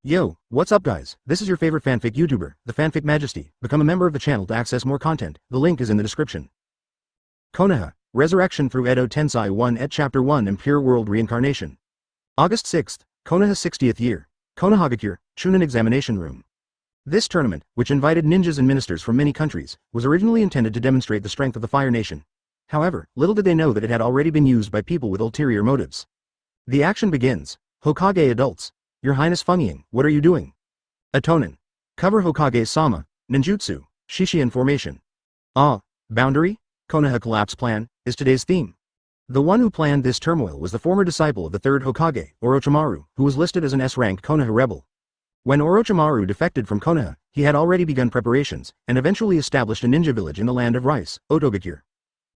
Yo, what's up guys? This is your favorite fanfic YouTuber, the Fanfic Majesty. Become a member of the channel to access more content. The link is in the description. Konoha, Resurrection through Edo Tensei 1 at Chapter 1 Impure World Reincarnation. August 6th, Konoha's 60th year. Konoha Chunin Examination Room. This tournament, which invited ninjas and ministers from many countries, was originally intended to demonstrate the strength of the Fire Nation. However, little did they know that it had already been used by people with ulterior motives. The action begins. Hokage adults. Your Highness Fungiying, what are you doing? Atonin. Cover Hokage-sama, Ninjutsu, Shishin formation. Boundary? Konoha collapse plan, is today's theme. The one who planned this turmoil was the former disciple of the third Hokage, Orochimaru, who was listed as an S-rank Konoha rebel. When Orochimaru defected from Konoha, he had already begun preparations, and eventually established a ninja village in the land of rice, Otogakure.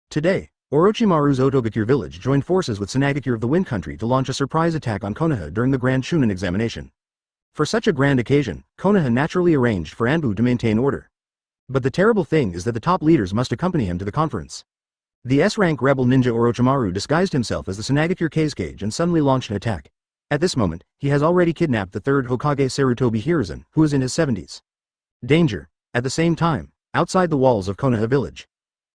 Today, Orochimaru's Otogakure village joined forces with Senagakure of the Wind Country to launch a surprise attack on Konoha during the Grand Chūnin Examination. For such a grand occasion, Konoha naturally arranged for Anbu to maintain order. But the terrible thing is that the top leaders must accompany him to the conference. The S-rank rebel ninja Orochimaru disguised himself as the Senagakure Kage and suddenly launched an attack. At this moment, he has already kidnapped the third Hokage Sarutobi Hiruzen, who is in his 70s. Danger. At the same time, outside the walls of Konoha village,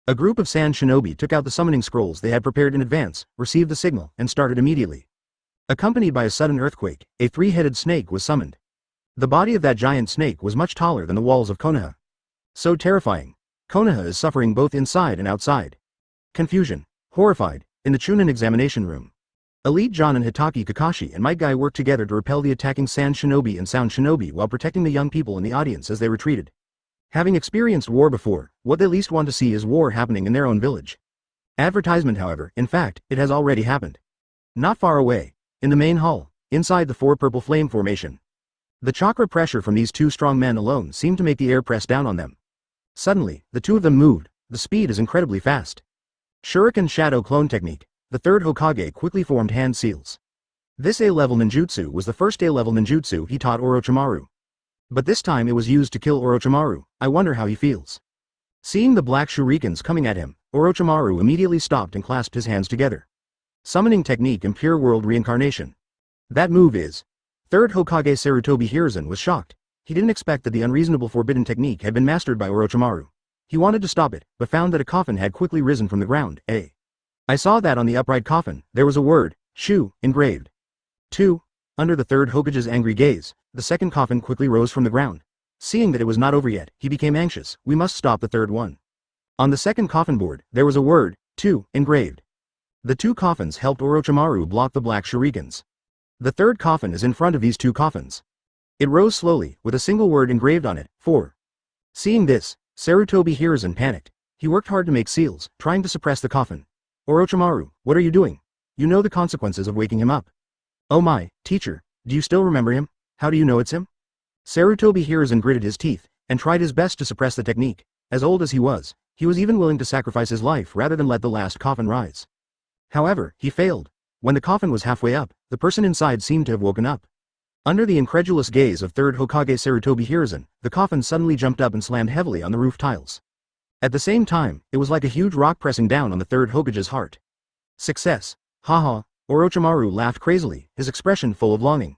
a group of sand shinobi took out the summoning scrolls they had prepared in advance, received the signal, and started immediately. Accompanied by a sudden earthquake, a three-headed snake was summoned. The body of that giant snake was much taller than the walls of Konoha. So terrifying. Konoha is suffering both inside and outside. Confusion. Horrified. In the Chunin Examination Room. Elite Jonin Hitaki Kakashi and Might Guy worked together to repel the attacking sand shinobi and sound shinobi while protecting the young people in the audience as they retreated. Having experienced war before, what they least want to see is war happening in their own village. Advertisement however, in fact, it has already happened. Not far away, in the main hall, inside the four purple flame formation. The chakra pressure from these two strong men alone seemed to make the air press down on them. Suddenly, the two of them moved, the speed is incredibly fast. Shuriken Shadow Clone Technique, the third Hokage quickly formed hand seals. This A-level ninjutsu was the first A-level ninjutsu he taught Orochimaru. But this time it was used to kill Orochimaru. I wonder how he feels. Seeing the black shurikens coming at him, Orochimaru immediately stopped and clasped his hands together. Summoning technique Impure World Reincarnation. That move is. Third Hokage Sarutobi Hiruzen was shocked. He didn't expect that the unreasonable forbidden technique had been mastered by Orochimaru. He wanted to stop it, but found that a coffin had quickly risen from the ground. I saw that on the upright coffin, there was a word, Shu, engraved. 2. Under the third Hokage's angry gaze, the second coffin quickly rose from the ground. Seeing that it was not over yet, he became anxious. We must stop the third one. On the second coffin board, there was a word, 2, engraved. The two coffins helped Orochimaru block the black shurikens. The third coffin is in front of these two coffins. It rose slowly, with a single word engraved on it, 4. Seeing this, Sarutobi Hiruzen panicked. He worked hard to make seals, trying to suppress the coffin. Orochimaru, what are you doing? You know the consequences of waking him up. Oh my, teacher, do you still remember him? How do you know it's him? Sarutobi Hiruzen gritted his teeth, and tried his best to suppress the technique. As old as he was even willing to sacrifice his life rather than let the last coffin rise. However, he failed. When the coffin was halfway up, the person inside seemed to have woken up. Under the incredulous gaze of third Hokage Sarutobi Hiruzen, the coffin suddenly jumped up and slammed heavily on the roof tiles. At the same time, it was like a huge rock pressing down on the third Hokage's heart. Success. Haha, Orochimaru laughed crazily, his expression full of longing.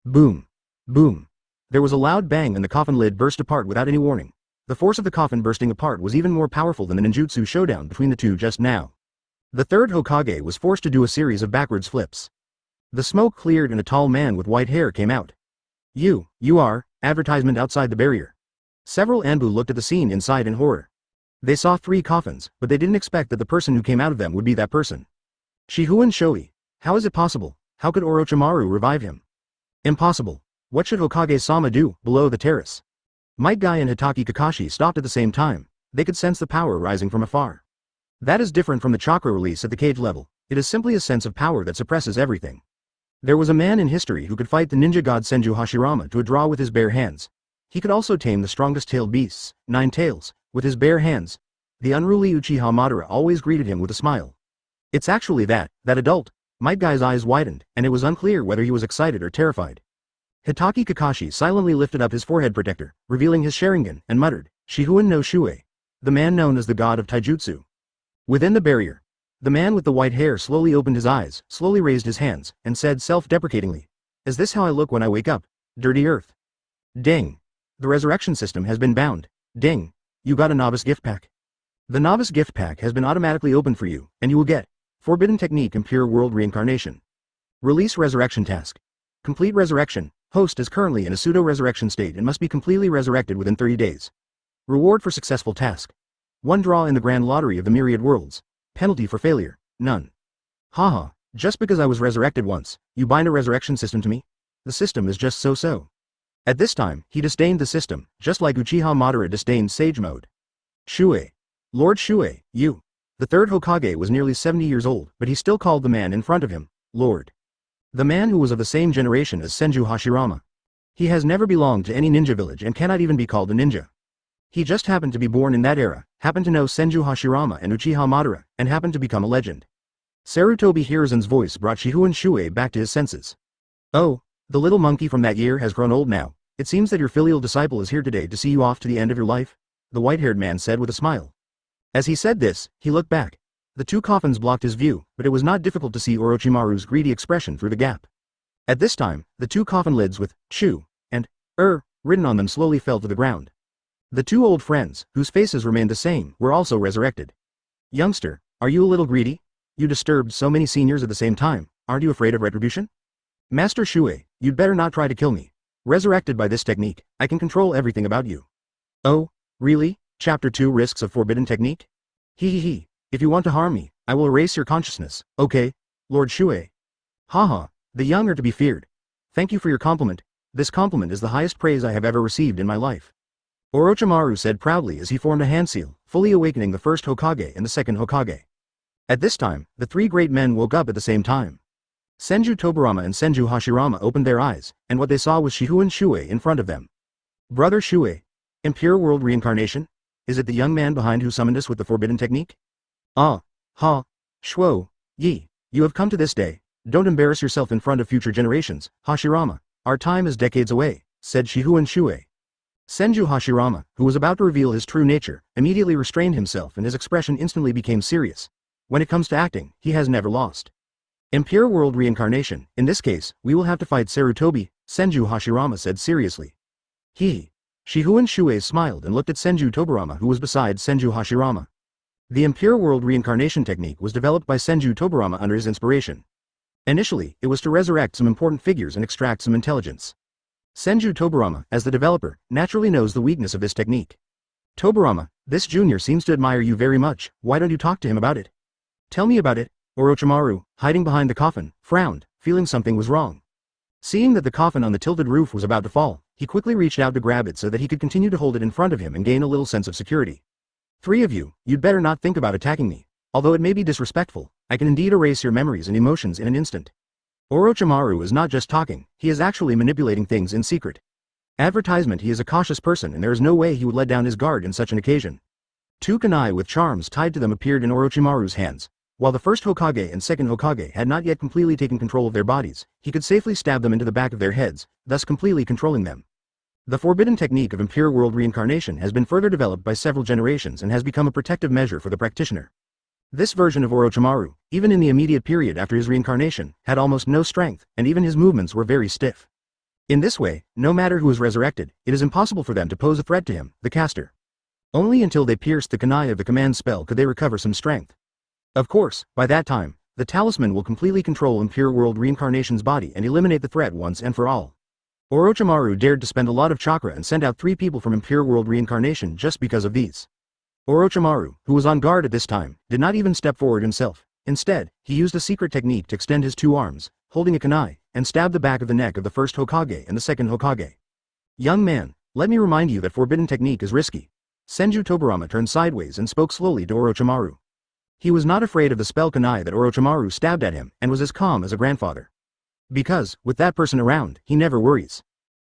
Boom. Boom. There was a loud bang and the coffin lid burst apart without any warning. The force of the coffin bursting apart was even more powerful than the ninjutsu showdown between the two just now. The third Hokage was forced to do a series of backwards flips. The smoke cleared and a tall man with white hair came out. You are, advertisement outside the barrier. Several Anbu looked at the scene inside in horror. They saw 3 coffins, but they didn't expect that the person who came out of them would be that person. Shifengin Shuoye. How is it possible? How could Orochimaru revive him? Impossible. What should Hokage-sama do, below the terrace? Might Guy and Hitaki Kakashi stopped at the same time. They could sense the power rising from afar. That is different from the chakra release at the cage level. It is simply a sense of power that suppresses everything. There was a man in history who could fight the ninja god Senju Hashirama to a draw with his bare hands. He could also tame the strongest tailed beasts, 9 tails, with his bare hands. The unruly Uchiha Madara always greeted him with a smile. It's actually that adult. Might Guy's eyes widened, and it was unclear whether he was excited or terrified. Hitaki Kakashi silently lifted up his forehead protector, revealing his Sharingan, and muttered, Shifengin no Shuoye, the man known as the god of Taijutsu. Within the barrier, the man with the white hair slowly opened his eyes, slowly raised his hands, and said self-deprecatingly, Is this how I look when I wake up? Dirty earth. Ding. The resurrection system has been bound. Ding. You got a novice gift pack. The novice gift pack has been automatically opened for you, and you will get Forbidden Technique Impure World Reincarnation. Release Resurrection Task. Complete Resurrection. Host is currently in a pseudo-resurrection state and must be completely resurrected within 30 days. Reward for successful task. 1 draw in the grand lottery of the myriad worlds. Penalty for failure. None. Haha, just because I was resurrected once, you bind a resurrection system to me? The system is just so-so. At this time, he disdained the system, just like Uchiha Madara disdained Sage Mode. Shuoye. Lord Shuoye, you. The third Hokage was nearly 70 years old, but he still called the man in front of him, Lord. The man who was of the same generation as Senju Hashirama. He has never belonged to any ninja village and cannot even be called a ninja. He just happened to be born in that era, happened to know Senju Hashirama and Uchiha Madara, and happened to become a legend. Sarutobi Hiruzen's voice brought Shihun Shuoye back to his senses. Oh, the little monkey from that year has grown old now. It seems that your filial disciple is here today to see you off to the end of your life, the white-haired man said with a smile. As he said this, he looked back. The 2 coffins blocked his view, but it was not difficult to see Orochimaru's greedy expression through the gap. At this time, the 2 coffin lids with Chu and written on them slowly fell to the ground. The 2 old friends, whose faces remained the same, were also resurrected. Youngster, are you a little greedy? You disturbed so many seniors at the same time, aren't you afraid of retribution? Master Shuoye, you'd better not try to kill me. Resurrected by this technique, I can control everything about you. Oh, really? Chapter 2 Risks of Forbidden Technique? He. If you want to harm me, I will erase your consciousness, okay, Lord Shuoye? Haha, the young are to be feared. Thank you for your compliment. This compliment is the highest praise I have ever received in my life. Orochimaru said proudly as he formed a hand seal, fully awakening the first Hokage and the second Hokage. At this time, the 3 great men woke up at the same time. Senju Tobirama and Senju Hashirama opened their eyes, and what they saw was Shihun Shuoye in front of them. Brother Shuoye. Impure World Reincarnation? Is it the young man behind who summoned us with the forbidden technique? Ah, ha, Shuo, Yi, you have come to this day. Don't embarrass yourself in front of future generations, Hashirama. Our time is decades away, said Shihun Shuoye. Senju Hashirama, who was about to reveal his true nature, immediately restrained himself and his expression instantly became serious. When it comes to acting, he has never lost. Impure World Reincarnation, in this case, we will have to fight Sarutobi, Senju Hashirama said seriously. Shihun Shuoye smiled and looked at Senju Tobirama who was beside Senju Hashirama. The Impure World Reincarnation technique was developed by Senju Tobirama under his inspiration. Initially, it was to resurrect some important figures and extract some intelligence. Senju Tobirama, as the developer, naturally knows the weakness of this technique. Tobirama, this junior seems to admire you very much, why don't you talk to him about it? Tell me about it. Orochimaru, hiding behind the coffin, frowned, feeling something was wrong. Seeing that the coffin on the tilted roof was about to fall, he quickly reached out to grab it so that he could continue to hold it in front of him and gain a little sense of security. 3 of you, you'd better not think about attacking me. Although it may be disrespectful, I can indeed erase your memories and emotions in an instant. Orochimaru is not just talking, he is actually manipulating things in secret. Advertisement: he is a cautious person and there is no way he would let down his guard in such an occasion. 2 kunai with charms tied to them appeared in Orochimaru's hands. While the first Hokage and second Hokage had not yet completely taken control of their bodies, he could safely stab them into the back of their heads, thus completely controlling them. The forbidden technique of Impure World Reincarnation has been further developed by several generations and has become a protective measure for the practitioner. This version of Orochimaru, even in the immediate period after his reincarnation, had almost no strength, and even his movements were very stiff. In this way, no matter who is resurrected, it is impossible for them to pose a threat to him, the caster. Only until they pierced the kunai of the command spell could they recover some strength. Of course, by that time, the talisman will completely control Impure World Reincarnation's body and eliminate the threat once and for all. Orochimaru dared to spend a lot of chakra and send out 3 people from Impure World Reincarnation just because of these. Orochimaru, who was on guard at this time, did not even step forward himself. Instead, he used a secret technique to extend his 2 arms, holding a kunai, and stab the back of the neck of the first Hokage and the second Hokage. Young man, let me remind you that forbidden technique is risky. Senju Tobirama turned sideways and spoke slowly to Orochimaru. He was not afraid of the spell kunai that Orochimaru stabbed at him and was as calm as a grandfather. Because, with that person around, he never worries.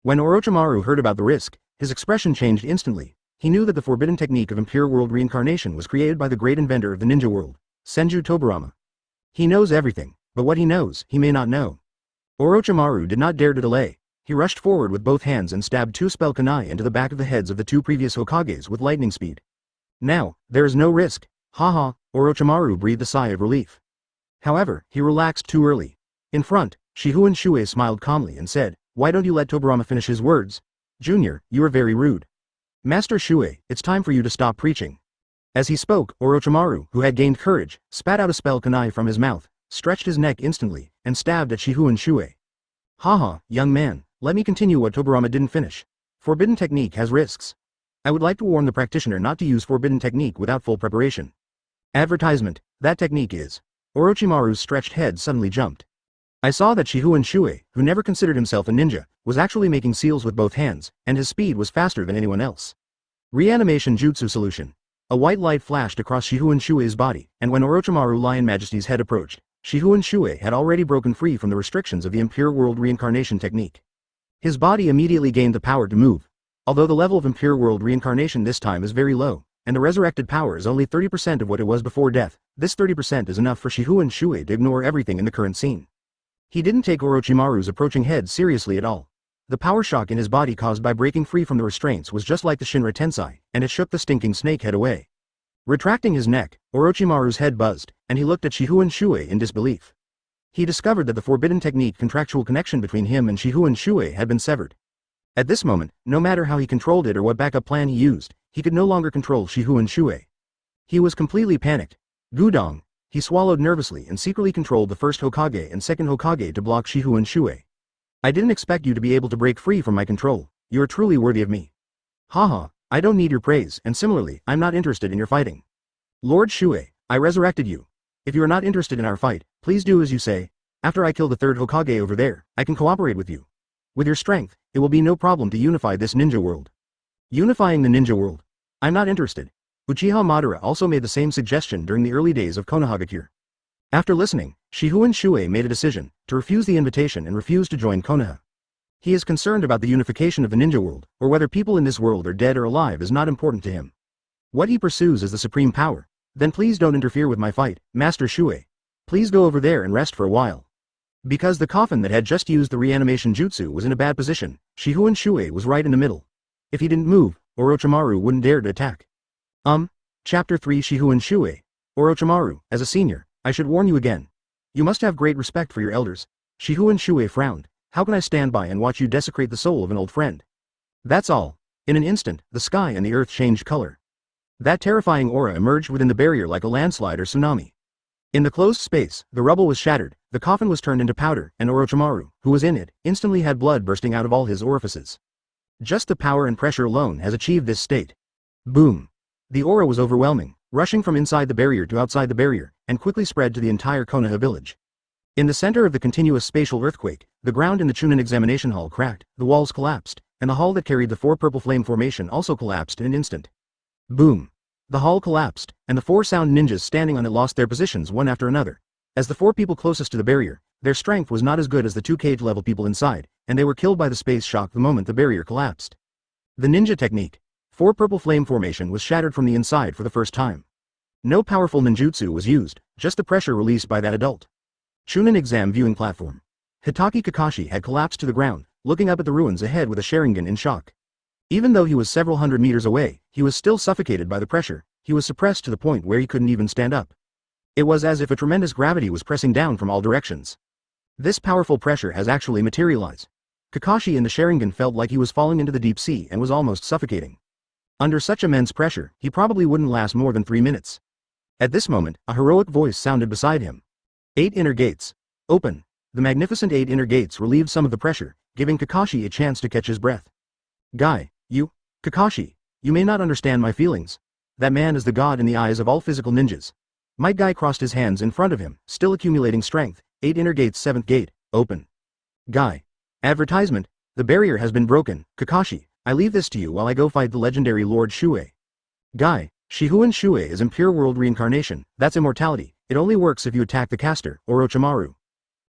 When Orochimaru heard about the risk, his expression changed instantly. He knew that the forbidden technique of Impure World Reincarnation was created by the great inventor of the ninja world, Senju Tobirama. He knows everything, but what he knows, he may not know. Orochimaru did not dare to delay. He rushed forward with both hands and stabbed 2 spell kunai into the back of the heads of the 2 previous Hokages with lightning speed. Now, there is no risk. Haha, Orochimaru breathed a sigh of relief. However, he relaxed too early. In front, Shihun Shuoye smiled calmly and said, Why don't you let Tobirama finish his words? Junior, you are very rude. Master Shuoye, it's time for you to stop preaching. As he spoke, Orochimaru, who had gained courage, spat out a spell kunai from his mouth, stretched his neck instantly, and stabbed at Shifengin Shuoye. Haha, young man, let me continue what Tobirama didn't finish. Forbidden technique has risks. I would like to warn the practitioner not to use forbidden technique without full preparation. Advertisement, that technique is. Orochimaru's stretched head suddenly jumped. I saw that Shifengin Shuoye, who never considered himself a ninja, was actually making seals with both hands, and his speed was faster than anyone else. Reanimation Jutsu Solution. A white light flashed across Shifengin Shuoye's body, and when Orochimaru Lion Majesty's head approached, Shifengin Shuoye had already broken free from the restrictions of the Impure World reincarnation technique. His body immediately gained the power to move. Although the level of Impure World reincarnation this time is very low, and the resurrected power is only 30% of what it was before death, this 30% is enough for Shifengin Shuoye to ignore everything in the current scene. He didn't take Orochimaru's approaching head seriously at all. The power shock in his body caused by breaking free from the restraints was just like the Shinra Tensei, and it shook the stinking snake head away. Retracting his neck, Orochimaru's head buzzed, and he looked at Shifengin Shuoye in disbelief. He discovered that the forbidden technique contractual connection between him and Shifengin Shuoye had been severed. At this moment, no matter how he controlled it or what backup plan he used, he could no longer control Shifengin Shuoye. He was completely panicked. Gudong. He swallowed nervously and secretly controlled the first Hokage and second Hokage to block Shifengin Shuoye. I didn't expect you to be able to break free from my control. You are truly worthy of me. Haha, I don't need your praise, and similarly, I'm not interested in your fighting. Lord Shuoye, I resurrected you. If you are not interested in our fight, please do as you say. After I kill the third Hokage over there, I can cooperate with you. With your strength, it will be no problem to unify this ninja world. Unifying the ninja world? I'm not interested. Uchiha Madara also made the same suggestion during the early days of Konoha. After listening, Shifengin Shuoye made a decision to refuse the invitation and refuse to join Konoha. He is concerned about the unification of the ninja world, or whether people in this world are dead or alive is not important to him. What he pursues is the supreme power. Then please don't interfere with my fight, Master Shuoye. Please go over there and rest for a while. Because the coffin that had just used the reanimation jutsu was in a bad position, Shifengin Shuoye was right in the middle. If he didn't move, Orochimaru wouldn't dare to attack. Chapter 3 Shifengin Shuoye. Orochimaru, as a senior, I should warn you again. You must have great respect for your elders. Shifengin Shuoye frowned. How can I stand by and watch you desecrate the soul of an old friend? That's all. In an instant, the sky and the earth changed color. That terrifying aura emerged within the barrier like a landslide or tsunami. In the closed space, the rubble was shattered, the coffin was turned into powder, and Orochimaru, who was in it, instantly had blood bursting out of all his orifices. Just the power and pressure alone has achieved this state. Boom. The aura was overwhelming, rushing from inside the barrier to outside the barrier, and quickly spread to the entire Konoha village. In the center of the continuous spatial earthquake, the ground in the Chunin examination hall cracked, the walls collapsed, and the hall that carried the four purple flame formation also collapsed in an instant. Boom. The hall collapsed, and the four sound ninjas standing on it lost their positions one after another. As the four people closest to the barrier, their strength was not as good as the two cage-level people inside, and they were killed by the space shock the moment the barrier collapsed. The ninja technique. Four purple flame formation was shattered from the inside for the first time. No powerful ninjutsu was used, just the pressure released by that adult. Chūnin Exam viewing platform. Hitaki Kakashi had collapsed to the ground, looking up at the ruins ahead with a Sharingan in shock. Even though he was several hundred meters away, he was still suffocated by the pressure. He was suppressed to the point where he couldn't even stand up. It was as if a tremendous gravity was pressing down from all directions. This powerful pressure has actually materialized. Kakashi in the Sharingan felt like he was falling into the deep sea and was almost suffocating. Under such immense pressure, he probably wouldn't last more than 3 minutes. At this moment, a heroic voice sounded beside him. 8 inner gates. Open. The magnificent 8 inner gates relieved some of the pressure, giving Kakashi a chance to catch his breath. Kakashi, you may not understand my feelings. That man is the god in the eyes of all physical ninjas. Might Guy crossed his hands in front of him, still accumulating strength. 8 inner gates 7th gate, open. Guy. Advertisement. The barrier has been broken, Kakashi. I leave this to you while I go fight the legendary Lord Shuoye. Guy, Shifengin Shuoye is Impure World reincarnation, that's immortality, it only works if you attack the caster, Orochimaru.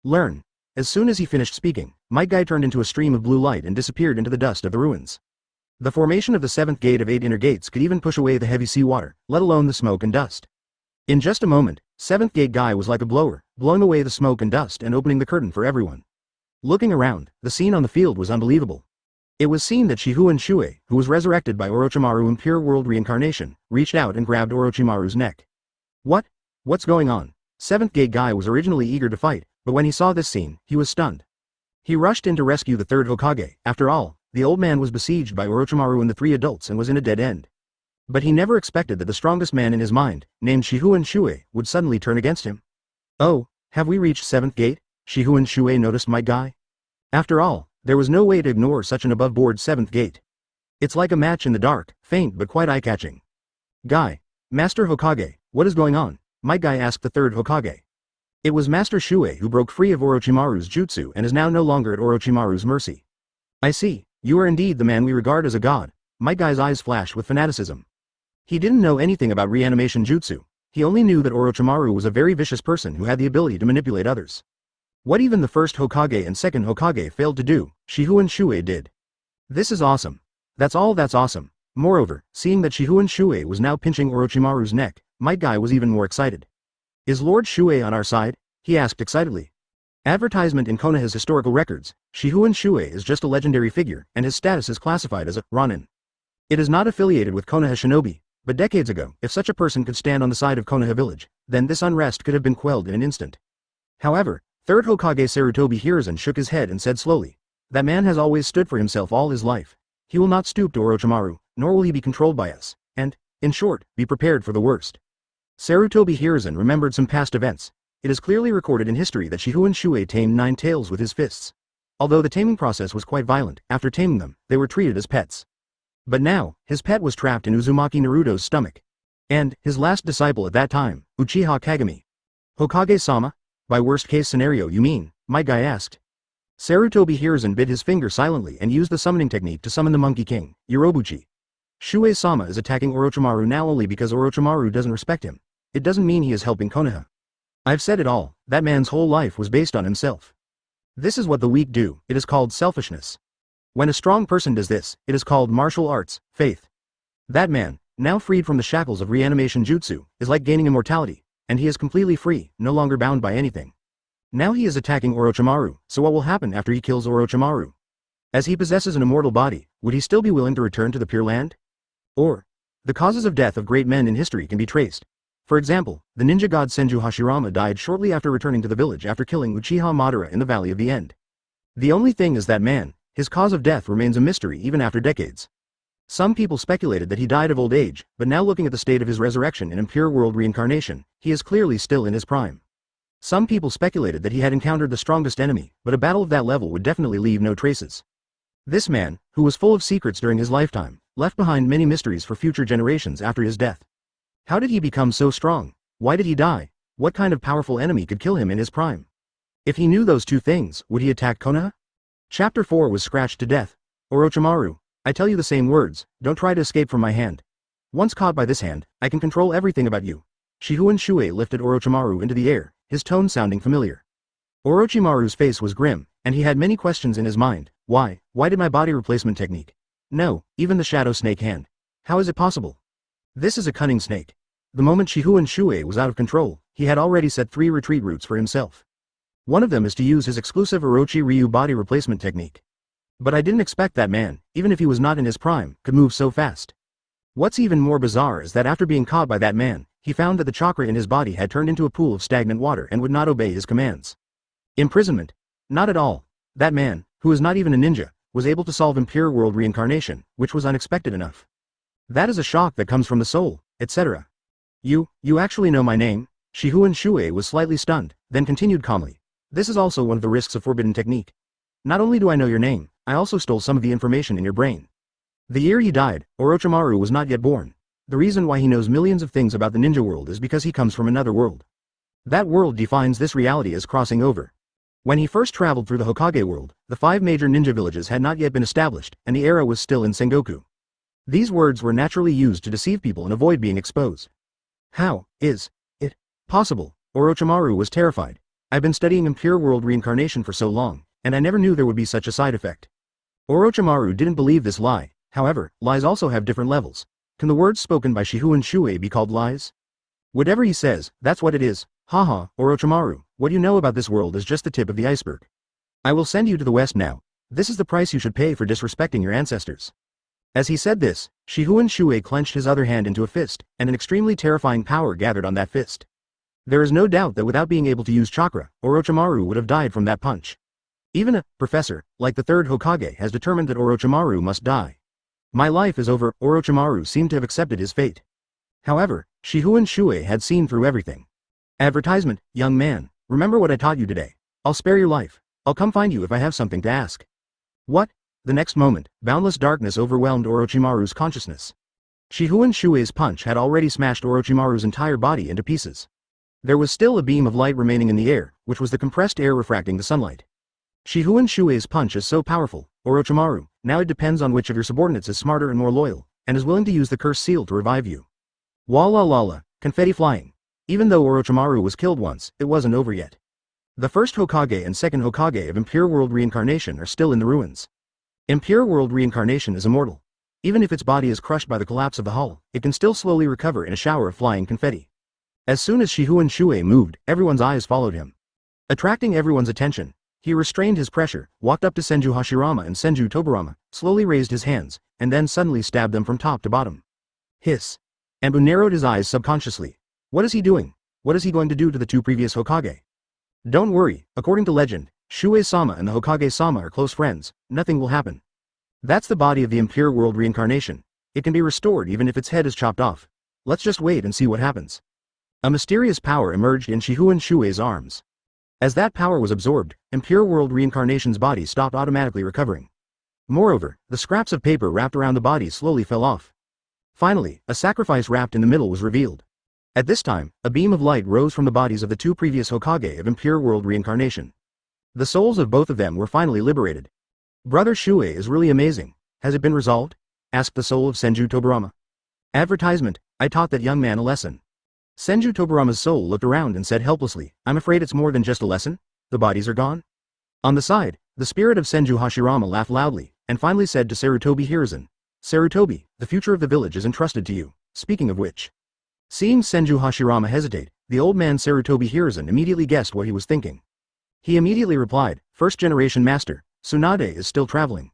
Learn. As soon as he finished speaking, Might Guy turned into a stream of blue light and disappeared into the dust of the ruins. The formation of the 7th gate of 8 inner gates could even push away the heavy seawater, let alone the smoke and dust. In just a moment, 7th gate Guy was like a blower, blowing away the smoke and dust and opening the curtain for everyone. Looking around, the scene on the field was unbelievable. It was seen that Shifengin Shuoye, who was resurrected by Orochimaru Impure World reincarnation, reached out and grabbed Orochimaru's neck. What's going on? 7th gate Guy was originally eager to fight, but when he saw this scene, he was stunned. He rushed in to rescue the third Hokage. After all, the old man was besieged by Orochimaru and the three adults and was in a dead end. But he never expected that the strongest man in his mind, named Shifengin Shuoye, would suddenly turn against him. "Oh, have we reached 7th gate?" Shifengin Shuoye noticed my guy. After all, there was no way to ignore such an above-board 7th gate. It's like a match in the dark, faint but quite eye-catching. "Guy, Master Hokage, what is going on?" my guy asked the third Hokage. It was Master Shuoye who broke free of Orochimaru's jutsu and is now no longer at Orochimaru's mercy. "I see, you are indeed the man we regard as a god." My guy's eyes flashed with fanaticism. He didn't know anything about reanimation jutsu. He only knew that Orochimaru was a very vicious person who had the ability to manipulate others. What even the first Hokage and second Hokage failed to do, Shifengin Shuoye did. This is awesome. That's awesome. Moreover, seeing that Shifengin Shuoye was now pinching Orochimaru's neck, my guy was even more excited. "Is Lord Shuoye on our side?" he asked excitedly. Advertisement in Konoha's historical records, Shifengin Shuoye is just a legendary figure, and his status is classified as a Ronin. It is not affiliated with Konoha Shinobi, but decades ago, if such a person could stand on the side of Konoha village, then this unrest could have been quelled in an instant. However, third Hokage Sarutobi Hiruzen shook his head and said slowly, "That man has always stood for himself all his life. He will not stoop to Orochimaru, nor will he be controlled by us, and, in short, be prepared for the worst." Sarutobi Hiruzen remembered some past events. It is clearly recorded in history that Shifengin Shuoye tamed 9 tails with his fists. Although the taming process was quite violent, after taming them, they were treated as pets. But now, his pet was trapped in Uzumaki Naruto's stomach. And, his last disciple at that time, Uchiha Kagami. "Hokage-sama? By worst-case scenario you mean?" my guy asked. Sarutobi Hiruzen bit his finger silently and used the summoning technique to summon the Monkey King, Yorobuchi. "Shuoye-sama is attacking Orochimaru now only because Orochimaru doesn't respect him. It doesn't mean he is helping Konoha. I've said it all, that man's whole life was based on himself. This is what the weak do, it is called selfishness. When a strong person does this, it is called martial arts, faith. That man, now freed from the shackles of reanimation jutsu, is like gaining immortality, and he is completely free, no longer bound by anything. Now he is attacking Orochimaru, so what will happen after he kills Orochimaru? As he possesses an immortal body, would he still be willing to return to the Pure Land? Or, the causes of death of great men in history can be traced. For example, the ninja god Senju Hashirama died shortly after returning to the village after killing Uchiha Madara in the Valley of the End. The only thing is that man, his cause of death remains a mystery even after decades. Some people speculated that he died of old age, but now looking at the state of his resurrection in Impure World reincarnation, he is clearly still in his prime. Some people speculated that he had encountered the strongest enemy, but a battle of that level would definitely leave no traces. This man, who was full of secrets during his lifetime, left behind many mysteries for future generations after his death. How did he become so strong? Why did he die? What kind of powerful enemy could kill him in his prime? If he knew those two things, would he attack Konoha? Chapter 4 was scratched to death. "Orochimaru, I tell you the same words, don't try to escape from my hand. Once caught by this hand, I can control everything about you." Shifengin Shuoye lifted Orochimaru into the air, his tone sounding familiar. Orochimaru's face was grim, and he had many questions in his mind. Why did my body replacement technique? No, even the shadow snake hand. How is it possible? This is a cunning snake. The moment Shifengin Shuoye was out of control, he had already set 3 retreat routes for himself. One of them is to use his exclusive Orochi Ryu body replacement technique. But I didn't expect that man, even if he was not in his prime, could move so fast. What's even more bizarre is that after being caught by that man, he found that the chakra in his body had turned into a pool of stagnant water and would not obey his commands. Imprisonment? Not at all. That man, who is not even a ninja, was able to solve Impure World reincarnation, which was unexpected enough. That is a shock that comes from the soul, etc. You actually know my name?" Shifengin Shuoye was slightly stunned, then continued calmly. "This is also one of the risks of forbidden technique. Not only do I know your name, I also stole some of the information in your brain. The year he died, Orochimaru was not yet born. The reason why he knows millions of things about the ninja world is because he comes from another world. That world defines this reality as crossing over. When he first traveled through the Hokage world, the 5 major ninja villages had not yet been established, and the era was still in Sengoku. These words were naturally used to deceive people and avoid being exposed. How is it possible? Orochimaru was terrified. I've been studying Impure World reincarnation for so long, and I never knew there would be such a side effect. Orochimaru didn't believe this lie. However, lies also have different levels. Can the words spoken by Shifengin Shuoye be called lies? Whatever he says, that's what it is. Haha, Orochimaru, what you know about this world is just the tip of the iceberg. I will send you to the west now. This is the price you should pay for disrespecting your ancestors. As he said this, Shifengin Shuoye clenched his other hand into a fist, and an extremely terrifying power gathered on that fist. There is no doubt that without being able to use chakra, Orochimaru would have died from that punch. Even a professor, like the third Hokage, has determined that Orochimaru must die. My life is over. Orochimaru seemed to have accepted his fate. However, Shifengin Shuoye had seen through everything. Advertisement, young man, remember what I taught you today. I'll spare your life. I'll come find you if I have something to ask. What? The next moment, boundless darkness overwhelmed Orochimaru's consciousness. Shifengin Shuoye's punch had already smashed Orochimaru's entire body into pieces. There was still a beam of light remaining in the air, which was the compressed air refracting the sunlight. Shifengin Shuoye's punch is so powerful, Orochimaru, now it depends on which of your subordinates is smarter and more loyal, and is willing to use the curse seal to revive you. Walla, confetti flying. Even though Orochimaru was killed once, it wasn't over yet. The first Hokage and second Hokage of Impure World Reincarnation are still in the ruins. Impure World Reincarnation is immortal. Even if its body is crushed by the collapse of the hull, it can still slowly recover in a shower of flying confetti. As soon as Shifengin Shuoye moved, everyone's eyes followed him. Attracting everyone's attention, he restrained his pressure, walked up to Senju Hashirama and Senju Toburama, slowly raised his hands, and then suddenly stabbed them from top to bottom. Hiss. Anbu narrowed his eyes subconsciously. What is he doing? What is he going to do to the two previous Hokage? Don't worry, according to legend, Shuoye-sama and the Hokage-sama are close friends, nothing will happen. That's the body of the Impure World Reincarnation. It can be restored even if its head is chopped off. Let's just wait and see what happens. A mysterious power emerged in Shifengin Shuoye's arms. As that power was absorbed, Impure World Reincarnation's body stopped automatically recovering. Moreover, the scraps of paper wrapped around the body slowly fell off. Finally, a sacrifice wrapped in the middle was revealed. At this time, a beam of light rose from the bodies of the two previous Hokage of Impure World Reincarnation. The souls of both of them were finally liberated. Brother Shuoye is really amazing. Has it been resolved? Asked the soul of Senju Toburama. Advertisement, I taught that young man a lesson. Senju Toburama's soul looked around and said helplessly, I'm afraid it's more than just a lesson. The bodies are gone. On the side, the spirit of Senju Hashirama laughed loudly, and finally said to Sarutobi Hiruzen, Sarutobi, the future of the village is entrusted to you, speaking of which. Seeing Senju Hashirama hesitate, the old man Sarutobi Hiruzen immediately guessed what he was thinking. He immediately replied, First generation master, Tsunade is still traveling.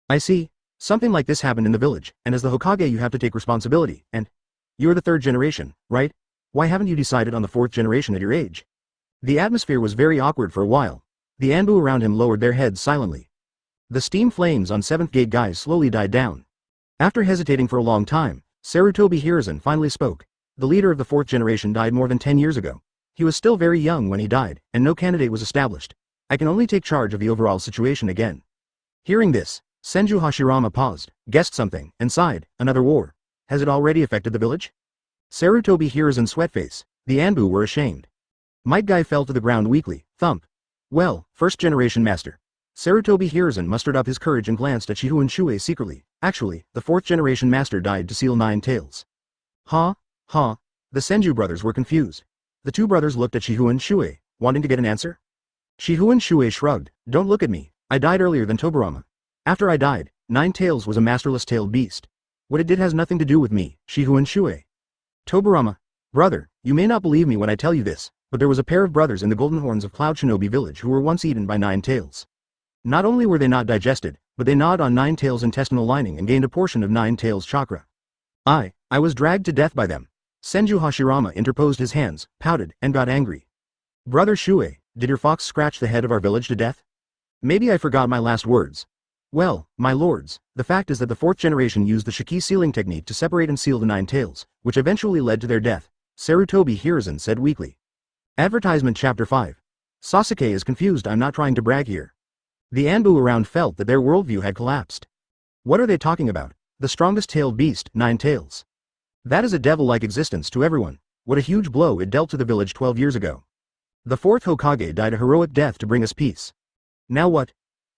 I see. Something like this happened in the village, and as the Hokage you have to take responsibility, and you're the third generation, right? Why haven't you decided on the fourth generation at your age? The atmosphere was very awkward for a while. The Anbu around him lowered their heads silently. The steam flames on 7th Gate guys slowly died down. After hesitating for a long time, Sarutobi Hiruzen finally spoke. The leader of the fourth generation died more than 10 years ago. He was still very young when he died, and no candidate was established. I can only take charge of the overall situation again. Hearing this, Senju Hashirama paused, guessed something, and sighed, another war. Has it already affected the village? Sarutobi Hiruzen's sweatface, the Anbu were ashamed. Might Guy fell to the ground weakly, thump. Well, first generation master. Sarutobi Hiruzen mustered up his courage and glanced at Shifengin Shuoye secretly. Actually, the fourth generation master died to seal 9 tails. Huh? The Senju brothers were confused. The two brothers looked at Shifengin Shuoye, wanting to get an answer. Shifengin Shuoye shrugged, don't look at me, I died earlier than Toburama. After I died, 9 tails was a masterless tailed beast. What it did has nothing to do with me, Shifengin Shuoye. Toburama, brother, you may not believe me when I tell you this, but there was a pair of brothers in the Golden Horns of Cloud Shinobi village who were once eaten by 9 tails. Not only were they not digested, but they gnawed on 9 tails' intestinal lining and gained a portion of 9 tails' chakra. I was dragged to death by them. Senju Hashirama interposed his hands, pouted, and got angry. Brother Shuoye, did your fox scratch the head of our village to death? Maybe I forgot my last words. Well, my lords, the fact is that the fourth generation used the Shiki sealing technique to separate and seal the 9 tails, which eventually led to their death, Sarutobi Hiruzen said weakly. Advertisement Chapter 5. Sasuke is confused. I'm not trying to brag here. The Anbu around felt that their worldview had collapsed. What are they talking about? The strongest tailed beast, 9 tails. That is a devil-like existence to everyone. What a huge blow it dealt to the village 12 years ago. The fourth Hokage died a heroic death to bring us peace. Now what?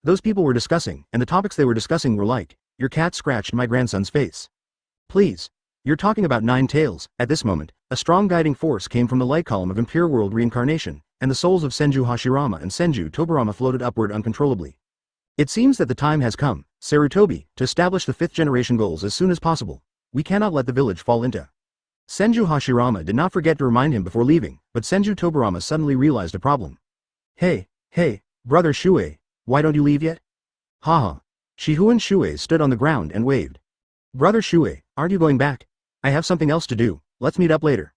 Those people were discussing, and the topics they were discussing were like, your cat scratched my grandson's face. Please. You're talking about 9 tails. At this moment, a strong guiding force came from the light column of Impure World Reincarnation, and the souls of Senju Hashirama and Senju Toburama floated upward uncontrollably. It seems that the time has come, Sarutobi, to establish the 5th generation goals as soon as possible. We cannot let the village fall into. Senju Hashirama did not forget to remind him before leaving, but Senju Toburama suddenly realized a problem. Hey, brother Shuoye, why don't you leave yet? Haha. Shifengin Shuoye stood on the ground and waved. Brother Shuoye, aren't you going back? I have something else to do, let's meet up later.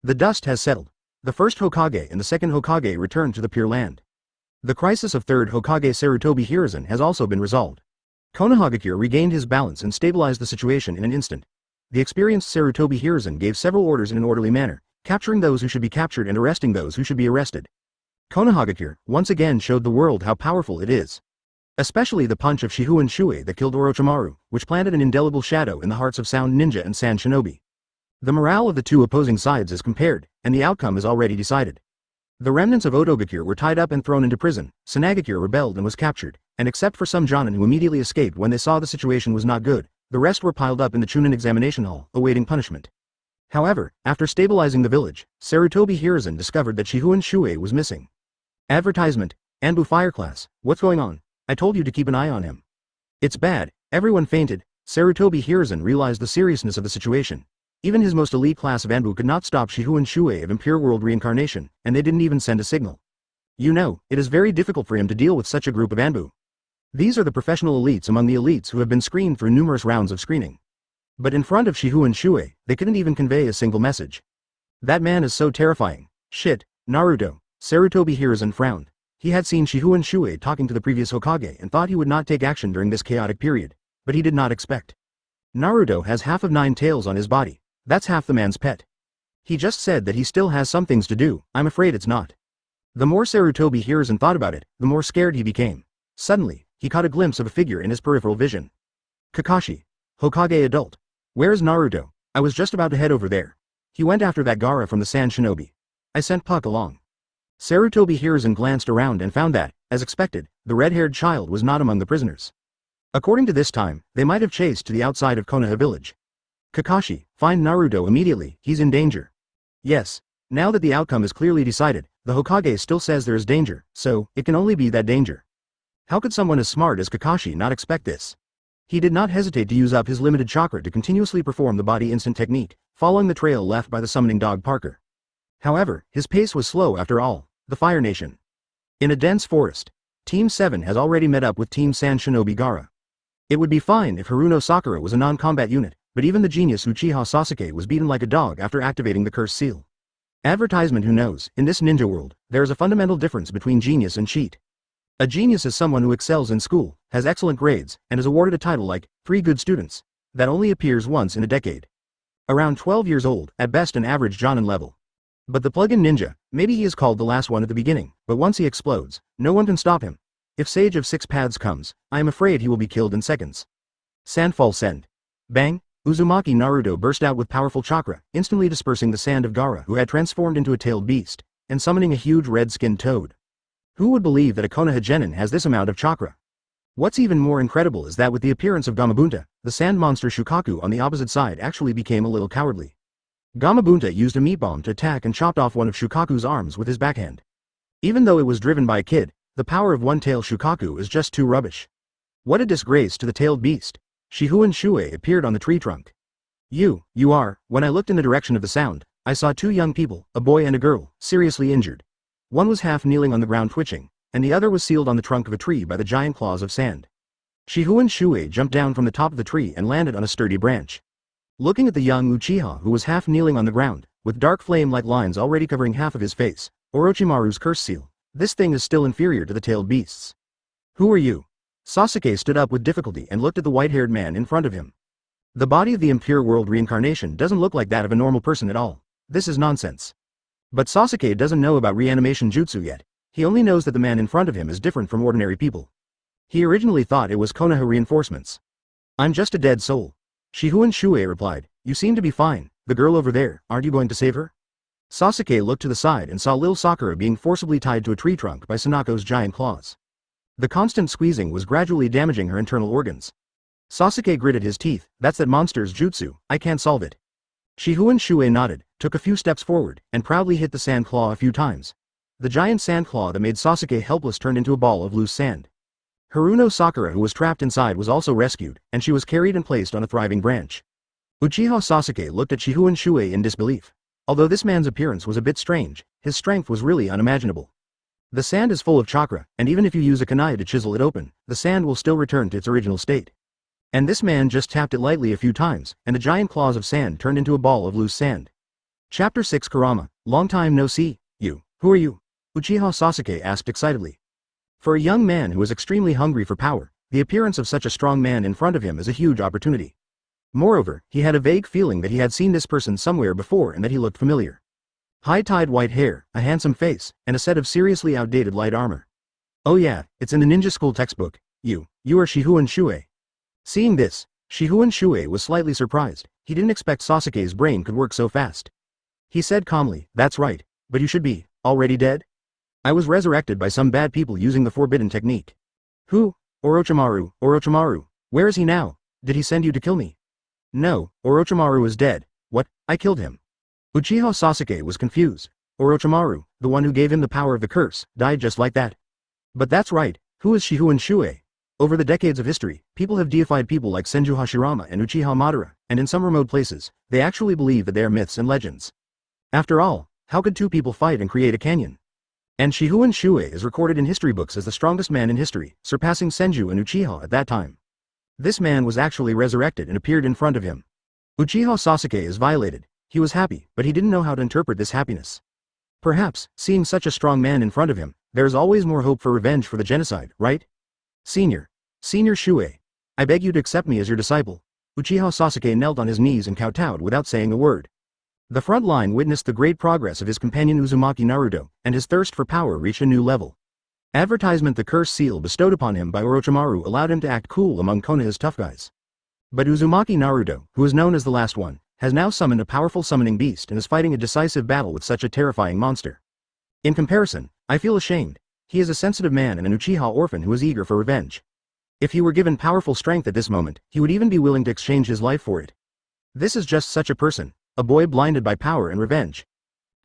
The dust has settled. The first Hokage and the second Hokage returned to the Pure Land. The crisis of 3rd Hokage Sarutobi Hiruzen has also been resolved. Konoha regained his balance and stabilized the situation in an instant. The experienced Sarutobi Hiruzen gave several orders in an orderly manner, capturing those who should be captured and arresting those who should be arrested. Konoha once again showed the world how powerful it is. Especially the punch of Shifengin Shuoye that killed Orochimaru, which planted an indelible shadow in the hearts of Sound Ninja and Sand Shinobi. The morale of the two opposing sides is compared, and the outcome is already decided. The remnants of Otogakure were tied up and thrown into prison. Tsunagakure rebelled and was captured, and except for some Jonin who immediately escaped when they saw the situation was not good, the rest were piled up in the Chūnin examination hall, awaiting punishment. However, after stabilizing the village, Sarutobi Hiruzen discovered that Shifengin Shuoye was missing. Advertisement: Anbu Fire Class, what's going on? I told you to keep an eye on him. It's bad, everyone fainted. Sarutobi Hiruzen realized the seriousness of the situation. Even his most elite class of Anbu could not stop Shifengin Shuoye of Impure World reincarnation, and they didn't even send a signal. You know, it is very difficult for him to deal with such a group of Anbu. These are the professional elites among the elites who have been screened through numerous rounds of screening. But in front of Shifengin Shuoye, they couldn't even convey a single message. That man is so terrifying. Shit, Naruto. Sarutobi Hiruzen frowned. He had seen Shifengin Shuoye talking to the previous Hokage and thought he would not take action during this chaotic period, but he did not expect. Naruto has half of 9 tails on his body. That's half the man's pet. He just said that he still has some things to do. I'm afraid it's not. The more Sarutobi Hiruzen thought about it, the more scared he became. Suddenly, he caught a glimpse of a figure in his peripheral vision. Kakashi. Hokage adult. Where is Naruto? I was just about to head over there. He went after that Gaara from the Sand Shinobi. I sent Puck along. Sarutobi Hiruzen glanced around and found that, as expected, the red-haired child was not among the prisoners. According to this time, they might have chased to the outside of Konoha village. Kakashi, find Naruto immediately, he's in danger. Yes. Now that the outcome is clearly decided, the Hokage still says there is danger, so, it can only be that danger. How could someone as smart as Kakashi not expect this? He did not hesitate to use up his limited chakra to continuously perform the body instant technique, following the trail left by the summoning dog Parker. However, his pace was slow after all. The Fire Nation. In a dense forest, Team 7 has already met up with Team Sand Shinobi Gaara. It would be fine if Haruno Sakura was a non-combat unit, but even the genius Uchiha Sasuke was beaten like a dog after activating the cursed seal. Advertisement: who knows, in this ninja world, there is a fundamental difference between genius and cheat. A genius is someone who excels in school, has excellent grades, and is awarded a title like 3 good students. That only appears once in a decade. Around 12 years old, at best an average Jonin level. But the plug-in ninja, maybe he is called the last one at the beginning, but once he explodes, no one can stop him. If Sage of 6 Paths comes, I am afraid he will be killed in seconds. Sandfall Send. Bang! Uzumaki Naruto burst out with powerful chakra, instantly dispersing the sand of Gaara, who had transformed into a tailed beast, and summoning a huge red-skinned toad. Who would believe that a Konoha genin has this amount of chakra? What's even more incredible is that with the appearance of Gamabunta, the sand monster Shukaku on the opposite side actually became a little cowardly. Gamabunta used a meat bomb to attack and chopped off one of Shukaku's arms with his backhand. Even though it was driven by a kid, the power of one-tail Shukaku is just too rubbish. What a disgrace to the tailed beast. Shifengin Shuoye appeared on the tree trunk. You are. When I looked in the direction of the sound, I saw 2 young people, a boy and a girl, seriously injured. One was half kneeling on the ground twitching, and the other was sealed on the trunk of a tree by the giant claws of sand. Shifengin Shuoye jumped down from the top of the tree and landed on a sturdy branch. Looking at the young Uchiha who was half kneeling on the ground, with dark flame-like lines already covering half of his face, Orochimaru's curse seal, this thing is still inferior to the tailed beasts. Who are you? Sasuke stood up with difficulty and looked at the white-haired man in front of him. The body of the Impure World reincarnation doesn't look like that of a normal person at all. This is nonsense. But Sasuke doesn't know about reanimation jutsu yet. He only knows that the man in front of him is different from ordinary people. He originally thought it was Konoha reinforcements. I'm just a dead soul. Shifengin Shuoye replied, you seem to be fine. The girl over there, aren't you going to save her? Sasuke looked to the side and saw little Sakura being forcibly tied to a tree trunk by Sanako's giant claws. The constant squeezing was gradually damaging her internal organs. Sasuke gritted his teeth, that's that monster's jutsu, I can't solve it. Shifengin Shuoye nodded, took a few steps forward, and proudly hit the sand claw a few times. The giant sand claw that made Sasuke helpless turned into a ball of loose sand. Haruno Sakura, who was trapped inside, was also rescued, and she was carried and placed on a thriving branch. Uchiha Sasuke looked at Shifengin Shuoye in disbelief. Although this man's appearance was a bit strange, his strength was really unimaginable. The sand is full of chakra, and even if you use a kunai to chisel it open, the sand will still return to its original state. And this man just tapped it lightly a few times, and the giant claws of sand turned into a ball of loose sand. Chapter 6 Kurama, long time no see. You, who are you? Uchiha Sasuke asked excitedly. For a young man who is extremely hungry for power, the appearance of such a strong man in front of him is a huge opportunity. Moreover, he had a vague feeling that he had seen this person somewhere before and that he looked familiar. High-tied white hair, a handsome face, and a set of seriously outdated light armor. Oh yeah, it's in the ninja school textbook. You are Shifengin Shuoye. Seeing this, Shifengin Shuoye was slightly surprised. He didn't expect Sasuke's brain could work so fast. He said calmly, "That's right, but you should be already dead? I was resurrected by some bad people using the forbidden technique." "Who? Orochimaru, Orochimaru. Where is he now? Did he send you to kill me?" "No, Orochimaru is dead." "What? I killed him." Uchiha Sasuke was confused. Orochimaru, the one who gave him the power of the curse, died just like that. But that's right, who is Shifengin Shuoye? Over the decades of history, people have deified people like Senju Hashirama and Uchiha Madara, and in some remote places, they actually believe that they are myths and legends. After all, how could two people fight and create a canyon? And Shifengin Shuoye is recorded in history books as the strongest man in history, surpassing Senju and Uchiha at that time. This man was actually resurrected and appeared in front of him. Uchiha Sasuke is violated. He was happy, but he didn't know how to interpret this happiness. Perhaps, seeing such a strong man in front of him, there is always more hope for revenge for the genocide, right? Senior Shuoye, I beg you to accept me as your disciple." Uchiha Sasuke knelt on his knees and kowtowed without saying a word. The front line witnessed the great progress of his companion Uzumaki Naruto, and his thirst for power reached a new level. Advertisement: the curse seal bestowed upon him by Orochimaru allowed him to act cool among Konoha's tough guys. But Uzumaki Naruto, who is known as the last one, has now summoned a powerful summoning beast and is fighting a decisive battle with such a terrifying monster. In comparison, I feel ashamed. He is a sensitive man and an Uchiha orphan who is eager for revenge. If he were given powerful strength at this moment, he would even be willing to exchange his life for it. This is just such a person, a boy blinded by power and revenge.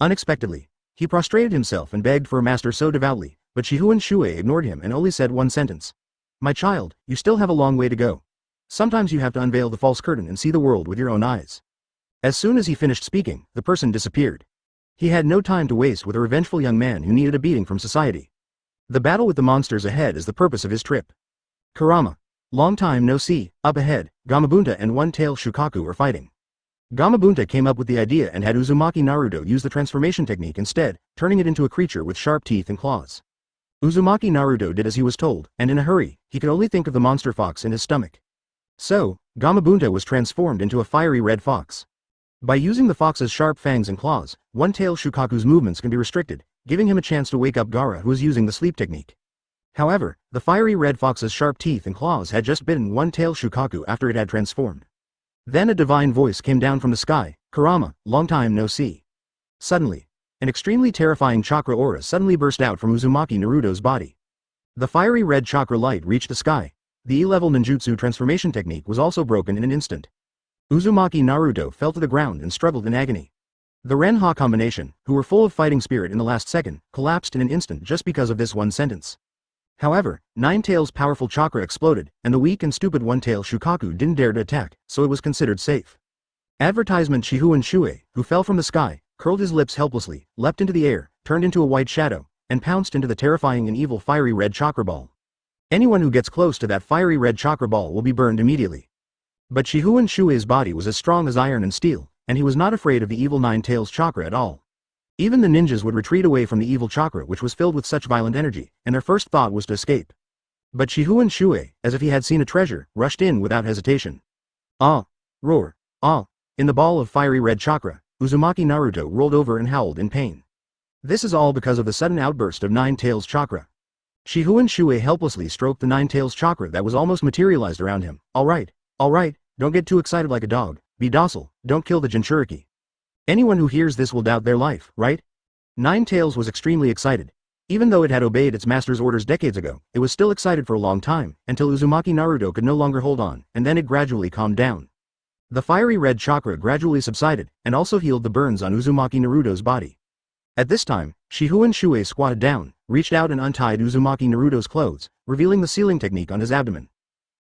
Unexpectedly, he prostrated himself and begged for a master so devoutly, but Shifengin Shuoye ignored him and only said one sentence. "My child, you still have a long way to go. Sometimes you have to unveil the false curtain and see the world with your own eyes." As soon as he finished speaking, the person disappeared. He had no time to waste with a revengeful young man who needed a beating from society. The battle with the monsters ahead is the purpose of his trip. Kurama. Long time no see. Up ahead, Gamabunta and One-Tail Shukaku are fighting. Gamabunta came up with the idea and had Uzumaki Naruto use the transformation technique instead, turning it into a creature with sharp teeth and claws. Uzumaki Naruto did as he was told, and in a hurry, he could only think of the monster fox in his stomach. So, Gamabunta was transformed into a fiery red fox. By using the fox's sharp fangs and claws, One-Tail Shukaku's movements can be restricted, giving him a chance to wake up Gaara, who is using the sleep technique. However, the fiery red fox's sharp teeth and claws had just bitten One-Tail Shukaku after it had transformed. Then a divine voice came down from the sky, "Kurama, long time no see." Suddenly, an extremely terrifying chakra aura suddenly burst out from Uzumaki Naruto's body. The fiery red chakra light reached the sky. The E-level ninjutsu transformation technique was also broken in an instant. Uzumaki Naruto fell to the ground and struggled in agony. The Ren-Ha combination, who were full of fighting spirit in the last second, collapsed in an instant just because of this one sentence. However, Nine-Tails' powerful chakra exploded, and the weak and stupid One-Tail Shukaku didn't dare to attack, so it was considered safe. Advertisement: Shifengin Shuoye, who fell from the sky, curled his lips helplessly, leapt into the air, turned into a white shadow, and pounced into the terrifying and evil fiery red chakra ball. Anyone who gets close to that fiery red chakra ball will be burned immediately. But Shifengin Shuoye's body was as strong as iron and steel, and he was not afraid of the evil Nine-Tails chakra at all. Even the ninjas would retreat away from the evil chakra, which was filled with such violent energy, and their first thought was to escape. But Shifengin Shuoye, as if he had seen a treasure, rushed in without hesitation. "Ah!" Roar. "Ah!" In the ball of fiery red chakra, Uzumaki Naruto rolled over and howled in pain. This is all because of the sudden outburst of Nine-Tails chakra. Shifengin Shuoye helplessly stroked the Nine-Tails chakra that was almost materialized around him. All right, don't get too excited like a dog. Be docile, don't kill the Jinchuriki. Anyone who hears this will doubt their life, right? Nine-Tails was extremely excited. Even though it had obeyed its master's orders decades ago, it was still excited for a long time, until Uzumaki Naruto could no longer hold on, and then it gradually calmed down. The fiery red chakra gradually subsided, and also healed the burns on Uzumaki Naruto's body. At this time, Shifengin Shuoye squatted down, reached out and untied Uzumaki Naruto's clothes, revealing the sealing technique on his abdomen.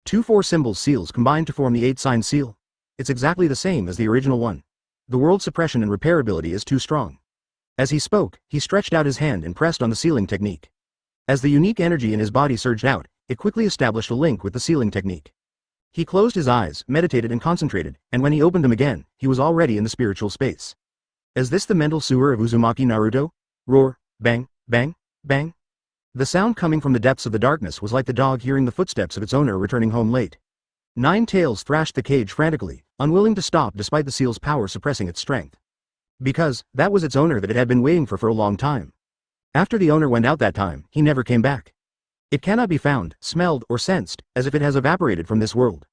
2 4-symbol seals combined to form the 8-sign seal. It's exactly the same as the original one. The world suppression and repairability is too strong. As he spoke, he stretched out his hand and pressed on the sealing technique. As the unique energy in his body surged out, it quickly established a link with the sealing technique. He closed his eyes, meditated and concentrated, and when he opened them again, he was already in the spiritual space. Is this the mental sewer of Uzumaki Naruto? Roar, bang, bang, bang. The sound coming from the depths of the darkness was like the dog hearing the footsteps of its owner returning home late. Nine Tails thrashed the cage frantically, unwilling to stop despite the seal's power suppressing its strength. Because, that was its owner that it had been waiting for a long time. After the owner went out that time, he never came back. It cannot be found, smelled, or sensed, as if it has evaporated from this world.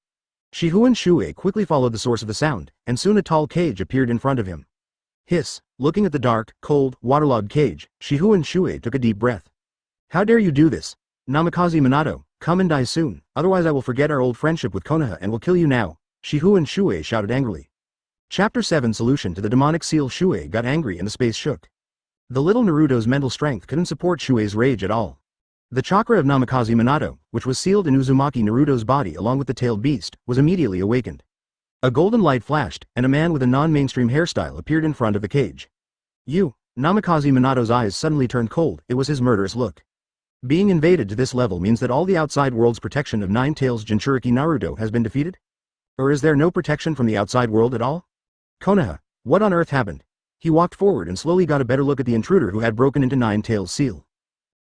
Shifengin Shuoye quickly followed the source of the sound, and soon a tall cage appeared in front of him. Hiss, looking at the dark, cold, waterlogged cage, Shifengin Shuoye took a deep breath. How dare you do this? Namikaze Minato, come and die soon, otherwise I will forget our old friendship with Konoha and will kill you now, Shifengin Shuoye shouted angrily. Chapter 7 Solution to the demonic seal. Shuoye got angry and the space shook. The little Naruto's mental strength couldn't support Shuoye's rage at all. The chakra of Namikaze Minato, which was sealed in Uzumaki Naruto's body along with the tailed beast, was immediately awakened. A golden light flashed, and a man with a non-mainstream hairstyle appeared in front of the cage. You, Namikaze Minato's eyes suddenly turned cold. It was his murderous look. Being invaded to this level means that all the outside world's protection of Nine Tails Jinchuriki Naruto has been defeated? Or is there no protection from the outside world at all? Konoha, what on earth happened? He walked forward and slowly got a better look at the intruder who had broken into Nine Tails' seal.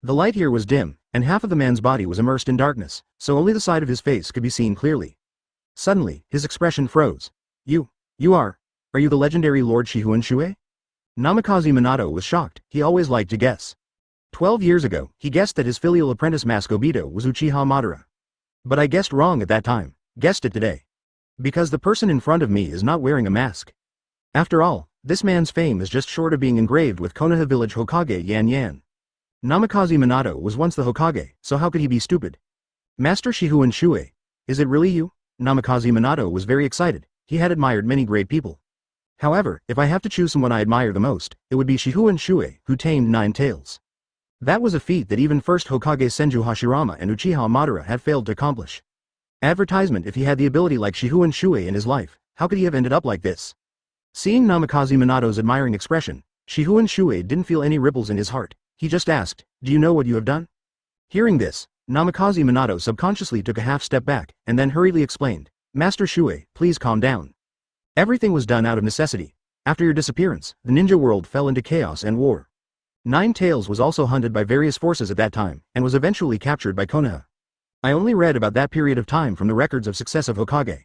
The light here was dim, and half of the man's body was immersed in darkness, so only the side of his face could be seen clearly. Suddenly, his expression froze. You are you the legendary Lord Shifengin Shuoye? Namikaze Minato was shocked. He always liked to guess. 12 years ago, he guessed that his filial apprentice Mask Obito was Uchiha Madara. But I guessed wrong at that time. Guessed it today. Because the person in front of me is not wearing a mask. After all, this man's fame is just short of being engraved with Konoha village Hokage Yan Yan. Namikaze Minato was once the Hokage, so how could he be stupid? Master Shifengin Shuoye, is it really you? Namikaze Minato was very excited. He had admired many great people. However, if I have to choose someone I admire the most, it would be Shifengin Shuoye, who tamed Nine Tails. That was a feat that even first Hokage Senju Hashirama and Uchiha Madara had failed to accomplish. Advertisement. If he had the ability like Shifengin Shuoye in his life, how could he have ended up like this? Seeing Namikaze Minato's admiring expression, Shifengin Shuoye didn't feel any ripples in his heart. He just asked, do you know what you have done? Hearing this, Namikaze Minato subconsciously took a half step back, and then hurriedly explained, Master Shuoye, please calm down. Everything was done out of necessity. After your disappearance, the ninja world fell into chaos and war. Nine Tails was also hunted by various forces at that time, and was eventually captured by Konoha. I only read about that period of time from the records of successive Hokage.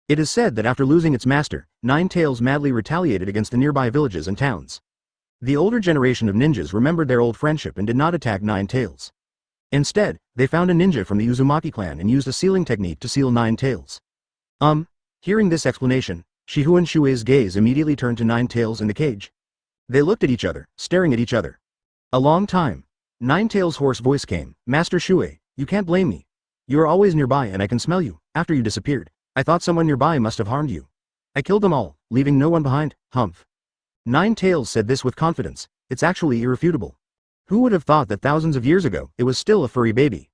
It is said that after losing its master, Nine Tails madly retaliated against the nearby villages and towns. The older generation of ninjas remembered their old friendship and did not attack Nine Tails. Instead, they found a ninja from the Uzumaki clan and used a sealing technique to seal Nine Tails. Hearing this explanation, Shifengin Shuoye's gaze immediately turned to Nine Tails in the cage. They looked at each other, staring at each other. A long time. Nine Tails' hoarse voice came, Master Shuoye, you can't blame me. You are always nearby and I can smell you. After you disappeared, I thought someone nearby must have harmed you. I killed them all, leaving no one behind. Humph. Nine Tails said this with confidence. It's actually irrefutable. Who would have thought that thousands of years ago, it was still a furry baby?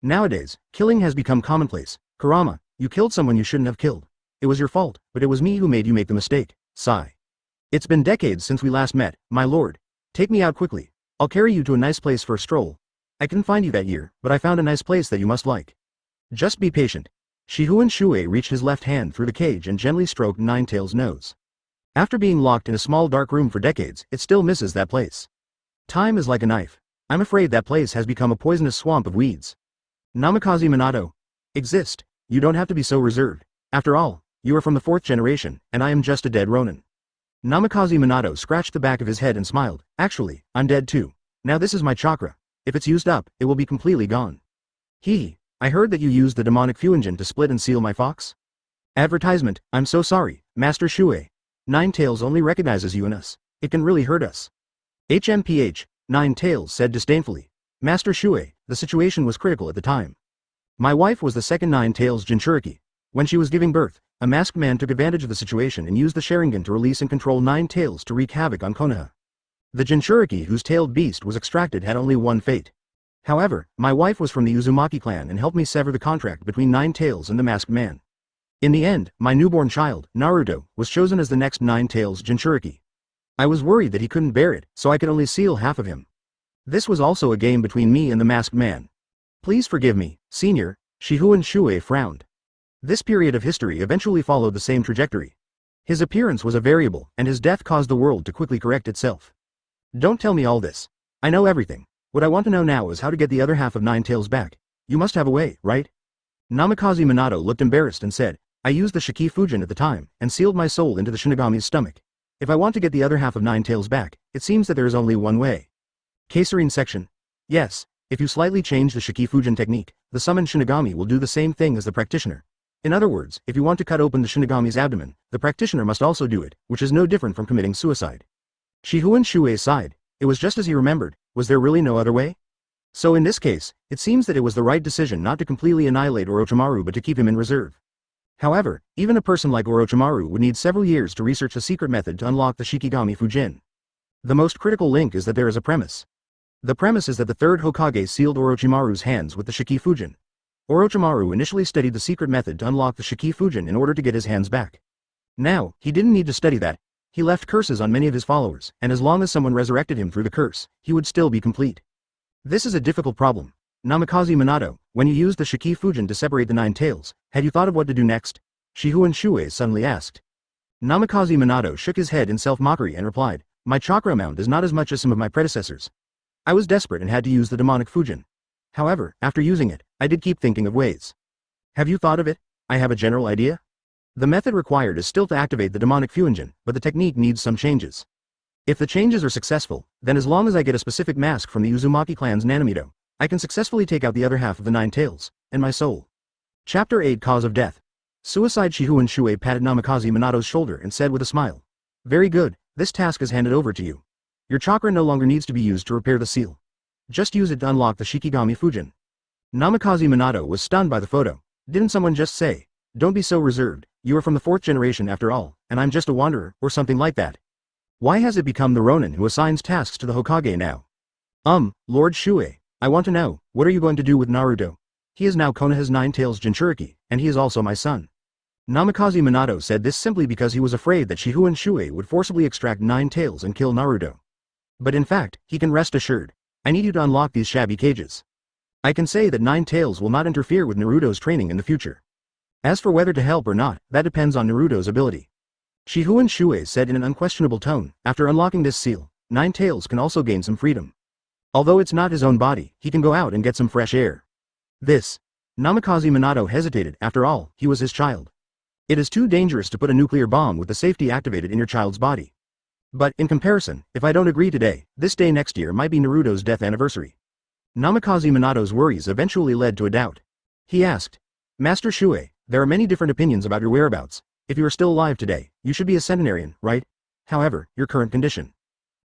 Nowadays, killing has become commonplace. Kurama, you killed someone you shouldn't have killed. It was your fault, but it was me who made you make the mistake. Sigh. It's been decades since we last met, my lord. Take me out quickly. I'll carry you to a nice place for a stroll. I couldn't find you that year, but I found a nice place that you must like. Just be patient. Shifengin Shuoye reached his left hand through the cage and gently stroked Nine Tails' nose. After being locked in a small dark room for decades, it still misses that place. Time is like a knife. I'm afraid that place has become a poisonous swamp of weeds. Namikaze Minato. Exist. You don't have to be so reserved. After all, you are from the 4th generation, and I am just a dead Ronin. Namikaze Minato scratched the back of his head and smiled. Actually, I'm dead too. Now this is my chakra. If it's used up, it will be completely gone. I heard that you used the demonic Fuinjin to split and seal my fox? Advertisement. I'm so sorry, Master Shuoye. Nine Tails only recognizes you and us. It can really hurt us. HMPH, Nine Tails said disdainfully. Master Shuoye, the situation was critical at the time. My wife was the second Nine Tails Jinchuriki. When she was giving birth, a masked man took advantage of the situation and used the Sharingan to release and control Nine Tails to wreak havoc on Konoha. The Jinchuriki whose tailed beast was extracted had only one fate. However, my wife was from the Uzumaki clan and helped me sever the contract between Nine Tails and the masked man. In the end, my newborn child, Naruto, was chosen as the next Nine Tails Jinchuriki. I was worried that he couldn't bear it, so I could only seal half of him. This was also a game between me and the masked man. Please forgive me, senior, Shifengin Shuoye frowned. This period of history eventually followed the same trajectory. His appearance was a variable, and his death caused the world to quickly correct itself. Don't tell me all this. I know everything. What I want to know now is how to get the other half of Nine Tails back. You must have a way, right? Namikaze Minato looked embarrassed and said, I used the Shiki Fujin at the time, and sealed my soul into the Shinigami's stomach. If I want to get the other half of Nine Tails back, it seems that there is only one way. Kasarine section. Yes, if you slightly change the Shiki Fujin technique, the summoned Shinigami will do the same thing as the practitioner. In other words, if you want to cut open the Shinigami's abdomen, the practitioner must also do it, which is no different from committing suicide. Shifengin Shuoye sighed. It was just as he remembered. Was there really no other way? So in this case, it seems that it was the right decision not to completely annihilate Orochimaru but to keep him in reserve. However, even a person like Orochimaru would need several years to research a secret method to unlock the Shikigami Fujin. The most critical link is that there is a premise. The premise is that the third Hokage sealed Orochimaru's hands with the Shiki Fujin. Orochimaru initially studied the secret method to unlock the Shiki Fujin in order to get his hands back. Now, he didn't need to study that. He left curses on many of his followers, and as long as someone resurrected him through the curse, he would still be complete. This is a difficult problem. Namikaze Minato, when you used the Shiki Fujin to separate the Nine Tails, had you thought of what to do next? Shifengin Shuoye suddenly asked. Namikaze Minato shook his head in self-mockery and replied, My chakra amount is not as much as some of my predecessors. I was desperate and had to use the demonic Fujin. However, after using it, I did keep thinking of ways. Have you thought of it? I have a general idea. The method required is still to activate the demonic Fujin, but the technique needs some changes. If the changes are successful, then as long as I get a specific mask from the Uzumaki clan's Nanamito, I can successfully take out the other half of the Nine Tails, and my soul. Chapter 8 Cause of Death. Suicide. Shifengin Shuoye patted Namikaze Minato's shoulder and said with a smile. Very good, this task is handed over to you. Your chakra no longer needs to be used to repair the seal. Just use it to unlock the Shikigami Fujin. Namikaze Minato was stunned by the photo. Didn't someone just say, don't be so reserved, you are from the fourth generation after all, and I'm just a wanderer, or something like that. Why has it become the Ronin who assigns tasks to the Hokage now? Lord Shuoye, I want to know, what are you going to do with Naruto? He is now Konoha's Nine Tails Jinchuriki, and he is also my son. Namikaze Minato said this simply because he was afraid that Shifengin Shuoye would forcibly extract Nine Tails and kill Naruto. But in fact, he can rest assured. I need you to unlock these shabby cages. I can say that Nine Tails will not interfere with Naruto's training in the future. As for whether to help or not, that depends on Naruto's ability. Shifengin Shuoye said in an unquestionable tone, after unlocking this seal, Nine Tails can also gain some freedom. Although it's not his own body, he can go out and get some fresh air. Namikaze Minato hesitated. After all, he was his child. It is too dangerous to put a nuclear bomb with the safety activated in your child's body. But, in comparison, if I don't agree today, this day next year might be Naruto's death anniversary. Namikaze Minato's worries eventually led to a doubt. He asked, Master Shuoye, there are many different opinions about your whereabouts. If you are still alive today, you should be a centenarian, right? However, your current condition.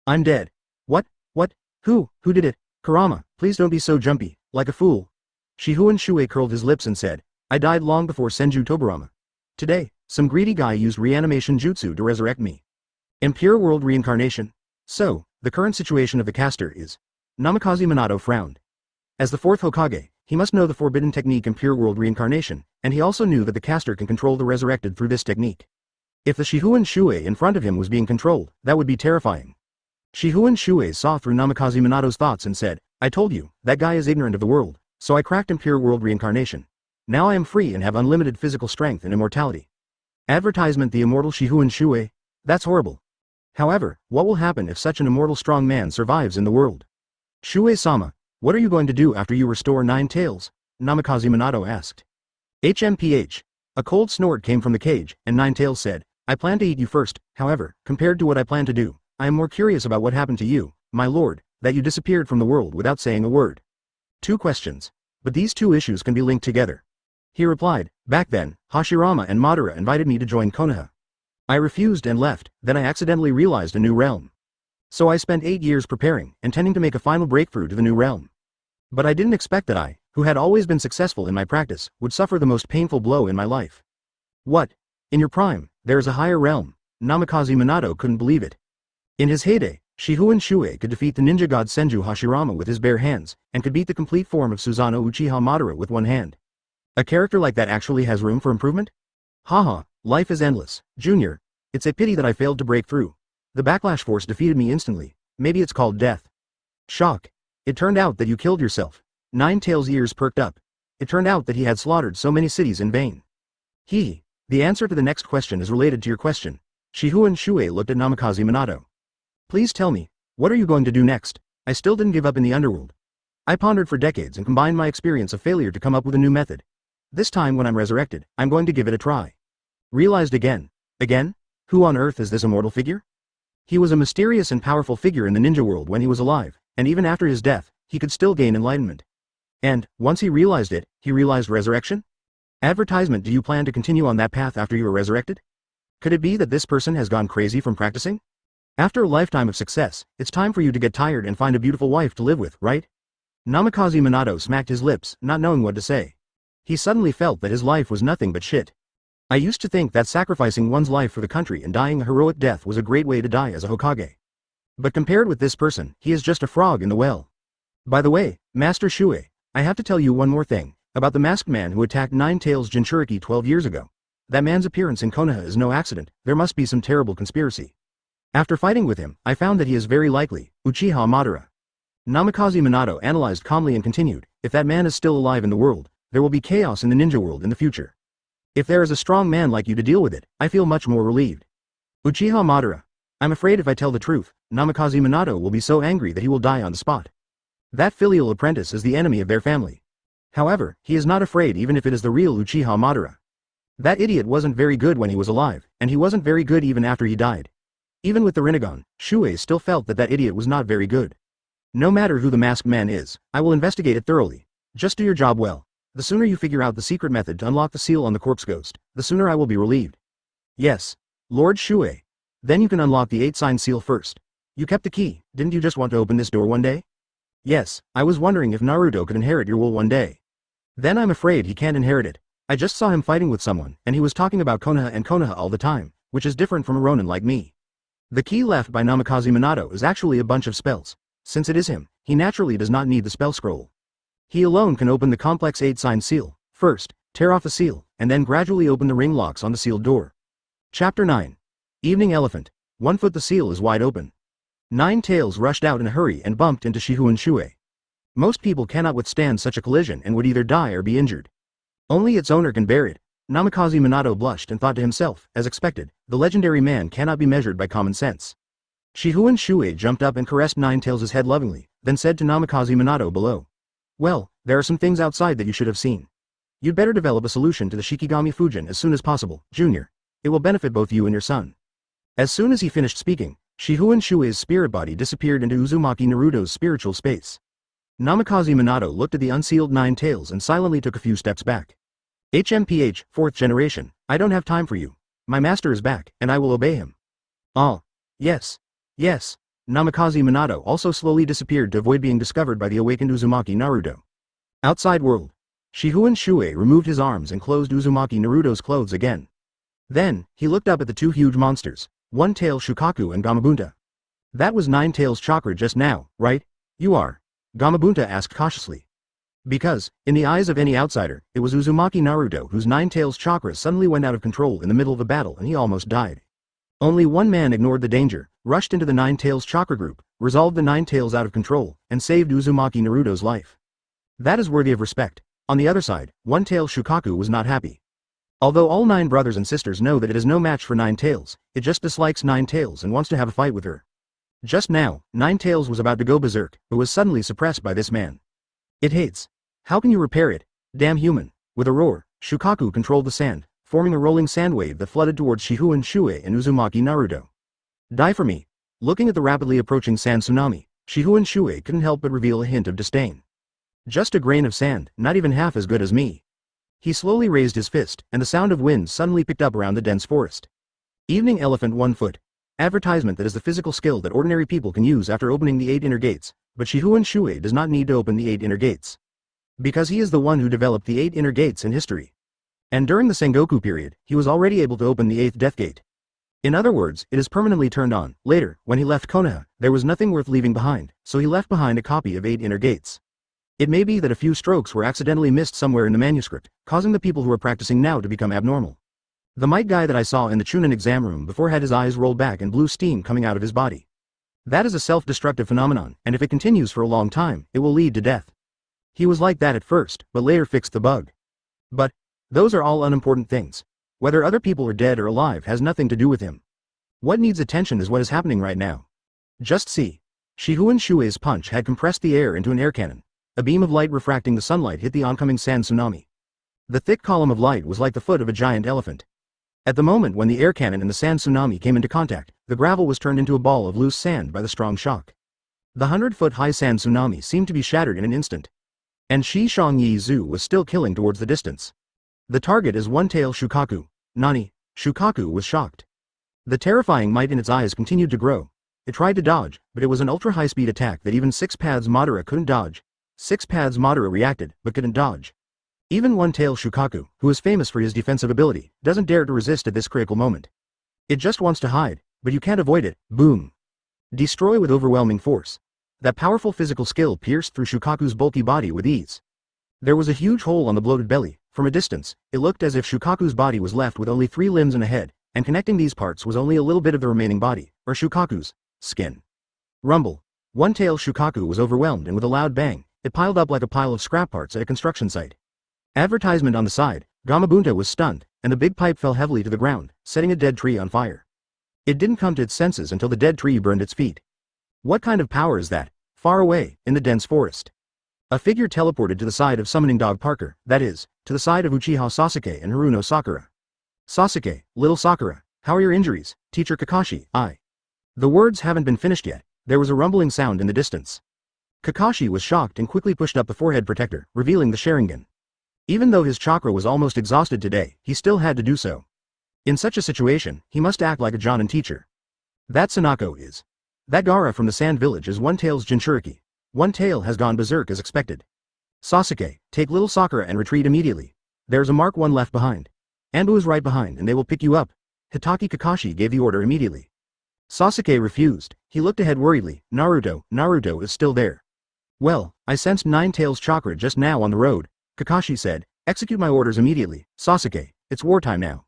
I'm dead. What? Who did it? Kurama, please don't be so jumpy, like a fool. Shifengin Shuoye curled his lips and said, I died long before Senju Tobirama. Today, some greedy guy used reanimation jutsu to resurrect me. Impure world reincarnation? So, the current situation of the caster is... Namikaze Minato frowned. As the fourth Hokage, he must know the forbidden technique Impure world reincarnation, and he also knew that the caster can control the resurrected through this technique. If the Shifengin Shuoye in front of him was being controlled, that would be terrifying. Shifengin Shuoye saw through Namikaze Minato's thoughts and said, I told you, that guy is ignorant of the world, so I cracked Impure world reincarnation. Now I am free and have unlimited physical strength and immortality. Advertisement. The immortal Shifengin Shuoye? That's horrible. However, what will happen if such an immortal strong man survives in the world? Shuoye-sama, what are you going to do after you restore Nine Tails? Namikaze Minato asked. HMPH. A cold snort came from the cage, and Nine Tails said, I plan to eat you first. However, compared to what I plan to do, I am more curious about what happened to you, my lord, that you disappeared from the world without saying a word. 2 questions. But these 2 issues can be linked together. He replied, back then, Hashirama and Madara invited me to join Konoha. I refused and left, then I accidentally realized a new realm. So I spent 8 years preparing, intending to make a final breakthrough to the new realm. But I didn't expect that I, who had always been successful in my practice, would suffer the most painful blow in my life. What? In your prime, there is a higher realm? Namikaze Minato couldn't believe it. In his heyday, Shifengin Shuoye could defeat the ninja god Senju Hashirama with his bare hands, and could beat the complete form of Susanoo Uchiha Madara with one hand. A character like that actually has room for improvement? Haha, life is endless, Junior. It's a pity that I failed to break through. The backlash force defeated me instantly. Maybe it's called death. Shock. It turned out that you killed yourself. Nine Tails' ears perked up. It turned out that he had slaughtered so many cities in vain. The answer to the next question is related to your question. Shifengin Shuoye looked at Namikaze Minato. Please tell me, what are you going to do next? I still didn't give up in the underworld. I pondered for decades and combined my experience of failure to come up with a new method. This time when I'm resurrected, I'm going to give it a try. Realized again. Again? Who on earth is this immortal figure? He was a mysterious and powerful figure in the ninja world when he was alive, and even after his death, he could still gain enlightenment. And, once he realized it, he realized resurrection? Advertisement: do you plan to continue on that path after you are resurrected? Could it be that this person has gone crazy from practicing? After a lifetime of success, it's time for you to get tired and find a beautiful wife to live with, right? Namikaze Minato smacked his lips, not knowing what to say. He suddenly felt that his life was nothing but shit. I used to think that sacrificing one's life for the country and dying a heroic death was a great way to die as a Hokage. But compared with this person, he is just a frog in the well. By the way, Master Shuoye, I have to tell you one more thing, about the masked man who attacked Nine Tails Jinchuriki 12 years ago. That man's appearance in Konoha is no accident, there must be some terrible conspiracy. After fighting with him, I found that he is very likely Uchiha Madara. Namikaze Minato analyzed calmly and continued, if that man is still alive in the world, there will be chaos in the ninja world in the future. If there is a strong man like you to deal with it, I feel much more relieved. Uchiha Madara. I'm afraid if I tell the truth, Namikaze Minato will be so angry that he will die on the spot. That filial apprentice is the enemy of their family. However, he is not afraid even if it is the real Uchiha Madara. That idiot wasn't very good when he was alive, and he wasn't very good even after he died. Even with the Rinnegan, Shuoye still felt that that idiot was not very good. No matter who the masked man is, I will investigate it thoroughly. Just do your job well. The sooner you figure out the secret method to unlock the seal on the corpse ghost, the sooner I will be relieved. Yes. Lord Shuoye. Then you can unlock the 8-sign seal first. You kept the key, didn't you just want to open this door one day? Yes, I was wondering if Naruto could inherit your will one day. Then I'm afraid he can't inherit it. I just saw him fighting with someone, and he was talking about Konoha and Konoha all the time, which is different from a Ronin like me. The key left by Namikaze Minato is actually a bunch of spells. Since it is him, he naturally does not need the spell scroll. He alone can open the complex 8-sign seal. First, tear off the seal, and then gradually open the ring locks on the sealed door. Chapter 9. Evening Elephant. 1 foot the seal is wide open. Nine Tails rushed out in a hurry and bumped into Shifengin Shuoye. Most people cannot withstand such a collision and would either die or be injured. Only its owner can bear it. Namikaze Minato blushed and thought to himself, as expected, the legendary man cannot be measured by common sense. Shifengin Shuoye jumped up and caressed Nine Tails' head lovingly, then said to Namikaze Minato below. Well, there are some things outside that you should have seen. You'd better develop a solution to the Shikigami Fujin as soon as possible, Junior. It will benefit both you and your son. As soon as he finished speaking, Shifengin Shuoye's spirit body disappeared into Uzumaki Naruto's spiritual space. Namikaze Minato looked at the unsealed Nine Tails and silently took a few steps back. HMPH, 4th generation, I don't have time for you. My master is back, and I will obey him. Ah. Yes. Yes. Namikaze Minato also slowly disappeared to avoid being discovered by the awakened Uzumaki Naruto. Outside world. Shifengin Shuoye removed his arms and closed Uzumaki Naruto's clothes again. Then, he looked up at the two huge monsters, One Tail Shukaku and Gamabunta. That was Nine Tails' chakra just now, right? You are? Gamabunta asked cautiously. Because, in the eyes of any outsider, it was Uzumaki Naruto whose Nine Tails chakra suddenly went out of control in the middle of a battle and he almost died. Only one man ignored the danger, rushed into the Nine Tails chakra group, resolved the Nine Tails out of control, and saved Uzumaki Naruto's life. That is worthy of respect. On the other side, One Tail Shukaku was not happy. Although all 9 brothers and sisters know that it is no match for Nine Tails, it just dislikes Nine Tails and wants to have a fight with her. Just now, Nine Tails was about to go berserk, but was suddenly suppressed by this man. It hates. How can you repair it? Damn human. With a roar, Shukaku controlled the sand, forming a rolling sand wave that flooded towards Shifengin Shuoye and Uzumaki Naruto. Die for me. Looking at the rapidly approaching sand tsunami, Shifengin Shuoye couldn't help but reveal a hint of disdain. Just a grain of sand, not even half as good as me. He slowly raised his fist, and the sound of wind suddenly picked up around the dense forest. Evening Elephant 1 foot. Advertisement that is the physical skill that ordinary people can use after opening the 8 inner gates, but Shifengin Shuoye does not need to open the 8 inner gates. Because he is the one who developed the 8 inner gates in history. And during the Sengoku period, he was already able to open the 8th death gate. In other words, it is permanently turned on. Later, when he left Konoha, there was nothing worth leaving behind, so he left behind a copy of 8 inner gates. It may be that a few strokes were accidentally missed somewhere in the manuscript, causing the people who are practicing now to become abnormal. The might guy that I saw in the Chūnin exam room before had his eyes rolled back and blue steam coming out of his body. That is a self-destructive phenomenon, and if it continues for a long time, it will lead to death. He was like that at first, but later fixed the bug. But, those are all unimportant things. Whether other people are dead or alive has nothing to do with him. What needs attention is what is happening right now. Just see. Shifengin Shuoye's punch had compressed the air into an air cannon. a beam of light refracting the sunlight hit the oncoming sand tsunami. The thick column of light was like the foot of a giant elephant. At the moment when the air cannon and the sand tsunami came into contact, the gravel was turned into a ball of loose sand by the strong shock. The 100-foot-high sand tsunami seemed to be shattered in an instant. And Shi Shangyi Zu was still killing towards the distance. The target is one-tail Shukaku. Nani? Shukaku was shocked. The terrifying might in its eyes continued to grow. It tried to dodge, but it was an ultra-high-speed attack that even Six Paths Madara couldn't dodge. Six Paths Madara reacted, but couldn't dodge. Even one-tail Shukaku, who is famous for his defensive ability, doesn't dare to resist at this critical moment. It just wants to hide, but you can't avoid it. Boom. Destroy with overwhelming force. That powerful physical skill pierced through Shukaku's bulky body with ease. There was a huge hole on the bloated belly. From a distance, it looked as if Shukaku's body was left with only 3 limbs and a head, and connecting these parts was only a little bit of the remaining body, or Shukaku's skin. Rumble. One-tail Shukaku was overwhelmed and with a loud bang, it piled up like a pile of scrap parts at a construction site. Advertisement on the side, Gamabunta was stunned, and the big pipe fell heavily to the ground, setting a dead tree on fire. It didn't come to its senses until the dead tree burned its feet. What kind of power is that? Far away, in the dense forest. A figure teleported to the side of Summoning Dog Parker, that is, to the side of Uchiha Sasuke and Haruno Sakura. Sasuke, little Sakura, how are your injuries, Teacher Kakashi? The words haven't been finished yet, there was a rumbling sound in the distance. Kakashi was shocked and quickly pushed up the forehead protector, revealing the Sharingan. Even though his chakra was almost exhausted today, he still had to do so. In such a situation, he must act like a Jonin teacher. That Sanako is. That Gaara from the Sand Village is One-Tail's Jinchuriki. One-Tail has gone berserk as expected. Sasuke, take little Sakura and retreat immediately. There's a Mark 1 left behind. Anbu is right behind and they will pick you up. Hitaki Kakashi gave the order immediately. Sasuke refused. He looked ahead worriedly. Naruto is still there. Well, I sensed Nine-Tails chakra just now on the road. Kakashi said, execute my orders immediately. Sasuke, it's wartime now.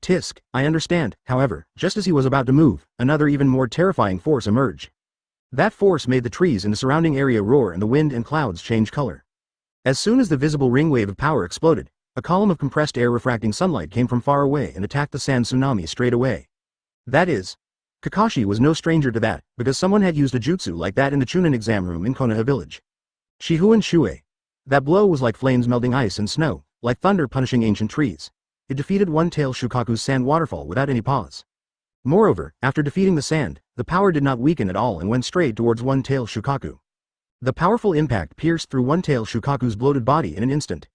Tisk, I understand. However, just as he was about to move, another even more terrifying force emerged. That force made the trees in the surrounding area roar and the wind and clouds change color. As soon as the visible ring wave of power exploded, a column of compressed air refracting sunlight came from far away and attacked the sand tsunami straight away. That is, Kakashi was no stranger to that, because someone had used a jutsu like that in the Chūnin exam room in Konoha village. Shifengin Shuoye. That blow was like flames melting ice and snow, like thunder punishing ancient trees. It defeated One-Tail Shukaku's sand waterfall without any pause. Moreover, after defeating the sand, the power did not weaken at all and went straight towards One-Tail Shukaku. The powerful impact pierced through One-Tail Shukaku's bloated body in an instant.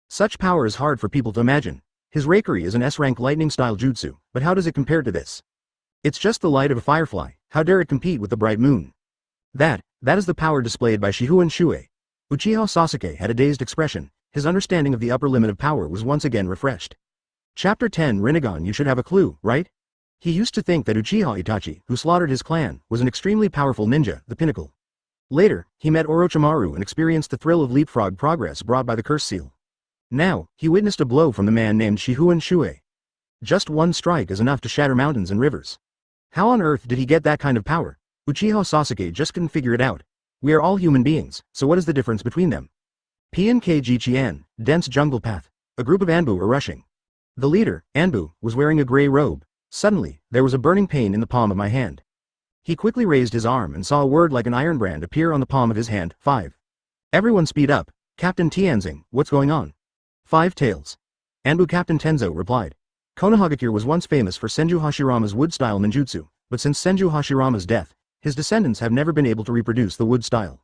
Such power is hard for people to imagine. His Reikiri is an S-rank lightning-style jutsu, but how does it compare to this? It's just the light of a firefly, how dare it compete with the bright moon? That is the power displayed by Shifengin Shuoye. Uchiha Sasuke had a dazed expression, his understanding of the upper limit of power was once again refreshed. Chapter 10 Rinnegan. You should have a clue, right? He used to think that Uchiha Itachi, who slaughtered his clan, was an extremely powerful ninja, the pinnacle. Later, he met Orochimaru and experienced the thrill of leapfrog progress brought by the curse seal. Now, he witnessed a blow from the man named Shifengin Shuoye. Just one strike is enough to shatter mountains and rivers. How on earth did he get that kind of power? Uchiha Sasuke just couldn't figure it out. We are all human beings, so what is the difference between them? PNKG Chien, dense jungle path. A group of Anbu were rushing. The leader, Anbu, was wearing a gray robe. Suddenly, there was a burning pain in the palm of my hand. He quickly raised his arm and saw a word like an iron brand appear on the palm of his hand. 5. Everyone speed up. Captain Tianzing, what's going on? 5 tails. Anbu Captain Tenzo replied. Konoha was once famous for Senju Hashirama's wood-style ninjutsu, but since Senju Hashirama's death, his descendants have never been able to reproduce the wood style.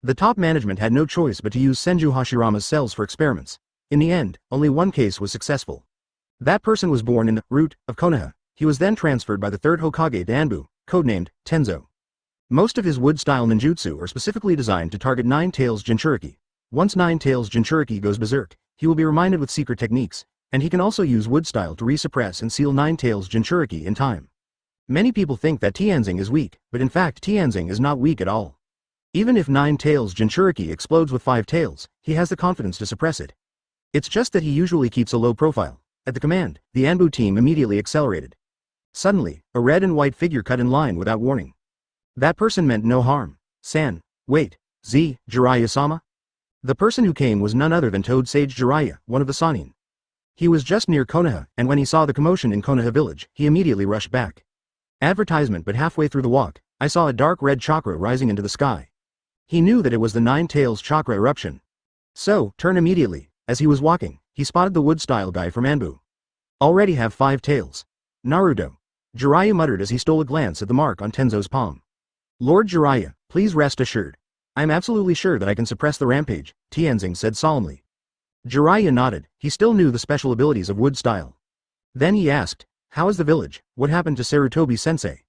The top management had no choice but to use Senju Hashirama's cells for experiments. In the end, only one case was successful. That person was born in the root of Konoha. He was then transferred by the third Hokage to Anbu, codenamed Tenzo. Most of his wood-style ninjutsu are specifically designed to target Nine-Tails Jinchuriki. Once Nine-Tails Jinchuriki goes berserk, he will be reminded with secret techniques, and he can also use wood-style to resuppress and seal Nine-Tails Jinchuriki in time. Many people think that Tianzing is weak, but in fact Tianzing is not weak at all. Even if Nine-Tails Jinchuriki explodes with 5 tails, he has the confidence to suppress it. It's just that he usually keeps a low profile. At the command, the Anbu team immediately accelerated. Suddenly, a red and white figure cut in line without warning. That person meant no harm. Wait, Jiraiya-sama? The person who came was none other than Toad Sage Jiraiya, one of the Sannin. He was just near Konoha, and when he saw the commotion in Konoha village, he immediately rushed back. Advertisement. But halfway through the walk, I saw a dark red chakra rising into the sky. He knew that it was the Nine Tails chakra eruption. So, turn immediately. As he was walking, he spotted the wood-style guy from Anbu. Already have 5 tails. Naruto. Jiraiya muttered as he stole a glance at the mark on Tenzo's palm. Lord Jiraiya, please rest assured. I am absolutely sure that I can suppress the rampage, Tenzing said solemnly. Jiraiya nodded. He still knew the special abilities of wood style. Then he asked, how is the village? What happened to Sarutobi-sensei?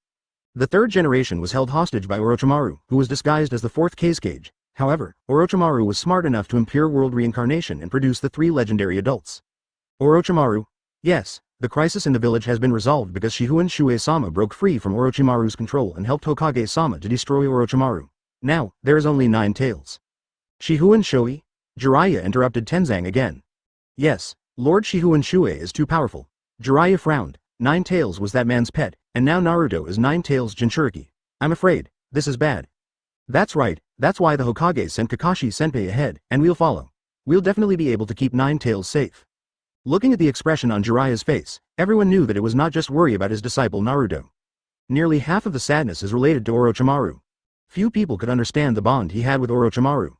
The third generation was held hostage by Orochimaru, who was disguised as the fourth Kage. However, Orochimaru was smart enough to impure world reincarnation and produce the 3 legendary adults. Orochimaru? Yes, the crisis in the village has been resolved because Shifengin Shuoye-sama broke free from Orochimaru's control and helped Hokage-sama to destroy Orochimaru. Now, there is only 9 tails. Shifengin Shuoye? Jiraiya interrupted Tenzing again. Yes, Lord Shifengin Shuoye is too powerful. Jiraiya frowned. 9 tails was that man's pet, and now Naruto is 9 tails Jinchuriki. I'm afraid, this is bad. That's right, that's why the Hokage sent Kakashi-senpai ahead, and we'll follow. We'll definitely be able to keep 9 tails safe. Looking at the expression on Jiraiya's face, everyone knew that it was not just worry about his disciple Naruto. Nearly half of the sadness is related to Orochimaru. Few people could understand the bond he had with Orochimaru.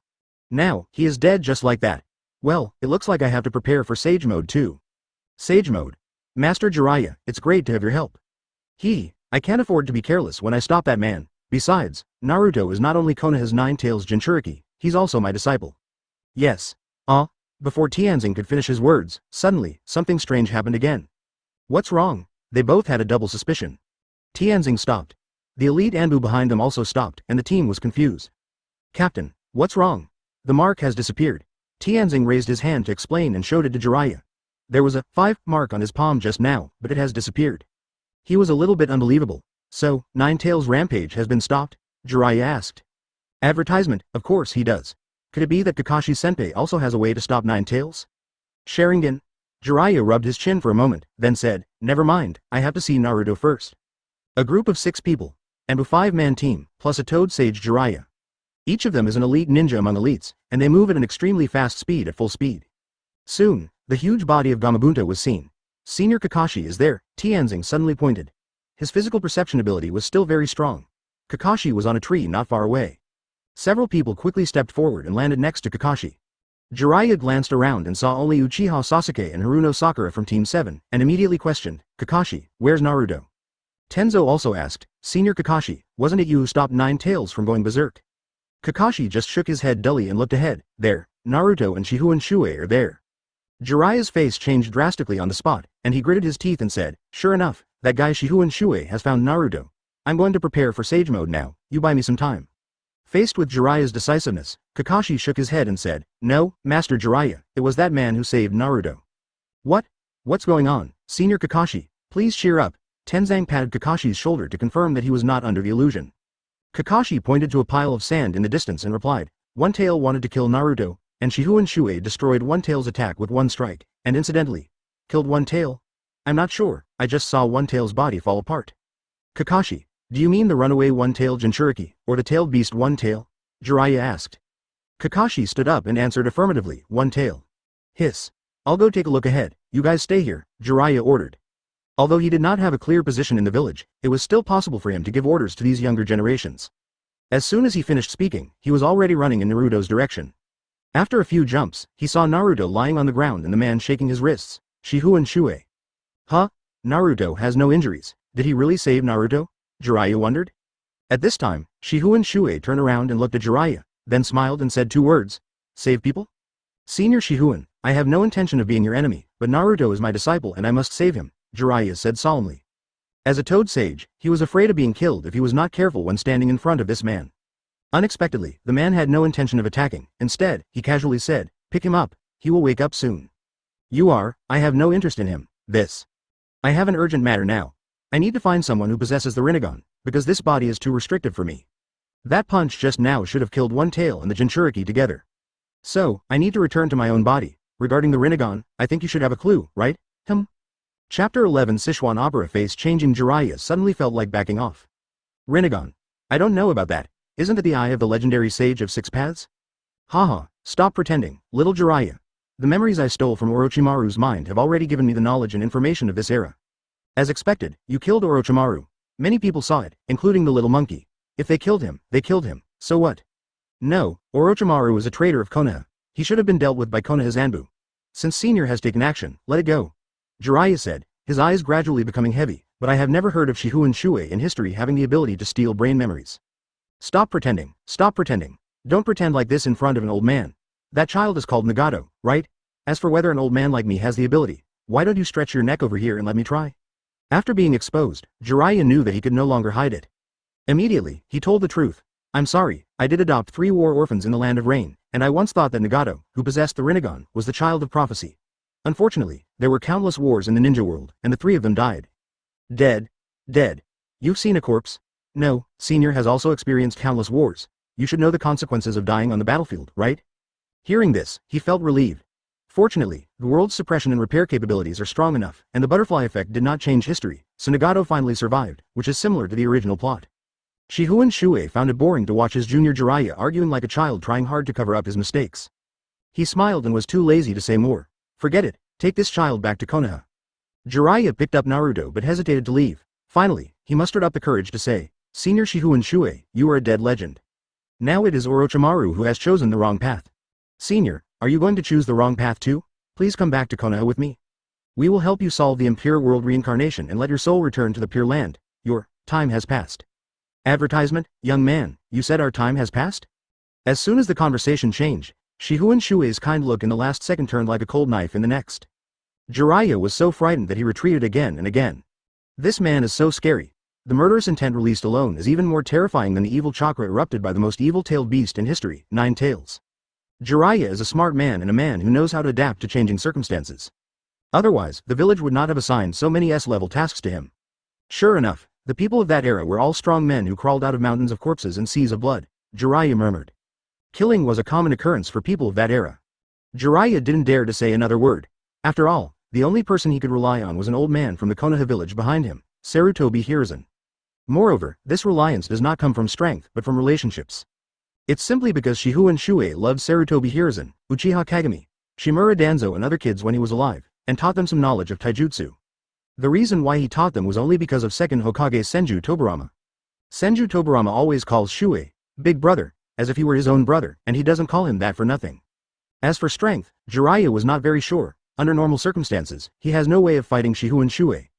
Now, he is dead just like that. Well, it looks like I have to prepare for Sage Mode too. Sage Mode. Master Jiraiya, it's great to have your help. I can't afford to be careless when I stop that man. Besides, Naruto is not only Konoha's 9 tails Jinchuriki, he's also my disciple. Yes. Before Tenzing could finish his words, suddenly, something strange happened again. What's wrong? They both had a double suspicion. Tenzing stopped. The elite Anbu behind them also stopped, and the team was confused. Captain, what's wrong? The mark has disappeared. Tenzing raised his hand to explain and showed it to Jiraiya. There was a 5 mark on his palm just now, but it has disappeared. He was a little bit unbelievable. So, 9 tails rampage has been stopped? Jiraiya asked. Advertisement, of course he does. Could it be that Kakashi-senpai also has a way to stop 9 tails? Sharingan? Jiraiya rubbed his chin for a moment, then said, never mind, I have to see Naruto first. A group of 6 people, and a 5-man team, plus a Toad Sage Jiraiya. Each of them is an elite ninja among elites, and they move at an extremely fast speed at full speed. Soon, the huge body of Gamabunta was seen. Senior Kakashi is there, Tenzing suddenly pointed. His physical perception ability was still very strong. Kakashi was on a tree not far away. Several people quickly stepped forward and landed next to Kakashi. Jiraiya glanced around and saw only Uchiha Sasuke and Haruno Sakura from Team 7, and immediately questioned, Kakashi, where's Naruto? Tenzo also asked, Senior Kakashi, wasn't it you who stopped 9 tails from going berserk? Kakashi just shook his head dully and looked ahead. There, Naruto and Shifengin Shuoye are there. Jiraiya's face changed drastically on the spot, and he gritted his teeth and said, sure enough, that guy Shifengin Shuoye has found Naruto. I'm going to prepare for Sage Mode now, you buy me some time. Faced with Jiraiya's decisiveness, Kakashi shook his head and said, no, Master Jiraiya, it was that man who saved Naruto. What? What's going on, Senior Kakashi? Please cheer up. Tenzing patted Kakashi's shoulder to confirm that he was not under the illusion. Kakashi pointed to a pile of sand in the distance and replied, One Tail wanted to kill Naruto, and Shifengin Shuoye destroyed One Tail's attack with one strike, and incidentally, killed One Tail? I'm not sure, I just saw One Tail's body fall apart. Kakashi, do you mean the runaway One Tail Jinchuriki, or the tailed beast One Tail? Jiraiya asked. Kakashi stood up and answered affirmatively, One Tail. Hiss. I'll go take a look ahead, you guys stay here, Jiraiya ordered. Although he did not have a clear position in the village, it was still possible for him to give orders to these younger generations. As soon as he finished speaking, he was already running in Naruto's direction. After a few jumps, he saw Naruto lying on the ground and the man shaking his wrists, Shifengin Shuoye. Huh? Naruto has no injuries. Did he really save Naruto? Jiraiya wondered. At this time, Shifengin Shuoye turned around and looked at Jiraiya, then smiled and said 2 words. Save people? Senior Shifengin, I have no intention of being your enemy, but Naruto is my disciple and I must save him, Jiraiya said solemnly. As a Toad Sage, he was afraid of being killed if he was not careful when standing in front of this man. Unexpectedly, the man had no intention of attacking. Instead, he casually said, pick him up, he will wake up soon. I have no interest in him. I have an urgent matter now. I need to find someone who possesses the Rinnegan, because this body is too restrictive for me. That punch just now should have killed One Tail and the Jinchuriki together. So, I need to return to my own body. Regarding the Rinnegan, I think you should have a clue, right? Chapter 11 Sichuan Opera face changing Jiraiya suddenly felt like backing off. Rinnegan. I don't know about that. Isn't it the eye of the legendary sage of 6 paths? Haha, stop pretending, little Jiraiya. The memories I stole from Orochimaru's mind have already given me the knowledge and information of this era. As expected, you killed Orochimaru. Many people saw it, including the little monkey. If they killed him, so what? No, Orochimaru is a traitor of Konoha. He should have been dealt with by Konoha's Anbu. Since Senior has taken action, let it go. Jiraiya said, his eyes gradually becoming heavy, but I have never heard of Shifengin Shuoye in history having the ability to steal brain memories. Stop pretending, stop pretending. Don't pretend like this in front of an old man. That child is called Nagato, right? As for whether an old man like me has the ability, why don't you stretch your neck over here and let me try? After being exposed, Jiraiya knew that he could no longer hide it. Immediately, he told the truth. I'm sorry, I did adopt 3 war orphans in the land of rain, and I once thought that Nagato, who possessed the Rinnegan, was the child of prophecy. Unfortunately, there were countless wars in the ninja world, and the 3 of them died. Dead. Dead. You've seen a corpse? No, Senior has also experienced countless wars. You should know the consequences of dying on the battlefield, right? Hearing this, he felt relieved. Fortunately, the world's suppression and repair capabilities are strong enough, and the butterfly effect did not change history, so Nagato finally survived, which is similar to the original plot. Shifengin Shuoye found it boring to watch his junior Jiraiya arguing like a child trying hard to cover up his mistakes. He smiled and was too lazy to say more. Forget it, take this child back to Konoha. Jiraiya picked up Naruto but hesitated to leave. Finally, he mustered up the courage to say, Senior Shifengin Shuoye, you are a dead legend. Now it is Orochimaru who has chosen the wrong path. Senior, are you going to choose the wrong path too? Please come back to Konoha with me. We will help you solve the impure world reincarnation and let your soul return to the pure land. Your time has passed. Advertisement, young man, you said our time has passed? As soon as the conversation changed, Shifengin Shuoye's kind look in the last second turned like a cold knife in the next. Jiraiya was so frightened that he retreated again and again. This man is so scary. The murderous intent released alone is even more terrifying than the evil chakra erupted by the most evil-tailed beast in history, 9 Tails. Jiraiya is a smart man and a man who knows how to adapt to changing circumstances. Otherwise, the village would not have assigned so many S-level tasks to him. Sure enough, the people of that era were all strong men who crawled out of mountains of corpses and seas of blood, Jiraiya murmured. Killing was a common occurrence for people of that era. Jiraiya didn't dare to say another word. After all, the only person he could rely on was an old man from the Konoha village behind him, Sarutobi Hiruzen. Moreover, this reliance does not come from strength but from relationships. It's simply because Shifengin Shuoye loved Sarutobi Hiruzen, Uchiha Kagami, Shimura Danzo and other kids when he was alive, and taught them some knowledge of taijutsu. The reason why he taught them was only because of second Hokage Senju Tobarama. Senju Tobarama always calls Shuoye, big brother, as if he were his own brother, and he doesn't call him that for nothing. As for strength, Jiraiya was not very sure. Under normal circumstances, he has no way of fighting Shifengin Shuoye.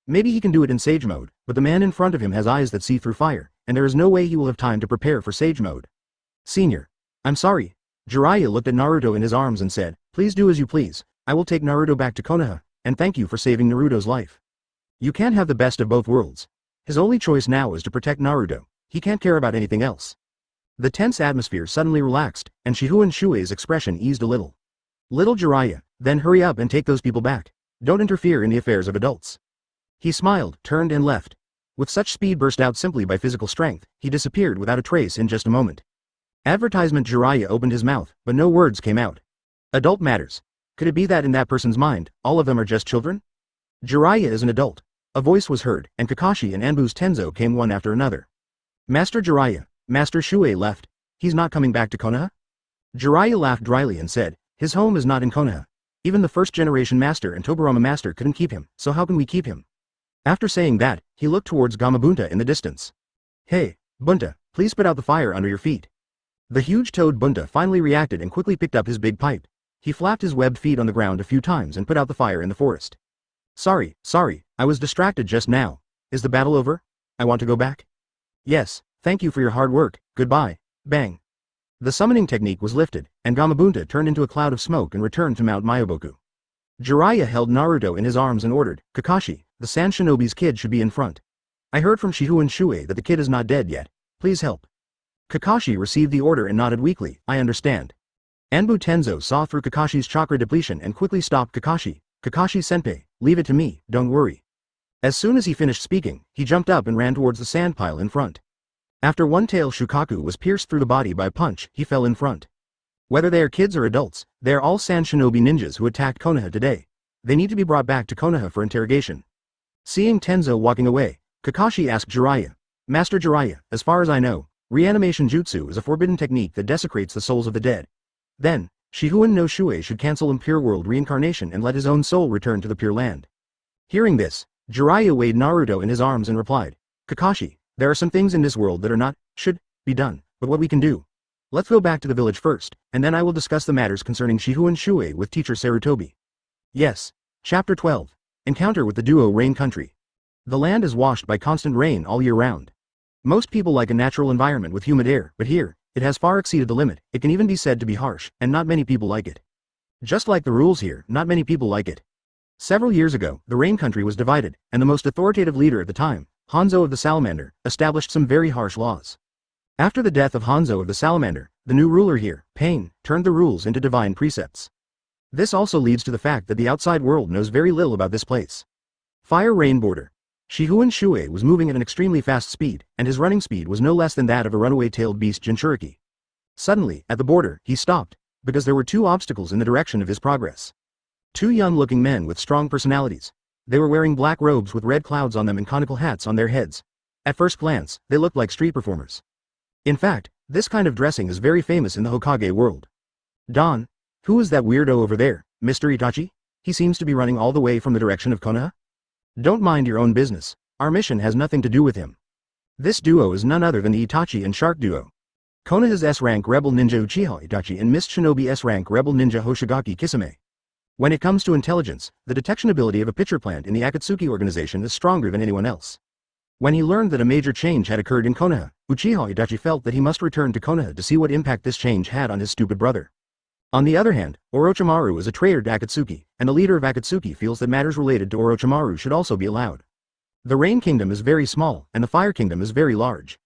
Maybe he can do it in Sage mode, but the man in front of him has eyes that see through fire, and there is no way he will have time to prepare for Sage mode. Senior. I'm sorry. Jiraiya looked at Naruto in his arms and said, please do as you please, I will take Naruto back to Konoha, and thank you for saving Naruto's life. You can't have the best of both worlds. His only choice now is to protect Naruto, he can't care about anything else. The tense atmosphere suddenly relaxed, and Shifengin Shuoye's expression eased a little. Little Jiraiya, then hurry up and take those people back. Don't interfere in the affairs of adults. He smiled, turned and left. With such speed burst out simply by physical strength, he disappeared without a trace in just a moment. Advertisement. Jiraiya opened his mouth, but no words came out. Adult matters. Could it be that in that person's mind, all of them are just children? Jiraiya is an adult. A voice was heard, and Kakashi and Anbu's Tenzo came one after another. Master Jiraiya, Master Shuoye left. He's not coming back to Konoha? Jiraiya laughed dryly and said, his home is not in Konoha. Even the first-generation master and Tobarama master couldn't keep him, so how can we keep him? After saying that, he looked towards Gamabunta in the distance. Hey, Bunta, please put out the fire under your feet. The huge toad Bunta finally reacted and quickly picked up his big pipe. He flapped his webbed feet on the ground a few times and put out the fire in the forest. Sorry, I was distracted just now. Is the battle over? I want to go back. Yes, thank you for your hard work, goodbye, bang. The summoning technique was lifted, and Gamabunta turned into a cloud of smoke and returned to Mount Myoboku. Jiraiya held Naruto in his arms and ordered, Kakashi, the Sand Shinobi's kid should be in front. I heard from Shifengin Shuoye that the kid is not dead yet, please help. Kakashi received the order and nodded weakly, I understand. Anbu Tenzo saw through Kakashi's chakra depletion and quickly stopped Kakashi. Kakashi-senpai, leave it to me, don't worry. As soon as he finished speaking, he jumped up and ran towards the sand pile in front. After one tail Shukaku was pierced through the body by a punch, he fell in front. Whether they are kids or adults, they are all Sand Shinobi ninjas who attacked Konoha today. They need to be brought back to Konoha for interrogation. Seeing Tenzo walking away, Kakashi asked Jiraiya, Master Jiraiya, as far as I know, reanimation jutsu is a forbidden technique that desecrates the souls of the dead. Then, Shifengin no Shuoye should cancel impure world reincarnation and let his own soul return to the pure land. Hearing this, Jiraiya weighed Naruto in his arms and replied, Kakashi, there are some things in this world that are not, should, be done, but what we can do. Let's go back to the village first, and then I will discuss the matters concerning Shifengin Shuoye with teacher Sarutobi. Yes. Chapter 12. Encounter with the duo Rain Country. The land is washed by constant rain all year round. Most people like a natural environment with humid air, but here, it has far exceeded the limit. It can even be said to be harsh, and not many people like it. Just like the rules here, not many people like it. Several years ago, the Rain Country was divided, and the most authoritative leader at the time, Hanzo of the Salamander, established some very harsh laws. After the death of Hanzo of the Salamander, the new ruler here, Pain, turned the rules into divine precepts. This also leads to the fact that the outside world knows very little about this place. Fire Rain Border. Shifengin Shuoye was moving at an extremely fast speed, and his running speed was no less than that of a runaway-tailed beast Jinchuriki. Suddenly, at the border, he stopped, because there were two obstacles in the direction of his progress. Two young-looking men with strong personalities. They were wearing black robes with red clouds on them and conical hats on their heads. At first glance, they looked like street performers. In fact, this kind of dressing is very famous in the Hokage world. Don. Who is that weirdo over there, Mr. Itachi? He seems to be running all the way from the direction of Konoha? Don't mind your own business. Our mission has nothing to do with him. This duo is none other than the Itachi and Shark duo. Konoha's S-rank rebel ninja Uchiha Itachi and Mist Shinobi S-rank rebel ninja Hoshigaki Kisame. When it comes to intelligence, the detection ability of a pitcher plant in the Akatsuki Organization is stronger than anyone else. When he learned that a major change had occurred in Konoha, Uchiha Itachi felt that he must return to Konoha to see what impact this change had on his stupid brother. On the other hand, Orochimaru is a traitor to Akatsuki, and a leader of Akatsuki feels that matters related to Orochimaru should also be allowed. The Rain Kingdom is very small, and the Fire Kingdom is very large.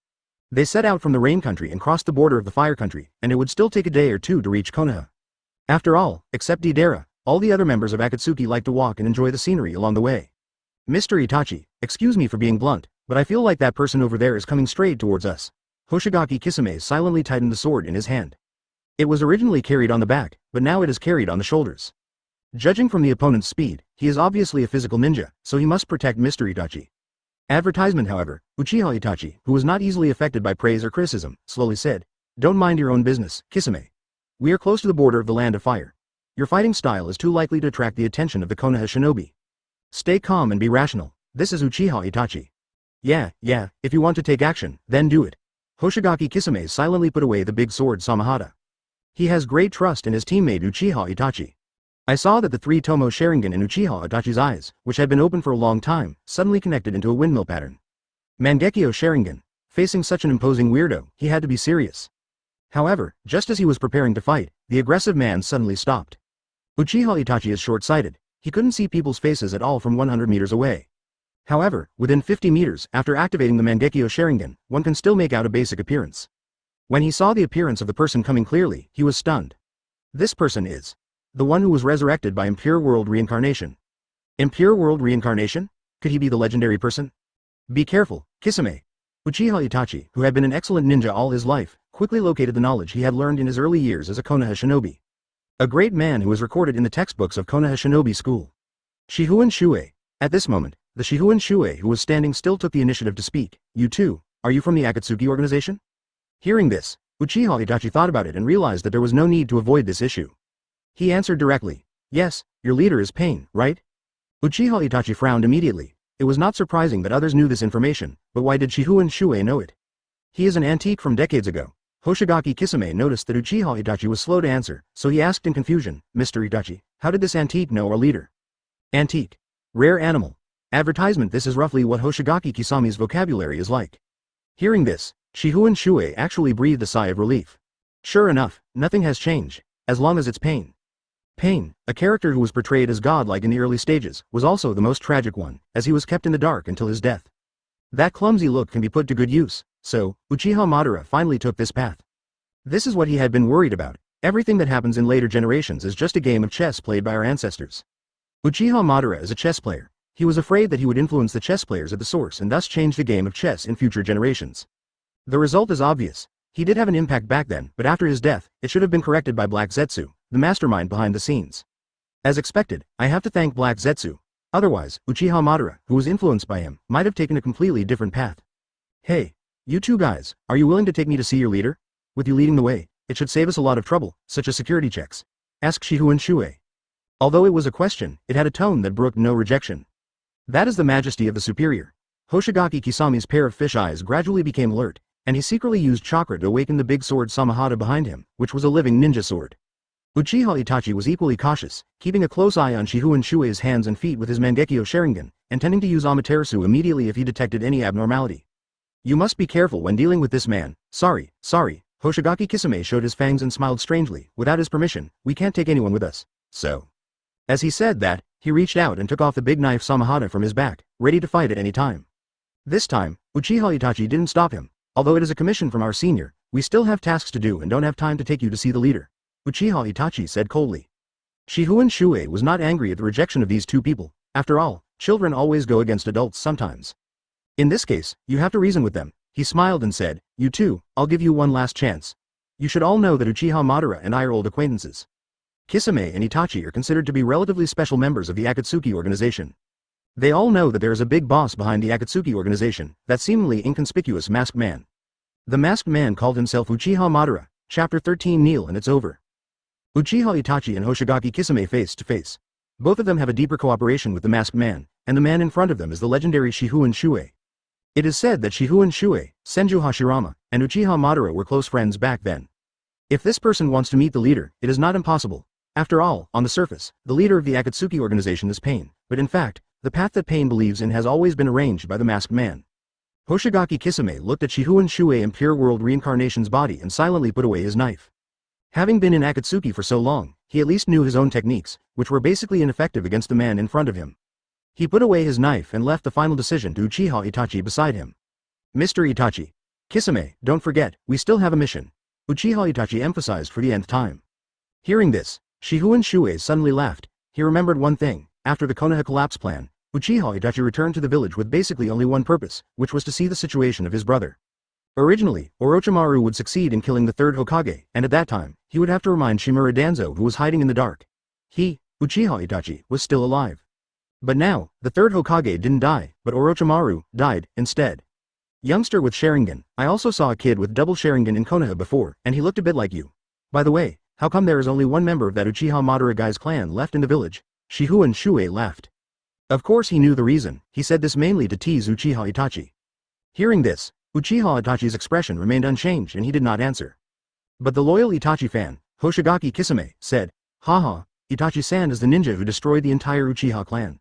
They set out from the Rain Country and crossed the border of the Fire Country, and it would still take a day or two to reach Konoha. After all, except Deidara, all the other members of Akatsuki like to walk and enjoy the scenery along the way. Mr. Itachi, excuse me for being blunt, but I feel like that person over there is coming straight towards us. Hoshigaki Kisame silently tightened the sword in his hand. It was originally carried on the back, but now it is carried on the shoulders. Judging from the opponent's speed, he is obviously a physical ninja, so he must protect Mr. Itachi. Advertisement however, Uchiha Itachi, who was not easily affected by praise or criticism, slowly said, "Don't mind your own business, Kisame. We are close to the border of the Land of Fire. Your fighting style is too likely to attract the attention of the Konoha shinobi. Stay calm and be rational. This is Uchiha Itachi. Yeah, if you want to take action, then do it." Hoshigaki Kisame silently put away the big sword Samahata. He has great trust in his teammate Uchiha Itachi. I saw that the three Tomo Sharingan in Uchiha Itachi's eyes, which had been open for a long time, suddenly connected into a windmill pattern. Mangekyo Sharingan. Facing such an imposing weirdo, he had to be serious. However, just as he was preparing to fight, the aggressive man suddenly stopped. Uchiha Itachi is short-sighted. He couldn't see people's faces at all from 100 meters away. However, within 50 meters, after activating the Mangekyo Sharingan, one can still make out a basic appearance. When he saw the appearance of the person coming clearly, he was stunned. This person is the one who was resurrected by Impure World Reincarnation. Impure World Reincarnation? Could he be the legendary person? Be careful, Kisame. Uchiha Itachi, who had been an excellent ninja all his life, quickly located the knowledge he had learned in his early years as a Konoha shinobi. A great man who is recorded in the textbooks of Konoha Shinobi School. Shifengin Shuoye. At this moment, the Shifengin Shuoye who was standing still took the initiative to speak. "You too, are you from the Akatsuki Organization?" Hearing this, Uchiha Itachi thought about it and realized that there was no need to avoid this issue. He answered directly, "Yes, your leader is Pain, right?" Uchiha Itachi frowned immediately. It was not surprising that others knew this information, but why did Shifengin Shuoye know it? He is an antique from decades ago. Hoshigaki Kisame noticed that Uchiha Itachi was slow to answer, so he asked in confusion, "Mr. Itachi, how did this antique know our leader?" Antique. Rare animal. Advertisement. This is roughly what Hoshigaki Kisame's vocabulary is like. Hearing this, Shifengin Shuoye actually breathed a sigh of relief. Sure enough, nothing has changed, as long as it's Pain. Pain, a character who was portrayed as godlike in the early stages, was also the most tragic one, as he was kept in the dark until his death. That clumsy look can be put to good use, so, Uchiha Madara finally took this path. This is what he had been worried about. Everything that happens in later generations is just a game of chess played by our ancestors. Uchiha Madara is a chess player. He was afraid that he would influence the chess players at the source and thus change the game of chess in future generations. The result is obvious. He did have an impact back then, but after his death, it should have been corrected by Black Zetsu, the mastermind behind the scenes. As expected, I have to thank Black Zetsu. Otherwise, Uchiha Madara, who was influenced by him, might have taken a completely different path. Hey, you two guys, are you willing to take me to see your leader? With you leading the way, it should save us a lot of trouble, such as security checks. Asked Shifengin Shuoye. Although it was a question, it had a tone that brooked no rejection. That is the majesty of the superior. Hoshigaki Kisame's pair of fish eyes gradually became alert. and he secretly used chakra to awaken the big sword Samahata behind him, which was a living ninja sword. Uchiha Itachi was equally cautious, keeping a close eye on Shifengin Shuoye's hands and feet with his Mangekyo Sharingan, intending to use Amaterasu immediately if he detected any abnormality. You must be careful when dealing with this man. Sorry. Hoshigaki Kisame showed his fangs and smiled strangely. Without his permission, we can't take anyone with us. So. As he said that, he reached out and took off the big knife Samahata from his back, ready to fight at any time. This time, Uchiha Itachi didn't stop him. Although it is a commission from our senior, we still have tasks to do and don't have time to take you to see the leader. Uchiha Itachi said coldly. Shifengin Shuoye was not angry at the rejection of these two people. After all, children always go against adults sometimes. In this case, you have to reason with them. He smiled and said, you too, I'll give you one last chance. You should all know that Uchiha Madara and I are old acquaintances. Kisame and Itachi are considered to be relatively special members of the Akatsuki Organization. They all know that there is a big boss behind the Akatsuki Organization, that seemingly inconspicuous masked man. The masked man called himself Uchiha Madara. Chapter 13. Kneel and it's over. Uchiha Itachi and Hoshigaki Kisame face to face. Both of them have a deeper cooperation with the masked man, and the man in front of them is the legendary Shifengin Shuoye. It is said that Shifengin Shuoye, Senju Hashirama, and Uchiha Madara were close friends back then. If this person wants to meet the leader, it is not impossible. After all, on the surface, the leader of the Akatsuki Organization is Pain, but in fact, the path that Pain believes in has always been arranged by the masked man. Hoshigaki Kisame looked at Shifengin Shuoye in Pure World Reincarnation's body and silently put away his knife. Having been in Akatsuki for so long, he at least knew his own techniques, which were basically ineffective against the man in front of him. He put away his knife and left the final decision to Uchiha Itachi beside him. Mr. Itachi. Kisame, don't forget, we still have a mission. Uchiha Itachi emphasized for the nth time. Hearing this, Shifengin Shuoye suddenly laughed. He remembered one thing. After the Konoha collapse plan, Uchiha Itachi returned to the village with basically only one purpose, which was to see the situation of his brother. Originally, Orochimaru would succeed in killing the third Hokage, and at that time, he would have to remind Shimura Danzo who was hiding in the dark. He, Uchiha Itachi, was still alive. But now, the third Hokage didn't die, but Orochimaru died instead. Youngster with Sharingan, I also saw a kid with double Sharingan in Konoha before, and he looked a bit like you. By the way, how come there is only one member of that Uchiha Madara guy's clan left in the village? Shifengin Shuoye laughed. Of course he knew the reason. He said this mainly to tease Uchiha Itachi. Hearing this, Uchiha Itachi's expression remained unchanged and he did not answer. But the loyal Itachi fan, Hoshigaki Kisame, said, haha, Itachi-san is the ninja who destroyed the entire Uchiha clan.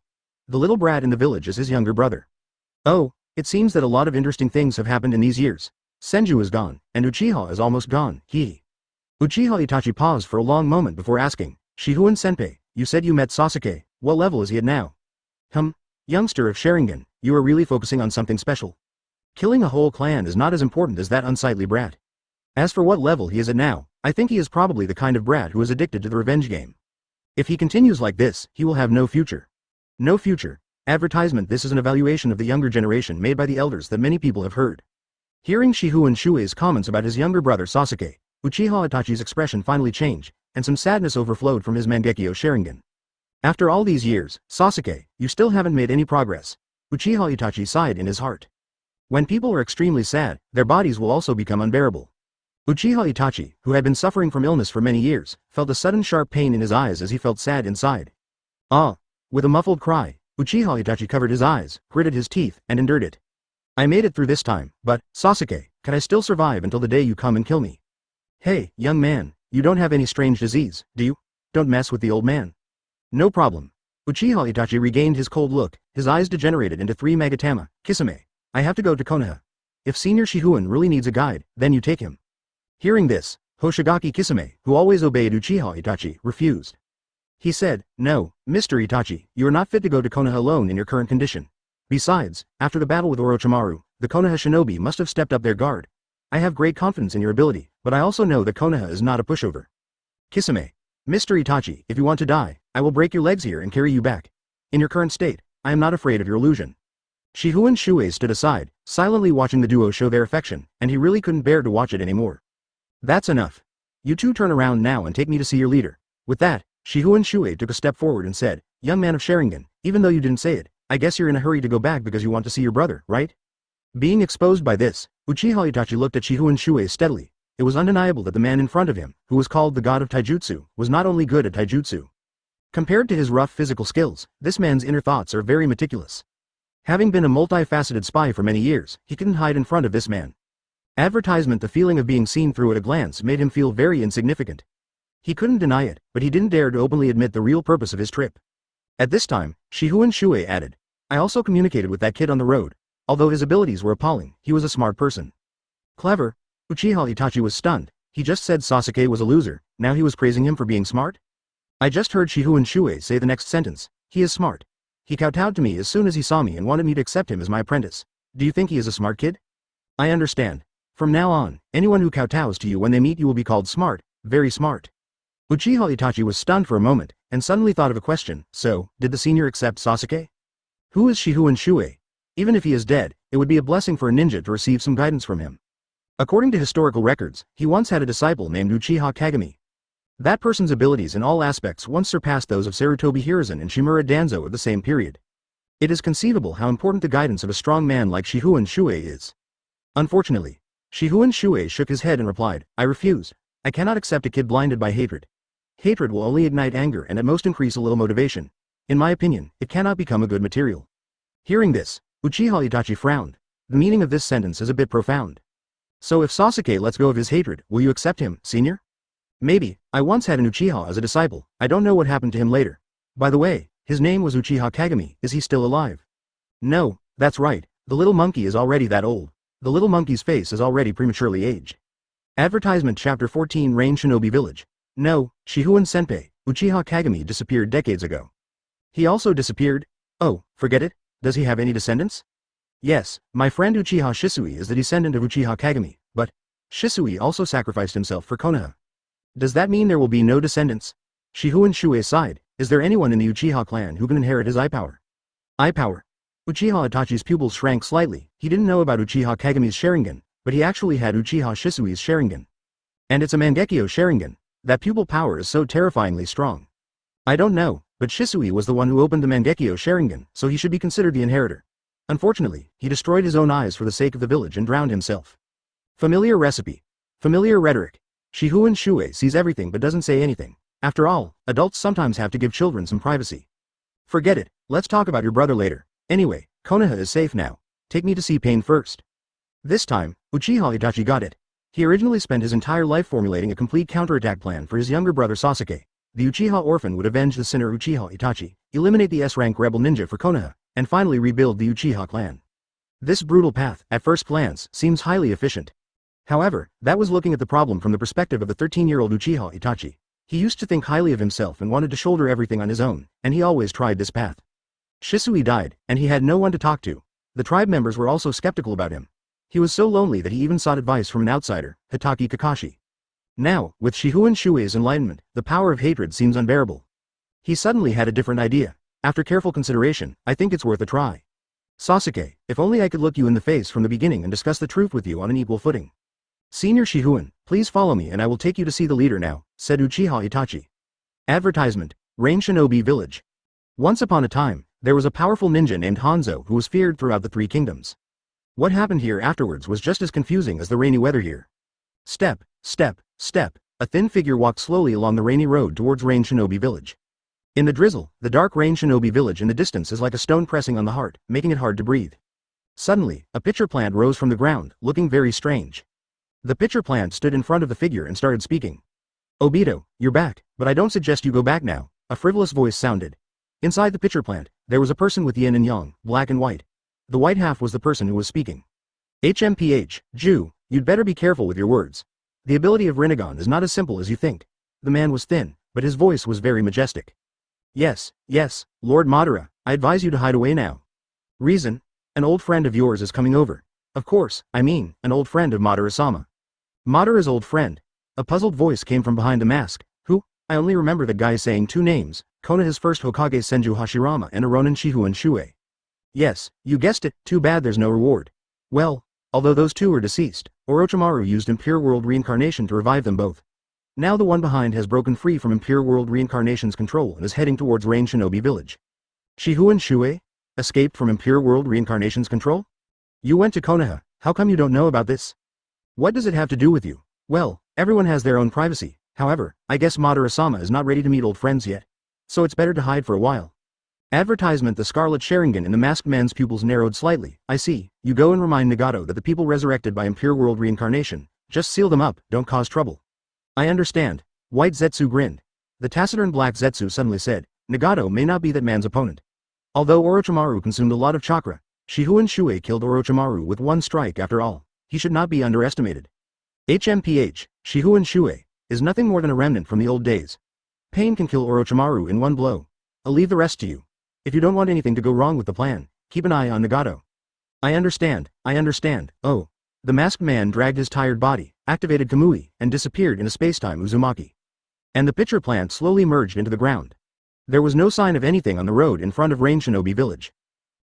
The little brat in the village is his younger brother. Oh, it seems that a lot of interesting things have happened in these years. Senju is gone, and Uchiha is almost gone, Uchiha Itachi paused for a long moment before asking, Shifengin-senpai, you said you met Sasuke, what level is he at now? Youngster of Sharingan, you are really focusing on something special. Killing a whole clan is not as important as that unsightly brat. As for what level he is at now, I think he is probably the kind of brat who is addicted to the revenge game. If he continues like this, he will have no future. No future. Advertisement. This is an evaluation of the younger generation made by the elders that many people have heard. Hearing Shifengin Shuoye's comments about his younger brother Sasuke, Uchiha Itachi's expression finally changed, and some sadness overflowed from his Mangekyo Sharingan. After all these years, Sasuke, you still haven't made any progress. Uchiha Itachi sighed in his heart. When people are extremely sad, their bodies will also become unbearable. Uchiha Itachi, who had been suffering from illness for many years, felt a sudden sharp pain in his eyes as he felt sad inside. Ah! With a muffled cry, Uchiha Itachi covered his eyes, gritted his teeth, and endured it. I made it through this time, but, Sasuke, can I still survive until the day you come and kill me? Hey, young man, you don't have any strange disease, do you? Don't mess with the old man. No problem. Uchiha Itachi regained his cold look, his eyes degenerated into three Magatama. Kisame. I have to go to Konoha. If Senior Shifengin really needs a guide, then you take him. Hearing this, Hoshigaki Kisame, who always obeyed Uchiha Itachi, refused. He said, no, Mr. Itachi, you are not fit to go to Konoha alone in your current condition. Besides, after the battle with Orochimaru, the Konoha shinobi must have stepped up their guard. I have great confidence in your ability, but I also know that Konoha is not a pushover. Kisame. Mr. Itachi, if you want to die, I will break your legs here and carry you back. In your current state, I am not afraid of your illusion. Shifengin Shuoye stood aside, silently watching the duo show their affection, and he really couldn't bear to watch it anymore. That's enough. You two turn around now and take me to see your leader. With that, Shifengin Shuoye took a step forward and said, young man of Sharingan, even though you didn't say it, I guess you're in a hurry to go back because you want to see your brother, right? Being exposed by this, Uchiha Itachi looked at Shifengin Shuoye steadily. It was undeniable that the man in front of him, who was called the god of taijutsu, was not only good at taijutsu. Compared to his rough physical skills, this man's inner thoughts are very meticulous. Having been a multifaceted spy for many years, he couldn't hide in front of this man. Advertisement. The feeling of being seen through at a glance made him feel very insignificant. He couldn't deny it, but he didn't dare to openly admit the real purpose of his trip. At this time, Shifengin Shuoye added, I also communicated with that kid on the road. Although his abilities were appalling, he was a smart person. Clever? Uchiha Itachi was stunned. He just said Sasuke was a loser, now he was praising him for being smart? I just heard Shifengin Shuoye say the next sentence. He is smart. He kowtowed to me as soon as he saw me and wanted me to accept him as my apprentice. Do you think he is a smart kid? I understand. From now on, anyone who kowtows to you when they meet you will be called smart, very smart. Uchiha Itachi was stunned for a moment, and suddenly thought of a question. So, did the senior accept Sasuke? Who is Shifengin Shuoye? Even if he is dead, it would be a blessing for a ninja to receive some guidance from him. According to historical records, he once had a disciple named Uchiha Kagami. That person's abilities in all aspects once surpassed those of Sarutobi Hiruzen and Shimura Danzo of the same period. It is conceivable how important the guidance of a strong man like Shifengin Shuoye is. Unfortunately, Shifengin Shuoye shook his head and replied, I refuse. I cannot accept a kid blinded by hatred. Hatred will only ignite anger and at most increase a little motivation. In my opinion, it cannot become a good material. Hearing this, Uchiha Itachi frowned. The meaning of this sentence is a bit profound. So if Sasuke lets go of his hatred, will you accept him, senior? Maybe. I once had an Uchiha as a disciple. I don't know what happened to him later. By the way, his name was Uchiha Kagami. Is he still alive? No, that's right. The little monkey is already that old. The little monkey's face is already prematurely aged. Advertisement. Chapter 14. Rain Shinobi Village. No, Shifengin Senpai, Uchiha Kagami disappeared decades ago. He also disappeared? Oh, forget it. Does he have any descendants? Yes, my friend Uchiha Shisui is the descendant of Uchiha Kagami, but Shisui also sacrificed himself for Konoha. Does that mean there will be no descendants? Shifengin Shuoye sighed. Is there anyone in the Uchiha clan who can inherit his eye power? Eye power. Uchiha Itachi's pupils shrank slightly. He didn't know about Uchiha Kagami's Sharingan, but he actually had Uchiha Shisui's Sharingan. And it's a Mangekyo Sharingan. That pupil power is so terrifyingly strong. I don't know, but Shisui was the one who opened the Mangekyo Sharingan, so he should be considered the inheritor. Unfortunately, he destroyed his own eyes for the sake of the village and drowned himself. Familiar recipe. Familiar rhetoric. Shifengin Shuoye sees everything but doesn't say anything. After all, adults sometimes have to give children some privacy. Forget it, let's talk about your brother later. Anyway, Konoha is safe now. Take me to see Pain first. This time, Uchiha Itachi got it. He originally spent his entire life formulating a complete counterattack plan for his younger brother Sasuke. The Uchiha orphan would avenge the sinner Uchiha Itachi, eliminate the S-rank rebel ninja for Konoha, and finally rebuild the Uchiha clan. This brutal path, at first glance, seems highly efficient. However, that was looking at the problem from the perspective of the 13-year-old Uchiha Itachi. He used to think highly of himself and wanted to shoulder everything on his own, and he always tried this path. Shisui died, and he had no one to talk to. The tribe members were also skeptical about him. He was so lonely that he even sought advice from an outsider, Hitaki Kakashi. Now, with Shifengin Shuoye's enlightenment, the power of hatred seems unbearable. He suddenly had a different idea. After careful consideration, I think it's worth a try. Sasuke, if only I could look you in the face from the beginning and discuss the truth with you on an equal footing. Senior Shifengin, please follow me and I will take you to see the leader now, said Uchiha Itachi. Advertisement. Rain Shinobi Village. Once upon a time, there was a powerful ninja named Hanzo who was feared throughout the three kingdoms. What happened here afterwards was just as confusing as the rainy weather here. Step, step, step, a thin figure walked slowly along the rainy road towards Rain Shinobi Village. In the drizzle, the dark Rain Shinobi Village in the distance is like a stone pressing on the heart, making it hard to breathe. Suddenly, a pitcher plant rose from the ground, looking very strange. The pitcher plant stood in front of the figure and started speaking. Obito, you're back, but I don't suggest you go back now, a frivolous voice sounded. Inside the pitcher plant, there was a person with yin and yang, black and white. The white half was the person who was speaking. HMPH, Jew, you'd better be careful with your words. The ability of Rinnegan is not as simple as you think. The man was thin, but his voice was very majestic. Yes, yes, Lord Madara, I advise you to hide away now. Reason? An old friend of yours is coming over. Of course, I mean, an old friend of Madara-sama. Madara's old friend. A puzzled voice came from behind the mask. Who? I only remember the guy saying two names, Konoha's first Hokage Senju Hashirama and a Ronin Shifengin Shuoye. Yes, you guessed it, too bad there's no reward. Well, although those two are deceased, Orochimaru used Impure World reincarnation to revive them both. Now the one behind has broken free from Impure World reincarnation's control and is heading towards Rain Shinobi Village. Shifengin Shuoye? Escaped from Impure World reincarnation's control? You went to Konoha, how come you don't know about this? What does it have to do with you? Well, everyone has their own privacy, however, I guess Madara-sama is not ready to meet old friends yet. So it's better to hide for a while. Advertisement. The scarlet Sharingan in the masked man's pupils narrowed slightly. I see, you go and remind Nagato that the people resurrected by Impure World reincarnation, just seal them up, don't cause trouble. I understand. White Zetsu grinned. The taciturn black Zetsu suddenly said, Nagato may not be that man's opponent. Although Orochimaru consumed a lot of chakra, Shifengin Shuoye killed Orochimaru with one strike after all, he should not be underestimated. HMPH, Shifengin Shuoye, is nothing more than a remnant from the old days. Pain can kill Orochimaru in one blow. I'll leave the rest to you. If you don't want anything to go wrong with the plan, keep an eye on Nagato. I understand. Oh. The masked man dragged his tired body, activated Kamui, and disappeared in a spacetime Uzumaki. And the pitcher plant slowly merged into the ground. There was no sign of anything on the road in front of Rain Shinobi village.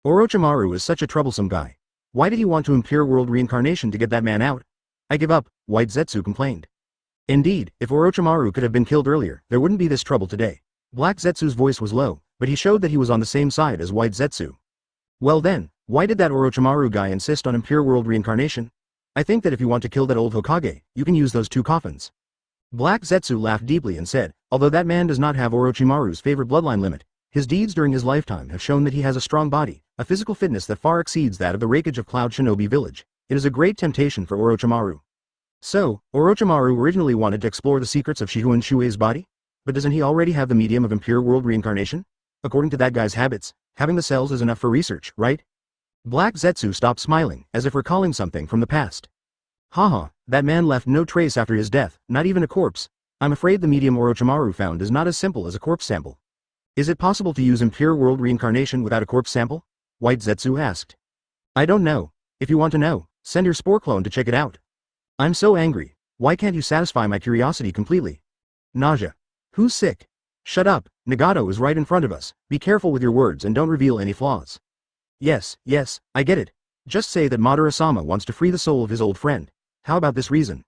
Orochimaru is such a troublesome guy. Why did he want to Impure World reincarnation to get that man out? I give up, White Zetsu complained. Indeed, if Orochimaru could have been killed earlier, there wouldn't be this trouble today. Black Zetsu's voice was low, but he showed that he was on the same side as White Zetsu. Well then, why did that Orochimaru guy insist on Impure World reincarnation? I think that if you want to kill that old Hokage, you can use those two coffins. Black Zetsu laughed deeply and said, although that man does not have Orochimaru's favorite bloodline limit, his deeds during his lifetime have shown that he has a strong body, a physical fitness that far exceeds that of the Raikage of Cloud Shinobi village. It is a great temptation for Orochimaru. So, Orochimaru originally wanted to explore the secrets of Shifengin Shuoye's body? But doesn't he already have the medium of Impure World reincarnation? According to that guy's habits, having the cells is enough for research, right? Black Zetsu stopped smiling, as if recalling something from the past. Haha, that man left no trace after his death, not even a corpse. I'm afraid the medium Orochimaru found is not as simple as a corpse sample. Is it possible to use Impure World reincarnation without a corpse sample? White Zetsu asked. I don't know. If you want to know, send your spore clone to check it out. I'm so angry. Why can't you satisfy my curiosity completely? Nausea. Who's sick? Shut up, Nagato is right in front of us. Be careful with your words and don't reveal any flaws. Yes, I get it. Just say that Madara-sama wants to free the soul of his old friend. How about this reason?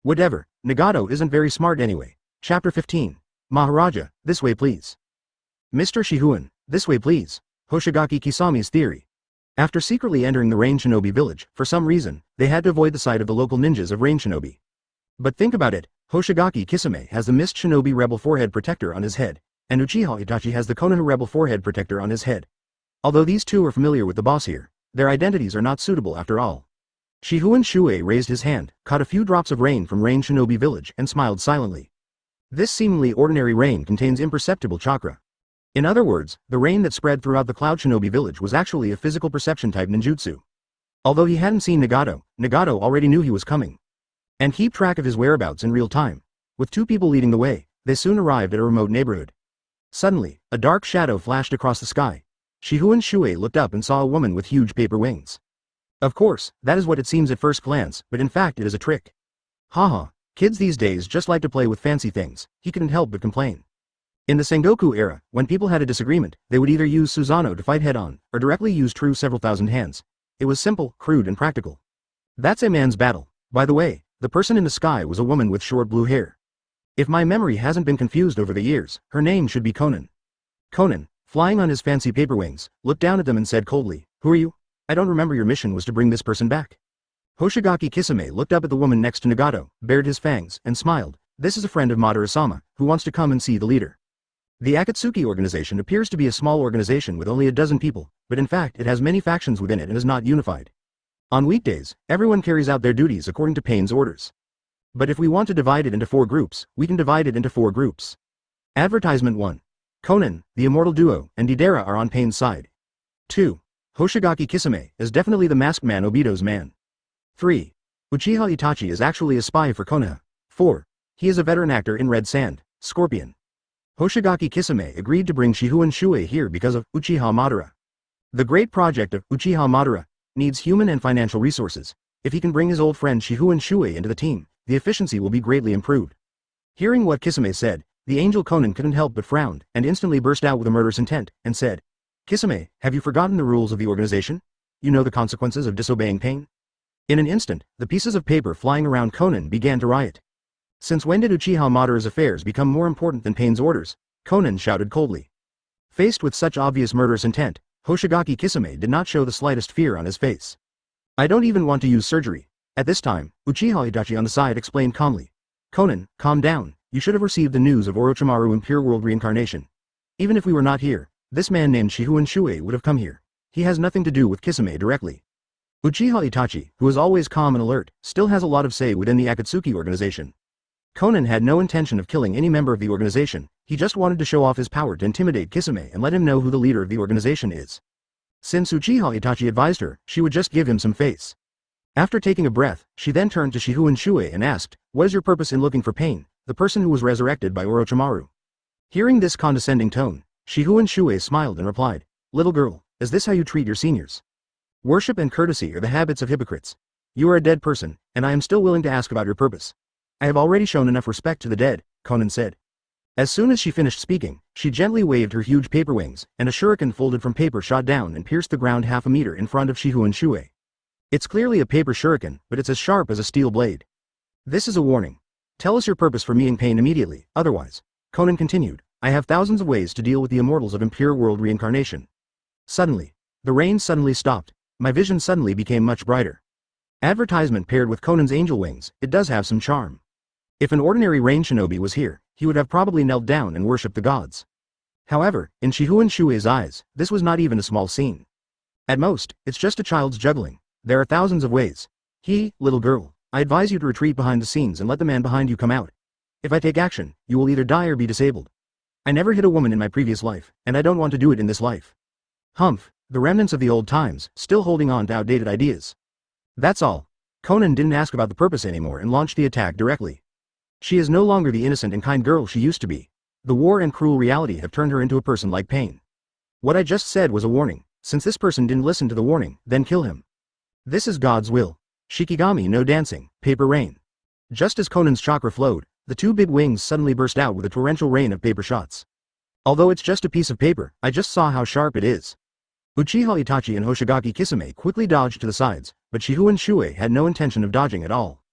Whatever, Nagato isn't very smart anyway. Chapter 15. Maharaja, this way please. Mr. Shifengin, this way please. Hoshigaki Kisami's theory. After secretly entering the Rain Shinobi village, for some reason, they had to avoid the sight of the local ninjas of Rain Shinobi. But think about it, Hoshigaki Kisame has the Mist Shinobi Rebel Forehead Protector on his head, and Uchiha Itachi has the Konoha Rebel Forehead Protector on his head. Although these two are familiar with the boss here, their identities are not suitable after all. Shifengin Shuoye raised his hand, caught a few drops of rain from Rain Shinobi village and smiled silently. This seemingly ordinary rain contains imperceptible chakra. In other words, the rain that spread throughout the Cloud Shinobi village was actually a physical perception type ninjutsu. Although he hadn't seen Nagato already knew he was coming. And keep track of his whereabouts in real time. With two people leading the way, they soon arrived at a remote neighborhood. Suddenly, a dark shadow flashed across the sky. Shifengin Shuoye looked up and saw a woman with huge paper wings. Of course, that is what it seems at first glance, but in fact it is a trick. Haha, kids these days just like to play with fancy things, he couldn't help but complain. In the Sengoku era, when people had a disagreement, they would either use Susanoo to fight head-on, or directly use true several thousand hands. It was simple, crude and practical. That's a man's battle. By the way, the person in the sky was a woman with short blue hair. If my memory hasn't been confused over the years, her name should be Conan. Conan, flying on his fancy paper wings, looked down at them and said coldly, "Who are you? I don't remember your mission was to bring this person back." Hoshigaki Kisame looked up at the woman next to Nagato, bared his fangs, and smiled. This is a friend of Madara-sama, who wants to come and see the leader. The Akatsuki Organization appears to be a small organization with only a dozen people, but in fact it has many factions within it and is not unified. On weekdays, everyone carries out their duties according to Pain's orders. But if we want to divide it into 4 groups, we can divide it into 4 groups. Advertisement 1. Conan, the immortal duo, and Deidara are on Pain's side. 2. Hoshigaki Kisame is definitely the masked man Obito's man. 3. Uchiha Itachi is actually a spy for Konoha. 4. He is a veteran actor in Red Sand, Scorpion. Hoshigaki Kisame agreed to bring Shifengin Shuoye here because of Uchiha Madara. The great project of Uchiha Madara needs human and financial resources. If he can bring his old friend Shifengin Shuoye into the team, the efficiency will be greatly improved. Hearing what Kisame said, the angel Conan couldn't help but frowned, and instantly burst out with a murderous intent, and said, "Kisame, have you forgotten the rules of the organization? You know the consequences of disobeying Pain?" In an instant, the pieces of paper flying around Conan began to riot. Since when did Uchiha Madara's affairs become more important than Pain's orders? Conan shouted coldly. Faced with such obvious murderous intent, Hoshigaki Kisame did not show the slightest fear on his face. "I don't even want to use surgery." At this time, Uchiha Itachi on the side explained calmly. "Conan, calm down, you should have received the news of Orochimaru Impure World reincarnation. Even if we were not here, This man named Shifengin Shuoye would have come here. He has nothing to do with Kisame directly. Uchiha Itachi, who is always calm and alert, still has a lot of say within the Akatsuki Organization. Conan had no intention of killing any member of the organization, he just wanted to show off his power to intimidate Kisame and let him know who the leader of the organization is. Since Uchiha Itachi advised her, she would just give him some face. After taking a breath, she then turned to Shifengin Shuoye and asked, "What is your purpose in looking for Pain, the person who was resurrected by Orochimaru?" Hearing this condescending tone, Shifengin Shuoye smiled and replied, "Little girl, is this how you treat your seniors? Worship and courtesy are the habits of hypocrites. You are a dead person, and I am still willing to ask about your purpose." "I have already shown enough respect to the dead," Conan said. As soon as she finished speaking, she gently waved her huge paper wings, and a shuriken folded from paper shot down and pierced the ground half a meter in front of Shifengin Shuoye. It's clearly a paper shuriken, but it's as sharp as a steel blade. "This is a warning. Tell us your purpose for meeting Pain immediately, otherwise," Conan continued, "I have thousands of ways to deal with the immortals of Impure World reincarnation." Suddenly, the rain suddenly stopped, my vision suddenly became much brighter. Advertisement paired with Conan's angel wings, it does have some charm. If an ordinary rain shinobi was here, he would have probably knelt down and worshipped the gods. However, in Shifengin Shuoye's eyes, this was not even a small scene. At most, it's just a child's juggling. There are thousands of ways. Little girl, I advise you to retreat behind the scenes and let the man behind you come out. If I take action, you will either die or be disabled. I never hit a woman in my previous life, and I don't want to do it in this life. Humph, the remnants of the old times, still holding on to outdated ideas. That's all. Conan didn't ask about the purpose anymore and launched the attack directly. She is no longer the innocent and kind girl she used to be. The war and cruel reality have turned her into a person like Pain. What I just said was a warning. Since this person didn't listen to the warning, then kill him. This is God's will. Shikigami no dancing, paper rain. Just as Conan's chakra flowed, the two big wings suddenly burst out with a torrential rain of paper shots. Although it's just a piece of paper, I just saw how sharp it is. Uchiha Itachi and Hoshigaki Kisame quickly dodged to the sides, but Shifengin Shuoye had no intention of dodging at all.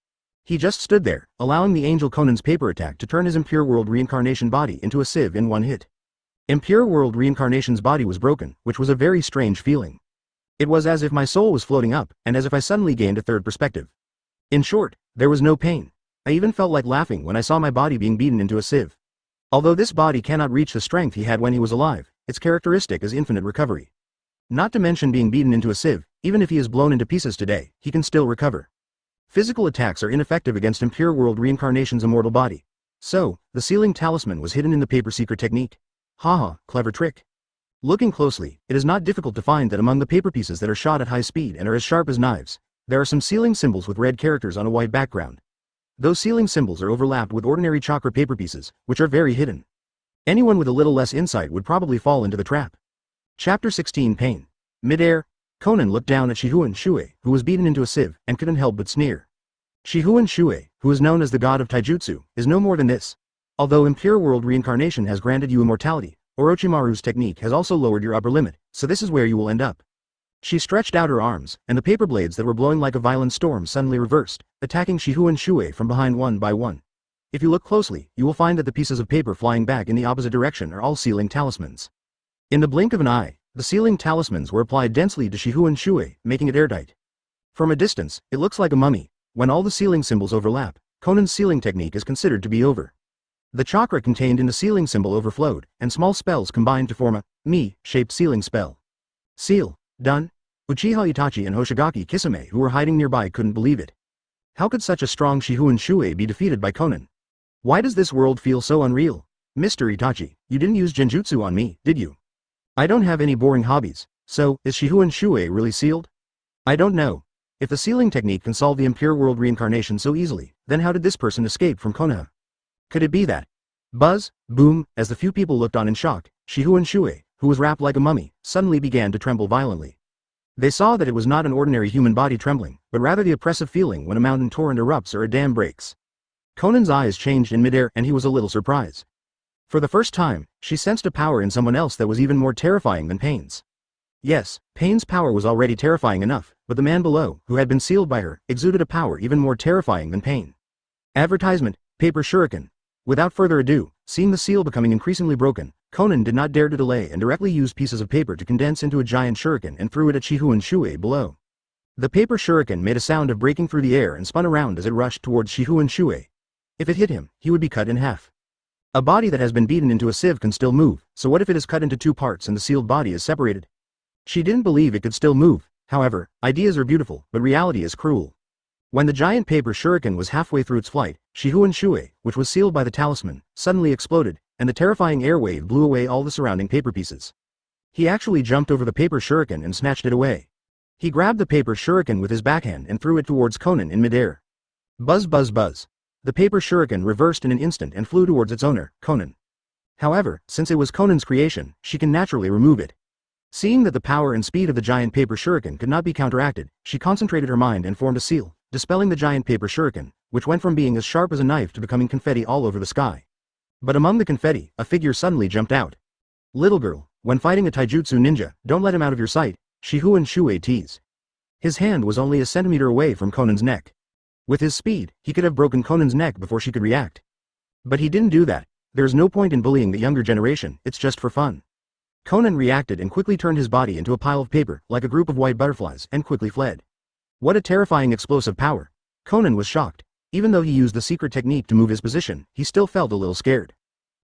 He just stood there, allowing the angel Conan's paper attack to turn his Impure World reincarnation body into a sieve in one hit. Impure World reincarnation's body was broken, which was a very strange feeling. It was as if my soul was floating up, and as if I suddenly gained a third perspective. In short, there was no pain. I even felt like laughing when I saw my body being beaten into a sieve. Although this body cannot reach the strength he had when he was alive, its characteristic is infinite recovery. Not to mention being beaten into a sieve, even if he is blown into pieces today, he can still recover. Physical attacks are ineffective against Impure World reincarnation's immortal body. So, the sealing talisman was hidden in the paper secret technique. Haha, clever trick. Looking closely, it is not difficult to find that among the paper pieces that are shot at high speed and are as sharp as knives, there are some sealing symbols with red characters on a white background. Those sealing symbols are overlapped with ordinary chakra paper pieces, which are very hidden. Anyone with a little less insight would probably fall into the trap. Chapter 16 Pain. Mid-air, Conan looked down at Shifengin Shuoye, who was beaten into a sieve, and couldn't help but sneer. Shifengin Shuoye, who is known as the god of taijutsu, is no more than this. Although Impure World reincarnation has granted you immortality, Orochimaru's technique has also lowered your upper limit, so this is where you will end up. She stretched out her arms, and the paper blades that were blowing like a violent storm suddenly reversed, attacking Shifengin Shuoye from behind one by one. If you look closely, you will find that the pieces of paper flying back in the opposite direction are all sealing talismans. In the blink of an eye, the sealing talismans were applied densely to Shifengin Shuoye, making it airtight. From a distance, it looks like a mummy. When all the sealing symbols overlap, Conan's sealing technique is considered to be over. The chakra contained in the sealing symbol overflowed, and small spells combined to form a me-shaped sealing spell. Seal. Done? Uchiha Itachi and Hoshigaki Kisame, who were hiding nearby, couldn't believe it. How could such a strong Shifengin Shuoye be defeated by Conan? Why does this world feel so unreal? Mr. Itachi, you didn't use genjutsu on me, did you? I don't have any boring hobbies, so, is Shifengin Shuoye really sealed? I don't know. If the sealing technique can solve the Impure World reincarnation so easily, then how did this person escape from Konoha? Could it be that? Buzz, boom, as the few people looked on in shock, Shifengin Shuoye, who was wrapped like a mummy, suddenly began to tremble violently. They saw that it was not an ordinary human body trembling, but rather the oppressive feeling when a mountain torrent erupts or a dam breaks. Conan's eyes changed in midair and he was a little surprised. For the first time, she sensed a power in someone else that was even more terrifying than Pain's. Yes, Pain's power was already terrifying enough, but the man below, who had been sealed by her, exuded a power even more terrifying than Pain. Advertisement, paper shuriken. Without further ado, seeing the seal becoming increasingly broken, Conan did not dare to delay and directly used pieces of paper to condense into a giant shuriken and threw it at Shifengin Shuoye below. The paper shuriken made a sound of breaking through the air and spun around as it rushed towards Shifengin Shuoye. If it hit him, he would be cut in half. A body that has been beaten into a sieve can still move, so what if it is cut into two parts and the sealed body is separated? She didn't believe it could still move. However, ideas are beautiful, but reality is cruel. When the giant paper shuriken was halfway through its flight, Shifengin Shuoye, which was sealed by the talisman, suddenly exploded, and the terrifying air wave blew away all the surrounding paper pieces. He actually jumped over the paper shuriken and snatched it away. He grabbed the paper shuriken with his backhand and threw it towards Conan in midair. Buzz buzz buzz. The paper shuriken reversed in an instant and flew towards its owner, Conan. However, since it was Conan's creation, she can naturally remove it. Seeing that the power and speed of the giant paper shuriken could not be counteracted, she concentrated her mind and formed a seal, dispelling the giant paper shuriken, which went from being as sharp as a knife to becoming confetti all over the sky. But among the confetti, a figure suddenly jumped out. Little girl, when fighting a taijutsu ninja, don't let him out of your sight, Shifengin Shuoye teased. His hand was only a centimeter away from Conan's neck. With his speed, he could have broken Conan's neck before she could react. But he didn't do that. There's no point in bullying the younger generation, it's just for fun. Conan reacted and quickly turned his body into a pile of paper, like a group of white butterflies, and quickly fled. What a terrifying explosive power. Conan was shocked. Even though he used the secret technique to move his position, he still felt a little scared.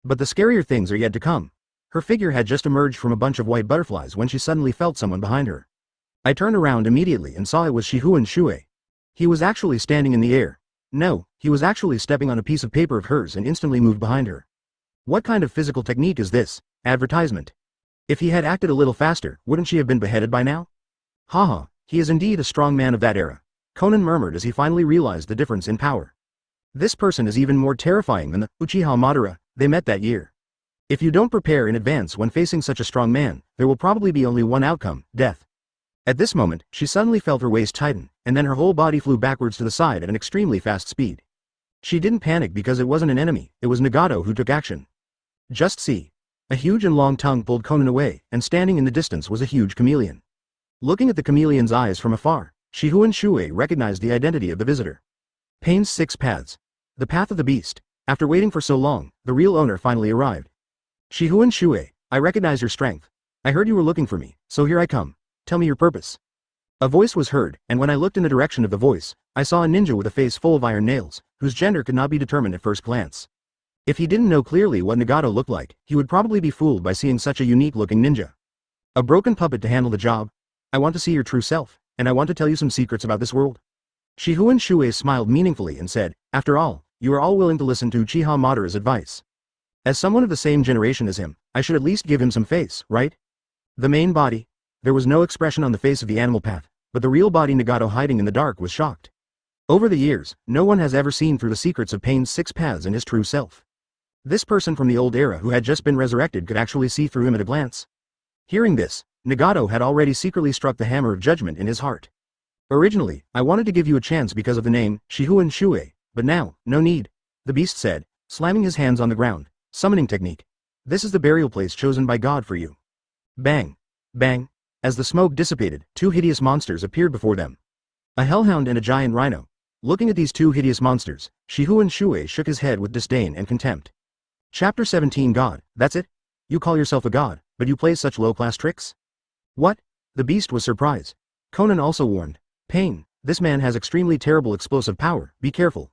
But the scarier things are yet to come. Her figure had just emerged from a bunch of white butterflies when she suddenly felt someone behind her. I turned around immediately and saw it was Shifengin Shuoye. He was actually standing in the air. No, he was actually stepping on a piece of paper of hers and instantly moved behind her. What kind of physical technique is this? Advertisement. If he had acted a little faster, wouldn't she have been beheaded by now? Haha, he is indeed a strong man of that era. Conan murmured as he finally realized the difference in power. This person is even more terrifying than the Uchiha Madara they met that year. If you don't prepare in advance when facing such a strong man, there will probably be only one outcome, death. At this moment, she suddenly felt her waist tighten, and then her whole body flew backwards to the side at an extremely fast speed. She didn't panic because it wasn't an enemy, it was Nagato who took action. Just see. A huge and long tongue pulled Conan away, and standing in the distance was a huge chameleon. Looking at the chameleon's eyes from afar, Shifengin Shuoye recognized the identity of the visitor. Pain's 6 paths. The path of the beast. After waiting for so long, the real owner finally arrived. Shifengin Shuoye, I recognize your strength. I heard you were looking for me, so here I come. Tell me your purpose. A voice was heard, and when I looked in the direction of the voice, I saw a ninja with a face full of iron nails, whose gender could not be determined at first glance. If he didn't know clearly what Nagato looked like, he would probably be fooled by seeing such a unique-looking ninja. A broken puppet to handle the job? I want to see your true self, and I want to tell you some secrets about this world. Shifengin Shuoye smiled meaningfully and said, after all, you are all willing to listen to Uchiha Madara's advice. As someone of the same generation as him, I should at least give him some face, right? The main body. There was no expression on the face of the animal path, but the real body Nagato hiding in the dark was shocked. Over the years, no one has ever seen through the secrets of Pain's 6 paths and his true self. This person from the old era who had just been resurrected could actually see through him at a glance. Hearing this, Nagato had already secretly struck the hammer of judgment in his heart. Originally, I wanted to give you a chance because of the name, Shifengin Shuoye, but now, no need, the beast said, slamming his hands on the ground. Summoning technique. This is the burial place chosen by God for you. Bang. Bang. As the smoke dissipated, 2 hideous monsters appeared before them. A hellhound and a giant rhino. Looking at these 2 hideous monsters, Shifengin Shuoye shook his head with disdain and contempt. Chapter 17 God, that's it? You call yourself a god, but you play such low-class tricks? What? The beast was surprised. Conan also warned. Pain, this man has extremely terrible explosive power, be careful.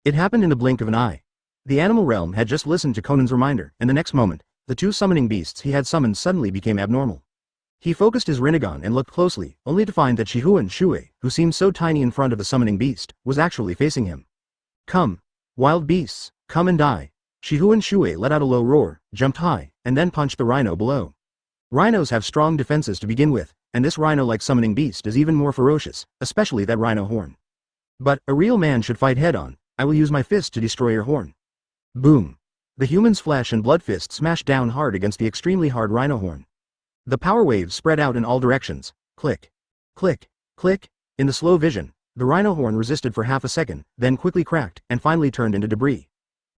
It happened in the blink of an eye. The animal realm had just listened to Conan's reminder, and the next moment, the 2 summoning beasts he had summoned suddenly became abnormal. He focused his Rinnegan and looked closely, only to find that Shifengin Shuoye, who seemed so tiny in front of the summoning beast, was actually facing him. Come. Wild beasts, come and die. Shifengin Shuoye let out a low roar, jumped high, and then punched the rhino below. Rhinos have strong defenses to begin with, and this rhino-like summoning beast is even more ferocious, especially that rhino horn. But, a real man should fight head-on. I will use my fist to destroy your horn. Boom. The human's flesh and blood fist smashed down hard against the extremely hard rhino horn. The power waves spread out in all directions. Click. Click. Click. In the slow vision, the rhino horn resisted for half a second, then quickly cracked, and finally turned into debris.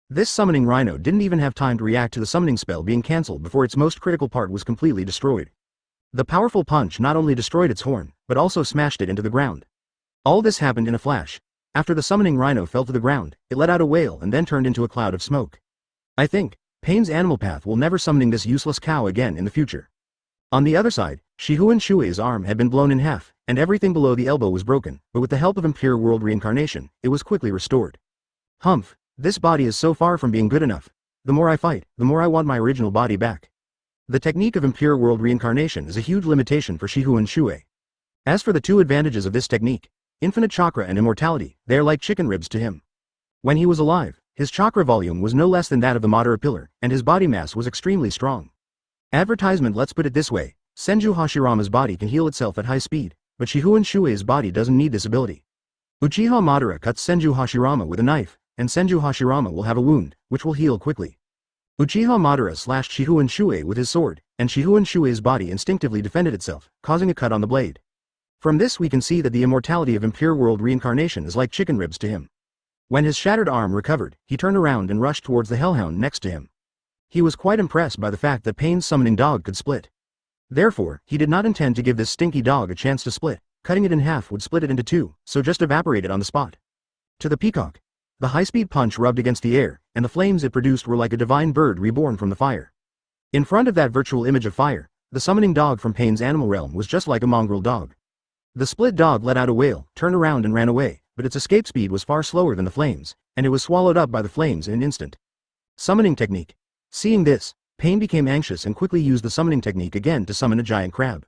This summoning rhino didn't even have time to react to the summoning spell being cancelled before its most critical part was completely destroyed. The powerful punch not only destroyed its horn, but also smashed it into the ground. All this happened in a flash. After the summoning rhino fell to the ground, it let out a wail and then turned into a cloud of smoke. I think, Pain's animal path will never summoning this useless cow again in the future. On the other side, Shifengin Shuoye's arm had been blown in half, and everything below the elbow was broken, but with the help of Impure World reincarnation, it was quickly restored. Humph, this body is so far from being good enough. The more I fight, the more I want my original body back. The technique of impure world reincarnation is a huge limitation for Shifengin Shuoye. As for the two advantages of this technique, infinite chakra and immortality, they are like chicken ribs to him. When he was alive, his chakra volume was no less than that of the Madara pillar, and his body mass was extremely strong. Advertisement. Let's put it this way, Senju Hashirama's body can heal itself at high speed, but Shifengin Shuoye's body doesn't need this ability. Uchiha Madara cuts Senju Hashirama with a knife, and Senju Hashirama will have a wound, which will heal quickly. Uchiha Madara slashed Shifengin Shuoye with his sword, and Shifengin Shuoye's body instinctively defended itself, causing a cut on the blade. From this we can see that the immortality of impure world reincarnation is like chicken ribs to him. When his shattered arm recovered, he turned around and rushed towards the hellhound next to him. He was quite impressed by the fact that Pain's summoning dog could split. Therefore, he did not intend to give this stinky dog a chance to split. Cutting it in half would split it into two, so just evaporate it on the spot. To the peacock. The high-speed punch rubbed against the air, and the flames it produced were like a divine bird reborn from the fire. In front of that virtual image of fire, the summoning dog from Pain's animal realm was just like a mongrel dog. The split dog let out a wail, turned around and ran away, but its escape speed was far slower than the flames, and it was swallowed up by the flames in an instant. Summoning technique. Seeing this, Pain became anxious and quickly used the summoning technique again to summon a giant crab.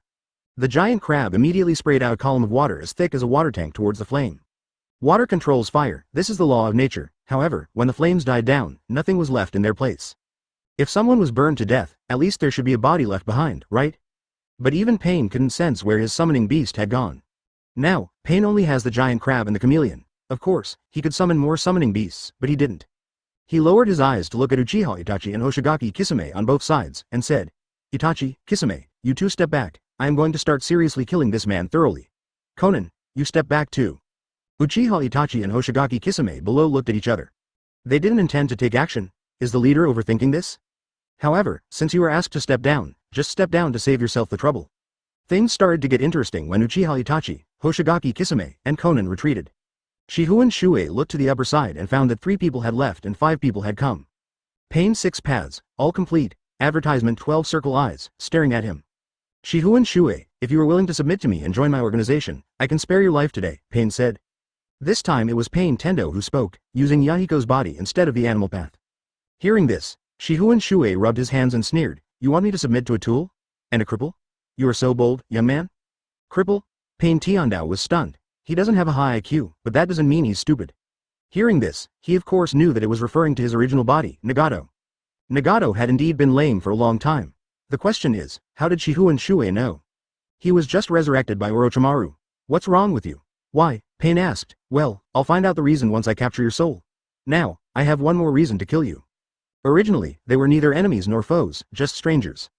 The giant crab immediately sprayed out a column of water as thick as a water tank towards the flame. Water controls fire, this is the law of nature. However, when the flames died down, nothing was left in their place. If someone was burned to death, at least there should be a body left behind, right? But even Pain couldn't sense where his summoning beast had gone. Now, Pain only has the giant crab and the chameleon. Of course, he could summon more summoning beasts, but he didn't. He lowered his eyes to look at Uchiha Itachi and Hoshigaki Kisame on both sides, and said, Itachi, Kisame, you two step back, I am going to start seriously killing this man thoroughly. Conan, you step back too. Uchiha Itachi and Hoshigaki Kisame below looked at each other. They didn't intend to take action. Is the leader overthinking this? However, since you were asked to step down, just step down to save yourself the trouble. Things started to get interesting when Uchiha Itachi, Hoshigaki Kisame, and Conan retreated. Shifengin Shuoye looked to the upper side and found that 3 people had left and 5 people had come. Pain 6 paths, all complete, advertisement 12 circle eyes, staring at him. Shifengin Shuoye, if you are willing to submit to me and join my organization, I can spare your life today, Pain said. This time it was Pain Tendo who spoke, using Yahiko's body instead of the animal path. Hearing this, Shifengin Shuoye rubbed his hands and sneered, you want me to submit to a tool? And a cripple? You are so bold, young man? Cripple? Pain Tiandao was stunned. He doesn't have a high IQ, but that doesn't mean he's stupid. Hearing this, he of course knew that it was referring to his original body, Nagato. Nagato had indeed been lame for a long time. The question is, how did Shifengin Shuoye know? He was just resurrected by Orochimaru. What's wrong with you? Why? Pain asked. Well, I'll find out the reason once I capture your soul. Now, I have one more reason to kill you. Originally, they were neither enemies nor foes, just strangers.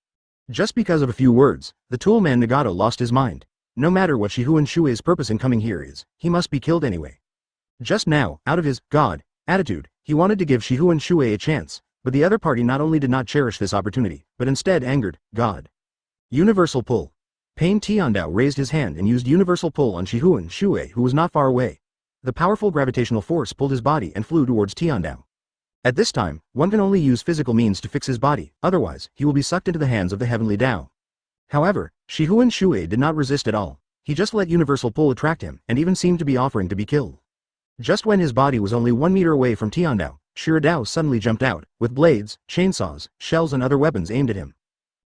Just because of a few words, the toolman Nagato lost his mind. No matter what Shifengin Shuoye's purpose in coming here is, he must be killed anyway. Just now, out of his God attitude, he wanted to give Shifengin Shuoye a chance, but the other party not only did not cherish this opportunity, but instead angered God. Universal Pull. Pain Tiandao raised his hand and used Universal Pull on Shifengin Shuoye, who was not far away. The powerful gravitational force pulled his body and flew towards Tiandao. At this time, one can only use physical means to fix his body, otherwise, he will be sucked into the hands of the heavenly Tao. However, Shifengin Shuoye did not resist at all. He just let Universal Pull attract him, and even seemed to be offering to be killed. Just when his body was only 1 meter away from Tiandao, Shiradao suddenly jumped out, with blades, chainsaws, shells and other weapons aimed at him.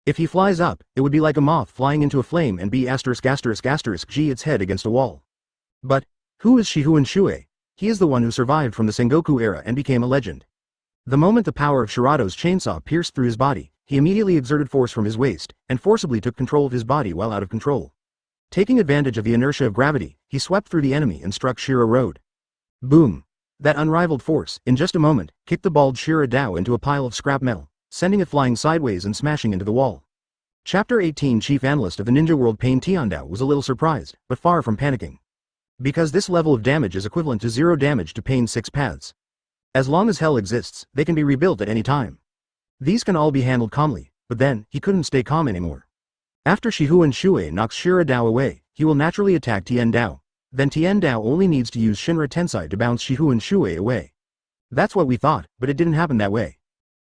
If he flies up, it would be like a moth flying into a flame and be ****** G its head against a wall. But, who is Shifengin Shuoye? He is the one who survived from the Sengoku era and became a legend. The moment the power of Shirado's chainsaw pierced through his body, he immediately exerted force from his waist, and forcibly took control of his body while out of control. Taking advantage of the inertia of gravity, he swept through the enemy and struck Shira Road. Boom! That unrivaled force, in just a moment, kicked the bald Shiradao into a pile of scrap metal, sending it flying sideways and smashing into the wall. Chapter 18 Chief Analyst of the Ninja World Pain Tiandao was a little surprised, but far from panicking. Because this level of damage is equivalent to 0 damage to Pain's 6 paths. As long as hell exists, they can be rebuilt at any time. These can all be handled calmly, but then, he couldn't stay calm anymore. After Shifengin Shuoye knocks Shiradao away, he will naturally attack Tiandao. Then Tiandao only needs to use Shinra Tensei to bounce Shifengin Shuoye away. That's what we thought, but it didn't happen that way.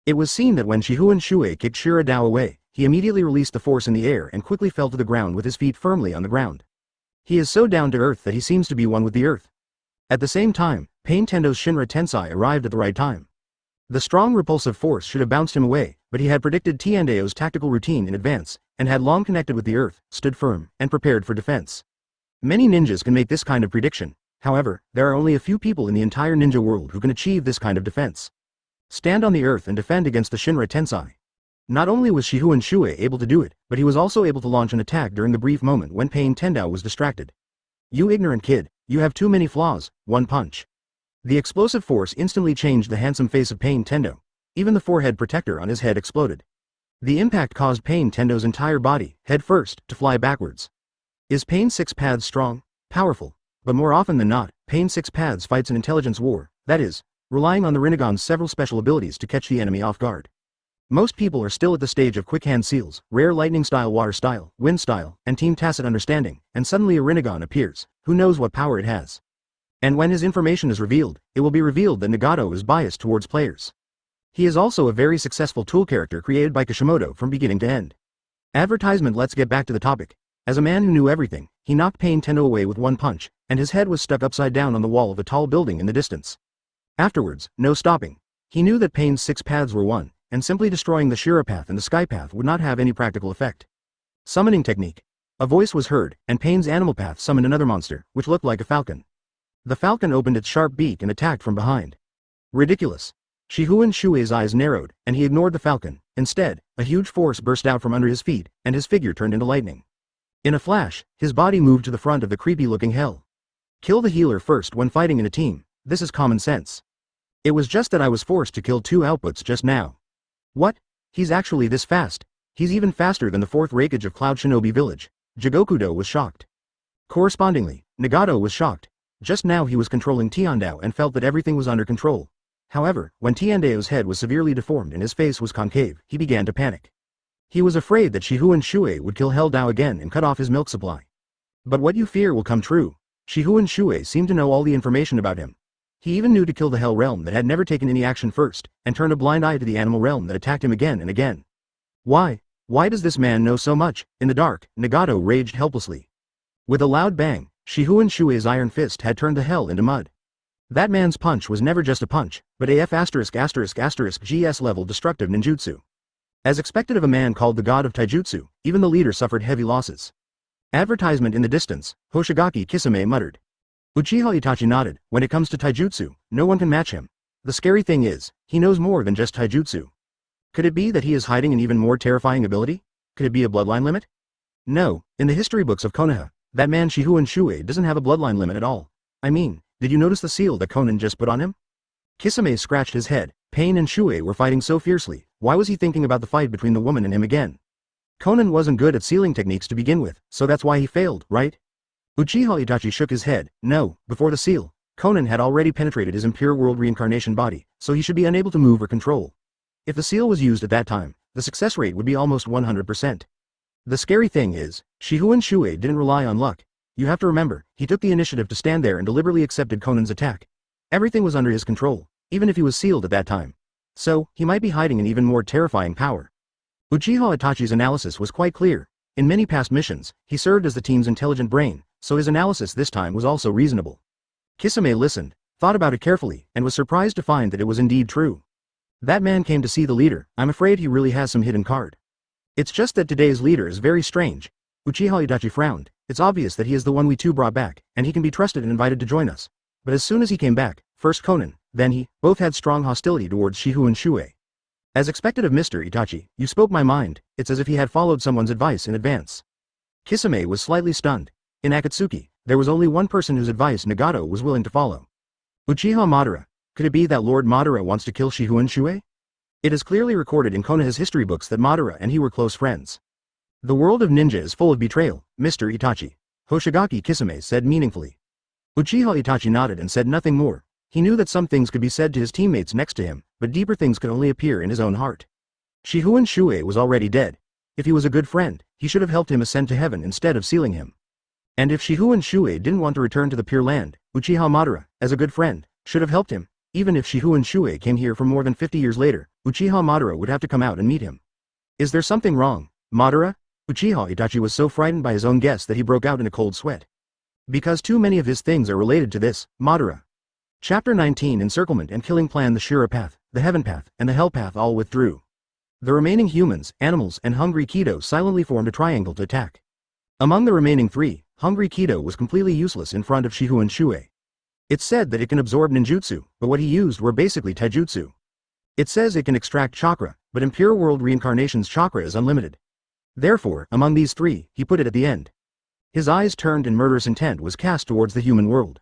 It was seen that when Shifengin Shuoye kicked Shiradao away, he immediately released the force in the air and quickly fell to the ground with his feet firmly on the ground. He is so down to earth that he seems to be one with the earth. At the same time, Pain Tendo's Shinra Tensei arrived at the right time. The strong repulsive force should have bounced him away, but he had predicted Tiandao's tactical routine in advance, and had long connected with the earth, stood firm, and prepared for defense. Many ninjas can make this kind of prediction. However, there are only a few people in the entire ninja world who can achieve this kind of defense. Stand on the earth and defend against the Shinra Tensei. Not only was Shifengin Shuoye able to do it, but he was also able to launch an attack during the brief moment when Pain Tendao was distracted. You ignorant kid, you have too many flaws, one punch. The explosive force instantly changed the handsome face of Pain Tendo. Even the forehead protector on his head exploded. The impact caused Pain Tendo's entire body, head first, to fly backwards. Is Pain Six Paths strong? Powerful. But more often than not, Pain Six Paths fights an intelligence war, that is, relying on the Rinnegan's several special abilities to catch the enemy off guard. Most people are still at the stage of quick hand seals, rare lightning style, water style, wind style, and team tacit understanding, and suddenly a Rinnegan appears, who knows what power it has. And when his information is revealed, it will be revealed that Nagato is biased towards players. He is also a very successful tool character created by Kishimoto from beginning to end. Advertisement. Let's get back to the topic. As a man who knew everything, he knocked Pain Tendo away with one punch, and his head was stuck upside down on the wall of a tall building in the distance. Afterwards, no stopping. He knew that Pain's six paths were one, and simply destroying the Shira path and the sky path would not have any practical effect. Summoning technique. A voice was heard, and Pain's animal path summoned another monster, which looked like a falcon. The falcon opened its sharp beak and attacked from behind. Ridiculous. Shifengin Shuoye's eyes narrowed, and he ignored the falcon. Instead, a huge force burst out from under his feet, and his figure turned into lightning. In a flash, his body moved to the front of the creepy-looking hell. Kill the healer first when fighting in a team. This is common sense. It was just that I was forced to kill two outputs just now. What? He's actually this fast. He's even faster than the fourth Raikage of Cloud Shinobi Village. Jigokudo was shocked. Correspondingly, Nagato was shocked. Just now he was controlling Tiandao and felt that everything was under control. However, when Tiandao's head was severely deformed and his face was concave, he began to panic. He was afraid that Shifengin Shuoye would kill Hell Dao again and cut off his milk supply. But what you fear will come true. Shifengin Shuoye seemed to know all the information about him. He even knew to kill the Hell Realm that had never taken any action first, and turned a blind eye to the Animal Realm that attacked him again and again. Why? Why does this man know so much? In the dark, Nagato raged helplessly. With a loud bang, Shifengin Shuoye's iron fist had turned the hell into mud. That man's punch was never just a punch, but a GS level destructive ninjutsu. As expected of a man called the God of Taijutsu, even the leader suffered heavy losses. Advertisement in the distance, Hoshigaki Kisame muttered. Uchiha Itachi nodded. When it comes to taijutsu, no one can match him. The scary thing is, he knows more than just taijutsu. Could it be that he is hiding an even more terrifying ability? Could it be a bloodline limit? No, in the history books of Konoha, that man Shifengin Shuoye doesn't have a bloodline limit at all. I mean, did you notice the seal that Conan just put on him? Kisame scratched his head. Pain and Shuoye were fighting so fiercely. Why was he thinking about the fight between the woman and him again? Conan wasn't good at sealing techniques to begin with, so that's why he failed, right? Uchiha Itachi shook his head. No, before the seal, Conan had already penetrated his impure world reincarnation body, so he should be unable to move or control. If the seal was used at that time, the success rate would be almost 100%. The scary thing is, Shifengin Shuoye didn't rely on luck. You have to remember, he took the initiative to stand there and deliberately accepted Conan's attack. Everything was under his control, even if he was sealed at that time. So, he might be hiding an even more terrifying power. Uchiha Itachi's analysis was quite clear. In many past missions, he served as the team's intelligent brain, so his analysis this time was also reasonable. Kisame listened, thought about it carefully, and was surprised to find that it was indeed true. That man came to see the leader. I'm afraid he really has some hidden card. It's just that today's leader is very strange. Uchiha Itachi frowned. It's obvious that he is the one we two brought back, and he can be trusted and invited to join us. But as soon as he came back, first Conan, then he, both had strong hostility towards Shifengin Shuoye. As expected of Mr. Itachi, you spoke my mind. It's as if he had followed someone's advice in advance. Kisame was slightly stunned. In Akatsuki, there was only one person whose advice Nagato was willing to follow. Uchiha Madara. Could it be that Lord Madara wants to kill Shifengin Shuoye? It is clearly recorded in Konoha's history books that Madara and he were close friends. The world of ninja is full of betrayal, Mr. Itachi. Hoshigaki Kisame said meaningfully. Uchiha Itachi nodded and said nothing more. He knew that some things could be said to his teammates next to him, but deeper things could only appear in his own heart. Shifengin Shuoye was already dead. If he was a good friend, he should have helped him ascend to heaven instead of sealing him. And if Shifengin Shuoye didn't want to return to the Pure Land, Uchiha Madara, as a good friend, should have helped him. Even if Shifengin Shuoye came here from more than 50 years later, Uchiha Madara would have to come out and meet him. Is there something wrong, Madara? Uchiha Itachi was so frightened by his own guess that he broke out in a cold sweat. Because too many of his things are related to this, Madara. Chapter 19 Encirclement and Killing Plan. The Shira Path. the Heaven Path, and the Hell Path all withdrew. The remaining humans, animals, and Hungry Kido silently formed a triangle to attack. Among the remaining three, Hungry Kido was completely useless in front of Shifengin Shuoye. It's said that it can absorb ninjutsu, but what he used were basically taijutsu. It says it can extract chakra, but in Pure World Reincarnation's chakra is unlimited. Therefore, among these three, he put it at the end. His eyes turned and murderous intent was cast towards the human world.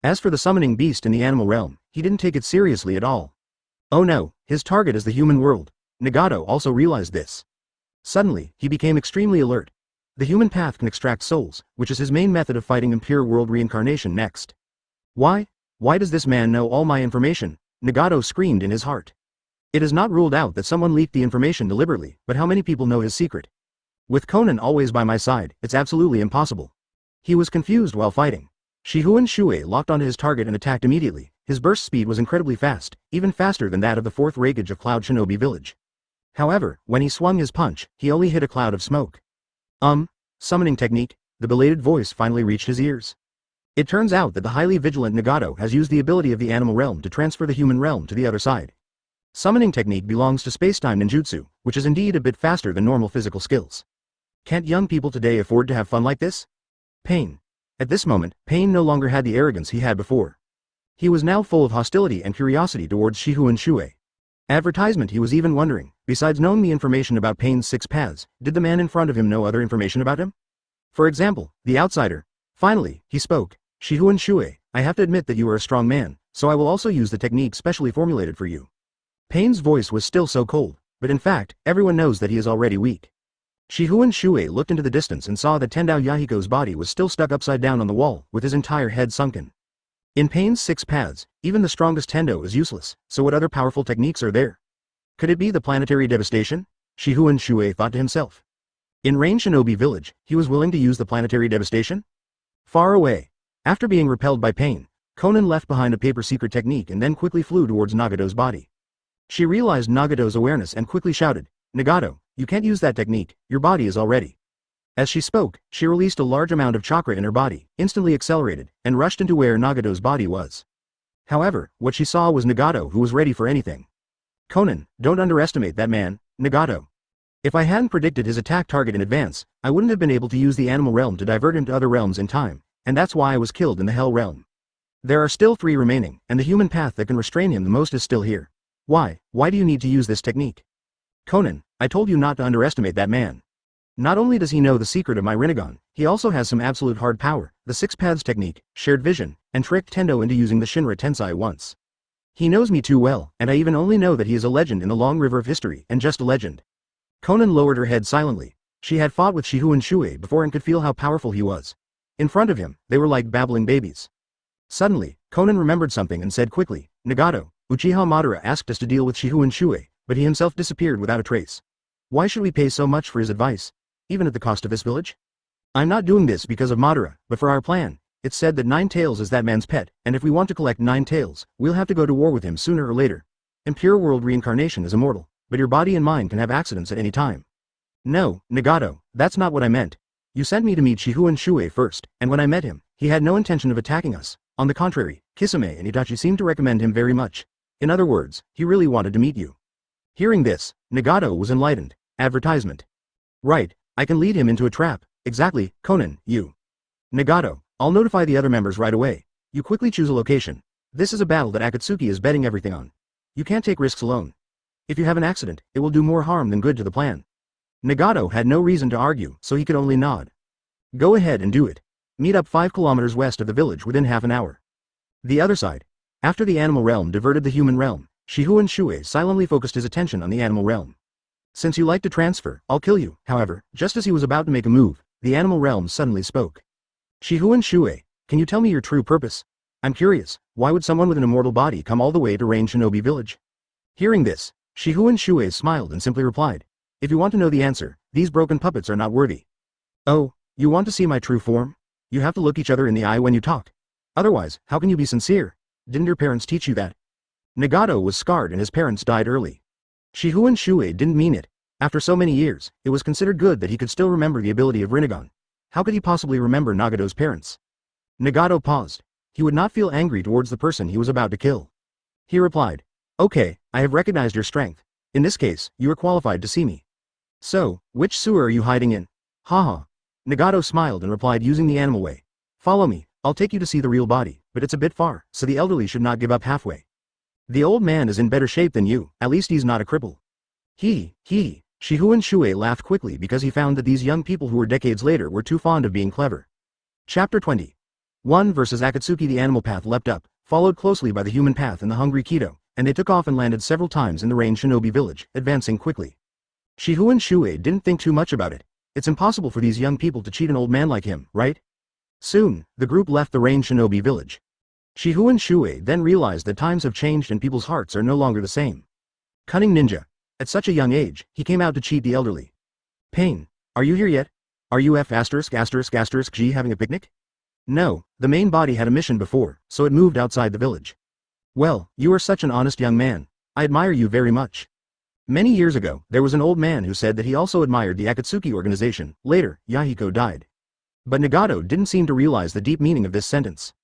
As for the summoning beast in the animal realm, he didn't take it seriously at all. Oh no, his target is the human world. Nagato also realized this. Suddenly, he became extremely alert. The human path can extract souls, which is his main method of fighting Impure World Reincarnation next. Why? Why does this man know all my information? Nagato screamed in his heart. It is not ruled out that someone leaked the information deliberately, but how many people know his secret? With Conan always by my side, it's absolutely impossible. He was confused while fighting. Shifengin Shuoye locked onto his target and attacked immediately. His burst speed was incredibly fast, even faster than that of the fourth Raigage of Cloud Shinobi Village. However, when he swung his punch, he only hit a cloud of smoke. Summoning technique, the belated voice finally reached his ears. It turns out that the highly vigilant Nagato has used the ability of the animal realm to transfer the human realm to the other side. Summoning technique belongs to space-time ninjutsu, which is indeed a bit faster than normal physical skills. Can't young people today afford to have fun like this? Pain. At this moment, Pain no longer had the arrogance he had before. He was now full of hostility and curiosity towards Shifengin Shuoye. Advertisement, he was even wondering, besides knowing the information about Pain's 6 paths, did the man in front of him know other information about him? For example, the outsider. Finally, he spoke. Shifengin Shuoye, I have to admit that you are a strong man, so I will also use the technique specially formulated for you. Pain's voice was still so cold, but in fact, everyone knows that he is already weak. Shifengin Shuoye looked into the distance and saw that Tendao Yahiko's body was still stuck upside down on the wall, with his entire head sunken. In Pain's 6 paths, even the strongest Tendo is useless, so what other powerful techniques are there? Could it be the planetary devastation? Shifengin Shuoye thought to himself. In Rain Shinobi Village, he was willing to use the planetary devastation? Far away. After being repelled by Pain, Conan left behind a paper secret technique and then quickly flew towards Nagato's body. She realized Nagato's awareness and quickly shouted, Nagato, you can't use that technique, your body is already. As she spoke, she released a large amount of chakra in her body, instantly accelerated, and rushed into where Nagato's body was. However, what she saw was Nagato, who was ready for anything. Conan, don't underestimate that man, Nagato. If I hadn't predicted his attack target in advance, I wouldn't have been able to use the animal realm to divert him to other realms in time, and that's why I was killed in the Hell realm. There are still 3 remaining, and the human path that can restrain him the most is still here. Why do you need to use this technique? Conan, I told you not to underestimate that man. Not only does he know the secret of my Rinnegan, he also has some absolute hard power, the 6 paths technique, shared vision, and tricked Tendo into using the Shinra Tensei once. He knows me too well, and I even only know that he is a legend in the long river of history, and just a legend. Conan lowered her head silently. She had fought with Shifengin Shuoye before and could feel how powerful he was. In front of him, they were like babbling babies. Suddenly, Conan remembered something and said quickly, Nagato, Uchiha Madara asked us to deal with Shifengin Shuoye, but he himself disappeared without a trace. Why should we pay so much for his advice, even at the cost of this village? I'm not doing this because of Madara, but for our plan. It's said that 9 Tails is that man's pet, and if we want to collect 9 Tails, we'll have to go to war with him sooner or later. Impure World Reincarnation is immortal, but your body and mind can have accidents at any time. No, Nagato, that's not what I meant. You sent me to meet Shifengin Shuoye first, and when I met him, he had no intention of attacking us. On the contrary, Kisame and Itachi seemed to recommend him very much. In other words, he really wanted to meet you. Hearing this, Nagato was enlightened. Advertisement. Right, I can lead him into a trap. Exactly, Conan, you. Nagato, I'll notify the other members right away. You quickly choose a location. This is a battle that Akatsuki is betting everything on. You can't take risks alone. If you have an accident, it will do more harm than good to the plan. Nagato had no reason to argue, so he could only nod. Go ahead and do it. Meet up 5 kilometers west of the village within half an hour. The other side. After the animal realm diverted the human realm, Shifengin Shuoye silently focused his attention on the animal realm. Since you like to transfer, I'll kill you. However, just as he was about to make a move, the animal realm suddenly spoke. Shifengin Shuoye, can you tell me your true purpose? I'm curious, why would someone with an immortal body come all the way to Rain Shinobi Village? Hearing this, Shifengin Shuoye smiled and simply replied, if you want to know the answer, these broken puppets are not worthy. Oh, you want to see my true form? You have to look each other in the eye when you talk. Otherwise, how can you be sincere? Didn't your parents teach you that? Nagato was scarred and his parents died early. Shifengin Shuoye didn't mean it. After so many years, it was considered good that he could still remember the ability of Rinnegan. How could he possibly remember Nagato's parents? Nagato paused. He would not feel angry towards the person he was about to kill. He replied, Okay, I have recognized your strength. In this case, you are qualified to see me. So, which sewer are you hiding in? Haha. Nagato smiled and replied using the animal way. Follow me, I'll take you to see the real body, but it's a bit far, so the elderly should not give up halfway. The old man is in better shape than you, at least he's not a cripple. He. Shifengin Shuoye laughed quickly because he found that these young people who were decades later were too fond of being clever. Chapter 20. 1 versus Akatsuki. The animal path leapt up, followed closely by the human path and the hungry Kido, and they took off and landed several times in the rain Shinobi village, advancing quickly. Shifengin Shuoye didn't think too much about it. It's impossible for these young people to cheat an old man like him, right? Soon, the group left the rain Shinobi village. Shifengin Shuoye then realized that times have changed and people's hearts are no longer the same. Cunning ninja. At such a young age, he came out to cheat the elderly. Pain. Are you here yet? Are you G having a picnic? No, the main body had a mission before, so it moved outside the village. Well, you are such an honest young man. I admire you very much. Many years ago, there was an old man who said that he also admired the Akatsuki Organization. Later, Yahiko died. But Nagato didn't seem to realize the deep meaning of this sentence.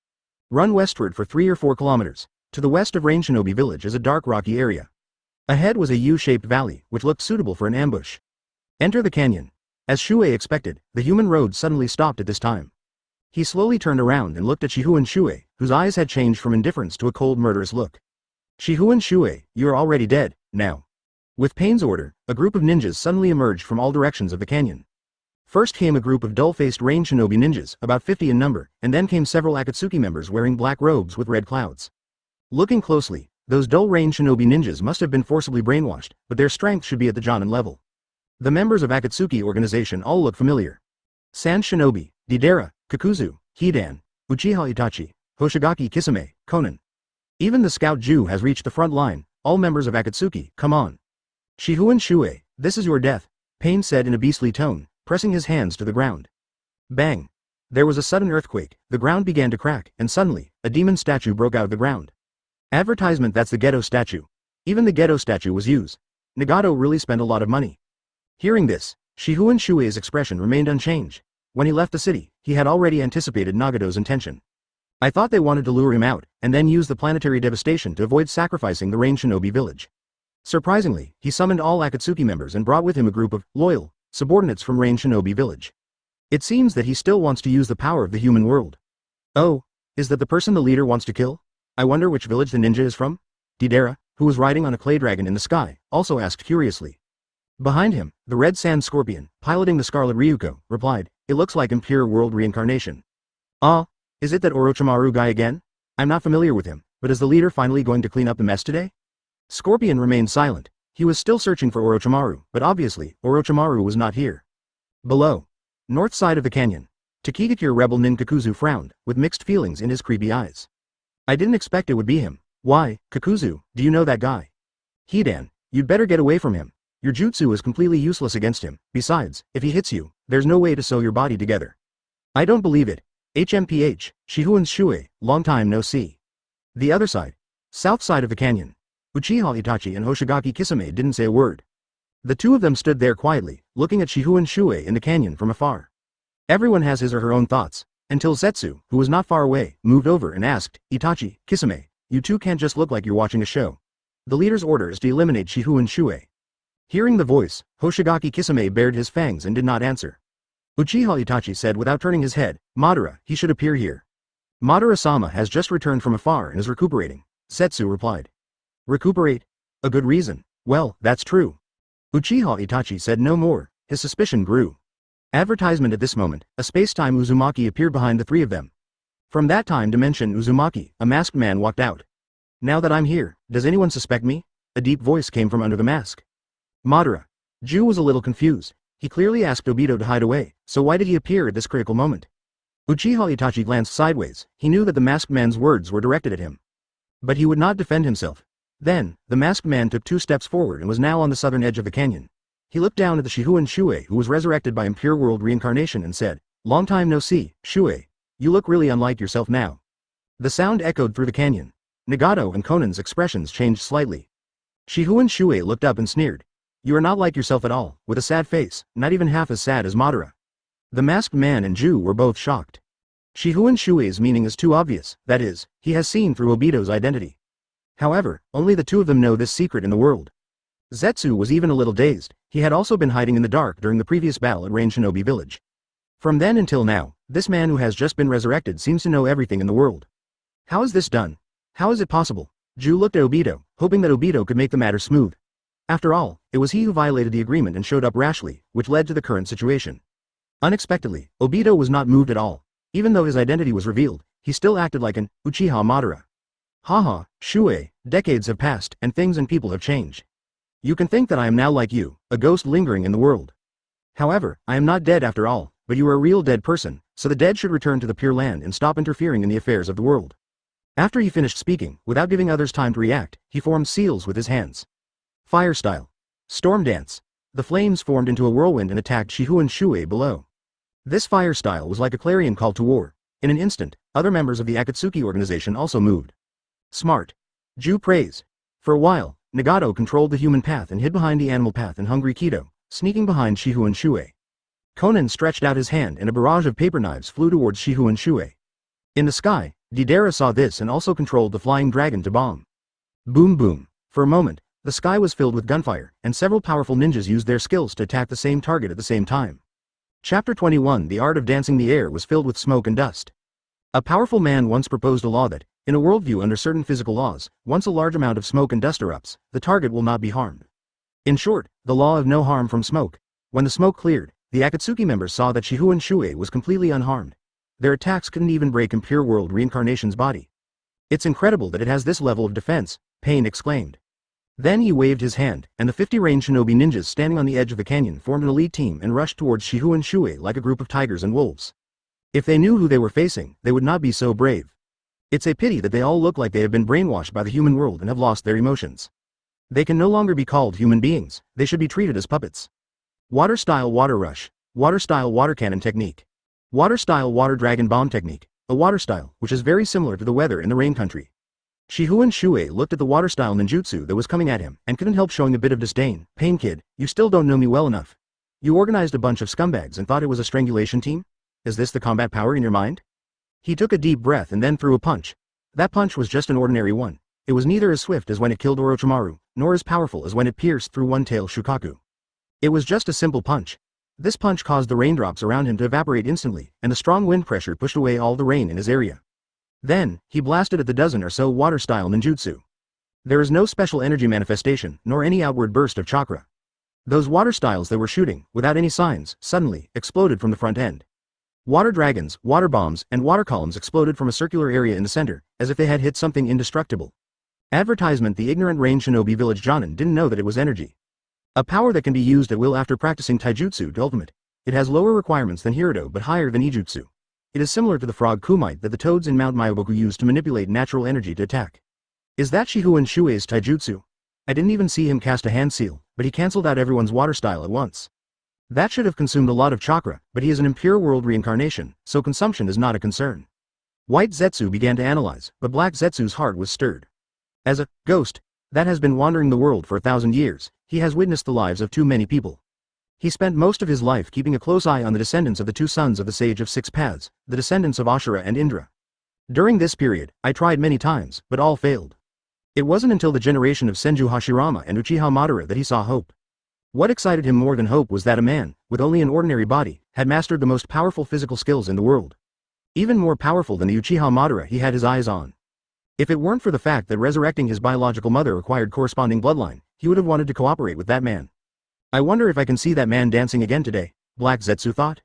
Run westward for 3 or 4 kilometers. To the west of Rain Shinobi village is a dark rocky area. Ahead was a U-shaped valley, which looked suitable for an ambush. Enter the canyon. As Shuoye expected, the human road suddenly stopped at this time. He slowly turned around and looked at Shifengin Shuoye, whose eyes had changed from indifference to a cold murderous look. Shifengin Shuoye, you are already dead, now. With Pain's order, a group of ninjas suddenly emerged from all directions of the canyon. First came a group of dull-faced rain shinobi ninjas, about 50 in number, and then came several Akatsuki members wearing black robes with red clouds. Looking closely, those dull rain shinobi ninjas must have been forcibly brainwashed, but their strength should be at the Jonin level. The members of Akatsuki Organization all look familiar. San Shinobi, Deidara, Kakuzu, Hidan, Uchiha Itachi, Hoshigaki Kisame, Conan. Even the scout Ju has reached the front line. All members of Akatsuki, come on. Shifengin Shuoye, this is your death, Pain said in a beastly tone, pressing his hands to the ground. Bang! There was a sudden earthquake, the ground began to crack, and suddenly, a demon statue broke out of the ground. Advertisement, that's the ghetto statue. Even the ghetto statue was used. Nagato really spent a lot of money. Hearing this, Shifengin Shuoye's expression remained unchanged. When he left the city, he had already anticipated Nagato's intention. I thought they wanted to lure him out, and then use the planetary devastation to avoid sacrificing the Rain Shinobi village. Surprisingly, he summoned all Akatsuki members and brought with him a group of loyal subordinates from Rain Shinobi village. It seems that he still wants to use the power of the human world. Oh, is that the person the leader wants to kill? I wonder which village the ninja is from? Deidara, who was riding on a clay dragon in the sky, also asked curiously. Behind him, the red sand scorpion, piloting the scarlet Ryuko, replied, it looks like Impure World reincarnation. Ah, is it that Orochimaru guy again? I'm not familiar with him, but is the leader finally going to clean up the mess today? Scorpion remained silent. He was still searching for Orochimaru, but obviously, Orochimaru was not here. Below. North side of the canyon. Takigakure rebel Nin Kakuzu frowned, with mixed feelings in his creepy eyes. I didn't expect it would be him. Why, Kakuzu, do you know that guy? Hidan, you'd better get away from him. Your jutsu is completely useless against him. Besides, if he hits you, there's no way to sew your body together. I don't believe it. HMPH, Shifengin Shuoye, long time no see. The other side. South side of the canyon. Uchiha Itachi and Hoshigaki Kisame didn't say a word. The two of them stood there quietly, looking at Shifengin Shuoye in the canyon from afar. Everyone has his or her own thoughts, until Zetsu, who was not far away, moved over and asked, Itachi, Kisame, you two can't just look like you're watching a show. The leader's order is to eliminate Shifengin Shuoye. Hearing the voice, Hoshigaki Kisame bared his fangs and did not answer. Uchiha Itachi said without turning his head, Madara, he should appear here. Madara-sama has just returned from afar and is recuperating, Zetsu replied. Recuperate? A good reason. Well, that's true. Uchiha Itachi said no more, his suspicion grew. Advertisement at this moment, a space-time Uzumaki appeared behind the three of them. From that time dimension Uzumaki, a masked man walked out. Now that I'm here, does anyone suspect me? A deep voice came from under the mask. Madara. Ju was a little confused. He clearly asked Obito to hide away, so why did he appear at this critical moment? Uchiha Itachi glanced sideways. He knew that the masked man's words were directed at him. But he would not defend himself. Then, the masked man took 2 steps forward and was now on the southern edge of the canyon. He looked down at the Shifengin Shuoye who was resurrected by Impure World reincarnation and said, Long time no see, Shuoye. You look really unlike yourself now. The sound echoed through the canyon. Nagato and Conan's expressions changed slightly. Shifengin Shuoye looked up and sneered. You are not like yourself at all, with a sad face, not even half as sad as Madara. The masked man and Ju were both shocked. Shifengin Shuoye's meaning is too obvious, that is, he has seen through Obito's identity. However, only the two of them know this secret in the world. Zetsu was even a little dazed. He had also been hiding in the dark during the previous battle at Rain Shinobi Village. From then until now, this man who has just been resurrected seems to know everything in the world. How is this done? How is it possible? Ju looked at Obito, hoping that Obito could make the matter smooth. After all, it was he who violated the agreement and showed up rashly, which led to the current situation. Unexpectedly, Obito was not moved at all. Even though his identity was revealed, he still acted like an Uchiha Madara. Haha, Shuoye, decades have passed, and things and people have changed. You can think that I am now like you, a ghost lingering in the world. However, I am not dead after all, but you are a real dead person, so the dead should return to the Pure Land and stop interfering in the affairs of the world. After he finished speaking, without giving others time to react, he formed seals with his hands. Fire style. Storm dance. The flames formed into a whirlwind and attacked Shifengin Shuoye below. This fire style was like a clarion call to war. In an instant, other members of the Akatsuki Organization also moved. Smart. Ju praised. For a while, Nagato controlled the human path and hid behind the animal path and Hungry Kido, sneaking behind Shifengin Shuoye. Conan stretched out his hand and a barrage of paper knives flew towards Shifengin Shuoye. In the sky, Deidara saw this and also controlled the flying dragon to bomb. Boom boom. For a moment, the sky was filled with gunfire, and several powerful ninjas used their skills to attack the same target at the same time. Chapter 21 The Art of Dancing. The air was filled with smoke and dust. A powerful man once proposed a law that, in a worldview under certain physical laws, once a large amount of smoke and dust erupts, the target will not be harmed. In short, the law of no harm from smoke. When the smoke cleared, the Akatsuki members saw that Shifengin Shuoye was completely unharmed. Their attacks couldn't even break Impure World Reincarnation's body. It's incredible that it has this level of defense, Pain exclaimed. Then he waved his hand, and the 50 Rain Shinobi ninjas standing on the edge of the canyon formed an elite team and rushed towards Shifengin Shuoye like a group of tigers and wolves. If they knew who they were facing, they would not be so brave. It's a pity that they all look like they have been brainwashed by the human world and have lost their emotions. They can no longer be called human beings, they should be treated as puppets. Water style water rush, water style water cannon technique. Water style water dragon bomb technique, a water style which is very similar to the weather in the rain country. Shifengin Shuoye looked at the water style ninjutsu that was coming at him and couldn't help showing a bit of disdain. Pain kid, you still don't know me well enough. You organized a bunch of scumbags and thought it was a strangulation team? Is this the combat power in your mind? He took a deep breath and then threw a punch. That punch was just an ordinary one. It was neither as swift as when it killed Orochimaru, nor as powerful as when it pierced through one-tail Shukaku. It was just a simple punch. This punch caused the raindrops around him to evaporate instantly, and the strong wind pressure pushed away all the rain in his area. Then, he blasted at the dozen or so water-style ninjutsu. There is no special energy manifestation, nor any outward burst of chakra. Those water styles that were shooting, without any signs, suddenly, exploded from the front end. Water dragons, water bombs, and water columns exploded from a circular area in the center, as if they had hit something indestructible. Advertisement. The ignorant Rain Shinobi Village Jonin didn't know that it was energy. A power that can be used at will after practicing taijutsu to ultimate. It has lower requirements than Hirudo but higher than Ijutsu. It is similar to the frog kumite that the toads in Mount Myoboku use to manipulate natural energy to attack. Is that Shifengin Shuoye's taijutsu? I didn't even see him cast a hand seal, but he cancelled out everyone's water style at once. That should have consumed a lot of chakra, but he is an Impure World reincarnation, so consumption is not a concern. White Zetsu began to analyze, but Black Zetsu's heart was stirred. As a ghost that has been wandering the world for 1,000 years, he has witnessed the lives of too many people. He spent most of his life keeping a close eye on the descendants of the two sons of the Sage of Six Paths, the descendants of Ashura and Indra. During this period, I tried many times, but all failed. It wasn't until the generation of Senju Hashirama and Uchiha Madara that he saw hope. What excited him more than hope was that a man, with only an ordinary body, had mastered the most powerful physical skills in the world. Even more powerful than the Uchiha Madara he had his eyes on. If it weren't for the fact that resurrecting his biological mother required corresponding bloodline, he would have wanted to cooperate with that man. I wonder if I can see that man dancing again today, Black Zetsu thought.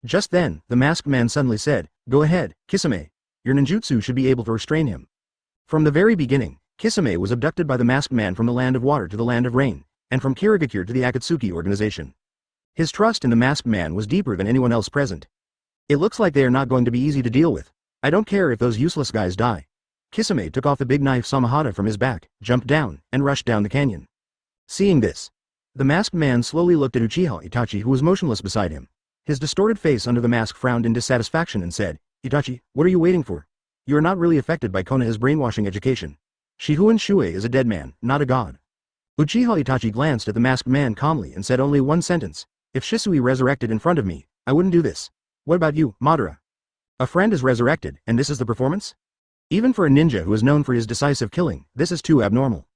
Just then, the masked man suddenly said, "Go ahead, Kisame. Your ninjutsu should be able to restrain him." From the very beginning, Kisame was abducted by the masked man from the land of water to the land of rain, and from Kirigakure to the Akatsuki Organization. His trust in the masked man was deeper than anyone else present. It looks like they are not going to be easy to deal with. I don't care if those useless guys die. Kisame took off the big knife Samahata from his back, jumped down, and rushed down the canyon. Seeing this, the masked man slowly looked at Uchiha Itachi, who was motionless beside him. His distorted face under the mask frowned in dissatisfaction and said, "Itachi, what are you waiting for? You are not really affected by Konoha's brainwashing education. Shifengin Shuoye is a dead man, not a god." Uchiha Itachi glanced at the masked man calmly and said only one sentence, "If Shisui resurrected in front of me, I wouldn't do this. What about you, Madara? A friend is resurrected, and this is the performance?" Even for a ninja who is known for his decisive killing, this is too abnormal.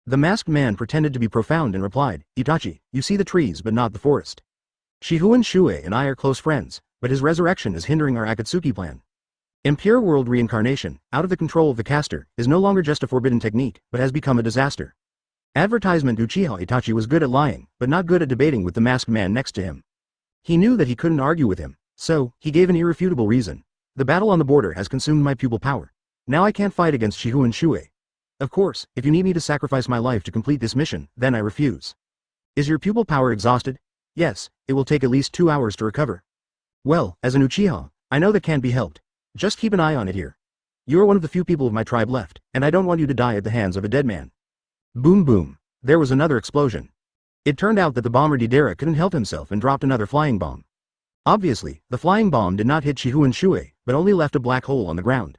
The masked man pretended to be profound and replied, Itachi, you see the trees but not the forest. Shifengin Shuoye and I are close friends, but his resurrection is hindering our Akatsuki plan. Impure world reincarnation, out of the control of the caster, is no longer just a forbidden technique, but has become a disaster. Advertisement Uchiha Itachi was good at lying, but not good at debating with the masked man next to him. He knew that he couldn't argue with him, so, he gave an irrefutable reason. The battle on the border has consumed my pupil power. Now I can't fight against Shifengin Shuoye. Of course, if you need me to sacrifice my life to complete this mission, then I refuse. Is your pupil power exhausted? Yes, it will take at least 2 hours to recover. Well, as an Uchiha, I know that can't be helped. Just keep an eye on it here. You are one of the few people of my tribe left, and I don't want you to die at the hands of a dead man. Boom boom. There was another explosion. It turned out that the bomber Deidara couldn't help himself and dropped another flying bomb. Obviously, the flying bomb did not hit Shifengin Shuoye, but only left a black hole on the ground.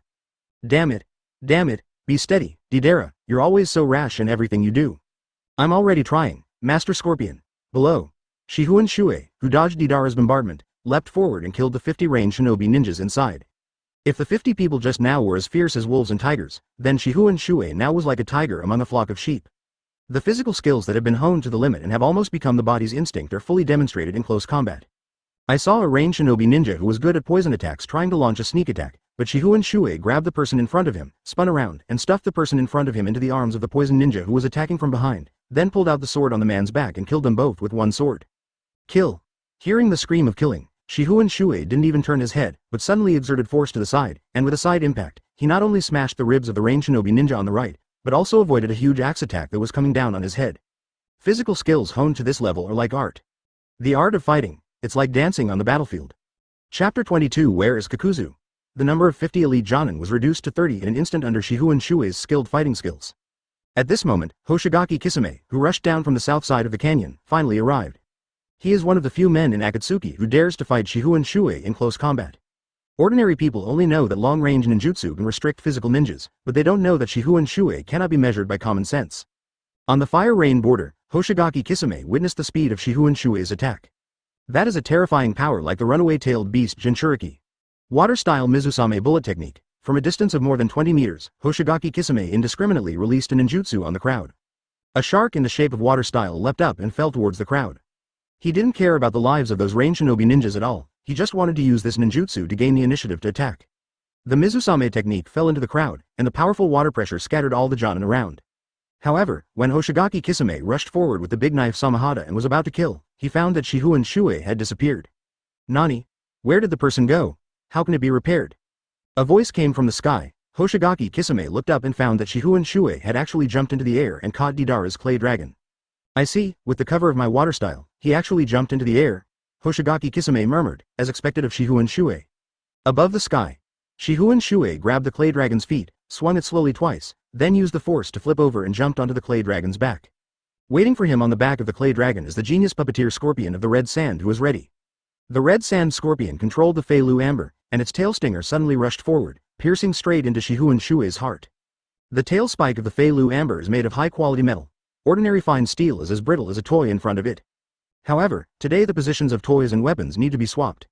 Damn it. Damn it, be steady, Deidara, you're always so rash in everything you do. I'm already trying, Master Scorpion. Below. Shifengin Shuoye, who dodged Deidara's bombardment, leapt forward and killed the 50 ranged shinobi ninjas inside. If the 50 people just now were as fierce as wolves and tigers, then Shifengin Shuoye now was like a tiger among a flock of sheep. The physical skills that have been honed to the limit and have almost become the body's instinct are fully demonstrated in close combat. I saw a ranged shinobi ninja who was good at poison attacks trying to launch a sneak attack, but Shifengin Shuoye grabbed the person in front of him, spun around, and stuffed the person in front of him into the arms of the poison ninja who was attacking from behind, then pulled out the sword on the man's back and killed them both with one sword. Kill. Hearing the scream of killing, Shifengin Shuoye didn't even turn his head, but suddenly exerted force to the side, and with a side impact, he not only smashed the ribs of the ranged shinobi ninja on the right, but also avoided a huge axe attack that was coming down on his head. Physical skills honed to this level are like art. The art of fighting, it's like dancing on the battlefield. Chapter 22 Where is Kakuzu? The number of 50 elite Jonin was reduced to 30 in an instant under Shifengin Shuoye's skilled fighting skills. At this moment, Hoshigaki Kisame, who rushed down from the south side of the canyon, finally arrived. He is one of the few men in Akatsuki who dares to fight Shifengin Shuoye in close combat. Ordinary people only know that long-range ninjutsu can restrict physical ninjas, but they don't know that Shifengin Shuoye cannot be measured by common sense. On the fire rain border, Hoshigaki Kisame witnessed the speed of Shifengin Shuoye's attack. That is a terrifying power like the runaway-tailed beast Jinchuriki. Water-style Mizusame bullet technique. From a distance of more than 20 meters, Hoshigaki Kisame indiscriminately released a ninjutsu on the crowd. A shark in the shape of water-style leapt up and fell towards the crowd. He didn't care about the lives of those ranged shinobi ninjas at all, he just wanted to use this ninjutsu to gain the initiative to attack. The Mizusame technique fell into the crowd, and the powerful water pressure scattered all the Jonin around. However, when Hoshigaki Kisame rushed forward with the big knife Samahada and was about to kill, he found that Shifengin Shuoye had disappeared. Nani? Where did the person go? How can it be repaired? A voice came from the sky. Hoshigaki Kisame looked up and found that Shifengin Shuoye had actually jumped into the air and caught Deidara's clay dragon. I see, with the cover of my water style, he actually jumped into the air, Hoshigaki Kisame murmured, as expected of Shifengin Shuoye. Above the sky, Shifengin Shuoye grabbed the clay dragon's feet, swung it slowly twice, then used the force to flip over and jumped onto the clay dragon's back. Waiting for him on the back of the clay dragon is the genius puppeteer scorpion of the red sand who was ready. The red sand scorpion controlled the Fei Lu amber, and its tail stinger suddenly rushed forward, piercing straight into Shifengin Shuoye's heart. The tail spike of the Fei Lu amber is made of high-quality metal. Ordinary fine steel is as brittle as a toy in front of it. However, today the positions of toys and weapons need to be swapped.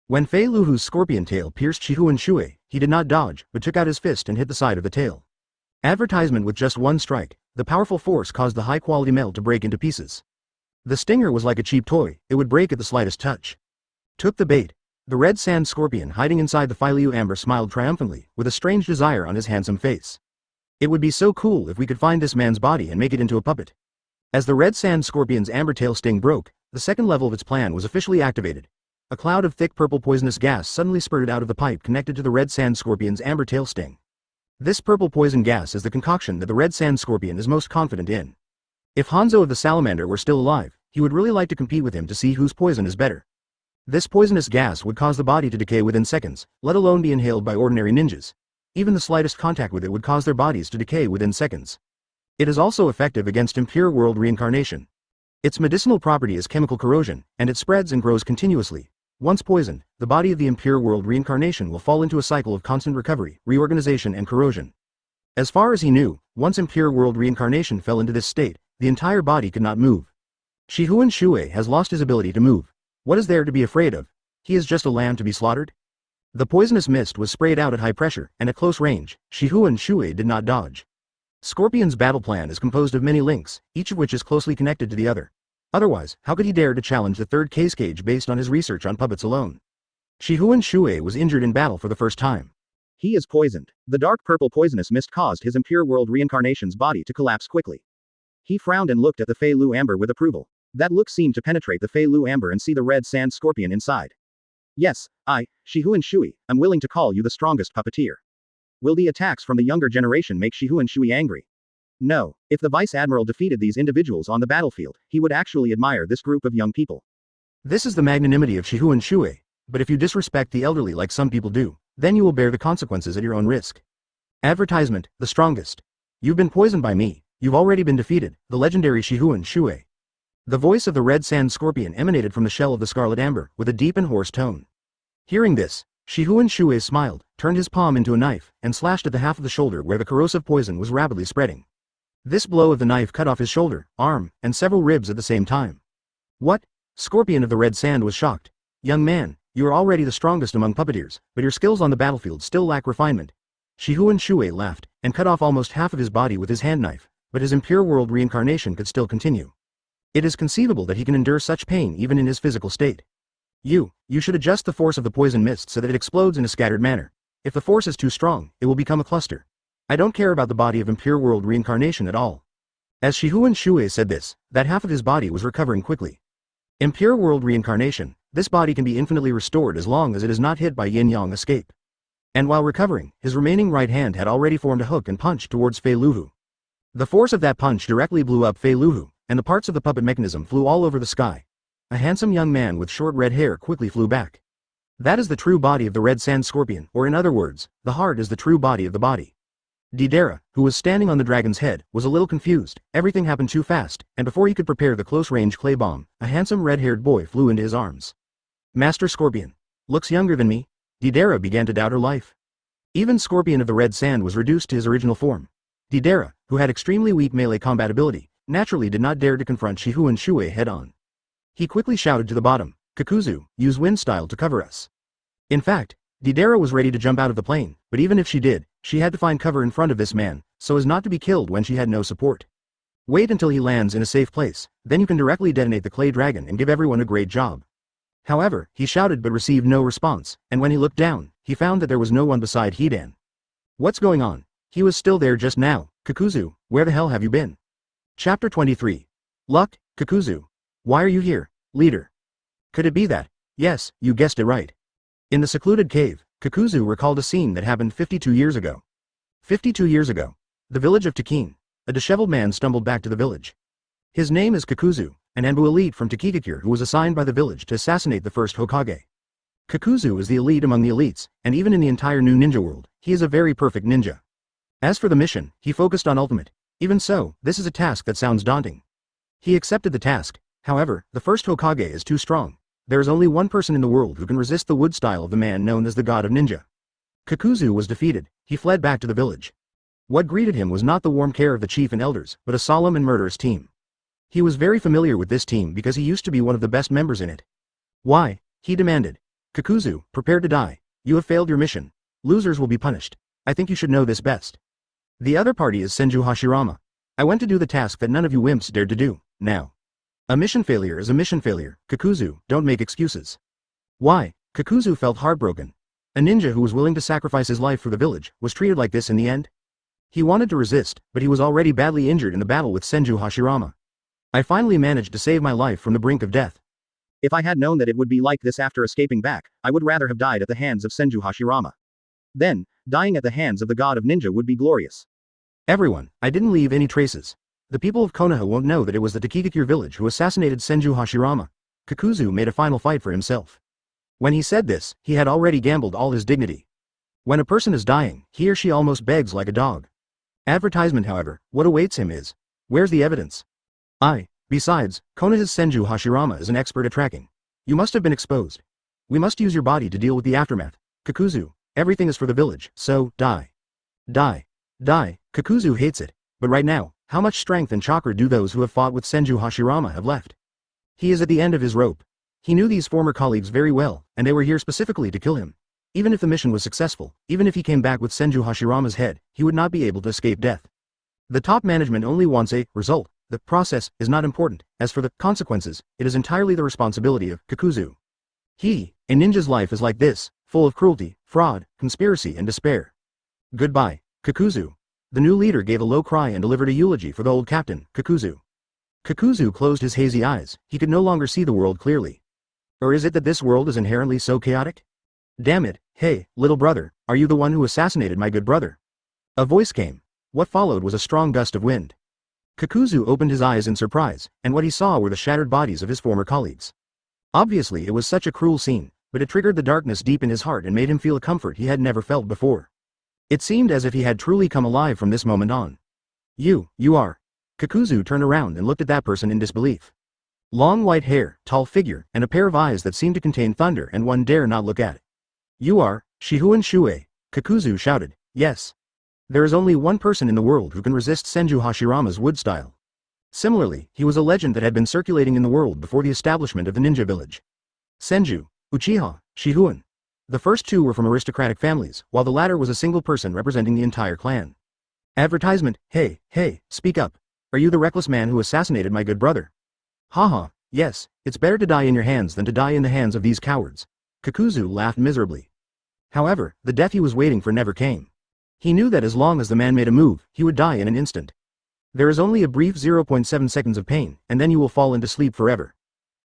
When Fei Luhu's scorpion tail pierced Shifengin Shuoye, he did not dodge, but took out his fist and hit the side of the tail. Advertisement with just one strike, the powerful force caused the high-quality metal to break into pieces. The stinger was like a cheap toy, it would break at the slightest touch. Took the bait. The red sand scorpion hiding inside the Fei Lu amber smiled triumphantly, with a strange desire on his handsome face. It would be so cool if we could find this man's body and make it into a puppet. As the red sand scorpion's amber tail sting broke, the second level of its plan was officially activated. A cloud of thick purple poisonous gas suddenly spurted out of the pipe connected to the red sand scorpion's amber tail sting. This purple poison gas is the concoction that the red sand scorpion is most confident in. If Hanzo of the Salamander were still alive, he would really like to compete with him to see whose poison is better. This poisonous gas would cause the body to decay within seconds, let alone be inhaled by ordinary ninjas. Even the slightest contact with it would cause their bodies to decay within seconds. It is also effective against impure world reincarnation. Its medicinal property is chemical corrosion, and it spreads and grows continuously. Once poisoned, the body of the impure world reincarnation will fall into a cycle of constant recovery, reorganization and corrosion. As far as he knew, once impure world reincarnation fell into this state, the entire body could not move. Shifengin Shuoye has lost his ability to move. What is there to be afraid of? He is just a lamb to be slaughtered? The poisonous mist was sprayed out at high pressure, and at close range, Shifengin Shuoye did not dodge. Scorpion's battle plan is composed of many links, each of which is closely connected to the other. Otherwise, how could he dare to challenge the third Kage based on his research on puppets alone? Shifengin Shuoye was injured in battle for the first time. He is poisoned. The dark purple poisonous mist caused his impure world reincarnation's body to collapse quickly. He frowned and looked at the Fei Lu Amber with approval. That look seemed to penetrate the Fei Lu Amber and see the red sand scorpion inside. Yes, Shifengin Shuoye, am willing to call you the strongest puppeteer. Will the attacks from the younger generation make Shifengin Shuoye angry? No, if the Vice Admiral defeated these individuals on the battlefield, he would actually admire this group of young people. This is the magnanimity of Shifengin Shuoye, but if you disrespect the elderly like some people do, then you will bear the consequences at your own risk. Advertisement, the strongest. You've been poisoned by me, you've already been defeated, the legendary Shifengin Shuoye. The voice of the red sand scorpion emanated from the shell of the scarlet amber, with a deep and hoarse tone. Hearing this, Shifengin Shuoye smiled, turned his palm into a knife, and slashed at the half of the shoulder where the corrosive poison was rapidly spreading. This blow of the knife cut off his shoulder, arm, and several ribs at the same time. What? Scorpion of the red sand was shocked. Young man, you are already the strongest among puppeteers, but your skills on the battlefield still lack refinement. Shifengin Shuoye laughed, and cut off almost half of his body with his hand knife, but his impure world reincarnation could still continue. It is conceivable that he can endure such pain even in his physical state. You should adjust the force of the poison mist so that it explodes in a scattered manner. If the force is too strong, it will become a cluster. I don't care about the body of impure world reincarnation at all. As Shifengin Shuoye said this, that half of his body was recovering quickly. Impure world reincarnation, this body can be infinitely restored as long as it is not hit by yin-yang escape. And while recovering, his remaining right hand had already formed a hook and punched towards Fei Luhu. The force of that punch directly blew up Fei Luhu, and the parts of the puppet mechanism flew all over the sky. A handsome young man with short red hair quickly flew back. That is the true body of the red sand scorpion, or in other words, the heart is the true body of the body. Deidara, who was standing on the dragon's head, was a little confused. Everything happened too fast, and before he could prepare the close-range clay bomb, a handsome red-haired boy flew into his arms. Master Scorpion. Looks younger than me. Deidara began to doubt her life. Even Scorpion of the Red Sand was reduced to his original form. Deidara, who had extremely weak melee combat ability, naturally did not dare to confront Shifengin Shuoye head-on. He quickly shouted to the bottom, Kakuzu, use wind style to cover us. In fact, Deidara was ready to jump out of the plane, but even if she did, she had to find cover in front of this man, so as not to be killed when she had no support. Wait until he lands in a safe place, then you can directly detonate the clay dragon and give everyone a great job. However, he shouted but received no response, and when he looked down, he found that there was no one beside Hidan. What's going on? He was still there just now. Kakuzu, where the hell have you been? Chapter 23. Luck, Kakuzu. Why are you here, leader? Could it be that? Yes, you guessed it right. In the secluded cave, Kakuzu recalled a scene that happened 52 years ago. 52 years ago. The village of Takin. A disheveled man stumbled back to the village. His name is Kakuzu, an Anbu elite from Takikakure who was assigned by the village to assassinate the first Hokage. Kakuzu is the elite among the elites, and even in the entire new ninja world, he is a very perfect ninja. As for the mission, he focused on ultimate. Even so, this is a task that sounds daunting. He accepted the task. However, the first Hokage is too strong. There is only one person in the world who can resist the wood style of the man known as the God of Ninja. Kakuzu was defeated. He fled back to the village. What greeted him was not the warm care of the chief and elders, but a solemn and murderous team. He was very familiar with this team because he used to be one of the best members in it. Why? He demanded. Kakuzu, prepare to die. You have failed your mission. Losers will be punished. I think you should know this best. The other party is Senju Hashirama. I went to do the task that none of you wimps dared to do. Now. A mission failure is a mission failure. Kakuzu, don't make excuses. Why? Kakuzu felt heartbroken. A ninja who was willing to sacrifice his life for the village was treated like this in the end. He wanted to resist, but he was already badly injured in the battle with Senju Hashirama. I finally managed to save my life from the brink of death. If I had known that it would be like this after escaping back, I would rather have died at the hands of Senju Hashirama. Then, dying at the hands of the god of ninja would be glorious. Everyone, I didn't leave any traces. The people of Konoha won't know that it was the Takikakure village who assassinated Senju Hashirama. Kakuzu made a final fight for himself. When he said this, he had already gambled all his dignity. When a person is dying, he or she almost begs like a dog. Advertisement, however, what awaits him is, where's the evidence? Besides, Konoha's Senju Hashirama is an expert at tracking. You must have been exposed. We must use your body to deal with the aftermath. Kakuzu, everything is for the village, so, die. Die. Die. Kakuzu hates it, but right now, how much strength and chakra do those who have fought with Senju Hashirama have left? He is at the end of his rope. He knew these former colleagues very well, and they were here specifically to kill him. Even if the mission was successful, even if he came back with Senju Hashirama's head, he would not be able to escape death. The top management only wants a result. The process is not important. As for the consequences, it is entirely the responsibility of Kakuzu. A ninja's life is like this, full of cruelty, fraud, conspiracy and despair. Goodbye, Kakuzu. The new leader gave a low cry and delivered a eulogy for the old captain, Kakuzu. Kakuzu closed his hazy eyes. He could no longer see the world clearly. Or is it that this world is inherently so chaotic? Damn it, hey, little brother, are you the one who assassinated my good brother? A voice came. What followed was a strong gust of wind. Kakuzu opened his eyes in surprise, and what he saw were the shattered bodies of his former colleagues. Obviously it was such a cruel scene, but it triggered the darkness deep in his heart and made him feel a comfort he had never felt before. It seemed as if he had truly come alive from this moment on. You are. Kakuzu turned around and looked at that person in disbelief. Long white hair, tall figure, and a pair of eyes that seemed to contain thunder and one dare not look at it. You are, Shifengin Shuoye, Kakuzu shouted. Yes. There is only one person in the world who can resist Senju Hashirama's wood style. Similarly, he was a legend that had been circulating in the world before the establishment of the ninja village. Senju, Uchiha, Shifengin. The first two were from aristocratic families, while the latter was a single person representing the entire clan. Advertisement, hey, speak up. Are you the reckless man who assassinated my good brother? Haha, yes, it's better to die in your hands than to die in the hands of these cowards. Kakuzu laughed miserably. However, the death he was waiting for never came. He knew that as long as the man made a move, he would die in an instant. There is only a brief 0.7 seconds of pain, and then you will fall into sleep forever.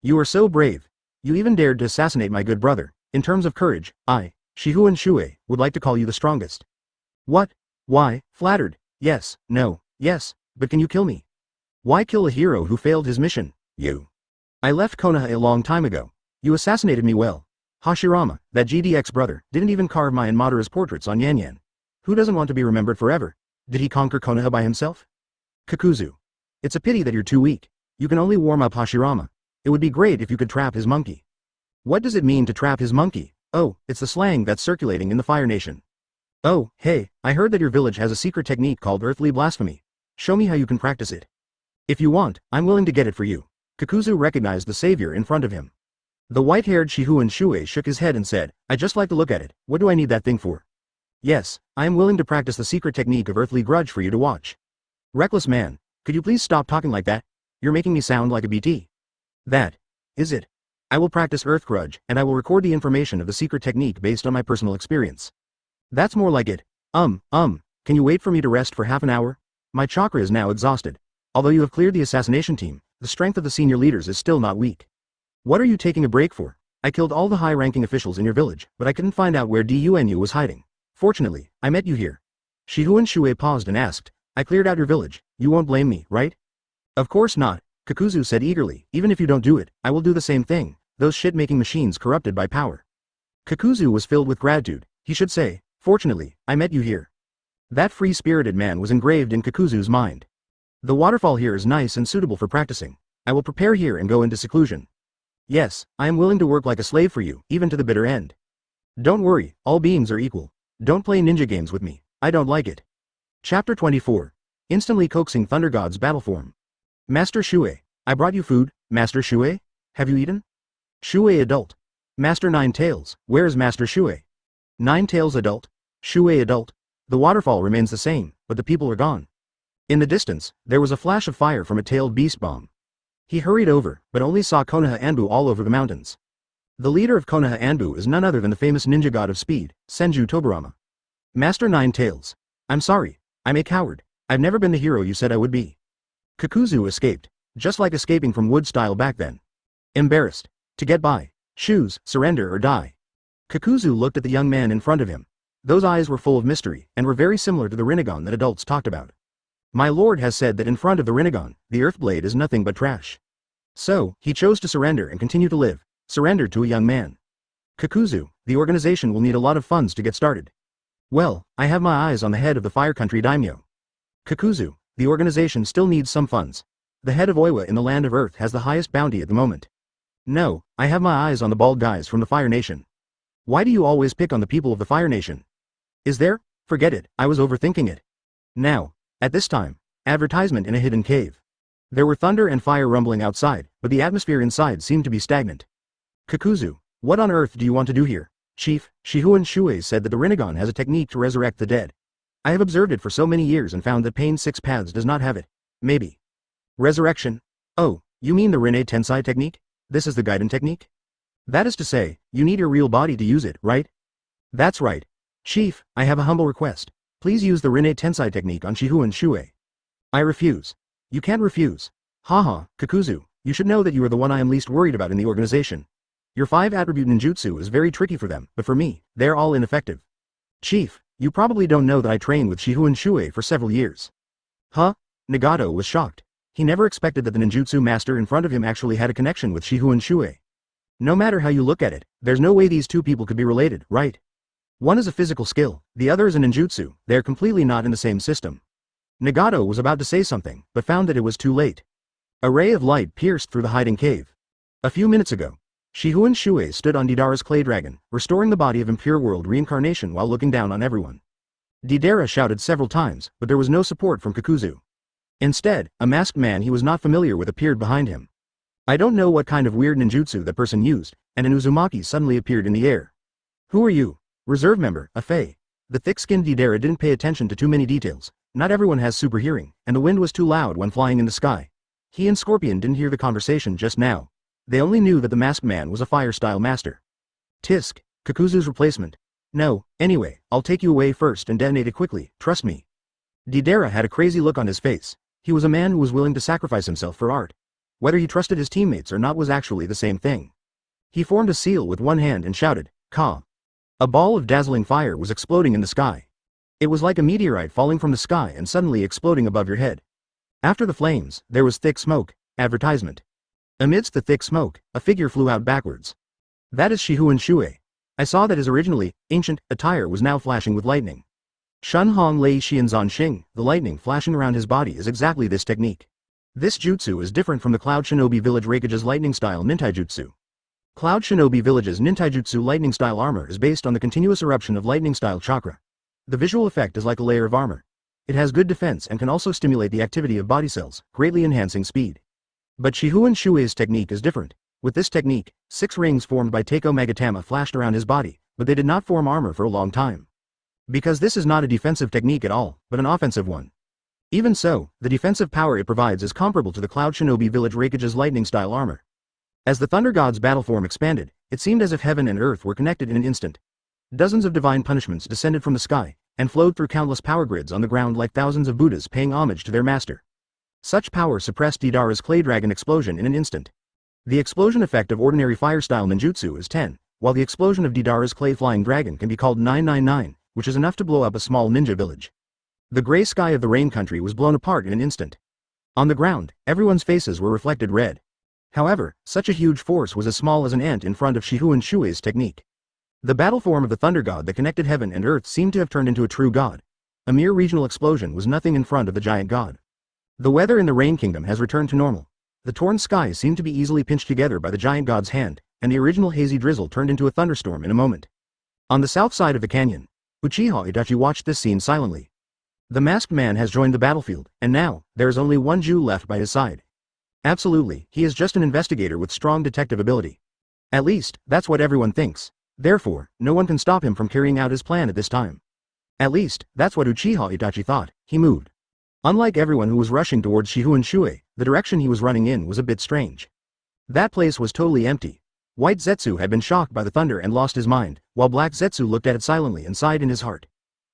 You are so brave. You even dared to assassinate my good brother. In terms of courage, I, Shifengin Shuoye, would like to call you the strongest. What? Why? Flattered. Yes, no, yes, but can you kill me? Why kill a hero who failed his mission? You. I left Konoha a long time ago. You assassinated me well. Hashirama, that GDX brother, didn't even carve my and Madara's portraits on Yan. Who doesn't want to be remembered forever? Did he conquer Konoha by himself? Kakuzu. It's a pity that you're too weak. You can only warm up Hashirama. It would be great if you could trap his monkey. What does it mean to trap his monkey? Oh, it's the slang that's circulating in the Fire Nation. Oh, hey, I heard that your village has a secret technique called earthly blasphemy. Show me how you can practice it. If you want, I'm willing to get it for you. Kakuzu recognized the savior in front of him. The white-haired Shifengin Shuoye shook his head and said, I'd just like to look at it. What do I need that thing for? Yes, I am willing to practice the secret technique of earthly grudge for you to watch. Reckless man, could you please stop talking like that? You're making me sound like a BT. That is it. I will practice earth grudge, and I will record the information of the secret technique based on my personal experience. That's more like it. Can you wait for me to rest for half an hour? My chakra is now exhausted. Although you have cleared the assassination team, the strength of the senior leaders is still not weak. What are you taking a break for? I killed all the high-ranking officials in your village, but I couldn't find out where Dunu was hiding. Fortunately, I met you here. Shifengin Shuoye paused and asked, I cleared out your village. You won't blame me, right? Of course not, Kakuzu said eagerly. Even if you don't do it, I will do the same thing. Those shit-making machines corrupted by power. Kakuzu was filled with gratitude. He should say, fortunately, I met you here. That free-spirited man was engraved in Kakuzu's mind. The waterfall here is nice and suitable for practicing. I will prepare here and go into seclusion. Yes, I am willing to work like a slave for you, even to the bitter end. Don't worry, all beings are equal. Don't play ninja games with me. I don't like it. Chapter 24. Instantly coaxing Thunder God's battle form. Master Shuoye, I brought you food. Master Shuoye, have you eaten? Shuoye adult. Master Nine Tails, where is Master Shuoye? Nine Tails adult. Shuoye adult. The waterfall remains the same, but the people are gone. In the distance, there was a flash of fire from a tailed beast bomb. He hurried over, but only saw Konoha Anbu all over the mountains. The leader of Konoha Anbu is none other than the famous ninja god of speed, Senju Tobirama. Master Nine Tails. I'm sorry, I'm a coward. I've never been the hero you said I would be. Kakuzu escaped, just like escaping from wood style back then. Embarrassed. To get by. Choose, surrender or die. Kakuzu looked at the young man in front of him. Those eyes were full of mystery, and were very similar to the Rinnegan that adults talked about. My lord has said that in front of the Rinnegan, the Earthblade is nothing but trash. So, he chose to surrender and continue to live. Surrendered to a young man. Kakuzu, the organization will need a lot of funds to get started. Well, I have my eyes on the head of the Fire Country Daimyo. Kakuzu, the organization still needs some funds. The head of Oiwa in the Land of Earth has the highest bounty at the moment. No, I have my eyes on the bald guys from the Fire Nation. Why do you always pick on the people of the Fire Nation? Is there? Forget it, I was overthinking it. Now, at this time, advertisement in a hidden cave. There were thunder and fire rumbling outside, but the atmosphere inside seemed to be stagnant. Kakuzu, what on earth do you want to do here? Chief, Shifengin Shuoye said that the Rinnegan has a technique to resurrect the dead. I have observed it for so many years and found that Pain Six Paths does not have it. Maybe. Resurrection? Oh, you mean the Rinne Tensei technique? This is the Gaiden technique? That is to say, you need your real body to use it, right? That's right. Chief, I have a humble request. Please use the Rinne Tensei technique on Shifengin Shuoye. I refuse. You can't refuse. Haha, Kakuzu, you should know that you are the one I am least worried about in the organization. Your 5-attribute ninjutsu is very tricky for them, but for me, they're all ineffective. Chief, you probably don't know that I trained with Shifengin Shuoye for several years. Huh? Nagato was shocked. He never expected that the ninjutsu master in front of him actually had a connection with Shifengin Shuoye. No matter how you look at it, there's no way these two people could be related, right? One is a physical skill, the other is a ninjutsu, they're completely not in the same system. Nagato was about to say something, but found that it was too late. A ray of light pierced through the hiding cave. A few minutes ago, Shifengin Shuoye stood on Deidara's clay dragon, restoring the body of Impure World reincarnation while looking down on everyone. Deidara shouted several times, but there was no support from Kakuzu. Instead, a masked man he was not familiar with appeared behind him. I don't know what kind of weird ninjutsu that person used, and an Uzumaki suddenly appeared in the air. Who are you? Reserve member, a Fae. The thick-skinned Deidara didn't pay attention to too many details. Not everyone has super hearing, and the wind was too loud when flying in the sky. He and Scorpion didn't hear the conversation just now. They only knew that the masked man was a fire-style master. Tisk, Kakuzu's replacement. No, anyway, I'll take you away first and detonate it quickly, trust me. Deidara had a crazy look on his face. He was a man who was willing to sacrifice himself for art. Whether he trusted his teammates or not was actually the same thing. He formed a seal with one hand and shouted, Ka. A ball of dazzling fire was exploding in the sky. It was like a meteorite falling from the sky and suddenly exploding above your head. After the flames, there was thick smoke. Advertisement. Amidst the thick smoke, a figure flew out backwards. That is Shifengin Shuoye. I saw that his originally ancient attire was now flashing with lightning. Shun Hong Lei Xianzan Xing, the lightning flashing around his body is exactly this technique. This jutsu is different from the Cloud Shinobi Village Raikage's lightning-style nintaijutsu. Cloud Shinobi Village's nintaijutsu lightning-style armor is based on the continuous eruption of lightning-style chakra. The visual effect is like a layer of armor. It has good defense and can also stimulate the activity of body cells, greatly enhancing speed. But Shifengin Shuoye's technique is different. With this technique, 6 rings formed by Teiko Magatama flashed around his body, but they did not form armor for a long time. Because this is not a defensive technique at all, but an offensive one. Even so, the defensive power it provides is comparable to the Cloud Shinobi Village Raikage's lightning-style armor. As the Thunder God's battle form expanded, it seemed as if heaven and earth were connected in an instant. Dozens of divine punishments descended from the sky, and flowed through countless power grids on the ground like thousands of Buddhas paying homage to their master. Such power suppressed Deidara's clay dragon explosion in an instant. The explosion effect of ordinary fire-style ninjutsu is 10, while the explosion of Deidara's clay flying dragon can be called 999, which is enough to blow up a small ninja village. The gray sky of the rain country was blown apart in an instant. On the ground, everyone's faces were reflected red. However, such a huge force was as small as an ant in front of Shifengin Shuoye's technique. The battle form of the thunder god that connected heaven and earth seemed to have turned into a true god. A mere regional explosion was nothing in front of the giant god. The weather in the Rain Kingdom has returned to normal. The torn skies seemed to be easily pinched together by the giant god's hand, and the original hazy drizzle turned into a thunderstorm in a moment. On the south side of the canyon, Uchiha Itachi watched this scene silently. The masked man has joined the battlefield, and now, there is only one Jew left by his side. Absolutely, he is just an investigator with strong detective ability. At least, that's what everyone thinks. Therefore, no one can stop him from carrying out his plan at this time. At least, that's what Uchiha Itachi thought. He moved. Unlike everyone who was rushing towards Shifengin Shuoye, the direction he was running in was a bit strange. That place was totally empty. White Zetsu had been shocked by the thunder and lost his mind, while Black Zetsu looked at it silently and sighed in his heart.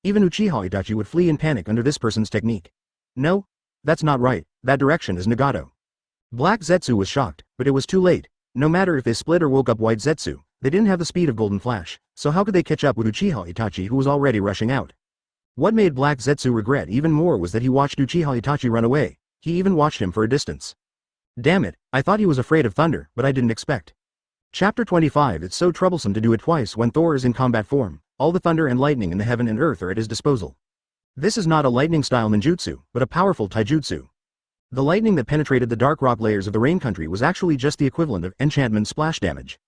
Even Uchiha Itachi would flee in panic under this person's technique. No? That's not right, that direction is Nagato. Black Zetsu was shocked, but it was too late. No matter if they split or woke up White Zetsu, they didn't have the speed of Golden Flash, so how could they catch up with Uchiha Itachi who was already rushing out? What made Black Zetsu regret even more was that he watched Uchiha Itachi run away. He even watched him for a distance. Damn it, I thought he was afraid of thunder, but I didn't expect. Chapter 25. It's so troublesome to do it twice when Thor is in combat form. All the thunder and lightning in the heaven and earth are at his disposal. This is not a lightning-style ninjutsu, but a powerful taijutsu. The lightning that penetrated the dark rock layers of the rain country was actually just the equivalent of enchantment splash damage.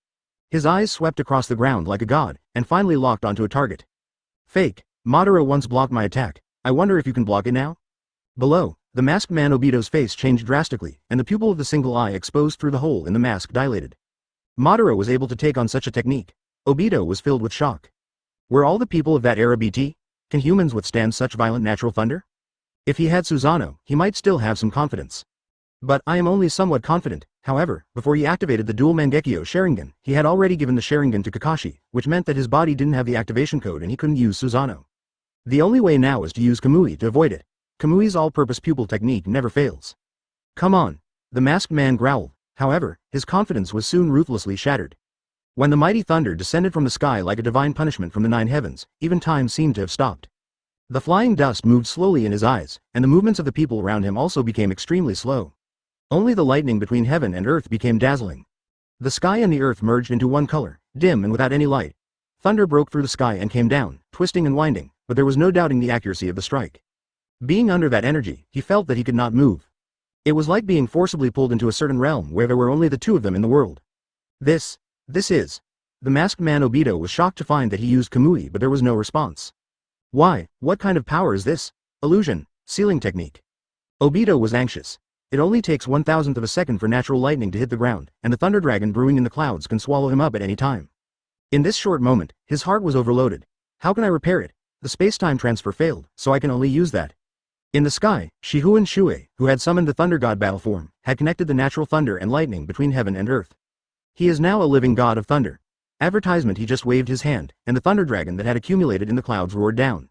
His eyes swept across the ground like a god, and finally locked onto a target. Fake. Madara once blocked my attack. I wonder if you can block it now? Below, the masked man Obito's face changed drastically, and the pupil of the single eye exposed through the hole in the mask dilated. Madara was able to take on such a technique. Obito was filled with shock. Were all the people of that era BT? Can humans withstand such violent natural thunder? If he had Susanoo, he might still have some confidence. But I am only somewhat confident. However, before he activated the dual Mangekyo Sharingan, he had already given the Sharingan to Kakashi, which meant that his body didn't have the activation code and he couldn't use Susanoo. The only way now is to use Kamui to avoid it. Kamui's all-purpose pupil technique never fails. Come on. The masked man growled. However, his confidence was soon ruthlessly shattered. When the mighty thunder descended from the sky like a divine punishment from the 9 heavens, even time seemed to have stopped. The flying dust moved slowly in his eyes, and the movements of the people around him also became extremely slow. Only the lightning between heaven and earth became dazzling. The sky and the earth merged into one color, dim and without any light. Thunder broke through the sky and came down, twisting and winding, but there was no doubting the accuracy of the strike. Being under that energy, he felt that he could not move. It was like being forcibly pulled into a certain realm where there were only the two of them in the world. This is. The masked man Obito was shocked to find that he used Kamui, but there was no response. Why, what kind of power is this? Illusion, sealing technique. Obito was anxious. It only takes 1,000th of a second for natural lightning to hit the ground, and the thunder dragon brewing in the clouds can swallow him up at any time. In this short moment, his heart was overloaded. How can I repair it? The space-time transfer failed, so I can only use that. In the sky, Shifengin Shuoye, who had summoned the thunder god battle form, had connected the natural thunder and lightning between heaven and earth. He is now a living god of thunder. Advertisement. He just waved his hand, and the thunder dragon that had accumulated in the clouds roared down.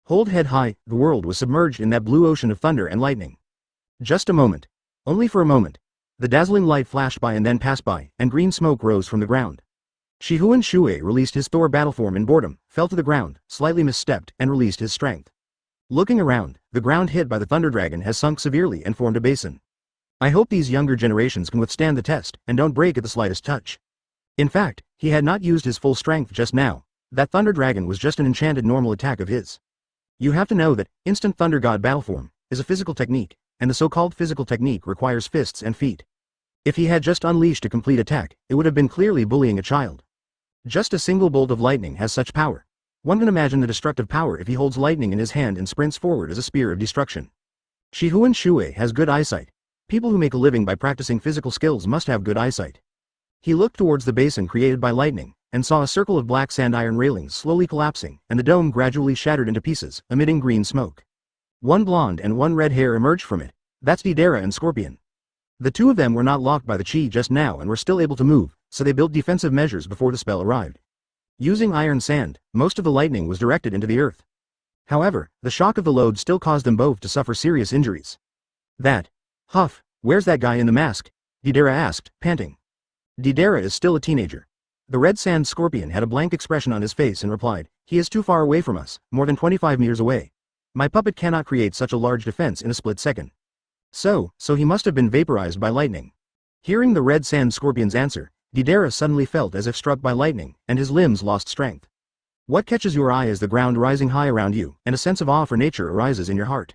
Hold head high, the world was submerged in that blue ocean of thunder and lightning. Just a moment. Only for a moment. The dazzling light flashed by and then passed by, and green smoke rose from the ground. Shifengin Shuoye released his Thor battle form in boredom, fell to the ground, slightly misstepped, and released his strength. Looking around, the ground hit by the thunder dragon has sunk severely and formed a basin. I hope these younger generations can withstand the test, and don't break at the slightest touch. In fact, he had not used his full strength just now. That thunder dragon was just an enchanted normal attack of his. You have to know that instant thunder god battle form is a physical technique, and the so-called physical technique requires fists and feet. If he had just unleashed a complete attack, it would have been clearly bullying a child. Just a single bolt of lightning has such power. One can imagine the destructive power if he holds lightning in his hand and sprints forward as a spear of destruction. Shifengin Shuoye has good eyesight. People who make a living by practicing physical skills must have good eyesight. He looked towards the basin created by lightning, and saw a circle of black sand iron railings slowly collapsing, and the dome gradually shattered into pieces, emitting green smoke. One blonde and one red hair emerged from it. That's Deidara and Scorpion. The two of them were not locked by the chi just now and were still able to move, so they built defensive measures before the spell arrived. Using iron sand, most of the lightning was directed into the earth. However, the shock of the load still caused them both to suffer serious injuries. Huff, where's that guy in the mask? Deidara asked, panting. Deidara is still a teenager. The red sand scorpion had a blank expression on his face and replied, he is too far away from us, more than 25 meters away. My puppet cannot create such a large defense in a split second. So he must have been vaporized by lightning. Hearing the red sand scorpion's answer, Deidara suddenly felt as if struck by lightning, and his limbs lost strength. What catches your eye is the ground rising high around you, and a sense of awe for nature arises in your heart.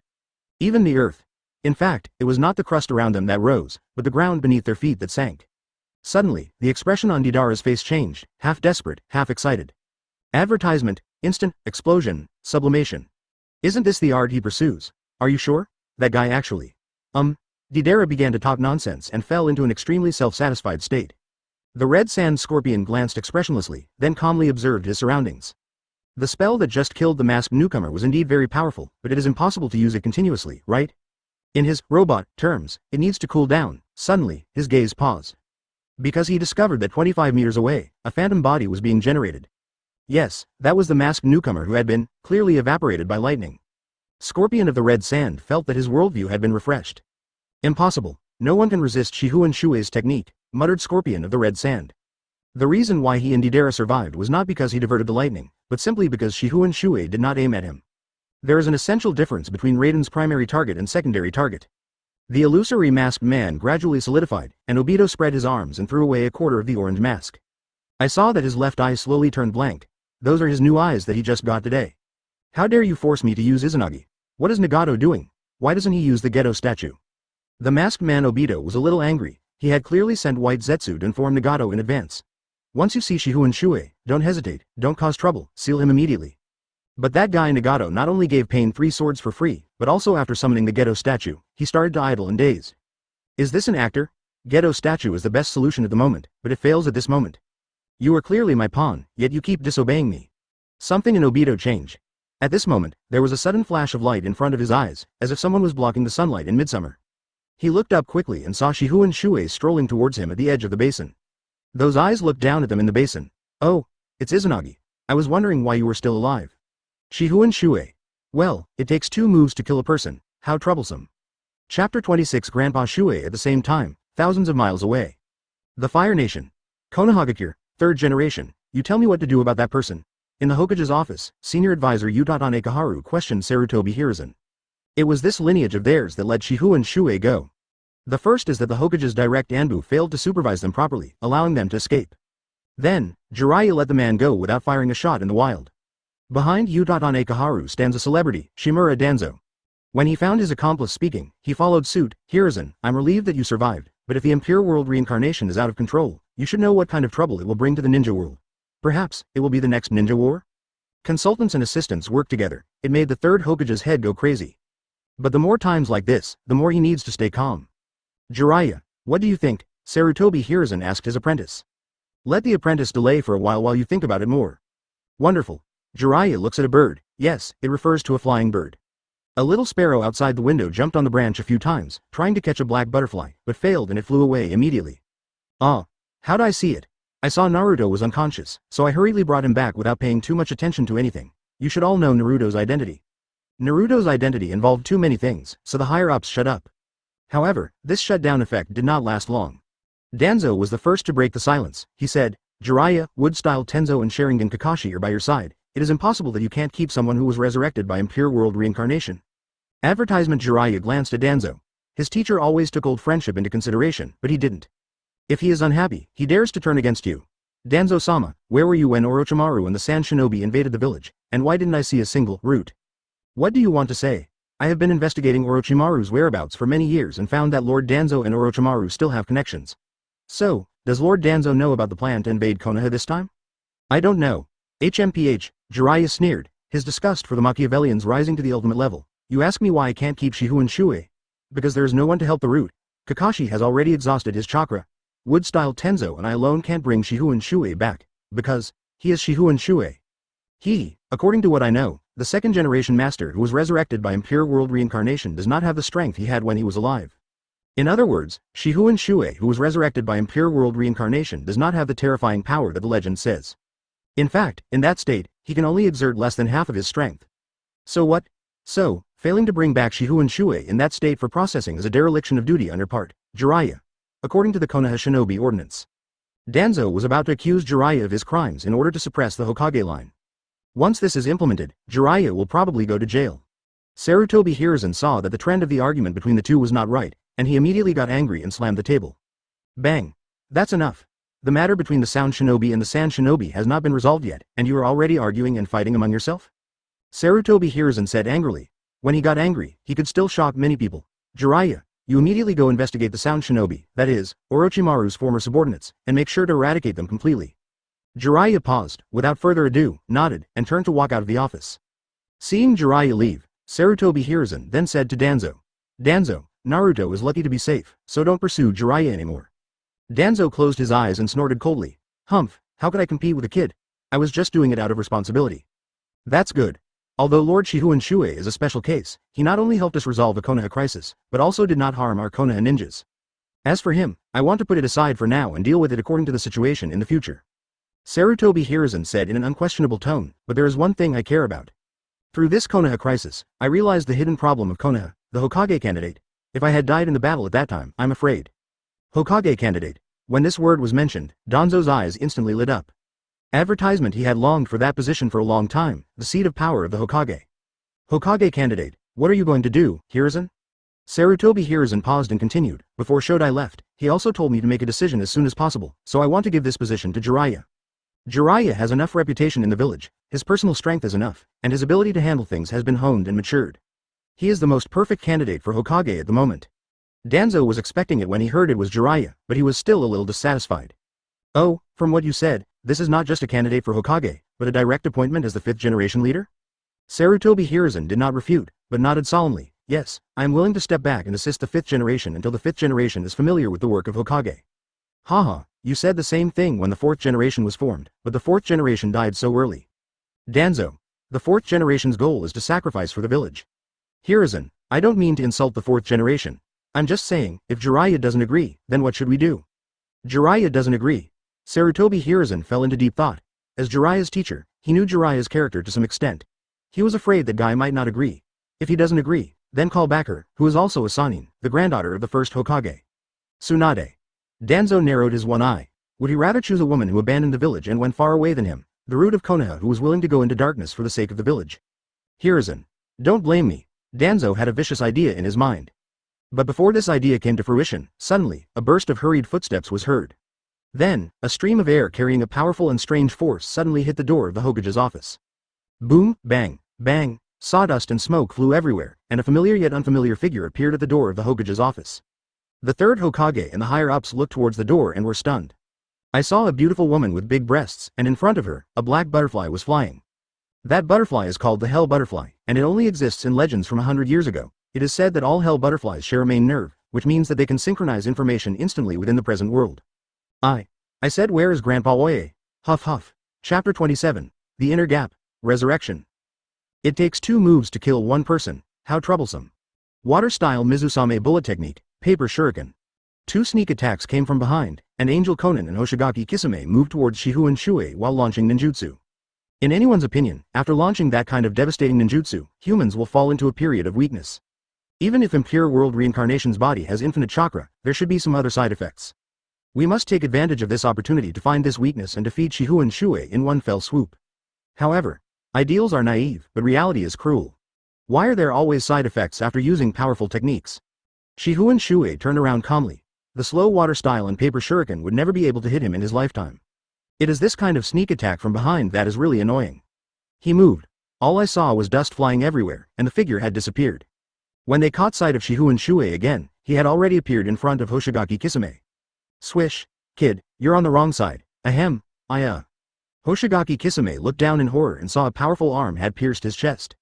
Even the earth. In fact, it was not the crust around them that rose, but the ground beneath their feet that sank. Suddenly, the expression on Deidara's face changed, half desperate, half excited. Advertisement, instant, explosion, sublimation. Isn't this the art he pursues? Are you sure? That guy actually. Deidara began to talk nonsense and fell into an extremely self-satisfied state. The red sand scorpion glanced expressionlessly, then calmly observed his surroundings. The spell that just killed the masked newcomer was indeed very powerful, but it is impossible to use it continuously, right? In his robot terms, it needs to cool down. Suddenly, his gaze paused. Because he discovered that 25 meters away, a phantom body was being generated. Yes, that was the masked newcomer who had been, clearly evaporated by lightning. Scorpion of the red sand felt that his worldview had been refreshed. Impossible. No one can resist Shifengin Shuoye's technique, muttered Scorpion of the red sand. The reason why he and Deidara survived was not because he diverted the lightning, but simply because Shifengin Shuoye did not aim at him. There is an essential difference between Raiden's primary target and secondary target. The illusory masked man gradually solidified, and Obito spread his arms and threw away a quarter of the orange mask. I saw that his left eye slowly turned blank. Those are his new eyes that he just got today. How dare you force me to use Izanagi? What is Nagato doing? Why doesn't he use the Geto statue? The masked man Obito was a little angry. He had clearly sent White Zetsu to inform Nagato in advance. Once you see Shifengin Shuoye, don't hesitate, don't cause trouble, seal him immediately. But that guy Nagato not only gave Pain 3 swords for free, but also after summoning the Geto statue, he started to idle and daze. Is this an actor? Geto statue is the best solution at the moment, but it fails at this moment. You are clearly my pawn, yet you keep disobeying me. Something in Obito changed. At this moment, there was a sudden flash of light in front of his eyes, as if someone was blocking the sunlight in midsummer. He looked up quickly and saw Shifengin Shuoye strolling towards him at the edge of the basin. Those eyes looked down at them in the basin. Oh, it's Izanagi. I was wondering why you were still alive. Shifengin Shuoye. Well, it takes 2 moves to kill a person, how troublesome. Chapter 26 Grandpa Shuoye at the same time, thousands of miles away. The Fire Nation. Konoha, 3rd generation, you tell me what to do about that person. In the Hokage's office, senior advisor Uchiha Kaharu questioned Sarutobi Hiruzen. It was this lineage of theirs that let Shifengin Shuoye go. The first is that the Hokage's direct Anbu failed to supervise them properly, allowing them to escape. Then, Jiraiya let the man go without firing a shot in the wild. Behind Uchiha Kaharu stands a celebrity, Shimura Danzo. When he found his accomplice speaking, he followed suit. Hiruzen, I'm relieved that you survived, but if the Impure World reincarnation is out of control, you should know what kind of trouble it will bring to the ninja world. Perhaps, it will be the next ninja war? Consultants and assistants worked together. It made the 3rd Hokage's head go crazy. But the more times like this, the more he needs to stay calm. Jiraiya, what do you think? Sarutobi Hiruzen asked his apprentice. Let the apprentice delay for a while you think about it more. Wonderful. Jiraiya looks at a bird. Yes, it refers to a flying bird. A little sparrow outside the window jumped on the branch a few times, trying to catch a black butterfly, but failed and it flew away immediately. Ah. How'd I see it? I saw Naruto was unconscious, so I hurriedly brought him back without paying too much attention to anything. You should all know Naruto's identity. Naruto's identity involved too many things, so the higher-ups shut up. However, this shutdown effect did not last long. Danzo was the first to break the silence. He said, Jiraiya, Wood-style Tenzo and Sharingan Kakashi are by your side. It is impossible that you can't keep someone who was resurrected by Impure World reincarnation. Advertisement. Jiraiya glanced at Danzo. His teacher always took old friendship into consideration, but he didn't. If he is unhappy, he dares to turn against you. Danzo-sama, where were you when Orochimaru and the Sand Shinobi invaded the village, and why didn't I see a single root? What do you want to say? I have been investigating Orochimaru's whereabouts for many years and found that Lord Danzo and Orochimaru still have connections. So, does Lord Danzo know about the plan to invade Konoha this time? I don't know. HMPH, Jiraiya sneered, his disgust for the Machiavellians rising to the ultimate level. You ask me why I can't keep Shifengin Shuoye? Because there is no one to help the root. Kakashi has already exhausted his chakra. Wood-style Tenzo and I alone can't bring Shifengin Shuoye back, because he is Shifengin Shuoye. He, according to what I know, the 2nd generation master who was resurrected by Impure World reincarnation does not have the strength he had when he was alive. In other words, Shifengin Shuoye who was resurrected by Impure World reincarnation does not have the terrifying power that the legend says. In fact, in that state, he can only exert less than half of his strength. So what? So, failing to bring back Shifengin Shuoye in that state for processing is a dereliction of duty on your part, Jiraiya. According to the Konoha Shinobi Ordinance. Danzo was about to accuse Jiraiya of his crimes in order to suppress the Hokage line. Once this is implemented, Jiraiya will probably go to jail. Sarutobi Hiruzen saw that the trend of the argument between the two was not right, and he immediately got angry and slammed the table. Bang. That's enough. The matter between the Sound Shinobi and the Sand Shinobi has not been resolved yet, and you are already arguing and fighting among yourself? Sarutobi Hiruzen said angrily. When he got angry, he could still shock many people. Jiraiya, you immediately go investigate the Sound Shinobi, that is, Orochimaru's former subordinates, and make sure to eradicate them completely. Jiraiya paused, without further ado, nodded, and turned to walk out of the office. Seeing Jiraiya leave, Sarutobi Hiruzen then said to Danzo. Danzo, Naruto is lucky to be safe, so don't pursue Jiraiya anymore. Danzo closed his eyes and snorted coldly. Humph, how could I compete with a kid? I was just doing it out of responsibility. That's good. Although Lord Shifengin Shuoye is a special case, he not only helped us resolve a Konoha crisis, but also did not harm our Konoha ninjas. As for him, I want to put it aside for now and deal with it according to the situation in the future. Sarutobi Hiruzen said in an unquestionable tone, but there is one thing I care about. Through this Konoha crisis, I realized the hidden problem of Konoha, the Hokage candidate. If I had died in the battle at that time, I'm afraid. Hokage candidate. When this word was mentioned, Danzo's eyes instantly lit up. Advertisement. He had longed for that position for a long time, the seat of power of the Hokage. Hokage candidate, what are you going to do, Hiruzen? Sarutobi Hiruzen paused and continued. Before Shodai left, he also told me to make a decision as soon as possible, so I want to give this position to Jiraiya. Jiraiya has enough reputation in the village, his personal strength is enough, and his ability to handle things has been honed and matured. He is the most perfect candidate for Hokage at the moment. Danzo was expecting it when he heard it was Jiraiya, but he was still a little dissatisfied. Oh, from what you said, this is not just a candidate for Hokage, but a direct appointment as the 5th generation leader? Sarutobi Hiruzen did not refute, but nodded solemnly. Yes, I am willing to step back and assist the 5th generation until the 5th generation is familiar with the work of Hokage. Haha, You said the same thing when the 4th generation was formed, but the 4th generation died so early. Danzo. The 4th generation's goal is to sacrifice for the village. Hiruzen, I don't mean to insult the 4th generation. I'm just saying, if Jiraiya doesn't agree, then what should we do? Jiraiya doesn't agree. Sarutobi Hiruzen fell into deep thought. As Jiraiya's teacher, he knew Jiraiya's character to some extent. He was afraid that Guy might not agree. If he doesn't agree, then call back her, who is also a Sannin, the granddaughter of the first Hokage. Tsunade. Danzo narrowed his one eye. Would he rather choose a woman who abandoned the village and went far away than him, the root of Konoha who was willing to go into darkness for the sake of the village? Hiruzen. Don't blame me. Danzo had a vicious idea in his mind. But before this idea came to fruition, suddenly, a burst of hurried footsteps was heard. Then, a stream of air carrying a powerful and strange force suddenly hit the door of the Hokage's office. Boom, bang, bang, sawdust and smoke flew everywhere, and a familiar yet unfamiliar figure appeared at the door of the Hokage's office. The 3rd Hokage and the higher-ups looked towards the door and were stunned. I saw a beautiful woman with big breasts, and in front of her, a black butterfly was flying. That butterfly is called the Hell Butterfly, and it only exists in legends from 100 years ago. It is said that all Hell Butterflies share a main nerve, which means that they can synchronize information instantly within the present world. I said, where is Grandpa Oye? Huff huff. Chapter 27. The Inner Gap. Resurrection. It takes 2 moves to kill 1 person. How troublesome. Water-style Mizusame bullet technique, paper shuriken. 2 sneak attacks came from behind, and Angel Conan and Hoshigaki Kisame moved towards Shifengin Shuoye while launching ninjutsu. In anyone's opinion, after launching that kind of devastating ninjutsu, humans will fall into a period of weakness. Even if Impure World Reincarnation's body has infinite chakra, there should be some other side effects. We must take advantage of this opportunity to find this weakness and defeat Shifengin Shuoye in one fell swoop. However, ideals are naive, but reality is cruel. Why are there always side effects after using powerful techniques? Shifengin Shuoye turned around calmly. The slow water style and paper shuriken would never be able to hit him in his lifetime. It is this kind of sneak attack from behind that is really annoying. He moved. All I saw was dust flying everywhere, and the figure had disappeared. When they caught sight of Shifengin Shuoye again, he had already appeared in front of Hoshigaki Kisame. Swish, kid, you're on the wrong side. Ahem, Hoshigaki Kisame looked down in horror and saw a powerful arm had pierced his chest.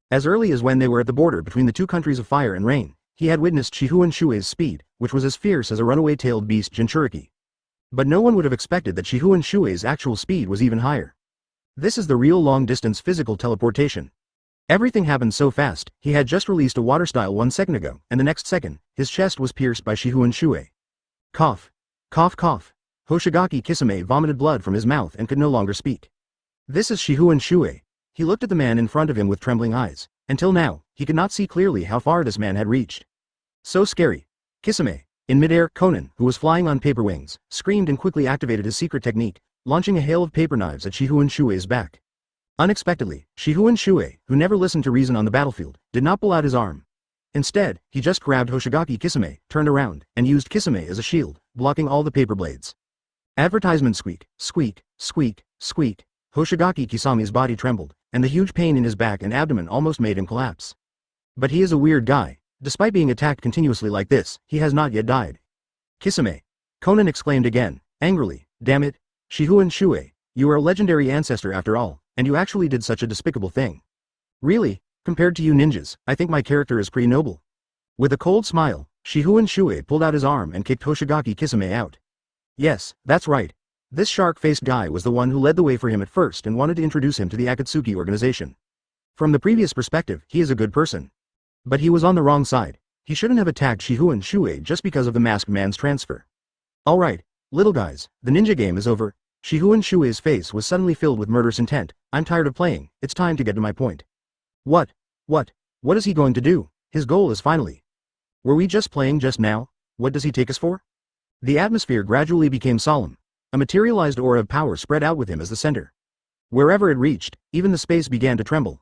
As early as when they were at the border between the 2 countries of fire and rain, he had witnessed Shifengin Shuoye's speed, which was as fierce as a runaway-tailed beast Jinchuriki. But no one would have expected that Shifengin Shuoye's actual speed was even higher. This is the real long-distance physical teleportation. Everything happened so fast, he had just released a water style 1 second ago, and the next second, his chest was pierced by Shifengin Shuoye. Cough. Cough cough. Hoshigaki Kisame vomited blood from his mouth and could no longer speak. This is Shifengin Shuoye. He looked at the man in front of him with trembling eyes. Until now, he could not see clearly how far this man had reached. So scary. Kisame. In midair, Conan, who was flying on paper wings, screamed and quickly activated his secret technique, launching a hail of paper knives at Shifengin Shuoye's back. Unexpectedly, Shifengin Shuoye, who never listened to reason on the battlefield, did not pull out his arm. Instead, he just grabbed Hoshigaki Kisame, turned around, and used Kisame as a shield, blocking all the paper blades. Advertisement squeak, squeak, squeak, squeak. Hoshigaki Kisame's body trembled, and the huge pain in his back and abdomen almost made him collapse. But he is a weird guy. Despite being attacked continuously like this, he has not yet died. Kisame. Conan exclaimed again, angrily, damn it, Shifengin Shuoye, you are a legendary ancestor after all, and you actually did such a despicable thing. Really, compared to you ninjas, I think my character is pretty noble. With a cold smile, Shifengin Shuoye pulled out his arm and kicked Hoshigaki Kisame out. Yes, that's right. This shark-faced guy was the one who led the way for him at first and wanted to introduce him to the Akatsuki Organization. From the previous perspective, he is a good person. But he was on the wrong side. He shouldn't have attacked Shifengin Shuoye just because of the masked man's transfer. Alright, little guys, the ninja game is over. Shifengin Shuoye's face was suddenly filled with murderous intent. I'm tired of playing, it's time to get to my point. What is he going to do? His goal is finally. Were we just playing just now? What does he take us for? The atmosphere gradually became solemn. A materialized aura of power spread out with him as the center. Wherever it reached, even the space began to tremble.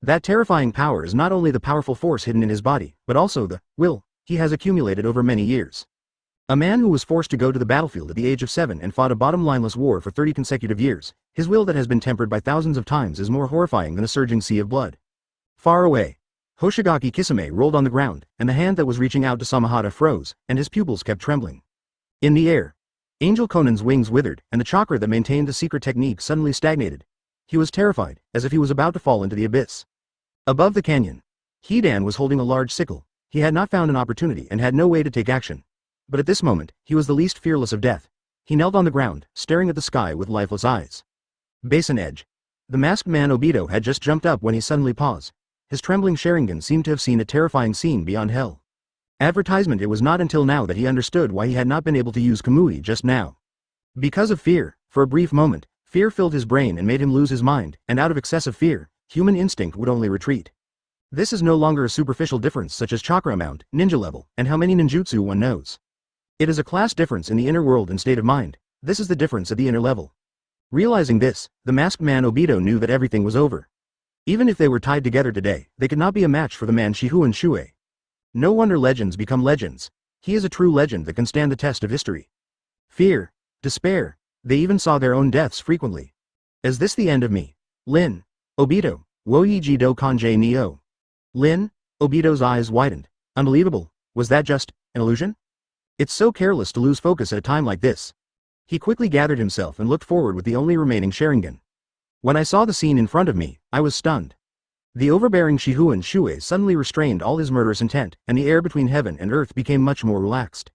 That terrifying power is not only the powerful force hidden in his body, but also the will he has accumulated over many years. A man who was forced to go to the battlefield at the age of 7 and fought a bottom-lineless war for 30 consecutive years, his will that has been tempered by thousands of times is more horrifying than a surging sea of blood. Far away, Hoshigaki Kisame rolled on the ground, and the hand that was reaching out to Samahata froze, and his pupils kept trembling. In the air, Angel Conan's wings withered, and the chakra that maintained the secret technique suddenly stagnated. He was terrified, as if he was about to fall into the abyss. Above the canyon, Hidan was holding a large sickle. He had not found an opportunity and had no way to take action. But at this moment, he was the least fearless of death. He knelt on the ground, staring at the sky with lifeless eyes. Basin edge. The masked man Obito had just jumped up when he suddenly paused. His trembling Sharingan seemed to have seen a terrifying scene beyond hell. Advertisement. It was not until now that he understood why he had not been able to use Kamui just now. Because of fear. For a brief moment, fear filled his brain and made him lose his mind, and out of excessive fear, human instinct would only retreat. This is no longer a superficial difference such as chakra amount, ninja level, and how many ninjutsu one knows. It is a class difference in the inner world and state of mind. This is the difference at the inner level. Realizing this, the masked man Obito knew that everything was over. Even if they were tied together today, they could not be a match for the man Shifengin Shuoye. No wonder legends become legends. He is a true legend that can stand the test of history. Fear. Despair. They even saw their own deaths frequently. Is this the end of me? Lin. Obito. Woyiji do Kage Neo. Lin. Obito's eyes widened. Unbelievable. Was that just an illusion? It's so careless to lose focus at a time like this. He quickly gathered himself and looked forward with the only remaining Sharingan. When I saw the scene in front of me, I was stunned. The overbearing Shifengin Shuoye suddenly restrained all his murderous intent, and the air between heaven and earth became much more relaxed.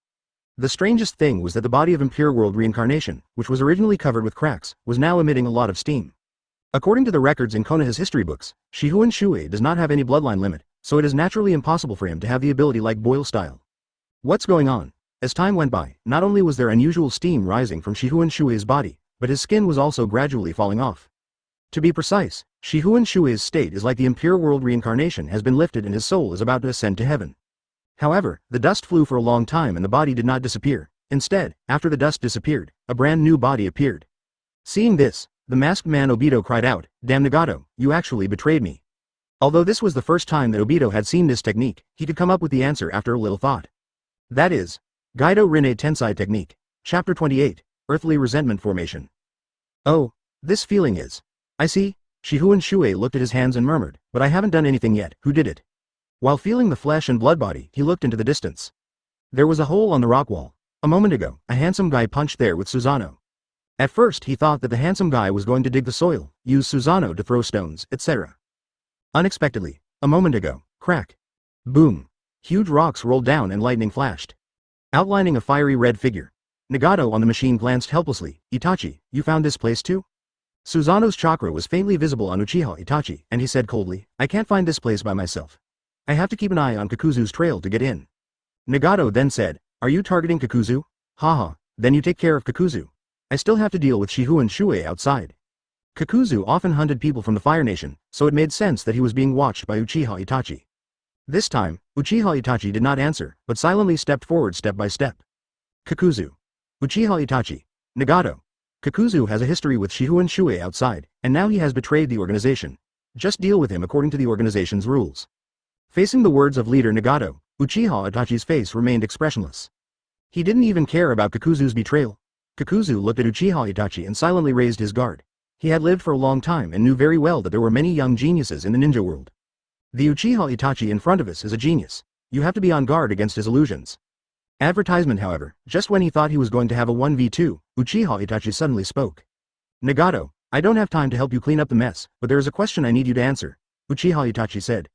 The strangest thing was that the body of Impure World Reincarnation, which was originally covered with cracks, was now emitting a lot of steam. According to the records in Konoha's history books, Shifengin Shuoye does not have any bloodline limit, so it is naturally impossible for him to have the ability like boil style. What's going on? As time went by, not only was there unusual steam rising from Shifengin Shuoye's body, but his skin was also gradually falling off. To be precise, Shifengin Shuoye's state is like the Impure World Reincarnation has been lifted and his soul is about to ascend to heaven. However, the dust flew for a long time and the body did not disappear. Instead, after the dust disappeared, a brand new body appeared. Seeing this, the masked man Obito cried out, "Damn Nagato, you actually betrayed me." Although this was the first time that Obito had seen this technique, he could come up with the answer after a little thought. That is, Gaido Rinne Tensei Technique. Chapter 28, Earthly Resentment Formation. Oh, this feeling is. I see. Shifengin Shuoye looked at his hands and murmured, "But I haven't done anything yet. Who did it?" While feeling the flesh and blood body, he looked into the distance. There was a hole on the rock wall. A moment ago, a handsome guy punched there with Susanoo. At first he thought that the handsome guy was going to dig the soil, use Susanoo to throw stones, etc. Unexpectedly, a moment ago, crack. Boom. Huge rocks rolled down and lightning flashed, outlining a fiery red figure. Nagato on the machine glanced helplessly. "Itachi, you found this place too?" Susanoo's chakra was faintly visible on Uchiha Itachi, and he said coldly, "I can't find this place by myself. I have to keep an eye on Kakuzu's trail to get in." Nagato then said, "Are you targeting Kakuzu? Haha, then you take care of Kakuzu. I still have to deal with Shifengin Shuoye outside." Kakuzu often hunted people from the Fire Nation, so it made sense that he was being watched by Uchiha Itachi. This time, Uchiha Itachi did not answer, but silently stepped forward step by step. Kakuzu. Uchiha Itachi. Nagato. Kakuzu has a history with Shifengin Shuoye outside, and now he has betrayed the organization. Just deal with him according to the organization's rules. Facing the words of leader Nagato, Uchiha Itachi's face remained expressionless. He didn't even care about Kakuzu's betrayal. Kakuzu looked at Uchiha Itachi and silently raised his guard. He had lived for a long time and knew very well that there were many young geniuses in the ninja world. The Uchiha Itachi in front of us is a genius. You have to be on guard against his illusions. Advertisement. However, just when he thought he was going to have a 1v2, Uchiha Itachi suddenly spoke. "Nagato, I don't have time to help you clean up the mess, but there is a question I need you to answer," Uchiha Itachi said.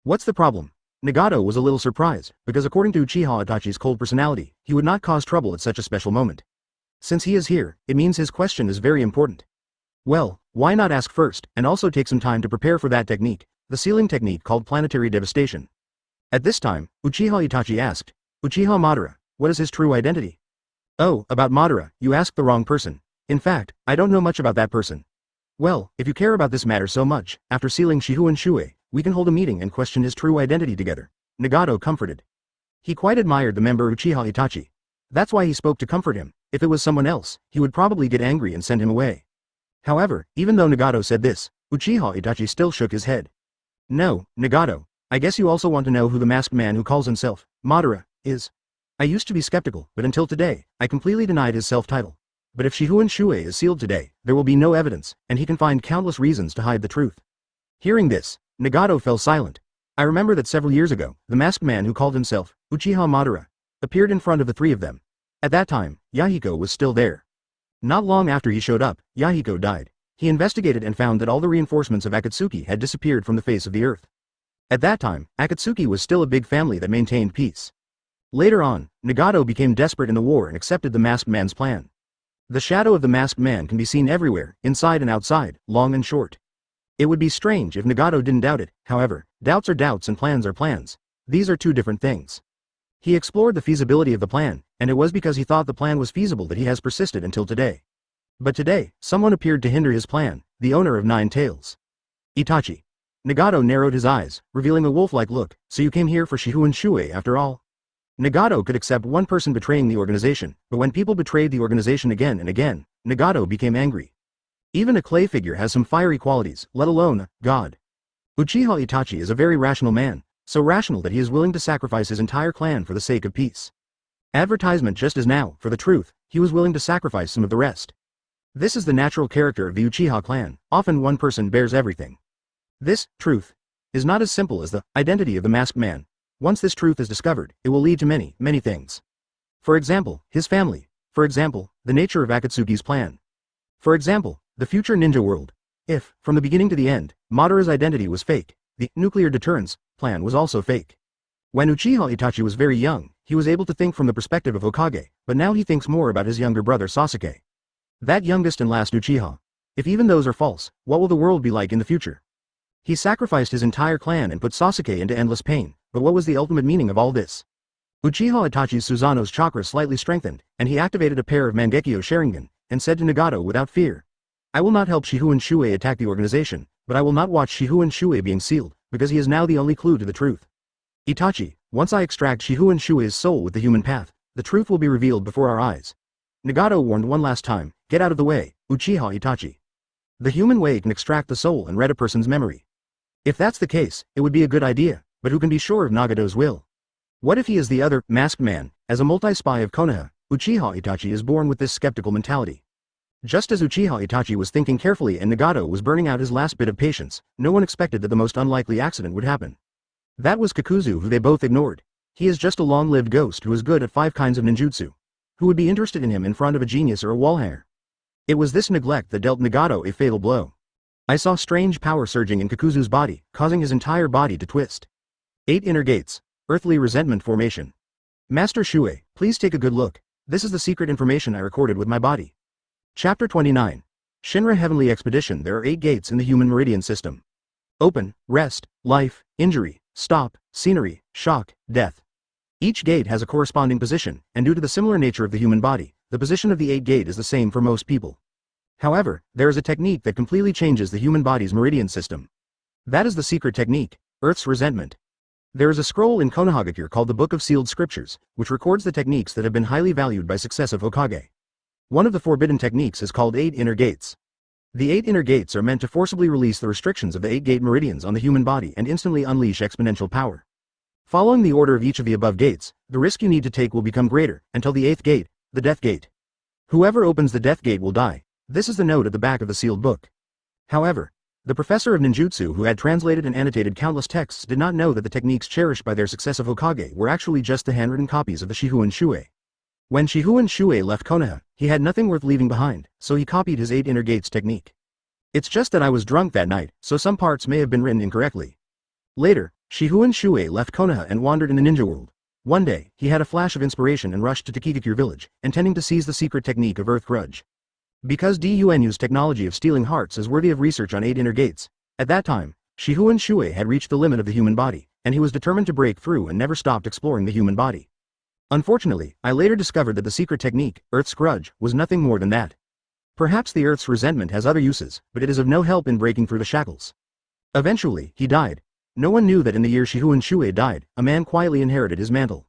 "What's the problem?" Nagato was a little surprised, because according to Uchiha Itachi's cold personality, he would not cause trouble at such a special moment. Since he is here, it means his question is very important. Well, why not ask first, and also take some time to prepare for that technique, the sealing technique called planetary devastation. At this time, Uchiha Itachi asked, "Uchiha Madara, what is his true identity?" "Oh, about Madara, you asked the wrong person. In fact, I don't know much about that person." "Well, if you care about this matter so much, after sealing Shifengin Shuoye, we can hold a meeting and question his true identity together," Nagato comforted. He quite admired the member Uchiha Itachi. That's why he spoke to comfort him. If it was someone else, he would probably get angry and send him away. However, even though Nagato said this, Uchiha Itachi still shook his head. "No, Nagato, I guess you also want to know who the masked man who calls himself Madara is." I used to be skeptical, but until today, I completely denied his self-title. But if Shifengin Shuoye is sealed today, there will be no evidence, and he can find countless reasons to hide the truth. Hearing this, Nagato fell silent. I remember that several years ago, the masked man who called himself Uchiha Madara appeared in front of the three of them. At that time, Yahiko was still there. Not long after he showed up, Yahiko died. He investigated and found that all the reinforcements of Akatsuki had disappeared from the face of the earth. At that time, Akatsuki was still a big family that maintained peace. Later on, Nagato became desperate in the war and accepted the masked man's plan. The shadow of the masked man can be seen everywhere, inside and outside, long and short. It would be strange if Nagato didn't doubt it, however, doubts are doubts and plans are plans. These are two different things. He explored the feasibility of the plan, and it was because he thought the plan was feasible that he has persisted until today. But today, someone appeared to hinder his plan, the owner of 9 tails. Itachi. Nagato narrowed his eyes, revealing a wolf-like look. So you came here for Shifengin Shuoye after all? Nagato could accept one person betraying the organization, but when people betrayed the organization again and again, Nagato became angry. Even a clay figure has some fiery qualities, let alone a god. Uchiha Itachi is a very rational man, so rational that he is willing to sacrifice his entire clan for the sake of peace. Advertisement just as now, for the truth, he was willing to sacrifice some of the rest. This is the natural character of the Uchiha clan, often one person bears everything. This, truth, is not as simple as the identity of the masked man. Once this truth is discovered, it will lead to many, many things. For example, his family. For example, the nature of Akatsuki's plan. For example, the future ninja world. If, from the beginning to the end, Madara's identity was fake, the nuclear deterrence plan was also fake. When Uchiha Itachi was very young, he was able to think from the perspective of Hokage, but now he thinks more about his younger brother Sasuke. That youngest and last Uchiha. If even those are false, what will the world be like in the future? He sacrificed his entire clan and put Sasuke into endless pain, but what was the ultimate meaning of all this? Uchiha Itachi's Susanoo's chakra slightly strengthened, and he activated a pair of Mangekyo Sharingan, and said to Nagato without fear. I will not help Shifengin Shuoye attack the organization, but I will not watch Shifengin Shuoye being sealed, because he is now the only clue to the truth. Itachi, once I extract Shifengin Shuoye's soul with the human path, the truth will be revealed before our eyes. Nagato warned one last time, get out of the way, Uchiha Itachi. The human way can extract the soul and read a person's memory. If that's the case, it would be a good idea, but who can be sure of Nagato's will? What if he is the other, masked man? As a multi-spy of Konoha, Uchiha Itachi is born with this skeptical mentality. Just as Uchiha Itachi was thinking carefully and Nagato was burning out his last bit of patience, no one expected that the most unlikely accident would happen. That was Kakuzu, who they both ignored. He is just a long-lived ghost who is good at 5 kinds of ninjutsu. Who would be interested in him in front of a genius or a wallhanger? It was this neglect that dealt Nagato a fatal blow. I saw strange power surging in Kakuzu's body, causing his entire body to twist. 8 inner gates. Earthly resentment formation. Master Shuoye, please take a good look. This is the secret information I recorded with my body. Chapter 29. Shinra Heavenly Expedition. There are 8 gates in the human meridian system. Open, rest, life, injury, stop, scenery, shock, death. Each gate has a corresponding position, and due to the similar nature of the human body, the position of the 8 gate is the same for most people. However, there is a technique that completely changes the human body's meridian system. That is the secret technique, Earth's resentment. There is a scroll in Konohagakure called the Book of Sealed Scriptures, which records the techniques that have been highly valued by successive Hokage. One of the forbidden techniques is called 8 inner gates. The 8 inner gates are meant to forcibly release the restrictions of the 8 gate meridians on the human body and instantly unleash exponential power. Following the order of each of the above gates, the risk you need to take will become greater, until the 8th gate, the death gate. Whoever opens the death gate will die. This is the note at the back of the sealed book. However, the professor of ninjutsu who had translated and annotated countless texts did not know that the techniques cherished by their successive Hokage were actually just the handwritten copies of the Shifengin Shuoye. When Shifengin Shuoye left Konoha, he had nothing worth leaving behind, so he copied his 8 inner gates technique. It's just that I was drunk that night, so some parts may have been written incorrectly. Later, Shifengin Shuoye left Konoha and wandered in the ninja world. One day, he had a flash of inspiration and rushed to Takigakure village, intending to seize the secret technique of Earth Grudge. Because Dunu's technology of stealing hearts is worthy of research on 8 inner gates, at that time, Shifengin Shuoye had reached the limit of the human body, and he was determined to break through and never stopped exploring the human body. Unfortunately, I later discovered that the secret technique, Earth's Grudge, was nothing more than that. Perhaps the Earth's resentment has other uses, but it is of no help in breaking through the shackles. Eventually, he died. No one knew that in the year Shifengin Shuoye died, a man quietly inherited his mantle.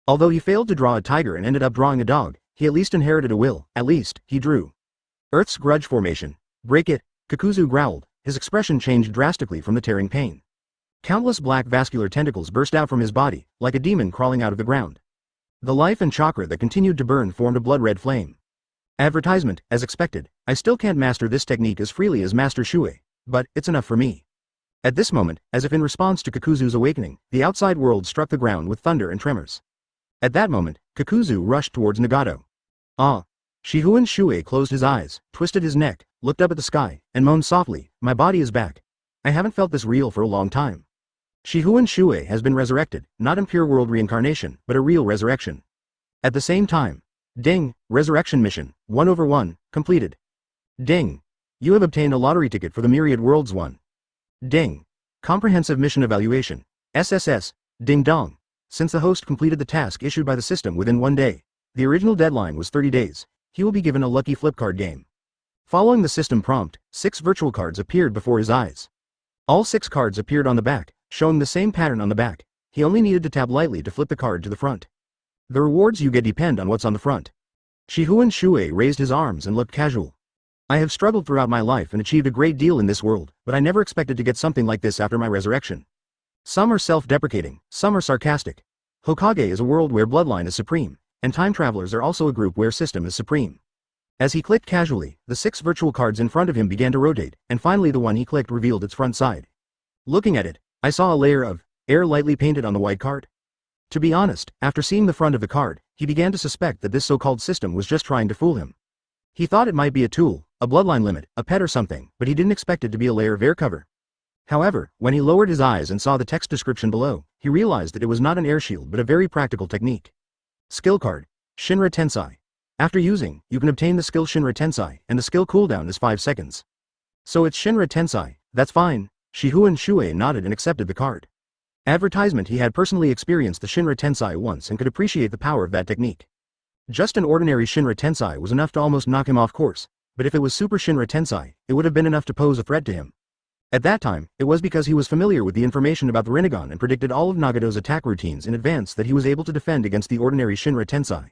Although he failed to draw a tiger and ended up drawing a dog, he at least inherited a will, at least, he drew. Earth's Grudge formation. Break it, Kakuzu growled, his expression changed drastically from the tearing pain. Countless black vascular tentacles burst out from his body, like a demon crawling out of the ground. The life and chakra that continued to burn formed a blood-red flame. Advertisement, as expected, I still can't master this technique as freely as Master Shuoye, but it's enough for me. At this moment, as if in response to Kakuzu's awakening, the outside world struck the ground with thunder and tremors. At that moment, Kakuzu rushed towards Nagato. Ah! Shifengin Shuoye closed his eyes, twisted his neck, looked up at the sky, and moaned softly, my body is back. I haven't felt this real for a long time. Shifengin Shuoye has been resurrected, not in pure world reincarnation, but a real resurrection. At the same time, Ding, resurrection mission, 1/1, completed. Ding. You have obtained a lottery ticket for the Myriad Worlds 1. Ding. Comprehensive mission evaluation. SSS, ding dong. Since the host completed the task issued by the system within 1 day, the original deadline was 30 days, he will be given a lucky flip card game. Following the system prompt, 6 virtual cards appeared before his eyes. All 6 cards appeared on the back, showing the same pattern on the back. He only needed to tap lightly to flip the card to the front. The rewards you get depend on what's on the front. Shifengin Shuoye raised his arms and looked casual. I have struggled throughout my life and achieved a great deal in this world, but I never expected to get something like this after my resurrection. Some are self-deprecating, some are sarcastic. Hokage is a world where bloodline is supreme, and time travelers are also a group where system is supreme. As he clicked casually, the 6 virtual cards in front of him began to rotate, and finally the one he clicked revealed its front side. Looking at it, I saw a layer of air lightly painted on the white card. To be honest, after seeing the front of the card, he began to suspect that this so-called system was just trying to fool him. He thought it might be a tool, a bloodline limit, a pet or something, but he didn't expect it to be a layer of air cover. However, when he lowered his eyes and saw the text description below, he realized that it was not an air shield but a very practical technique. Skill card. Shinra Tensei. After using, you can obtain the skill Shinra Tensei, and the skill cooldown is 5 seconds. So it's Shinra Tensei, that's fine. Shifengin Shuoye nodded and accepted the card. Advertisement. He had personally experienced the Shinra Tensei once and could appreciate the power of that technique. Just an ordinary Shinra Tensei was enough to almost knock him off course, but if it was Super Shinra Tensei, it would have been enough to pose a threat to him. At that time, it was because he was familiar with the information about the Rinnegan and predicted all of Nagato's attack routines in advance that he was able to defend against the ordinary Shinra Tensei.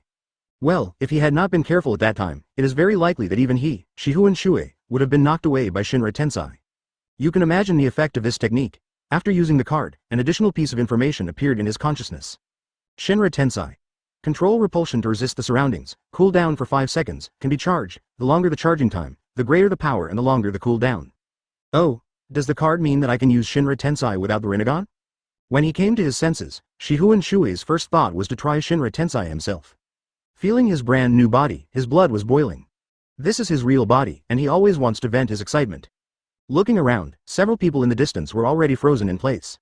Well, if he had not been careful at that time, it is very likely that even he, Shifengin Shuoye, would have been knocked away by Shinra Tensei. You can imagine the effect of this technique. After using the card, an additional piece of information appeared in his consciousness. Shinra Tensei. Control repulsion to resist the surroundings, cool down for 5 seconds, can be charged. The longer the charging time, the greater the power and the longer the cooldown. Oh, does the card mean that I can use Shinra Tensei without the Rinnegan? When he came to his senses, Shifengin Shuoye's first thought was to try Shinra Tensei himself. Feeling his brand new body, his blood was boiling. This is his real body, and he always wants to vent his excitement. Looking around, several people in the distance were already frozen in place.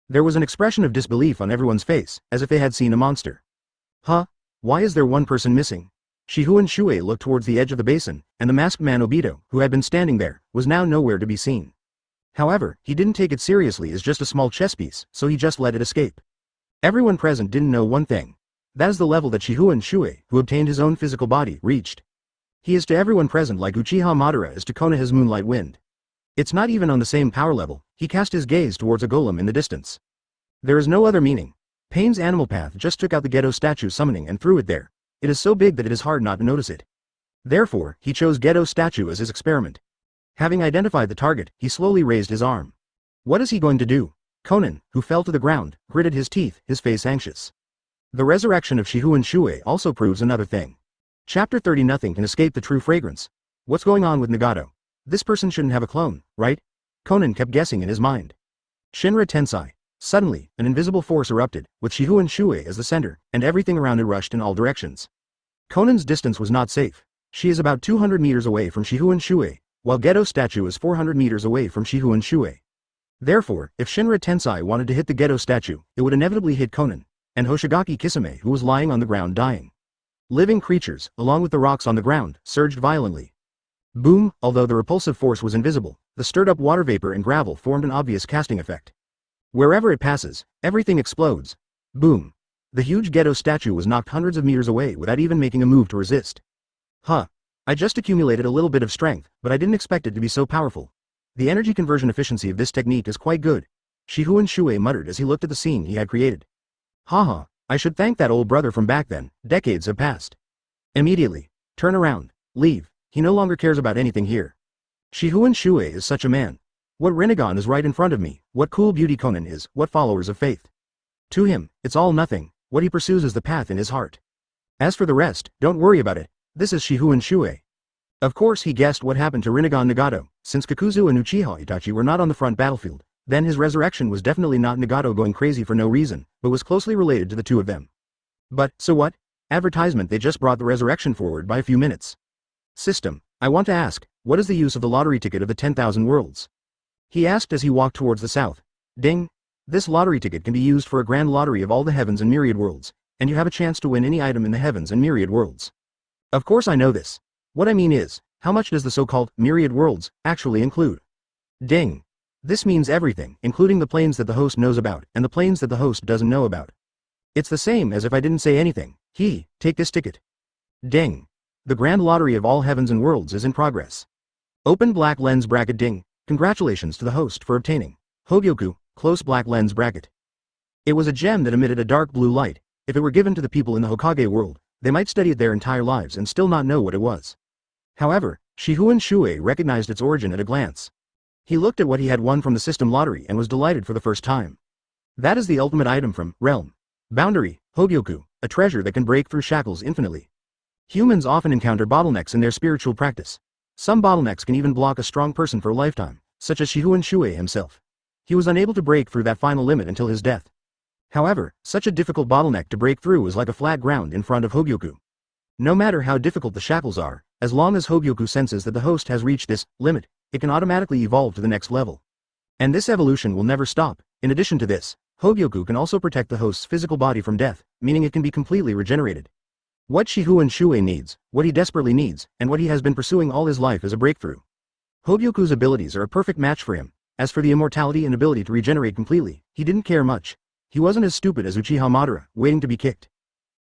There was an expression of disbelief on everyone's face, as if they had seen a monster. Huh? Why is there one person missing? Shifengin Shuoye looked towards the edge of the basin, and the masked man Obito, who had been standing there, was now nowhere to be seen. However, he didn't take it seriously as just a small chess piece, so he just let it escape. Everyone present didn't know one thing. That is the level that Shifengin Shuoye, who obtained his own physical body, reached. He is to everyone present like Uchiha Madara is to Konoha's Moonlight Wind. It's not even on the same power level. He cast his gaze towards a golem in the distance. There is no other meaning. Pain's animal path just took out the Gedo statue summoning and threw it there. It is so big that it is hard not to notice it. Therefore, he chose Gedo's statue as his experiment. Having identified the target, he slowly raised his arm. What is he going to do? Conan, who fell to the ground, gritted his teeth, his face anxious. The resurrection of Shifengin Shuoye also proves another thing. Chapter 30. Nothing can escape the true fragrance. What's going on with Nagato? This person shouldn't have a clone, right? Conan kept guessing in his mind. Shinra Tensei. Suddenly, an invisible force erupted, with Shifengin Shuoye as the center, and everything around it rushed in all directions. Conan's distance was not safe. She is about 200 meters away from Shifengin Shuoye, while Gedo's statue is 400 meters away from Shifengin Shuoye. Therefore, if Shinra Tensei wanted to hit the Gedo statue, it would inevitably hit Conan, and Hoshigaki Kisame, who was lying on the ground dying. Living creatures, along with the rocks on the ground, surged violently. Boom. Although the repulsive force was invisible, the stirred-up water vapor and gravel formed an obvious casting effect. Wherever it passes, everything explodes. Boom. The huge Gedo statue was knocked hundreds of meters away without even making a move to resist. Huh. I just accumulated a little bit of strength, but I didn't expect it to be so powerful. The energy conversion efficiency of this technique is quite good. Shifengin Shuoye muttered as he looked at the scene he had created. Haha, I should thank that old brother from back then. Decades have passed. Immediately. Turn around. Leave. He no longer cares about anything here. Shifengin Shuoye is such a man. What Rinnegan is right in front of me, what cool beauty Conan is, what followers of faith. To him, it's all nothing. What he pursues is the path in his heart. As for the rest, don't worry about it. This is Shifengin Shuoye. Of course he guessed what happened to Rinnegan Nagato. Since Kakuzu and Uchiha Itachi were not on the front battlefield, then his resurrection was definitely not Nagato going crazy for no reason, but was closely related to the two of them. But, so what? Advertisement. They just brought the resurrection forward by a few minutes. System. I want to ask, what is the use of the lottery ticket of the 10,000 worlds? He asked as he walked towards the south. Ding. This lottery ticket can be used for a grand lottery of all the heavens and myriad worlds, and you have a chance to win any item in the heavens and myriad worlds. Of course I know this. What I mean is, how much does the so-called myriad worlds actually include? Ding. This means everything, including the planes that the host knows about, and the planes that the host doesn't know about. It's the same as if I didn't say anything. Take this ticket. Ding. The grand lottery of all heavens and worlds is in progress. Open black lens bracket ding. Congratulations to the host for obtaining Hogyoku, close black lens bracket. It was a gem that emitted a dark blue light. If it were given to the people in the Hokage world, they might study it their entire lives and still not know what it was. However, Shifengin Shuoye recognized its origin at a glance. He looked at what he had won from the system lottery and was delighted for the first time. That is the ultimate item from Realm. Boundary, Hogyoku, a treasure that can break through shackles infinitely. Humans often encounter bottlenecks in their spiritual practice. Some bottlenecks can even block a strong person for a lifetime, such as Shifengin Shuoye himself. He was unable to break through that final limit until his death. However, such a difficult bottleneck to break through is like a flat ground in front of Hogyoku. No matter how difficult the shackles are, as long as Hogyoku senses that the host has reached this limit, it can automatically evolve to the next level. And this evolution will never stop. In addition to this, Hogyoku can also protect the host's physical body from death, meaning it can be completely regenerated. What Shifengin Shuoye needs, what he desperately needs, and what he has been pursuing all his life is a breakthrough. Hogyoku's abilities are a perfect match for him. As for the immortality and ability to regenerate completely, he didn't care much. He wasn't as stupid as Uchiha Madara, waiting to be kicked.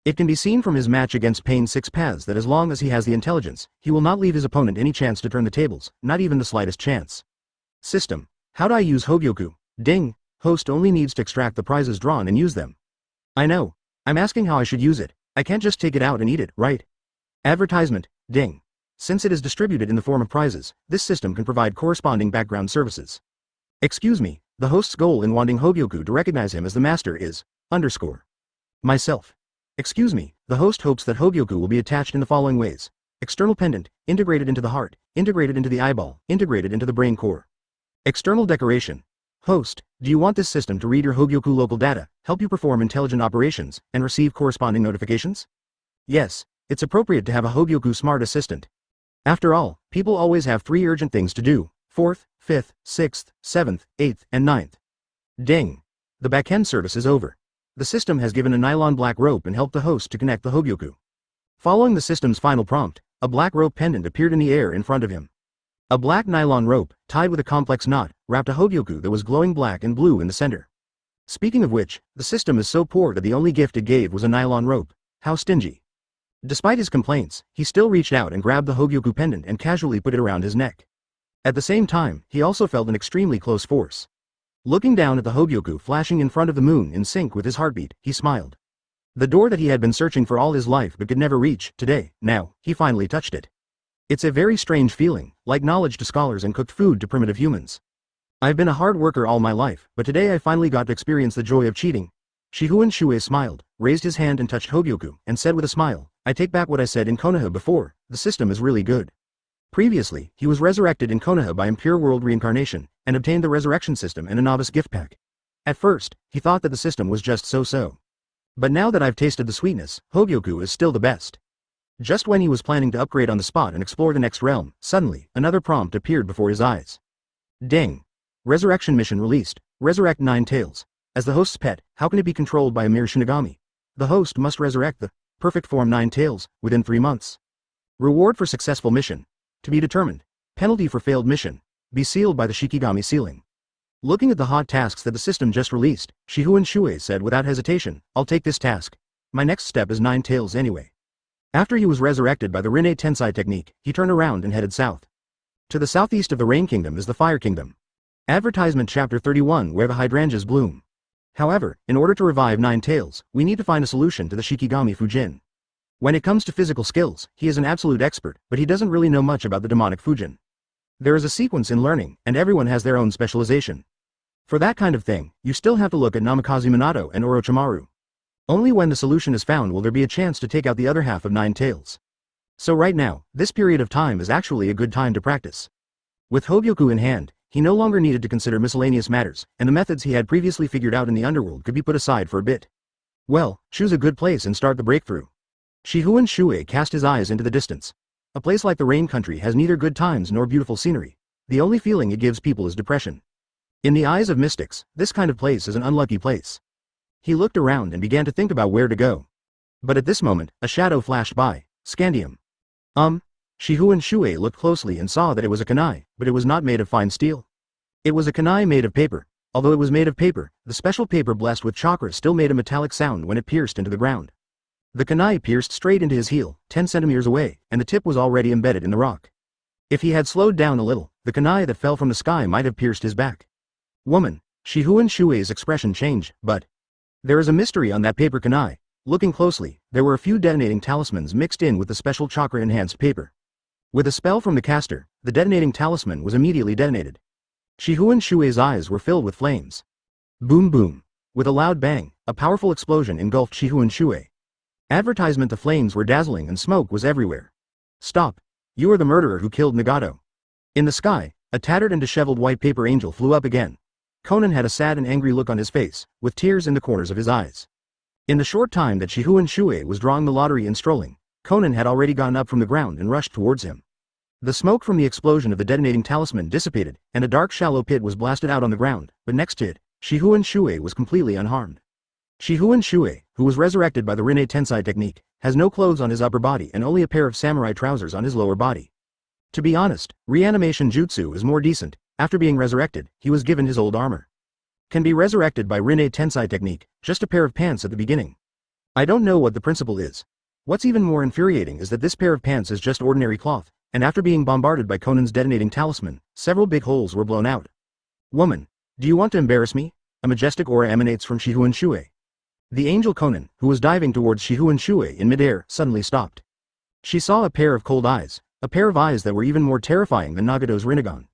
It can be seen from his match against Pain Six Paths that as long as he has the intelligence, he will not leave his opponent any chance to turn the tables, not even the slightest chance. System. How do I use Hogyoku? Ding. Host only needs to extract the prizes drawn and use them. I know. I'm asking how I should use it. I can't just take it out and eat it, right? Advertisement. Ding. Since it is distributed in the form of prizes, this system can provide corresponding background services. Excuse me, the host's goal in wanting Hogyoku to recognize him as the master is myself. Excuse me, the host hopes that Hogyoku will be attached in the following ways. External pendant, integrated into the heart, integrated into the eyeball, integrated into the brain core. External decoration. Host, do you want this system to read your Hogyoku local data, help you perform intelligent operations, and receive corresponding notifications? Yes, it's appropriate to have a Hogyoku smart assistant. After all, people always have 3 urgent things to do: 4th, 5th, 6th, 7th, 8th, and 9th. Ding. The backend service is over. The system has given a nylon black rope and helped the host to connect the Hogyoku. Following the system's final prompt, a black rope pendant appeared in the air in front of him. A black nylon rope, tied with a complex knot, wrapped a Hogyoku that was glowing black and blue in the center. Speaking of which, the system is so poor that the only gift it gave was a nylon rope. How stingy. Despite his complaints, he still reached out and grabbed the Hogyoku pendant and casually put it around his neck. At the same time, he also felt an extremely close force. Looking down at the Hogyoku flashing in front of the moon in sync with his heartbeat, he smiled. The door that he had been searching for all his life but could never reach, today, now, he finally touched it. It's a very strange feeling, like knowledge to scholars and cooked food to primitive humans. I've been a hard worker all my life, but today I finally got to experience the joy of cheating. Shifengin Shuoye smiled, raised his hand and touched Hogyoku, and said with a smile, I take back what I said in Konoha before, the system is really good. Previously, he was resurrected in Konoha by Impure World reincarnation, and obtained the resurrection system and a novice gift pack. At first, he thought that the system was just so-so. But now that I've tasted the sweetness, Hogyoku is still the best. Just when he was planning to upgrade on the spot and explore the next realm, suddenly, another prompt appeared before his eyes. Ding. Resurrection mission released. Resurrect 9 tails. As the host's pet, how can it be controlled by a mere Shinigami? The host must resurrect the perfect form 9 tails within 3 months. Reward for successful mission. To be determined. Penalty for failed mission. Be sealed by the Shikigami sealing. Looking at the hot tasks that the system just released, Shifengin Shuoye said without hesitation, I'll take this task. My next step is 9 tails anyway. After he was resurrected by the Rinne Tensei technique, he turned around and headed south. To the southeast of the Rain Kingdom is the Fire Kingdom. Advertisement Chapter 31 where the hydrangeas bloom. However, in order to revive 9 tails, we need to find a solution to the Shikigami Fujin. When it comes to physical skills, he is an absolute expert, but he doesn't really know much about the demonic Fujin. There is a sequence in learning, and everyone has their own specialization. For that kind of thing, you still have to look at Namikaze Minato and Orochimaru. Only when the solution is found will there be a chance to take out the other half of 9 tails. So right now, this period of time is actually a good time to practice. With Hogyoku in hand, he no longer needed to consider miscellaneous matters, and the methods he had previously figured out in the underworld could be put aside for a bit. Well, choose a good place and start the breakthrough. Shifengin Shuoye cast his eyes into the distance. A place like the Rain Country has neither good times nor beautiful scenery. The only feeling it gives people is depression. In the eyes of mystics, this kind of place is an unlucky place. He looked around and began to think about where to go. But at this moment, a shadow flashed by. Scandium. Shihun Shuoye looked closely and saw that it was a kunai, but it was not made of fine steel. It was a kunai made of paper. Although it was made of paper, the special paper blessed with chakra still made a metallic sound when it pierced into the ground. The kunai pierced straight into his heel, 10 centimeters away, and the tip was already embedded in the rock. If he had slowed down a little, the kunai that fell from the sky might have pierced his back. Woman, Shihun Shuoye's expression changed, but there is a mystery on that paper kunai. Looking closely, there were a few detonating talismans mixed in with the special chakra-enhanced paper. With a spell from the caster, the detonating talisman was immediately detonated. Shihun Shuoye's eyes were filled with flames. Boom boom. With a loud bang, a powerful explosion engulfed Shihun Shuoye. Advertisement the flames were dazzling and smoke was everywhere. Stop. You are the murderer who killed Nagato. In the sky, a tattered and disheveled white paper angel flew up again. Conan had a sad and angry look on his face, with tears in the corners of his eyes. In the short time that Shihun Shuoye was drawing the lottery and strolling, Conan had already gotten up from the ground and rushed towards him. The smoke from the explosion of the detonating talisman dissipated, and a dark shallow pit was blasted out on the ground, but next to it, Shihun Shuoye was completely unharmed. Shihun Shuoye, who was resurrected by the Rinne Tensei technique, has no clothes on his upper body and only a pair of samurai trousers on his lower body. To be honest, reanimation jutsu is more decent. After being resurrected, he was given his old armor. Can be resurrected by Rinne Tensei technique, just a pair of pants at the beginning. I don't know what the principle is. What's even more infuriating is that this pair of pants is just ordinary cloth, and after being bombarded by Conan's detonating talisman, several big holes were blown out. Woman, do you want to embarrass me? A majestic aura emanates from Shihun Shuoye. The angel Conan, who was diving towards Shihun Shuoye in midair, suddenly stopped. She saw a pair of cold eyes, a pair of eyes that were even more terrifying than Nagato's Rinnegan.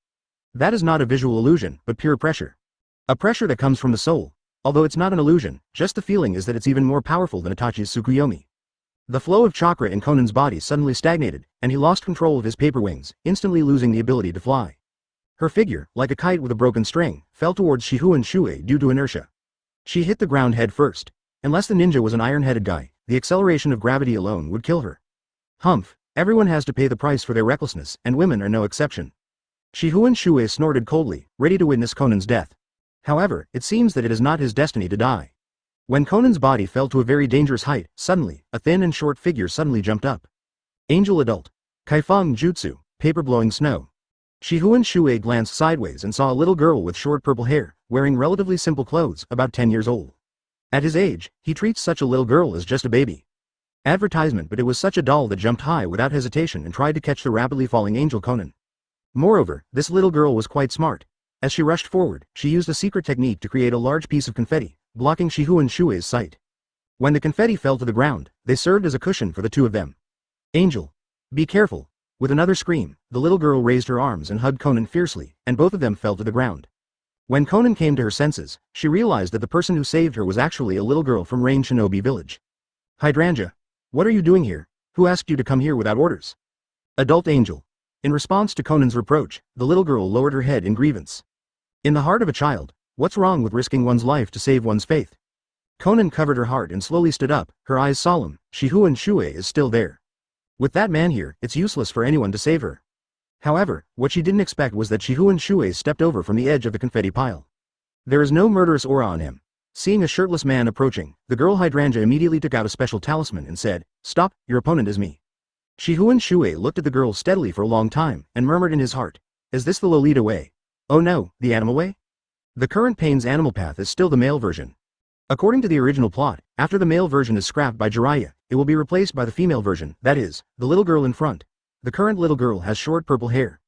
That is not a visual illusion, but pure pressure. A pressure that comes from the soul. Although it's not an illusion, just the feeling is that it's even more powerful than Itachi's Tsukuyomi. The flow of chakra in Conan's body suddenly stagnated, and he lost control of his paper wings, instantly losing the ability to fly. Her figure, like a kite with a broken string, fell towards Shihun Shuoye due to inertia. She hit the ground head first. Unless the ninja was an iron-headed guy, the acceleration of gravity alone would kill her. Humph, everyone has to pay the price for their recklessness, and women are no exception. Shihun Shuoye snorted coldly, ready to witness Conan's death. However, it seems that it is not his destiny to die. When Conan's body fell to a very dangerous height, suddenly, a thin and short figure suddenly jumped up. Angel Adult. Kaifeng Jutsu, paper blowing snow. Shihun Shuoye glanced sideways and saw a little girl with short purple hair, wearing relatively simple clothes, about 10 years old. At his age, he treats such a little girl as just a baby. Advertisement, but it was such a doll that jumped high without hesitation and tried to catch the rapidly falling angel Conan. Moreover, this little girl was quite smart. As she rushed forward, she used a secret technique to create a large piece of confetti, blocking Shihun Shuoye's sight. When the confetti fell to the ground, they served as a cushion for the two of them. Angel! Be careful! With another scream, the little girl raised her arms and hugged Conan fiercely, and both of them fell to the ground. When Conan came to her senses, she realized that the person who saved her was actually a little girl from Rain Shinobi Village. Hydrangea! What are you doing here? Who asked you to come here without orders? Adult Angel. In response to Conan's reproach, the little girl lowered her head in grievance. In the heart of a child, what's wrong with risking one's life to save one's faith? Conan covered her heart and slowly stood up, her eyes solemn. Shihun Shuoye is still there. With that man here, it's useless for anyone to save her. However, what she didn't expect was that Shihun Shuoye stepped over from the edge of the confetti pile. There is no murderous aura on him. Seeing a shirtless man approaching, the girl Hydrangea immediately took out a special talisman and said, "Stop, your opponent is me." Shihun Shuoye looked at the girl steadily for a long time, and murmured in his heart, "Is this the Lolita way? Oh no, the animal way?" The current Pain's animal path is still the male version. According to the original plot, after the male version is scrapped by Jiraiya, it will be replaced by the female version, that is, the little girl in front. The current little girl has short purple hair.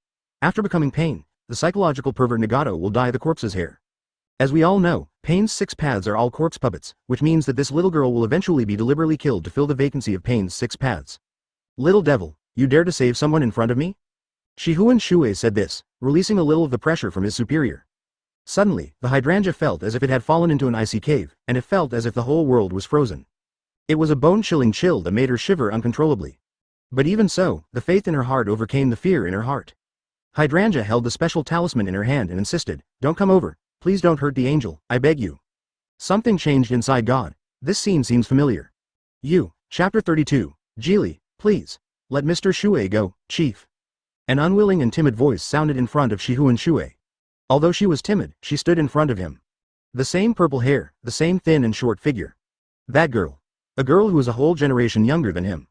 After becoming Pain, the psychological pervert Nagato will dye the corpse's hair. As we all know, Pain's 6 paths are all corpse puppets, which means that this little girl will eventually be deliberately killed to fill the vacancy of Pain's 6 paths. Little devil, you dare to save someone in front of me? Shihun Shuoye said this, releasing a little of the pressure from his superior. Suddenly, the hydrangea felt as if it had fallen into an icy cave, and it felt as if the whole world was frozen. It was a bone-chilling chill that made her shiver uncontrollably. But even so, the faith in her heart overcame the fear in her heart. Hydrangea held the special talisman in her hand and insisted, "Don't come over, please don't hurt the angel, I beg you." Something changed inside God. This scene seems familiar. Chapter 32, Geely, please. Let Mr. Shuoye go, Chief. An unwilling and timid voice sounded in front of Shihun Shuoye. Although she was timid, she stood in front of him. The same purple hair, the same thin and short figure. That girl. A girl who was a whole generation younger than him.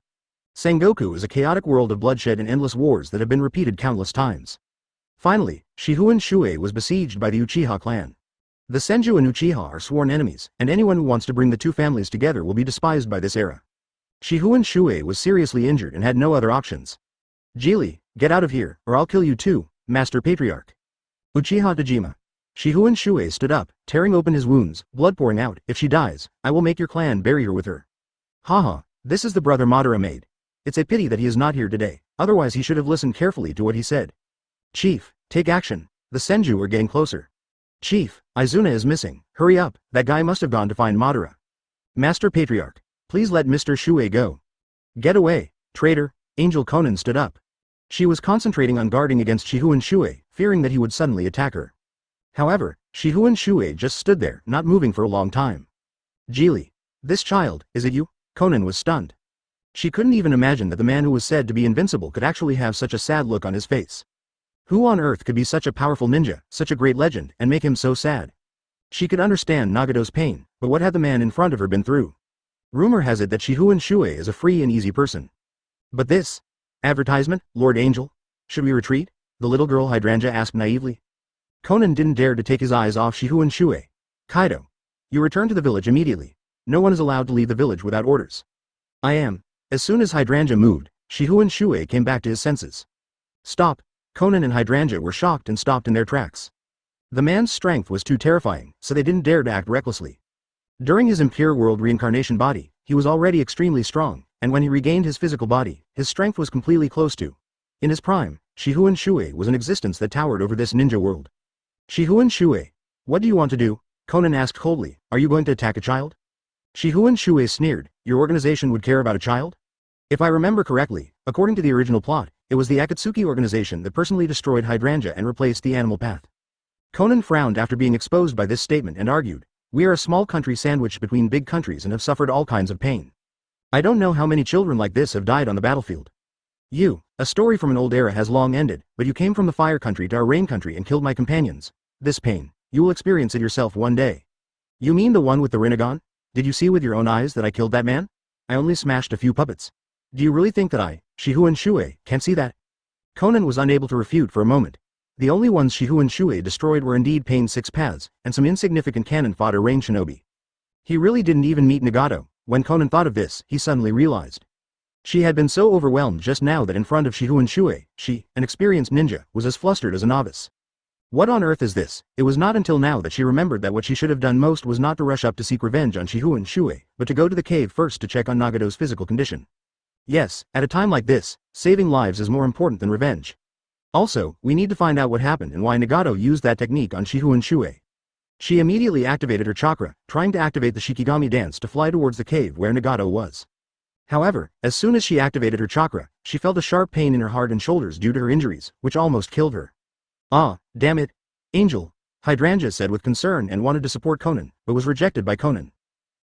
Sengoku is a chaotic world of bloodshed and endless wars that have been repeated countless times. Finally, Shifengin Shuoye was besieged by the Uchiha clan. The Senju and Uchiha are sworn enemies, and anyone who wants to bring the two families together will be despised by this era. Shifengin Shuoye was seriously injured and had no other options. Geely, get out of here, or I'll kill you too, Master Patriarch. Uchiha Dojima. Shifengin Shuoye stood up, tearing open his wounds, blood pouring out. If she dies, I will make your clan bury her with her. Haha, this is the brother Madara made. It's a pity that he is not here today, otherwise he should have listened carefully to what he said. Chief, take action. The Senju are getting closer. Chief, Izuna is missing. Hurry up, that guy must have gone to find Madara. Master Patriarch, please let Mr. Shuoye go. Get away, traitor. Angel Conan stood up. She was concentrating on guarding against Shifengin Shuoye, fearing that he would suddenly attack her. However, Shifengin Shuoye just stood there, not moving for a long time. Geely, this child, is it you? Conan was stunned. She couldn't even imagine that the man who was said to be invincible could actually have such a sad look on his face. Who on earth could be such a powerful ninja, such a great legend, and make him so sad? She could understand Nagato's pain, but what had the man in front of her been through? Rumor has it that Shifengin Shuoye is a free and easy person. But this? Advertisement, Lord Angel? Should we retreat? The little girl Hydrangea asked naively. Conan didn't dare to take his eyes off Shifengin Shuoye. Kaido. You return to the village immediately. No one is allowed to leave the village without orders. I am. As soon as Hydrangea moved, Shifengin Shuoye came back to his senses. Stop. Conan and Hydrangea were shocked and stopped in their tracks. The man's strength was too terrifying, so they didn't dare to act recklessly. During his impure world reincarnation body, he was already extremely strong, and when he regained his physical body, his strength was completely close to. In his prime, Shifengin Shuoye was an existence that towered over this ninja world. Shifengin Shuoye, what do you want to do? Conan asked coldly, are you going to attack a child? Shifengin Shuoye sneered, your organization would care about a child? If I remember correctly, according to the original plot, it was the Akatsuki Organization that personally destroyed Hydrangea and replaced the animal path. Conan frowned after being exposed by this statement and argued, we are a small country sandwiched between big countries and have suffered all kinds of pain. I don't know how many children like this have died on the battlefield. You, a story from an old era has long ended, but you came from the fire country to our rain country and killed my companions. This pain, you will experience it yourself one day. You mean the one with the Rinnegan? Did you see with your own eyes that I killed that man? I only smashed a few puppets. Do you really think that I, Shifengin Shuoye, can't see that? Conan was unable to refute for a moment. The only ones Shifengin Shuoye destroyed were indeed Pain's 6 paths, and some insignificant cannon fodder range shinobi. He really didn't even meet Nagato. When Conan thought of this, he suddenly realized. She had been so overwhelmed just now that in front of Shifengin Shuoye, she, an experienced ninja, was as flustered as a novice. What on earth is this? It was not until now that she remembered that what she should have done most was not to rush up to seek revenge on Shifengin Shuoye, but to go to the cave first to check on Nagato's physical condition. Yes, at a time like this, saving lives is more important than revenge. Also, we need to find out what happened and why Nagato used that technique on Shifengin Shuoye. She immediately activated her chakra, trying to activate the Shikigami dance to fly towards the cave where Nagato was. However, as soon as she activated her chakra, she felt a sharp pain in her heart and shoulders due to her injuries, which almost killed her. Ah, damn it. Angel, Hydrangea said with concern and wanted to support Conan, but was rejected by Conan.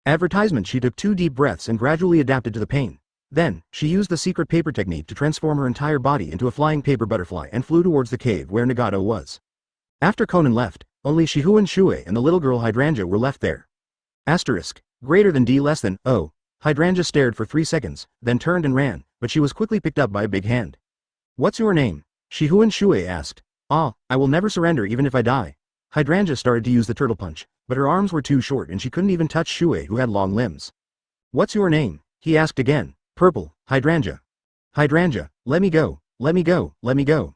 Advertisement. She took 2 deep breaths and gradually adapted to the pain. Then, she used the secret paper technique to transform her entire body into a flying paper butterfly and flew towards the cave where Nagato was. After Conan left, only Shifengin Shuoye and the little girl Hydrangea were left there. Asterisk. Greater than D less than O. Hydrangea stared for 3 seconds, then turned and ran, but she was quickly picked up by a big hand. What's your name? Shifengin Shuoye asked. Ah, I will never surrender even if I die. Hydrangea started to use the turtle punch, but her arms were too short and she couldn't even touch Shuoye who had long limbs. What's your name? He asked again. Purple, Hydrangea. Hydrangea, let me go, let me go, let me go.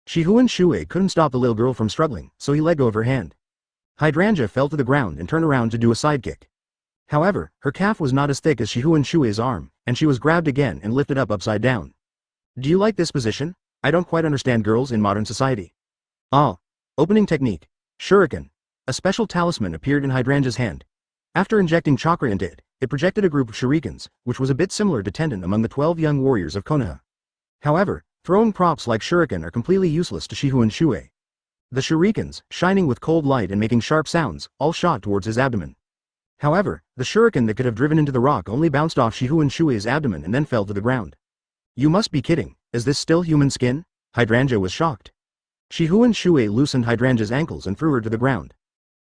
Shifengin Shuoye couldn't stop the little girl from struggling, so he let go of her hand. Hydrangea fell to the ground and turned around to do a side kick. However, her calf was not as thick as Shifengin Shuoye's arm, and she was grabbed again and lifted up upside down. Do you like this position? I don't quite understand girls in modern society. Ah. Opening technique. Shuriken. A special talisman appeared in Hydrangea's hand. After injecting chakra into it, it projected a group of shurikens, which was a bit similar to Tendon among the 12 young warriors of Konoha. However, throwing props like shuriken are completely useless to Shifengin Shuoye. The shurikens, shining with cold light and making sharp sounds, all shot towards his abdomen. However, the shuriken that could have driven into the rock only bounced off Shifengin Shuoye's abdomen and then fell to the ground. You must be kidding, is this still human skin? Hydrangea was shocked. Shifengin Shuoye loosened Hydrangea's ankles and threw her to the ground.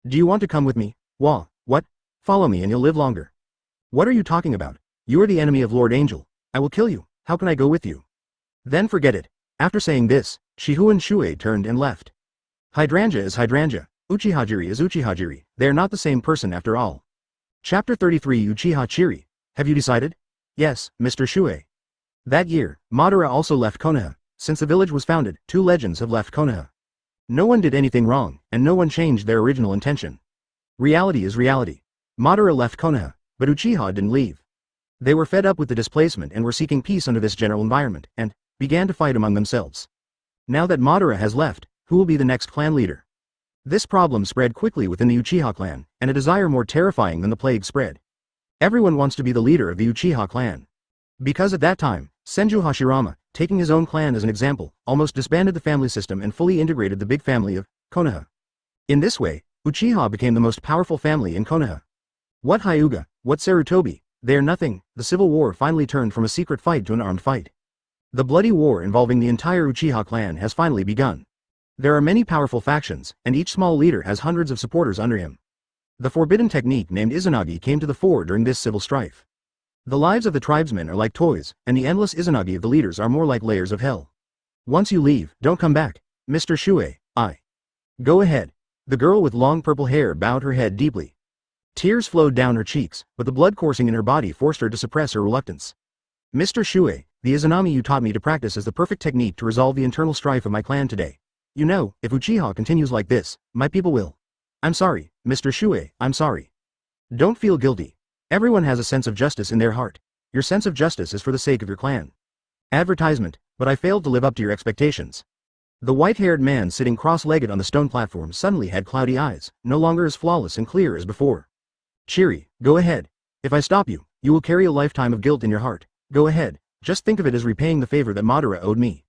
Do you want to come with me? Wah, what? Follow me and you'll live longer. What are you talking about? You are the enemy of Lord Angel. I will kill you. how can I go with you? Then forget it. After saying this, Shifengin Shuoye turned and left. Hydrangea is Hydrangea, Uchihajiri is Uchihajiri, they are not the same person after all. Chapter 33 Uchiha Chiri. Have you decided? Yes, Mr. Shuoye. That year, Madara also left Konoha. Since the village was founded, 2 legends have left Konoha. No one did anything wrong, and no one changed their original intention. Reality is reality. Madara left Konoha, but Uchiha didn't leave. They were fed up with the displacement and were seeking peace under this general environment, and began to fight among themselves. Now that Madara has left, who will be the next clan leader? This problem spread quickly within the Uchiha clan, and a desire more terrifying than the plague spread. Everyone wants to be the leader of the Uchiha clan. Because at that time, Senju Hashirama, taking his own clan as an example, almost disbanded the family system and fully integrated the big family of Konoha. In this way, Uchiha became the most powerful family in Konoha. What Hyuga, what Sarutobi, they are nothing. The civil war finally turned from a secret fight to an armed fight. The bloody war involving the entire Uchiha clan has finally begun. There are many powerful factions, and each small leader has hundreds of supporters under him. The forbidden technique named Izanagi came to the fore during this civil strife. The lives of the tribesmen are like toys, and the endless Izanagi of the leaders are more like layers of hell. Once you leave, don't come back, Mr. Shuoye. Go ahead. The girl with long purple hair bowed her head deeply. Tears flowed down her cheeks, but the blood coursing in her body forced her to suppress her reluctance. Mr. Shuoye, the Izanami you taught me to practice is the perfect technique to resolve the internal strife of my clan today. You know, if Uchiha continues like this, my people will. I'm sorry, Mr. Shuoye, I'm sorry. Don't feel guilty. Everyone has a sense of justice in their heart. Your sense of justice is for the sake of your clan. Advertisement, but I failed to live up to your expectations. The white-haired man sitting cross-legged on the stone platform suddenly had cloudy eyes, no longer as flawless and clear as before. Chiri, go ahead. If I stop you, you will carry a lifetime of guilt in your heart. Go ahead, just think of it as repaying the favor that Madara owed me.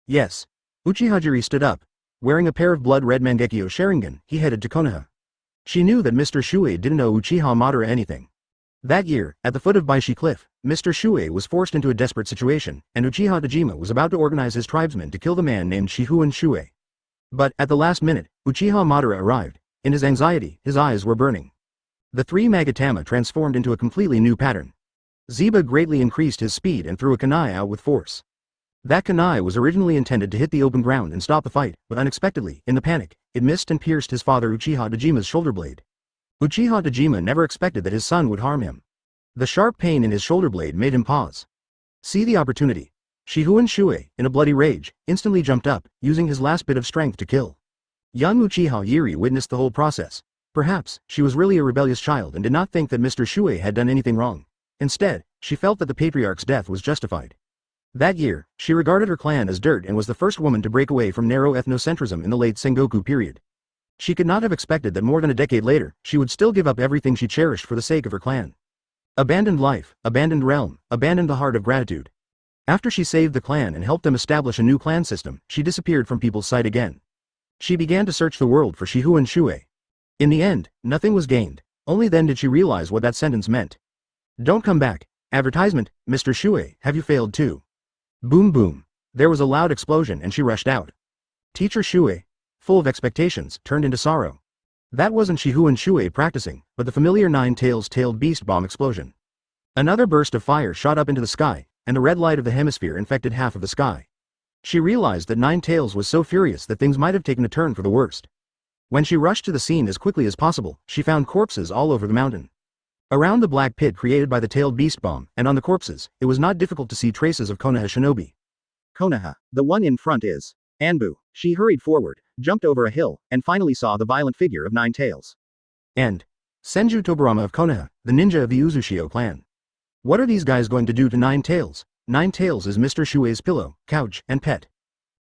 Yes. Uchihajiri stood up. Wearing a pair of blood-red Mangekyo Sharingan, he headed to Konoha. She knew that Mr. Shuoye didn't owe Uchiha Madara anything. That year, at the foot of Baishi Cliff, Mr. Shuoye was forced into a desperate situation, and Uchiha Dojima was about to organize his tribesmen to kill the man named Shifengin Shuoye. But, at the last minute, Uchiha Madara arrived. In his anxiety, his eyes were burning. The 3 Magatama transformed into a completely new pattern. Zeba greatly increased his speed and threw a kunai out with force. That kunai was originally intended to hit the open ground and stop the fight, but unexpectedly, in the panic, it missed and pierced his father Uchiha Dojima's shoulder blade. Uchiha Dojima never expected that his son would harm him. The sharp pain in his shoulder blade made him pause. See the opportunity. Shifengin Shuoye, in a bloody rage, instantly jumped up, using his last bit of strength to kill. Young Uchiha Yiri witnessed the whole process. Perhaps, she was really a rebellious child and did not think that Mr. Shuoye had done anything wrong. Instead, she felt that the patriarch's death was justified. That year, she regarded her clan as dirt and was the first woman to break away from narrow ethnocentrism in the late Sengoku period. She could not have expected that more than a decade later, she would still give up everything she cherished for the sake of her clan. Abandoned life, abandoned realm, abandoned the heart of gratitude. After she saved the clan and helped them establish a new clan system, she disappeared from people's sight again. She began to search the world for Shifengin Shuoye. In the end, nothing was gained. Only then did she realize what that sentence meant. Don't come back. Advertisement, Mr. Shuoye, have you failed too? Boom boom. There was a loud explosion and she rushed out. Teacher Shuoye, full of expectations, turned into sorrow. That wasn't Shifengin Shuoye practicing, but the familiar nine-tailed beast bomb explosion. Another burst of fire shot up into the sky, and the red light of the hemisphere infected half of the sky. She realized that Nine Tails was so furious that things might have taken a turn for the worst. When she rushed to the scene as quickly as possible, she found corpses all over the mountain. Around the black pit created by the tailed beast bomb, and on the corpses, it was not difficult to see traces of Konoha shinobi. Konoha, the one in front is Anbu. She hurried forward, jumped over a hill, and finally saw the violent figure of Nine Tails. And Senju Tobarama of Konoha, the ninja of the Uzushio clan. What are these guys going to do to Nine Tails? Nine Tails is Mr. Shuoye's pillow, couch, and pet.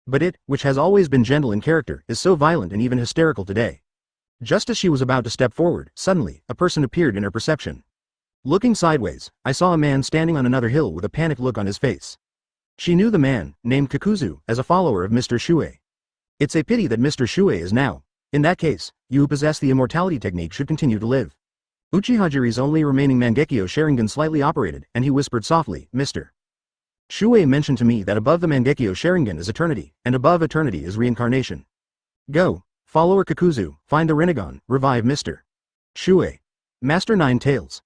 But it, which has always been gentle in character, is so violent and even hysterical today. Just as she was about to step forward, suddenly, a person appeared in her perception. Looking sideways, I saw a man standing on another hill with a panicked look on his face. She knew the man, named Kakuzu, as a follower of Mr. Shuoye. It's a pity that Mr. Shuoye is now. In that case, you who possess the immortality technique should continue to live. Uchihajiri's only remaining Mangekyo Sharingan slightly operated, and he whispered softly, Mr. Shuoye mentioned to me that above the Mangekyo Sharingan is eternity, and above eternity is reincarnation. Go, follower Kakuzu, find the Rinnegan, revive Mr. Shuoye. Master Nine Tails.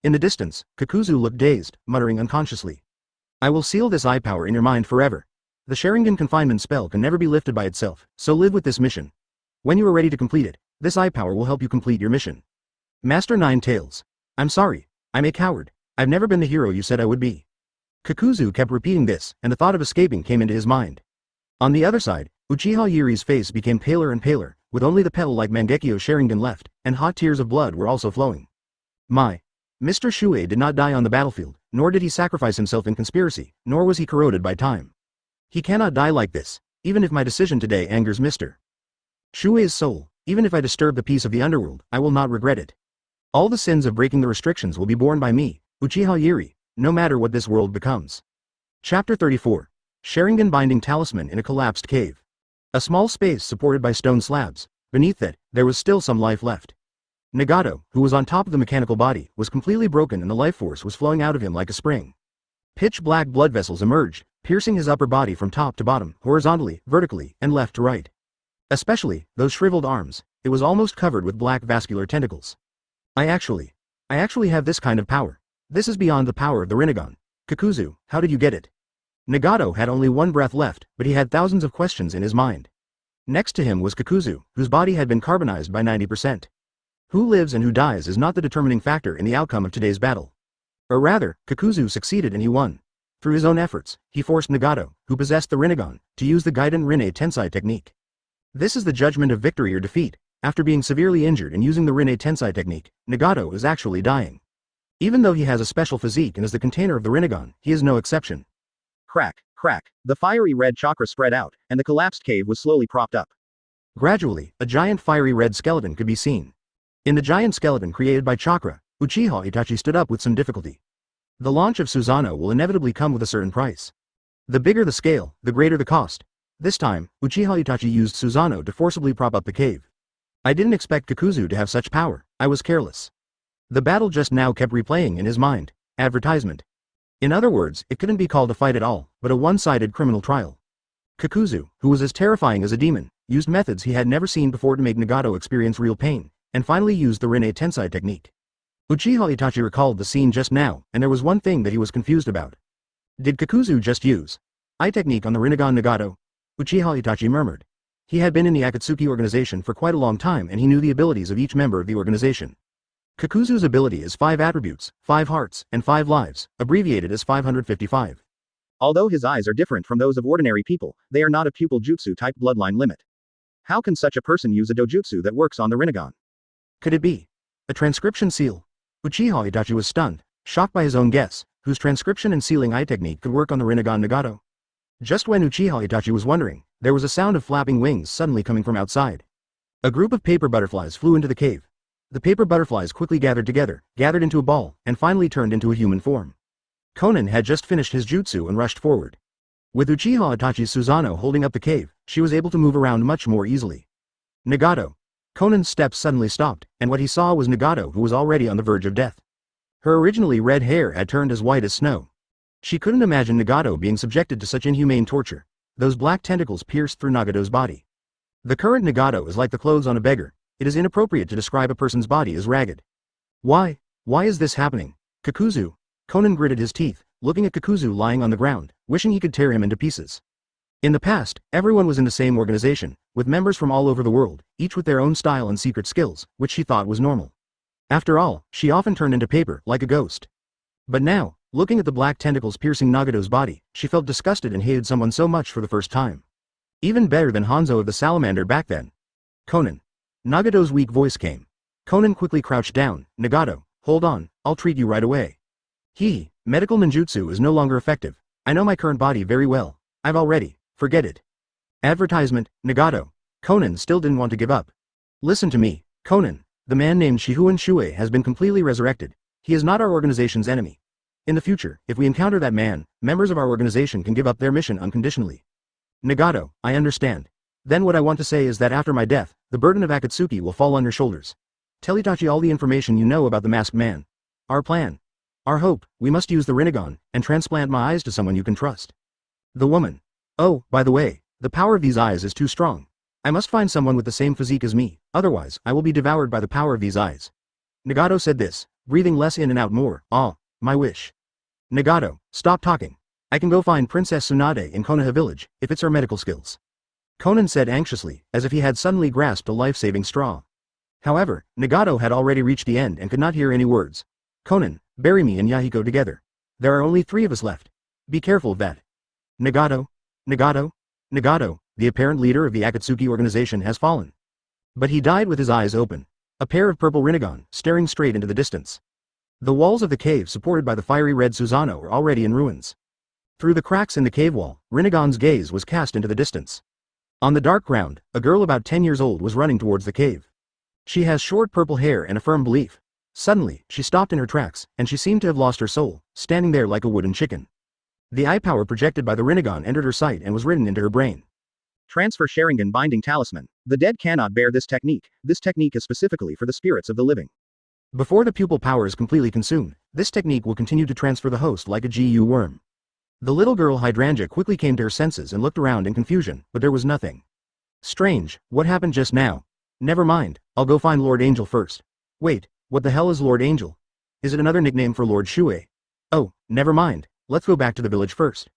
In the distance, Kakuzu looked dazed, muttering unconsciously. I will seal this eye power in your mind forever. The Sharingan confinement spell can never be lifted by itself, so live with this mission. When you are ready to complete it, this eye power will help you complete your mission. Master Nine Tails. I'm sorry, I'm a coward. I've never been the hero you said I would be. Kakuzu kept repeating this, and the thought of escaping came into his mind. On the other side, Uchiha Yuri's face became paler and paler, with only the petal-like Mangekyo Sharingan left, and hot tears of blood were also flowing. Mr. Shuoye did not die on the battlefield, nor did he sacrifice himself in conspiracy, nor was he corroded by time. He cannot die like this, even if my decision today angers Mr. Shuoye's soul. Even if I disturb the peace of the underworld, I will not regret it. All the sins of breaking the restrictions will be borne by me, Uchiha Yuri, no matter what this world becomes. Chapter 34. Sharingan Binding Talisman in a Collapsed Cave. A small space supported by stone slabs. Beneath it, there was still some life left. Nagato, who was on top of the mechanical body, was completely broken and the life force was flowing out of him like a spring. Pitch-black blood vessels emerged, piercing his upper body from top to bottom, horizontally, vertically, and left to right. Especially, those shriveled arms, it was almost covered with black vascular tentacles. I actually have this kind of power. This is beyond the power of the Rinnegan. Kakuzu, how did you get it? Nagato had only one breath left, but he had thousands of questions in his mind. Next to him was Kakuzu, whose body had been carbonized by 90%. Who lives and who dies is not the determining factor in the outcome of today's battle. Or rather, Kakuzu succeeded and he won. Through his own efforts, he forced Nagato, who possessed the Rinnegan, to use the Gaiden Rinne Tensei technique. This is the judgment of victory or defeat. After being severely injured and using the Rinne Tensei technique, Nagato is actually dying. Even though he has a special physique and is the container of the Rinnegan, he is no exception. Crack, crack, the fiery red chakra spread out, and the collapsed cave was slowly propped up. Gradually, a giant fiery red skeleton could be seen. In the giant skeleton created by chakra, Uchiha Itachi stood up with some difficulty. The launch of Susanoo will inevitably come with a certain price. The bigger the scale, the greater the cost. This time, Uchiha Itachi used Susanoo to forcibly prop up the cave. I didn't expect Kakuzu to have such power, I was careless. The battle just now kept replaying in his mind. Advertisement. In other words, it couldn't be called a fight at all, but a one-sided criminal trial. Kakuzu, who was as terrifying as a demon, used methods he had never seen before to make Nagato experience real pain, and finally used the Rinne Tensei technique. Uchiha Itachi recalled the scene just now, and there was one thing that he was confused about. Did Kakuzu just use eye technique on the Rinnegan Nagato? Uchiha Itachi murmured. He had been in the Akatsuki Organization for quite a long time and he knew the abilities of each member of the organization. Kakuzu's ability is 5 attributes, 5 hearts, and 5 lives, abbreviated as 555. Although his eyes are different from those of ordinary people, they are not a pupil jutsu type bloodline limit. How can such a person use a dojutsu that works on the Rinnegan? Could it be a transcription seal? Uchiha Itachi was stunned, shocked by his own guess, whose transcription and sealing eye technique could work on the Rinnegan Nagato. Just when Uchiha Itachi was wondering, there was a sound of flapping wings suddenly coming from outside. A group of paper butterflies flew into the cave. The paper butterflies quickly gathered together, gathered into a ball, and finally turned into a human form. Conan had just finished his jutsu and rushed forward. With Uchiha Itachi's Susanoo holding up the cave, she was able to move around much more easily. Nagato. Conan's steps suddenly stopped, and what he saw was Nagato, who was already on the verge of death. Her originally red hair had turned as white as snow. She couldn't imagine Nagato being subjected to such inhumane torture. Those black tentacles pierced through Nagato's body. The current Nagato is like the clothes on a beggar. It is inappropriate to describe a person's body as ragged. Why is this happening? Kakuzu. Conan gritted his teeth, looking at Kakuzu lying on the ground, wishing he could tear him into pieces. In the past, everyone was in the same organization, with members from all over the world, each with their own style and secret skills, which she thought was normal. After all, she often turned into paper, like a ghost. But now, looking at the black tentacles piercing Nagato's body, she felt disgusted and hated someone so much for the first time. Even better than Hanzo of the Salamander back then. Conan. Nagato's weak voice came. Conan quickly crouched down. Nagato, hold on, I'll treat you right away. Medical ninjutsu is no longer effective. I know my current body very well. I've already, forget it. Advertisement, Nagato. Conan still didn't want to give up. Listen to me, Conan. The man named Shifengin Shuoye has been completely resurrected. He is not our organization's enemy. In the future, if we encounter that man, members of our organization can give up their mission unconditionally. Nagato, I understand. Then what I want to say is that after my death, the burden of Akatsuki will fall on your shoulders. Tell Itachi all the information you know about the masked man. Our plan. Our hope, we must use the Rinnegan, and transplant my eyes to someone you can trust. The woman. Oh, by the way, the power of these eyes is too strong. I must find someone with the same physique as me, otherwise I will be devoured by the power of these eyes. Nagato said this, breathing less in and out more. My wish. Nagato, stop talking. I can go find Princess Tsunade in Konoha village, if it's her medical skills. Conan said anxiously, as if he had suddenly grasped a life-saving straw. However, Nagato had already reached the end and could not hear any words. Conan, bury me and Yahiko together. There are only 3 of us left. Be careful of that. Nagato, the apparent leader of the Akatsuki Organization has fallen. But he died with his eyes open. A pair of purple Rinnegan, staring straight into the distance. The walls of the cave supported by the fiery red Susanoo were already in ruins. Through the cracks in the cave wall, Rinnegan's gaze was cast into the distance. On the dark ground, a girl about 10 years old was running towards the cave. She has short purple hair and a firm belief. Suddenly, she stopped in her tracks, and she seemed to have lost her soul, standing there like a wooden chicken. The eye power projected by the Rinnegan entered her sight and was written into her brain. Transfer Sharingan Binding Talisman. The dead cannot bear this technique. This technique is specifically for the spirits of the living. Before the pupil power is completely consumed, this technique will continue to transfer the host like a GU worm. The little girl Hydrangea quickly came to her senses and looked around in confusion, but there was nothing. Strange, what happened just now? Never mind, I'll go find Lord Angel first. Wait, what the hell is Lord Angel? Is it another nickname for Lord Shuoye? Oh, never mind, let's go back to the village first.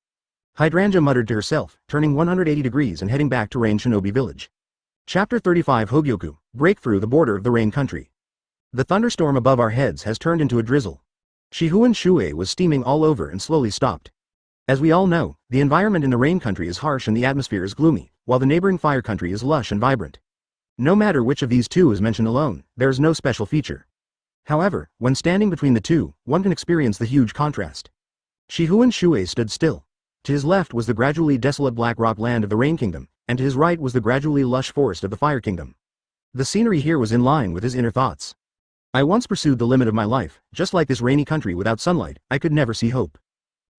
Hydrangea muttered to herself, turning 180 degrees and heading back to Rain Shinobi village. Chapter 35 Hogyoku, Break Through the Border of the Rain Country. The thunderstorm above our heads has turned into a drizzle. Shifengin Shuoye was steaming all over and slowly stopped. As we all know, the environment in the Rain Country is harsh and the atmosphere is gloomy, while the neighboring Fire Country is lush and vibrant. No matter which of these two is mentioned alone, there is no special feature. However, when standing between the two, one can experience the huge contrast. Shifengin Shuoye stood still. To his left was the gradually desolate black rock land of the Rain Kingdom, and to his right was the gradually lush forest of the Fire Kingdom. The scenery here was in line with his inner thoughts. I once pursued the limit of my life, just like this rainy country without sunlight, I could never see hope.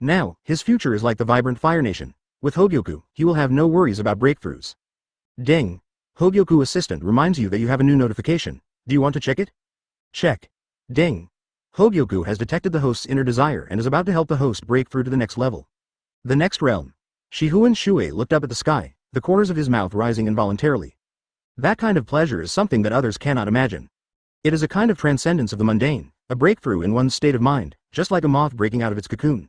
Now, his future is like the vibrant Fire Nation. With Hogyoku, he will have no worries about breakthroughs. Ding! Hogyoku Assistant reminds you that you have a new notification. Do you want to check it? Check. Ding! Hogyoku has detected the host's inner desire and is about to help the host break through to the next level. The next realm. Shifengin Shuoye looked up at the sky, the corners of his mouth rising involuntarily. That kind of pleasure is something that others cannot imagine. It is a kind of transcendence of the mundane, a breakthrough in one's state of mind, just like a moth breaking out of its cocoon.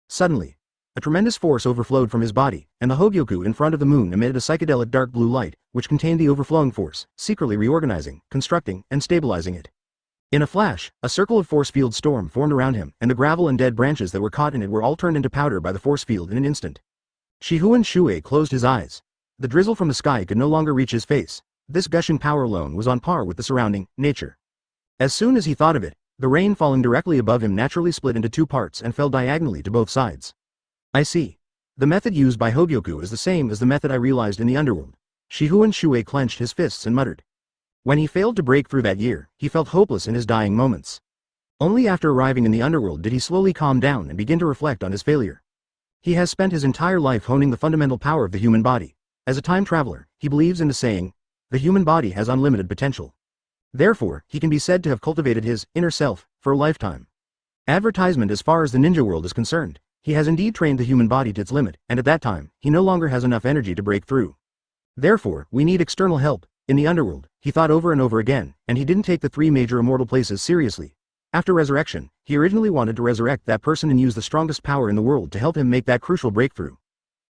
Suddenly, a tremendous force overflowed from his body, and the Hogyoku in front of the moon emitted a psychedelic dark blue light, which contained the overflowing force, secretly reorganizing, constructing, and stabilizing it. In a flash, a circle of force field storm formed around him, and the gravel and dead branches that were caught in it were all turned into powder by the force field in an instant. Shifengin Shuoye closed his eyes. The drizzle from the sky could no longer reach his face. This gushing power alone was on par with the surrounding nature. As soon as he thought of it, the rain falling directly above him naturally split into 2 parts and fell diagonally to both sides. I see. The method used by Hogyoku is the same as the method I realized in the underworld. Shifengin Shuoye clenched his fists and muttered. When he failed to break through that year, he felt hopeless in his dying moments. Only after arriving in the underworld did he slowly calm down and begin to reflect on his failure. He has spent his entire life honing the fundamental power of the human body. As a time traveler, he believes in the saying, the human body has unlimited potential. Therefore, he can be said to have cultivated his inner self for a lifetime. Advertisement as far as the ninja world is concerned, he has indeed trained the human body to its limit, and at that time, he no longer has enough energy to break through. Therefore, we need external help. In the underworld, he thought over and over again, and he didn't take the 3 major immortal places seriously. After resurrection, he originally wanted to resurrect that person and use the strongest power in the world to help him make that crucial breakthrough.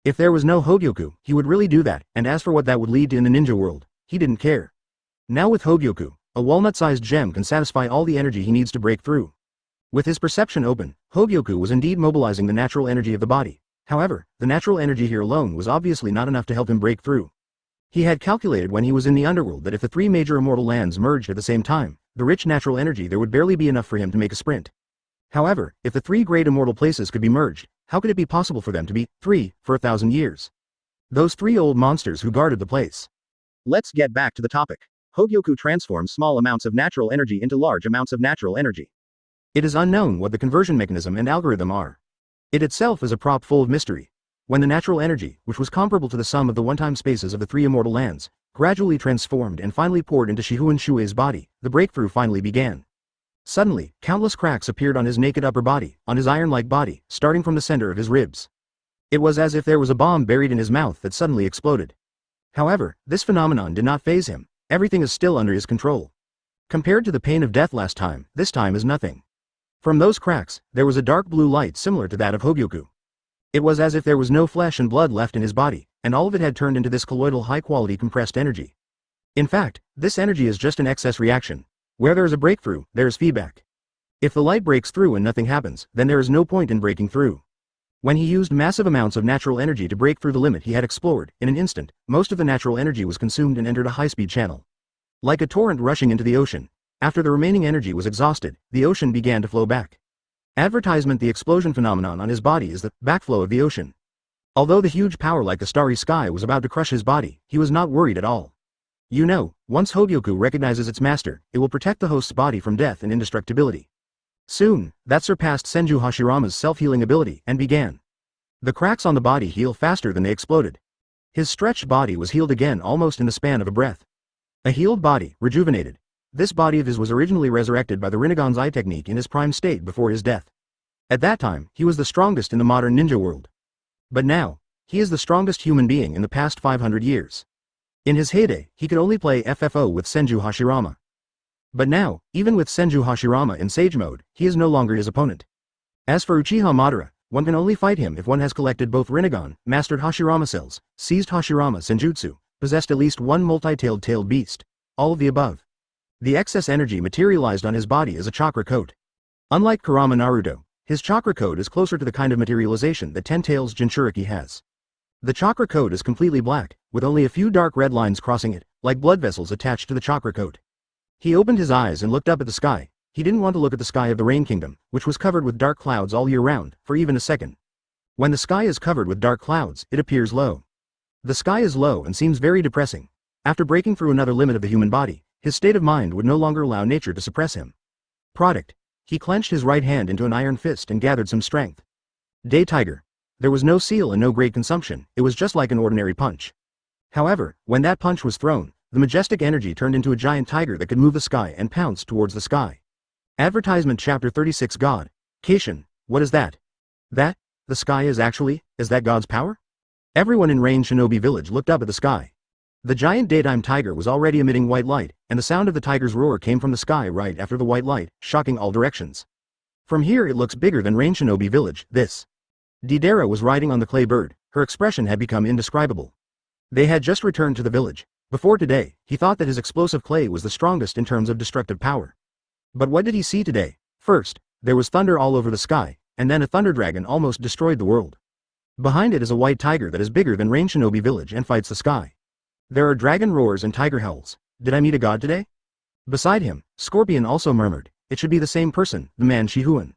If there was no Hogyoku, he would really do that, and as for what that would lead to in the ninja world, he didn't care. Now with Hogyoku, a walnut-sized gem can satisfy all the energy he needs to break through. With his perception open, Hogyoku was indeed mobilizing the natural energy of the body. However, the natural energy here alone was obviously not enough to help him break through. He had calculated when he was in the underworld that if the 3 major immortal lands merged at the same time, the rich natural energy there would barely be enough for him to make a sprint. However, if the 3 great immortal places could be merged, how could it be possible for them to be 3 for 1,000 years? Those 3 old monsters who guarded the place. Let's get back to the topic. Hogyoku transforms small amounts of natural energy into large amounts of natural energy. It is unknown what the conversion mechanism and algorithm are. It itself is a prop full of mystery. When the natural energy, which was comparable to the sum of the one-time spaces of the 3 immortal lands, gradually transformed and finally poured into Shifengin Shuoye's body, the breakthrough finally began. Suddenly, countless cracks appeared on his naked upper body, on his iron-like body, starting from the center of his ribs. It was as if there was a bomb buried in his mouth that suddenly exploded. However, this phenomenon did not faze him. Everything is still under his control. Compared to the pain of death last time, this time is nothing. From those cracks, there was a dark blue light similar to that of Hogyoku. It was as if there was no flesh and blood left in his body, and all of it had turned into this colloidal high-quality compressed energy. In fact, this energy is just an excess reaction. Where there is a breakthrough, there is feedback. If the light breaks through and nothing happens, then there is no point in breaking through. When he used massive amounts of natural energy to break through the limit he had explored, in an instant, most of the natural energy was consumed and entered a high-speed channel. Like a torrent rushing into the ocean, after the remaining energy was exhausted, the ocean began to flow back. Advertisement: the explosion phenomenon on his body is the backflow of the ocean. Although the huge power like the starry sky was about to crush his body, he was not worried at all. You know, once Hogyoku recognizes its master, it will protect the host's body from death and indestructibility. Soon, that surpassed Senju Hashirama's self-healing ability and began. The cracks on the body heal faster than they exploded. His stretched body was healed again almost in the span of a breath. A healed body, rejuvenated. This body of his was originally resurrected by the Rinnegan's eye technique in his prime state before his death. At that time, he was the strongest in the modern ninja world. But now, he is the strongest human being in the past 500 years. In his heyday, he could only play FFO with Senju Hashirama. But now, even with Senju Hashirama in Sage Mode, he is no longer his opponent. As for Uchiha Madara, one can only fight him if one has collected both Rinnegan, mastered Hashirama cells, seized Hashirama Senjutsu, possessed at least one multi-tailed beast. All of the above. The excess energy materialized on his body as a chakra coat. Unlike Kurama Naruto, his chakra coat is closer to the kind of materialization that Ten Tails Jinchuriki has. The chakra coat is completely black, with only a few dark red lines crossing it, like blood vessels attached to the chakra coat. He opened his eyes and looked up at the sky. He didn't want to look at the sky of the Rain Kingdom, which was covered with dark clouds all year round, for even a second. When the sky is covered with dark clouds, it appears low. The sky is low and seems very depressing. After breaking through another limit of the human body, his state of mind would no longer allow nature to suppress him. Product. He clenched his right hand into an iron fist and gathered some strength. Day Tiger. There was no seal and no great consumption, it was just like an ordinary punch. However, when that punch was thrown, the majestic energy turned into a giant tiger that could move the sky and pounced towards the sky. Advertisement Chapter 36 God. Keishin, what is that? That? The sky is that God's power? Everyone in Rain Shinobi Village looked up at the sky. The giant daytime tiger was already emitting white light, and the sound of the tiger's roar came from the sky right after the white light, shocking all directions. From here it looks bigger than Rain Shinobi Village, this. Deidara was riding on the clay bird, her expression had become indescribable. They had just returned to the village. Before today, he thought that his explosive clay was the strongest in terms of destructive power. But what did he see today? First, there was thunder all over the sky, and then a thunder dragon almost destroyed the world. Behind it is a white tiger that is bigger than Rain Shinobi Village and fights the sky. There are dragon roars and tiger howls. Did I meet a god today? Beside him, Scorpion also murmured, it should be the same person, the man Shihuan.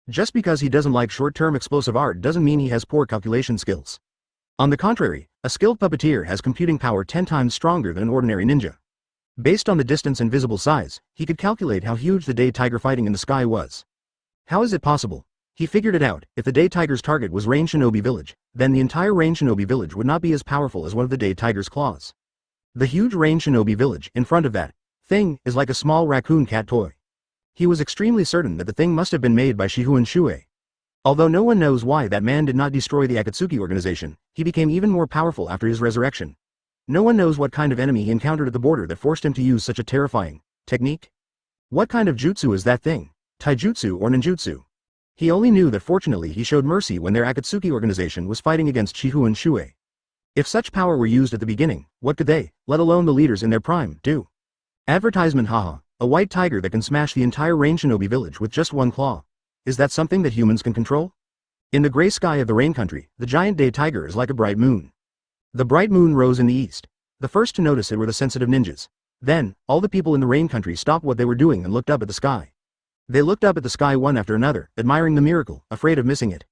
Just because he doesn't like short-term explosive art doesn't mean he has poor calculation skills. On the contrary, a skilled puppeteer has computing power 10 times stronger than an ordinary ninja. Based on the distance and visible size, he could calculate how huge the day tiger fighting in the sky was. How is it possible? He figured it out. If the day tiger's target was Rain Shinobi Village, then the entire Rain Shinobi Village would not be as powerful as one of the day tiger's claws. The huge Rain Shinobi Village, in front of that thing, is like a small raccoon cat toy. He was extremely certain that the thing must have been made by Shifengin Shuoye. Although no one knows why that man did not destroy the Akatsuki Organization, he became even more powerful after his resurrection. No one knows what kind of enemy he encountered at the border that forced him to use such a terrifying technique. What kind of jutsu is that thing? Taijutsu or ninjutsu? He only knew that fortunately he showed mercy when their Akatsuki Organization was fighting against Shifengin Shuoye. If such power were used at the beginning, what could they, let alone the leaders in their prime, do? Advertisement haha, a white tiger that can smash the entire Rain Shinobi Village with just one claw. Is that something that humans can control? In the gray sky of the Rain Country, the giant day tiger is like a bright moon. The bright moon rose in the east. The first to notice it were the sensitive ninjas. Then, all the people in the Rain Country stopped what they were doing and looked up at the sky. They looked up at the sky one after another, admiring the miracle, afraid of missing it.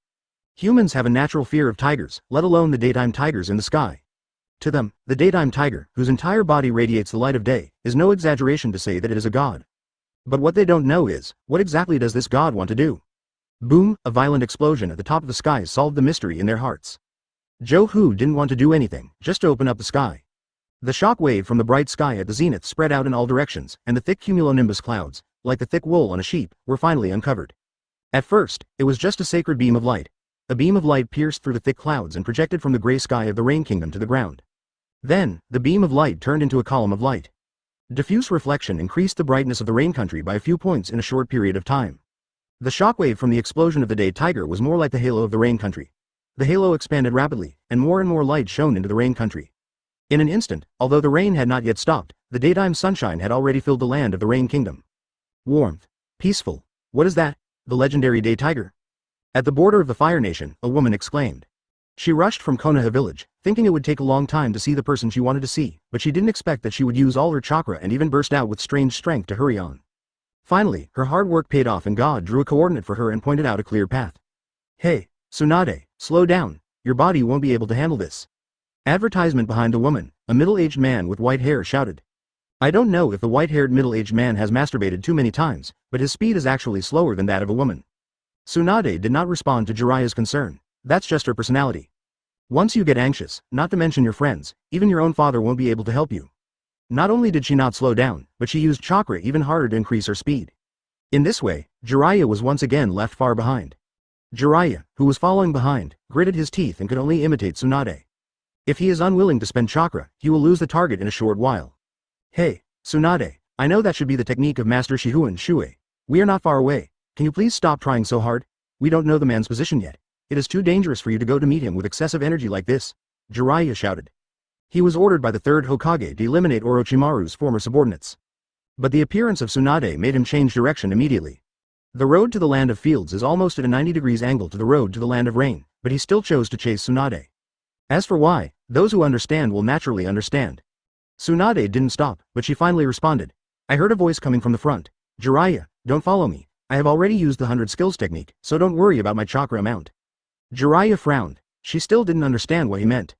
Humans have a natural fear of tigers, let alone the daytime tigers in the sky. To them, the daytime tiger, whose entire body radiates the light of day, is no exaggeration to say that it is a god. But what they don't know is, what exactly does this god want to do? Boom, a violent explosion at the top of the sky solved the mystery in their hearts. Joe didn't want to do anything, just to open up the sky. The shock wave from the bright sky at the zenith spread out in all directions, and the thick cumulonimbus clouds, like the thick wool on a sheep, were finally uncovered. At first, it was just a sacred beam of light. A beam of light pierced through the thick clouds and projected from the gray sky of the Rain Kingdom to the ground. Then, the beam of light turned into a column of light. Diffuse reflection increased the brightness of the Rain Country by a few points in a short period of time. The shockwave from the explosion of the day tiger was more like the halo of the Rain Country. the halo expanded rapidly, and more light shone into the rain country. In an instant, although the rain had not yet stopped, the daytime sunshine had already filled the land of the Rain Kingdom. Warmth. Peaceful. What is that? The legendary day tiger? At the border of the Fire Nation, a woman exclaimed. She rushed from Konoha village, thinking it would take a long time to see the person she wanted to see, but she didn't expect that she would use all her chakra and even burst out with strange strength to hurry on. Finally, her hard work paid off and God drew a coordinate for her and pointed out a clear path. Hey, Tsunade, slow down, your body won't be able to handle this. Advertisement behind the woman, a middle-aged man with white hair shouted. I don't know if the white-haired middle-aged man has masturbated too many times, but his speed is actually slower than that of a woman. Tsunade did not respond to Jiraiya's concern. That's just her personality. Once you get anxious, not to mention your friends, even your own father won't be able to help you. Not only did she not slow down, but she used chakra even harder to increase her speed. In this way, Jiraiya was once again left far behind. Jiraiya, who was following behind, gritted his teeth and could only imitate Tsunade. If he is unwilling to spend chakra, he will lose the target in a short while. Hey, Tsunade, I know that should be the technique of Master Shifengin Shuoye. We are not far away. Can you please stop trying so hard? We don't know the man's position yet. It is too dangerous for you to go to meet him with excessive energy like this, Jiraiya shouted. He was ordered by the third Hokage to eliminate Orochimaru's former subordinates. But the appearance of Tsunade made him change direction immediately. The road to the land of fields is almost at a 90 degrees angle to the road to the land of rain, but he still chose to chase Tsunade. As for why, those who understand will naturally understand. Tsunade didn't stop, but she finally responded. I heard a voice coming from the front. Jiraiya, don't follow me. I have already used the 100 skills technique, so don't worry about my chakra amount. Jiraiya frowned. She still didn't understand what he meant.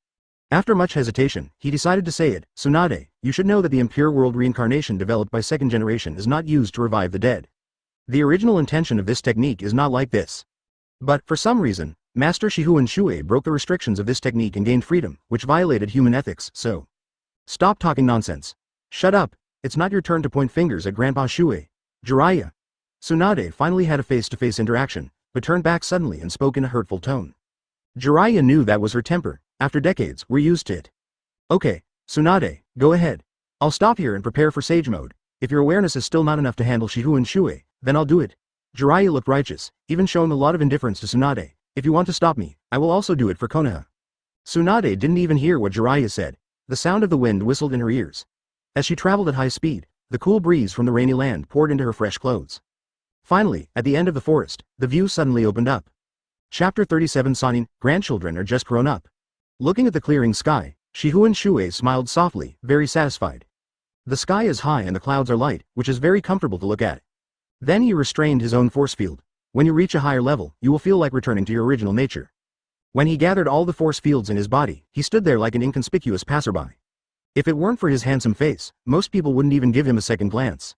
After much hesitation, he decided to say it. Tsunade, you should know that the impure world reincarnation developed by second generation is not used to revive the dead. The original intention of this technique is not like this. But, for some reason, Master Shifengin Shuoye broke the restrictions of this technique and gained freedom, which violated human ethics, so. Stop talking nonsense. Shut up, it's not your turn to point fingers at Grandpa Shuoye. Jiraiya. Tsunade finally had a face-to-face interaction, but turned back suddenly and spoke in a hurtful tone. Jiraiya knew that was her temper. After decades, we're used to it. Okay, Tsunade, go ahead. I'll stop here and prepare for Sage Mode. If your awareness is still not enough to handle Shifengin Shuoye, then I'll do it. Jiraiya looked righteous, even showing a lot of indifference to Tsunade. If you want to stop me, I will also do it for Konoha. Tsunade didn't even hear what Jiraiya said. The sound of the wind whistled in her ears. As she traveled at high speed, the cool breeze from the rainy land poured into her fresh clothes. Finally, at the end of the forest, the view suddenly opened up. Chapter 37 Sanin, grandchildren are just grown up. Looking at the clearing sky, Shifengin Shuoye smiled softly, very satisfied. The sky is high and the clouds are light, which is very comfortable to look at. Then he restrained his own force field. When you reach a higher level, you will feel like returning to your original nature. When he gathered all the force fields in his body, he stood there like an inconspicuous passerby. If it weren't for his handsome face, most people wouldn't even give him a second glance.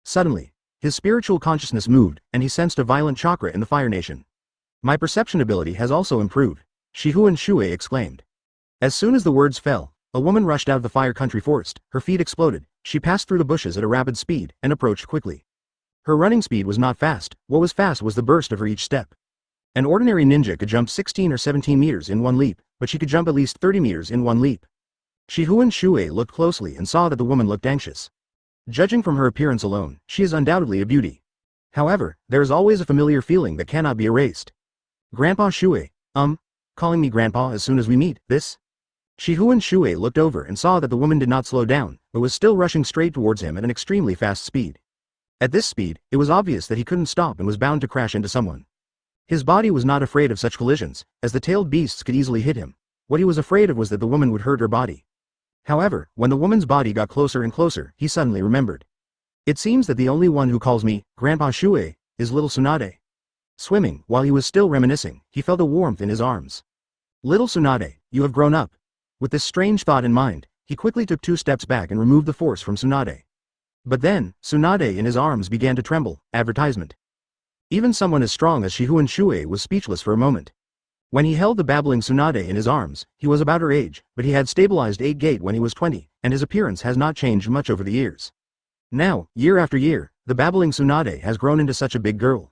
Suddenly, his spiritual consciousness moved, and he sensed a violent chakra in the Fire Nation. My perception ability has also improved, Shifengin Shuoye exclaimed. As soon as the words fell, a woman rushed out of the Fire Country forest, her feet exploded, she passed through the bushes at a rapid speed, and approached quickly. Her running speed was not fast, what was fast was the burst of her each step. An ordinary ninja could jump 16 or 17 meters in one leap, but she could jump at least 30 meters in one leap. Shifengin Shuoye looked closely and saw that the woman looked anxious. Judging from her appearance alone, she is undoubtedly a beauty. However, there is always a familiar feeling that cannot be erased. Grandpa Shuoye, calling me grandpa as soon as we meet, this? Shifengin Shuoye looked over and saw that the woman did not slow down, but was still rushing straight towards him at an extremely fast speed. At this speed, it was obvious that he couldn't stop and was bound to crash into someone. His body was not afraid of such collisions, as the tailed beasts could easily hit him. What he was afraid of was that the woman would hurt her body. However, when the woman's body got closer and closer, he suddenly remembered. It seems that the only one who calls me Grandpa Shuoye is little Tsunade. Swimming, while he was still reminiscing, he felt a warmth in his arms. Little Tsunade, you have grown up. With this strange thought in mind, he quickly took 2 steps back and removed the force from Tsunade. But then, Tsunade in his arms began to tremble. Advertisement. Even someone as strong as Shifengin Shuoye was speechless for a moment. When he held the babbling Tsunade in his arms, he was about her age, but he had stabilized 8 gate when he was 20, and his appearance has not changed much over the years. Now, year after year, the babbling Tsunade has grown into such a big girl.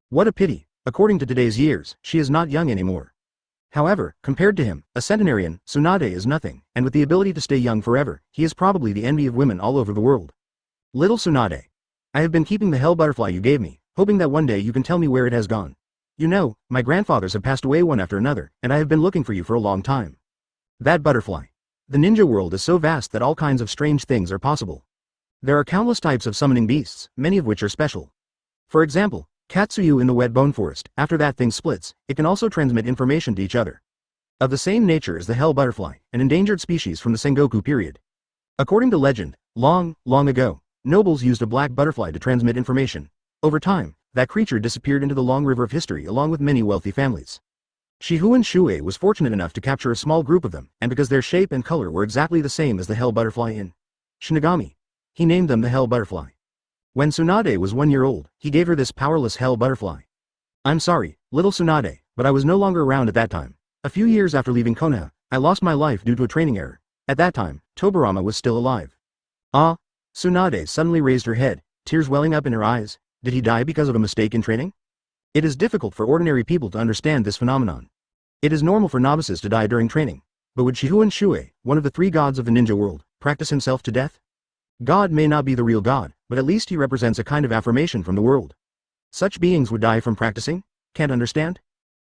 What a pity, according to today's years, she is not young anymore. However, compared to him, a centenarian, Tsunade is nothing, and with the ability to stay young forever, he is probably the envy of women all over the world. Little Tsunade. I have been keeping the hell butterfly you gave me, hoping that one day you can tell me where it has gone. You know, my grandfathers have passed away one after another, and I have been looking for you for a long time. That butterfly. The ninja world is so vast that all kinds of strange things are possible. There are countless types of summoning beasts, many of which are special. For example, Katsuyu in the wet bone forest, after that thing splits, it can also transmit information to each other. Of the same nature as the hell butterfly, an endangered species from the Sengoku period. According to legend, long ago, nobles used a black butterfly to transmit information. Over time, that creature disappeared into the long river of history along with many wealthy families. Shifengin Shuoye was fortunate enough to capture a small group of them, and because their shape and color were exactly the same as the hell butterfly in Shinigami, he named them the hell butterfly. When Tsunade was 1 year old, he gave her this powerless hell butterfly. I'm sorry, little Tsunade, but I was no longer around at that time. A few years after leaving Konoha, I lost my life due to a training error. At that time, Tobirama was still alive. Ah? Tsunade suddenly raised her head, tears welling up in her eyes. Did he die because of a mistake in training? It is difficult for ordinary people to understand this phenomenon. It is normal for novices to die during training. But would Shifengin Shuoye, one of the 3 gods of the ninja world, practice himself to death? God may not be the real God, but at least he represents a kind of affirmation from the world. Such beings would die from practicing? Can't understand?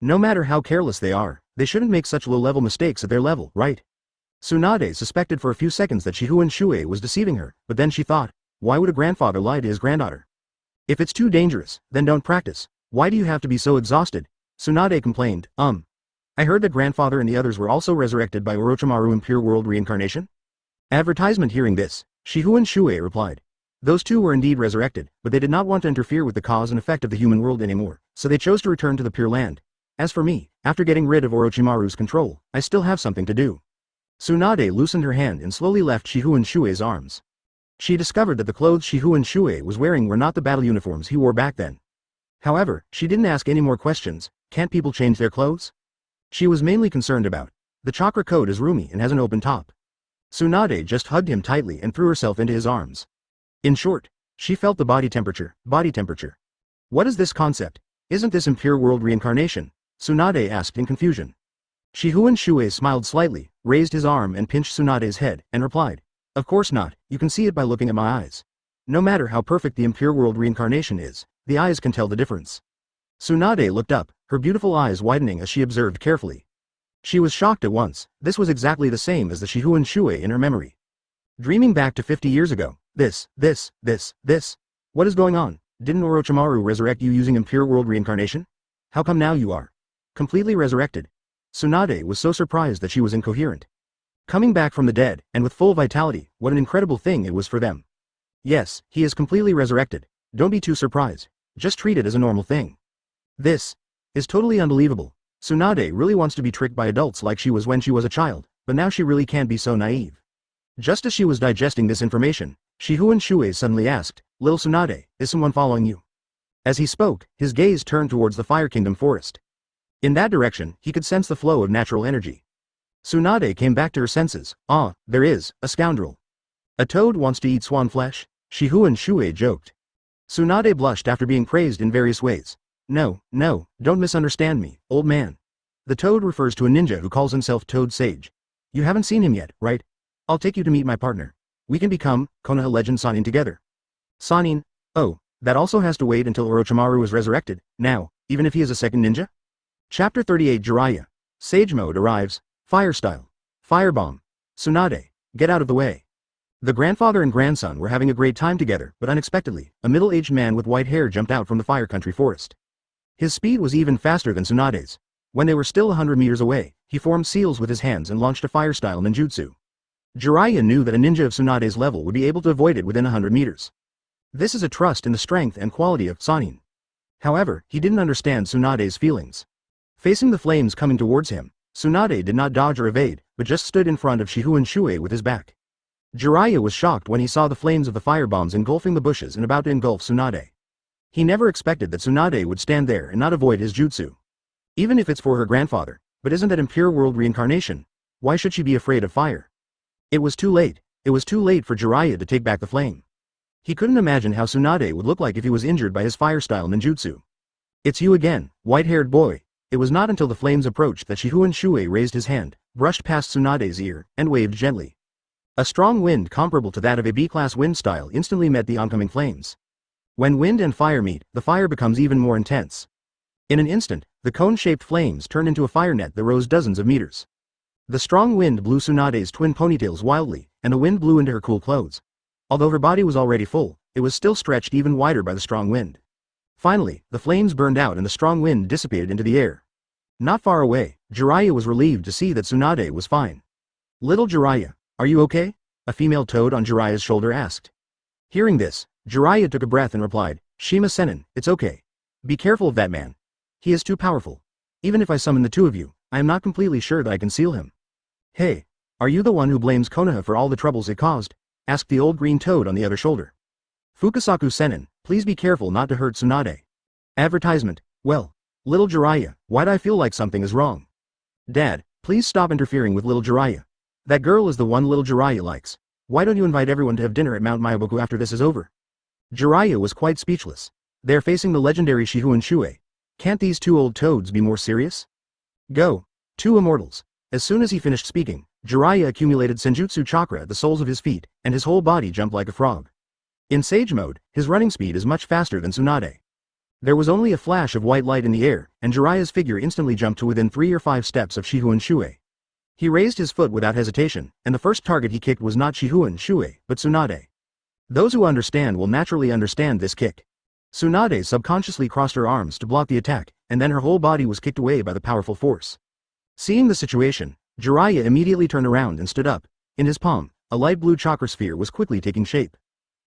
No matter how careless they are, they shouldn't make such low-level mistakes at their level, right? Tsunade suspected for a few seconds that Shifengin Shuoye was deceiving her, but then she thought, why would a grandfather lie to his granddaughter? If it's too dangerous, then don't practice. Why do you have to be so exhausted? Tsunade complained, I heard that grandfather and the others were also resurrected by Orochimaru in Pure World Reincarnation? Advertisement. Hearing this, Shifengin Shuoye replied. Those 2 were indeed resurrected, but they did not want to interfere with the cause and effect of the human world anymore, so they chose to return to the Pure Land. As for me, after getting rid of Orochimaru's control, I still have something to do. Tsunade loosened her hand and slowly left Shifengin Shuoye's arms. She discovered that the clothes Shifengin Shuoye was wearing were not the battle uniforms he wore back then. However, she didn't ask any more questions. Can't people change their clothes? She was mainly concerned about. The chakra coat is roomy and has an open top. Tsunade just hugged him tightly and threw herself into his arms. In short, she felt the body temperature. What is this concept? Isn't this in Pure World Reincarnation? Tsunade asked in confusion. Shifengin Shuoye smiled slightly, raised his arm and pinched Tsunade's head, and replied, of course not, you can see it by looking at my eyes. No matter how perfect the Impure World Reincarnation is, the eyes can tell the difference. Tsunade looked up, her beautiful eyes widening as she observed carefully. She was shocked at once. This was exactly the same as the Shifengin Shuoye in her memory. Dreaming back to 50 years ago, this. What is going on? Didn't Orochimaru resurrect you using Impure World Reincarnation? How come now you are completely resurrected? Tsunade was so surprised that she was incoherent. Coming back from the dead, and with full vitality, what an incredible thing it was for them. Yes, he is completely resurrected. Don't be too surprised. Just treat it as a normal thing. This is totally unbelievable. Tsunade really wants to be tricked by adults like she was when she was a child, but now she really can't be so naive. Just as she was digesting this information, Shifengin Shuoye suddenly asked, Lil Tsunade, is someone following you? As he spoke, his gaze turned towards the Fire Kingdom forest. In that direction, he could sense the flow of natural energy. Tsunade came back to her senses. Ah, there is, a scoundrel. A toad wants to eat swan flesh? Shifengin Shuoye joked. Tsunade blushed after being praised in various ways. No, don't misunderstand me, old man. The toad refers to a ninja who calls himself Toad Sage. You haven't seen him yet, right? I'll take you to meet my partner. We can become Konoha legend Sannin together. Sannin? Oh, that also has to wait until Orochimaru is resurrected, now, even if he is a second ninja? Chapter 38 Jiraiya. Sage Mode arrives. Fire style. Firebomb. Tsunade, get out of the way. The grandfather and grandson were having a great time together, but unexpectedly, a middle-aged man with white hair jumped out from the Fire Country forest. His speed was even faster than Tsunade's. When they were still 100 meters away, he formed seals with his hands and launched a fire-style ninjutsu. Jiraiya knew that a ninja of Tsunade's level would be able to avoid it within 100 meters. This is a trust in the strength and quality of Sannin. However, he didn't understand Tsunade's feelings. Facing the flames coming towards him, Tsunade did not dodge or evade, but just stood in front of Shifengin Shuoye with his back. Jiraiya was shocked when he saw the flames of the firebombs engulfing the bushes and about to engulf Tsunade. He never expected that Tsunade would stand there and not avoid his jutsu. Even if it's for her grandfather, but isn't that Impure World Reincarnation? Why should she be afraid of fire? It was too late. It was too late for Jiraiya to take back the flame. He couldn't imagine how Tsunade would look like if he was injured by his fire-style ninjutsu. It's you again, white-haired boy. It was not until the flames approached that Shifengin Shuoye raised his hand, brushed past Tsunade's ear, and waved gently. A strong wind comparable to that of a B-class wind style instantly met the oncoming flames. When wind and fire meet, the fire becomes even more intense. In an instant, the cone-shaped flames turned into a fire net that rose dozens of meters. The strong wind blew Tsunade's twin ponytails wildly, and the wind blew into her cool clothes. Although her body was already full, it was still stretched even wider by the strong wind. Finally, the flames burned out and the strong wind dissipated into the air. Not far away, Jiraiya was relieved to see that Tsunade was fine. "Little Jiraiya, are you okay?" a female toad on Jiraiya's shoulder asked. Hearing this, Jiraiya took a breath and replied, "Shima Sennin, it's okay. Be careful of that man. He is too powerful. Even if I summon the two of you, I am not completely sure that I can seal him." "Hey, are you the one who blames Konoha for all the troubles it caused?" asked the old green toad on the other shoulder. "Fukasaku Sennin, please be careful not to hurt Tsunade." Advertisement. Well, little Jiraiya, why'd I feel like something is wrong? Dad, please stop interfering with little Jiraiya. That girl is the one little Jiraiya likes. Why don't you invite everyone to have dinner at Mount Myoboku after this is over? Jiraiya was quite speechless. They're facing the legendary Shifengin Shuoye. Can't these two old toads be more serious? Go. Two immortals. As soon as he finished speaking, Jiraiya accumulated Senjutsu chakra at the soles of his feet, and his whole body jumped like a frog. In Sage mode, his running speed is much faster than Tsunade. There was only a flash of white light in the air, and Jiraiya's figure instantly jumped to within 3 or 5 steps of Shifengin Shuoye. He raised his foot without hesitation, and the first target he kicked was not Shifengin Shuoye, but Tsunade. Those who understand will naturally understand this kick. Tsunade subconsciously crossed her arms to block the attack, and then her whole body was kicked away by the powerful force. Seeing the situation, Jiraiya immediately turned around and stood up. In his palm, a light blue chakra sphere was quickly taking shape.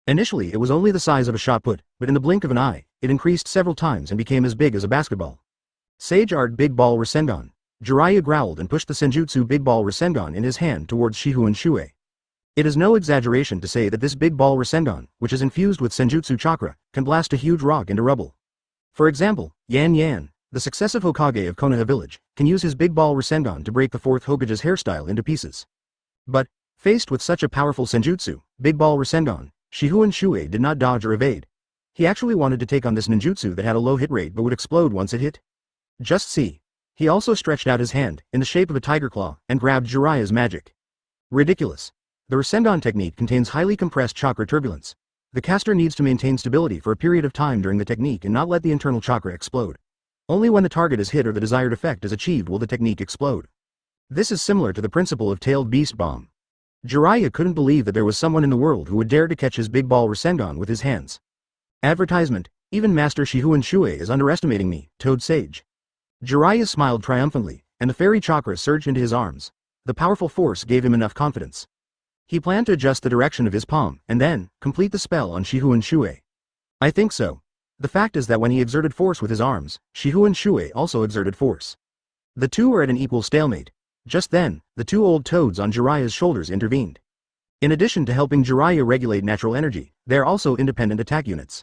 Initially it was only the size of a shot put, but in the blink of an eye, it increased several times and became as big as a basketball. Sage Art Big Ball Rasengan. Jiraiya growled and pushed the Senjutsu Big Ball Rasengan in his hand towards Shifengin Shuoye. It is no exaggeration to say that this Big Ball Rasengan, which is infused with Senjutsu chakra, can blast a huge rock into rubble. For example, Yan Yan, the successive Hokage of Konoha village, can use his Big Ball Rasengan to break the 4th Hokage's hairstyle into pieces. But, faced with such a powerful Senjutsu, Big Ball Rasengan, Shifengin Shuoye did not dodge or evade. He actually wanted to take on this ninjutsu that had a low hit rate but would explode once it hit. Just see. He also stretched out his hand, in the shape of a tiger claw, and grabbed Jiraiya's magic. Ridiculous. The Rasengan technique contains highly compressed chakra turbulence. The caster needs to maintain stability for a period of time during the technique and not let the internal chakra explode. Only when the target is hit or the desired effect is achieved will the technique explode. This is similar to the principle of tailed beast bomb. Jiraiya couldn't believe that there was someone in the world who would dare to catch his Big Ball Rasengan with his hands. Advertisement. Even Master Shifengin Shuoye is underestimating me, Toad Sage. Jiraiya smiled triumphantly, and the fairy chakra surged into his arms. The powerful force gave him enough confidence. He planned to adjust the direction of his palm, and then, complete the spell on Shifengin Shuoye. I think so. The fact is that when he exerted force with his arms, Shifengin Shuoye also exerted force. The two were at an equal stalemate. Just then, the two old toads on Jiraiya's shoulders intervened. In addition to helping Jiraiya regulate natural energy, they are also independent attack units.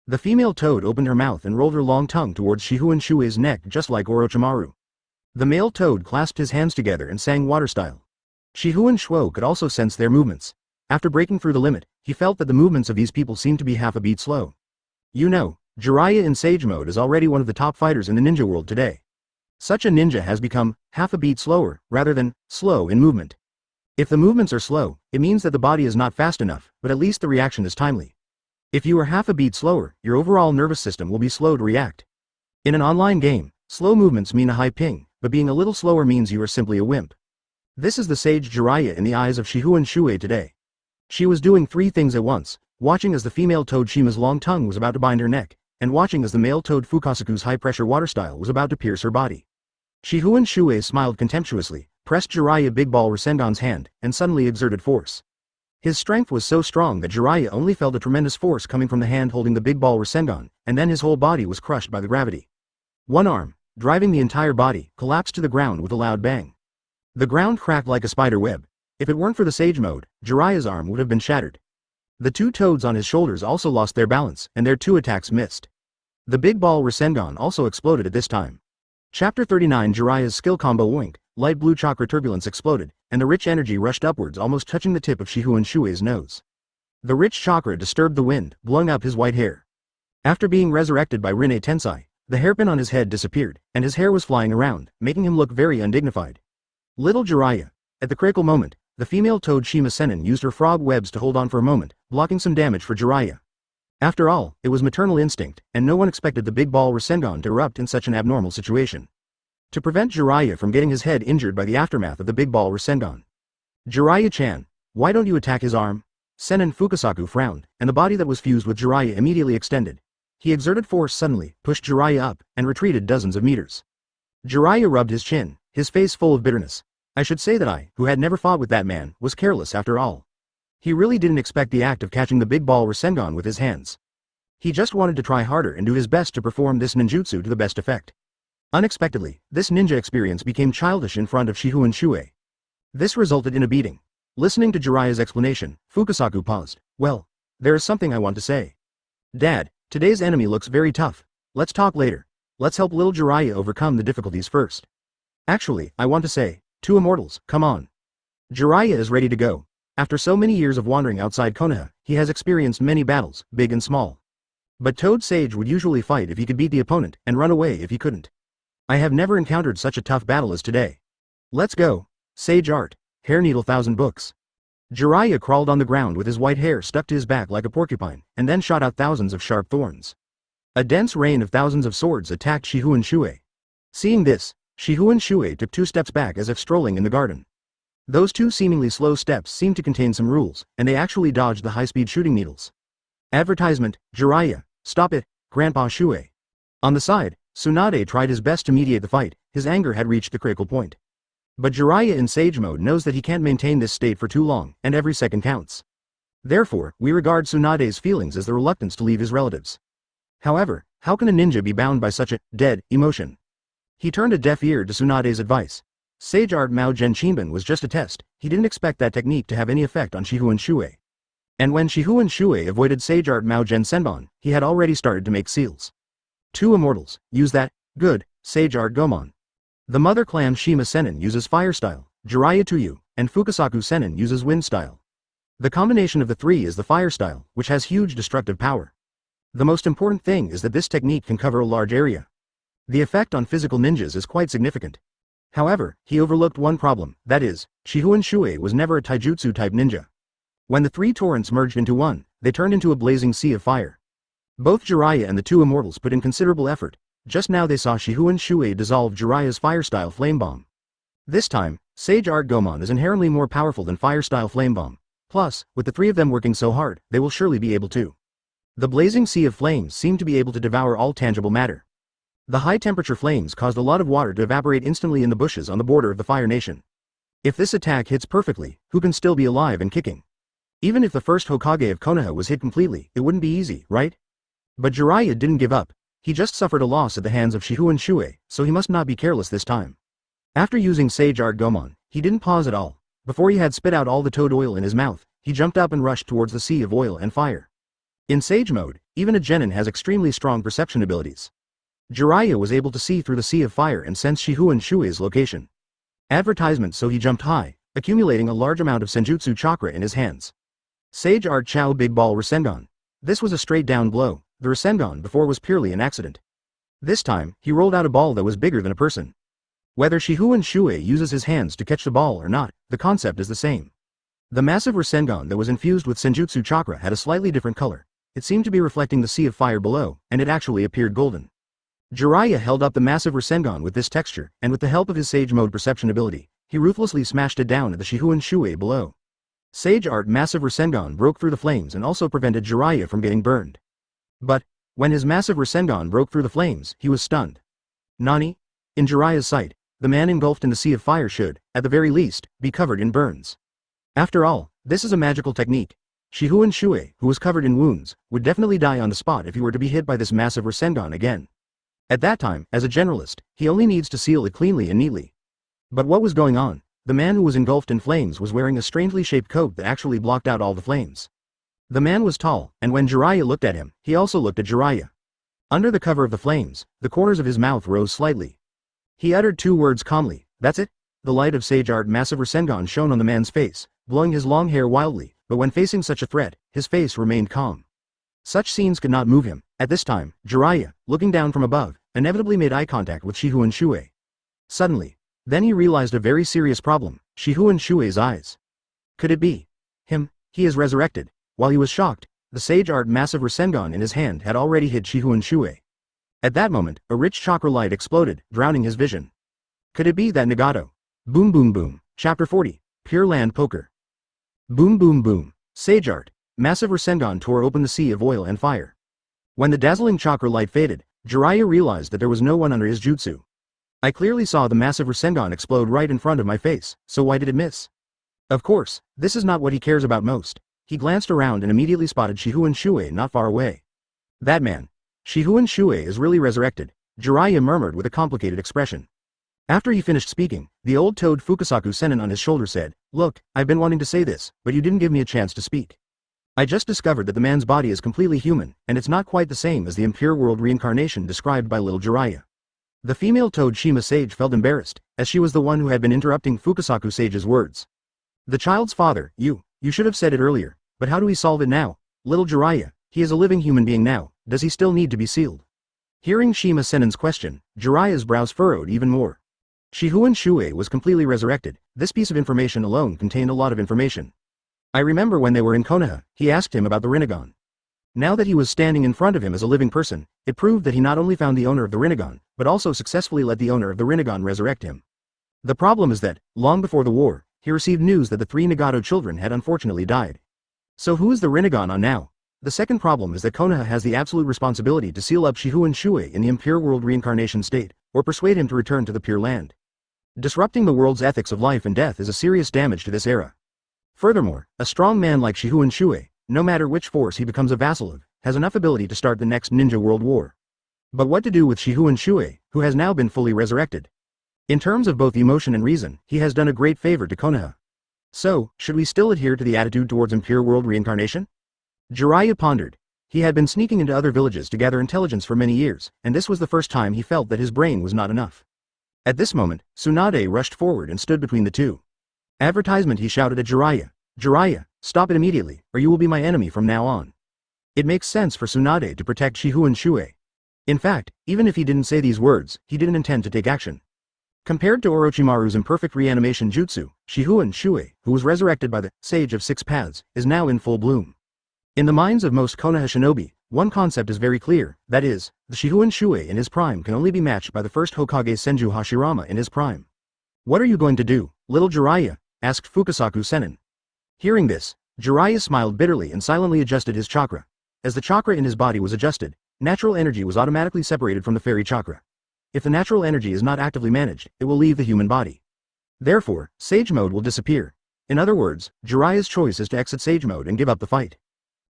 The female toad opened her mouth and rolled her long tongue towards Shifengin Shuoye's neck just like Orochimaru. The male toad clasped his hands together and sang water style. Shifengin Shuoye could also sense their movements. After breaking through the limit, he felt that the movements of these people seemed to be half a beat slow. You know, Jiraiya in Sage mode is already one of the top fighters in the ninja world today. Such a ninja has become half a beat slower, rather than slow in movement. If the movements are slow, it means that the body is not fast enough, but at least the reaction is timely. If you are half a beat slower, your overall nervous system will be slow to react. In an online game, slow movements mean a high ping, but being a little slower means you are simply a wimp. This is the sage Jiraiya in the eyes of Shifengin Shuoye today. She was doing 3 things at once, watching as the female toad Shima's long tongue was about to bind her neck, and watching as the male toad Fukasaku's high-pressure water style was about to pierce her body. Shifengin Shuoye smiled contemptuously, pressed Jiraiya Big Ball Rasengan's hand, and suddenly exerted force. His strength was so strong that Jiraiya only felt a tremendous force coming from the hand holding the Big Ball Rasengan, and then his whole body was crushed by the gravity. One arm, driving the entire body, collapsed to the ground with a loud bang. The ground cracked like a spider web. If it weren't for the Sage mode, Jiraiya's arm would have been shattered. The 2 toads on his shoulders also lost their balance, and their 2 attacks missed. The Big Ball Rasengan also exploded at this time. Chapter 39 Jiraiya's skill combo Wink, light blue chakra turbulence exploded, and the rich energy rushed upwards almost touching the tip of Shifengin Shuoye's nose. The rich chakra disturbed the wind, blowing up his white hair. After being resurrected by Rinne Tensei, the hairpin on his head disappeared, and his hair was flying around, making him look very undignified. Little Jiraiya. At the critical moment, the female toad Shima Sennin used her frog webs to hold on for a moment, blocking some damage for Jiraiya. After all, it was maternal instinct, and no one expected the big ball Rasengan to erupt in such an abnormal situation. To prevent Jiraiya from getting his head injured by the aftermath of the big ball Rasengan. Jiraiya-chan, why don't you attack his arm? Sennin Fukasaku frowned, and the body that was fused with Jiraiya immediately extended. He exerted force suddenly, pushed Jiraiya up, and retreated dozens of meters. Jiraiya rubbed his chin, his face full of bitterness. I should say that I, who had never fought with that man, was careless after all. He really didn't expect the act of catching the big ball Rasengan with his hands. He just wanted to try harder and do his best to perform this ninjutsu to the best effect. Unexpectedly, this ninja experience became childish in front of Shifengin Shuoye. This resulted in a beating. Listening to Jiraiya's explanation, Fukasaku paused. Well, there is something I want to say. Dad, today's enemy looks very tough. Let's talk later. Let's help little Jiraiya overcome the difficulties first. Actually, I want to say, two immortals, come on. Jiraiya is ready to go. After so many years of wandering outside Konoha, he has experienced many battles, big and small. But Toad Sage would usually fight if he could beat the opponent, and run away if he couldn't. I have never encountered such a tough battle as today. Let's go. Sage Art, Hair Needle 1000 Books. Jiraiya crawled on the ground with his white hair stuck to his back like a porcupine, and then shot out thousands of sharp thorns. A dense rain of thousands of swords attacked Shifengin Shuoye. Seeing this, Shifengin Shuoye took 2 steps back as if strolling in the garden. Those 2 seemingly slow steps seemed to contain some rules, and they actually dodged the high-speed shooting needles. Advertisement, Jiraiya, stop it, Grandpa Shuoye. On the side, Tsunade tried his best to mediate the fight, his anger had reached the critical point. But Jiraiya in Sage mode knows that he can't maintain this state for too long, and every second counts. Therefore, we regard Tsunade's feelings as the reluctance to leave his relatives. However, how can a ninja be bound by such a dead emotion? He turned a deaf ear to Tsunade's advice. Sage Art Mao Gen Shinban was just a test, he didn't expect that technique to have any effect on Shifengin Shuoye. And when Shifengin Shuoye avoided Sage Art Mao Gen Senbon, he had already started to make seals. 2 immortals, use that, good, Sage Art Gomon. The mother clan Shima Sennin uses fire style, Jiraiya Tuyu, and Fukasaku Sennin uses wind style. The combination of the 3 is the fire style, which has huge destructive power. The most important thing is that this technique can cover a large area. The effect on physical ninjas is quite significant. However, he overlooked one problem, that is, Shifengin Shuoye was never a taijutsu type ninja. When the 3 torrents merged into one, they turned into a blazing sea of fire. Both Jiraiya and the 2 immortals put in considerable effort. Just now they saw Shifengin Shuoye dissolve Jiraiya's fire-style flame bomb. This time, Sage Art Gomon is inherently more powerful than fire-style flame bomb. Plus, with the 3 of them working so hard, they will surely be able to. The blazing sea of flames seemed to be able to devour all tangible matter. The high-temperature flames caused a lot of water to evaporate instantly in the bushes on the border of the Fire Nation. If this attack hits perfectly, who can still be alive and kicking? Even if the first Hokage of Konoha was hit completely, it wouldn't be easy, right? But Jiraiya didn't give up. He just suffered a loss at the hands of Shifengin Shuoye, so he must not be careless this time. After using Sage Art Gomon, he didn't pause at all. Before he had spit out all the toad oil in his mouth, he jumped up and rushed towards the sea of oil and fire. In Sage mode, even a genin has extremely strong perception abilities. Jiraiya was able to see through the sea of fire and sense Shifengin Shuoye's location. Advertisement, so he jumped high, accumulating a large amount of senjutsu chakra in his hands. Sage Art Chao Big Ball Rasengan. This was a straight down blow. The Rasengan before was purely an accident. This time, he rolled out a ball that was bigger than a person. Whether Shifengin Shuoye uses his hands to catch the ball or not, the concept is the same. The massive Rasengan that was infused with senjutsu chakra had a slightly different color. It seemed to be reflecting the sea of fire below, and it actually appeared golden. Jiraiya held up the massive Rasengan with this texture, and with the help of his Sage Mode perception ability, he ruthlessly smashed it down at the Shifengin Shuoye below. Sage Art Massive Rasengan broke through the flames and also prevented Jiraiya from getting burned. But, when his massive Rasengan broke through the flames, he was stunned. Nani? In Jiraiya's sight, the man engulfed in the sea of fire should, at the very least, be covered in burns. After all, this is a magical technique. Shifengin Shuoye, who was covered in wounds, would definitely die on the spot if he were to be hit by this massive Rasengan again. At that time, as a generalist, he only needs to seal it cleanly and neatly. But what was going on? The man who was engulfed in flames was wearing a strangely shaped coat that actually blocked out all the flames. The man was tall, and when Jiraiya looked at him, he also looked at Jiraiya. Under the cover of the flames, the corners of his mouth rose slightly. He uttered 2 words calmly, "That's it?" The light of Sage Art Massive Rasengan shone on the man's face, blowing his long hair wildly, but when facing such a threat, his face remained calm. Such scenes could not move him. At this time, Jiraiya, looking down from above, inevitably made eye contact with Shifengin Shuoye. Suddenly, then he realized a very serious problem, Shifengin Shuoye's eyes. Could it be him? He is resurrected. While he was shocked, the Sage Art Massive Rasengan in his hand had already hit Shifengin Shuoye. At that moment, a rich chakra light exploded, drowning his vision. Could it be that Nagato? Boom boom boom. Chapter 40. Pure Land Poker. Boom boom boom. Sage Art. Massive Rasengan tore open the sea of oil and fire. When the dazzling chakra light faded, Jiraiya realized that there was no one under his jutsu. I clearly saw the massive Rasengan explode right in front of my face, so why did it miss? Of course, this is not what he cares about most. He glanced around and immediately spotted Shifengin Shuoye not far away. That man. Shifengin Shuoye is really resurrected, Jiraiya murmured with a complicated expression. After he finished speaking, the old toad Fukasaku Sennin on his shoulder said, "Look, I've been wanting to say this, but you didn't give me a chance to speak. I just discovered that the man's body is completely human, and it's not quite the same as the impure world reincarnation described by little Jiraiya." The female toad Shima Sage felt embarrassed, as she was the one who had been interrupting Fukasaku Sage's words. The child's father, you should have said it earlier, but how do we solve it now? Little Jiraiya, he is a living human being now, does he still need to be sealed? Hearing Shima Sennin's question, Jiraiya's brows furrowed even more. Shifengin Shuoye was completely resurrected. This piece of information alone contained a lot of information. I remember when they were in Konoha, he asked him about the Rinnegan. Now that he was standing in front of him as a living person, it proved that he not only found the owner of the Rinnegan, but also successfully let the owner of the Rinnegan resurrect him. The problem is that, long before the war, he received news that the 3 Nagato children had unfortunately died. So who is the Rinnegan on now? The second problem is that Konoha has the absolute responsibility to seal up Shifengin Shuoye in the impure world reincarnation state, or persuade him to return to the Pure Land. Disrupting the world's ethics of life and death is a serious damage to this era. Furthermore, a strong man like Shifengin Shuoye, no matter which force he becomes a vassal of, has enough ability to start the next ninja world war. But what to do with Shifengin Shuoye, who has now been fully resurrected? In terms of both emotion and reason, he has done a great favor to Konoha. So, should we still adhere to the attitude towards impure world reincarnation? Jiraiya pondered. He had been sneaking into other villages to gather intelligence for many years, and this was the first time he felt that his brain was not enough. At this moment, Tsunade rushed forward and stood between the two. Advertisement, he shouted at Jiraiya. Jiraiya, stop it immediately, or you will be my enemy from now on. It makes sense for Tsunade to protect Shifengin Shuoye. In fact, even if he didn't say these words, he didn't intend to take action. Compared to Orochimaru's imperfect reanimation jutsu, Shifengin Shuoye, who was resurrected by the Sage of Six Paths, is now in full bloom. In the minds of most Konoha shinobi, one concept is very clear, that is, the Shifengin Shuoye in his prime can only be matched by the first Hokage Senju Hashirama in his prime. What are you going to do, little Jiraiya? Asked Fukasaku Sennin. Hearing this, Jiraiya smiled bitterly and silently adjusted his chakra. As the chakra in his body was adjusted, natural energy was automatically separated from the fairy chakra. If the natural energy is not actively managed, it will leave the human body. Therefore, Sage Mode will disappear. In other words, Jiraiya's choice is to exit Sage Mode and give up the fight.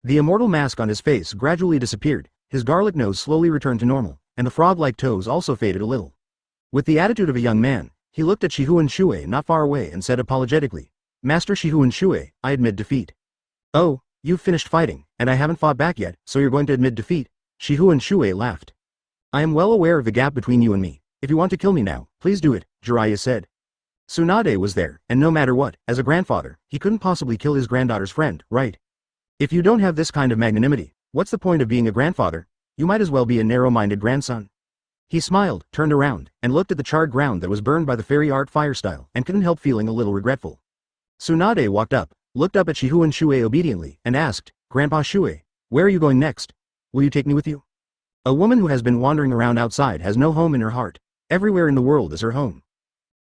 The immortal mask on his face gradually disappeared, his garlic nose slowly returned to normal, and the frog-like toes also faded a little. With the attitude of a young man, he looked at Shifengin Shuoye not far away and said apologetically, "Master Shifengin Shuoye, I admit defeat." "Oh, you've finished fighting, and I haven't fought back yet, so you're going to admit defeat?" Shifengin Shuoye laughed. "I am well aware of the gap between you and me. If you want to kill me now, please do it," Jiraiya said. Tsunade was there, and no matter what, as a grandfather, he couldn't possibly kill his granddaughter's friend, right? If you don't have this kind of magnanimity, what's the point of being a grandfather? You might as well be a narrow-minded grandson. He smiled, turned around, and looked at the charred ground that was burned by the fairy art fire style, and couldn't help feeling a little regretful. Tsunade walked up, looked up at Shifengin Shuoye obediently, and asked, "Grandpa Shuoye, where are you going next? Will you take me with you?" A woman who has been wandering around outside has no home in her heart. Everywhere in the world is her home.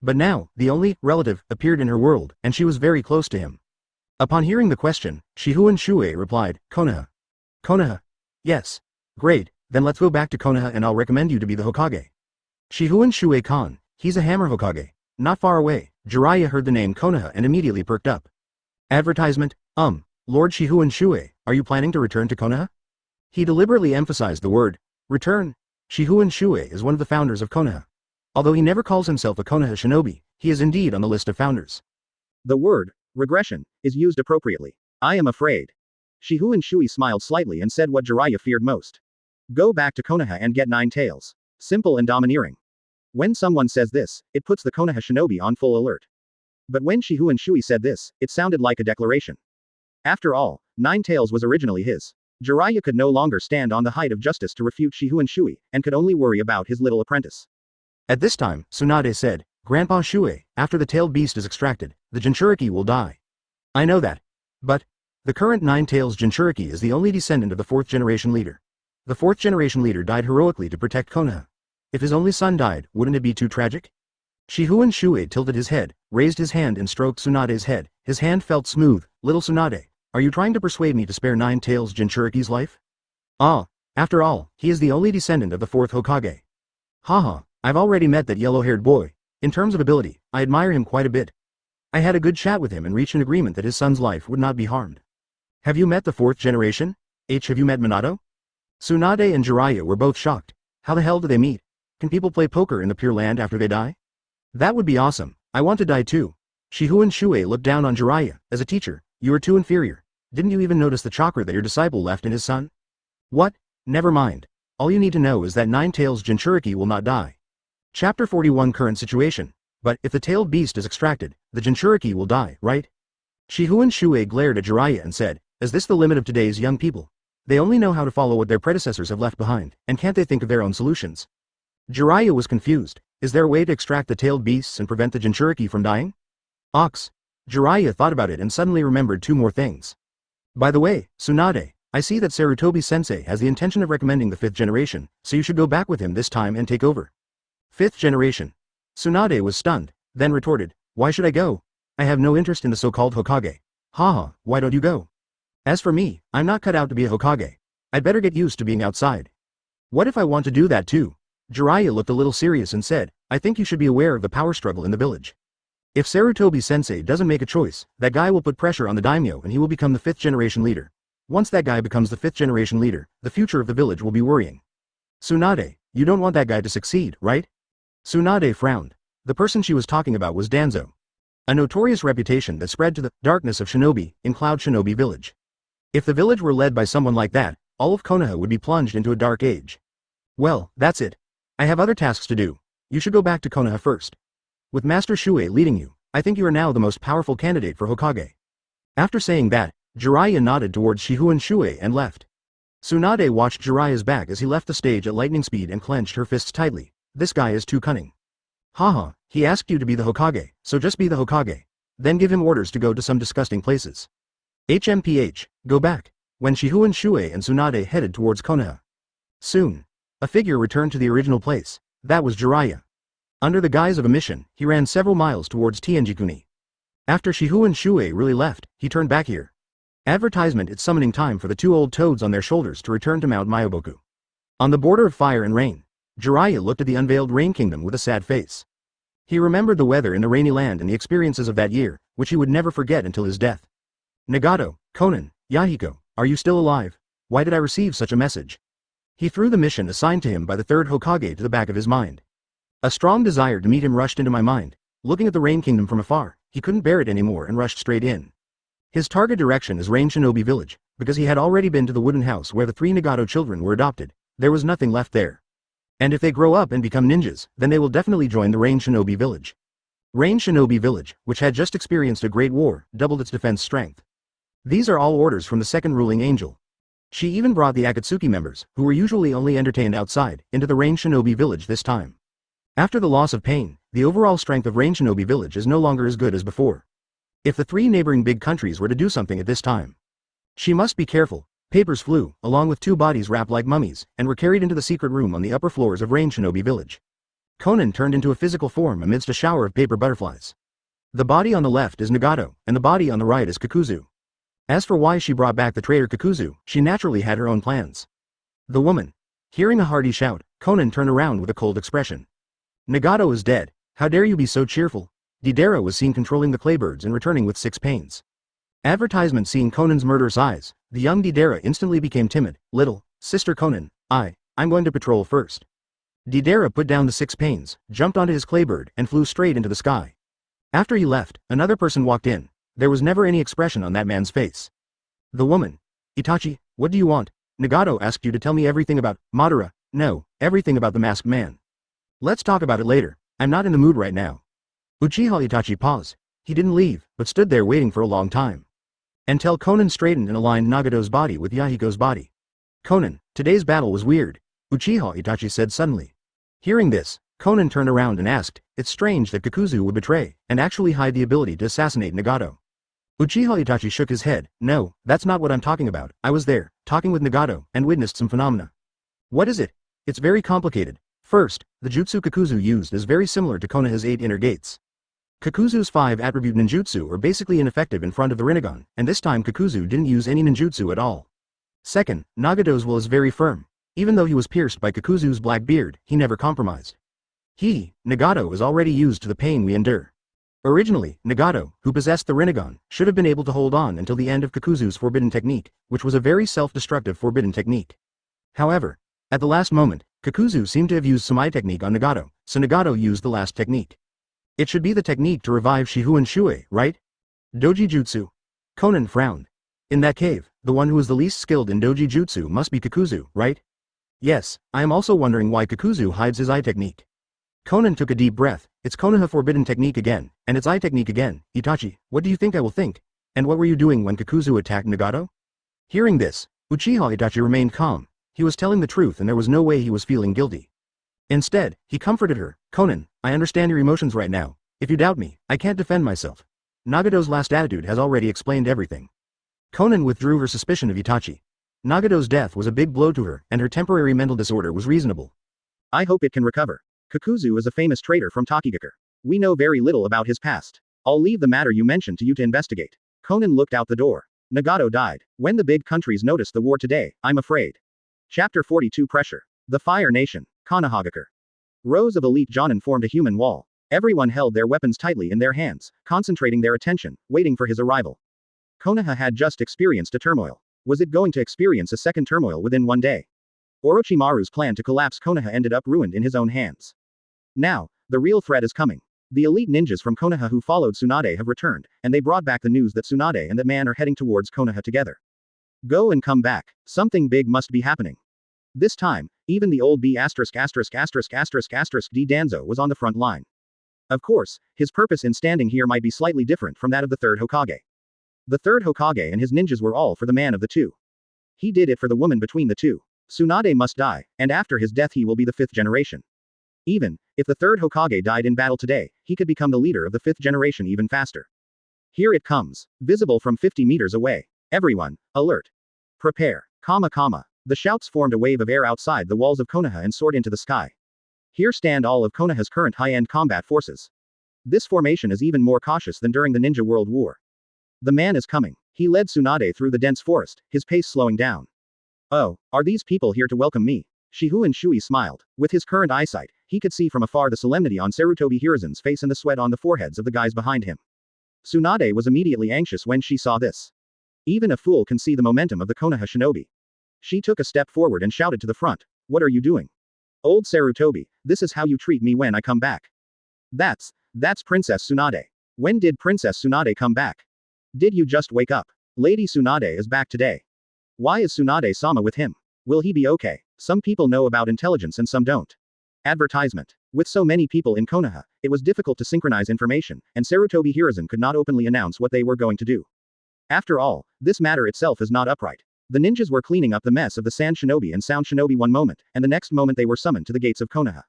But now, the only relative appeared in her world, and she was very close to him. Upon hearing the question, Shifengin Shuoye replied, "Konoha." "Konoha? Yes. Great, then let's go back to Konoha and I'll recommend you to be the Hokage." Shifengin Shuoye-kan, he's a hammer Hokage. Not far away, Jiraiya heard the name Konoha and immediately perked up. Advertisement, Lord Shifengin Shuoye, are you planning to return to Konoha? He deliberately emphasized the word, return. Shifengin Shuoye is one of the founders of Konoha. Although he never calls himself a Konoha shinobi, he is indeed on the list of founders. The word, regression, is used appropriately. I am afraid. Shifengin Shuoye smiled slightly and said what Jiraiya feared most. Go back to Konoha and get 9 tails. Simple and domineering. When someone says this, it puts the Konoha shinobi on full alert. But when Shifengin Shuoye said this, it sounded like a declaration. After all, 9 tails was originally his. Jiraiya could no longer stand on the height of justice to refute Shifengin Shuoye, and could only worry about his little apprentice. At this time, Tsunade said, "Grandpa Shuoye, after the tailed beast is extracted, the Jinchuriki will die." "I know that. But The current Nine-Tails Jinchuriki is the only descendant of the 4th generation leader. The 4th generation leader died heroically to protect Konoha. If his only son died, wouldn't it be too tragic? Shifengin Shuoye tilted his head, raised his hand and stroked Tsunade's head. His hand felt smooth. Little Tsunade, are you trying to persuade me to spare Nine-Tails Jinchuriki's life? Ah, after all, he is the only descendant of the 4th Hokage. Haha, I've already met that yellow-haired boy. In terms of ability, I admire him quite a bit. I had a good chat with him and reached an agreement that his son's life would not be harmed. Have you met the 4th generation? Have you met Minato? Tsunade and Jiraiya were both shocked. How the hell do they meet? Can people play poker in the Pure Land after they die? That would be awesome. I want to die too. Shifengin Shuoye looked down on Jiraiya. As a teacher, you are too inferior. Didn't you even notice the chakra that your disciple left in his son? What? Never mind. All you need to know is that Nine-Tails Jinchuriki will not die. Chapter 41 Current Situation. But, if the tailed beast is extracted, the Jinchuriki will die, right? Shifengin Shuoye glared at Jiraiya and said, is this the limit of today's young people? They only know how to follow what their predecessors have left behind, and can't they think of their own solutions? Jiraiya was confused. Is there a way to extract the tailed beasts and prevent the Jinchuriki from dying? Ox. Jiraiya thought about it and suddenly remembered 2 more things. By the way, Tsunade, I see that Sarutobi-sensei has the intention of recommending the 5th generation, so you should go back with him this time and take over. 5th generation. Tsunade was stunned, then retorted, why should I go? I have no interest in the so-called Hokage. Haha, why don't you go? As for me, I'm not cut out to be a Hokage. I'd better get used to being outside. What if I want to do that too? Jiraiya looked a little serious and said, I think you should be aware of the power struggle in the village. If Sarutobi-sensei doesn't make a choice, that guy will put pressure on the daimyo and he will become the 5th generation leader. Once that guy becomes the 5th generation leader, the future of the village will be worrying. Tsunade, you don't want that guy to succeed, right? Tsunade frowned. The person she was talking about was Danzo. A notorious reputation that spread to the darkness of Shinobi in Cloud Shinobi Village. If the village were led by someone like that, all of Konoha would be plunged into a dark age. Well, that's it. I have other tasks to do. You should go back to Konoha first. With Master Shuoye leading you, I think you are now the most powerful candidate for Hokage. After saying that, Jiraiya nodded towards Shifengin Shuoye and left. Tsunade watched Jiraiya's back as he left the stage at lightning speed and clenched her fists tightly. This guy is too cunning. Haha, he asked you to be the Hokage, so just be the Hokage. Then give him orders to go to some disgusting places. HMPH, go back. When Shifengin Shuoye and Tsunade headed towards Konoha. Soon. A figure returned to the original place. That was Jiraiya. Under the guise of a mission, he ran several miles towards Tianjikuni. After Shifengin Shuoye really left, he turned back here. Advertisement. It's summoning time for the 2 old toads on their shoulders to return to Mount Myoboku. On the border of fire and rain, Jiraiya looked at the unveiled Rain Kingdom with a sad face. He remembered the weather in the rainy land and the experiences of that year, which he would never forget until his death. Nagato, Conan, Yahiko, are you still alive? Why did I receive such a message? He threw the mission assigned to him by the 3rd Hokage to the back of his mind. A strong desire to meet him rushed into my mind. Looking at the Rain Kingdom from afar, he couldn't bear it anymore and rushed straight in. His target direction is Rain Shinobi Village, because he had already been to the wooden house where the 3 Nagato children were adopted. There was nothing left there. And if they grow up and become ninjas, then they will definitely join the Rain Shinobi Village. Rain Shinobi Village, which had just experienced a great war, doubled its defense strength. These are all orders from the 2nd ruling angel. She even brought the Akatsuki members, who were usually only entertained outside, into the Rain Shinobi Village this time. After the loss of Pain, the overall strength of Rain Shinobi Village is no longer as good as before. If the 3 neighboring big countries were to do something at this time, she must be careful. Papers flew, along with 2 bodies wrapped like mummies, and were carried into the secret room on the upper floors of Rain Shinobi Village. Conan turned into a physical form amidst a shower of paper butterflies. The body on the left is Nagato, and the body on the right is Kakuzu. As for why she brought back the traitor Kakuzu, she naturally had her own plans. The woman. Hearing a hearty shout, Conan turned around with a cold expression. Nagato is dead. How dare you be so cheerful? Deidara was seen controlling the claybirds and returning with 6 pains. Advertisement. Seeing Conan's murderous eyes, the young Deidara instantly became timid. Little sister Conan, I'm going to patrol first. Deidara put down the 6 pains, jumped onto his claybird, and flew straight into the sky. After he left, another person walked in. There was never any expression on that man's face. The woman. Itachi, what do you want? Nagato asked you to tell me everything about Madara. No, everything about the masked man. Let's talk about it later. I'm not in the mood right now. Uchiha Itachi paused. He didn't leave, but stood there waiting for a long time. Until Conan straightened and aligned Nagato's body with Yahiko's body. Conan, today's battle was weird, Uchiha Itachi said suddenly. Hearing this, Conan turned around and asked, it's strange that Kakuzu would betray, and actually hide the ability to assassinate Nagato. Uchiha Itachi shook his head. No, that's not what I'm talking about. I was there, talking with Nagato, and witnessed some phenomena. What is it? It's very complicated. First, the jutsu Kakuzu used is very similar to Konoha's 8 inner gates. Kakuzu's 5 attribute ninjutsu are basically ineffective in front of the Rinnegan, and this time Kakuzu didn't use any ninjutsu at all. Second, Nagato's will is very firm. Even though he was pierced by Kakuzu's black beard, he never compromised. Nagato is already used to the pain we endure. Originally, Nagato, who possessed the Rinnegan, should have been able to hold on until the end of Kakuzu's forbidden technique, which was a very self-destructive forbidden technique. However, at the last moment, Kakuzu seemed to have used some eye technique on Nagato, so Nagato used the last technique. It should be the technique to revive Shifengin Shuoye, right? Doji Jutsu. Conan frowned. In that cave, the one who is the least skilled in Doji Jutsu must be Kakuzu, right? Yes, I am also wondering why Kakuzu hides his eye technique. Conan took a deep breath. It's Konoha forbidden technique again, and it's eye technique again. Itachi, what do you think I will think? And what were you doing when Kakuzu attacked Nagato? Hearing this, Uchiha Itachi remained calm. He was telling the truth and there was no way he was feeling guilty. Instead, he comforted her. Conan, I understand your emotions right now. If you doubt me, I can't defend myself. Nagato's last attitude has already explained everything. Conan withdrew her suspicion of Itachi. Nagato's death was a big blow to her, and her temporary mental disorder was reasonable. I hope it can recover. Kakuzu is a famous traitor from Tokigakure. We know very little about his past. I'll leave the matter you mentioned to you to investigate. Conan looked out the door. Nagato died. When the big countries noticed the war today, I'm afraid. Chapter 42 Pressure. The Fire Nation. Konohagakure. Rows of elite Jonin formed a human wall. Everyone held their weapons tightly in their hands, concentrating their attention, waiting for his arrival. Konoha had just experienced a turmoil. Was it going to experience a second turmoil within one day? Orochimaru's plan to collapse Konoha ended up ruined in his own hands. Now, the real threat is coming. The elite ninjas from Konoha who followed Tsunade have returned, and they brought back the news that Tsunade and that man are heading towards Konoha together. Go and come back. Something big must be happening. This time, even the old D Danzo was on the front line. Of course, his purpose in standing here might be slightly different from that of the third Hokage. The third Hokage and his ninjas were all for the man of the two. He did it for the woman between the two. Tsunade must die, and after his death he will be the 5th generation. Even if the third Hokage died in battle today, he could become the leader of the 5th generation even faster. Here it comes, visible from 50 meters away. Everyone, alert. Prepare. The shouts formed a wave of air outside the walls of Konoha and soared into the sky. Here stand all of Konoha's current high-end combat forces. This formation is even more cautious than during the Ninja World War. The man is coming. He led Tsunade through the dense forest, his pace slowing down. Oh, are these people here to welcome me? Shifengin Shuoye smiled. With his current eyesight, he could see from afar the solemnity on Sarutobi Hiruzen's face and the sweat on the foreheads of the guys behind him. Tsunade was immediately anxious when she saw this. Even a fool can see the momentum of the Konoha shinobi. She took a step forward and shouted to the front. What are you doing? Old Sarutobi, this is how you treat me when I come back. That's Princess Tsunade. When did Princess Tsunade come back? Did you just wake up? Lady Tsunade is back today. Why is Tsunade-sama with him? Will he be okay? Some people know about intelligence and some don't. Advertisement. With so many people in Konoha, it was difficult to synchronize information, and Sarutobi Hiruzen could not openly announce what they were going to do. After all, this matter itself is not upright. The ninjas were cleaning up the mess of the Sand Shinobi and Sound Shinobi one moment, and the next moment they were summoned to the gates of Konoha.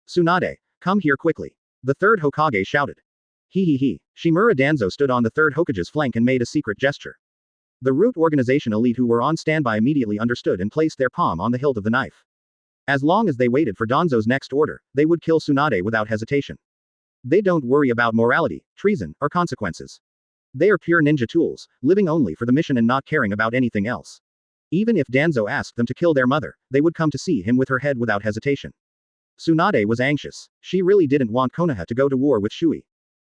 Tsunade, come here quickly. The third Hokage shouted. Shimura Danzo stood on the third Hokage's flank and made a secret gesture. The Root Organization elite who were on standby immediately understood and placed their palm on the hilt of the knife. As long as they waited for Danzo's next order, they would kill Tsunade without hesitation. They don't worry about morality, treason, or consequences. They are pure ninja tools, living only for the mission and not caring about anything else. Even if Danzo asked them to kill their mother, they would come to see him with her head without hesitation. Tsunade was anxious. She really didn't want Konoha to go to war with Shuoye.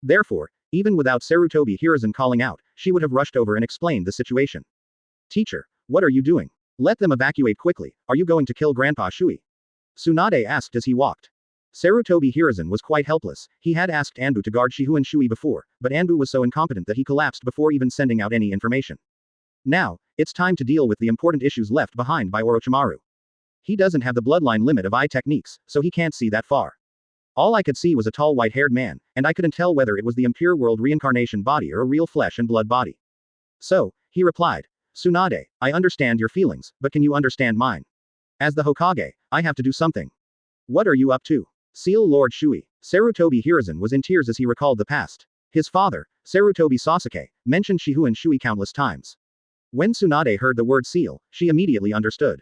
Therefore, even without Sarutobi Hiruzen calling out, she would have rushed over and explained the situation. Teacher, what are you doing? Let them evacuate quickly. Are you going to kill Grandpa Shuoye? Tsunade asked as he walked. Sarutobi Hiruzen was quite helpless. He had asked Anbu to guard Shifengin Shuoye before, but Anbu was so incompetent that he collapsed before even sending out any information. Now, it's time to deal with the important issues left behind by Orochimaru. He doesn't have the bloodline limit of eye techniques, so he can't see that far. All I could see was a tall white-haired man, and I couldn't tell whether it was the impure world reincarnation body or a real flesh and blood body. So, he replied, Tsunade, I understand your feelings, but can you understand mine? As the Hokage, I have to do something. What are you up to? Seal Lord Shuoye. Sarutobi Hiruzen was in tears as he recalled the past. His father, Sarutobi Sasuke, mentioned Shihun Shuoye countless times. When Tsunade heard the word seal, she immediately understood.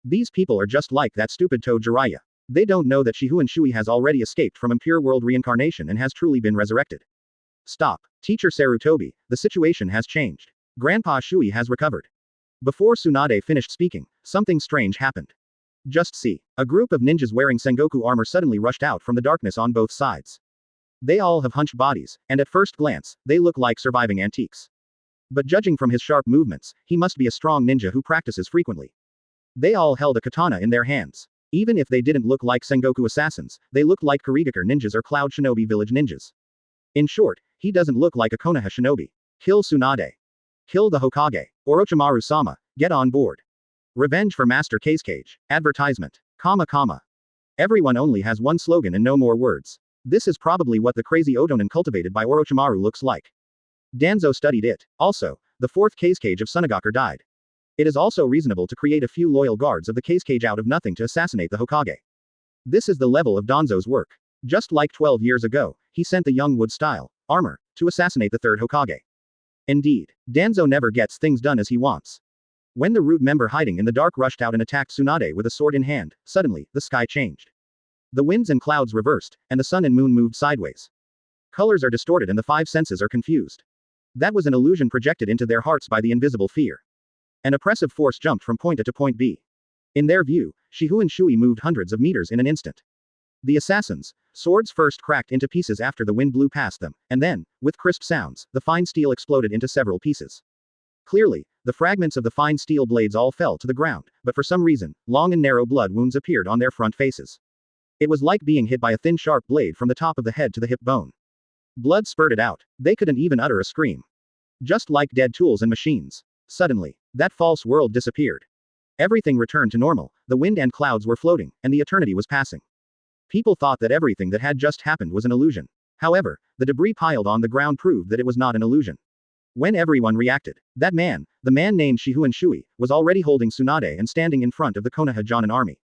These people are just like that stupid toad Jiraiya. They don't know that Shihun Shuoye has already escaped from Impure World reincarnation and has truly been resurrected. Stop. Teacher Sarutobi, the situation has changed. Grandpa Shuoye has recovered. Before Tsunade finished speaking, something strange happened. Just see. A group of ninjas wearing Sengoku armor suddenly rushed out from the darkness on both sides. They all have hunched bodies, and at first glance, they look like surviving antiques. But judging from his sharp movements, he must be a strong ninja who practices frequently. They all held a katana in their hands. Even if they didn't look like Sengoku assassins, they looked like Kurigakure ninjas or Cloud Shinobi village ninjas. In short, he doesn't look like a Konoha shinobi. Kill Tsunade. Kill the Hokage. Orochimaru-sama, get on board. Revenge for Master Kage. Advertisement. Everyone only has one slogan and no more words. This is probably what the crazy Otonin cultivated by Orochimaru looks like. Danzo studied it. Also, the fourth Kage of Tsunagakure died. It is also reasonable to create a few loyal guards of the Kage out of nothing to assassinate the Hokage. This is the level of Danzo's work. Just like 12 years ago, he sent the young wood-style armor to assassinate the third Hokage. Indeed, Danzo never gets things done as he wants. When the root member hiding in the dark rushed out and attacked Tsunade with a sword in hand, suddenly, the sky changed. The winds and clouds reversed, and the sun and moon moved sideways. Colors are distorted and the five senses are confused. That was an illusion projected into their hearts by the invisible fear. An oppressive force jumped from point A to point B. In their view, Shihun Shuoye moved hundreds of meters in an instant. The assassins' swords first cracked into pieces after the wind blew past them, and then, with crisp sounds, the fine steel exploded into several pieces. Clearly, the fragments of the fine steel blades all fell to the ground, but for some reason, long and narrow blood wounds appeared on their front faces. It was like being hit by a thin sharp blade from the top of the head to the hip bone. Blood spurted out. They couldn't even utter a scream. Just like dead tools and machines. Suddenly, that false world disappeared. Everything returned to normal, the wind and clouds were floating, and the eternity was passing. People thought that everything that had just happened was an illusion. However, the debris piled on the ground proved that it was not an illusion. When everyone reacted, that man, the man named Shihun Shuoye, was already holding Tsunade and standing in front of the Konoha Jonin army.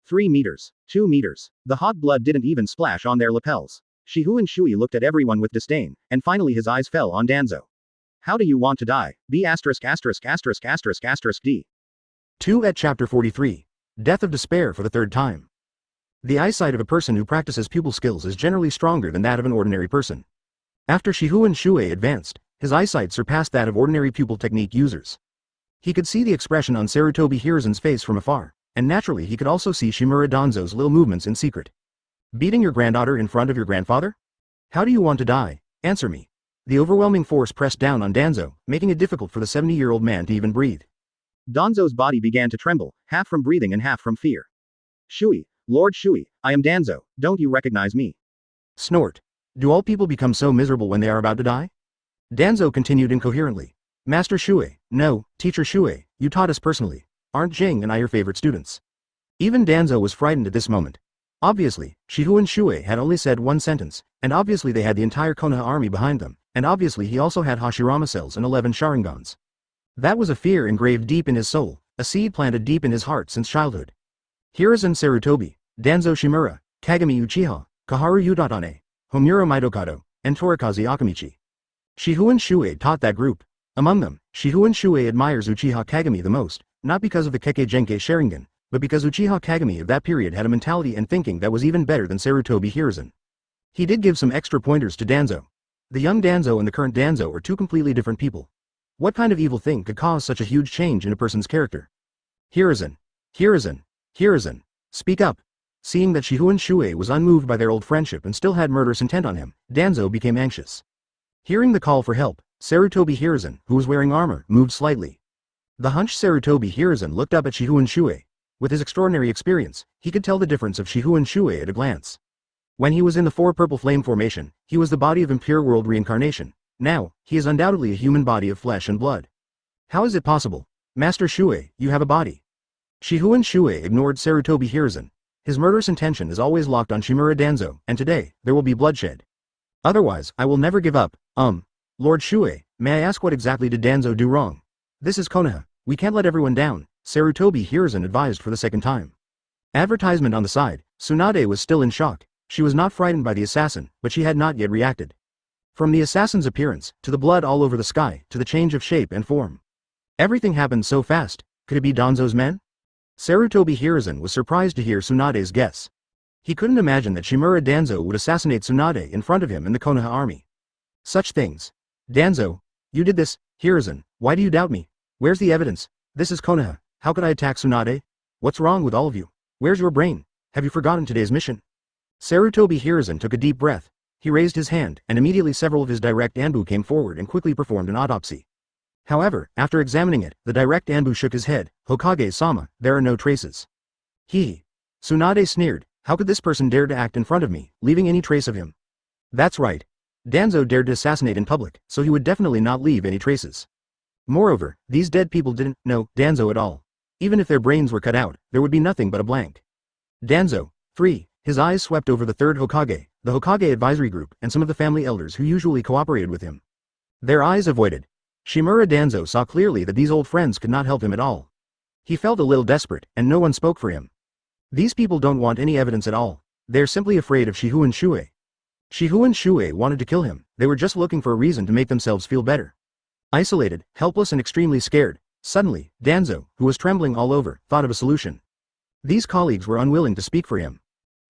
3 meters. 2 meters. The hot blood didn't even splash on their lapels. Shihun Shuoye looked at everyone with disdain, and finally his eyes fell on Danzo. How do you want to die? B****************** D. 2 at Chapter 43. Death of Despair for the third time. The eyesight of a person who practices pupil skills is generally stronger than that of an ordinary person. After Shihun Shuoye advanced, his eyesight surpassed that of ordinary pupil technique users. He could see the expression on Sarutobi Hiruzen's face from afar, and naturally he could also see Shimura Danzo's little movements in secret. Beating your granddaughter in front of your grandfather? How do you want to die? Answer me. The overwhelming force pressed down on Danzo, making it difficult for the 70-year-old man to even breathe. Danzo's body began to tremble, half from breathing and half from fear. Shuoye, Lord Shuoye, I am Danzo, don't you recognize me? Snort. Do all people become so miserable when they are about to die? Danzo continued incoherently. Master Shuoye, no, Teacher Shuoye, you taught us personally. Aren't Jing and I your favorite students? Even Danzo was frightened at this moment. Obviously, Shihun Shuoye had only said one sentence, and obviously they had the entire Konoha army behind them, and obviously he also had Hashirama cells and 11 Sharingans. That was a fear engraved deep in his soul, a seed planted deep in his heart since childhood. Hiruzen Sarutobi, Danzo Shimura, Kagami Uchiha, Kaharu Udatane, Homura Mitokado, and Torikaze Akamichi. Shihun Shuoye taught that group. Among them, Shihun Shuoye admires Uchiha Kagami the most, not because of the Kekkei Genkai Sharingan, but because Uchiha Kagami of that period had a mentality and thinking that was even better than Sarutobi Hiruzen. He did give some extra pointers to Danzo. The young Danzo and the current Danzo are two completely different people. What kind of evil thing could cause such a huge change in a person's character? Hiruzen. Speak up. Seeing that Shihun Shuoye was unmoved by their old friendship and still had murderous intent on him, Danzo became anxious. Hearing the call for help, Sarutobi Hiruzen, who was wearing armor, moved slightly. The hunched Sarutobi Hiruzen looked up at Shihun Shuoye. With his extraordinary experience, he could tell the difference of Shihun Shuoye at a glance. When he was in the 4 purple flame formation, he was the body of Impure World reincarnation. Now, he is undoubtedly a human body of flesh and blood. How is it possible? Master Shuoye, you have a body. Shihun Shuoye ignored Sarutobi Hiruzen. His murderous intention is always locked on Shimura Danzo, and today, there will be bloodshed. Otherwise, I will never give up. Lord Shuoye, may I ask what exactly did Danzo do wrong? This is Konoha. We can't let everyone down, Sarutobi Hiruzen advised for the second time. Advertisement on the side, Tsunade was still in shock. She was not frightened by the assassin, but she had not yet reacted. From the assassin's appearance, to the blood all over the sky, to the change of shape and form. Everything happened so fast. Could it be Danzo's men? Sarutobi Hiruzen was surprised to hear Tsunade's guess. He couldn't imagine that Shimura Danzo would assassinate Tsunade in front of him and the Konoha army. Such things. Danzo, you did this. Hiruzen, why do you doubt me? Where's the evidence? This is Konoha. How could I attack Tsunade? What's wrong with all of you? Where's your brain? Have you forgotten today's mission? Sarutobi Hiruzen took a deep breath. He raised his hand, and immediately several of his direct Anbu came forward and quickly performed an autopsy. However, after examining it, the direct Anbu shook his head. Hokage-sama, there are no traces. Tsunade sneered. How could this person dare to act in front of me, leaving any trace of him? That's right. Danzo dared to assassinate in public, so he would definitely not leave any traces. Moreover, these dead people didn't know Danzo at all. Even if their brains were cut out, there would be nothing but a blank. Danzo, 3. His eyes swept over the third Hokage, the Hokage advisory group, and some of the family elders who usually cooperated with him. Their eyes avoided. Shimura Danzo saw clearly that these old friends could not help him at all. He felt a little desperate, and no one spoke for him. These people don't want any evidence at all. They're simply afraid of Shifengin Shuoye. Shifengin Shuoye wanted to kill him. They were just looking for a reason to make themselves feel better. Isolated, helpless and extremely scared, suddenly, Danzo, who was trembling all over, thought of a solution. These colleagues were unwilling to speak for him.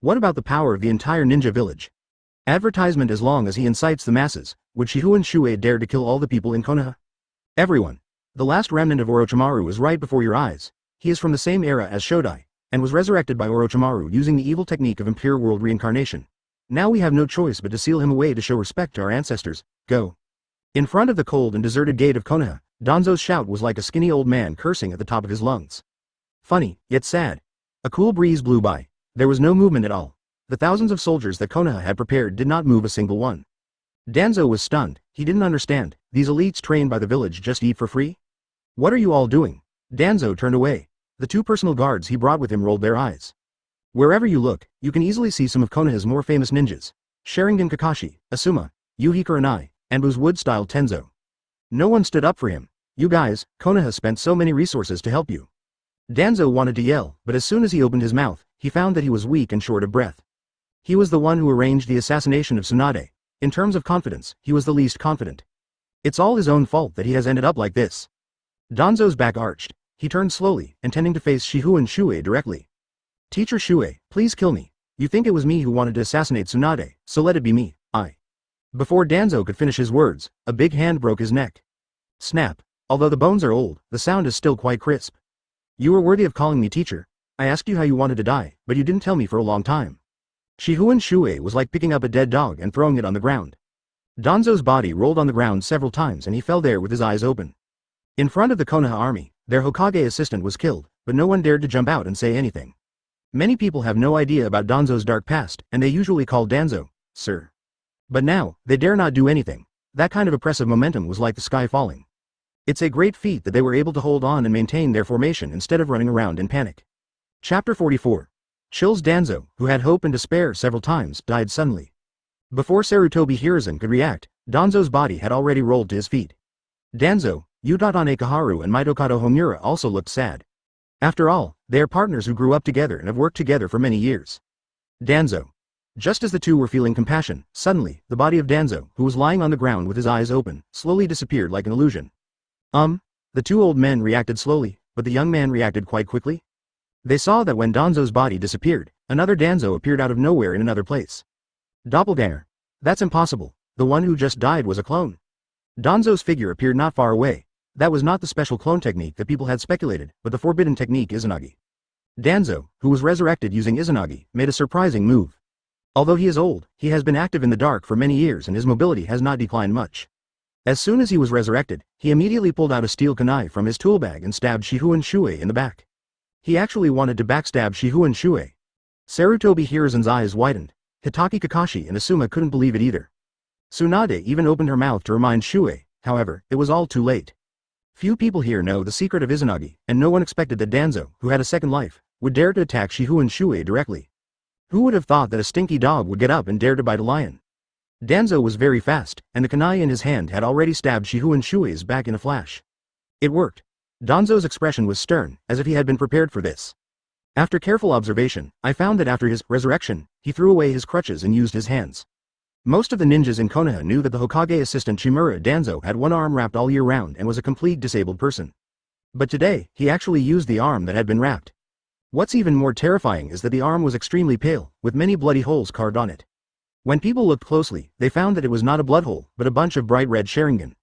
What about the power of the entire ninja village? Advertisement. As long as he incites the masses, would Shifengin Shuoye dare to kill all the people in Konoha? Everyone. The last remnant of Orochimaru is right before your eyes. He is from the same era as Shodai, and was resurrected by Orochimaru using the evil technique of impure world reincarnation. Now we have no choice but to seal him away to show respect to our ancestors. Go. In front of the cold and deserted gate of Konoha, Danzo's shout was like a skinny old man cursing at the top of his lungs. Funny, yet sad. A cool breeze blew by. There was no movement at all. The thousands of soldiers that Konoha had prepared did not move a single one. Danzo was stunned. He didn't understand. These elites trained by the village just eat for free? What are you all doing? Danzo turned away. The 2 personal guards he brought with him rolled their eyes. Wherever you look, you can easily see some of Konoha's more famous ninjas. Sharingan Kakashi, Asuma, Yuhi Kurenai, and Bu's wood-style Tenzo. No one stood up for him. You guys, Konoha spent so many resources to help you. Danzo wanted to yell, but as soon as he opened his mouth, he found that he was weak and short of breath. He was the one who arranged the assassination of Tsunade. In terms of confidence, he was the least confident. It's all his own fault that he has ended up like this. Danzo's back arched. He turned slowly, intending to face Shifengin Shuoye directly. Teacher Shuoye, please kill me. You think it was me who wanted to assassinate Tsunade, so let it be me. Before Danzo could finish his words, a big hand broke his neck. Snap. Although the bones are old, the sound is still quite crisp. You were worthy of calling me teacher. I asked you how you wanted to die, but you didn't tell me for a long time. Shifengin Shuoye was like picking up a dead dog and throwing it on the ground. Danzo's body rolled on the ground several times and he fell there with his eyes open. In front of the Konoha army, their Hokage assistant was killed, but no one dared to jump out and say anything. Many people have no idea about Danzo's dark past, and they usually call Danzo, sir. But now, they dare not do anything. That kind of oppressive momentum was like the sky falling. It's a great feat that they were able to hold on and maintain their formation instead of running around in panic. Chapter 44. Chill's Danzo, who had hope and despair several times, died suddenly. Before Sarutobi Hiruzen could react, Danzo's body had already rolled to his feet. Danzo, Utatane Kaharu and Mitokado Homura also looked sad. After all, they are partners who grew up together and have worked together for many years. Danzo. Just as the two were feeling compassion, suddenly, the body of Danzo, who was lying on the ground with his eyes open, slowly disappeared like an illusion. The 2 old men reacted slowly, but the young man reacted quite quickly. They saw that when Danzo's body disappeared, another Danzo appeared out of nowhere in another place. Doppelganger. That's impossible. The one who just died was a clone. Danzo's figure appeared not far away. That was not the special clone technique that people had speculated, but the forbidden technique Izanagi. Danzo, who was resurrected using Izanagi, made a surprising move. Although he is old, he has been active in the dark for many years and his mobility has not declined much. As soon as he was resurrected, he immediately pulled out a steel kunai from his tool bag and stabbed Shifengin Shuoye in the back. He actually wanted to backstab Shifengin Shuoye. Sarutobi Hiruzen's eyes widened. Hitaki Kakashi and Asuma couldn't believe it either. Tsunade even opened her mouth to remind Shuoye, however, it was all too late. Few people here know the secret of Izanagi, and no one expected that Danzo, who had a second life, would dare to attack Shifengin Shuoye directly. Who would have thought that a stinky dog would get up and dare to bite a lion? Danzo was very fast, and the kunai in his hand had already stabbed Shifengin Shuoye's back in a flash. It worked. Danzo's expression was stern, as if he had been prepared for this. After careful observation, I found that after his resurrection, he threw away his crutches and used his hands. Most of the ninjas in Konoha knew that the Hokage assistant Shimura Danzo had one arm wrapped all year round and was a complete disabled person. But today, he actually used the arm that had been wrapped. What's even more terrifying is that the arm was extremely pale, with many bloody holes carved on it. When people looked closely, they found that it was not a blood hole, but a bunch of bright red Sharingan.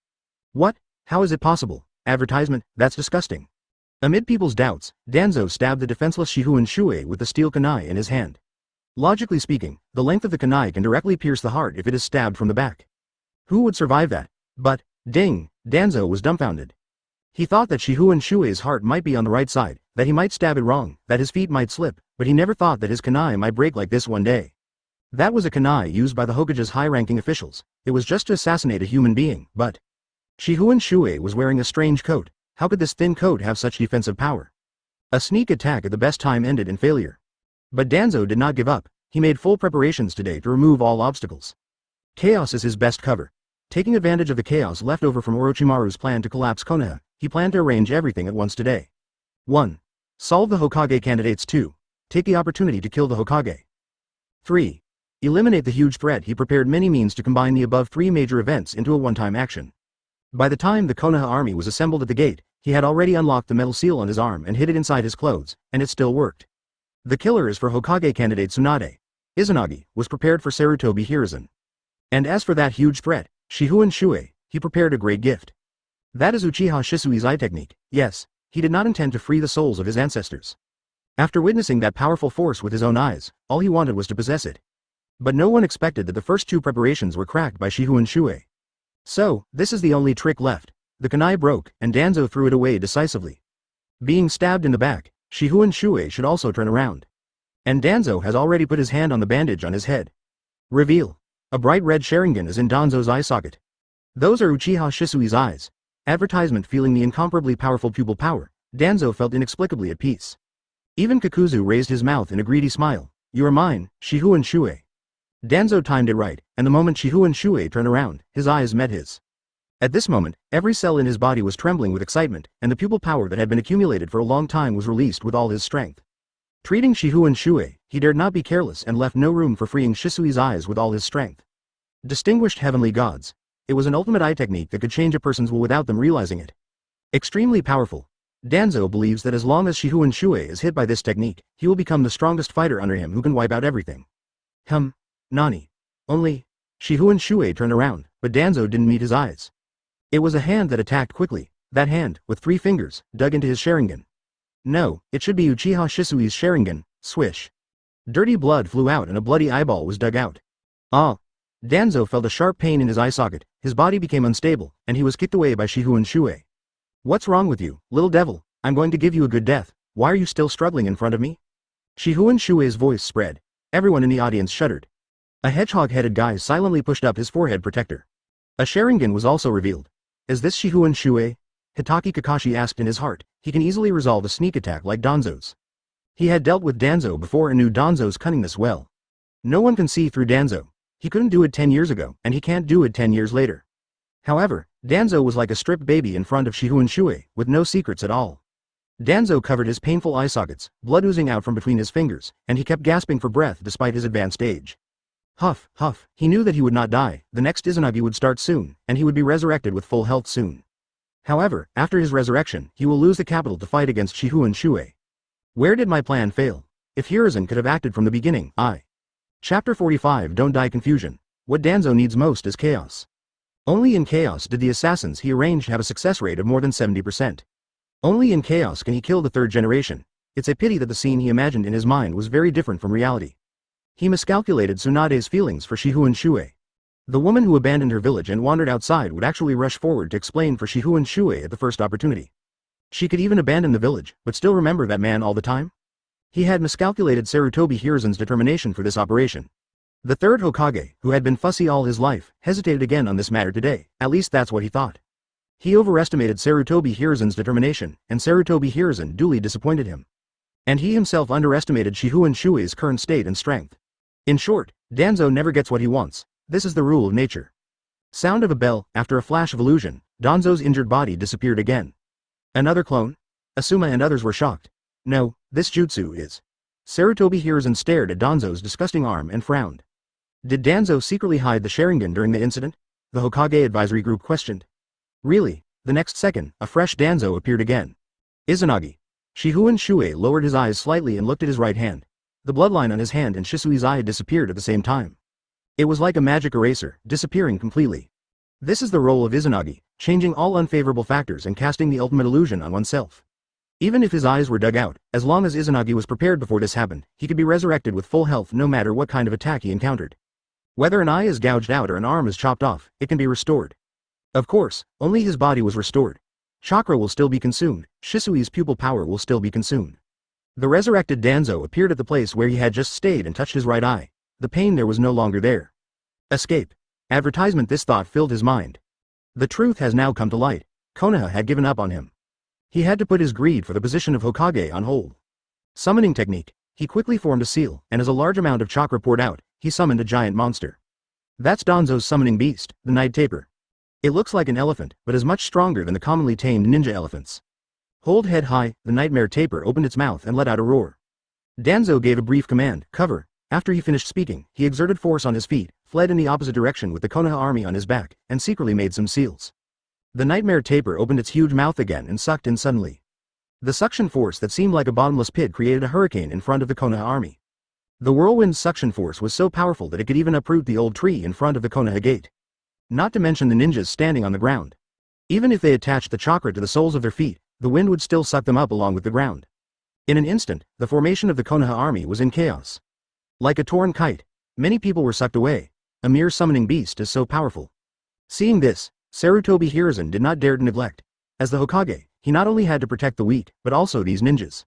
What? How is it possible? Advertisement? That's disgusting. Amid people's doubts, Danzo stabbed the defenseless Shifengin Shuoye with the steel kunai in his hand. Logically speaking, the length of the kunai can directly pierce the heart if it is stabbed from the back. Who would survive that? But, ding, Danzo was dumbfounded. He thought that Shifengin Shuoye's heart might be on the right side, that he might stab it wrong, that his feet might slip, but he never thought that his kunai might break like this one day. That was a kunai used by the Hokage's high-ranking officials. It was just to assassinate a human being, but Shifengin Shuoye was wearing a strange coat. How could this thin coat have such defensive power? A sneak attack at the best time ended in failure. But Danzo did not give up. He made full preparations today to remove all obstacles. Chaos is his best cover. Taking advantage of the chaos left over from Orochimaru's plan to collapse Konoha, he planned to arrange everything at once today. 1. Solve the Hokage candidates. 2. Take the opportunity to kill the Hokage. 3. Eliminate the huge threat. He prepared many means to combine the above three major events into a one-time action. By the time the Konoha army was assembled at the gate, he had already unlocked the metal seal on his arm and hid it inside his clothes, and it still worked. The killer is for Hokage candidate Tsunade. Izanagi was prepared for Sarutobi Hiruzen. And as for that huge threat, Shifengin Shuoye, he prepared a great gift. That is Uchiha Shisui's eye technique. Yes, he did not intend to free the souls of his ancestors. After witnessing that powerful force with his own eyes, all he wanted was to possess it. But no one expected that the first two preparations were cracked by Shifengin Shuoye. So, this is the only trick left. The kunai broke, and Danzo threw it away decisively. Being stabbed in the back, Shifengin Shuoye should also turn around. And Danzo has already put his hand on the bandage on his head. Reveal. A bright red Sharingan is in Danzo's eye socket. Those are Uchiha Shisui's eyes. Advertisement. Feeling the incomparably powerful pupil power, Danzo felt inexplicably at peace. Even Kakuzu raised his mouth in a greedy smile. You are mine, Shifengin Shuoye. Danzo timed it right, and the moment Shifengin Shuoye turned around, his eyes met his. At this moment, every cell in his body was trembling with excitement, and the pupil power that had been accumulated for a long time was released with all his strength. Treating Shifengin Shuoye, he dared not be careless and left no room for freeing Shisui's eyes with all his strength. Distinguished heavenly gods. It was an ultimate eye technique that could change a person's will without them realizing it. Extremely powerful. Danzo believes that as long as Shifengin Shuoye is hit by this technique, he will become the strongest fighter under him who can wipe out everything. Nani. Only, Shifengin Shuoye turned around, but Danzo didn't meet his eyes. It was a hand that attacked quickly. That hand, with 3 fingers, dug into his Sharingan. No, it should be Uchiha Shisui's Sharingan. Swish. Dirty blood flew out and a bloody eyeball was dug out. Ah! Danzo felt a sharp pain in his eye socket, his body became unstable, and he was kicked away by Shifengin Shuoye. What's wrong with you, little devil? I'm going to give you a good death. Why are you still struggling in front of me? Shifengin Shuoye's voice spread. Everyone in the audience shuddered. A hedgehog-headed guy silently pushed up his forehead protector. A Sharingan was also revealed. Is this Shifengin Shuoye? Hitaki Kakashi asked in his heart. He can easily resolve a sneak attack like Danzo's. He had dealt with Danzo before and knew Danzo's cunningness well. No one can see through Danzo. He couldn't do it 10 years ago, and he can't do it 10 years later. However, Danzo was like a stripped baby in front of Shifengin Shuoye, with no secrets at all. Danzo covered his painful eye sockets, blood oozing out from between his fingers, and he kept gasping for breath despite his advanced age. Huff, huff, he knew that he would not die, the next Izanagi would start soon, and he would be resurrected with full health soon. However, after his resurrection, he will lose the capital to fight against Shifengin Shuoye. Where did my plan fail? If Hiruzen could have acted from the beginning, Chapter 45. Don't die. Confusion. What Danzo needs most is chaos. Only in chaos did the assassins he arranged have a success rate of more than 70%. Only in chaos can he kill the third generation. It's a pity that the scene he imagined in his mind was very different from reality. He miscalculated Tsunade's feelings for Shifengin Shuoye. The woman who abandoned her village and wandered outside would actually rush forward to explain for Shifengin Shuoye at the first opportunity. She could even abandon the village, but still remember that man all the time? He had miscalculated Sarutobi Hiruzen's determination for this operation. The third Hokage, who had been fussy all his life, hesitated again on this matter today, at least that's what he thought. He overestimated Sarutobi Hiruzen's determination, and Sarutobi Hiruzen duly disappointed him. And he himself underestimated Shifengin Shuoye's current state and strength. In short, Danzo never gets what he wants. This is the rule of nature. Sound of a bell. After a flash of illusion, Danzo's injured body disappeared again. Another clone? Asuma and others were shocked. No, this jutsu is. Sarutobi Hiruzen stared at Danzo's disgusting arm and frowned. Did Danzo secretly hide the Sharingan during the incident? The Hokage advisory group questioned. Really? The next second, a fresh Danzo appeared again. Izanagi. Shifengin Shuoye lowered his eyes slightly and looked at his right hand. The bloodline on his hand and Shisui's eye disappeared at the same time. It was like a magic eraser, disappearing completely. This is the role of Izanagi, changing all unfavorable factors and casting the ultimate illusion on oneself. Even if his eyes were dug out, as long as Izanagi was prepared before this happened, he could be resurrected with full health no matter what kind of attack he encountered. Whether an eye is gouged out or an arm is chopped off, it can be restored. Of course, only his body was restored. Chakra will still be consumed, Shisui's pupil power will still be consumed. The resurrected Danzo appeared at the place where he had just stayed and touched his right eye. The pain there was no longer there. Escape. Advertisement. This thought filled his mind. The truth has now come to light. Konoha had given up on him. He had to put his greed for the position of Hokage on hold. Summoning technique. He quickly formed a seal, and as a large amount of chakra poured out, he summoned a giant monster. That's Danzo's summoning beast, the Night Tapir. It looks like an elephant, but is much stronger than the commonly tamed ninja elephants. Hold head high, the nightmare tapir opened its mouth and let out a roar. Danzo gave a brief command, cover. After he finished speaking, he exerted force on his feet, fled in the opposite direction with the Konoha army on his back, and secretly made some seals. The nightmare tapir opened its huge mouth again and sucked in suddenly. The suction force that seemed like a bottomless pit created a hurricane in front of the Konoha army. The whirlwind's suction force was so powerful that it could even uproot the old tree in front of the Konoha gate. Not to mention the ninjas standing on the ground. Even if they attached the chakra to the soles of their feet, the wind would still suck them up along with the ground. In an instant, the formation of the Konoha army was in chaos. Like a torn kite, many people were sucked away. A mere summoning beast is so powerful. Seeing this, Sarutobi Hiruzen did not dare to neglect. As the Hokage, he not only had to protect the weak, but also these ninjas.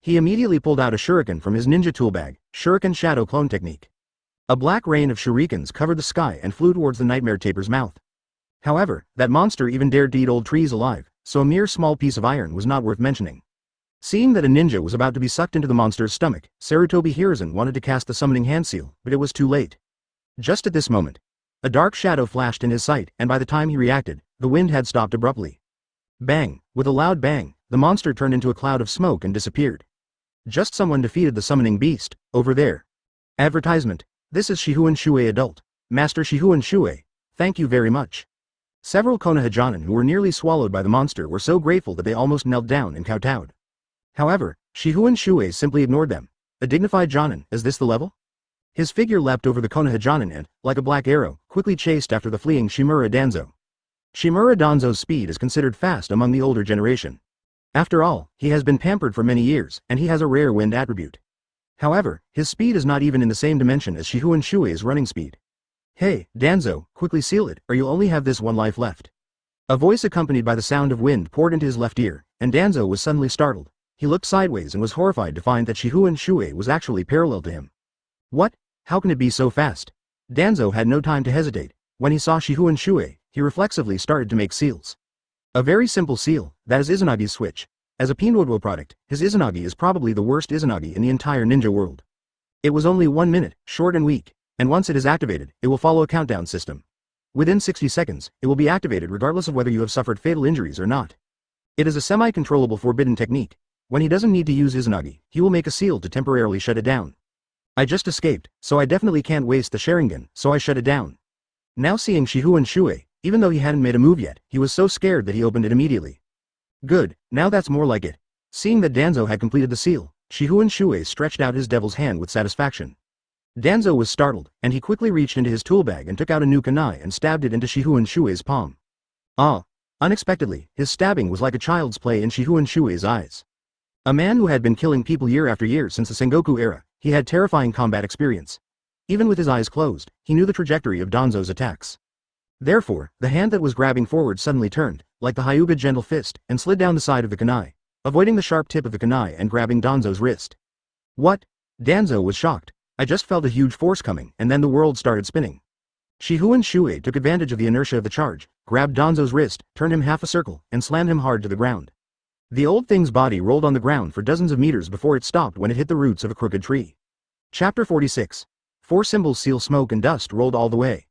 He immediately pulled out a shuriken from his ninja tool bag, shuriken shadow clone technique. A black rain of shurikens covered the sky and flew towards the nightmare tapir's mouth. However, that monster even dared to eat old trees alive, so a mere small piece of iron was not worth mentioning. Seeing that a ninja was about to be sucked into the monster's stomach, Sarutobi Hiruzen wanted to cast the summoning hand seal, but it was too late. Just at this moment, a dark shadow flashed in his sight, and by the time he reacted, the wind had stopped abruptly. Bang! With a loud bang, the monster turned into a cloud of smoke and disappeared. Just someone defeated the summoning beast, over there. Advertisement. This is Shifengin Shuoye Adult. Master Shifengin Shuoye. Thank you very much. Several Konoha Jonin who were nearly swallowed by the monster were so grateful that they almost knelt down and kowtowed. However, Shifengin Shuoye simply ignored them. A dignified Jonin, is this the level? His figure leapt over the Konoha Jonin and, like a black arrow, quickly chased after the fleeing Shimura Danzo. Shimura Danzo's speed is considered fast among the older generation. After all, he has been pampered for many years, and he has a rare wind attribute. However, his speed is not even in the same dimension as Shifengin Shuoye's running speed. Hey, Danzo, quickly seal it, or you'll only have this one life left. A voice accompanied by the sound of wind poured into his left ear, and Danzo was suddenly startled. He looked sideways and was horrified to find that Shifengin Shuoye was actually parallel to him. What? How can it be so fast? Danzo had no time to hesitate. When he saw Shifengin Shuoye, he reflexively started to make seals. A very simple seal, that is Izanagi's switch. As a Pinwoodwo product, his Izanagi is probably the worst Izanagi in the entire ninja world. It was only 1 minute, short and weak, and once it is activated, it will follow a countdown system. Within 60 seconds, it will be activated regardless of whether you have suffered fatal injuries or not. It is a semi-controllable forbidden technique. When he doesn't need to use Izanagi, he will make a seal to temporarily shut it down. I just escaped, so I definitely can't waste the Sharingan, so I shut it down. Now seeing Shifengin Shuoye, even though he hadn't made a move yet, he was so scared that he opened it immediately. Good, now that's more like it. Seeing that Danzo had completed the seal, Shifengin Shuoye stretched out his devil's hand with satisfaction. Danzo was startled, and he quickly reached into his tool bag and took out a new kunai and stabbed it into Shifengin Shuoye's palm. Ah! Unexpectedly, his stabbing was like a child's play in Shifengin Shuoye's eyes. A man who had been killing people year after year since the Sengoku era, he had terrifying combat experience. Even with his eyes closed, he knew the trajectory of Danzo's attacks. Therefore, the hand that was grabbing forward suddenly turned, like the Hyuga gentle fist, and slid down the side of the kunai, avoiding the sharp tip of the kunai and grabbing Danzo's wrist. What? Danzo was shocked. I just felt a huge force coming, and then the world started spinning. Shifengin Shuoye took advantage of the inertia of the charge, grabbed Danzo's wrist, turned him half a circle, and slammed him hard to the ground. The old thing's body rolled on the ground for dozens of meters before it stopped when it hit the roots of a crooked tree. Chapter 46. 4 symbols seal smoke and dust rolled all the way.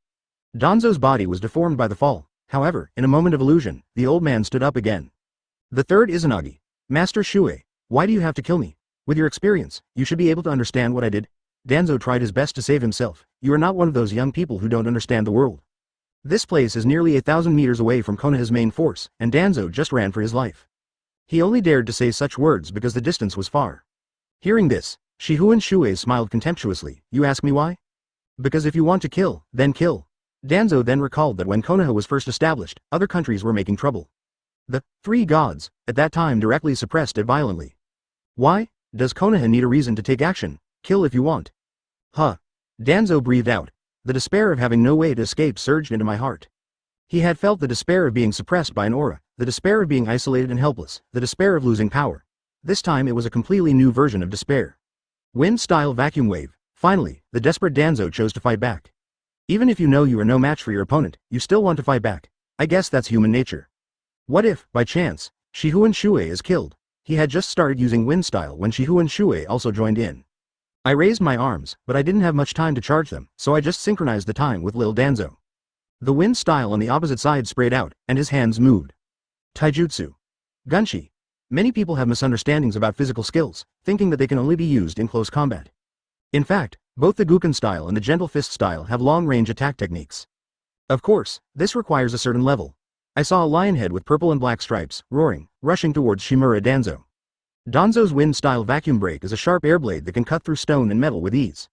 Danzo's body was deformed by the fall. However, in a moment of illusion, the old man stood up again. The third Izanagi. Master Shuoye, why do you have to kill me? With your experience, you should be able to understand what I did. Danzo tried his best to save himself, you are not one of those young people who don't understand the world. This place is nearly 1,000 meters away from Konoha's main force, and Danzo just ran for his life. He only dared to say such words because the distance was far. Hearing this, Shifengin Shuoye smiled contemptuously. You ask me why? Because if you want to kill, then kill. Danzo then recalled that when Konoha was first established, other countries were making trouble. The three gods, at that time directly suppressed it violently. Why? Does Konoha need a reason to take action? Kill if you want. Huh. Danzo breathed out. The despair of having no way to escape surged into my heart. He had felt the despair of being suppressed by an aura, the despair of being isolated and helpless, the despair of losing power. This time it was a completely new version of despair. Wind-style vacuum wave. Finally, the desperate Danzo chose to fight back. Even if you know you are no match for your opponent, you still want to fight back. I guess that's human nature. What if, by chance, Shifengin Shuoye is killed? He had just started using wind style when Shifengin Shuoye also joined in. I raised my arms, but I didn't have much time to charge them, so I just synchronized the time with Lil Danzo. The wind style on the opposite side sprayed out, and his hands moved. Taijutsu. Gunshi. Many people have misunderstandings about physical skills, thinking that they can only be used in close combat. In fact, both the Guken style and the gentle fist style have long-range attack techniques. Of course, this requires a certain level. I saw a lion head with purple and black stripes, roaring, rushing towards Shimura Danzo. Danzo's wind-style vacuum break is a sharp airblade that can cut through stone and metal with ease.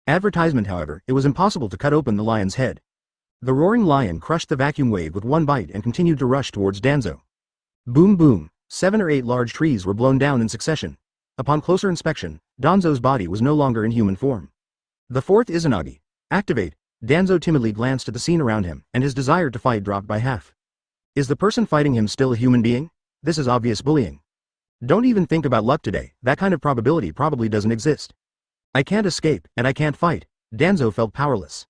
Advertisement, however, it was impossible to cut open the lion's head. The roaring lion crushed the vacuum wave with one bite and continued to rush towards Danzo. Boom boom, 7 or 8 large trees were blown down in succession. Upon closer inspection, Danzo's body was no longer in human form. The fourth Izanagi. Activate. Danzo timidly glanced at the scene around him, and his desire to fight dropped by half. Is the person fighting him still a human being? This is obvious bullying. Don't even think about luck today, that kind of probability probably doesn't exist. I can't escape, and I can't fight. Danzo felt powerless.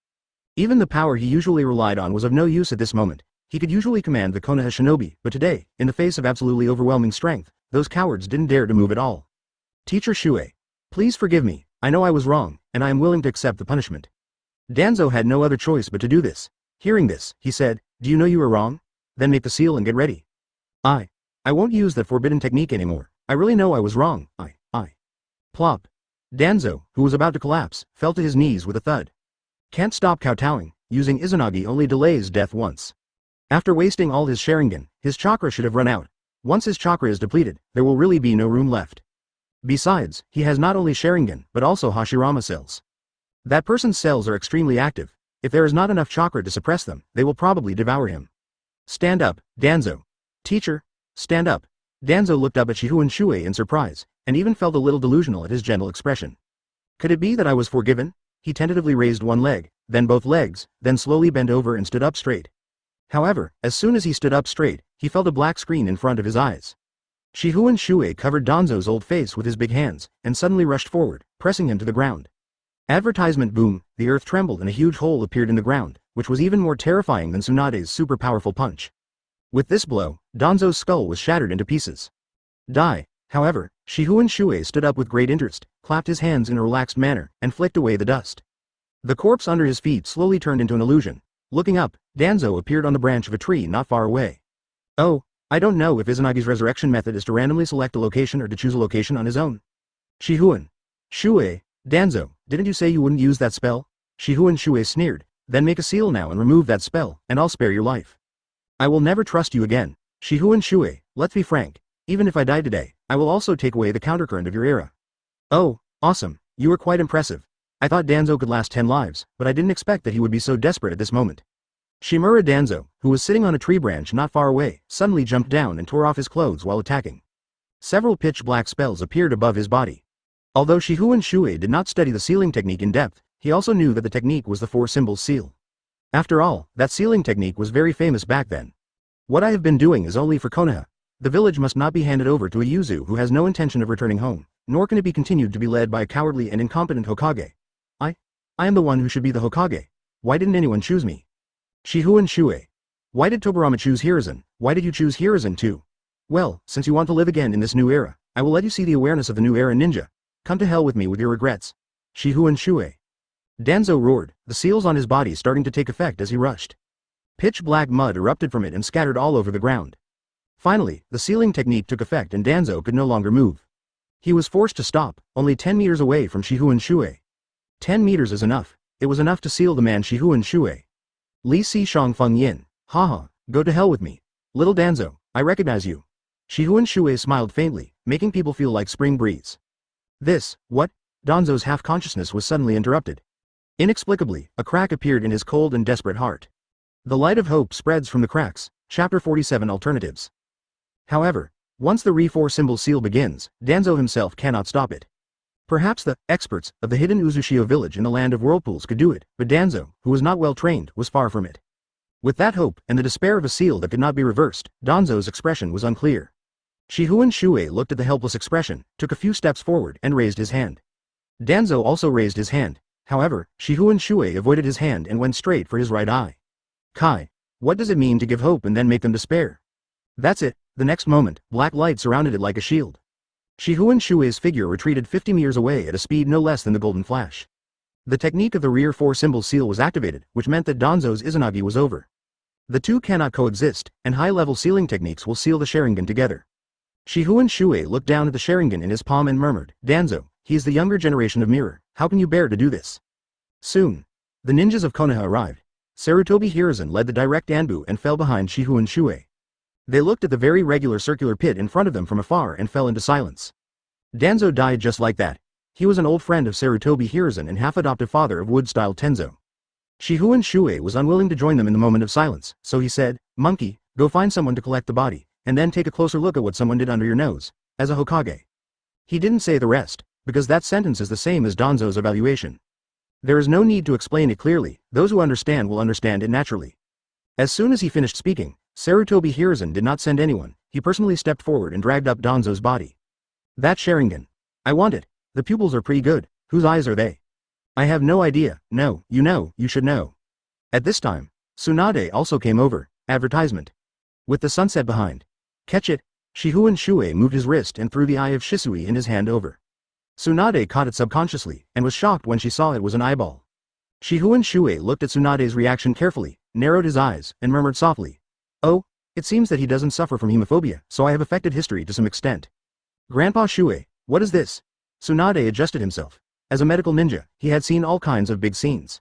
Even the power he usually relied on was of no use at this moment. He could usually command the Konoha shinobi, but today, in the face of absolutely overwhelming strength, those cowards didn't dare to move at all. Teacher Shuoye. Please forgive me, I know I was wrong, and I am willing to accept the punishment. Danzo had no other choice but to do this. Hearing this, he said, do you know you were wrong? Then make the seal and get ready. I won't use that forbidden technique anymore. I really know I was wrong. Plop. Danzo, who was about to collapse, fell to his knees with a thud. Can't stop kowtowing, using Izanagi only delays death once. After wasting all his Sharingan, his chakra should have run out. Once his chakra is depleted, there will really be no room left. Besides, he has not only Sharingan, but also Hashirama cells. That person's cells are extremely active. If there is not enough chakra to suppress them, they will probably devour him. Stand up, Danzo. Teacher, stand up. Danzo looked up at Shifengin Shuoye in surprise, and even felt a little delusional at his gentle expression. Could it be that I was forgiven? He tentatively raised one leg, then both legs, then slowly bent over and stood up straight. However, as soon as he stood up straight, he felt a black screen in front of his eyes. Shifengin Shuoye covered Danzo's old face with his big hands, and suddenly rushed forward, pressing him to the ground. Advertisement boom, the earth trembled and a huge hole appeared in the ground, which was even more terrifying than Tsunade's super powerful punch. With this blow, Danzo's skull was shattered into pieces. Die. However, Shifengin Shuoye stood up with great interest, clapped his hands in a relaxed manner, and flicked away the dust. The corpse under his feet slowly turned into an illusion. Looking up, Danzo appeared on the branch of a tree not far away. Oh, I don't know if Izanagi's resurrection method is to randomly select a location or to choose a location on his own. Shifengin Shuoye, Danzo, didn't you say you wouldn't use that spell? Shifengin Shuoye sneered. Then make a seal now and remove that spell, and I'll spare your life. I will never trust you again. Shifengin Shuoye, let's be frank. Even if I die today, I will also take away the countercurrent of your era. Oh, awesome, you were quite impressive. I thought Danzo could last 10 lives, but I didn't expect that he would be so desperate at this moment. Shimura Danzo, who was sitting on a tree branch not far away, suddenly jumped down and tore off his clothes while attacking. Several pitch black spells appeared above his body. Although Shifengin Shuoye did not study the sealing technique in depth, he also knew that the technique was the 4 symbols seal. After all, that sealing technique was very famous back then. What I have been doing is only for Konoha. The village must not be handed over to a Yuzu who has no intention of returning home, nor can it be continued to be led by a cowardly and incompetent Hokage. I am the one who should be the Hokage. Why didn't anyone choose me? Shifengin Shuoye. Why did Tobirama choose Hiruzen? Why did you choose Hiruzen too? Well, since you want to live again in this new era, I will let you see the awareness of the new era ninja. Come to hell with me with your regrets. Shifengin Shuoye. Danzo roared, the seals on his body starting to take effect as he rushed. Pitch black mud erupted from it and scattered all over the ground. Finally, the sealing technique took effect and Danzo could no longer move. He was forced to stop, only 10 meters away from Shifengin Shuoye. 10 meters is enough. it was enough to seal the man Shifengin Shuoye. Li Si Shang Feng Yin. Haha, go to hell with me. Little Danzo, I recognize you. Shifengin Shuoye smiled faintly, making people feel like spring breeze. This, what? Danzo's half-consciousness was suddenly interrupted. Inexplicably, a crack appeared in his cold and desperate heart. The light of hope spreads from the cracks. Chapter 47 Alternatives. However, once the Re-4 symbol seal begins, Danzo himself cannot stop it. Perhaps the experts of the hidden Uchiha village in the land of whirlpools could do it, but Danzo, who was not well trained, was far from it. With that hope and the despair of a seal that could not be reversed, Danzo's expression was unclear. Shifengin Shuoye looked at the helpless expression, took a few steps forward and raised his hand. Danzo also raised his hand. However, Shifengin Shuoye avoided his hand and went straight for his right eye. Kai, what does it mean to give hope and then make them despair? That's it. The next moment, black light surrounded it like a shield. Shifengin Shuoye's figure retreated 50 meters away at a speed no less than the golden flash. The technique of the rear 4 symbol seal was activated, which meant that Danzo's Izanagi was over. The two cannot coexist, and high-level sealing techniques will seal the Sharingan together. Shifengin Shuoye looked down at the Sharingan in his palm and murmured, Danzo, he is the younger generation of mirror, how can you bear to do this? Soon, the ninjas of Konoha arrived. Sarutobi Hiruzen led the direct Anbu and fell behind Shifengin Shuoye. They looked at the very regular circular pit in front of them from afar and fell into silence. Danzo died just like that. He was an old friend of Sarutobi Hiruzen and half-adoptive father of wood-style Tenzo. Shifengin Shuoye was unwilling to join them in the moment of silence, so he said, Monkey, go find someone to collect the body, and then take a closer look at what someone did under your nose, as a Hokage. He didn't say the rest, because that sentence is the same as Danzo's evaluation. There is no need to explain it clearly, those who understand will understand it naturally. As soon as he finished speaking, Sarutobi Hiruzen did not send anyone, he personally stepped forward and dragged up Danzo's body. That Sharingan. I want it. The pupils are pretty good. Whose eyes are they? I have no idea. No, you should know. At this time, Tsunade also came over. Advertisement. With the sunset behind. Catch it. Shifengin Shuoye moved his wrist and threw the eye of Shisui in his hand over. Tsunade caught it subconsciously, and was shocked when she saw it was an eyeball. Shifengin Shuoye looked at Tsunade's reaction carefully, narrowed his eyes, and murmured softly. Oh, it seems that he doesn't suffer from hemophobia, so I have affected history to some extent. Grandpa Shuoye, what is this? Tsunade adjusted himself. As a medical ninja, he had seen all kinds of big scenes.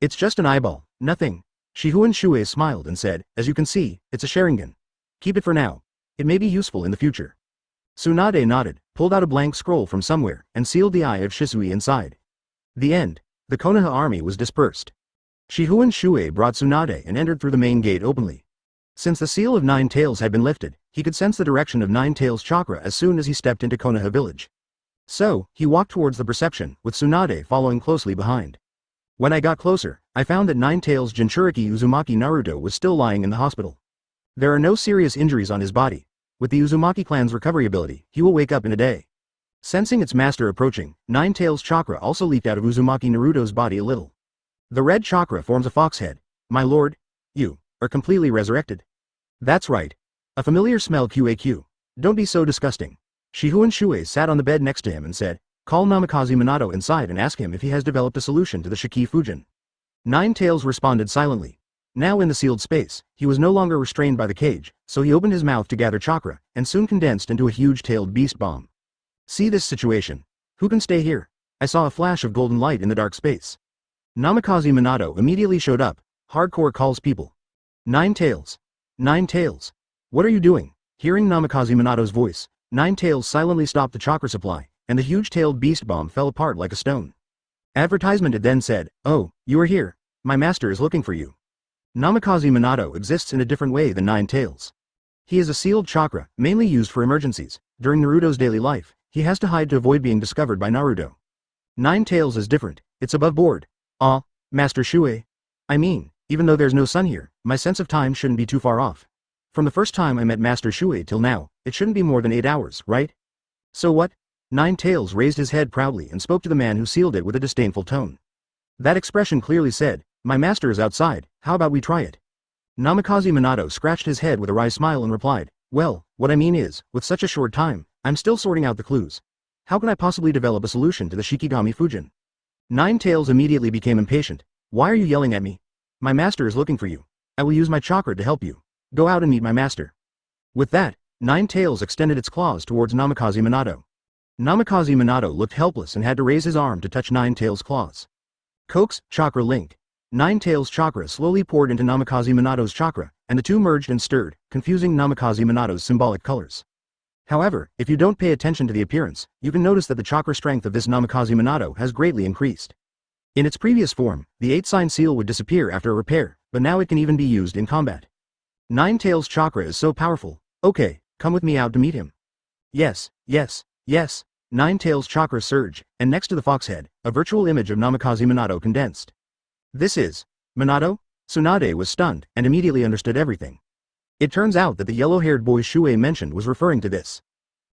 It's just an eyeball, nothing. Shifengin Shuoye smiled and said, as you can see, it's a Sharingan. Keep it for now. It may be useful in the future. Tsunade nodded, pulled out a blank scroll from somewhere, and sealed the eye of Shisui inside. The end. The Konoha army was dispersed. Shifengin Shuoye brought Tsunade and entered through the main gate openly. Since the seal of Nine Tails had been lifted, he could sense the direction of Nine Tails chakra as soon as he stepped into Konoha village. So, he walked towards the perception, with Tsunade following closely behind. When I got closer, I found that Nine Tails Jinchuriki Uzumaki Naruto was still lying in the hospital. There are no serious injuries on his body. With the Uzumaki clan's recovery ability, he will wake up in a day. Sensing its master approaching, Nine Tails chakra also leaked out of Uzumaki Naruto's body a little. The red chakra forms a fox head. My lord, you are completely resurrected. That's right. A familiar smell QAQ. Don't be so disgusting. Shifengin Shuoye sat on the bed next to him and said, call Namikaze Minato inside and ask him if he has developed a solution to the Shiki Fujin. Nine Tails responded silently. Now in the sealed space, he was no longer restrained by the cage, so he opened his mouth to gather chakra, and soon condensed into a huge-tailed beast bomb. See this situation. Who can stay here? I saw a flash of golden light in the dark space. Namikaze Minato immediately showed up. Hardcore calls people. Nine Tails. Nine Tails. What are you doing? Hearing Namikaze Minato's voice, Nine Tails silently stopped the chakra supply, and the huge-tailed beast bomb fell apart like a stone. Advertisement had then said, oh, you are here. My master is looking for you. Namikaze Minato exists in a different way than Nine Tails. He is a sealed chakra, mainly used for emergencies. During Naruto's daily life, he has to hide to avoid being discovered by Naruto. Nine Tails is different. It's above board. Ah, Master Shuoye. I mean, even though there's no sun here, my sense of time shouldn't be too far off. From the first time I met Master Shuoye till now, it shouldn't be more than 8 hours, right? So what? Nine Tails raised his head proudly and spoke to the man who sealed it with a disdainful tone. That expression clearly said, my master is outside, how about we try it? Namikaze Minato scratched his head with a wry smile and replied, well, what I mean is, with such a short time, I'm still sorting out the clues. How can I possibly develop a solution to the Shikigami Fujin? Nine Tails immediately became impatient. Why are you yelling at me? My master is looking for you. I will use my chakra to help you. Go out and meet my master. With that, Nine Tails extended its claws towards Namikaze Minato. Namikaze Minato looked helpless and had to raise his arm to touch Nine Tails' claws. Koke's chakra link. Nine Tails chakra slowly poured into Namikaze Minato's chakra, and the two merged and stirred, confusing Namikaze Minato's symbolic colors. However, if you don't pay attention to the appearance, you can notice that the chakra strength of this Namikaze Minato has greatly increased. In its previous form, the 8-sign seal would disappear after a repair, but now it can even be used in combat. Nine Tails chakra is so powerful. Okay, come with me out to meet him. Yes, yes, yes. Nine Tails chakra surge, and next to the fox head, a virtual image of Namikaze Minato condensed. This is Minato? Tsunade was stunned, and immediately understood everything. It turns out that the yellow-haired boy Shuei mentioned was referring to this.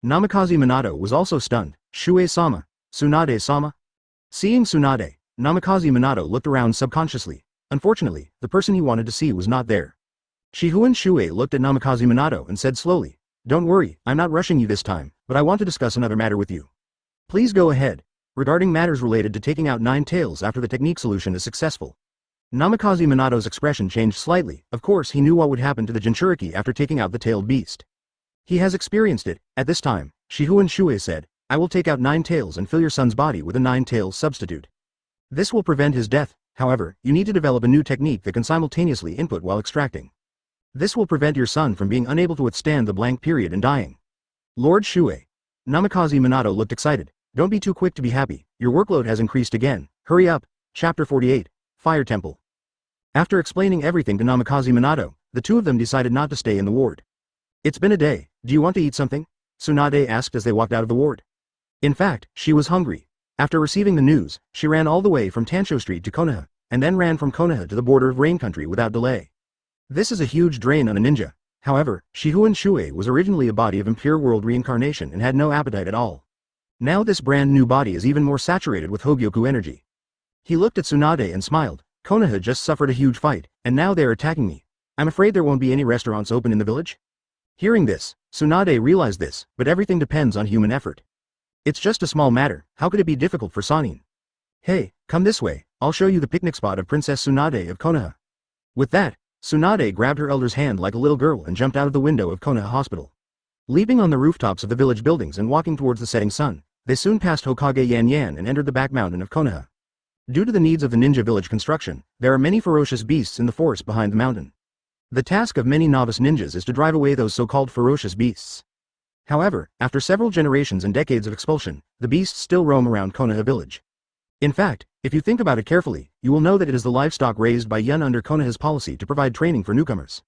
Namikaze Minato was also stunned. Shuei-sama? Tsunade-sama? Seeing Tsunade, Namikaze Minato looked around subconsciously. Unfortunately, the person he wanted to see was not there. Shihun Shuei looked at Namikaze Minato and said slowly, "Don't worry, I'm not rushing you this time, but I want to discuss another matter with you. Please go ahead. Regarding matters related to taking out Nine Tails after the technique solution is successful." Namikaze Minato's expression changed slightly. Of course he knew what would happen to the Jinchuriki after taking out the tailed beast. He has experienced it. At this time, Shihun Shuei said, "I will take out Nine Tails and fill your son's body with a Nine Tails substitute. This will prevent his death. However, you need to develop a new technique that can simultaneously input while extracting. This will prevent your son from being unable to withstand the blank period and dying." Lord Shuei. Namikaze Minato looked excited. "Don't be too quick to be happy, your workload has increased again. Hurry up." Chapter 48, Fire Temple. After explaining everything to Namikaze Minato, the two of them decided not to stay in the ward. "It's been a day, do you want to eat something?" Tsunade asked as they walked out of the ward. In fact, she was hungry. After receiving the news, she ran all the way from Tansho Street to Konoha, and then ran from Konoha to the border of Rain Country without delay. This is a huge drain on a ninja. However, Shihun Shuei was originally a body of impure world reincarnation and had no appetite at all. Now this brand new body is even more saturated with Hogyoku energy. He looked at Tsunade and smiled. "Konoha just suffered a huge fight, and now they're attacking me. I'm afraid there won't be any restaurants open in the village?" Hearing this, Tsunade realized this, but everything depends on human effort. It's just a small matter, how could it be difficult for Sanin? "Hey, come this way, I'll show you the picnic spot of Princess Tsunade of Konoha." With that, Tsunade grabbed her elder's hand like a little girl and jumped out of the window of Konoha Hospital. Leaping on the rooftops of the village buildings and walking towards the setting sun, they soon passed Hokage Yan Yan and entered the back mountain of Konoha. Due to the needs of the ninja village construction, there are many ferocious beasts in the forest behind the mountain. The task of many novice ninjas is to drive away those so-called ferocious beasts. However, after several generations and decades of expulsion, the beasts still roam around Konoha village. In fact, if you think about it carefully, you will know that it is the livestock raised by Yun under Konoha's policy to provide training for newcomers.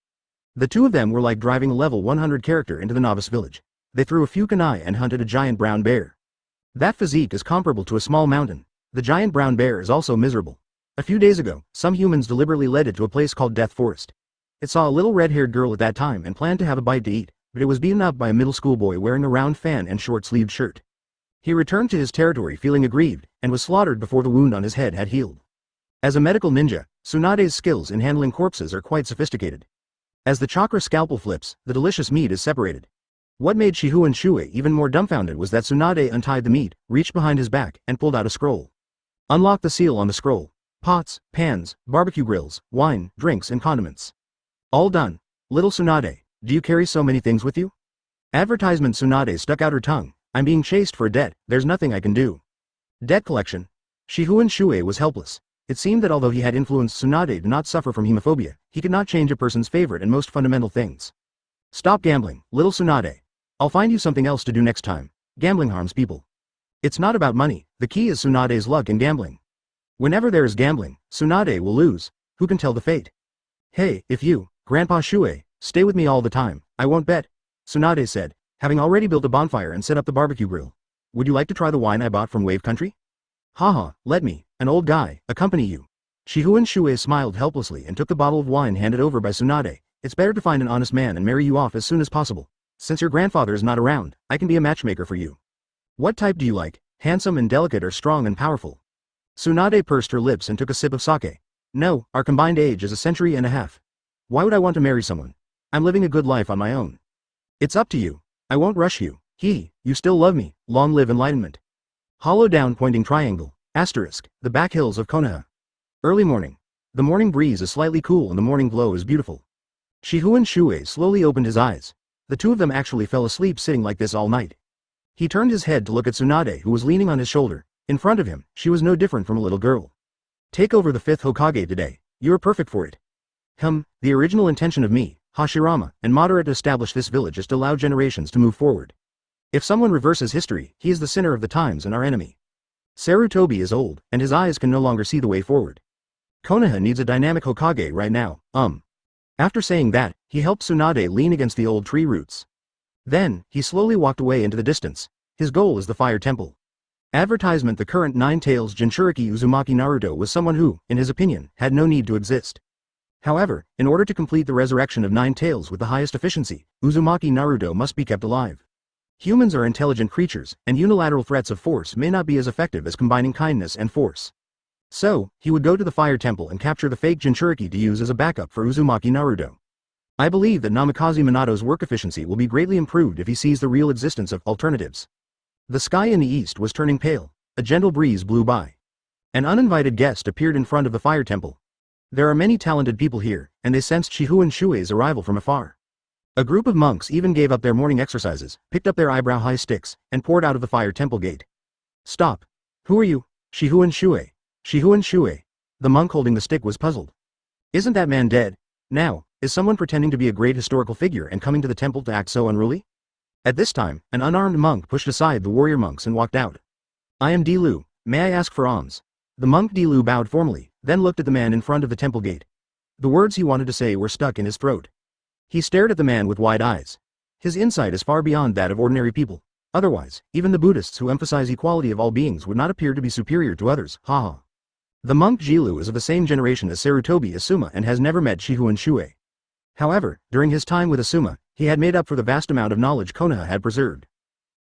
The two of them were like driving a level 100 character into the novice village. They threw a few kunai and hunted a giant brown bear. That physique is comparable to a small mountain. The giant brown bear is also miserable. A few days ago, some humans deliberately led it to a place called Death Forest. It saw a little red-haired girl at that time and planned to have a bite to eat, but it was beaten up by a middle school boy wearing a round fan and short-sleeved shirt. He returned to his territory feeling aggrieved, and was slaughtered before the wound on his head had healed. As a medical ninja, Tsunade's skills in handling corpses are quite sophisticated. As the chakra scalpel flips, the delicious meat is separated. What made Shihun Shuei even more dumbfounded was that Tsunade untied the meat, reached behind his back, and pulled out a scroll. Unlock the seal on the scroll. Pots, pans, barbecue grills, wine, drinks and condiments. All done. Little Tsunade, do you carry so many things with you? Advertisement. Tsunade stuck out her tongue. "I'm being chased for a debt, there's nothing I can do." Debt collection? Shihun Shuei was helpless. It seemed that although he had influenced Tsunade to not suffer from hemophobia, he could not change a person's favorite and most fundamental things. "Stop gambling, little Tsunade. I'll find you something else to do next time. Gambling harms people. It's not about money, the key is Tsunade's luck in gambling. Whenever there is gambling, Tsunade will lose. Who can tell the fate? Hey, if you, Grandpa Shuei, stay with me all the time, I won't bet," Tsunade said, having already built a bonfire and set up the barbecue grill. "Would you like to try the wine I bought from Wave Country?" "Haha, let me, an old guy, accompany you." Shihun Shuei smiled helplessly and took the bottle of wine handed over by Tsunade. "It's better to find an honest man and marry you off as soon as possible. Since your grandfather is not around, I can be a matchmaker for you. What type do you like, handsome and delicate or strong and powerful?" Tsunade pursed her lips and took a sip of sake. "No, our combined age is a century and a half. Why would I want to marry someone? I'm living a good life on my own. It's up to you. I won't rush you. You still love me, long live enlightenment." Hollow down pointing triangle, asterisk, the back hills of Konoha. Early morning. The morning breeze is slightly cool and the morning glow is beautiful. Shihun Shuei slowly opened his eyes. The two of them actually fell asleep sitting like this all night. He turned his head to look at Tsunade who was leaning on his shoulder. In front of him, she was no different from a little girl. Take over the 5th Hokage today. You are perfect for it. The original intention of me, Hashirama, and Madara to establish this village is to allow generations to move forward. If someone reverses history, he is the sinner of the times and our enemy. Sarutobi is old, and his eyes can no longer see the way forward. Konoha needs a dynamic Hokage right now, After saying that, he helped Tsunade lean against the old tree roots. Then, he slowly walked away into the distance. His goal is the Fire Temple. Advertisement: the current Nine Tails Jinchuriki Uzumaki Naruto was someone who, in his opinion, had no need to exist. However, in order to complete the resurrection of Nine Tails with the highest efficiency, Uzumaki Naruto must be kept alive. Humans are intelligent creatures, and unilateral threats of force may not be as effective as combining kindness and force. So, he would go to the Fire Temple and capture the fake Jinchuriki to use as a backup for Uzumaki Naruto. I believe that Namikaze Minato's work efficiency will be greatly improved if he sees the real existence of alternatives. The sky in the east was turning pale. A gentle breeze blew by. An uninvited guest appeared in front of the Fire Temple. There are many talented people here, and they sensed Shifengin Shuoye's arrival from afar. A group of monks even gave up their morning exercises, picked up their eyebrow-high sticks, and poured out of the Fire Temple gate. Stop. Who are you? Shifengin Shuoye. Shifengin Shuoye. The monk holding the stick was puzzled. Isn't that man dead? Now, is someone pretending to be a great historical figure and coming to the temple to act so unruly? At this time, an unarmed monk pushed aside the warrior monks and walked out. I am Dilu, may I ask for alms? The monk Dilu bowed formally, then looked at the man in front of the temple gate. The words he wanted to say were stuck in his throat. He stared at the man with wide eyes. His insight is far beyond that of ordinary people. Otherwise, even the Buddhists who emphasize equality of all beings would not appear to be superior to others, haha. The monk Jilu is of the same generation as Sarutobi Asuma and has never met Shifengin Shuoye. However, during his time with Asuma, he had made up for the vast amount of knowledge Konoha had preserved.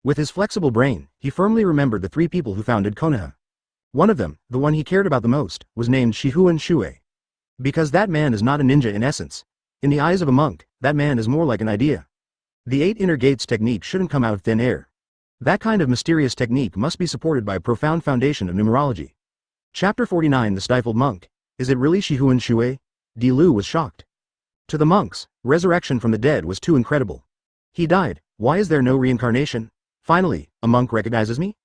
With his flexible brain, he firmly remembered the 3 people who founded Konoha. One of them, the one he cared about the most, was named Shifengin Shuoye. Because that man is not a ninja in essence. In the eyes of a monk, that man is more like an idea. The 8 inner gates technique shouldn't come out of thin air. That kind of mysterious technique must be supported by a profound foundation of numerology. Chapter 49: The Stifled Monk. Is it really Shifengin Shuoye? Dilu was shocked. To the monks, resurrection from the dead was too incredible. He died, why is there no reincarnation? Finally, a monk recognizes me?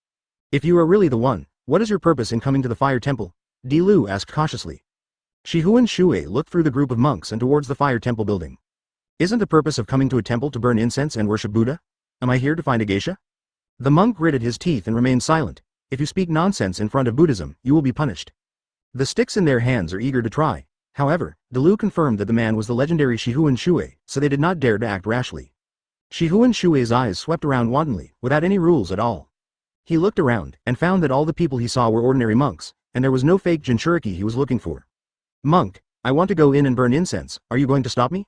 If you are really the one, what is your purpose in coming to the Fire Temple? Dilu asked cautiously. Shifengin Shuoye looked through the group of monks and towards the Fire Temple building. Isn't the purpose of coming to a temple to burn incense and worship Buddha? Am I here to find a geisha? The monk gritted his teeth and remained silent. If you speak nonsense in front of Buddhism, you will be punished. The sticks in their hands are eager to try. However, Dilu confirmed that the man was the legendary Shifengin Shuoye, so they did not dare to act rashly. Shifengin Shuoye's eyes swept around wantonly, without any rules at all. He looked around, and found that all the people he saw were ordinary monks, and there was no fake Jinchuriki he was looking for. Monk, I want to go in and burn incense, are you going to stop me?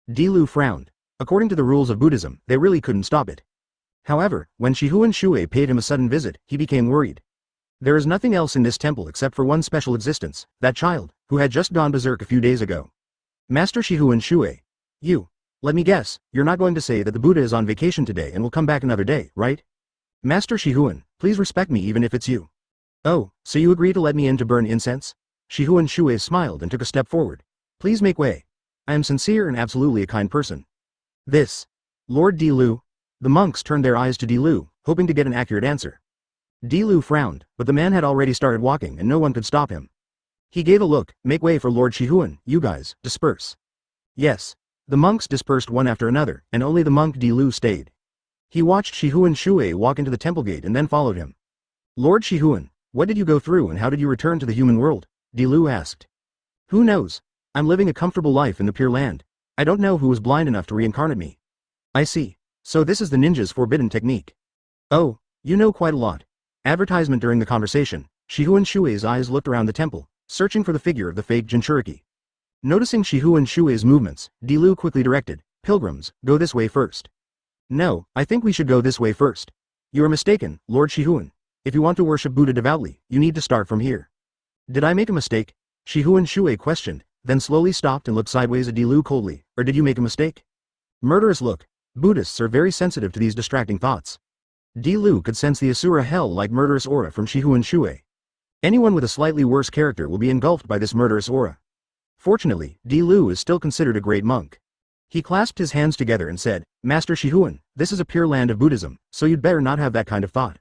Dilu frowned. According to the rules of Buddhism, they really couldn't stop it. However, when Shifengin Shuoye paid him a sudden visit, he became worried. There is nothing else in this temple except for one special existence, that child, who had just gone berserk a few days ago. Master Shifengin Shuoye. You. Let me guess, you're not going to say that the Buddha is on vacation today and will come back another day, right? Master Shifengin, please respect me even if it's you. Oh, so you agree to let me in to burn incense? Shifengin Shuoye smiled and took a step forward. Please make way. I am sincere and absolutely a kind person. This. Lord Dilu. The monks turned their eyes to Dilu, hoping to get an accurate answer. Dilu frowned, but the man had already started walking and no one could stop him. He gave a look, make way for Lord Shifengin, you guys, disperse. Yes. The monks dispersed one after another, and only the monk Dilu stayed. He watched Shifengin Shuoye walk into the temple gate and then followed him. Lord Shifengin, what did you go through and how did you return to the human world? Dilu asked. Who knows? I'm living a comfortable life in the Pure Land. I don't know who was blind enough to reincarnate me. I see. So this is the ninja's forbidden technique. Oh, you know quite a lot. Advertisement. During the conversation, Shifengin Shuoye's eyes looked around the temple, searching for the figure of the fake Jinchuriki. Noticing Shifengin Shuoye's movements, Dilu quickly directed, Pilgrims, go this way first. No, I think we should go this way first. You are mistaken, Lord Shifengin. If you want to worship Buddha devoutly, you need to start from here. Did I make a mistake? Shifengin Shuoye questioned, then slowly stopped and looked sideways at Dilu coldly, or did you make a mistake? Murderous look. Buddhists are very sensitive to these distracting thoughts. Dilu could sense the Asura hell-like murderous aura from Shifengin Shuoye. Anyone with a slightly worse character will be engulfed by this murderous aura. Fortunately, Dilu is still considered a great monk. He clasped his hands together and said, Master Shifengin, this is a pure land of Buddhism, so you'd better not have that kind of thought.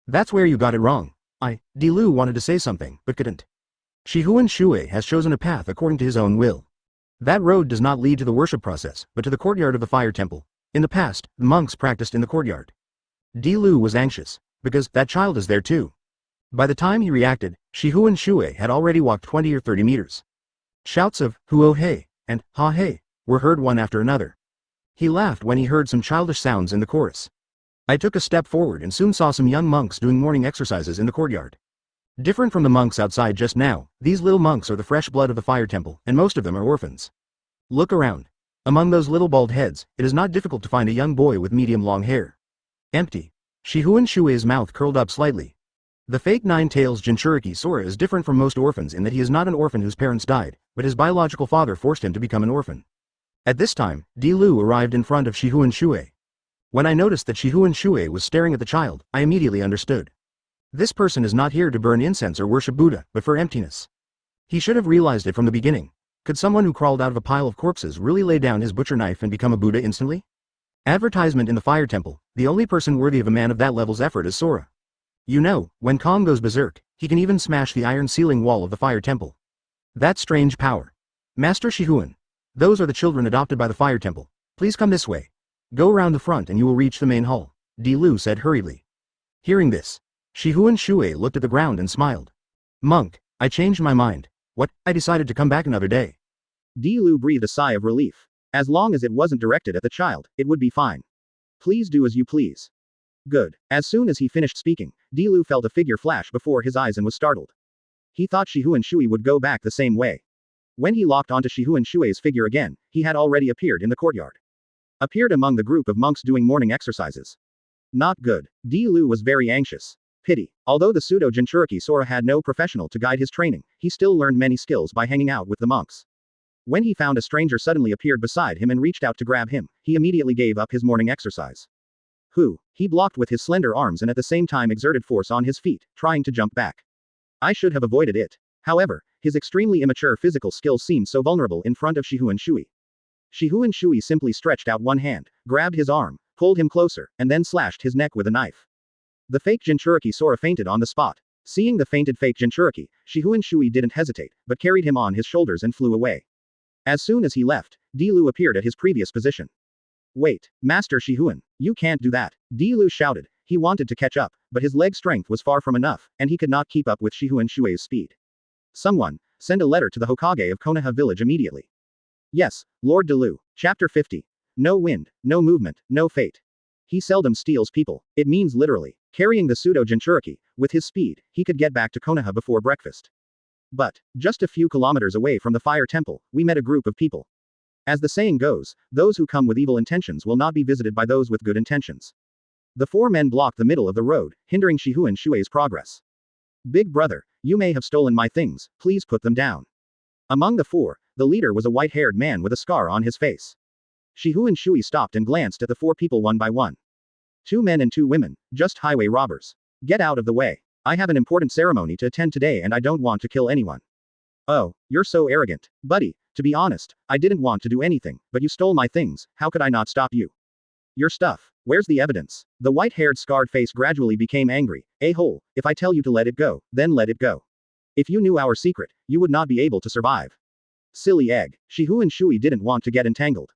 That's where you got it wrong. Dilu wanted to say something, but couldn't. Shifengin Shuoye has chosen a path according to his own will. That road does not lead to the worship process, but to the courtyard of the fire temple. In the past, the monks practiced in the courtyard. Lu was anxious, because that child is there too. By the time he reacted, Shifengin Shuoye had already walked 20 or 30 meters. Shouts of, "Huo hey," and "Ha hey," were heard one after another. He laughed when he heard some childish sounds in the chorus. I took a step forward and soon saw some young monks doing morning exercises in the courtyard. Different from the monks outside just now, these little monks are the fresh blood of the fire temple, and most of them are orphans. Look around. Among those little bald heads, it is not difficult to find a young boy with medium long hair. Empty. Shifengin Shuoye's mouth curled up slightly. The fake nine-tails Jinchuriki Sora is different from most orphans in that he is not an orphan whose parents died, but his biological father forced him to become an orphan. At this time, Lu arrived in front of Shifengin Shuoye. When I noticed that Shifengin Shuoye was staring at the child, I immediately understood. This person is not here to burn incense or worship Buddha, but for emptiness. He should have realized it from the beginning. Could someone who crawled out of a pile of corpses really lay down his butcher knife and become a Buddha instantly? Advertisement in the fire temple, the only person worthy of a man of that level's effort is Sora. You know, when Kong goes berserk, he can even smash the iron ceiling wall of the fire temple. That strange power. Master Shifengin. Those are the children adopted by the fire temple. Please come this way. Go around the front and you will reach the main hall, Lu said hurriedly. Hearing this, Shifengin Shuoye looked at the ground and smiled. Monk, I changed my mind. What? I decided to come back another day. Lu breathed a sigh of relief. As long as it wasn't directed at the child, it would be fine. Please do as you please. Good. As soon as he finished speaking, Lu felt a figure flash before his eyes and was startled. He thought Shifengin Shuoye would go back the same way. When he locked onto Shifengin Shuoye's figure again, he had already appeared in the courtyard. Appeared among the group of monks doing morning exercises. Not good. Lu was very anxious. Pity. Although the pseudo-Jinchuriki Sora had no professional to guide his training, he still learned many skills by hanging out with the monks. When he found a stranger suddenly appeared beside him and reached out to grab him, he immediately gave up his morning exercise. He blocked with his slender arms and at the same time exerted force on his feet, trying to jump back. I should have avoided it. However, his extremely immature physical skills seemed so vulnerable in front of Shifengin Shuoye. Shifengin Shuoye simply stretched out one hand, grabbed his arm, pulled him closer, and then slashed his neck with a knife. The fake Jinchuriki Sora fainted on the spot. Seeing the fainted fake Jinchuriki, Shifengin Shuoye didn't hesitate, but carried him on his shoulders and flew away. As soon as he left, Lu appeared at his previous position. Wait, Master Shifengin, you can't do that, Lu shouted. He wanted to catch up, but his leg strength was far from enough, and he could not keep up with Shifengin Shuoye's speed. Someone, send a letter to the Hokage of Konoha village immediately. Yes, Lord Lu. Chapter 50. No wind, no movement, no fate. He seldom steals people, it means literally. Carrying the pseudo-Jinchuriki, with his speed, he could get back to Konoha before breakfast. But, just a few kilometers away from the fire temple, we met a group of people. As the saying goes, those who come with evil intentions will not be visited by those with good intentions. The four men blocked the middle of the road, hindering Shifengin Shuoye's progress. Big brother, you may have stolen my things, please put them down. Among the four, the leader was a white-haired man with a scar on his face. Shifengin Shuoye stopped and glanced at the four people one by one. 2 men and 2 women, just highway robbers. Get out of the way. I have an important ceremony to attend today and I don't want to kill anyone. Oh, you're so arrogant. Buddy, to be honest, I didn't want to do anything, but you stole my things, how could I not stop you? Your stuff. Where's the evidence? The white-haired scarred face gradually became angry. A-hole, if I tell you to let it go, then let it go. If you knew our secret, you would not be able to survive. Silly egg. Shifengin Shuoye didn't want to get entangled.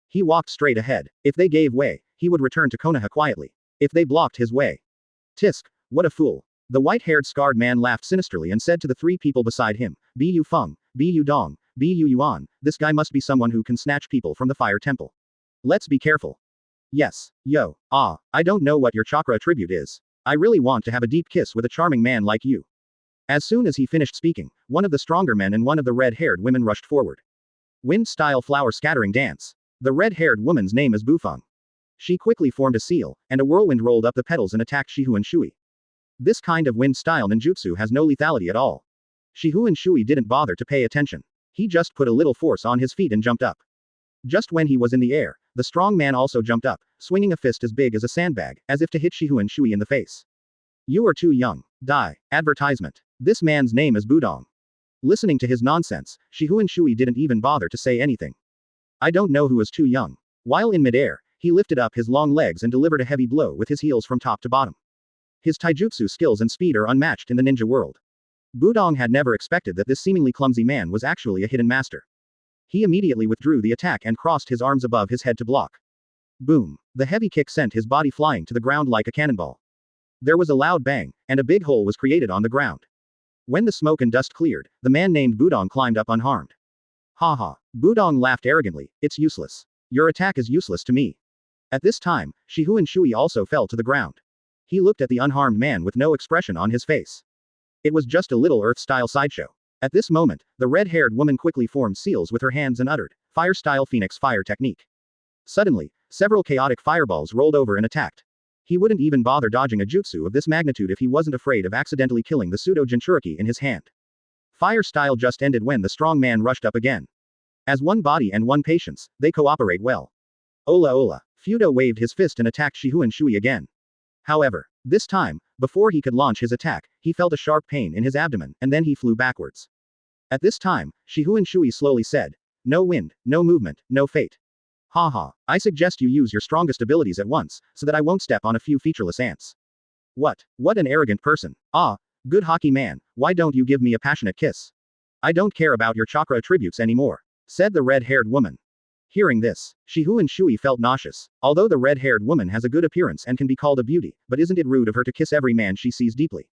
He walked straight ahead. If they gave way, he would return to Konoha quietly. If they blocked his way. Tisk, what a fool. The white-haired scarred man laughed sinisterly and said to the 3 people beside him, Bu Feng, Bu Dong, Bu Yuan, this guy must be someone who can snatch people from the fire temple. Let's be careful. Yes, yo, I don't know what your chakra attribute is. I really want to have a deep kiss with a charming man like you. As soon as he finished speaking, one of the stronger men and one of the red-haired women rushed forward. Wind-style flower scattering dance. The red-haired woman's name is Bufeng. She quickly formed a seal, and a whirlwind rolled up the petals and attacked Shifengin Shuoye. This kind of wind-style ninjutsu has no lethality at all. Shifengin Shuoye didn't bother to pay attention. He just put a little force on his feet and jumped up. Just when he was in the air, the strong man also jumped up, swinging a fist as big as a sandbag, as if to hit Shifengin Shuoye in the face. You are too young. Die. Advertisement. This man's name is Budong. Listening to his nonsense, Shifengin Shuoye didn't even bother to say anything. I don't know who is too young. While in midair, he lifted up his long legs and delivered a heavy blow with his heels from top to bottom. His taijutsu skills and speed are unmatched in the ninja world. Budong had never expected that this seemingly clumsy man was actually a hidden master. He immediately withdrew the attack and crossed his arms above his head to block. Boom! The heavy kick sent his body flying to the ground like a cannonball. There was a loud bang, and a big hole was created on the ground. When the smoke and dust cleared, the man named Budong climbed up unharmed. Haha. Budong laughed arrogantly, it's useless. Your attack is useless to me. At this time, Shifengin Shuoye also fell to the ground. He looked at the unharmed man with no expression on his face. It was just a little Earth-style sideshow. At this moment, the red-haired woman quickly formed seals with her hands and uttered, fire-style phoenix fire technique. Suddenly, several chaotic fireballs rolled over and attacked. He wouldn't even bother dodging a jutsu of this magnitude if he wasn't afraid of accidentally killing the pseudo-jinchuriki in his hand. Fire style just ended when the strong man rushed up again. As one body and one patience, they cooperate well. Ola ola. Fudo waved his fist and attacked Shifengin Shuoye again. However, this time, before he could launch his attack, he felt a sharp pain in his abdomen, and then he flew backwards. At this time, Shifengin Shuoye slowly said, no wind, no movement, no fate. Haha, I suggest you use your strongest abilities at once, so that I won't step on a few featureless ants. What an arrogant person. Ah, good hockey man, why don't you give me a passionate kiss? I don't care about your chakra attributes anymore, said the red-haired woman. Hearing this, Shifengin Shuoye felt nauseous. Although the red-haired woman has a good appearance and can be called a beauty, but isn't it rude of her to kiss every man she sees deeply?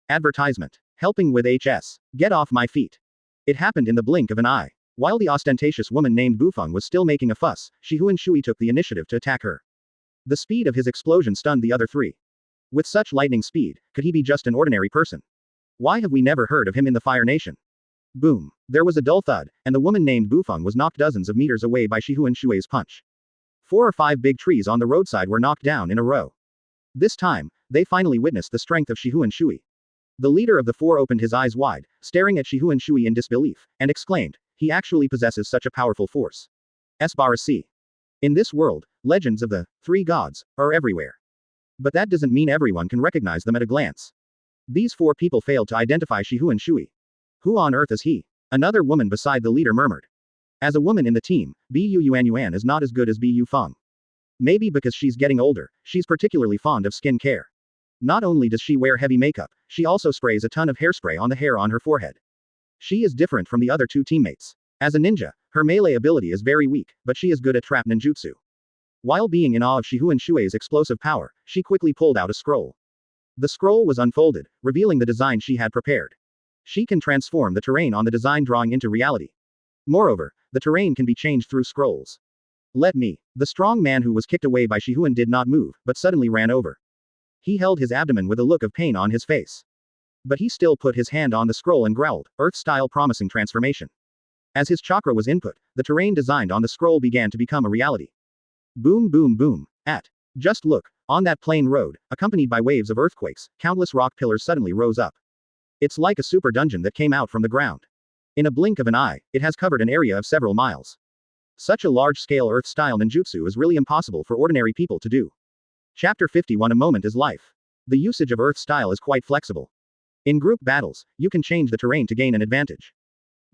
Advertisement. Helping with HS. Get off my feet. It happened in the blink of an eye. While the ostentatious woman named Bufeng was still making a fuss, Shifengin Shuoye took the initiative to attack her. The speed of his explosion stunned the other three. With such lightning speed, could he be just an ordinary person? Why have we never heard of him in the Fire Nation? Boom. There was a dull thud, and the woman named Bufeng was knocked dozens of meters away by Shifengin Shuoye's punch. 4 or 5 big trees on the roadside were knocked down in a row. This time, they finally witnessed the strength of Shifengin Shuoye. The leader of the 4 opened his eyes wide, staring at Shifengin Shuoye in disbelief, and exclaimed, he actually possesses such a powerful force. S-C. In this world, legends of the 3 gods are everywhere. But that doesn't mean everyone can recognize them at a glance. These 4 people failed to identify Shifengin Shuoye. Who on earth is he? Another woman beside the leader murmured. As a woman in the team, Bu Yuan is not as good as Bu Feng. Maybe because she's getting older, she's particularly fond of skin care. Not only does she wear heavy makeup, she also sprays a ton of hairspray on the hair on her forehead. She is different from the other 2 teammates. As a ninja, her melee ability is very weak, but she is good at trap ninjutsu. While being in awe of Shifengin Shuoye's explosive power, she quickly pulled out a scroll. The scroll was unfolded, revealing the design she had prepared. She can transform the terrain on the design drawing into reality. Moreover, the terrain can be changed through scrolls. Let me. The strong man who was kicked away by Shifengin did not move, but suddenly ran over. He held his abdomen with a look of pain on his face. But he still put his hand on the scroll and growled, Earth-style promising transformation. As his chakra was input, the terrain designed on the scroll began to become a reality. Boom boom boom. Just look, on that plain road, accompanied by waves of earthquakes, countless rock pillars suddenly rose up. It's like a super dungeon that came out from the ground. In a blink of an eye, it has covered an area of several miles. Such a large-scale Earth-style ninjutsu is really impossible for ordinary people to do. Chapter 51. A moment is life. The usage of Earth-style is quite flexible. In group battles, you can change the terrain to gain an advantage.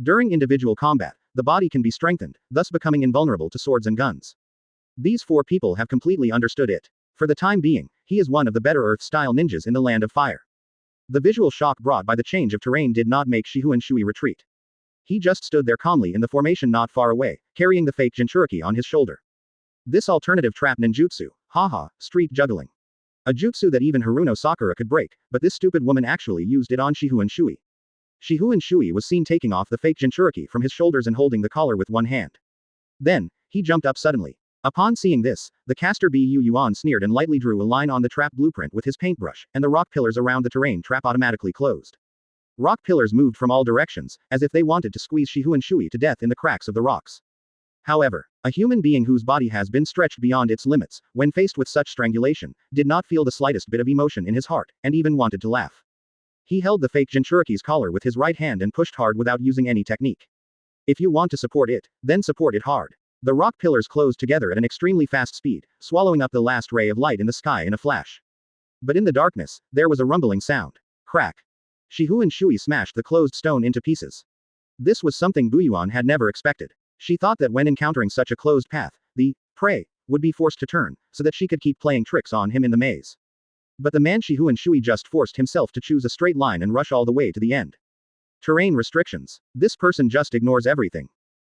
During individual combat, the body can be strengthened, thus becoming invulnerable to swords and guns. These 4 people have completely understood it. For the time being, he is one of the better Earth-style ninjas in the Land of Fire. The visual shock brought by the change of terrain did not make Shifengin Shuoye retreat. He just stood there calmly in the formation not far away, carrying the fake jinchuriki on his shoulder. This alternative trap ninjutsu, haha, street juggling. A jutsu that even Haruno Sakura could break, but this stupid woman actually used it on Shifengin Shuoye. Shifengin Shuoye was seen taking off the fake jinchuriki from his shoulders and holding the collar with one hand. Then, he jumped up suddenly. Upon seeing this, the caster Bu Yuan sneered and lightly drew a line on the trap blueprint with his paintbrush, and the rock pillars around the terrain trap automatically closed. Rock pillars moved from all directions, as if they wanted to squeeze Shifengin Shuoye to death in the cracks of the rocks. However, a human being whose body has been stretched beyond its limits, when faced with such strangulation, did not feel the slightest bit of emotion in his heart, and even wanted to laugh. He held the fake jinchuriki's collar with his right hand and pushed hard without using any technique. If you want to support it, then support it hard. The rock pillars closed together at an extremely fast speed, swallowing up the last ray of light in the sky in a flash. But in the darkness, there was a rumbling sound. Crack. Shifengin Shuoye smashed the closed stone into pieces. This was something Bu Yuan had never expected. She thought that when encountering such a closed path, the prey would be forced to turn, so that she could keep playing tricks on him in the maze. But the man Shifengin Shuoye just forced himself to choose a straight line and rush all the way to the end. Terrain restrictions. This person just ignores everything.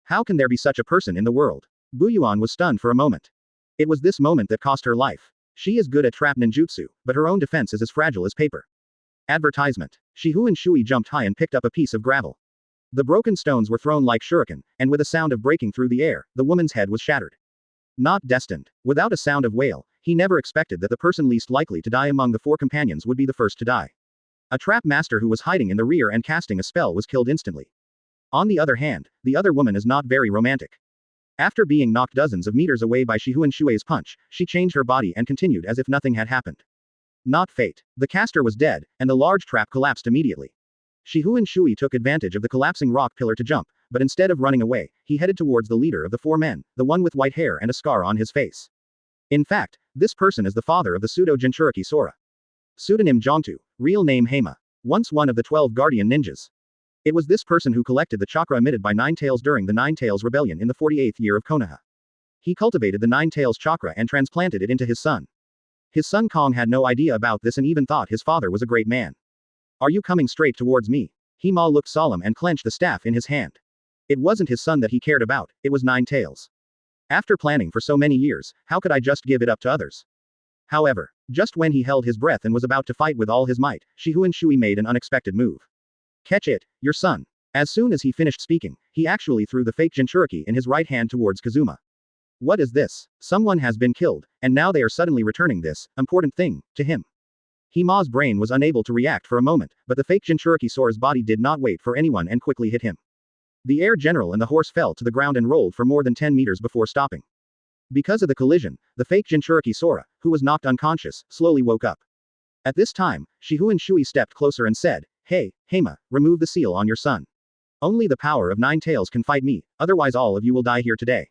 How can there be such a person in the world? Buyuan was stunned for a moment. It was this moment that cost her life. She is good at trap ninjutsu, but her own defense is as fragile as paper. Advertisement. Shihun Shui jumped high and picked up a piece of gravel. The broken stones were thrown like shuriken, and with a sound of breaking through the air, the woman's head was shattered. Not destined. Without a sound of wail, he never expected that the person least likely to die among the four companions would be the first to die. A trap master who was hiding in the rear and casting a spell was killed instantly. On the other hand, the other woman is not very romantic. After being knocked dozens of meters away by Shihun Shui's punch, she changed her body and continued as if nothing had happened. Not fate. The caster was dead, and the large trap collapsed immediately. Shihun Shui took advantage of the collapsing rock pillar to jump, but instead of running away, he headed towards the leader of the four men, the one with white hair and a scar on his face. In fact, this person is the father of the pseudo-Jinchuriki Sora. Pseudonym Jongtu, real name Heima. Once one of the 12 guardian ninjas. It was this person who collected the chakra emitted by Nine Tails during the Nine Tails Rebellion in the 48th year of Konoha. He cultivated the Nine Tails chakra and transplanted it into his son. His son Kong had no idea about this and even thought his father was a great man. Are you coming straight towards me? Heima looked solemn and clenched the staff in his hand. It wasn't his son that he cared about, it was Nine Tails. After planning for so many years, how could I just give it up to others? However, just when he held his breath and was about to fight with all his might, Shihun Shui made an unexpected move. Catch it, your son. As soon as he finished speaking, he actually threw the fake Jinchuriki in his right hand towards Kazuma. What is this? Someone has been killed, and now they are suddenly returning this important thing to him. Hima's brain was unable to react for a moment, but the fake Jinchuriki Sora's body did not wait for anyone and quickly hit him. The air general and the horse fell to the ground and rolled for more than 10 meters before stopping. Because of the collision, the fake Jinchuriki Sora, who was knocked unconscious, slowly woke up. At this time, Shihun Shui stepped closer and said, "Hey, Heima, remove the seal on your son. Only the power of Nine Tails can fight me, otherwise all of you will die here today."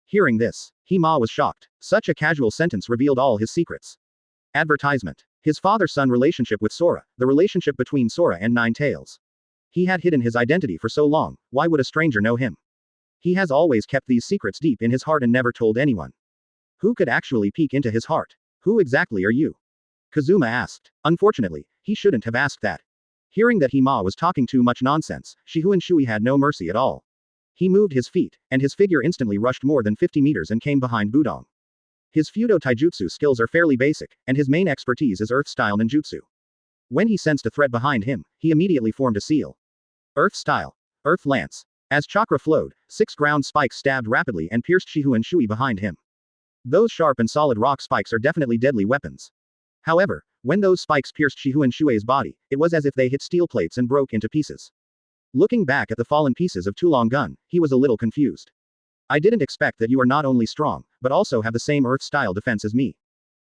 Hearing this, Heima was shocked. Such a casual sentence revealed all his secrets. Advertisement. His father-son relationship with Sora, the relationship between Sora and Nine Tails. He had hidden his identity for so long, why would a stranger know him? He has always kept these secrets deep in his heart and never told anyone. Who could actually peek into his heart? Who exactly are you? Kazuma asked. Unfortunately, he shouldn't have asked that. Hearing that Heima was talking too much nonsense, Shihun Shui had no mercy at all. He moved his feet, and his figure instantly rushed more than 50 meters and came behind Budong. His Fudo Taijutsu skills are fairly basic, and his main expertise is Earth-style ninjutsu. When he sensed a threat behind him, he immediately formed a seal. Earth-style. Earth Lance. As chakra flowed, 6 ground spikes stabbed rapidly and pierced Shihun Shui behind him. Those sharp and solid rock spikes are definitely deadly weapons. However, when those spikes pierced Shihun Shui's body, it was as if they hit steel plates and broke into pieces. Looking back at the fallen pieces of Tulong Gun, he was a little confused. I didn't expect that you are not only strong, but also have the same Earth-style defense as me.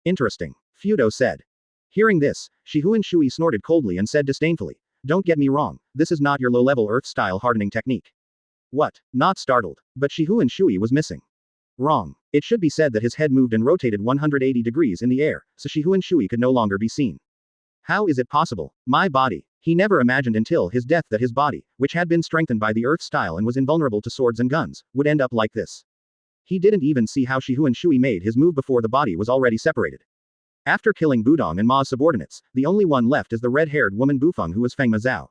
Interesting. Fudo said. Hearing this, Shihun Shui snorted coldly and said disdainfully, "Don't get me wrong, this is not your low-level Earth-style hardening technique." What? Not startled, but Shihun Shui was missing. Wrong. It should be said that his head moved and rotated 180 degrees in the air, so Shihun Shui could no longer be seen. How is it possible? My body. He never imagined until his death that his body, which had been strengthened by the Earth style and was invulnerable to swords and guns, would end up like this. He didn't even see how Shihun Shui made his move before the body was already separated. After killing Budong and Ma's subordinates, the only one left is the red-haired woman Bufeng who was Feng Mazao.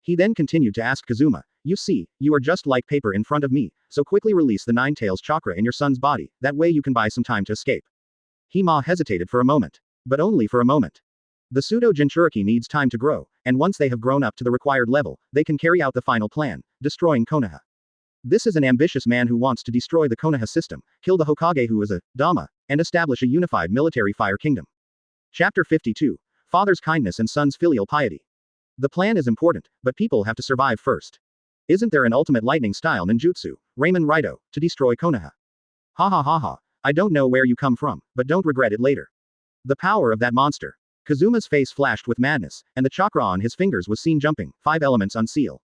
He then continued to ask Kazuma, "You see, you are just like paper in front of me, so quickly release the Nine Tails chakra in your son's body, that way you can buy some time to escape." Heima hesitated for a moment. But only for a moment. The pseudo-Jinchuriki needs time to grow, and once they have grown up to the required level, they can carry out the final plan, destroying Konoha. This is an ambitious man who wants to destroy the Konoha system, kill the Hokage who is a Dama, and establish a unified military fire kingdom. Chapter 52. Father's Kindness and Son's Filial Piety. The plan is important, but people have to survive first. Isn't there an ultimate lightning-style ninjutsu, Ramen Raito, to destroy Konoha? Ha ha ha ha, I don't know where you come from, but don't regret it later. The power of that monster. Kazuma's face flashed with madness, and the chakra on his fingers was seen jumping, 5 elements unseal.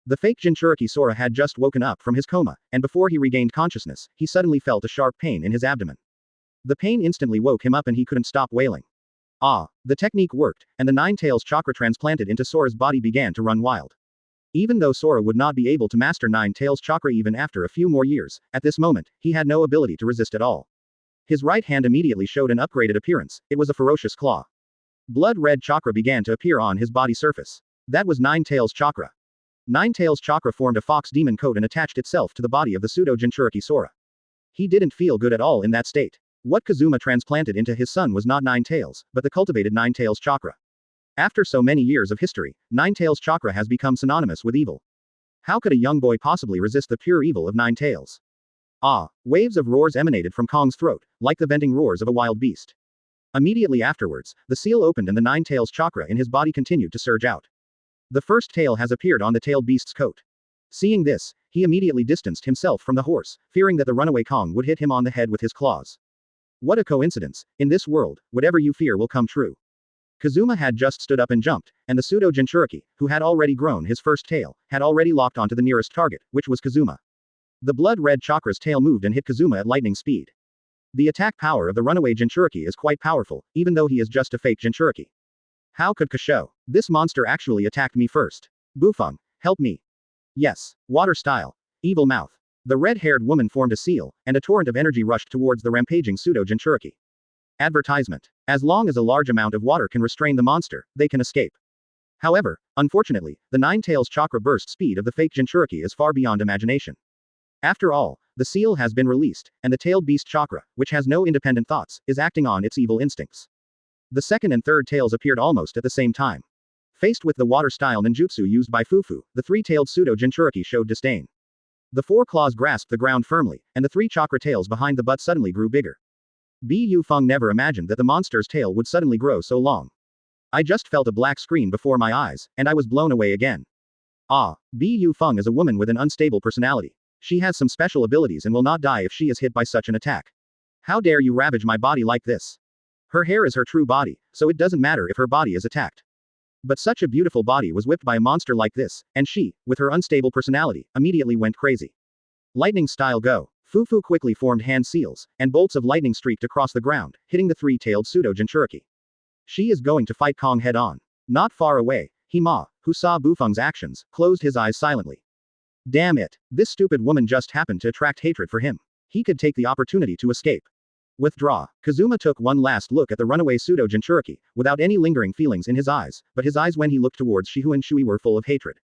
The fake Jinchuriki Sora had just woken up from his coma, and before he regained consciousness, he suddenly felt a sharp pain in his abdomen. The pain instantly woke him up and he couldn't stop wailing. Ah, the technique worked, and the Nine Tails chakra transplanted into Sora's body began to run wild. Even though Sora would not be able to master Nine Tails chakra even after a few more years, at this moment, he had no ability to resist at all. His right hand immediately showed an upgraded appearance, it was a ferocious claw. Blood-red chakra began to appear on his body surface. That was Nine Tails chakra. Nine Tails chakra formed a fox demon coat and attached itself to the body of the pseudo-Jinchuriki Sora. He didn't feel good at all in that state. What Kazuma transplanted into his son was not Nine Tails, but the cultivated Nine Tails chakra. After so many years of history, Nine Tails chakra has become synonymous with evil. How could a young boy possibly resist the pure evil of Nine Tails? Ah! Waves of roars emanated from Kong's throat, like the venting roars of a wild beast. Immediately afterwards, the seal opened and the Nine Tails chakra in his body continued to surge out. The first tail has appeared on the tailed beast's coat. Seeing this, he immediately distanced himself from the horse, fearing that the runaway Kong would hit him on the head with his claws. What a coincidence! In this world, whatever you fear will come true. Kazuma had just stood up and jumped, and the pseudo-Jinchuriki, who had already grown his first tail, had already locked onto the nearest target, which was Kazuma. The blood-red chakra's tail moved and hit Kazuma at lightning speed. The attack power of the runaway Jinchuriki is quite powerful, even though he is just a fake Jinchuriki. How could Kasho? This monster actually attacked me first. Bufang, help me. Yes. Water style. Evil mouth. The red-haired woman formed a seal, and a torrent of energy rushed towards the rampaging pseudo-Jinchuriki. Advertisement. As long as a large amount of water can restrain the monster, they can escape. However, unfortunately, the Nine Tails chakra burst speed of the fake Jinchuriki is far beyond imagination. After all, the seal has been released, and the tailed beast chakra, which has no independent thoughts, is acting on its evil instincts. The second and third tails appeared almost at the same time. Faced with the water-style ninjutsu used by Fufu, the three-tailed pseudo-Jinchuriki showed disdain. The four claws grasped the ground firmly, and the three chakra tails behind the butt suddenly grew bigger. Bu Feng never imagined that the monster's tail would suddenly grow so long. I just felt a black screen before my eyes, and I was blown away again. Ah, Bu Feng is a woman with an unstable personality. She has some special abilities and will not die if she is hit by such an attack. How dare you ravage my body like this? Her hair is her true body, so it doesn't matter if her body is attacked. But such a beautiful body was whipped by a monster like this, and she, with her unstable personality, immediately went crazy. Lightning style go. Fufu quickly formed hand seals, and bolts of lightning streaked across the ground, hitting the three-tailed pseudo-Jinchuriki. She is going to fight Kong head-on. Not far away, Hima, who saw Bufeng's actions, closed his eyes silently. Damn it, this stupid woman just happened to attract hatred for him. He could take the opportunity to escape. Withdraw. Kazuma took one last look at the runaway pseudo-Jinchuriki, without any lingering feelings in his eyes, but his eyes when he looked towards Shifengin Shuoye were full of hatred.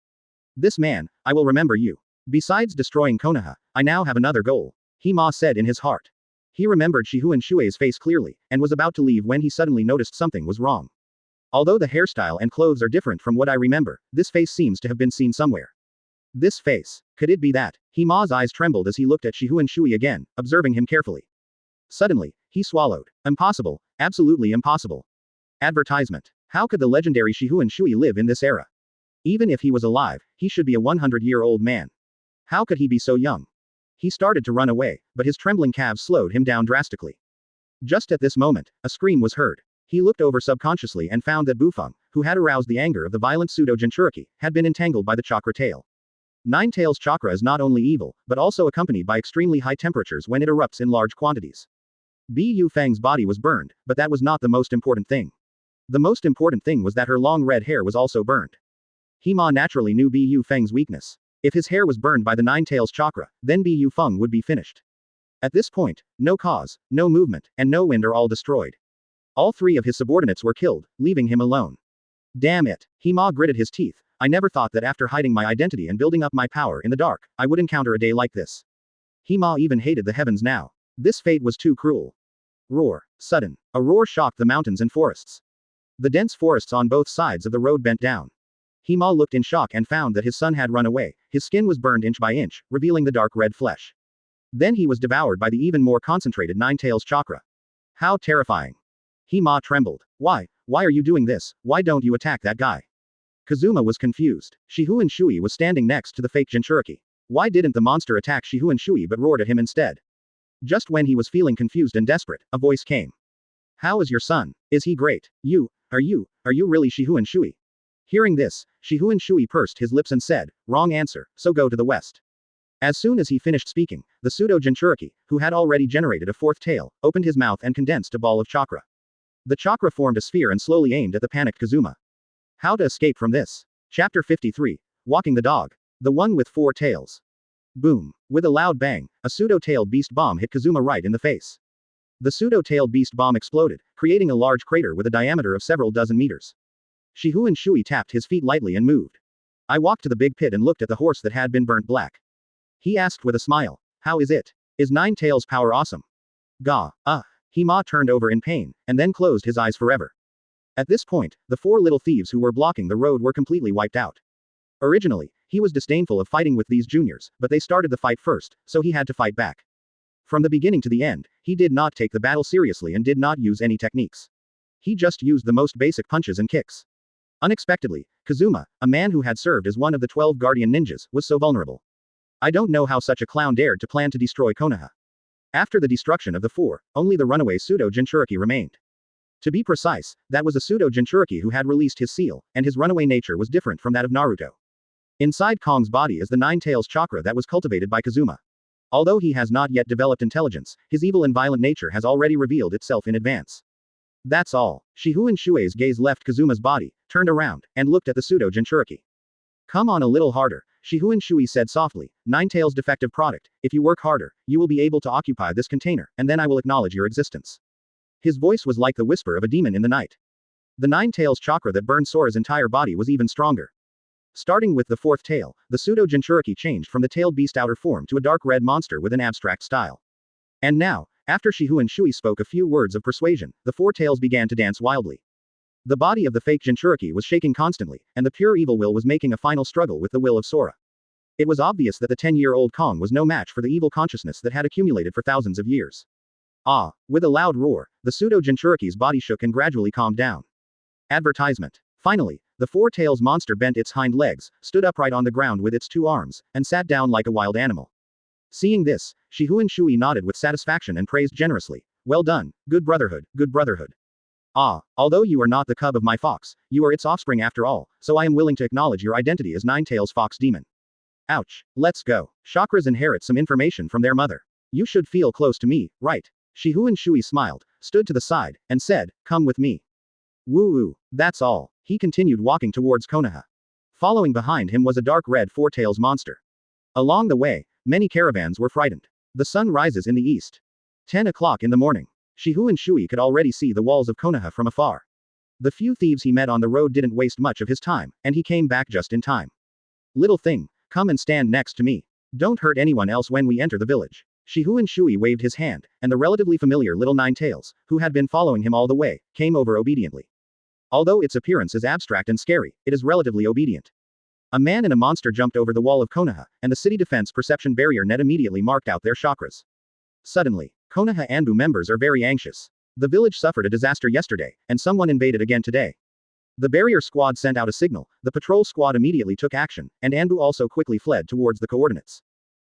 This man, I will remember you. Besides destroying Konoha, I now have another goal, Hima said in his heart. He remembered Shifengin Shuoye's face clearly, and was about to leave when he suddenly noticed something was wrong. Although the hairstyle and clothes are different from what I remember, this face seems to have been seen somewhere. This face. Could it be that? Hima's eyes trembled as he looked at Shifengin Shuoye again, observing him carefully. Suddenly, he swallowed. Impossible. Absolutely impossible. Advertisement. How could the legendary Shifengin Shuoye live in this era? Even if he was alive, he should be a 100-year-old man. How could he be so young? He started to run away, but his trembling calves slowed him down drastically. Just at this moment, a scream was heard. He looked over subconsciously and found that Bufeng, who had aroused the anger of the violent pseudo-Jinchuriki, had been entangled by the chakra tail. Nine Tails chakra is not only evil, but also accompanied by extremely high temperatures when it erupts in large quantities. Bu Feng's body was burned, but that was not the most important thing. The most important thing was that her long red hair was also burned. Hima naturally knew Bu Feng's weakness. If his hair was burned by the Nine Tails chakra, then Bu Feng would be finished. At this point, no cause, no movement, and no wind are all destroyed. All three of his subordinates were killed, leaving him alone. Damn it, Hima gritted his teeth. I never thought that after hiding my identity and building up my power in the dark, I would encounter a day like this. Hima even hated the heavens now. This fate was too cruel. Roar. Sudden. A roar shocked the mountains and forests. The dense forests on both sides of the road bent down. Hima looked in shock and found that his son had run away. His skin was burned inch by inch, revealing the dark red flesh. Then he was devoured by the even more concentrated Nine Tails chakra. How terrifying. Hima trembled. Why are you doing this? Why don't you attack that guy? Kazuma was confused. Shifengin Shuoye was standing next to the fake Jinchuriki. Why didn't the monster attack Shifengin Shuoye but roared at him instead? Just when he was feeling confused and desperate, a voice came. How is your son? Is he great? Are you really Shifengin Shuoye? Hearing this, Shifengin Shuoye pursed his lips and said, wrong answer, so go to the west. As soon as he finished speaking, the pseudo-Jinchuriki, who had already generated a fourth tail, opened his mouth and condensed a ball of chakra. The chakra formed a sphere and slowly aimed at the panicked Kazuma. How to escape from this? Chapter 53. Walking the dog. The one with four tails. Boom. With a loud bang, a pseudo-tailed beast bomb hit Kazuma right in the face. The pseudo-tailed beast bomb exploded, creating a large crater with a diameter of several dozen meters. Shifengin Shuoye tapped his feet lightly and moved. I walked to the big pit and looked at the horse that had been burnt black. He asked with a smile, "How is it? Is Nine Tails' power awesome?" Ga, Hima turned over in pain, and then closed his eyes forever. At this point, the four little thieves who were blocking the road were completely wiped out. Originally, he was disdainful of fighting with these juniors, but they started the fight first, so he had to fight back. From the beginning to the end, he did not take the battle seriously and did not use any techniques. He just used the most basic punches and kicks. Unexpectedly, Kazuma, a man who had served as one of the 12 guardian ninjas, was so vulnerable. I don't know how such a clown dared to plan to destroy Konoha. After the destruction of the four, only the runaway pseudo-Jinchuriki remained. To be precise, that was a pseudo-Jinchuriki who had released his seal, and his runaway nature was different from that of Naruto. Inside Kong's body is the Nine Tails chakra that was cultivated by Kazuma. Although he has not yet developed intelligence, his evil and violent nature has already revealed itself in advance. That's all. Shifengin Shuoye's gaze left Kazuma's body, turned around, and looked at the pseudo-Jinchuriki. Come on a little harder, Shifengin Shuoye said softly, Nine Tails' defective product, if you work harder, you will be able to occupy this container, and then I will acknowledge your existence. His voice was like the whisper of a demon in the night. The Nine Tails chakra that burned Sora's entire body was even stronger. Starting with the fourth tail, the pseudo-Jinchuriki changed from the tailed beast outer form to a dark red monster with an abstract style. And now, after Shifengin Shuoye spoke a few words of persuasion, the four tails began to dance wildly. The body of the fake Jinchuriki was shaking constantly, and the pure evil will was making a final struggle with the will of Sora. It was obvious that the 10-year-old Kong was no match for the evil consciousness that had accumulated for thousands of years. With a loud roar, the pseudo-Jinchuriki's body shook and gradually calmed down. Advertisement. Finally, the four tails monster bent its hind legs, stood upright on the ground with its two arms, and sat down like a wild animal. Seeing this, Shifengin Shuoye nodded with satisfaction and praised generously. Well done, good brotherhood, good brotherhood. Although you are not the cub of my fox, you are its offspring after all, so I am willing to acknowledge your identity as Nine Tails Fox Demon. Ouch. Let's go. Chakras inherit some information from their mother. You should feel close to me, right? Shifengin Shuoye smiled, stood to the side, and said, come with me. Woo-woo, that's all. He continued walking towards Konoha. Following behind him was a dark red four tails monster. Along the way, many caravans were frightened. The sun rises in the east. 10 o'clock in the morning. Shifengin Shuoye could already see the walls of Konoha from afar. The few thieves he met on the road didn't waste much of his time, and he came back just in time. Little thing, come and stand next to me. Don't hurt anyone else when we enter the village. Shifengin Shuoye waved his hand, and the relatively familiar little Nine Tails, who had been following him all the way, came over obediently. Although its appearance is abstract and scary, it is relatively obedient. A man and a monster jumped over the wall of Konoha, and the city defense perception barrier net immediately marked out their chakras. Suddenly, Konoha Anbu members are very anxious. The village suffered a disaster yesterday, and someone invaded again today. The barrier squad sent out a signal, the patrol squad immediately took action, and Anbu also quickly fled towards the coordinates.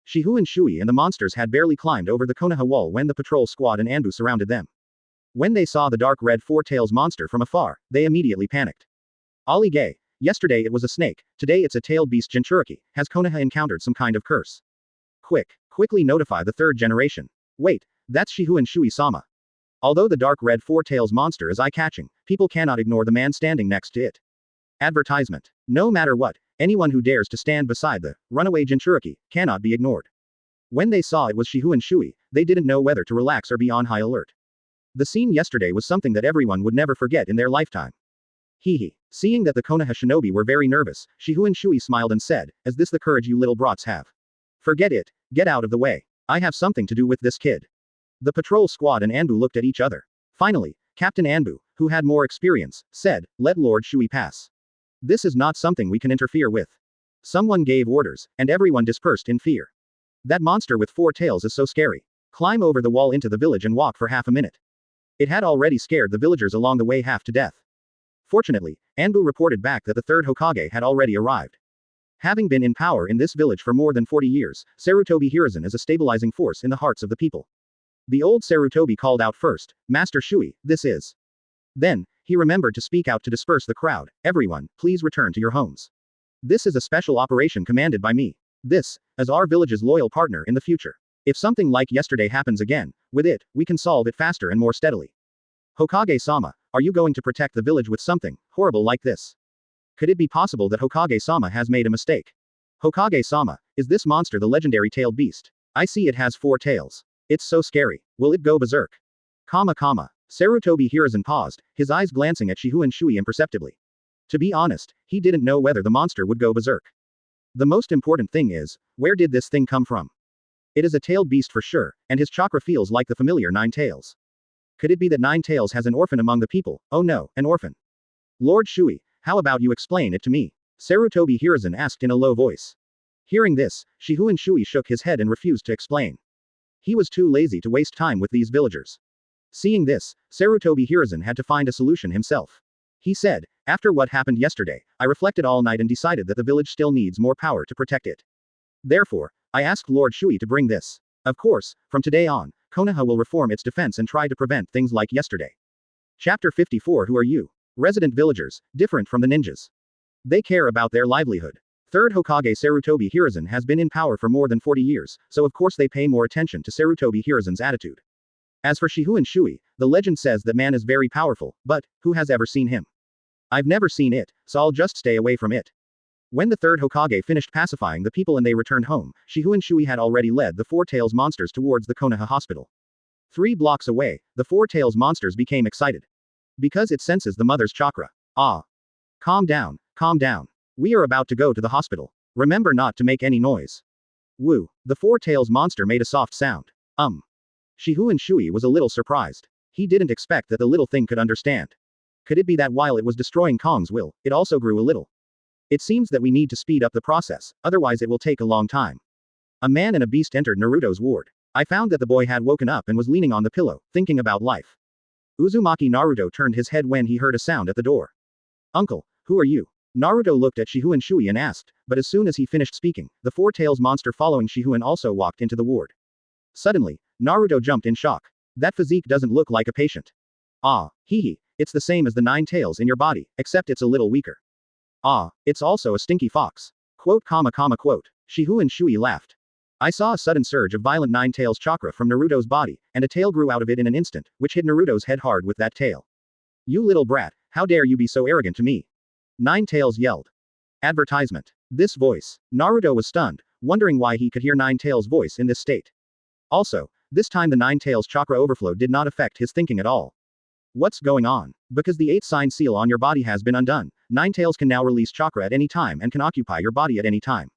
Shifengin Shuoye and the monsters had barely climbed over the Konoha wall when the patrol squad and Anbu surrounded them. When they saw the dark red four tails monster from afar, they immediately panicked. Ali Gay, yesterday it was a snake, today it's a tailed beast Jinchuriki. Has Konoha encountered some kind of curse? Quickly notify the third generation. Wait, that's Shifengin Shuoye-sama. Although the dark red four tails monster is eye-catching, people cannot ignore the man standing next to it. Advertisement. No matter what, anyone who dares to stand beside the runaway Jinchuriki cannot be ignored. When they saw it was Shifengin Shuoye, they didn't know whether to relax or be on high alert. The scene yesterday was something that everyone would never forget in their lifetime. Seeing that the Konoha shinobi were very nervous, Shifengin Shuoye smiled and said, is this the courage you little brats have? Forget it, get out of the way. I have something to do with this kid. The patrol squad and Anbu looked at each other. Finally, Captain Anbu, who had more experience, said, let Lord Shuoye pass. This is not something we can interfere with. Someone gave orders, and everyone dispersed in fear. That monster with four tails is so scary. Climb over the wall into the village and walk for half a minute. It had already scared the villagers along the way half to death. Fortunately, Anbu reported back that the third Hokage had already arrived. Having been in power in this village for more than 40 years, Sarutobi Hiruzen is a stabilizing force in the hearts of the people. The old Sarutobi called out first, Master Shuoye, this is. Then, he remembered to speak out to disperse the crowd, everyone, please return to your homes. This is a special operation commanded by me. This, as our village's loyal partner in the future. If something like yesterday happens again, with it, we can solve it faster and more steadily. Hokage-sama, are you going to protect the village with something horrible like this? Could it be possible that Hokage-sama has made a mistake? Hokage-sama, is this monster the legendary tailed beast? I see it has four tails. It's so scary. Will it go berserk? Sarutobi Hiruzen paused, his eyes glancing at Shifengin Shuoye imperceptibly. To be honest, he didn't know whether the monster would go berserk. The most important thing is, where did this thing come from? It is a tailed beast for sure, and his chakra feels like the familiar Nine Tails. Could it be that Nine Tails has an orphan among the people? Oh no, an orphan. Lord Shui, how about you explain it to me? Sarutobi Hiruzen asked in a low voice. Hearing this, Shihun Shui shook his head and refused to explain. He was too lazy to waste time with these villagers. Seeing this, Sarutobi Hiruzen had to find a solution himself. He said, after what happened yesterday, I reflected all night and decided that the village still needs more power to protect it. Therefore, I asked Lord Shui to bring this. Of course, from today on, Konoha will reform its defense and try to prevent things like yesterday. Chapter 54. Who are you? Resident villagers, different from the ninjas. They care about their livelihood. Third Hokage Sarutobi Hiruzen has been in power for more than 40 years, so of course they pay more attention to Sarutobi Hiruzen's attitude. As for Shihun Shui, the legend says that man is very powerful, but, who has ever seen him? I've never seen it, so I'll just stay away from it. When the third Hokage finished pacifying the people and they returned home, Shihun Shui had already led the Four Tails monsters towards the Konoha hospital. 3 blocks away, the Four Tails monsters became excited. Because it senses the mother's chakra. Ah. Calm down, calm down. We are about to go to the hospital. Remember not to make any noise. Woo. The Four Tails monster made a soft sound. Shihun Shui was a little surprised. He didn't expect that the little thing could understand. Could it be that while it was destroying Kong's will, it also grew a little? It seems that we need to speed up the process, otherwise it will take a long time. A man and a beast entered Naruto's ward. I found that the boy had woken up and was leaning on the pillow, thinking about life. Uzumaki Naruto turned his head when he heard a sound at the door. Uncle, who are you? Naruto looked at Shihun Shui and asked, but as soon as he finished speaking, the Four Tails monster following Shihun also walked into the ward. Suddenly, Naruto jumped in shock. That physique doesn't look like a patient. Ah, hee, it's the same as the 9 tails in your body, except it's a little weaker. Ah, it's also a stinky fox. Quote. Shihun Shui laughed. I saw a sudden surge of violent 9 tails chakra from Naruto's body, and a tail grew out of it in an instant, which hit Naruto's head hard with that tail. You little brat, how dare you be so arrogant to me? 9 tails yelled. Advertisement. This voice. Naruto was stunned, wondering why he could hear 9 tails' voice in this state. Also, this time the 9 tails chakra overflow did not affect his thinking at all. What's going on? Because the 8 sign seal on your body has been undone, 9 tails can now release chakra at any time and can occupy your body at any time.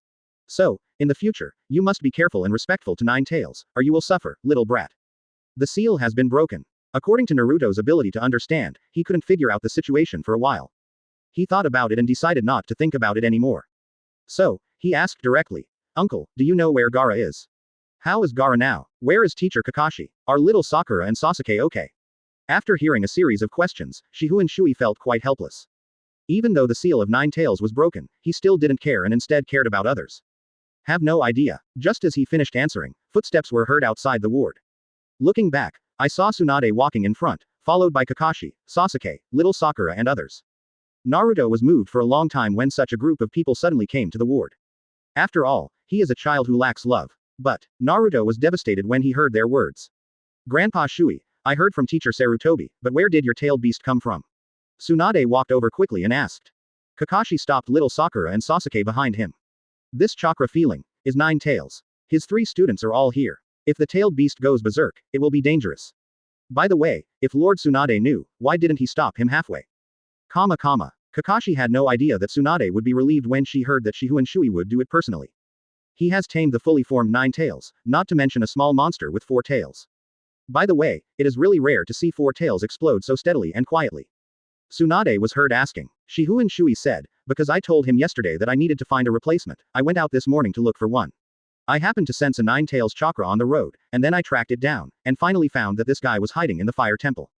So, in the future, you must be careful and respectful to 9 tails, or you will suffer, little brat. The seal has been broken. According to Naruto's ability to understand, he couldn't figure out the situation for a while. He thought about it and decided not to think about it anymore. So, he asked directly, Uncle, do you know where Gaara is? How is Gaara now? Where is teacher Kakashi? Are little Sakura and Sasuke okay? After hearing a series of questions, Shihun Shui felt quite helpless. Even though the seal of 9 tails was broken, he still didn't care and instead cared about others. Have no idea. Just as he finished answering, footsteps were heard outside the ward. Looking back, I saw Tsunade walking in front, followed by Kakashi, Sasuke, little Sakura and others. Naruto was moved for a long time when such a group of people suddenly came to the ward. After all, he is a child who lacks love. But, Naruto was devastated when he heard their words. Grandpa Shui, I heard from teacher Sarutobi, but where did your tailed beast come from? Tsunade walked over quickly and asked. Kakashi stopped little Sakura and Sasuke behind him. This chakra feeling is 9 tails. His 3 students are all here. If the tailed beast goes berserk, it will be dangerous. By the way, if Lord Tsunade knew, why didn't he stop him halfway? Kakashi had no idea that Tsunade would be relieved when she heard that Shihun Shui would do it personally. He has tamed the fully formed 9 tails, not to mention a small monster with 4 tails. By the way, it is really rare to see 4 tails explode so steadily and quietly. Tsunade was heard asking. Shihun Shui said, because I told him yesterday that I needed to find a replacement, I went out this morning to look for one. I happened to sense a 9 tails chakra on the road, and then I tracked it down, and finally found that this guy was hiding in the fire temple.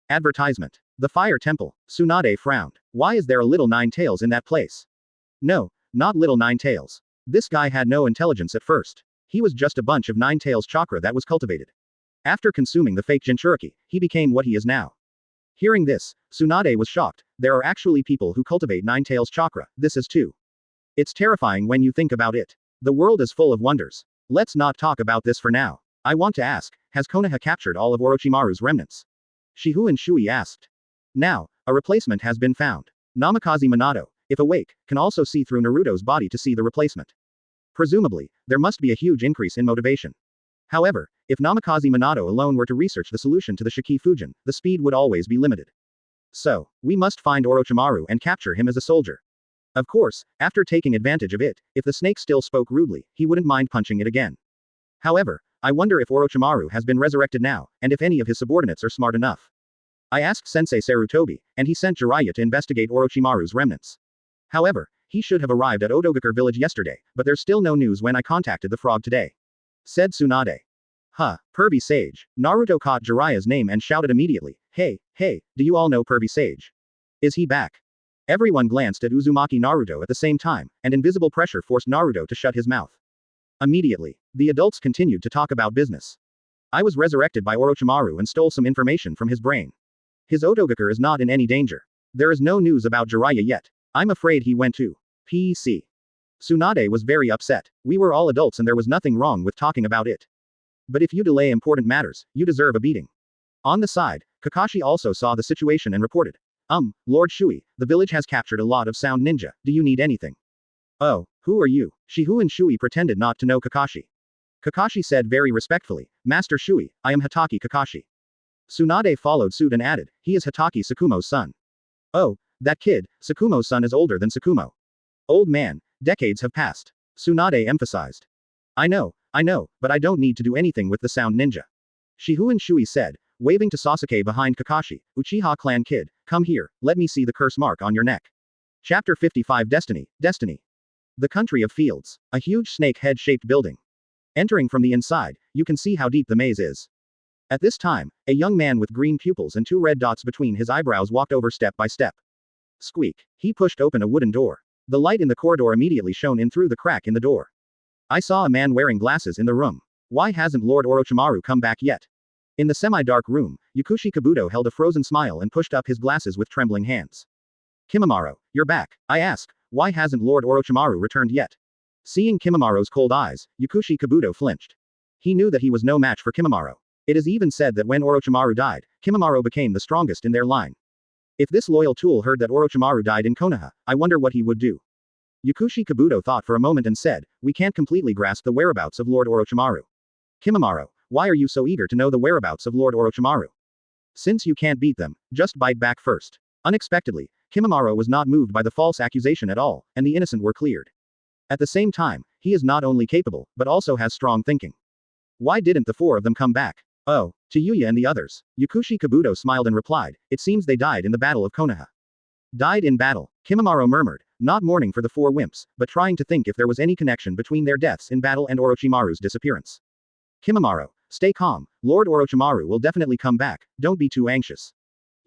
Advertisement. The fire temple. Tsunade frowned. Why is there a little 9 tails in that place? No, not little 9 tails. This guy had no intelligence at first. He was just a bunch of 9 tails chakra that was cultivated. After consuming the fake Jinchuriki, he became what he is now. Hearing this, Tsunade was shocked. There are actually people who cultivate 9 tails chakra, this is too. It's terrifying when you think about it. The world is full of wonders. Let's not talk about this for now. I want to ask, has Konoha captured all of Orochimaru's remnants? Shihun Shui asked. Now, a replacement has been found. Namikaze Minato, if awake, can also see through Naruto's body to see the replacement. Presumably, there must be a huge increase in motivation. However, if Namikaze Minato alone were to research the solution to the Shiki Fujin, the speed would always be limited. So, we must find Orochimaru and capture him as a soldier. Of course, after taking advantage of it, if the snake still spoke rudely, he wouldn't mind punching it again. However, I wonder if Orochimaru has been resurrected now, and if any of his subordinates are smart enough. I asked Sensei Sarutobi, and he sent Jiraiya to investigate Orochimaru's remnants. However, he should have arrived at Odogakure village yesterday, but there's still no news when I contacted the frog today. Said Tsunade. Huh, Pervy Sage. Naruto caught Jiraiya's name and shouted immediately, hey, do you all know Pervy Sage? Is he back? Everyone glanced at Uzumaki Naruto at the same time, and invisible pressure forced Naruto to shut his mouth. Immediately, the adults continued to talk about business. I was resurrected by Orochimaru and stole some information from his brain. His Odogakure is not in any danger. There is no news about Jiraiya yet. I'm afraid he went to PC. Tsunade was very upset. We were all adults and there was nothing wrong with talking about it. But if you delay important matters, you deserve a beating. On the side, Kakashi also saw the situation and reported. Lord Shui, the village has captured a lot of sound ninja, do you need anything? Oh, who are you? Shihu and Shui pretended not to know Kakashi. Kakashi said very respectfully, Master Shui, I am Hatake Kakashi. Tsunade followed suit and added, he is Hatake Tsukumo's son. Oh, that kid, Tsukumo's son is older than Tsukumo. Old man, decades have passed. Tsunade emphasized. I know, but I don't need to do anything with the sound ninja. Shihu and Shui said, waving to Sasuke behind Kakashi, Uchiha clan kid, come here, let me see the curse mark on your neck. Chapter 55 Destiny. The country of fields. A huge snake head-shaped building. Entering from the inside, you can see how deep the maze is. At this time, a young man with green pupils and 2 red dots between his eyebrows walked over step by step. Squeak. He pushed open a wooden door. The light in the corridor immediately shone in through the crack in the door. I saw a man wearing glasses in the room. Why hasn't Lord Orochimaru come back yet? In the semi-dark room, Yakushi Kabuto held a frozen smile and pushed up his glasses with trembling hands. Kimimaro, you're back. I ask, why hasn't Lord Orochimaru returned yet? Seeing Kimimaro's cold eyes, Yakushi Kabuto flinched. He knew that he was no match for Kimimaro. It is even said that when Orochimaru died, Kimimaro became the strongest in their line. If this loyal tool heard that Orochimaru died in Konoha, I wonder what he would do. Yakushi Kabuto thought for a moment and said, we can't completely grasp the whereabouts of Lord Orochimaru. Kimimaro, why are you so eager to know the whereabouts of Lord Orochimaru? Since you can't beat them, just bite back first. Unexpectedly, Kimimaro was not moved by the false accusation at all, and the innocent were cleared. At the same time, he is not only capable, but also has strong thinking. Why didn't the 4 of them come back? Oh, to Yuya and the others. Yakushi Kabuto smiled and replied, it seems they died in the Battle of Konoha. Died in battle, Kimimaro murmured, not mourning for the 4 wimps, but trying to think if there was any connection between their deaths in battle and Orochimaru's disappearance. Kimimaro, stay calm, Lord Orochimaru will definitely come back, don't be too anxious.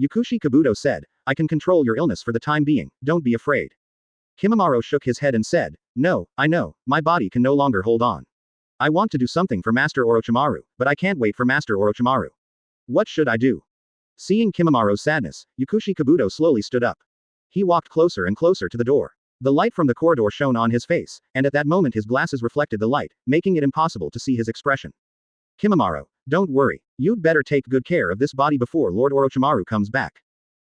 Yakushi Kabuto said, I can control your illness for the time being, don't be afraid. Kimimaro shook his head and said, no, I know, my body can no longer hold on. I want to do something for Master Orochimaru, but I can't wait for Master Orochimaru. What should I do? Seeing Kimimaro's sadness, Yakushi Kabuto slowly stood up. He walked closer and closer to the door. The light from the corridor shone on his face, and at that moment his glasses reflected the light, making it impossible to see his expression. Kimimaro, don't worry, you'd better take good care of this body before Lord Orochimaru comes back.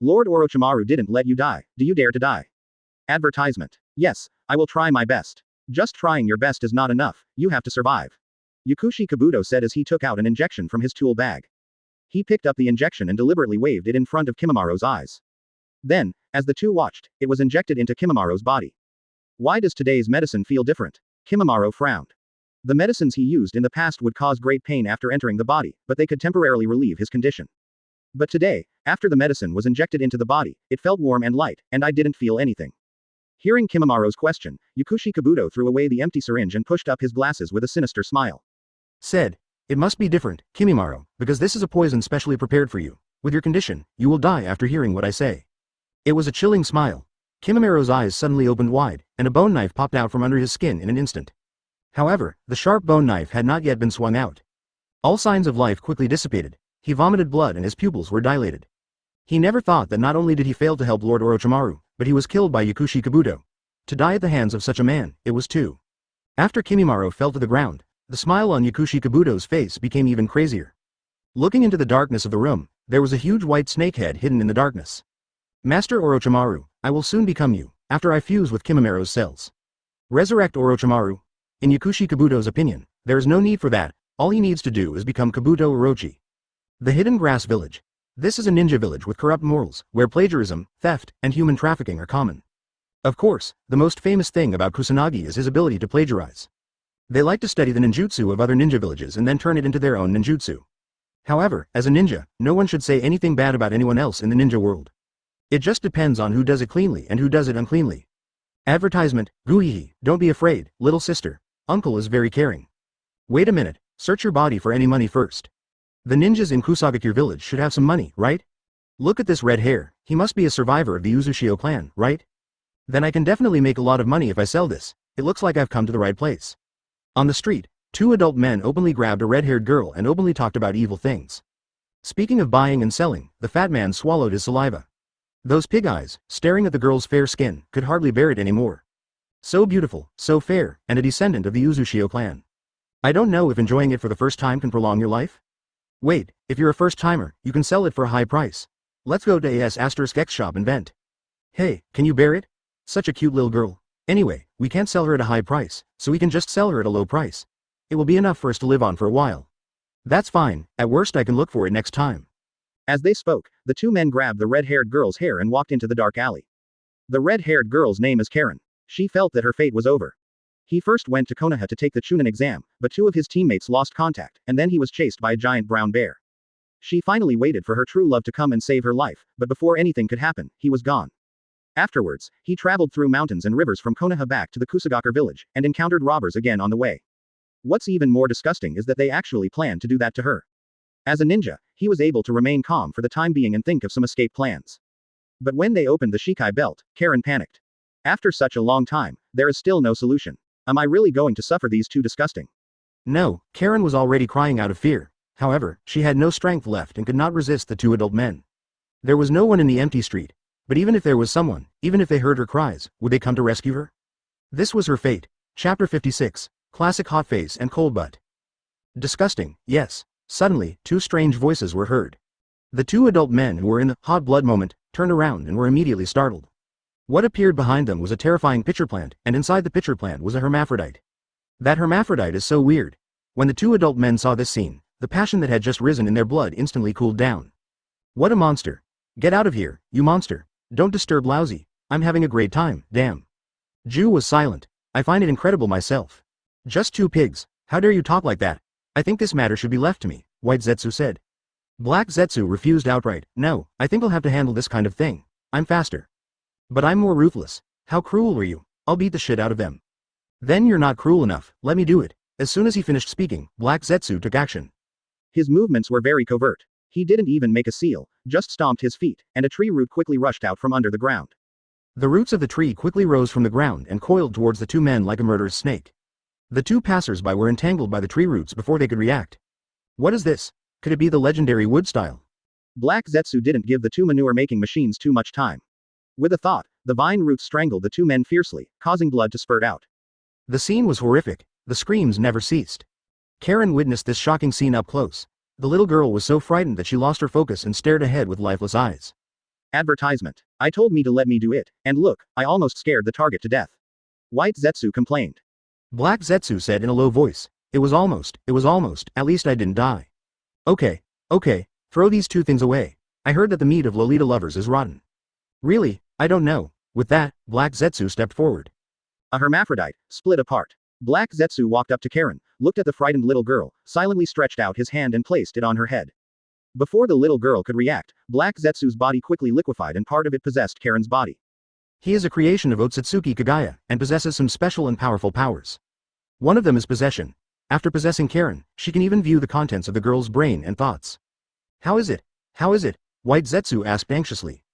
Lord Orochimaru didn't let you die, do you dare to die? Advertisement. Yes, I will try my best. Just trying your best is not enough, you have to survive. Yakushi Kabuto said as he took out an injection from his tool bag. He picked up the injection and deliberately waved it in front of Kimimaro's eyes. Then, as the two watched, it was injected into Kimimaro's body. Why does today's medicine feel different? Kimimaro frowned. The medicines he used in the past would cause great pain after entering the body, but they could temporarily relieve his condition. But today, after the medicine was injected into the body, it felt warm and light, and I didn't feel anything. Hearing Kimimaro's question, Yakushi Kabuto threw away the empty syringe and pushed up his glasses with a sinister smile. Said, it must be different, Kimimaro, because this is a poison specially prepared for you. With your condition, you will die after hearing what I say. It was a chilling smile. Kimimaro's eyes suddenly opened wide, and a bone knife popped out from under his skin in an instant. However, the sharp bone knife had not yet been swung out. All signs of life quickly dissipated. He vomited blood and his pupils were dilated. He never thought that not only did he fail to help Lord Orochimaru, but he was killed by Yakushi Kabuto. To die at the hands of such a man, it was too. After Kimimaro fell to the ground, the smile on Yakushi Kabuto's face became even crazier. Looking into the darkness of the room, there was a huge white snake head hidden in the darkness. Master Orochimaru, I will soon become you, after I fuse with Kimimaro's cells. Resurrect Orochimaru? In Yakushi Kabuto's opinion, there is no need for that, all he needs to do is become Kabuto Orochi. The Hidden Grass Village. This is a ninja village with corrupt morals, where plagiarism, theft, and human trafficking are common. Of course, the most famous thing about Kusanagi is his ability to plagiarize. They like to study the ninjutsu of other ninja villages and then turn it into their own ninjutsu. However, as a ninja, no one should say anything bad about anyone else in the ninja world. It just depends on who does it cleanly and who does it uncleanly. Advertisement, Guhihi, don't be afraid, little sister. Uncle is very caring. Wait a minute, search your body for any money first. The ninjas in Kusagakure village should have some money, right? Look at this red hair, he must be a survivor of the Uzushio clan, right? Then I can definitely make a lot of money if I sell this. It looks like I've come to the right place. On the street, two adult men openly grabbed a red-haired girl and openly talked about evil things. Speaking of buying and selling, the fat man swallowed his saliva. Those pig eyes, staring at the girl's fair skin, could hardly bear it anymore. So beautiful, so fair, and a descendant of the Uzushio clan. I don't know if enjoying it for the first time can prolong your life? Wait, if you're a first-timer, you can sell it for a high price. Let's go to AS*X shop and vent. Hey, can you bear it? Such a cute little girl. Anyway, we can't sell her at a high price, so we can just sell her at a low price. It will be enough for us to live on for a while. That's fine, at worst I can look for it next time. As they spoke, the two men grabbed the red-haired girl's hair and walked into the dark alley. The red-haired girl's name is Karen. She felt that her fate was over. He first went to Konoha to take the Chūnin exam, but two of his teammates lost contact, and then he was chased by a giant brown bear. She finally waited for her true love to come and save her life, but before anything could happen, he was gone. Afterwards, he traveled through mountains and rivers from Konoha back to the Kusagakure village, and encountered robbers again on the way. What's even more disgusting is that they actually planned to do that to her. As a ninja, he was able to remain calm for the time being and think of some escape plans. But when they opened the Shikai belt, Karen panicked. After such a long time, there is still no solution. Am I really going to suffer these two disgusting? No, Karen was already crying out of fear. However, she had no strength left and could not resist the two adult men. There was no one in the empty street. But even if there was someone, even if they heard her cries, would they come to rescue her? This was her fate. Chapter 56. Classic hot face and cold butt. Disgusting, yes. Suddenly, two strange voices were heard. The two adult men who were in the hot blood moment turned around and were immediately startled. What appeared behind them was a terrifying pitcher plant, and inside the pitcher plant was a hermaphrodite. That hermaphrodite is so weird. When the two adult men saw this scene, the passion that had just risen in their blood instantly cooled down. What a monster. Get out of here, you monster. Don't disturb Lousy. I'm having a great time, damn. Ju was silent. I find it incredible myself. Just two pigs. How dare you talk like that? I think this matter should be left to me, White Zetsu said. Black Zetsu refused outright. No, I think I'll have to handle this kind of thing. I'm faster. But I'm more ruthless. How cruel were you? I'll beat the shit out of them. Then you're not cruel enough, let me do it. As soon as he finished speaking, Black Zetsu took action. His movements were very covert. He didn't even make a seal, just stomped his feet, and a tree root quickly rushed out from under the ground. The roots of the tree quickly rose from the ground and coiled towards the two men like a murderous snake. The two passers-by were entangled by the tree roots before they could react. What is this? Could it be the legendary wood style? Black Zetsu didn't give the two manure-making machines too much time. With a thought, the vine roots strangled the two men fiercely, causing blood to spurt out. The scene was horrific. The screams never ceased. Karen witnessed this shocking scene up close. The little girl was so frightened that she lost her focus and stared ahead with lifeless eyes. Advertisement. I told me to let me do it, and look, I almost scared the target to death. White Zetsu complained. Black Zetsu said in a low voice. It was almost, at least I didn't die. Okay, throw these two things away. I heard that the meat of Lolita lovers is rotten. Really, I don't know. With that, Black Zetsu stepped forward. A hermaphrodite, split apart. Black Zetsu walked up to Karen, looked at the frightened little girl, silently stretched out his hand and placed it on her head. Before the little girl could react, Black Zetsu's body quickly liquefied and part of it possessed Karen's body. He is a creation of Otsutsuki Kagaya, and possesses some special and powerful powers. One of them is possession. After possessing Karen, she can even view the contents of the girl's brain and thoughts. How is it? White Zetsu asked anxiously.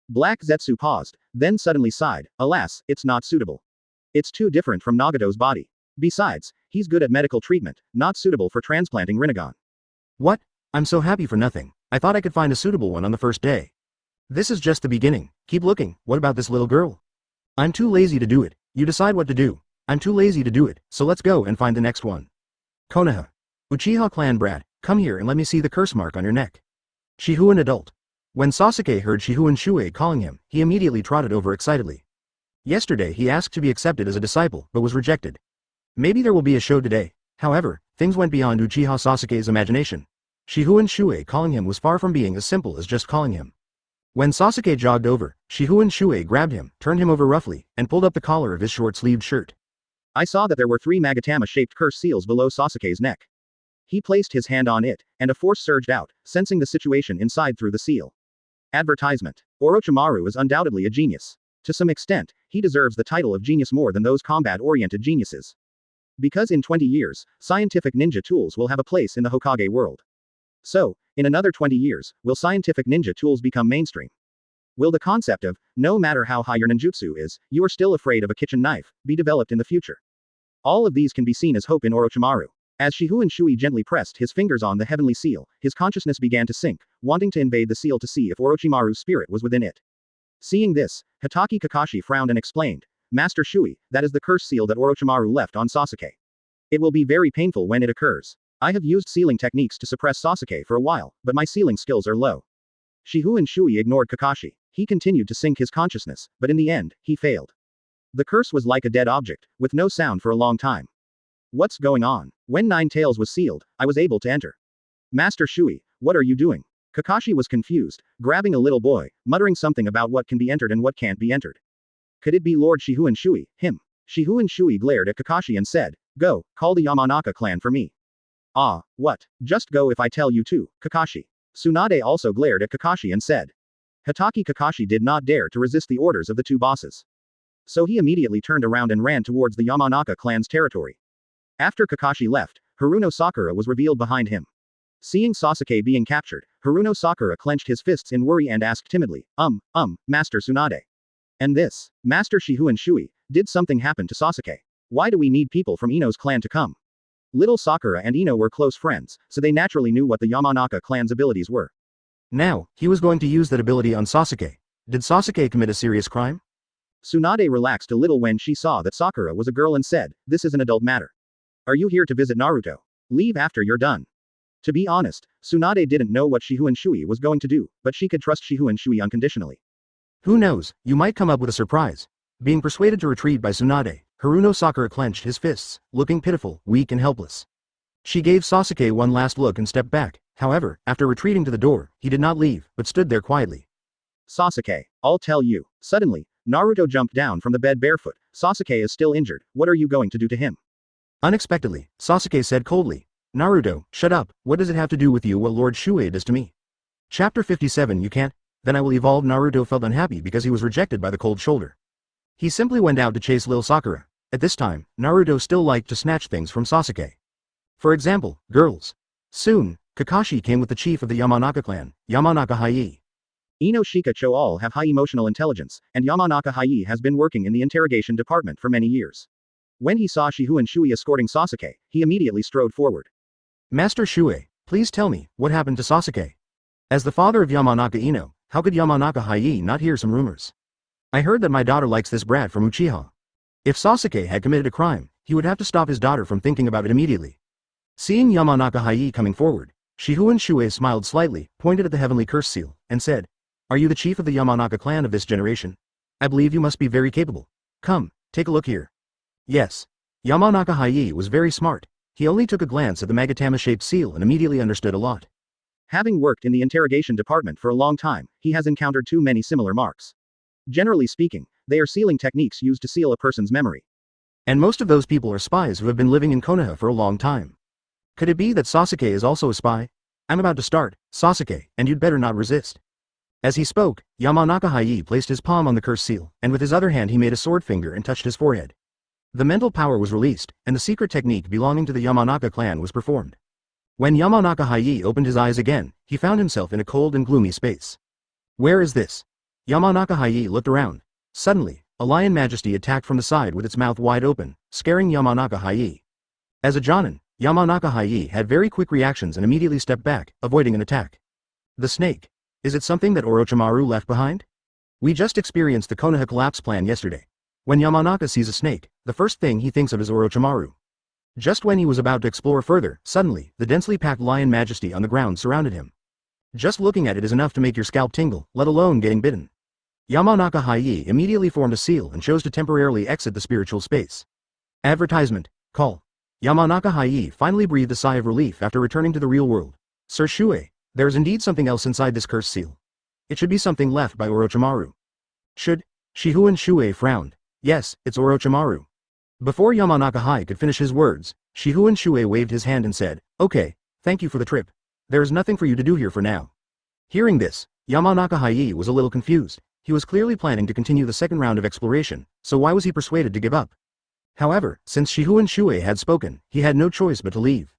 Black Zetsu paused, then suddenly sighed. Alas, it's not suitable. It's too different from Nagato's body. Besides, he's good at medical treatment, not suitable for transplanting Rinnegan. What? I'm so happy for nothing. I thought I could find a suitable one on the first day. This is just the beginning. Keep looking. What about this little girl? I'm too lazy to do it. You decide what to do. I'm too lazy to do it, so let's go and find the next one. Konoha. Uchiha clan brat, come here and let me see the curse mark on your neck. Shihun adult. When Sasuke heard Shifengin Shuoye calling him, he immediately trotted over excitedly. Yesterday he asked to be accepted as a disciple, but was rejected. Maybe there will be a show today. However, things went beyond Uchiha Sasuke's imagination. Shifengin Shuoye calling him was far from being as simple as just calling him. When Sasuke jogged over, Shifengin Shuoye grabbed him, turned him over roughly, and pulled up the collar of his short-sleeved shirt. I saw that there were 3 Magatama-shaped curse seals below Sasuke's neck. He placed his hand on it, and a force surged out, sensing the situation inside through the seal. Advertisement. Orochimaru is undoubtedly a genius. To some extent, he deserves the title of genius more than those combat-oriented geniuses. Because in 20 years, scientific ninja tools will have a place in the Hokage world. So, in another 20 years, will scientific ninja tools become mainstream? Will the concept of, no matter how high your ninjutsu is, you are still afraid of a kitchen knife, be developed in the future? All of these can be seen as hope in Orochimaru. As Shifengin Shuoye gently pressed his fingers on the heavenly seal, his consciousness began to sink, wanting to invade the seal to see if Orochimaru's spirit was within it. Seeing this, Hitaki Kakashi frowned and explained, Master Shuoye, that is the curse seal that Orochimaru left on Sasuke. It will be very painful when it occurs. I have used sealing techniques to suppress Sasuke for a while, but my sealing skills are low. Shifengin Shuoye ignored Kakashi. He continued to sink his consciousness, but in the end, he failed. The curse was like a dead object, with no sound for a long time. What's going on? When Nine Tails was sealed, I was able to enter. Master Shuoye, what are you doing? Kakashi was confused, grabbing a little boy, muttering something about what can be entered and what can't be entered. Could it be Lord Shifengin Shuoye, him? Shifengin Shuoye glared at Kakashi and said, Go, call the Yamanaka clan for me. Ah, what? Just go if I tell you to, Kakashi. Tsunade also glared at Kakashi and said. Hitaki Kakashi did not dare to resist the orders of the 2 bosses. So he immediately turned around and ran towards the Yamanaka clan's territory. After Kakashi left, Haruno Sakura was revealed behind him. Seeing Sasuke being captured, Haruno Sakura clenched his fists in worry and asked timidly, Master Tsunade. And this, Master Shifengin Shuoye, did something happen to Sasuke? Why do we need people from Ino's clan to come? Little Sakura and Ino were close friends, so they naturally knew what the Yamanaka clan's abilities were. Now, he was going to use that ability on Sasuke. Did Sasuke commit a serious crime? Tsunade relaxed a little when she saw that Sakura was a girl and said, This is an adult matter. Are you here to visit Naruto? Leave after you're done. To be honest, Tsunade didn't know what Shifengin Shuoye was going to do, but she could trust Shifengin Shuoye unconditionally. Who knows, you might come up with a surprise. Being persuaded to retreat by Tsunade, Haruno Sakura clenched his fists, looking pitiful, weak and helpless. She gave Sasuke one last look and stepped back. However, after retreating to the door, he did not leave, but stood there quietly. Sasuke, I'll tell you. Suddenly, Naruto jumped down from the bed barefoot. Sasuke is still injured, what are you going to do to him? Unexpectedly, Sasuke said coldly, Naruto, shut up, what does it have to do with you what Lord Shuoye does to me? Chapter 57 You can't? Then I will evolve. Naruto felt unhappy because he was rejected by the cold shoulder. He simply went out to chase Lil Sakura. At this time, Naruto still liked to snatch things from Sasuke. For example, girls. Soon, Kakashi came with the chief of the Yamanaka clan, Yamanaka Haie. Ino Shika Cho all have high emotional intelligence, and Yamanaka Haie has been working in the interrogation department for many years. When he saw Shifengin Shuoye escorting Sasuke, he immediately strode forward. Master Shuoye, please tell me, what happened to Sasuke? As the father of Yamanaka Ino, how could Yamanaka Haie not hear some rumors? I heard that my daughter likes this brat from Uchiha. If Sasuke had committed a crime, he would have to stop his daughter from thinking about it immediately. Seeing Yamanaka Haie coming forward, Shifengin Shuoye smiled slightly, pointed at the heavenly curse seal, and said, Are you the chief of the Yamanaka clan of this generation? I believe you must be very capable. Come, take a look here. Yes. Yamanaka Haie was very smart. He only took a glance at the Magatama-shaped seal and immediately understood a lot. Having worked in the interrogation department for a long time, he has encountered too many similar marks. Generally speaking, they are sealing techniques used to seal a person's memory. And most of those people are spies who have been living in Konoha for a long time. Could it be that Sasuke is also a spy? I'm about to start, Sasuke, and you'd better not resist. As he spoke, Yamanaka Haie placed his palm on the curse seal, and with his other hand he made a sword finger and touched his forehead. The mental power was released, and the secret technique belonging to the Yamanaka clan was performed. When Yamanaka Haie opened his eyes again, he found himself in a cold and gloomy space. Where is this? Yamanaka Haie looked around. Suddenly, a lion majesty attacked from the side with its mouth wide open, scaring Yamanaka Haie. As a Jonin, Yamanaka Haie had very quick reactions and immediately stepped back, avoiding an attack. The snake. Is it something that Orochimaru left behind? We just experienced the Konoha collapse plan yesterday. When Yamanaka sees a snake, the first thing he thinks of is Orochimaru. Just when he was about to explore further, suddenly, the densely packed lion majesty on the ground surrounded him. Just looking at it is enough to make your scalp tingle, let alone getting bitten. Yamanaka Haie immediately formed a seal and chose to temporarily exit the spiritual space. Advertisement. Call. Yamanaka Haie finally breathed a sigh of relief after returning to the real world. Sir Shuoye, there is indeed something else inside this cursed seal. It should be something left by Orochimaru. Should? Shifengin Shuoye frowned. Yes, it's Orochimaru. Before Yamanaka Hai could finish his words, Shifengin Shuoye waved his hand and said, okay, thank you for the trip. There is nothing for you to do here for now. Hearing this, Yamanaka Hai was a little confused. He was clearly planning to continue the second round of exploration, so why was he persuaded to give up? However, since Shifengin Shuoye had spoken, he had no choice but to leave.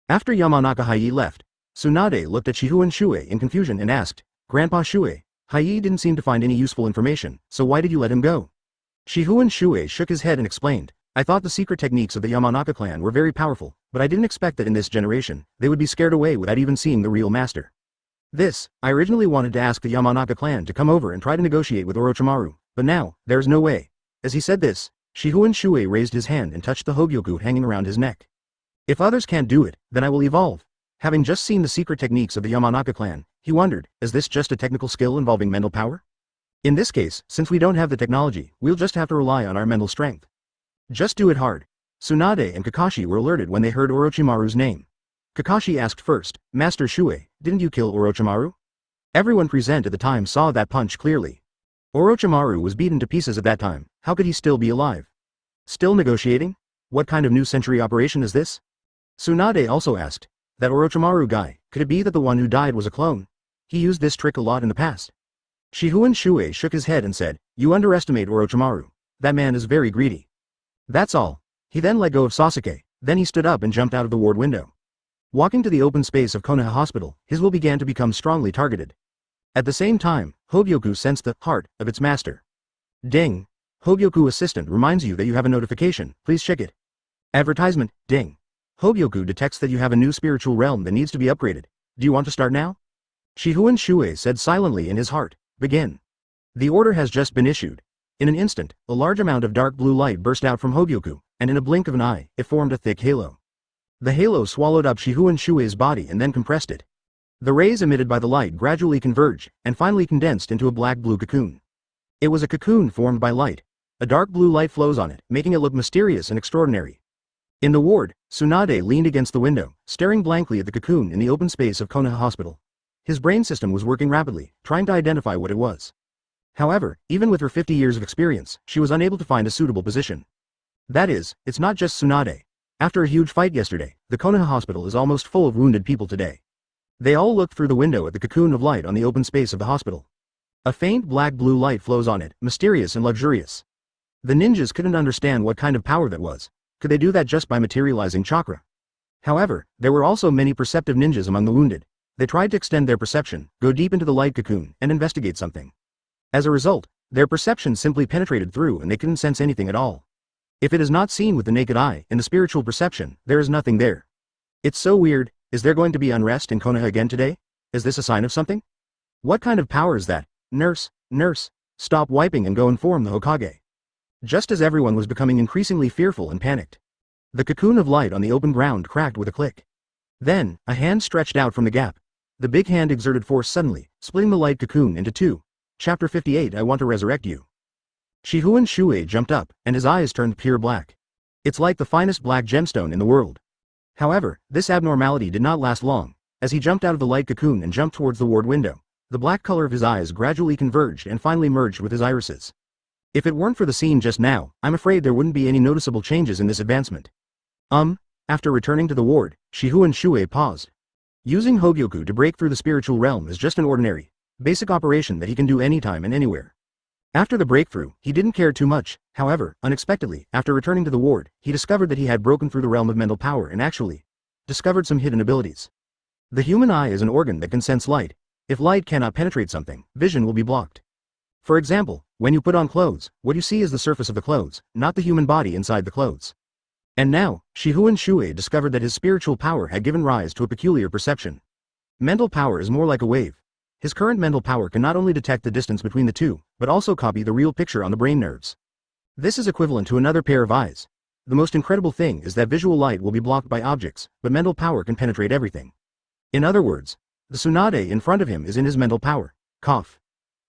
After Yamanaka Hai left, Tsunade looked at Shifengin Shuoye in confusion and asked, Grandpa Shuoye, Hai didn't seem to find any useful information, so why did you let him go? Shifengin Shuoye shook his head and explained, I thought the secret techniques of the Yamanaka clan were very powerful, but I didn't expect that in this generation, they would be scared away without even seeing the real master. I originally wanted to ask the Yamanaka clan to come over and try to negotiate with Orochimaru, but now, there's no way. As he said this, Shifengin Shuoye raised his hand and touched the Hogyoku hanging around his neck. If others can't do it, then I will evolve. Having just seen the secret techniques of the Yamanaka clan, he wondered, is this just a technical skill involving mental power? In this case, since we don't have the technology, we'll just have to rely on our mental strength. Just do it hard. Tsunade and Kakashi were alerted when they heard Orochimaru's name. Kakashi asked first, Master Shuoye, didn't you kill Orochimaru? Everyone present at the time saw that punch clearly. Orochimaru was beaten to pieces at that time, how could he still be alive? Still negotiating? What kind of new century operation is this? Tsunade also asked, that Orochimaru guy, could it be that the one who died was a clone? He used this trick a lot in the past. Shifengin Shuoye shook his head and said, you underestimate Orochimaru. That man is very greedy. That's all. He then let go of Sasuke, then he stood up and jumped out of the ward window. Walking to the open space of Konoha Hospital, his will began to become strongly targeted. At the same time, Hogyoku sensed the heart of its master. Ding. Hogyoku assistant reminds you that you have a notification, please check it. Advertisement, ding. Hogyoku detects that you have a new spiritual realm that needs to be upgraded. Do you want to start now? Shifengin Shuoye said silently in his heart, begin. The order has just been issued. In an instant, a large amount of dark blue light burst out from Hogyoku, and in a blink of an eye, it formed a thick halo. The halo swallowed up Shifengin Shuoye's body and then compressed it. The rays emitted by the light gradually converged, and finally condensed into a black-blue cocoon. It was a cocoon formed by light. A dark blue light flows on it, making it look mysterious and extraordinary. In the ward, Tsunade leaned against the window, staring blankly at the cocoon in the open space of Konoha Hospital. His brain system was working rapidly, trying to identify what it was. However, even with her 50 years of experience, she was unable to find a suitable position. That is, it's not just Tsunade. After a huge fight yesterday, the Konoha Hospital is almost full of wounded people today. They all looked through the window at the cocoon of light on the open space of the hospital. A faint black-blue light flows on it, mysterious and luxurious. The ninjas couldn't understand what kind of power that was. Could they do that just by materializing chakra? However, there were also many perceptive ninjas among the wounded. They tried to extend their perception, go deep into the light cocoon, and investigate something. As a result, their perception simply penetrated through and they couldn't sense anything at all. If it is not seen with the naked eye, in the spiritual perception, there is nothing there. It's so weird. Is there going to be unrest in Konoha again today? Is this a sign of something? What kind of power is that? Nurse, stop wiping and go inform the Hokage. Just as everyone was becoming increasingly fearful and panicked, the cocoon of light on the open ground cracked with a click. Then, a hand stretched out from the gap. The big hand exerted force suddenly, splitting the light cocoon into two. Chapter 58 I want to resurrect you. Shifengin Shuoye jumped up, and his eyes turned pure black. It's like the finest black gemstone in the world. However, this abnormality did not last long. As he jumped out of the light cocoon and jumped towards the ward window, the black color of his eyes gradually converged and finally merged with his irises. If it weren't for the scene just now, I'm afraid there wouldn't be any noticeable changes in this advancement. After returning to the ward, Shifengin Shuoye paused. Using Hogyoku to break through the spiritual realm is just an ordinary, basic operation that he can do anytime and anywhere. After the breakthrough, he didn't care too much. However, unexpectedly, after returning to the ward, he discovered that he had broken through the realm of mental power and actually discovered some hidden abilities. The human eye is an organ that can sense light. If light cannot penetrate something, vision will be blocked. For example, when you put on clothes, what you see is the surface of the clothes, not the human body inside the clothes. And now, Shifengin Shuoye discovered that his spiritual power had given rise to a peculiar perception. Mental power is more like a wave. His current mental power can not only detect the distance between the two, but also copy the real picture on the brain nerves. This is equivalent to another pair of eyes. The most incredible thing is that visual light will be blocked by objects, but mental power can penetrate everything. In other words, the Tsunade in front of him is in his mental power. Cough.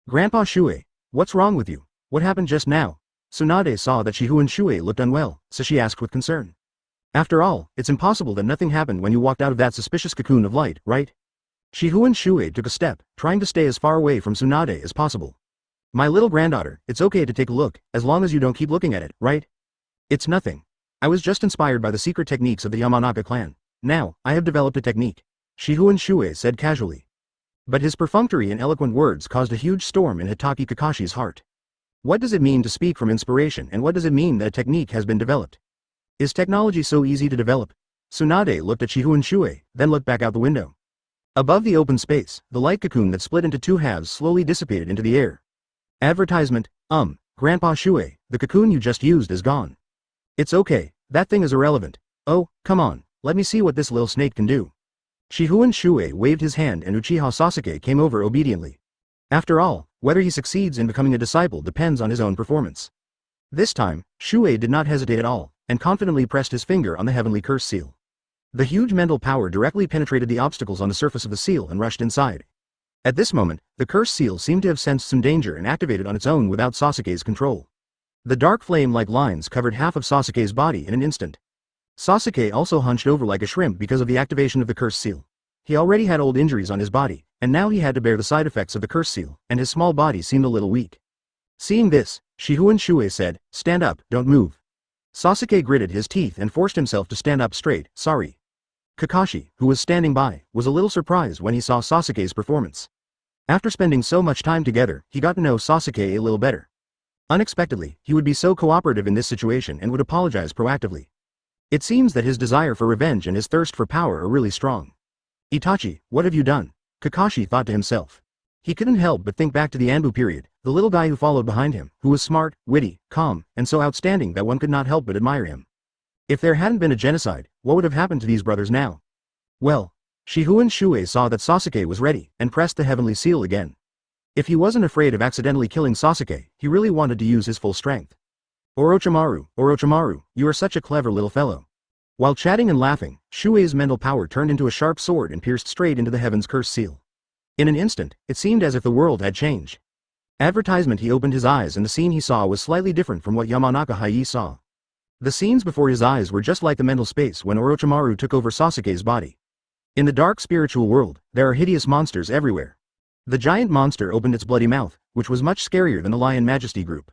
Grandpa Shuoye, what's wrong with you? What happened just now? Tsunade saw that Shifengin Shuoye looked unwell, so she asked with concern. After all, it's impossible that nothing happened when you walked out of that suspicious cocoon of light, right? Shifengin Shuoye took a step, trying to stay as far away from Tsunade as possible. My little granddaughter, it's okay to take a look, as long as you don't keep looking at it, right? It's nothing. I was just inspired by the secret techniques of the Yamanaka clan. Now, I have developed a technique. Shifengin Shuoye said casually. But his perfunctory and eloquent words caused a huge storm in Hitaki Kakashi's heart. What does it mean to speak from inspiration, and what does it mean that a technique has been developed? Is technology so easy to develop? Tsunade looked at Shifengin Shuoye, then looked back out the window. Above the open space, the light cocoon that split into two halves slowly dissipated into the air. Advertisement, Grandpa Shuoye, the cocoon you just used is gone. It's okay, that thing is irrelevant. Oh, come on, let me see what this little snake can do. Shifengin Shuoye waved his hand and Uchiha Sasuke came over obediently. After all, whether he succeeds in becoming a disciple depends on his own performance. This time, Shuoye did not hesitate at all, and confidently pressed his finger on the heavenly curse seal. The huge mental power directly penetrated the obstacles on the surface of the seal and rushed inside. At this moment, the curse seal seemed to have sensed some danger and activated on its own without Sasuke's control. The dark flame-like lines covered half of Sasuke's body in an instant. Sasuke also hunched over like a shrimp because of the activation of the curse seal. He already had old injuries on his body, and now he had to bear the side effects of the curse seal, and his small body seemed a little weak. Seeing this, Shifengin Shuoye said, "Stand up, don't move." Sasuke gritted his teeth and forced himself to stand up straight. Sorry. Kakashi, who was standing by, was a little surprised when he saw Sasuke's performance. After spending so much time together, he got to know Sasuke a little better. Unexpectedly, he would be so cooperative in this situation and would apologize proactively. It seems that his desire for revenge and his thirst for power are really strong. Itachi, what have you done? Kakashi thought to himself. He couldn't help but think back to the Anbu period, the little guy who followed behind him, who was smart, witty, calm, and so outstanding that one could not help but admire him. If there hadn't been a genocide, what would have happened to these brothers now? Well, Shifengin Shuoye saw that Sasuke was ready, and pressed the heavenly seal again. If he wasn't afraid of accidentally killing Sasuke, he really wanted to use his full strength. Orochimaru, you are such a clever little fellow. While chatting and laughing, Shuoye's mental power turned into a sharp sword and pierced straight into the heaven's curse seal. In an instant, it seemed as if the world had changed. Advertisement. He opened his eyes and the scene he saw was slightly different from what Yamanaka Hai saw. The scenes before his eyes were just like the mental space when Orochimaru took over Sasuke's body. In the dark spiritual world, there are hideous monsters everywhere. The giant monster opened its bloody mouth, which was much scarier than the Lion Majesty group.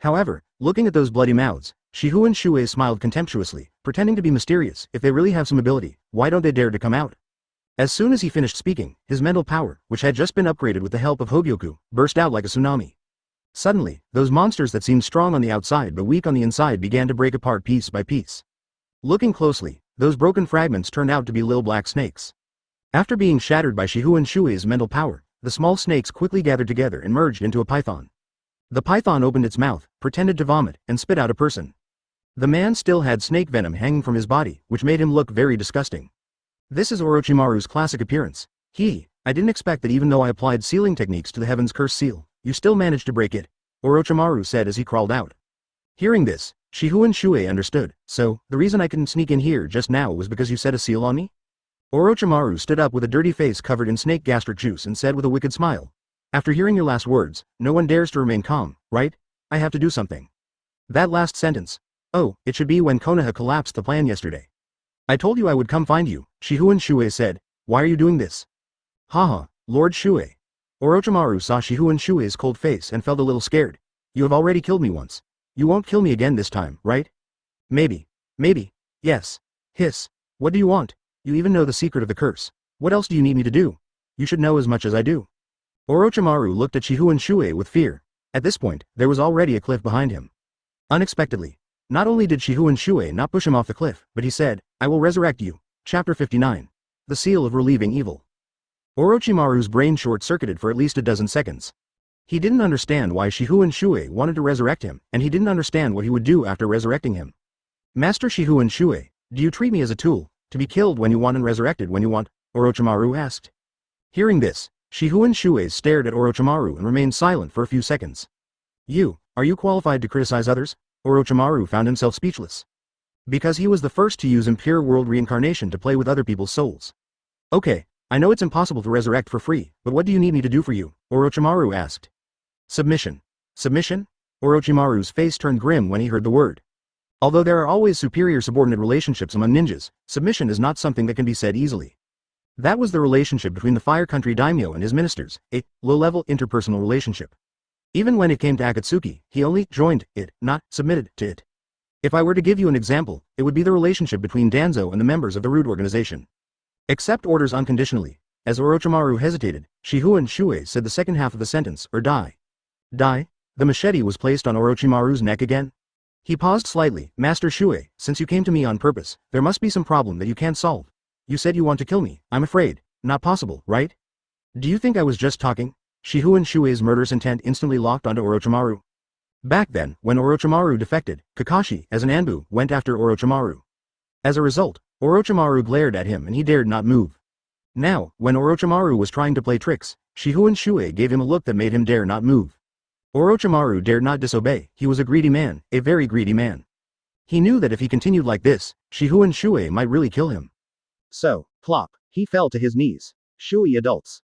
However, looking at those bloody mouths, Shifengin Shuoye smiled contemptuously, pretending to be mysterious. If they really have some ability, why don't they dare to come out? As soon as he finished speaking, his mental power, which had just been upgraded with the help of Hogyoku, burst out like a tsunami. Suddenly, those monsters that seemed strong on the outside but weak on the inside began to break apart piece by piece. Looking closely, those broken fragments turned out to be little black snakes. After being shattered by Shifengin Shuoye's mental power, the small snakes quickly gathered together and merged into a python. The python opened its mouth, pretended to vomit, and spit out a person. The man still had snake venom hanging from his body, which made him look very disgusting. This is Orochimaru's classic appearance. I didn't expect that even though I applied sealing techniques to the Heaven's Curse seal, you still managed to break it, Orochimaru said as he crawled out. Hearing this, Shifengin Shuoye understood. So, the reason I couldn't sneak in here just now was because you set a seal on me? Orochimaru stood up with a dirty face covered in snake gastric juice and said with a wicked smile. After hearing your last words, no one dares to remain calm, right? I have to do something. That last sentence. Oh, it should be when Konoha collapsed the plan yesterday. I told you I would come find you, Shifengin Shuoye said. Why are you doing this? Haha, Lord Shuoye. Orochimaru saw Shifengin Shuoye's cold face and felt a little scared. You have already killed me once. You won't kill me again this time, right? Maybe. Yes. Hiss. What do you want? You even know the secret of the curse. What else do you need me to do? You should know as much as I do. Orochimaru looked at Shifengin Shuoye with fear. At this point, there was already a cliff behind him. Unexpectedly, not only did Shifengin Shuoye not push him off the cliff, but he said, I will resurrect you. Chapter 59. The Seal of Relieving Evil. Orochimaru's brain short-circuited for at least a dozen seconds. He didn't understand why Shifengin Shuoye wanted to resurrect him, and he didn't understand what he would do after resurrecting him. Master Shifengin Shuoye, do you treat me as a tool, to be killed when you want and resurrected when you want? Orochimaru asked. Hearing this, Shifengin Shuoye stared at Orochimaru and remained silent for a few seconds. Are you qualified to criticize others? Orochimaru found himself speechless. Because he was the first to use impure world reincarnation to play with other people's souls. Okay, I know it's impossible to resurrect for free, but what do you need me to do for you? Orochimaru asked. Submission. Submission? Orochimaru's face turned grim when he heard the word. Although there are always superior subordinate relationships among ninjas, submission is not something that can be said easily. That was the relationship between the Fire Country daimyo and his ministers, a low-level interpersonal relationship. Even when it came to Akatsuki, he only joined it, not submitted to it. If I were to give you an example, it would be the relationship between Danzo and the members of the Rude Organization. Accept orders unconditionally. As Orochimaru hesitated, Shifengin Shuoye said the second half of the sentence, or die. Die? The machete was placed on Orochimaru's neck again. He paused slightly. Master Shuoye, since you came to me on purpose, there must be some problem that you can't solve. You said you want to kill me. I'm afraid. Not possible, right? Do you think I was just talking? Shifengin Shuoye's murderous intent instantly locked onto Orochimaru. Back then, when Orochimaru defected, Kakashi, as an Anbu, went after Orochimaru. As a result, Orochimaru glared at him and he dared not move. Now, when Orochimaru was trying to play tricks, Shifengin Shuoye gave him a look that made him dare not move. Orochimaru dared not disobey. He was a greedy man, a very greedy man. He knew that if he continued like this, Shifengin Shuoye might really kill him. So, plop, he fell to his knees. Shuoye adults.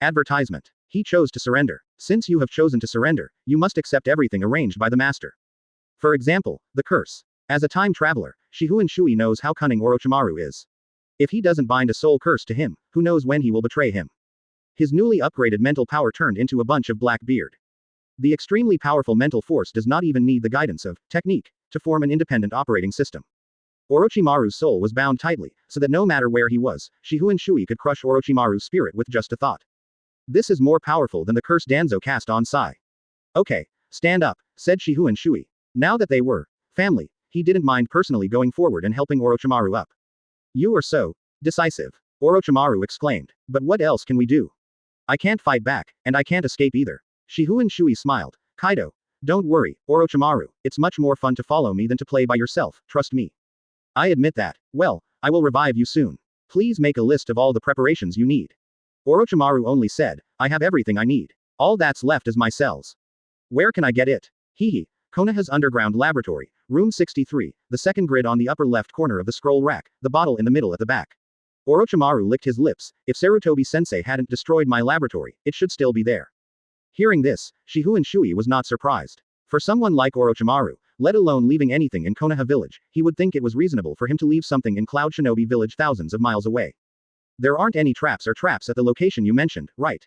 Advertisement. He chose to surrender. Since you have chosen to surrender, you must accept everything arranged by the master. For example, the curse. As a time traveler, Shifengin Shuoye knows how cunning Orochimaru is. If he doesn't bind a soul curse to him, who knows when he will betray him. His newly upgraded mental power turned into a bunch of black beard. The extremely powerful mental force does not even need the guidance of technique to form an independent operating system. Orochimaru's soul was bound tightly, so that no matter where he was, Shifengin Shuoye could crush Orochimaru's spirit with just a thought. This is more powerful than the curse Danzo cast on Sai. Okay, stand up, said Shifengin Shuoye. Now that they were family, he didn't mind personally going forward and helping Orochimaru up. You are so decisive, Orochimaru exclaimed. But what else can we do? I can't fight back, and I can't escape either. Shifengin Shuoye smiled. Kaido, don't worry, Orochimaru, it's much more fun to follow me than to play by yourself, trust me. I admit that. Well, I will revive you soon. Please make a list of all the preparations you need. Orochimaru only said, I have everything I need. All that's left is my cells. Where can I get it? Hehe. Konoha's underground laboratory, room 63, the second grid on the upper left corner of the scroll rack, the bottle in the middle at the back. Orochimaru licked his lips. If Sarutobi-sensei hadn't destroyed my laboratory, it should still be there. Hearing this, Shifengin Shuoye was not surprised. For someone like Orochimaru, let alone leaving anything in Konoha village, he would think it was reasonable for him to leave something in Cloud Shinobi village thousands of miles away. There aren't any traps or traps at the location you mentioned, right?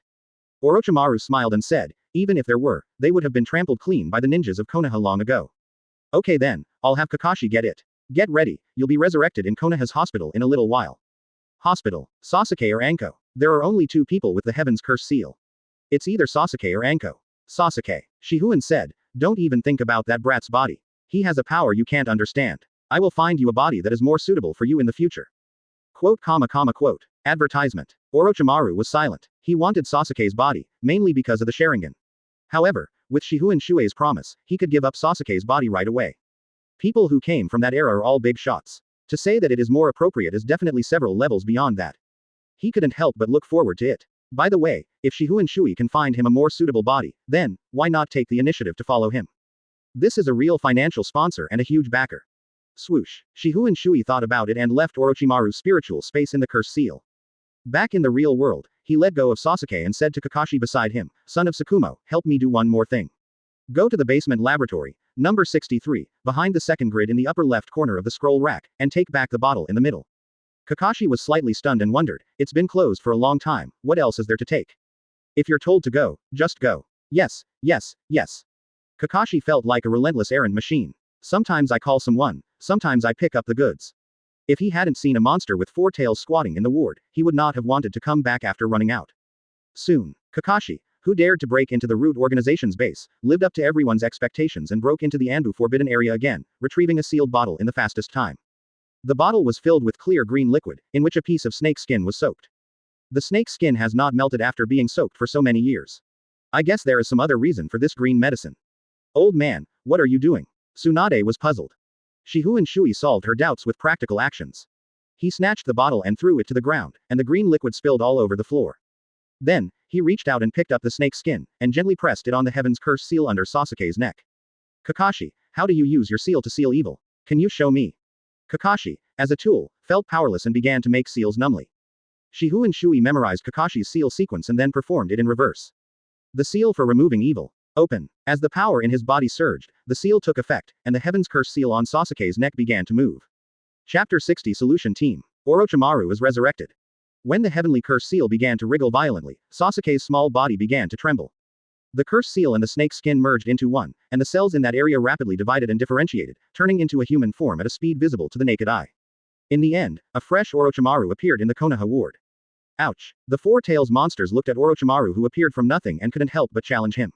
Orochimaru smiled and said, even if there were, they would have been trampled clean by the ninjas of Konoha long ago. Okay then, I'll have Kakashi get it. Get ready, you'll be resurrected in Konoha's hospital in a little while. Hospital, Sasuke or Anko. There are only two people with the Heaven's Curse seal. It's either Sasuke or Anko. Sasuke. Shifengin said, don't even think about that brat's body. He has a power you can't understand. I will find you a body that is more suitable for you in the future. Quote. Advertisement. Orochimaru was silent. He wanted Sasuke's body, mainly because of the Sharingan. However, with Shifengin Shuoye's promise, he could give up Sasuke's body right away. People who came from that era are all big shots. To say that it is more appropriate is definitely several levels beyond that. He couldn't help but look forward to it. By the way, if Shifengin Shuoye can find him a more suitable body, then, why not take the initiative to follow him? This is a real financial sponsor and a huge backer. Swoosh. Shifengin Shuoye thought about it and left Orochimaru's spiritual space in the curse seal. Back in the real world, he let go of Sasuke and said to Kakashi beside him, son of Tsukumo, help me do one more thing. Go to the basement laboratory, number 63, behind the second grid in the upper left corner of the scroll rack, and take back the bottle in the middle. Kakashi was slightly stunned and wondered, it's been closed for a long time, what else is there to take? If you're told to go, just go. Yes, yes, yes. Kakashi felt like a relentless errand machine. Sometimes I call someone, sometimes I pick up the goods. If he hadn't seen a monster with four tails squatting in the ward, he would not have wanted to come back after running out. Soon, Kakashi, who dared to break into the Root Organization's base, lived up to everyone's expectations and broke into the Anbu forbidden area again, retrieving a sealed bottle in the fastest time. The bottle was filled with clear green liquid, in which a piece of snake skin was soaked. The snake skin has not melted after being soaked for so many years. I guess there is some other reason for this green medicine. Old man, what are you doing? Tsunade was puzzled. Shifengin Shuoye solved her doubts with practical actions. He snatched the bottle and threw it to the ground, and the green liquid spilled all over the floor. Then, he reached out and picked up the snake skin, and gently pressed it on the Heaven's Curse seal under Sasuke's neck. Kakashi, how do you use your seal to seal evil? Can you show me? Kakashi, as a tool, felt powerless and began to make seals numbly. Shifengin Shuoye memorized Kakashi's seal sequence and then performed it in reverse. The seal for removing evil. Open. As the power in his body surged, the seal took effect, and the Heaven's Curse seal on Sasuke's neck began to move. Chapter 60 Solution Team. Orochimaru is resurrected. When the heavenly curse seal began to wriggle violently, Sasuke's small body began to tremble. The curse seal and the snake's skin merged into one, and the cells in that area rapidly divided and differentiated, turning into a human form at a speed visible to the naked eye. In the end, a fresh Orochimaru appeared in the Konoha ward. Ouch! The Four Tails monsters looked at Orochimaru, who appeared from nothing and couldn't help but challenge him.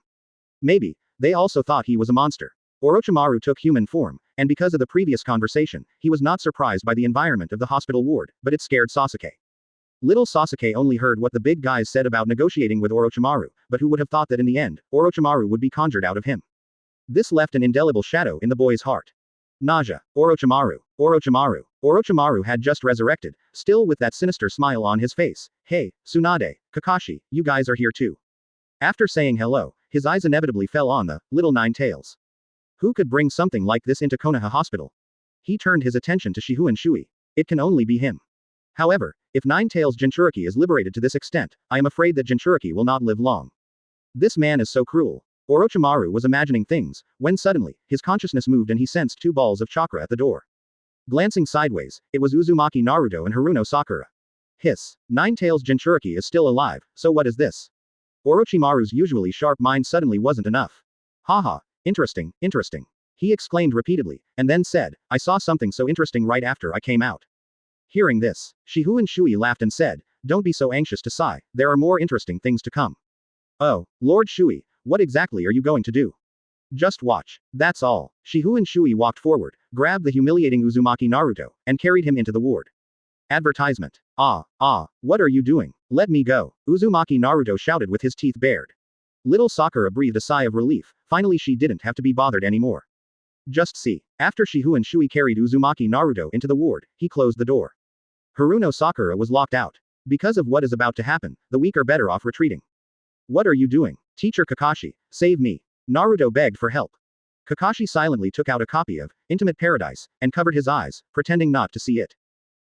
Maybe, they also thought he was a monster. Orochimaru took human form, and because of the previous conversation, he was not surprised by the environment of the hospital ward, but it scared Sasuke. Little Sasuke only heard what the big guys said about negotiating with Orochimaru, but who would have thought that in the end, Orochimaru would be conjured out of him. This left an indelible shadow in the boy's heart. Nausea. Orochimaru. Orochimaru. Orochimaru had just resurrected, still with that sinister smile on his face. Hey, Tsunade, Kakashi, you guys are here too. After saying hello, his eyes inevitably fell on the little Nine Tails. Who could bring something like this into Konoha Hospital? He turned his attention to Shifengin Shuoye. It can only be him. However, if Nine Tails Jinchuriki is liberated to this extent, I am afraid that Jinchuriki will not live long. This man is so cruel. Orochimaru was imagining things, when suddenly, his consciousness moved and he sensed two balls of chakra at the door. Glancing sideways, it was Uzumaki Naruto and Haruno Sakura. Hiss. Nine Tails Jinchuriki is still alive, so what is this? Orochimaru's usually sharp mind suddenly wasn't enough. Haha, interesting, interesting. He exclaimed repeatedly, and then said, I saw something so interesting right after I came out. Hearing this, Shifengin Shuoye laughed and said, don't be so anxious to sigh, there are more interesting things to come. Oh, Lord Shuoye, what exactly are you going to do? Just watch. That's all. Shifengin Shuoye walked forward, grabbed the humiliating Uzumaki Naruto, and carried him into the ward. Advertisement. What are you doing? Let me go. Uzumaki Naruto shouted with his teeth bared. Little Sakura breathed a sigh of relief, finally she didn't have to be bothered anymore. Just see. After Shifengin Shuoye carried Uzumaki Naruto into the ward, he closed the door. Haruno Sakura was locked out. Because of what is about to happen, the weak are better off retreating. What are you doing? Teacher Kakashi, save me. Naruto begged for help. Kakashi silently took out a copy of Intimate Paradise, and covered his eyes, pretending not to see it.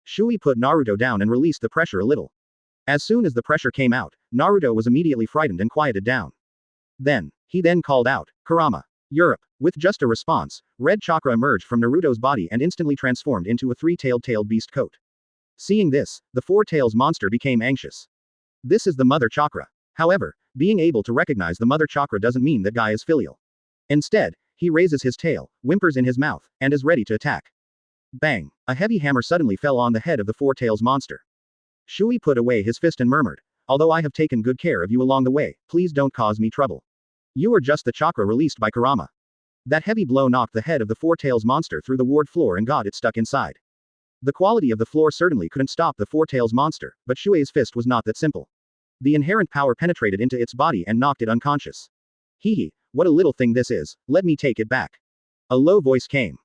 Shuoye put Naruto down and released the pressure a little. As soon as the pressure came out, Naruto was immediately frightened and quieted down. He then called out, Kurama. Europe. With just a response, red chakra emerged from Naruto's body and instantly transformed into a three-tailed beast coat. Seeing this, the Four Tails monster became anxious. This is the mother chakra. However, being able to recognize the mother chakra doesn't mean that guy is filial. Instead, he raises his tail, whimpers in his mouth, and is ready to attack. Bang! A heavy hammer suddenly fell on the head of the Four Tails monster. Shuoye put away his fist and murmured, although I have taken good care of you along the way, please don't cause me trouble. You are just the chakra released by Kurama. That heavy blow knocked the head of the Four Tails monster through the ward floor and got it stuck inside. The quality of the floor certainly couldn't stop the Four Tails monster, but Shuoye's fist was not that simple. The inherent power penetrated into its body and knocked it unconscious. Hee, what a little thing this is, let me take it back. A low voice came.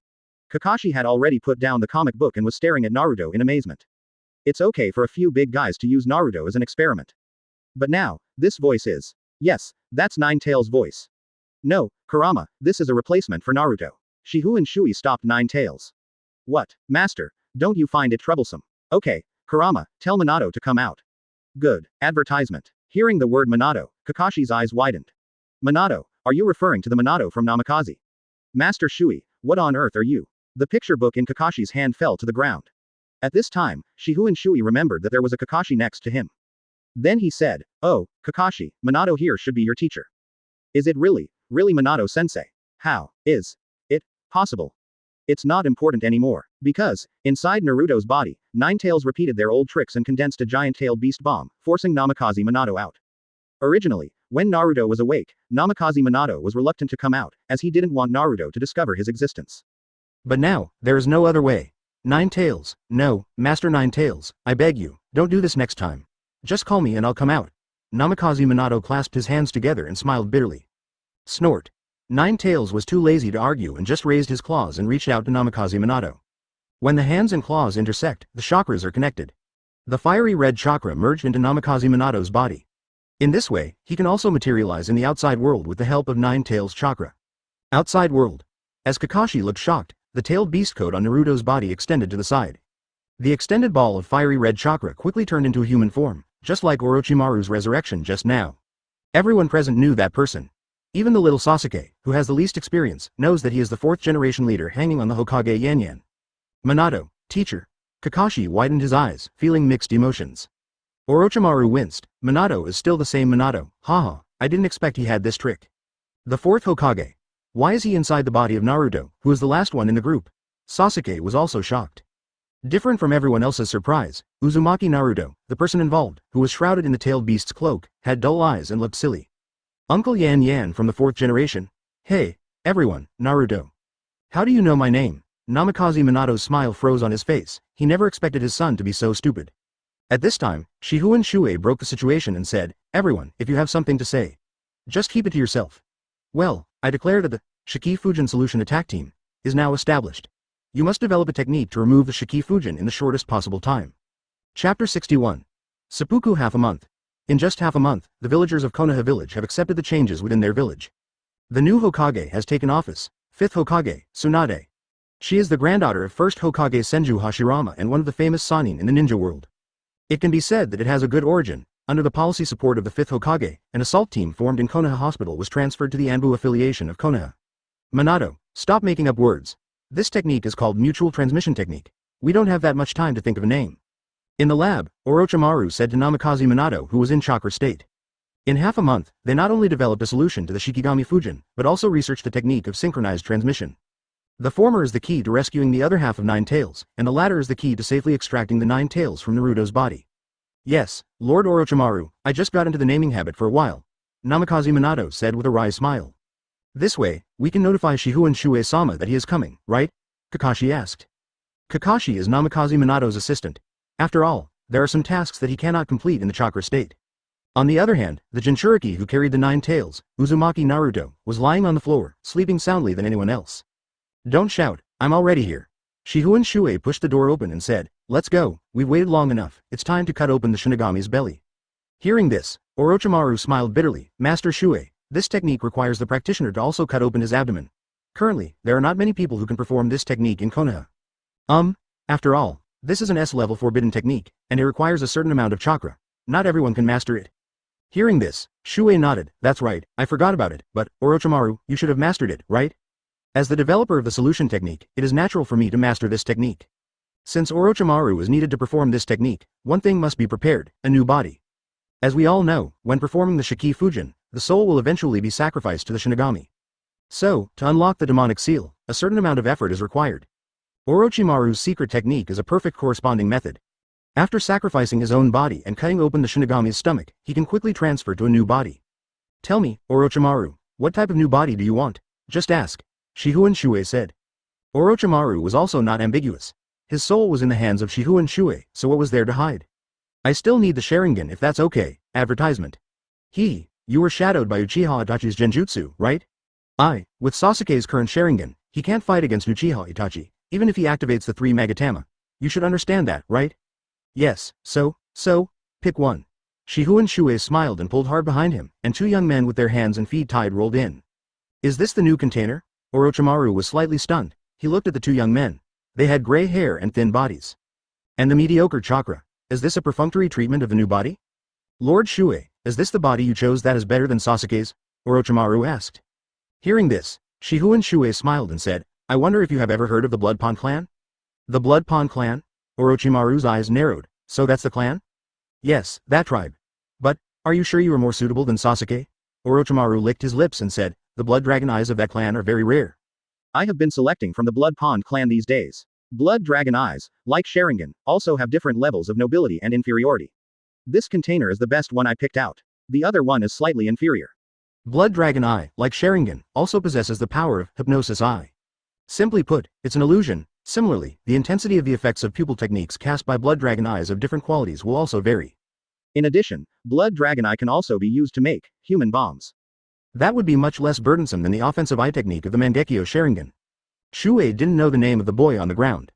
Kakashi had already put down the comic book and was staring at Naruto in amazement. It's okay for a few big guys to use Naruto as an experiment. But now, this voice is. Yes, that's Nine Tails' voice. No, Kurama, this is a replacement for Naruto. Shifengin Shuoye stopped Nine Tails. What, master, don't you find it troublesome? Okay, Kurama, tell Minato to come out. Good. Advertisement. Hearing the word Minato, Kakashi's eyes widened. Minato, are you referring to the Minato from Namikaze? Master Shuoye, what on earth are you? The picture book in Kakashi's hand fell to the ground. At this time, Shifengin Shuoye remembered that there was a Kakashi next to him. Then he said, oh, Kakashi, Minato here should be your teacher. Is it really Minato-sensei? How is it possible? It's not important anymore, because, inside Naruto's body, Nine Tails repeated their old tricks and condensed a giant-tailed beast bomb, forcing Namikaze Minato out. Originally, when Naruto was awake, Namikaze Minato was reluctant to come out, as he didn't want Naruto to discover his existence. But now, there is no other way. Nine Tails, no, Master Nine Tails, I beg you, don't do this next time. Just call me and I'll come out. Namikaze Minato clasped his hands together and smiled bitterly. Snort. Nine Tails was too lazy to argue and just raised his claws and reached out to Namikaze Minato. When the hands and claws intersect, the chakras are connected. The fiery red chakra merged into Namikaze Minato's body. In this way, he can also materialize in the outside world with the help of Nine Tails chakra. Outside world. As Kakashi looked shocked, the tailed beast coat on Naruto's body extended to the side. The extended ball of fiery red chakra quickly turned into a human form, just like Orochimaru's resurrection just now. Everyone present knew that person. Even the little Sasuke, who has the least experience, knows that he is the fourth-generation leader hanging on the Hokage Yanyan. Minato, teacher. Kakashi widened his eyes, feeling mixed emotions. Orochimaru winced. Minato is still the same Minato, haha, I didn't expect he had this trick. The fourth Hokage. Why is he inside the body of Naruto, who is the last one in the group? Sasuke was also shocked. Different from everyone else's surprise, Uzumaki Naruto, the person involved, who was shrouded in the tailed beast's cloak, had dull eyes and looked silly. Uncle Yan Yan from the fourth generation? Hey, everyone, Naruto. How do you know my name? Namikaze Minato's smile froze on his face. He never expected his son to be so stupid. At this time, Shifengin Shuoye broke the situation and said, everyone, if you have something to say, just keep it to yourself. Well, I declare that the Shikifujin Solution Attack Team is now established. You must develop a technique to remove the Shikifujin in the shortest possible time. Chapter 61. Seppuku half a month. In just half a month, the villagers of Konoha village have accepted the changes within their village. The new Hokage has taken office, 5th Hokage, Tsunade. She is the granddaughter of 1st Hokage Senju Hashirama and one of the famous Sannin in the ninja world. It can be said that it has a good origin. Under the policy support of the 5th Hokage, an assault team formed in Konoha Hospital was transferred to the Anbu affiliation of Konoha. Minato, stop making up words. This technique is called Mutual Transmission Technique. We don't have that much time to think of a name. In the lab, Orochimaru said to Namikaze Minato, who was in chakra state. In half a month, they not only developed a solution to the Shikigami Fujin, but also researched the technique of synchronized transmission. The former is the key to rescuing the other half of Nine Tails, and the latter is the key to safely extracting the Nine Tails from Naruto's body. Yes, Lord Orochimaru, I just got into the naming habit for a while, Namikaze Minato said with a wry smile. This way, we can notify Shifengin Shuoye-sama that he is coming, right? Kakashi asked. Kakashi is Namikaze Minato's assistant. After all, there are some tasks that he cannot complete in the chakra state. On the other hand, the Jinchuriki who carried the Nine Tails, Uzumaki Naruto, was lying on the floor, sleeping soundly than anyone else. Don't shout, I'm already here. Shifengin Shuoye pushed the door open and said, let's go, we've waited long enough, it's time to cut open the Shinigami's belly. Hearing this, Orochimaru smiled bitterly, Master Shuoye, this technique requires the practitioner to also cut open his abdomen. Currently, there are not many people who can perform this technique in Konoha. After all, this is an S-level forbidden technique, and it requires a certain amount of chakra. Not everyone can master it. Hearing this, Shuoye nodded, that's right, I forgot about it, but, Orochimaru, you should have mastered it, right? As the developer of the solution technique, it is natural for me to master this technique. Since Orochimaru is needed to perform this technique, one thing must be prepared, a new body. As we all know, when performing the Shikifujin, the soul will eventually be sacrificed to the Shinigami. So, to unlock the demonic seal, a certain amount of effort is required. Orochimaru's secret technique is a perfect corresponding method. After sacrificing his own body and cutting open the Shinigami's stomach, he can quickly transfer to a new body. Tell me, Orochimaru, what type of new body do you want? Just ask, Shifengin Shuoye said. Orochimaru was also not ambiguous. His soul was in the hands of Shifengin Shuoye, so what was there to hide? I still need the Sharingan if that's okay. Advertisement. You were shadowed by Uchiha Itachi's Genjutsu, right? With Sasuke's current Sharingan, he can't fight against Uchiha Itachi, even if he activates the 3 Magatama. You should understand that, right? Yes, so, pick one. Shifengin Shuoye smiled and pulled hard behind him, and 2 young men with their hands and feet tied rolled in. Is this the new container? Orochimaru was slightly stunned. He looked at the 2 young men. They had gray hair and thin bodies. And the mediocre chakra. Is this a perfunctory treatment of the new body? Lord Shuoye, is this the body you chose that is better than Sasuke's? Orochimaru asked. Hearing this, Shifengin Shuoye smiled and said, I wonder if you have ever heard of the Blood Pond clan? The Blood Pond clan? Orochimaru's eyes narrowed. So that's the clan? Yes, that tribe. But, are you sure you are more suitable than Sasuke? Orochimaru licked his lips and said, the blood dragon eyes of that clan are very rare. I have been selecting from the Blood Pond clan these days. Blood dragon eyes, like Sharingan, also have different levels of nobility and inferiority. This container is the best one I picked out. The other one is slightly inferior. Blood dragon eye, like Sharingan, also possesses the power of hypnosis eye. Simply put, it's an illusion. Similarly, the intensity of the effects of pupil techniques cast by blood dragon eyes of different qualities will also vary. In addition, blood dragon eye can also be used to make human bombs. That would be much less burdensome than the offensive eye technique of the Mangekyo Sharingan. Shuoye didn't know the name of the boy on the ground.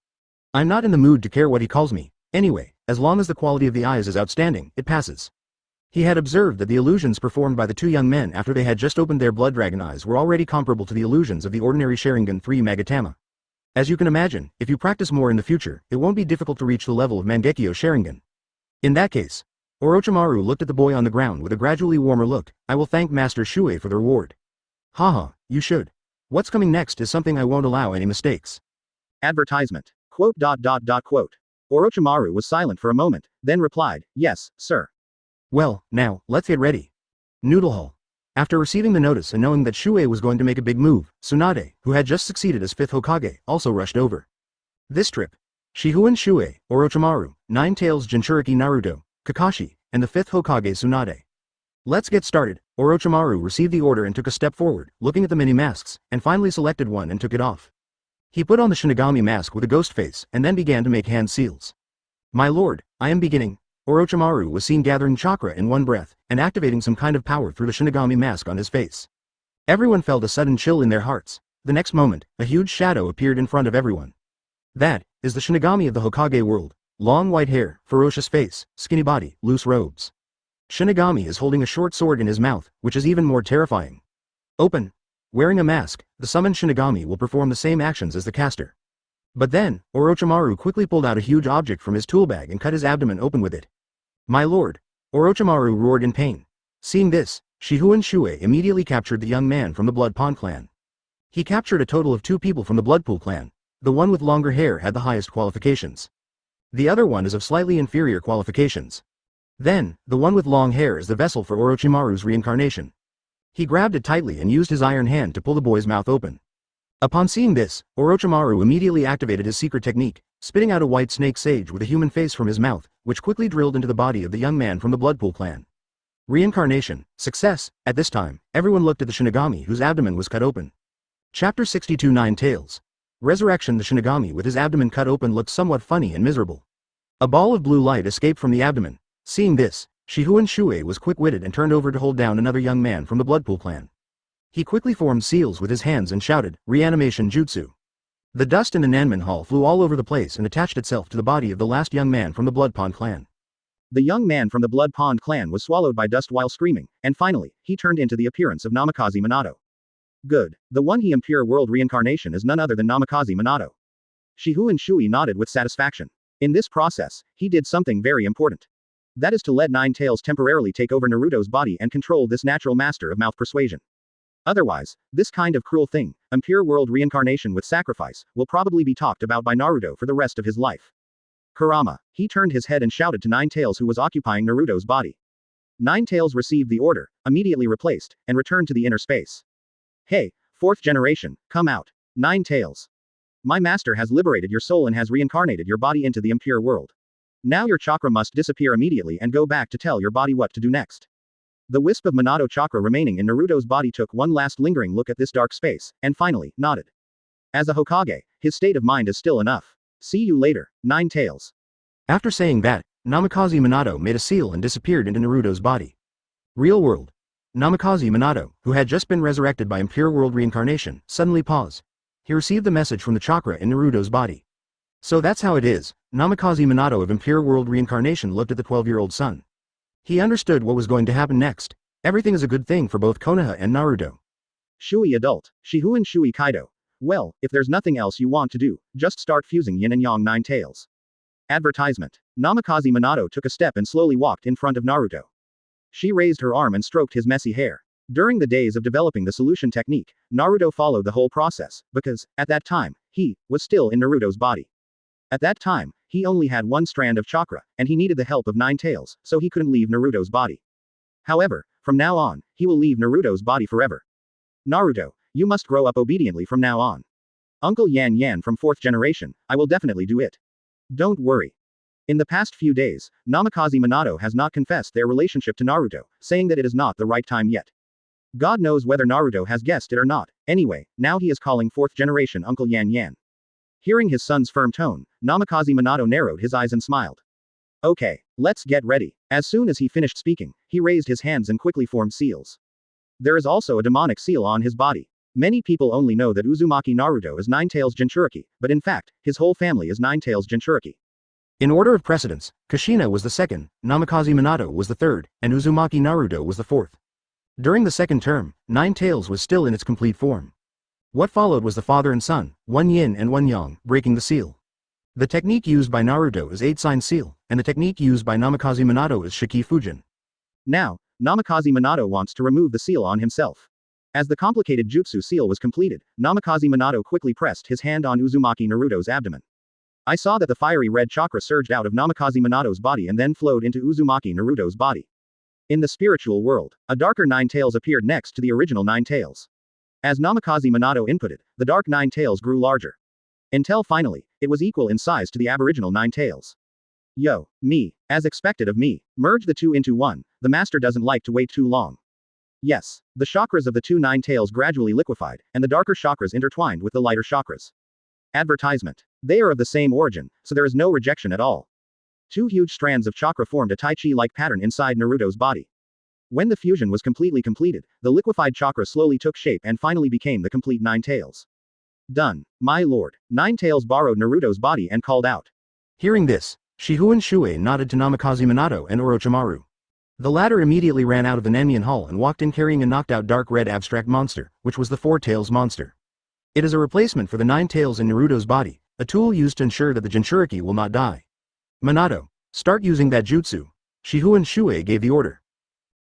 I'm not in the mood to care what he calls me. Anyway, as long as the quality of the eyes is outstanding, it passes. He had observed that the illusions performed by the 2 young men after they had just opened their blood dragon eyes were already comparable to the illusions of the ordinary Sharingan 3 Magatama. As you can imagine, if you practice more in the future, it won't be difficult to reach the level of Mangekyo Sharingan. In that case, Orochimaru looked at the boy on the ground with a gradually warmer look. I will thank Master Shuoye for the reward. Haha, you should. What's coming next is something I won't allow any mistakes. Advertisement. Quote. Orochimaru was silent for a moment, then replied, "Yes, sir." Well, now, let's get ready. Noodle Hall. After receiving the notice and knowing that Shuei was going to make a big move, Tsunade, who had just succeeded as 5th Hokage, also rushed over. This trip, Shifengin Shuoye, Orochimaru, Nine-Tails Jinchuriki Naruto, Kakashi, and the 5th Hokage Tsunade. Let's get started. Orochimaru received the order and took a step forward, looking at the many masks, and finally selected one and took it off. He put on the Shinigami mask with a ghost face and then began to make hand seals. My lord, I am beginning. Orochimaru was seen gathering chakra in one breath, and activating some kind of power through the Shinigami mask on his face. Everyone felt a sudden chill in their hearts. The next moment, a huge shadow appeared in front of everyone. That is the Shinigami of the Hokage world. Long white hair, ferocious face, skinny body, loose robes. Shinigami is holding a short sword in his mouth, which is even more terrifying. Open. Wearing a mask, the summoned Shinigami will perform the same actions as the caster. But then, Orochimaru quickly pulled out a huge object from his tool bag and cut his abdomen open with it. My lord! Orochimaru roared in pain. Seeing this, Shifengin Shuoye immediately captured the young man from the Blood Pond clan. He captured a total of 2 people from the Bloodpool clan. The one with longer hair had the highest qualifications. The other one is of slightly inferior qualifications. Then, the one with long hair is the vessel for Orochimaru's reincarnation. He grabbed it tightly and used his iron hand to pull the boy's mouth open. Upon seeing this, Orochimaru immediately activated his secret technique, spitting out a white snake sage with a human face from his mouth, which quickly drilled into the body of the young man from the Bloodpool clan. Reincarnation, success. At this time, everyone looked at the Shinigami whose abdomen was cut open. Chapter 62 Nine-Tails. Resurrection. The Shinigami with his abdomen cut open looked somewhat funny and miserable. A ball of blue light escaped from the abdomen. Seeing this, Shifengin Shuoye was quick-witted and turned over to hold down another young man from the Bloodpool clan. He quickly formed seals with his hands and shouted, "Reanimation Jutsu." The dust in the Nanman Hall flew all over the place and attached itself to the body of the last young man from the Blood Pond clan. The young man from the Blood Pond clan was swallowed by dust while screaming, and finally, he turned into the appearance of Namikaze Minato. Good. The one he impure world reincarnation is none other than Namikaze Minato. Shifengin Shuoye nodded with satisfaction. In this process, he did something very important. That is to let Nine-Tails temporarily take over Naruto's body and control this natural master of mouth persuasion. Otherwise, this kind of cruel thing, impure world reincarnation with sacrifice, will probably be talked about by Naruto for the rest of his life. Kurama. He turned his head and shouted to Nine-Tails who was occupying Naruto's body. Nine-Tails received the order, immediately replaced, and returned to the inner space. Hey, 4th generation, come out. Nine-Tails. My master has liberated your soul and has reincarnated your body into the impure world. Now your chakra must disappear immediately and go back to tell your body what to do next. The wisp of Minato chakra remaining in Naruto's body took one last lingering look at this dark space, and finally, nodded. As a Hokage, his state of mind is still enough. See you later, Nine-Tails. After saying that, Namikaze Minato made a seal and disappeared into Naruto's body. Real world. Namikaze Minato, who had just been resurrected by impure world reincarnation, suddenly paused. He received the message from the chakra in Naruto's body. So that's how it is. Namikaze Minato of impure world reincarnation looked at the 12-year-old son. He understood what was going to happen next. Everything is a good thing for both Konoha and Naruto. Shuoye adult. Shifengin Shuoye Kaido. Well, if there's nothing else you want to do, just start fusing yin and yang Nine-Tails. Advertisement. Namikaze Minato took a step and slowly walked in front of Naruto. She raised her arm and stroked his messy hair. During the days of developing the solution technique, Naruto followed the whole process, because, at that time, he was still in Naruto's body. At that time, he only had one strand of chakra, and he needed the help of Nine-Tails, so he couldn't leave Naruto's body. However, from now on, he will leave Naruto's body forever. Naruto, you must grow up obediently from now on. Uncle Yan from 4th generation, I will definitely do it. Don't worry. In the past few days, Namikaze Minato has not confessed their relationship to Naruto, saying that it is not the right time yet. God knows whether Naruto has guessed it or not. Anyway, now he is calling 4th generation Uncle Yan. Hearing his son's firm tone, Namikaze Minato narrowed his eyes and smiled. Okay, let's get ready. As soon as he finished speaking, he raised his hands and quickly formed seals. There is also a demonic seal on his body. Many people only know that Uzumaki Naruto is Nine-Tails Jinchuriki, but in fact, his whole family is Nine-Tails Jinchuriki. In order of precedence, Kushina was the second, Namikaze Minato was the third, and Uzumaki Naruto was the fourth. During the second term, Nine-Tails was still in its complete form. What followed was the father and son, one yin and one yang, breaking the seal. The technique used by Naruto is 8-sign seal, and the technique used by Namikaze Minato is Shiki Fujin. Now, Namikaze Minato wants to remove the seal on himself. As the complicated jutsu seal was completed, Namikaze Minato quickly pressed his hand on Uzumaki Naruto's abdomen. I saw that the fiery red chakra surged out of Namikaze Minato's body and then flowed into Uzumaki Naruto's body. In the spiritual world, a darker Nine Tails appeared next to the original Nine Tails. As Namikaze Minato inputted, the dark Nine Tails grew larger. Until finally, it was equal in size to the aboriginal Nine Tails. Yo, me, as expected of me, merge the two into one, the master doesn't like to wait too long. Yes, the chakras of the two Nine Tails gradually liquefied, and the darker chakras intertwined with the lighter chakras. Advertisement. They are of the same origin, so there is no rejection at all. Two huge strands of chakra formed a Tai Chi-like pattern inside Naruto's body. When the fusion was completely completed, the liquefied chakra slowly took shape and finally became the complete Nine Tails. Done, my lord. Nine Tails borrowed Naruto's body and called out. Hearing this, Shifengin Shuoye nodded to Namikaze Minato and Orochimaru. The latter immediately ran out of the Nanmian Hall and walked in carrying a knocked-out dark red abstract monster, which was the Four Tails monster. It is a replacement for the Nine Tails in Naruto's body, a tool used to ensure that the Jinchuriki will not die. Minato, start using that jutsu. Shifengin Shuoye gave the order.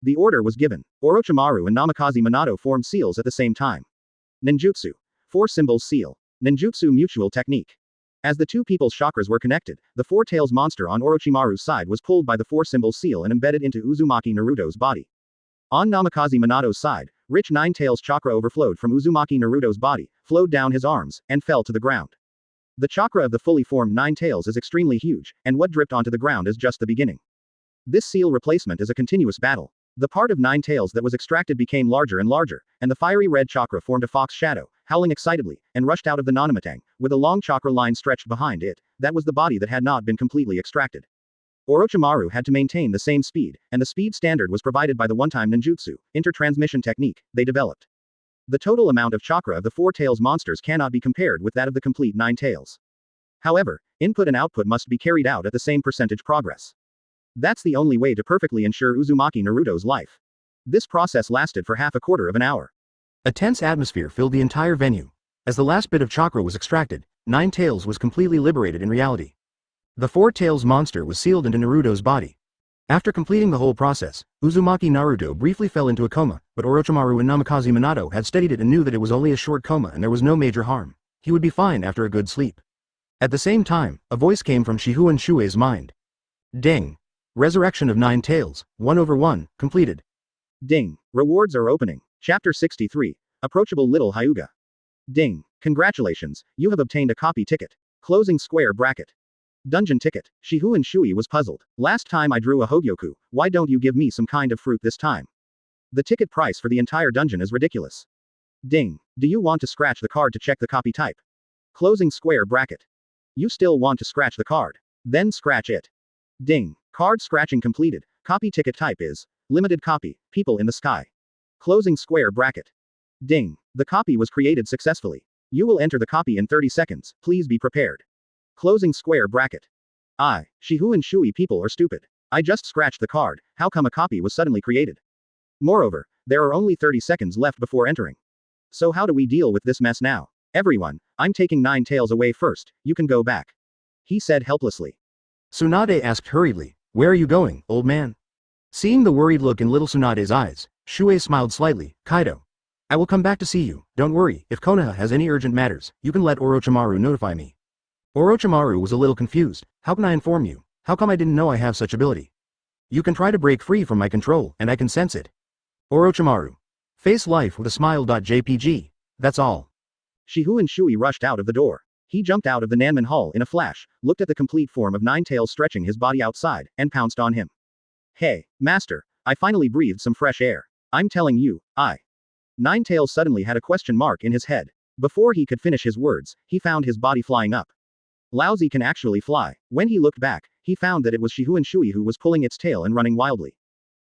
The order was given. Orochimaru and Namikaze Minato formed seals at the same time. Ninjutsu. Four symbols seal. Ninjutsu mutual technique. As the two people's chakras were connected, the Four Tails monster on Orochimaru's side was pulled by the four symbols seal and embedded into Uzumaki Naruto's body. On Namikaze Minato's side, rich Nine Tails chakra overflowed from Uzumaki Naruto's body, flowed down his arms, and fell to the ground. The chakra of the fully formed Nine Tails is extremely huge, and what dripped onto the ground is just the beginning. This seal replacement is a continuous battle. The part of Nine Tails that was extracted became larger and larger, and the fiery red chakra formed a fox shadow, howling excitedly, and rushed out of the Nanamatang, with a long chakra line stretched behind it. That was the body that had not been completely extracted. Orochimaru had to maintain the same speed, and the speed standard was provided by the one-time ninjutsu, intertransmission technique, they developed. The total amount of chakra of the Four Tails monsters cannot be compared with that of the complete Nine Tails. However, input and output must be carried out at the same percentage progress. That's the only way to perfectly ensure Uzumaki Naruto's life. This process lasted for half a quarter of an hour. A tense atmosphere filled the entire venue. As the last bit of chakra was extracted, Nine Tails was completely liberated in reality. The Four Tails monster was sealed into Naruto's body. After completing the whole process, Uzumaki Naruto briefly fell into a coma, but Orochimaru and Namikaze Minato had studied it and knew that it was only a short coma and there was no major harm. He would be fine after a good sleep. At the same time, a voice came from Shifengin Shuoye's mind. Ding. Resurrection of Nine Tails, 1/1, completed. Ding. Rewards are opening. Chapter 63. Approachable Little Hyuga. Ding. Congratulations, you have obtained a copy ticket. Closing square bracket. Dungeon ticket. Shifengin Shuoye was puzzled. Last time I drew a Hogyoku, why don't you give me some kind of fruit this time? The ticket price for the entire dungeon is ridiculous. Ding. Do you want to scratch the card to check the copy type? Closing square bracket. You still want to scratch the card? Then scratch it. Ding. Card scratching completed. Copy ticket type is limited copy, people in the sky. Closing square bracket. Ding. The copy was created successfully. You will enter the copy in 30 seconds, please be prepared. Closing square bracket. Shifengin Shuoye people are stupid. I just scratched the card, how come a copy was suddenly created? Moreover, there are only 30 seconds left before entering. So how do we deal with this mess now? Everyone, I'm taking Nine Tails away first, you can go back. He said helplessly. Tsunade asked hurriedly, where are you going, old man? Seeing the worried look in little Tsunade's eyes, Shuoye smiled slightly. Kaido. I will come back to see you, don't worry, if Konoha has any urgent matters, you can let Orochimaru notify me. Orochimaru was a little confused. How can I inform you? How come I didn't know I have such ability? You can try to break free from my control, and I can sense it. Orochimaru. Face life with a smile.jpg. That's all. Shifengin Shuoye rushed out of the door. He jumped out of the Nanman Hall in a flash, looked at the complete form of Nine Tails stretching his body outside, and pounced on him. Hey, master, I finally breathed some fresh air. I'm telling you, Nine Tails suddenly had a question mark in his head. Before he could finish his words, he found his body flying up. Laozi can actually fly. When he looked back, he found that it was Shifengin Shuoye who was pulling its tail and running wildly.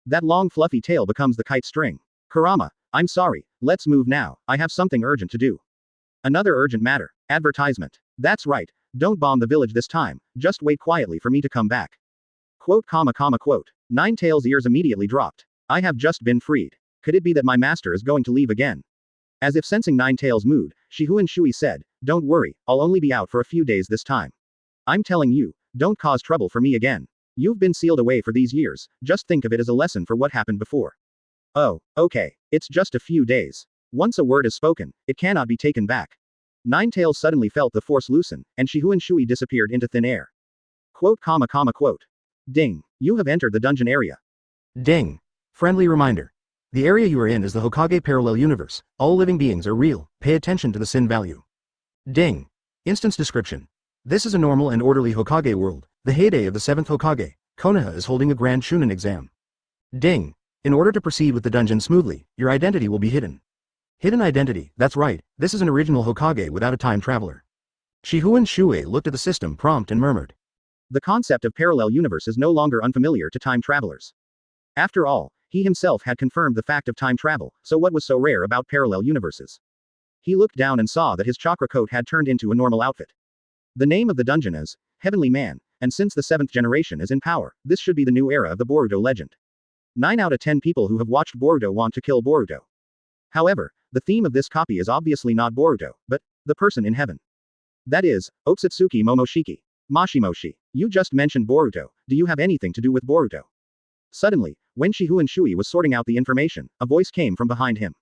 That long fluffy tail becomes the kite string. Kurama, I'm sorry, let's move now, I have something urgent to do. Another urgent matter. Advertisement. That's right, don't bomb the village this time, just wait quietly for me to come back. Quote. Nine Tails' ears immediately dropped. I have just been freed. Could it be that my master is going to leave again? As if sensing Nine Tails' mood, Shifengin Shuoye said, don't worry, I'll only be out for a few days this time. I'm telling you, don't cause trouble for me again. You've been sealed away for these years, just think of it as a lesson for what happened before. Oh, okay, it's just a few days. Once a word is spoken, it cannot be taken back. Ninetales suddenly felt the force loosen, and Shihun Shui disappeared into thin air. Quote, quote. Ding. You have entered the dungeon area. Ding. Friendly reminder. The area you are in is the Hokage parallel universe. All living beings are real. Pay attention to the sin value. Ding. Instance description. This is a normal and orderly Hokage world. The heyday of the 7th Hokage, Konoha, is holding a grand Chūnin exam. Ding. In order to proceed with the dungeon smoothly, your identity will be hidden. Hidden identity, that's right, this is an original Hokage without a time traveler. Shihun Shuoye looked at the system prompt and murmured. The concept of parallel universe is no longer unfamiliar to time travelers. After all, he himself had confirmed the fact of time travel, so what was so rare about parallel universes? He looked down and saw that his chakra coat had turned into a normal outfit. The name of the dungeon is Heavenly Man, and since the 7th generation is in power, this should be the new era of the Boruto legend. 9 out of 10 people who have watched Boruto want to kill Boruto. However, the theme of this copy is obviously not Boruto, but the person in heaven. That is, Otsutsuki Momoshiki. Mashimoshi. You just mentioned Boruto, do you have anything to do with Boruto? Suddenly, when Shihun Shui was sorting out the information, a voice came from behind him.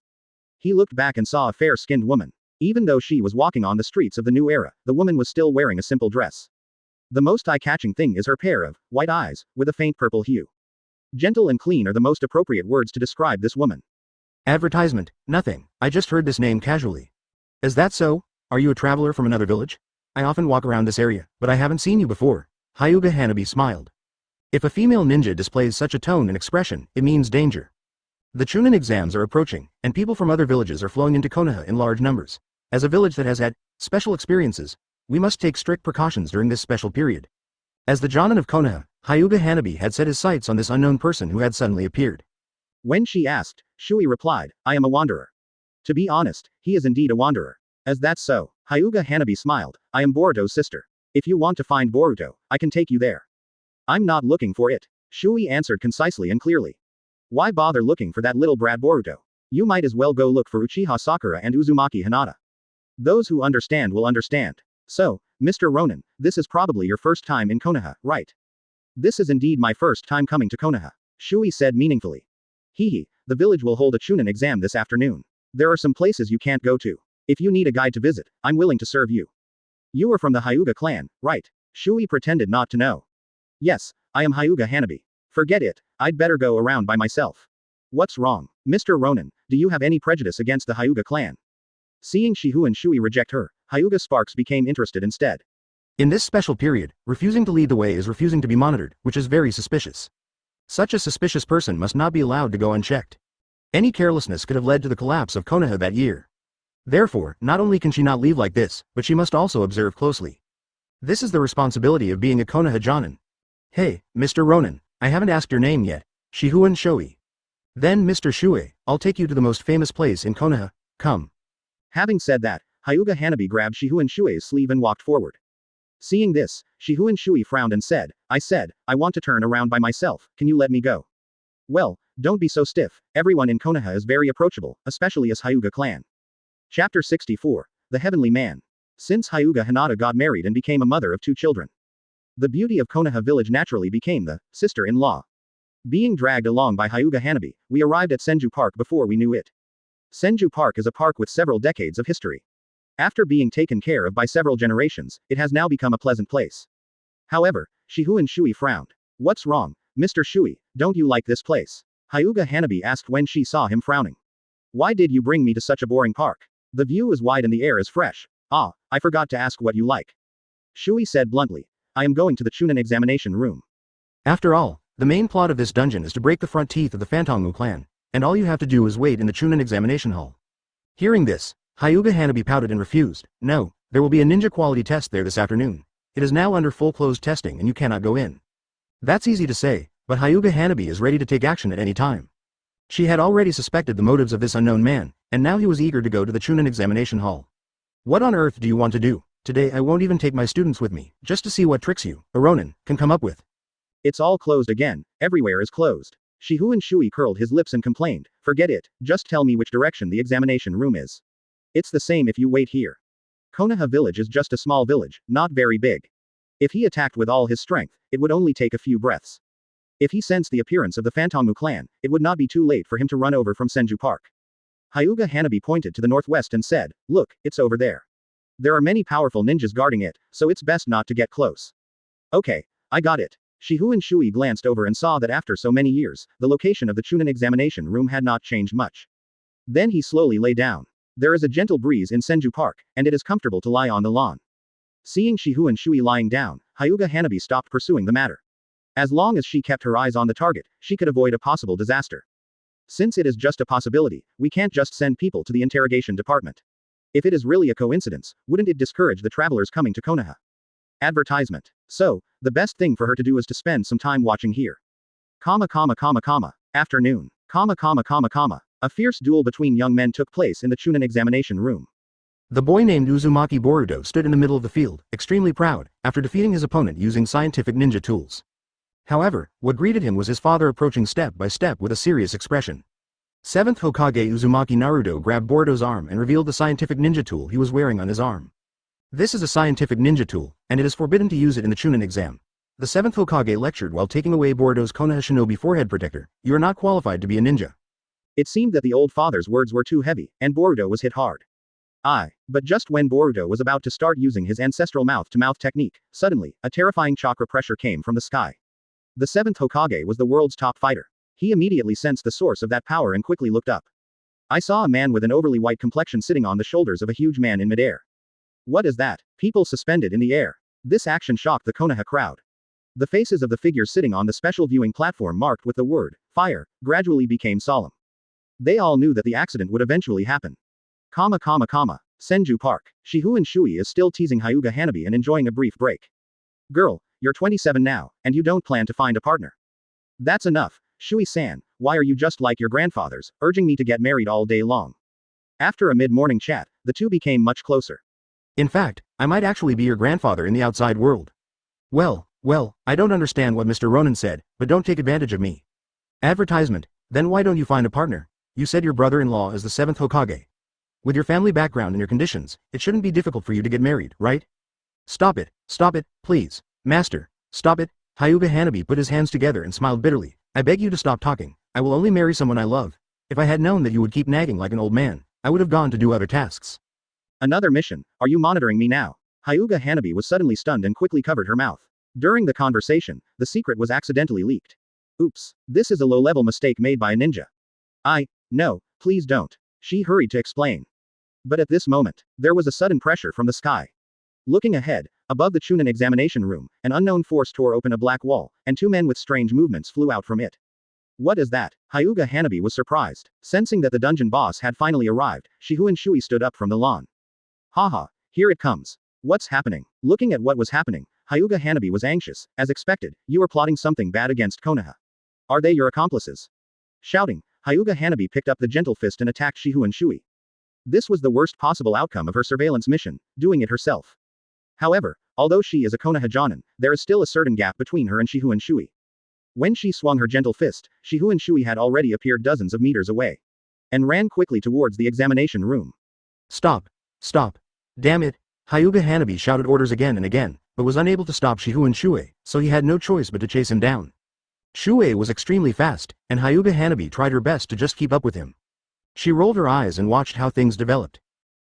He looked back and saw a fair-skinned woman. Even though she was walking on the streets of the new era, the woman was still wearing a simple dress. The most eye-catching thing is her pair of white eyes, with a faint purple hue. Gentle and clean are the most appropriate words to describe this woman. Advertisement, nothing, I just heard this name casually. Is that so? Are you a traveler from another village? I often walk around this area, but I haven't seen you before. Hyuga Hanabi smiled. If a female ninja displays such a tone and expression, it means danger. The Chunin exams are approaching, and people from other villages are flowing into Konoha in large numbers. As a village that has had special experiences, we must take strict precautions during this special period. As the Jonin of Konoha, Hyuga Hanabi had set his sights on this unknown person who had suddenly appeared. When she asked, Shui replied, I am a wanderer. To be honest, he is indeed a wanderer. As that's so, Hyuga Hanabi smiled, I am Boruto's sister. If you want to find Boruto, I can take you there. I'm not looking for it. Shui answered concisely and clearly. Why bother looking for that little brat Boruto? You might as well go look for Uchiha Sakura and Uzumaki Hinata. Those who understand will understand. So, Mr. Ronin, this is probably your first time in Konoha, right? This is indeed my first time coming to Konoha, Shui said meaningfully. Hehe, the village will hold a Chunin exam this afternoon. There are some places you can't go to. If you need a guide to visit, I'm willing to serve you. You are from the Hyuga clan, right? Shui pretended not to know. Yes, I am Hyuga Hanabi. Forget it, I'd better go around by myself. What's wrong, Mr. Ronin, do you have any prejudice against the Hyuga clan? Seeing Shihun Shui reject her, Hyuga Sparks became interested instead. In this special period, refusing to lead the way is refusing to be monitored, which is very suspicious. Such a suspicious person must not be allowed to go unchecked. Any carelessness could have led to the collapse of Konoha that year. Therefore, not only can she not leave like this, but she must also observe closely. This is the responsibility of being a Konoha Jonin. Hey, Mr. Ronin, I haven't asked your name yet. Shihun Shui. Then Mr. Shuoye, I'll take you to the most famous place in Konoha, come. Having said that, Hyuga Hanabi grabbed Shihun Shuoye's sleeve and walked forward. Seeing this, Shihun Shui frowned and said, I want to turn around by myself, can you let me go? Well, don't be so stiff, everyone in Konoha is very approachable, especially as Hyuga clan. Chapter 64, The Heavenly Man. Since Hyuga Hinata got married and became a mother of 2 children, the beauty of Konoha village naturally became the sister-in-law. Being dragged along by Hyuga Hanabi, we arrived at Senju Park before we knew it. Senju Park is a park with several decades of history. After being taken care of by several generations, it has now become a pleasant place. However, Shihun Shui frowned. What's wrong, Mr. Shui, don't you like this place? Hyuga Hanabi asked when she saw him frowning. Why did you bring me to such a boring park? The view is wide and the air is fresh. Ah, I forgot to ask what you like. Shui said bluntly. I am going to the Chunin examination room. After all, the main plot of this dungeon is to break the front teeth of the Phantommu clan, and all you have to do is wait in the Chunin examination hall. Hearing this, Hyuga Hanabi pouted and refused. No, there will be a ninja quality test there this afternoon. It is now under full closed testing and you cannot go in. That's easy to say, but Hyuga Hanabi is ready to take action at any time. She had already suspected the motives of this unknown man, and now he was eager to go to the Chunin examination hall. What on earth do you want to do? Today I won't even take my students with me, just to see what tricks you, a Ronin, can come up with. It's all closed again, everywhere is closed. Shihun Shui curled his lips and complained, forget it, just tell me which direction the examination room is. It's the same if you wait here. Konoha village is just a small village, not very big. If he attacked with all his strength, it would only take a few breaths. If he sensed the appearance of the Phantommu clan, it would not be too late for him to run over from Senju Park. Hyuga Hanabi pointed to the northwest and said, look, it's over there. There are many powerful ninjas guarding it, so it's best not to get close. Okay, I got it. Shihun Shuoye glanced over and saw that after so many years, the location of the Chunin examination room had not changed much. Then he slowly lay down. There is a gentle breeze in Senju Park, and it is comfortable to lie on the lawn. Seeing Shihun Shuoye lying down, Hyuga Hanabi stopped pursuing the matter. As long as she kept her eyes on the target, she could avoid a possible disaster. Since it is just a possibility, we can't just send people to the interrogation department. If it is really a coincidence, wouldn't it discourage the travelers coming to Konoha? Advertisement. So, the best thing for her to do is to spend some time watching here. Afternoon. A fierce duel between young men took place in the Chunin examination room. The boy named Uzumaki Boruto stood in the middle of the field, extremely proud, after defeating his opponent using scientific ninja tools. However, what greeted him was his father approaching step by step with a serious expression. 7th Hokage Uzumaki Naruto grabbed Boruto's arm and revealed the scientific ninja tool he was wearing on his arm. This is a scientific ninja tool, and it is forbidden to use it in the Chunin exam. The 7th Hokage lectured while taking away Boruto's Konoha Shinobi forehead protector. You are not qualified to be a ninja. It seemed that the old father's words were too heavy, and Boruto was hit hard. But just when Boruto was about to start using his ancestral mouth-to-mouth technique, suddenly, a terrifying chakra pressure came from the sky. The 7th Hokage was the world's top fighter. He immediately sensed the source of that power and quickly looked up. I saw a man with an overly white complexion sitting on the shoulders of a huge man in midair. What is that? People suspended in the air. This action shocked the Konoha crowd. The faces of the figures sitting on the special viewing platform marked with the word, fire, gradually became solemn. They all knew that the accident would eventually happen. Senju Park. Shihun Shuoye is still teasing Hyuga Hanabi and enjoying a brief break. Girl, you're 27 now, and you don't plan to find a partner. That's enough, Shuoye-san, why are you just like your grandfathers, urging me to get married all day long? After a mid-morning chat, the two became much closer. In fact, I might actually be your grandfather in the outside world. Well, I don't understand what Mr. Ronin said, but don't take advantage of me. Advertisement. Then why don't you find a partner? You said your brother-in-law is the 7th Hokage. With your family background and your conditions, it shouldn't be difficult for you to get married, right? Stop it, please. Master, stop it. Hyuga Hanabi put his hands together and smiled bitterly. I beg you to stop talking. I will only marry someone I love. If I had known that you would keep nagging like an old man, I would have gone to do other tasks. Another mission. Are you monitoring me now? Hyuga Hanabi was suddenly stunned and quickly covered her mouth. During the conversation, the secret was accidentally leaked. Oops, this is a low-level mistake made by a ninja. No, please don't. She hurried to explain. But at this moment, there was a sudden pressure from the sky. Looking ahead, above the Chunin examination room, an unknown force tore open a black wall, and two men with strange movements flew out from it. What is that? Hyuga Hanabi was surprised. Sensing that the dungeon boss had finally arrived, Shihun Shuoye stood up from the lawn. Haha, here it comes. What's happening? Looking at what was happening, Hyuga Hanabi was anxious. As expected, you are plotting something bad against Konoha. Are they your accomplices? Shouting, Hyuga Hanabi picked up the gentle fist and attacked Shihun Shuoye. This was the worst possible outcome of her surveillance mission, doing it herself. However, although she is a Konoha Jonin, there is still a certain gap between her and Shihun Shuoye. When she swung her gentle fist, Shihun Shuoye had already appeared dozens of meters away. And ran quickly towards the examination room. Stop. Damn it. Hyuga Hanabi shouted orders again and again, but was unable to stop Shihun Shuoye, so he had no choice but to chase him down. Shuoye was extremely fast, and Hyuga Hanabi tried her best to just keep up with him. She rolled her eyes and watched how things developed.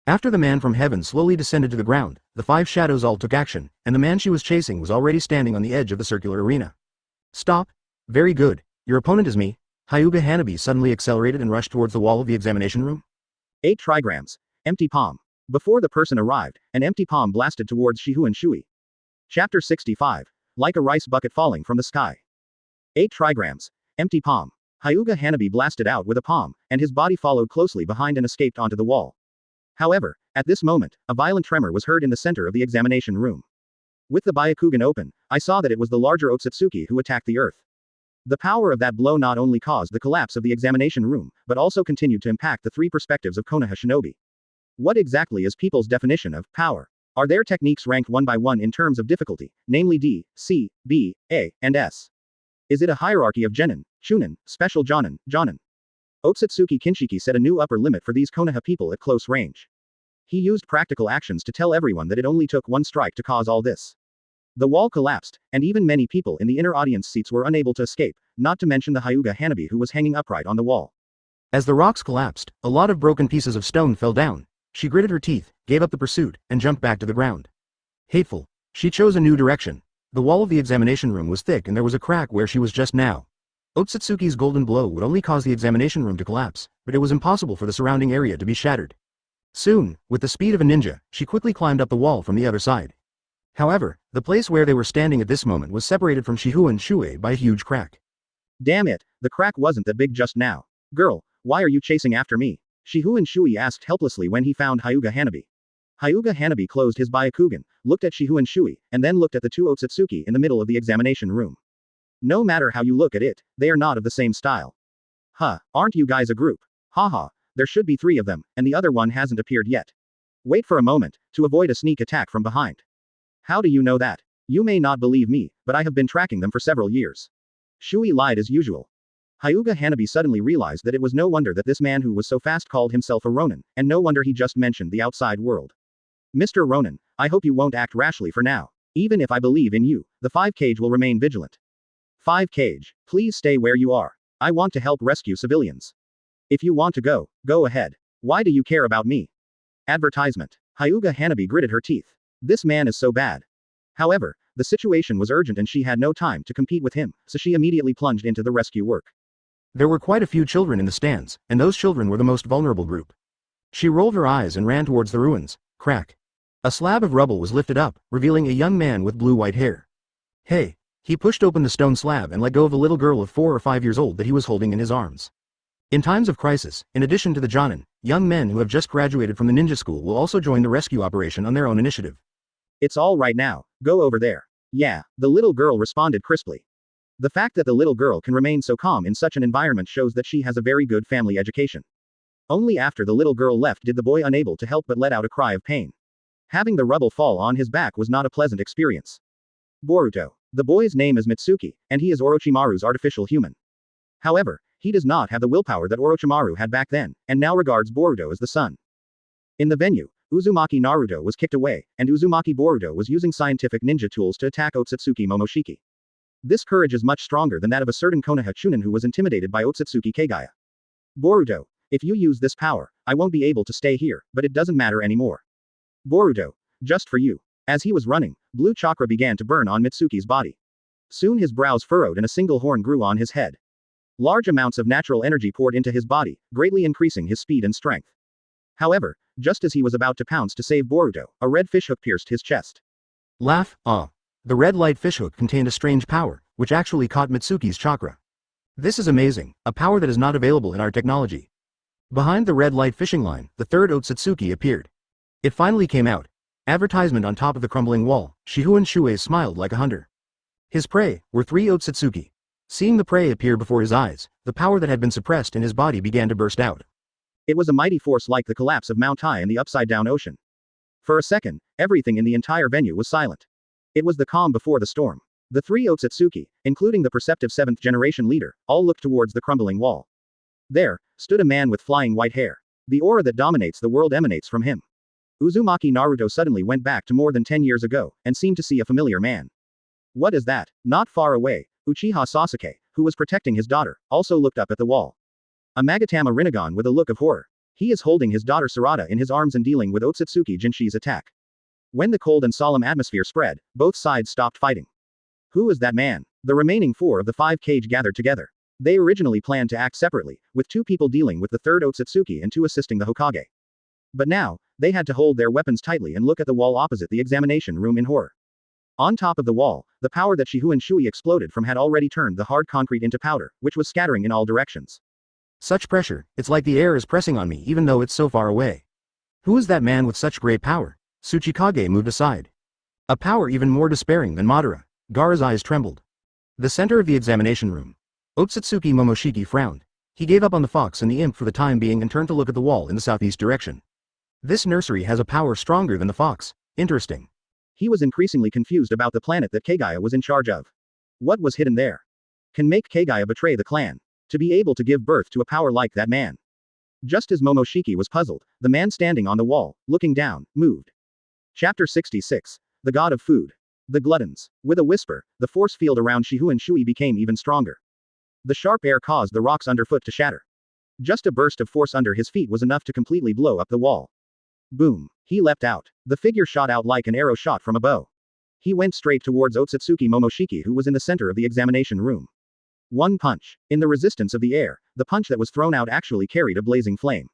After the man from heaven slowly descended to the ground, the 5 shadows all took action, and the man she was chasing was already standing on the edge of the circular arena. Stop. Very good. Your opponent is me. Hyuga Hanabi suddenly accelerated and rushed towards the wall of the examination room. 8 trigrams. Empty palm. Before the person arrived, an empty palm blasted towards Shihun Shuoye. Chapter 65. Like a rice bucket falling from the sky. 8 trigrams. Empty palm. Hyuga Hanabi blasted out with a palm, and his body followed closely behind and escaped onto the wall. However, at this moment, a violent tremor was heard in the center of the examination room. With the Byakugan open, I saw that it was the larger Otsutsuki who attacked the earth. The power of that blow not only caused the collapse of the examination room, but also continued to impact the 3 perspectives of Konoha Shinobi. What exactly is people's definition of power? Are their techniques ranked one by one in terms of difficulty, namely D, C, B, A, and S? Is it a hierarchy of Genin, Chunin, Special Jonin, Jonin? Otsutsuki Kinshiki set a new upper limit for these Konoha people at close range. He used practical actions to tell everyone that it only took one strike to cause all this. The wall collapsed, and even many people in the inner audience seats were unable to escape, not to mention the Hyuga Hanabi who was hanging upright on the wall. As the rocks collapsed, a lot of broken pieces of stone fell down, She gritted her teeth, gave up the pursuit, and jumped back to the ground. Hateful. She chose a new direction. The wall of the examination room was thick and there was a crack where she was just now. Otsutsuki's golden blow would only cause the examination room to collapse, but it was impossible for the surrounding area to be shattered. Soon, with the speed of a ninja, she quickly climbed up the wall from the other side. However, the place where they were standing at this moment was separated from Shifengin Shuoye by a huge crack. Damn it, the crack wasn't that big just now. Girl, why are you chasing after me? Shifengin Shuoye asked helplessly when he found Hyuga Hanabi. Hyuga Hanabi closed his Byakugan, looked at Shifengin Shuoye, and then looked at the two Otsutsuki in the middle of the examination room. No matter how you look at it, they are not of the same style. Huh, aren't you guys a group? Haha, there should be 3 of them, and the other one hasn't appeared yet. Wait for a moment, to avoid a sneak attack from behind. How do you know that? You may not believe me, but I have been tracking them for several years. Shuoye lied as usual. Hyuga Hanabi suddenly realized that it was no wonder that this man who was so fast called himself a Ronin, and no wonder he just mentioned the outside world. Mr. Ronin, I hope you won't act rashly for now. Even if I believe in you, the 5 Kage will remain vigilant. 5 Kage, please stay where you are. I want to help rescue civilians. If you want to go, go ahead. Why do you care about me? Advertisement. Hyuga Hanabi gritted her teeth. This man is so bad. However, the situation was urgent and she had no time to compete with him, so she immediately plunged into the rescue work. There were quite a few children in the stands, and those children were the most vulnerable group. She rolled her eyes and ran towards the ruins. Crack. A slab of rubble was lifted up, revealing a young man with blue-white hair. Hey. He pushed open the stone slab and let go of the little girl of 4 or 5 years old that he was holding in his arms. In times of crisis, in addition to the Jonin, young men who have just graduated from the ninja school will also join the rescue operation on their own initiative. It's all right now, go over there. Yeah, the little girl responded crisply. The fact that the little girl can remain so calm in such an environment shows that she has a very good family education. Only after the little girl left did the boy unable to help but let out a cry of pain. Having the rubble fall on his back was not a pleasant experience. Boruto. The boy's name is Mitsuki, and he is Orochimaru's artificial human. However, he does not have the willpower that Orochimaru had back then, and now regards Boruto as the son. In the venue, Uzumaki Naruto was kicked away, and Uzumaki Boruto was using scientific ninja tools to attack Otsutsuki Momoshiki. This courage is much stronger than that of a certain Konoha Chunin who was intimidated by Otsutsuki Kage. Boruto, if you use this power, I won't be able to stay here, but it doesn't matter anymore. Boruto, just for you. As he was running, blue chakra began to burn on Mitsuki's body. Soon his brows furrowed and a single horn grew on his head. Large amounts of natural energy poured into his body, greatly increasing his speed and strength. However, just as he was about to pounce to save Boruto, a red fishhook pierced his chest. Laugh, The red light fishhook contained a strange power, which actually caught Mitsuki's chakra. This is amazing, a power that is not available in our technology. Behind the red light fishing line, the third Otsutsuki appeared. It finally came out. Advertisement on top of the crumbling wall, Shifengin Shuoye smiled like a hunter. His prey were 3 Otsutsuki. Seeing the prey appear before his eyes, the power that had been suppressed in his body began to burst out. It was a mighty force like the collapse of Mount Tai in the upside-down ocean. For a second, everything in the entire venue was silent. It was the calm before the storm. The 3 Otsutsuki, including the perceptive 7th-generation leader, all looked towards the crumbling wall. There, stood a man with flying white hair. The aura that dominates the world emanates from him. Uzumaki Naruto suddenly went back to more than 10 years ago, and seemed to see a familiar man. What is that? Not far away, Uchiha Sasuke, who was protecting his daughter, also looked up at the wall. A Magatama Rinnegan with a look of horror. He is holding his daughter Sarada in his arms and dealing with Otsutsuki Jinshi's attack. When the cold and solemn atmosphere spread, both sides stopped fighting. Who is that man? The remaining 4 of the 5 Kage gathered together. They originally planned to act separately, with 2 people dealing with the third Otsutsuki and 2 assisting the Hokage. But now, they had to hold their weapons tightly and look at the wall opposite the examination room in horror. On top of the wall, the power that Shifengin Shuoye exploded from had already turned the hard concrete into powder, which was scattering in all directions. Such pressure, it's like the air is pressing on me even though it's so far away. Who is that man with such great power? Tsuchikage moved aside. A power even more despairing than Madara. Gaara's eyes trembled. The center of the examination room. Otsutsuki Momoshiki frowned. He gave up on the fox and the imp for the time being and turned to look at the wall in the southeast direction. This nursery has a power stronger than the fox. Interesting. He was increasingly confused about the planet that Kage was in charge of. What was hidden there? Can make Kage betray the clan? To be able to give birth to a power like that man. Just as Momoshiki was puzzled, the man standing on the wall, looking down, moved. Chapter 66. The God of Food. The Gluttons. With a whisper, the force field around Shifengin Shuoye became even stronger. The sharp air caused the rocks underfoot to shatter. Just a burst of force under his feet was enough to completely blow up the wall. Boom. He leapt out. The figure shot out like an arrow shot from a bow. He went straight towards Otsutsuki Momoshiki, who was in the center of the examination room. One punch. In the resistance of the air, the punch that was thrown out actually carried a blazing flame.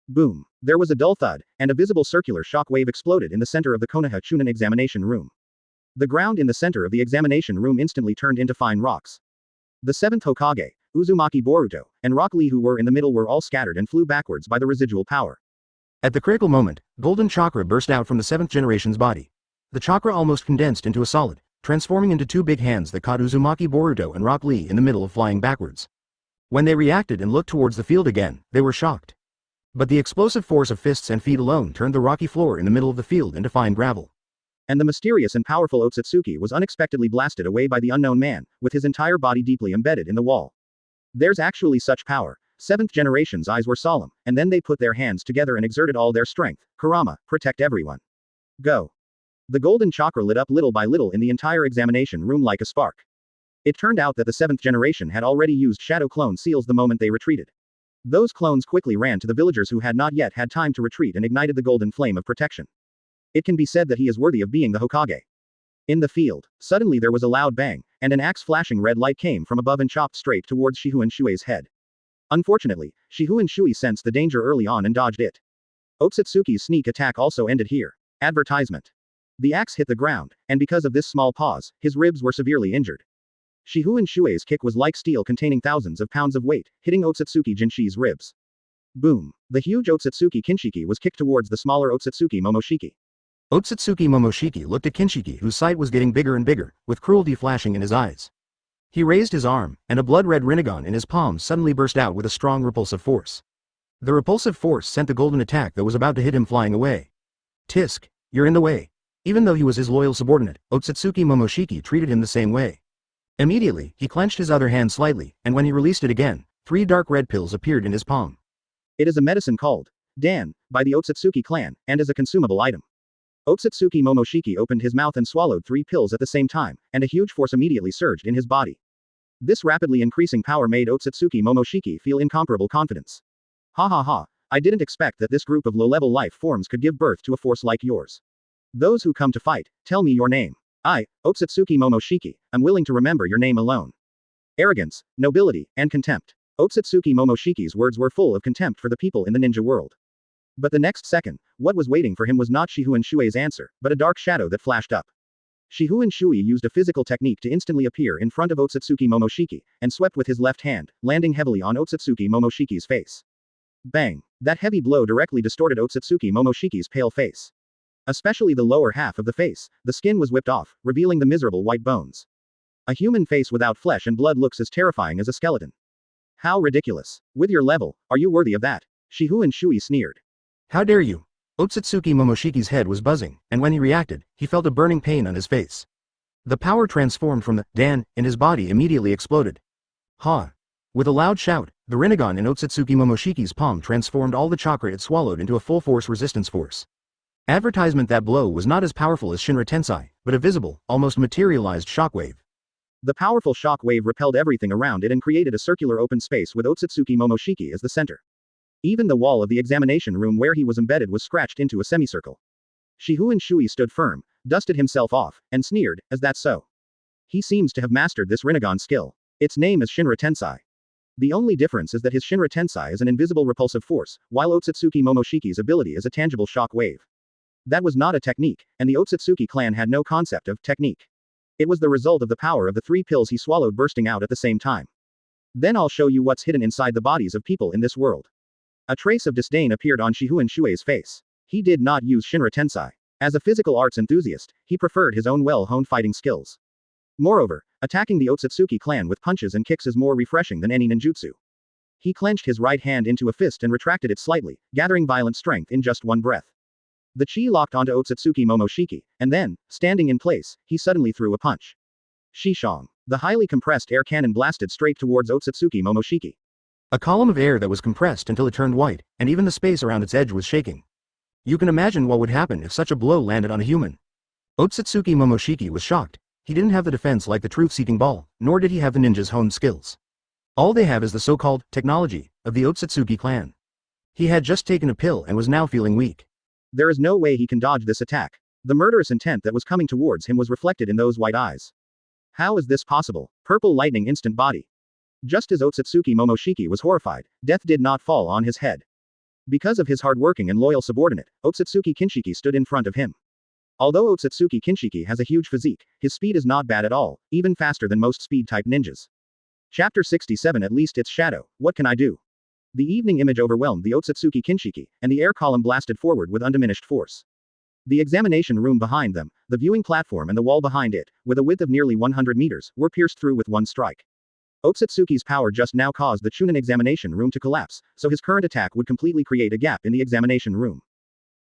Boom. There was a dull thud, and a visible circular shock wave exploded in the center of the Konoha Chūnin examination room. The ground in the center of the examination room instantly turned into fine rocks. The seventh Hokage, Uzumaki Boruto, and Rock Lee, who were in the middle, were all scattered and flew backwards by the residual power. At the critical moment, golden chakra burst out from the seventh generation's body. The chakra almost condensed into a solid, transforming into two big hands that caught Uzumaki Boruto and Rock Lee in the middle of flying backwards. When they reacted and looked towards the field again, they were shocked. But the explosive force of fists and feet alone turned the rocky floor in the middle of the field into fine gravel. And the mysterious and powerful Otsutsuki was unexpectedly blasted away by the unknown man, with his entire body deeply embedded in the wall. There's actually such power. Seventh generation's eyes were solemn, and then they put their hands together and exerted all their strength. Kurama, protect everyone. Go. The golden chakra lit up little by little in the entire examination room like a spark. It turned out that the seventh generation had already used shadow clone seals the moment they retreated. Those clones quickly ran to the villagers who had not yet had time to retreat and ignited the golden flame of protection. It can be said that he is worthy of being the Hokage. In the field, suddenly there was a loud bang, and an axe flashing red light came from above and chopped straight towards Shifengin Shuoye's head. Unfortunately, Shifengin Shuoye sensed the danger early on and dodged it. Otsutsuki's sneak attack also ended here. Advertisement. The axe hit the ground, and because of this small pause, his ribs were severely injured. Shifengin Shuoye's kick was like steel containing thousands of pounds of weight, hitting Otsutsuki Jinshi's ribs. Boom. The huge Otsutsuki Kinshiki was kicked towards the smaller Otsutsuki Momoshiki. Otsutsuki Momoshiki looked at Kinshiki, whose sight was getting bigger and bigger, with cruelty flashing in his eyes. He raised his arm, and a blood-red rinnegan in his palm suddenly burst out with a strong repulsive force. The repulsive force sent the golden attack that was about to hit him flying away. Tisk, you're in the way. Even though he was his loyal subordinate, Otsutsuki Momoshiki treated him the same way. Immediately, he clenched his other hand slightly, and when he released it again, 3 dark red pills appeared in his palm. It is a medicine called Dan, by the Otsutsuki clan, and is a consumable item. Otsutsuki Momoshiki opened his mouth and swallowed 3 pills at the same time, and a huge force immediately surged in his body. This rapidly increasing power made Otsutsuki Momoshiki feel incomparable confidence. Ha ha ha, I didn't expect that this group of low-level life forms could give birth to a force like yours. Those who come to fight, tell me your name. I, Otsutsuki Momoshiki, am willing to remember your name alone. Arrogance, nobility, and contempt. Otsutsuki Momoshiki's words were full of contempt for the people in the ninja world. But the next second, what was waiting for him was not Shifengin Shuoye's answer, but a dark shadow that flashed up. Shifengin Shuoye used a physical technique to instantly appear in front of Otsutsuki Momoshiki, and swept with his left hand, landing heavily on Otsutsuki Momoshiki's face. Bang! That heavy blow directly distorted Otsutsuki Momoshiki's pale face. Especially the lower half of the face, the skin was whipped off, revealing the miserable white bones. A human face without flesh and blood looks as terrifying as a skeleton. How ridiculous. With your level, are you worthy of that? Shifengin Shuoye sneered. How dare you? Otsutsuki Momoshiki's head was buzzing, and when he reacted, he felt a burning pain on his face. The power transformed from the Dan in his body immediately exploded. Ha! With a loud shout, the rinnegan in Otsutsuki Momoshiki's palm transformed all the chakra it swallowed into a full-force resistance force. Advertisement. That blow was not as powerful as Shinra Tensei, but a visible, almost materialized shockwave. The powerful shockwave repelled everything around it and created a circular open space with Otsutsuki Momoshiki as the center. Even the wall of the examination room where he was embedded was scratched into a semicircle. Shifengin Shuoye stood firm, dusted himself off, and sneered, "Is that so? He seems to have mastered this rinnegan skill. Its name is Shinra Tensei. The only difference is that his Shinra Tensei is an invisible repulsive force, while Otsutsuki Momoshiki's ability is a tangible shock wave. That was not a technique, and the Otsutsuki clan had no concept of technique. It was the result of the power of the 3 pills he swallowed bursting out at the same time. Then I'll show you what's hidden inside the bodies of people in this world." A trace of disdain appeared on Shifengin Shuoye's face. He did not use Shinra Tensei. As a physical arts enthusiast, he preferred his own well-honed fighting skills. Moreover, attacking the Otsutsuki clan with punches and kicks is more refreshing than any ninjutsu. He clenched his right hand into a fist and retracted it slightly, gathering violent strength in just one breath. The chi locked onto Otsutsuki Momoshiki, and then, standing in place, he suddenly threw a punch. Shishong. The highly compressed air cannon blasted straight towards Otsutsuki Momoshiki. A column of air that was compressed until it turned white, and even the space around its edge was shaking. You can imagine what would happen if such a blow landed on a human. Otsutsuki Momoshiki was shocked. He didn't have the defense like the truth-seeking ball, nor did he have the ninja's honed skills. All they have is the so-called technology of the Otsutsuki clan. He had just taken a pill and was now feeling weak. There is no way he can dodge this attack. The murderous intent that was coming towards him was reflected in those white eyes. How is this possible? Purple lightning instant body. Just as Otsutsuki Momoshiki was horrified, death did not fall on his head. Because of his hardworking and loyal subordinate, Otsutsuki Kinshiki stood in front of him. Although Otsutsuki Kinshiki has a huge physique, his speed is not bad at all, even faster than most speed-type ninjas. Chapter 67 At least it's shadow, what can I do? The evening image overwhelmed the Otsutsuki Kinshiki, and the air column blasted forward with undiminished force. The examination room behind them, the viewing platform and the wall behind it, with a width of nearly 100 meters, were pierced through with one strike. Otsutsuki's power just now caused the Chūnin examination room to collapse, so his current attack would completely create a gap in the examination room.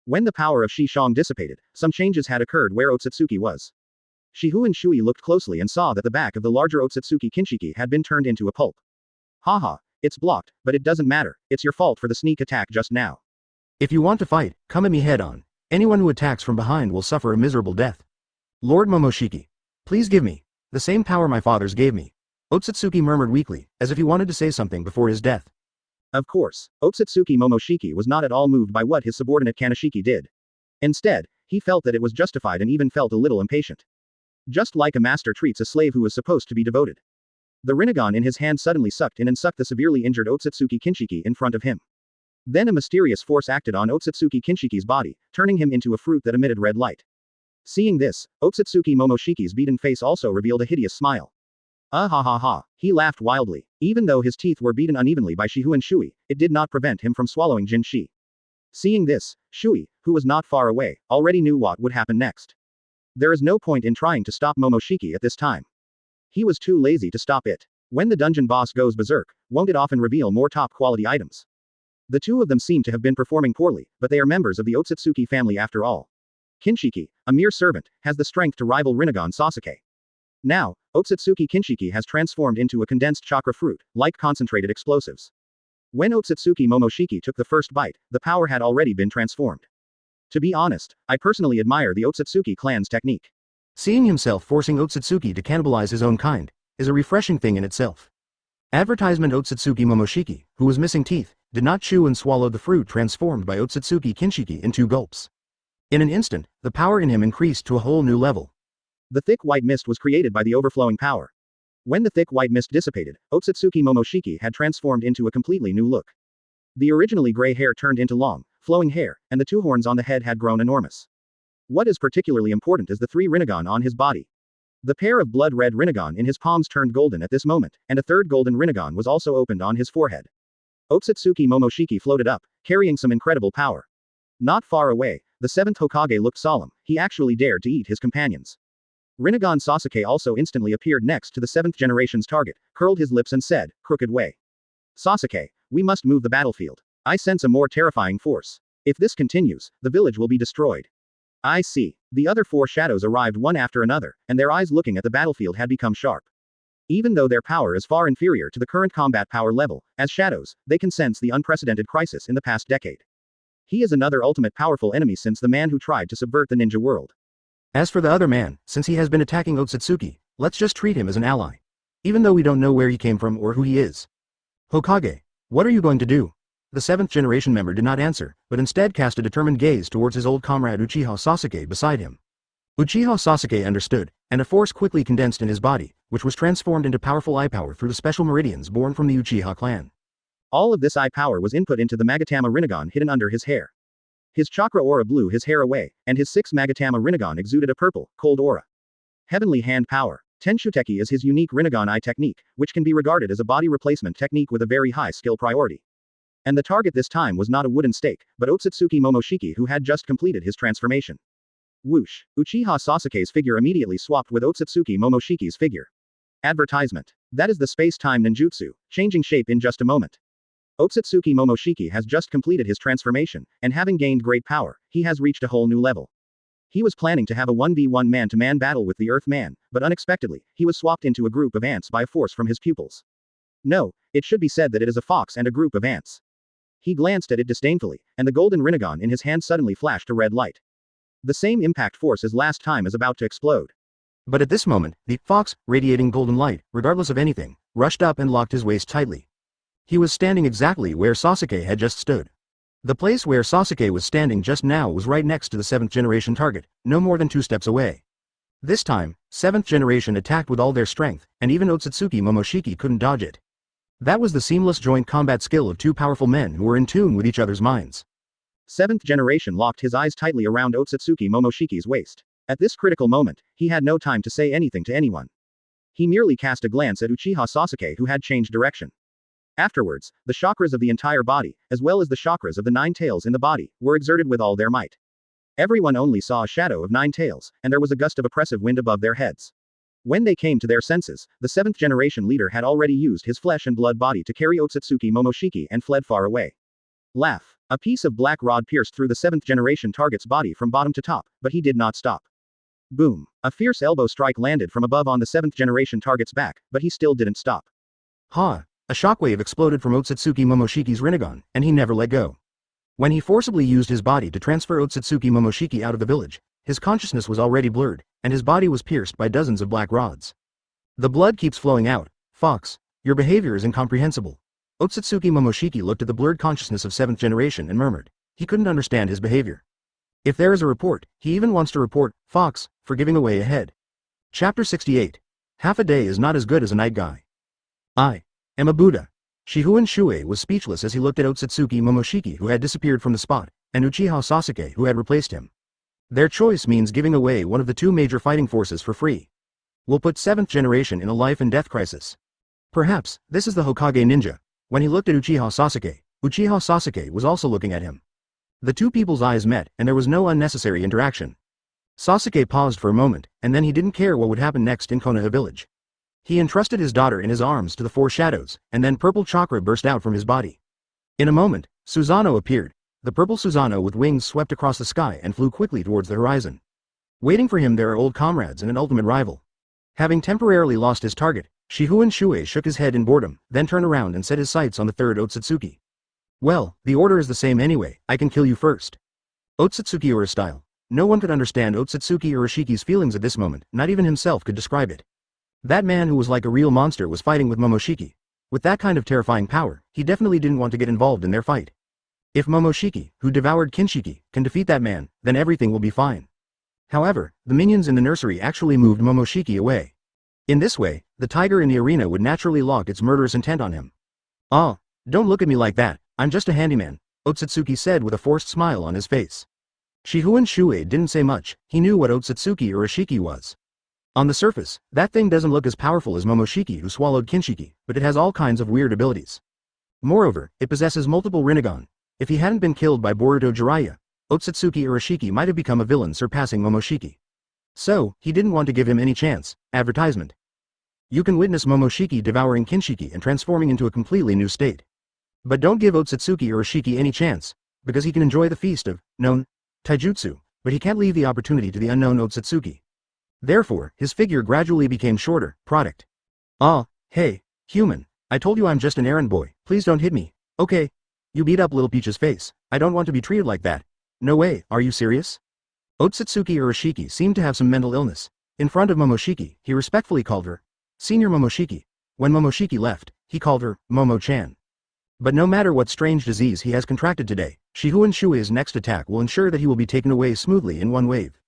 When the power of Shishong dissipated, some changes had occurred where Otsutsuki was. Shihu and Shui looked closely and saw that the back of the larger Otsutsuki Kinshiki had been turned into a pulp. Haha, it's blocked, but it doesn't matter, it's your fault for the sneak attack just now. If you want to fight, come at me head on. Anyone who attacks from behind will suffer a miserable death. Lord Momoshiki. Please give me the same power my fathers gave me. Otsutsuki murmured weakly, as if he wanted to say something before his death. Of course, Otsutsuki Momoshiki was not at all moved by what his subordinate Kaneshiki did. Instead, he felt that it was justified and even felt a little impatient. Just like a master treats a slave who is supposed to be devoted. The Rinnegan in his hand suddenly sucked in and sucked the severely injured Otsutsuki Kinshiki in front of him. Then a mysterious force acted on Otsutsuki Kinshiki's body, turning him into a fruit that emitted red light. Seeing this, Otsutsuki Momoshiki's beaten face also revealed a hideous smile. Ah ha ha ha, he laughed wildly. Even though his teeth were beaten unevenly by Shihu and Shui, it did not prevent him from swallowing Jinshi. Seeing this, Shui, who was not far away, already knew what would happen next. There is no point in trying to stop Momoshiki at this time. He was too lazy to stop it. When the dungeon boss goes berserk, won't it often reveal more top-quality items? The two of them seem to have been performing poorly, but they are members of the Otsutsuki family after all. Kinshiki, a mere servant, has the strength to rival Rinnegan Sasuke. Now, Otsutsuki Kinshiki has transformed into a condensed chakra fruit, like concentrated explosives. When Otsutsuki Momoshiki took the first bite, the power had already been transformed. To be honest, I personally admire the Otsutsuki clan's technique. Seeing himself forcing Otsutsuki to cannibalize his own kind is a refreshing thing in itself. Advertisement Otsutsuki Momoshiki, who was missing teeth, did not chew and swallow the fruit transformed by Otsutsuki Kinshiki in 2 gulps. In an instant, the power in him increased to a whole new level. The thick white mist was created by the overflowing power. When the thick white mist dissipated, Otsutsuki Momoshiki had transformed into a completely new look. The originally gray hair turned into long, flowing hair, and the 2 horns on the head had grown enormous. What is particularly important is the 3 Rinnegan on his body. The pair of blood-red Rinnegan in his palms turned golden at this moment, and a 3rd golden Rinnegan was also opened on his forehead. Otsutsuki Momoshiki floated up, carrying some incredible power. Not far away, the 7th Hokage looked solemn, he actually dared to eat his companions. Rinnegan Sasuke also instantly appeared next to the 7th generation's target, curled his lips and said, "Crooked way. Sasuke, we must move the battlefield. I sense a more terrifying force. If this continues, the village will be destroyed." I see. The other 4 shadows arrived one after another, and their eyes looking at the battlefield had become sharp. Even though their power is far inferior to the current combat power level, as shadows, they can sense the unprecedented crisis in the past decade. He is another ultimate powerful enemy since the man who tried to subvert the ninja world. As for the other man, since he has been attacking Otsutsuki, let's just treat him as an ally. Even though we don't know where he came from or who he is. Hokage, what are you going to do? The 7th generation member did not answer, but instead cast a determined gaze towards his old comrade Uchiha Sasuke beside him. Uchiha Sasuke understood, and a force quickly condensed in his body, which was transformed into powerful eye power through the special meridians born from the Uchiha clan. All of this eye power was input into the Magatama Rinnegan hidden under his hair. His chakra aura blew his hair away, and his 6 Magatama Rinnegan exuded a purple, cold aura. Heavenly Hand Power. Tenshuteki is his unique Rinnegan eye technique, which can be regarded as a body replacement technique with a very high skill priority. And the target this time was not a wooden stake, but Otsutsuki Momoshiki who had just completed his transformation. Whoosh! Uchiha Sasuke's figure immediately swapped with Otsutsuki Momoshiki's figure. Advertisement. That is the space-time ninjutsu, changing shape in just a moment. Otsutsuki Momoshiki has just completed his transformation, and having gained great power, he has reached a whole new level. He was planning to have a 1v1 man-to-man battle with the Earth Man, but unexpectedly, he was swapped into a group of ants by a force from his pupils. No, it should be said that it is a fox and a group of ants. He glanced at it disdainfully, and the golden Rinnegan in his hand suddenly flashed a red light. The same impact force as last time is about to explode. But at this moment, the fox, radiating golden light, regardless of anything, rushed up and locked his waist tightly. He was standing exactly where Sasuke had just stood. The place where Sasuke was standing just now was right next to the 7th generation target, no more than 2 steps away. This time, 7th generation attacked with all their strength, and even Otsutsuki Momoshiki couldn't dodge it. That was the seamless joint combat skill of 2 powerful men who were in tune with each other's minds. 7th generation locked his eyes tightly around Otsutsuki Momoshiki's waist. At this critical moment, he had no time to say anything to anyone. He merely cast a glance at Uchiha Sasuke, who had changed direction. Afterwards, the chakras of the entire body, as well as the chakras of the 9 tails in the body, were exerted with all their might. Everyone only saw a shadow of 9 tails, and there was a gust of oppressive wind above their heads. When they came to their senses, the 7th generation leader had already used his flesh and blood body to carry Otsutsuki Momoshiki and fled far away. Laugh. A piece of black rod pierced through the 7th generation target's body from bottom to top, but he did not stop. Boom. A fierce elbow strike landed from above on the 7th generation target's back, but he still didn't stop. Ha! A shockwave exploded from Otsutsuki Momoshiki's Rinnegan, and he never let go. When he forcibly used his body to transfer Otsutsuki Momoshiki out of the village, his consciousness was already blurred, and his body was pierced by dozens of black rods. The blood keeps flowing out. Fox, your behavior is incomprehensible. Otsutsuki Momoshiki looked at the blurred consciousness of 7th generation and murmured. He couldn't understand his behavior. If there is a report, he even wants to report Fox for giving away a head. Chapter 68. Half a day is not as good as a night guy. I am a Buddha. Shifengin Shuoye was speechless as he looked at Otsutsuki Momoshiki, who had disappeared from the spot, and Uchiha Sasuke, who had replaced him. Their choice means giving away one of the 2 major fighting forces for free. Will put 7th generation in a life and death crisis. Perhaps this is the Hokage ninja. When he looked at Uchiha Sasuke was also looking at him. The 2 people's eyes met, and there was no unnecessary interaction. Sasuke paused for a moment, and then he didn't care what would happen next in Konoha village. He entrusted his daughter in his arms to the 4 shadows, and then purple chakra burst out from his body. In a moment, Susanoo appeared. The purple Susanoo with wings swept across the sky and flew quickly towards the horizon. Waiting for him there are old comrades and an ultimate rival. Having temporarily lost his target, Shifengin Shuoye shook his head in boredom, then turned around and set his sights on the 3rd Otsutsuki. Well, the order is the same anyway, I can kill you first. Otsutsuki Ura style. No one could understand Otsutsuki Urashiki's feelings at this moment, not even himself could describe it. That man who was like a real monster was fighting with Momoshiki. With that kind of terrifying power, he definitely didn't want to get involved in their fight. If Momoshiki, who devoured Kinshiki, can defeat that man, then everything will be fine. However, the minions in the nursery actually moved Momoshiki away. In this way, the tiger in the arena would naturally lock its murderous intent on him. Ah, don't look at me like that, I'm just a handyman, Otsutsuki said with a forced smile on his face. Shifengin Shuoye didn't say much, he knew what Otsutsuki Urashiki was. On the surface, that thing doesn't look as powerful as Momoshiki, who swallowed Kinshiki, but it has all kinds of weird abilities. Moreover, it possesses multiple Rinnegan. If he hadn't been killed by Boruto Jiraiya, Otsutsuki Urashiki might have become a villain surpassing Momoshiki. So, he didn't want to give him any chance. Advertisement. You can witness Momoshiki devouring Kinshiki and transforming into a completely new state. But don't give Otsutsuki Urashiki any chance, because he can enjoy the feast of known taijutsu, but he can't leave the opportunity to the unknown Otsutsuki. Therefore, his figure gradually became shorter. Product. Ah, hey, human, I told you I'm just an errand boy, please don't hit me, okay? You beat up Little Peach's face, I don't want to be treated like that. No way, are you serious? Otsutsuki Urashiki seemed to have some mental illness. In front of Momoshiki, he respectfully called her Senior Momoshiki. When Momoshiki left, he called her Momo-chan. But no matter what strange disease he has contracted today, Shifengin Shuoye's next attack will ensure that he will be taken away smoothly in one wave.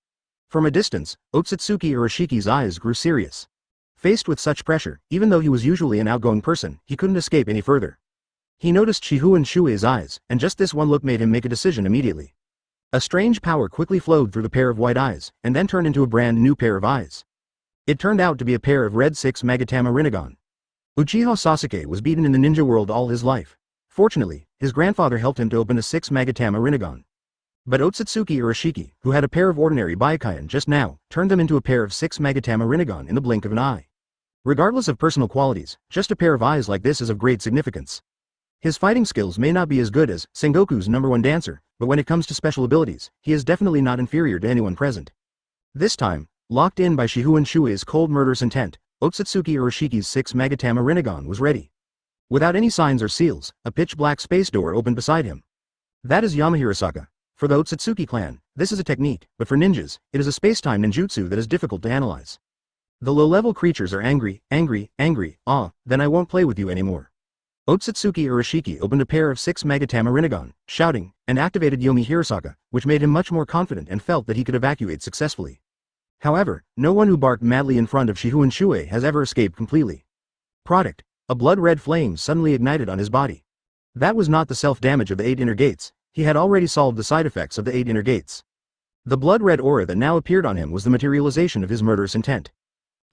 From a distance, Otsutsuki Urashiki's eyes grew serious. Faced with such pressure, even though he was usually an outgoing person, he couldn't escape any further. He noticed Shifengin Shuoye's eyes, and just this one look made him make a decision immediately. A strange power quickly flowed through the pair of white eyes, and then turned into a brand new pair of eyes. It turned out to be a pair of red 6 Magatama Rinnegan. Uchiha Sasuke was beaten in the ninja world all his life. Fortunately, his grandfather helped him to open a 6 Magatama Rinnegan. But Otsutsuki Urashiki, who had a pair of ordinary Baikayan just now, turned them into a pair of 6 Magatama Rinnegan in the blink of an eye. Regardless of personal qualities, just a pair of eyes like this is of great significance. His fighting skills may not be as good as Sengoku's #1 dancer, but when it comes to special abilities, he is definitely not inferior to anyone present. This time, locked in by Shifengin Shuoye's cold murderous intent, Otsutsuki Urashiki's 6 Magatama Rinnegan was ready. Without any signs or seals, a pitch-black space door opened beside him. That is Yamahirasaka. For the Otsutsuki clan, this is a technique, but for ninjas, it is a space-time ninjutsu that is difficult to analyze. The low-level creatures are angry, then I won't play with you anymore. Otsutsuki Urashiki opened a pair of 6 Magatama Rinnegan, shouting, and activated Yomi Hirasaka, which made him much more confident and felt that he could evacuate successfully. However, no one who barked madly in front of Shifengin Shuoye has ever escaped completely. Product. A blood-red flame suddenly ignited on his body. That was not the self-damage of the 8 inner gates, he had already solved the side effects of the 8 inner gates. The blood-red aura that now appeared on him was the materialization of his murderous intent.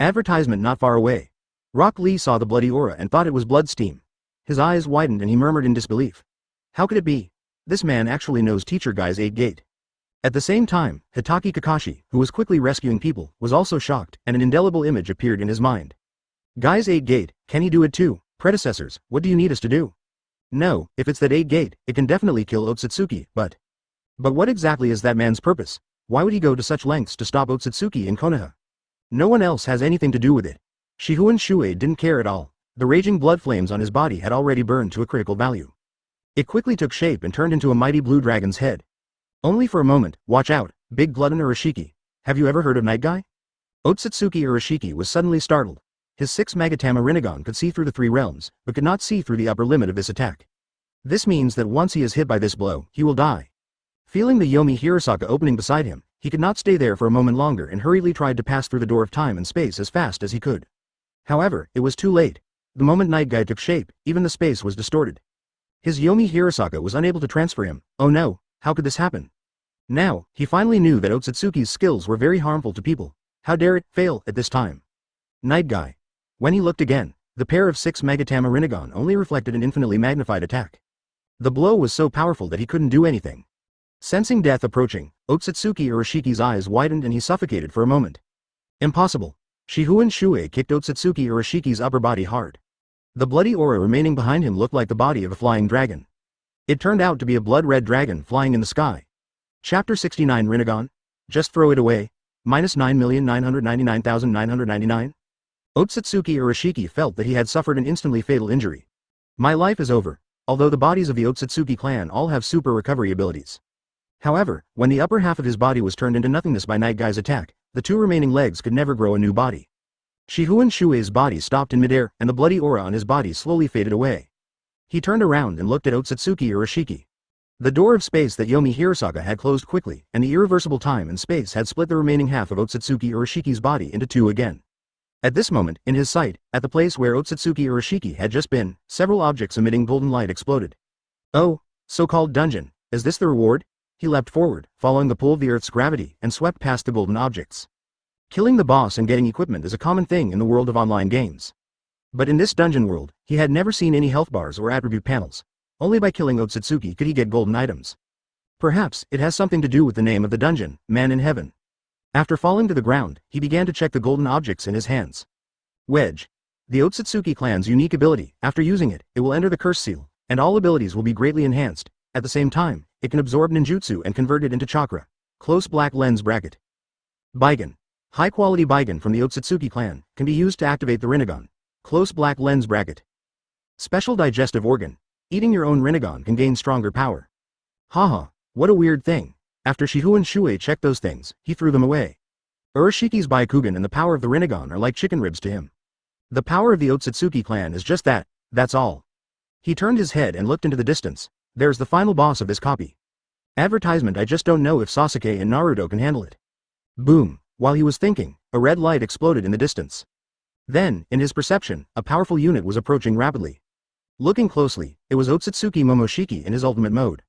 Advertisement not far away. Rock Lee saw the bloody aura and thought it was blood steam. His eyes widened and he murmured in disbelief. How could it be? This man actually knows Teacher Guy's 8 gate. At the same time, Hitaki Kakashi, who was quickly rescuing people, was also shocked, and an indelible image appeared in his mind. Guy's 8 gate, can he do it too? Predecessors, what do you need us to do? No, if it's that 8 gate, it can definitely kill Otsutsuki, but what exactly is that man's purpose? Why would he go to such lengths to stop Otsutsuki in Konoha? No one else has anything to do with it. Shifengin Shuoye didn't care at all. The raging blood flames on his body had already burned to a critical value. It quickly took shape and turned into a mighty blue dragon's head. Only for a moment, watch out, big glutton Urashiki. Have you ever heard of Night Guy? Otsutsuki Urashiki was suddenly startled. His 6 Magatama Rinnegan could see through the 3 realms, but could not see through the upper limit of this attack. This means that once he is hit by this blow, he will die. Feeling the Yomi Hirasaka opening beside him, he could not stay there for a moment longer and hurriedly tried to pass through the door of time and space as fast as he could. However, it was too late. The moment Night Guy took shape, even the space was distorted. His Yomi Hirasaka was unable to transfer him. Oh no, how could this happen? Now, he finally knew that Otsutsuki's skills were very harmful to people. How dare it fail at this time? Night Guy. When he looked again, the pair of 6 Magatama Rinnegan only reflected an infinitely magnified attack. The blow was so powerful that he couldn't do anything. Sensing death approaching, Otsutsuki Urashiki's eyes widened and he suffocated for a moment. Impossible. Shifengin Shuoye kicked Otsutsuki Urashiki's upper body hard. The bloody aura remaining behind him looked like the body of a flying dragon. It turned out to be a blood-red dragon flying in the sky. Chapter 69 Rinnegan? Just throw it away? Minus 9,999,999? Otsutsuki Urashiki felt that he had suffered an instantly fatal injury. My life is over, although the bodies of the Otsutsuki clan all have super recovery abilities. However, when the upper half of his body was turned into nothingness by Night Guy's attack, the 2 remaining legs could never grow a new body. Shifengin Shuoye's body stopped in midair and the bloody aura on his body slowly faded away. He turned around and looked at Otsutsuki Urashiki. The door of space that Yomi Hirasaka had closed quickly, and the irreversible time and space had split the remaining half of Otsutsuki Urashiki's body into 2 again. At this moment, in his sight, at the place where Otsutsuki Urashiki had just been, several objects emitting golden light exploded. Oh, so-called dungeon, is this the reward? He leapt forward, following the pull of the Earth's gravity, and swept past the golden objects. Killing the boss and getting equipment is a common thing in the world of online games. But in this dungeon world, he had never seen any health bars or attribute panels. Only by killing Otsutsuki could he get golden items. Perhaps it has something to do with the name of the dungeon, Man in Heaven. After falling to the ground, he began to check the golden objects in his hands. Wedge. The Otsutsuki clan's unique ability. After using it, it will enter the curse seal, and all abilities will be greatly enhanced. At the same time, it can absorb ninjutsu and convert it into chakra. Close black lens bracket. Baigan. High-quality Baigan from the Otsutsuki clan can be used to activate the Rinnegan. Close black lens bracket. Special digestive organ. Eating your own Rinnegan can gain stronger power. Haha, what a weird thing. After Shifengin Shuoye checked those things, he threw them away. Urashiki's Byakugan and the power of the Rinnegan are like chicken ribs to him. The power of the Otsutsuki clan is just that, that's all. He turned his head and looked into the distance. There's the final boss of this copy. Advertisement. I just don't know if Sasuke and Naruto can handle it. Boom. While he was thinking, a red light exploded in the distance. Then, in his perception, a powerful unit was approaching rapidly. Looking closely, it was Otsutsuki Momoshiki in his ultimate mode.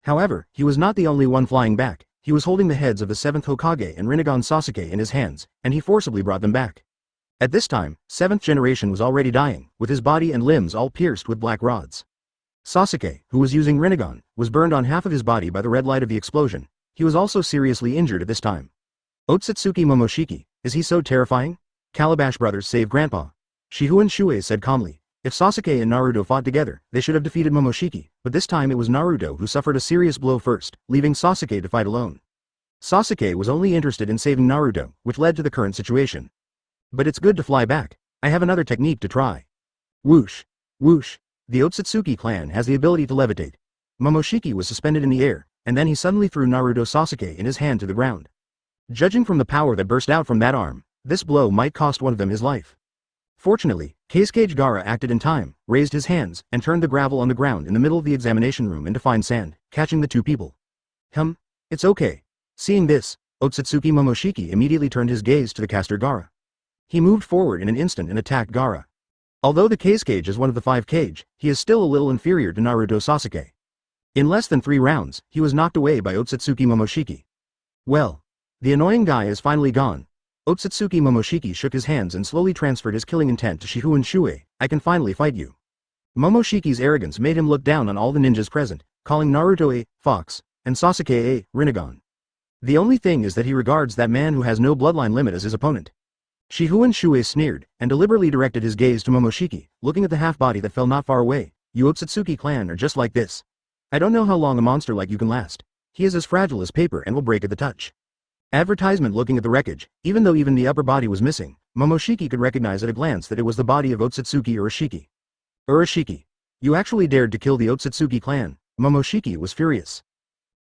However, he was not the only one flying back. He was holding the heads of the 7th Hokage and Rinnegan Sasuke in his hands, and he forcibly brought them back. At this time, 7th generation was already dying, with his body and limbs all pierced with black rods. Sasuke, who was using Rinnegan, was burned on half of his body by the red light of the explosion. He was also seriously injured at this time. Otsutsuki Momoshiki, is he so terrifying? Calabash brothers save Grandpa. Shifengin Shuoye said calmly. If Sasuke and Naruto fought together, they should have defeated Momoshiki, but this time it was Naruto who suffered a serious blow first, leaving Sasuke to fight alone. Sasuke was only interested in saving Naruto, which led to the current situation. But it's good to fly back. I have another technique to try. Whoosh. Whoosh. The Otsutsuki clan has the ability to levitate. Momoshiki was suspended in the air, and then he suddenly threw Naruto Sasuke in his hand to the ground. Judging from the power that burst out from that arm, this blow might cost one of them his life. Fortunately, Kage Gaara acted in time, raised his hands, and turned the gravel on the ground in the middle of the examination room into fine sand, catching the two people. It's okay. Seeing this, Otsutsuki Momoshiki immediately turned his gaze to the caster Gaara. He moved forward in an instant and attacked Gaara. Although the Kage is one of the 5 Kage, he is still a little inferior to Naruto Sasuke. In less than 3 rounds, he was knocked away by Otsutsuki Momoshiki. Well, the annoying guy is finally gone. Otsutsuki Momoshiki shook his hands and slowly transferred his killing intent to Shifengin Shuoye. I can finally fight you. Momoshiki's arrogance made him look down on all the ninjas present, calling Naruto a fox, and Sasuke a Rinnegan. The only thing is that he regards that man who has no bloodline limit as his opponent. Shifengin Shuoye sneered, and deliberately directed his gaze to Momoshiki, looking at the half-body that fell not far away. You Otsutsuki clan are just like this. I don't know how long a monster like you can last. He is as fragile as paper and will break at the touch. Advertisement. Looking at the wreckage, even though the upper body was missing, Momoshiki could recognize at a glance that it was the body of Otsutsuki Orochiki. Orochiki. You actually dared to kill the Otsutsuki clan. Momoshiki was furious.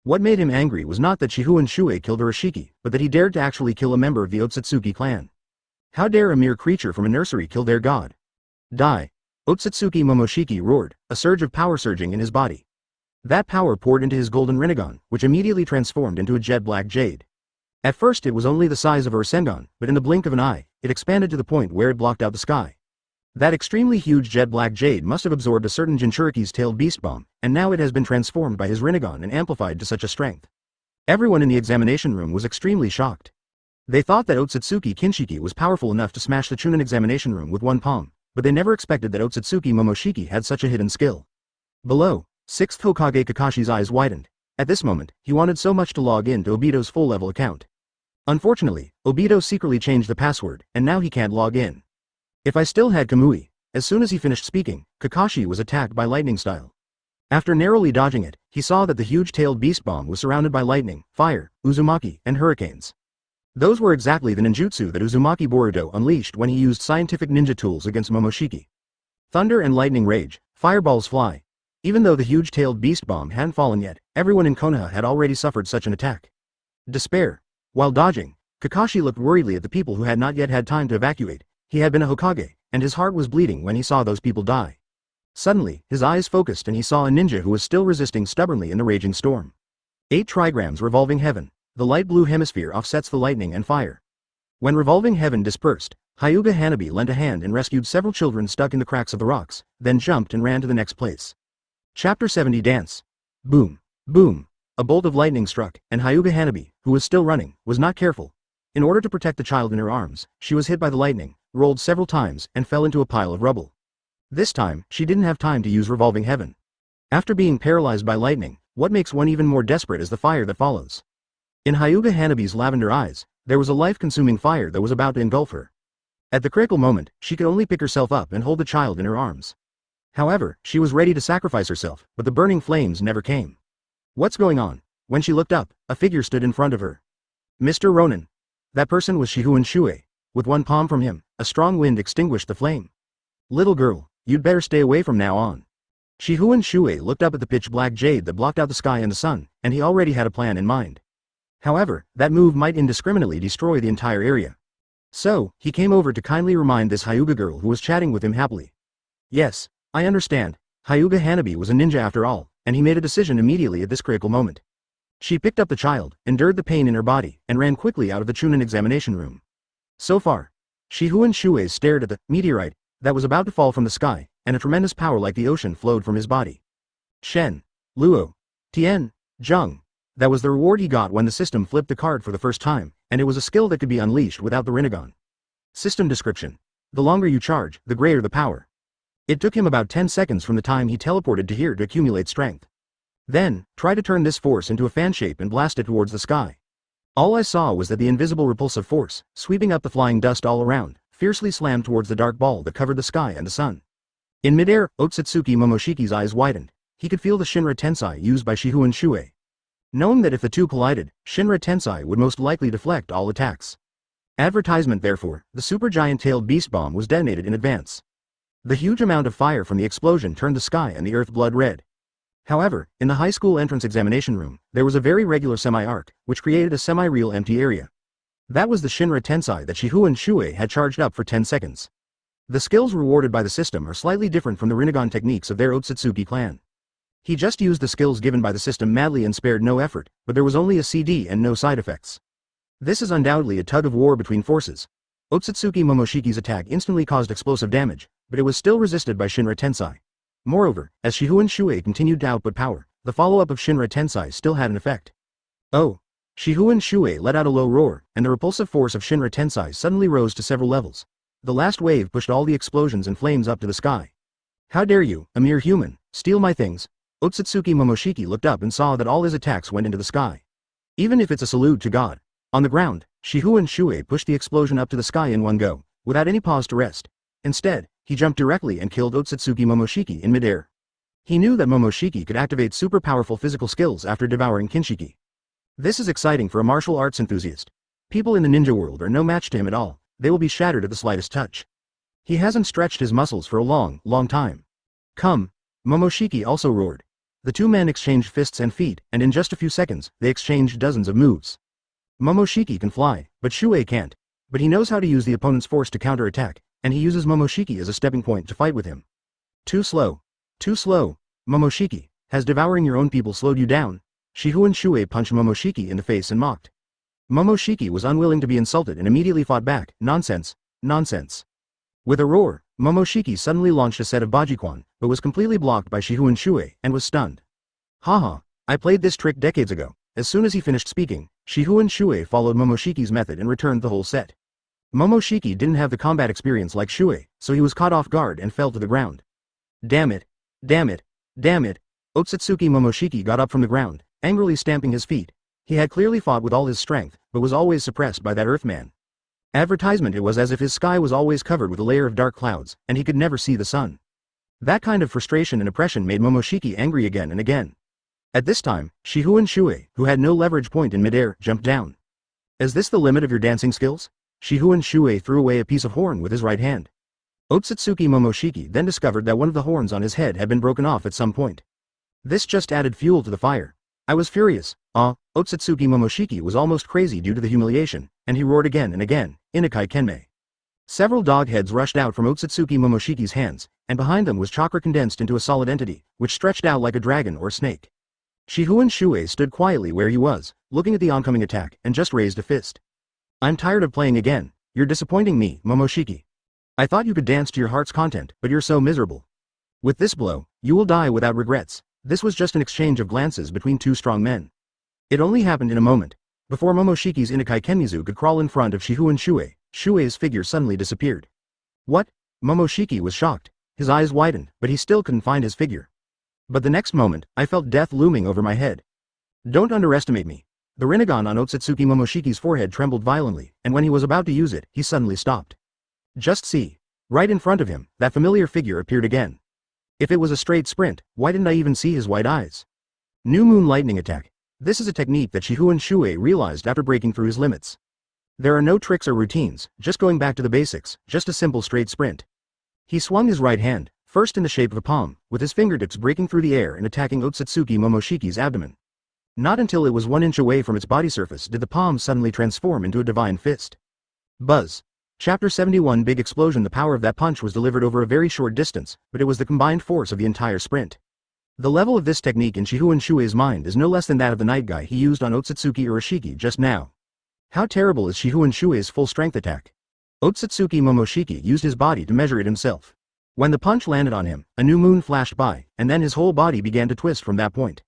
What made him angry was not that Shifengin Shuoye killed Orochiki, but that he dared to actually kill a member of the Otsutsuki clan. How dare a mere creature from a nursery kill their god? Die! Otsutsuki Momoshiki roared, a surge of power surging in his body. That power poured into his golden Rinnegan, which immediately transformed into a jet-black jade. At first it was only the size of a Rasengan, but in the blink of an eye, it expanded to the point where it blocked out the sky. That extremely huge jet-black jade must have absorbed a certain Jinchuriki's tailed beast bomb, and now it has been transformed by his Rinnegan and amplified to such a strength. Everyone in the examination room was extremely shocked. They thought that Otsutsuki Kinshiki was powerful enough to smash the Chunin examination room with one palm, but they never expected that Otsutsuki Momoshiki had such a hidden skill. Below, 6th Hokage Kakashi's eyes widened. At this moment, he wanted so much to log in to Obito's full-level account. Unfortunately, Obito secretly changed the password, and now he can't log in. If I still had Kamui. As soon as he finished speaking, Kakashi was attacked by lightning style. After narrowly dodging it, he saw that the huge-tailed beast bomb was surrounded by lightning, fire, Uzumaki, and hurricanes. Those were exactly the ninjutsu that Uzumaki Boruto unleashed when he used scientific ninja tools against Momoshiki. Thunder and lightning rage, fireballs fly. Even though the huge-tailed beast bomb hadn't fallen yet, everyone in Konoha had already suffered such an attack. Despair. While dodging, Kakashi looked worriedly at the people who had not yet had time to evacuate. He had been a Hokage, and his heart was bleeding when he saw those people die. Suddenly, his eyes focused and he saw a ninja who was still resisting stubbornly in the raging storm. 8 trigrams revolving heaven. The light blue hemisphere offsets the lightning and fire. When revolving heaven dispersed, Hyuga Hanabi lent a hand and rescued several children stuck in the cracks of the rocks, then jumped and ran to the next place. Chapter 70 Dance. Boom. Boom. A bolt of lightning struck, and Hyuga Hanabi, who was still running, was not careful. In order to protect the child in her arms, she was hit by the lightning, rolled several times, and fell into a pile of rubble. This time, she didn't have time to use revolving heaven. After being paralyzed by lightning, what makes one even more desperate is the fire that follows. In Hyuga Hanabi's lavender eyes, there was a life-consuming fire that was about to engulf her. At the critical moment, she could only pick herself up and hold the child in her arms. However, she was ready to sacrifice herself, but the burning flames never came. What's going on? When she looked up, a figure stood in front of her. Mr. Ronin. That person was Shifengin Shuoye. With one palm from him, a strong wind extinguished the flame. Little girl, you'd better stay away from now on. Shifengin Shuoye looked up at the pitch-black jade that blocked out the sky and the sun, and he already had a plan in mind. However, that move might indiscriminately destroy the entire area. So, he came over to kindly remind this Hyuga girl who was chatting with him happily. Yes, I understand. Hyuga Hanabi was a ninja after all, and he made a decision immediately at this critical moment. She picked up the child, endured the pain in her body, and ran quickly out of the Chunin examination room. So far, Shifengin Shuoye stared at the meteorite that was about to fall from the sky, and a tremendous power like the ocean flowed from his body. Shen, Luo, Tien, Zheng. That was the reward he got when the system flipped the card for the first time, and it was a skill that could be unleashed without the Rinnegan. System description. The longer you charge, the greater the power. It took him about 10 seconds from the time he teleported to here to accumulate strength. Then, try to turn this force into a fan shape and blast it towards the sky. All I saw was that the invisible repulsive force, sweeping up the flying dust all around, fiercely slammed towards the dark ball that covered the sky and the sun. In midair, Otsutsuki Momoshiki's eyes widened. He could feel the Shinra Tensei used by Shifengin Shuoye. Knowing that if the two collided, Shinra Tensei would most likely deflect all attacks. Advertisement. Therefore, the supergiant-tailed beast bomb was detonated in advance. The huge amount of fire from the explosion turned the sky and the earth blood red. However, in the high school entrance examination room, there was a very regular semi-arc, which created a semi-real empty area. That was the Shinra Tensei that Shifengin Shuoye had charged up for 10 seconds. The skills rewarded by the system are slightly different from the Rinnegan techniques of their Otsutsuki clan. He just used the skills given by the system madly and spared no effort, but there was only a CD and no side effects. This is undoubtedly a tug of war between forces. Otsutsuki Momoshiki's attack instantly caused explosive damage, but it was still resisted by Shinra Tensei. Moreover, as Shifengin Shuoye continued to output power, the follow-up of Shinra Tensei still had an effect. Oh! Shifengin Shuoye let out a low roar, and the repulsive force of Shinra Tensei suddenly rose to several levels. The last wave pushed all the explosions and flames up to the sky. How dare you, a mere human, steal my things? Otsutsuki Momoshiki looked up and saw that all his attacks went into the sky. Even if it's a salute to God. On the ground, Shifengin Shuoye pushed the explosion up to the sky in one go, without any pause to rest. Instead, he jumped directly and killed Otsutsuki Momoshiki in midair. He knew that Momoshiki could activate super powerful physical skills after devouring Kinshiki. This is exciting for a martial arts enthusiast. People in the ninja world are no match to him at all, they will be shattered at the slightest touch. He hasn't stretched his muscles for a long time. Come! Momoshiki also roared. The two men exchanged fists and feet, and in just a few seconds, they exchanged dozens of moves. Momoshiki can fly, but Shuoye can't. But he knows how to use the opponent's force to counter-attack, and he uses Momoshiki as a stepping point to fight with him. Too slow. Too slow. Momoshiki, has devouring your own people slowed you down? Shifengin Shuoye punched Momoshiki in the face and mocked. Momoshiki was unwilling to be insulted and immediately fought back. Nonsense. Nonsense. With a roar, Momoshiki suddenly launched a set of Bajikwan, but was completely blocked by Shifengin Shuoye and was stunned. Haha, I played this trick decades ago. As soon as he finished speaking, Shifengin Shuoye followed Momoshiki's method and returned the whole set. Momoshiki didn't have the combat experience like Shuoye, so he was caught off guard and fell to the ground. Damn it. Damn it. Damn it. Otsutsuki Momoshiki got up from the ground, angrily stamping his feet. He had clearly fought with all his strength, but was always suppressed by that Earthman. Advertisement. It was as if his sky was always covered with a layer of dark clouds, and he could never see the sun. That kind of frustration and oppression made Momoshiki angry again and again. At this time, Shifengin Shuoye, who had no leverage point in midair, jumped down. Is this the limit of your dancing skills? Shifengin Shuoye threw away a piece of horn with his right hand. Otsutsuki Momoshiki then discovered that one of the horns on his head had been broken off at some point. This just added fuel to the fire. I was furious. Otsutsuki Momoshiki was almost crazy due to the humiliation, and he roared again and again, Inukai Kenmei. Several dog heads rushed out from Otsutsuki Momoshiki's hands, and behind them was chakra condensed into a solid entity, which stretched out like a dragon or snake. Shifengin Shuoye stood quietly where he was, looking at the oncoming attack, and just raised a fist. I'm tired of playing again. You're disappointing me, Momoshiki. I thought you could dance to your heart's content, but you're so miserable. With this blow, you will die without regrets. This was just an exchange of glances between two strong men. It only happened in a moment. Before Momoshiki's Inukai Kenmizu could crawl in front of Shifengin Shuoye, Shuoye's figure suddenly disappeared. What? Momoshiki was shocked. His eyes widened, but he still couldn't find his figure. But the next moment, I felt death looming over my head. Don't underestimate me. The Rinnegan on Otsutsuki Momoshiki's forehead trembled violently, and when he was about to use it, he suddenly stopped. Just see. Right in front of him, that familiar figure appeared again. If it was a straight sprint, why didn't I even see his white eyes? New Moon Lightning Attack. This is a technique that Shifengin Shuoye realized after breaking through his limits. There are no tricks or routines, just going back to the basics, just a simple straight sprint. He swung his right hand, first in the shape of a palm, with his fingertips breaking through the air and attacking Otsutsuki Momoshiki's abdomen. Not until it was 1 inch away from its body surface did the palm suddenly transform into a divine fist. Buzz. Chapter 71 Big Explosion. The power of that punch was delivered over a very short distance, but it was the combined force of the entire sprint. The level of this technique in Shifengin Shuoye's mind is no less than that of the night guy he used on Otsutsuki Orochiki just now. How terrible is Shifengin Shuoye's full strength attack? Otsutsuki Momoshiki used his body to measure it himself. When the punch landed on him, a new moon flashed by, and then his whole body began to twist from that point.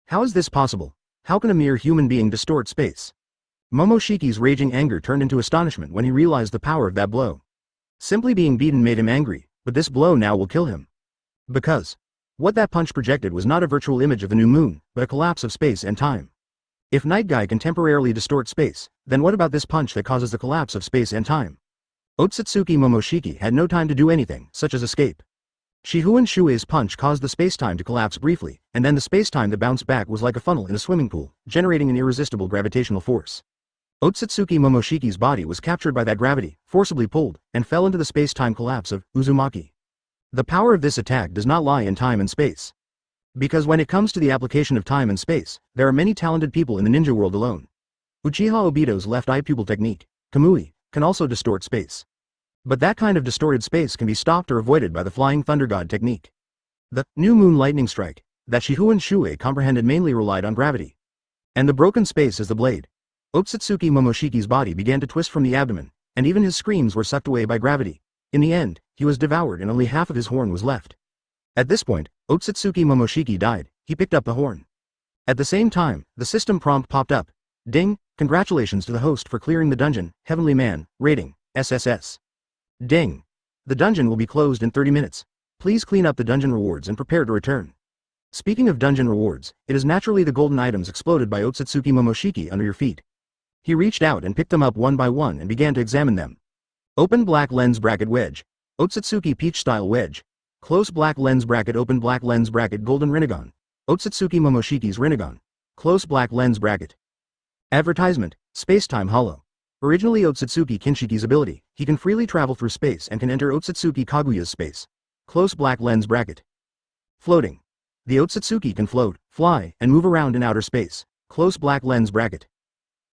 How is this possible? How can a mere human being distort space? Momoshiki's raging anger turned into astonishment when he realized the power of that blow. Simply being beaten made him angry, but this blow now will kill him. Because what that punch projected was not a virtual image of the new moon, but a collapse of space and time. If Night Guy can temporarily distort space, then what about this punch that causes the collapse of space and time? Otsutsuki Momoshiki had no time to do anything, such as escape. Shifengin Shuoye's punch caused the space-time to collapse briefly, and then the space-time that bounced back was like a funnel in a swimming pool, generating an irresistible gravitational force. Otsutsuki Momoshiki's body was captured by that gravity, forcibly pulled, and fell into the space-time collapse of Uzumaki. The power of this attack does not lie in time and space. Because when it comes to the application of time and space, there are many talented people in the ninja world alone. Uchiha Obito's left eye pupil technique, Kamui, can also distort space. But that kind of distorted space can be stopped or avoided by the Flying Thunder God technique. The New Moon Lightning Strike that Shifengin Shuoye comprehended mainly relied on gravity. And the broken space as the blade. Otsutsuki Momoshiki's body began to twist from the abdomen, and even his screams were sucked away by gravity. In the end, he was devoured and only half of his horn was left. At this point, Otsutsuki Momoshiki died. He picked up the horn. At the same time, the system prompt popped up. Ding, congratulations to the host for clearing the dungeon, Heavenly Man, rating, SSS. Ding. The dungeon will be closed in 30 minutes. Please clean up the dungeon rewards and prepare to return. Speaking of dungeon rewards, it is naturally the golden items exploded by Otsutsuki Momoshiki under your feet. He reached out and picked them up one by one and began to examine them. Open black lens bracket wedge. Otsutsuki peach style wedge. Close black lens bracket open black lens bracket golden Rinnegan. Otsutsuki Momoshiki's Rinnegan. Close black lens bracket. Advertisement, Space-Time Hollow. Originally Otsutsuki Kinshiki's ability, he can freely travel through space and can enter Otsutsuki Kaguya's space. Close black lens bracket. Floating. The Otsutsuki can float, fly, and move around in outer space. Close black lens bracket.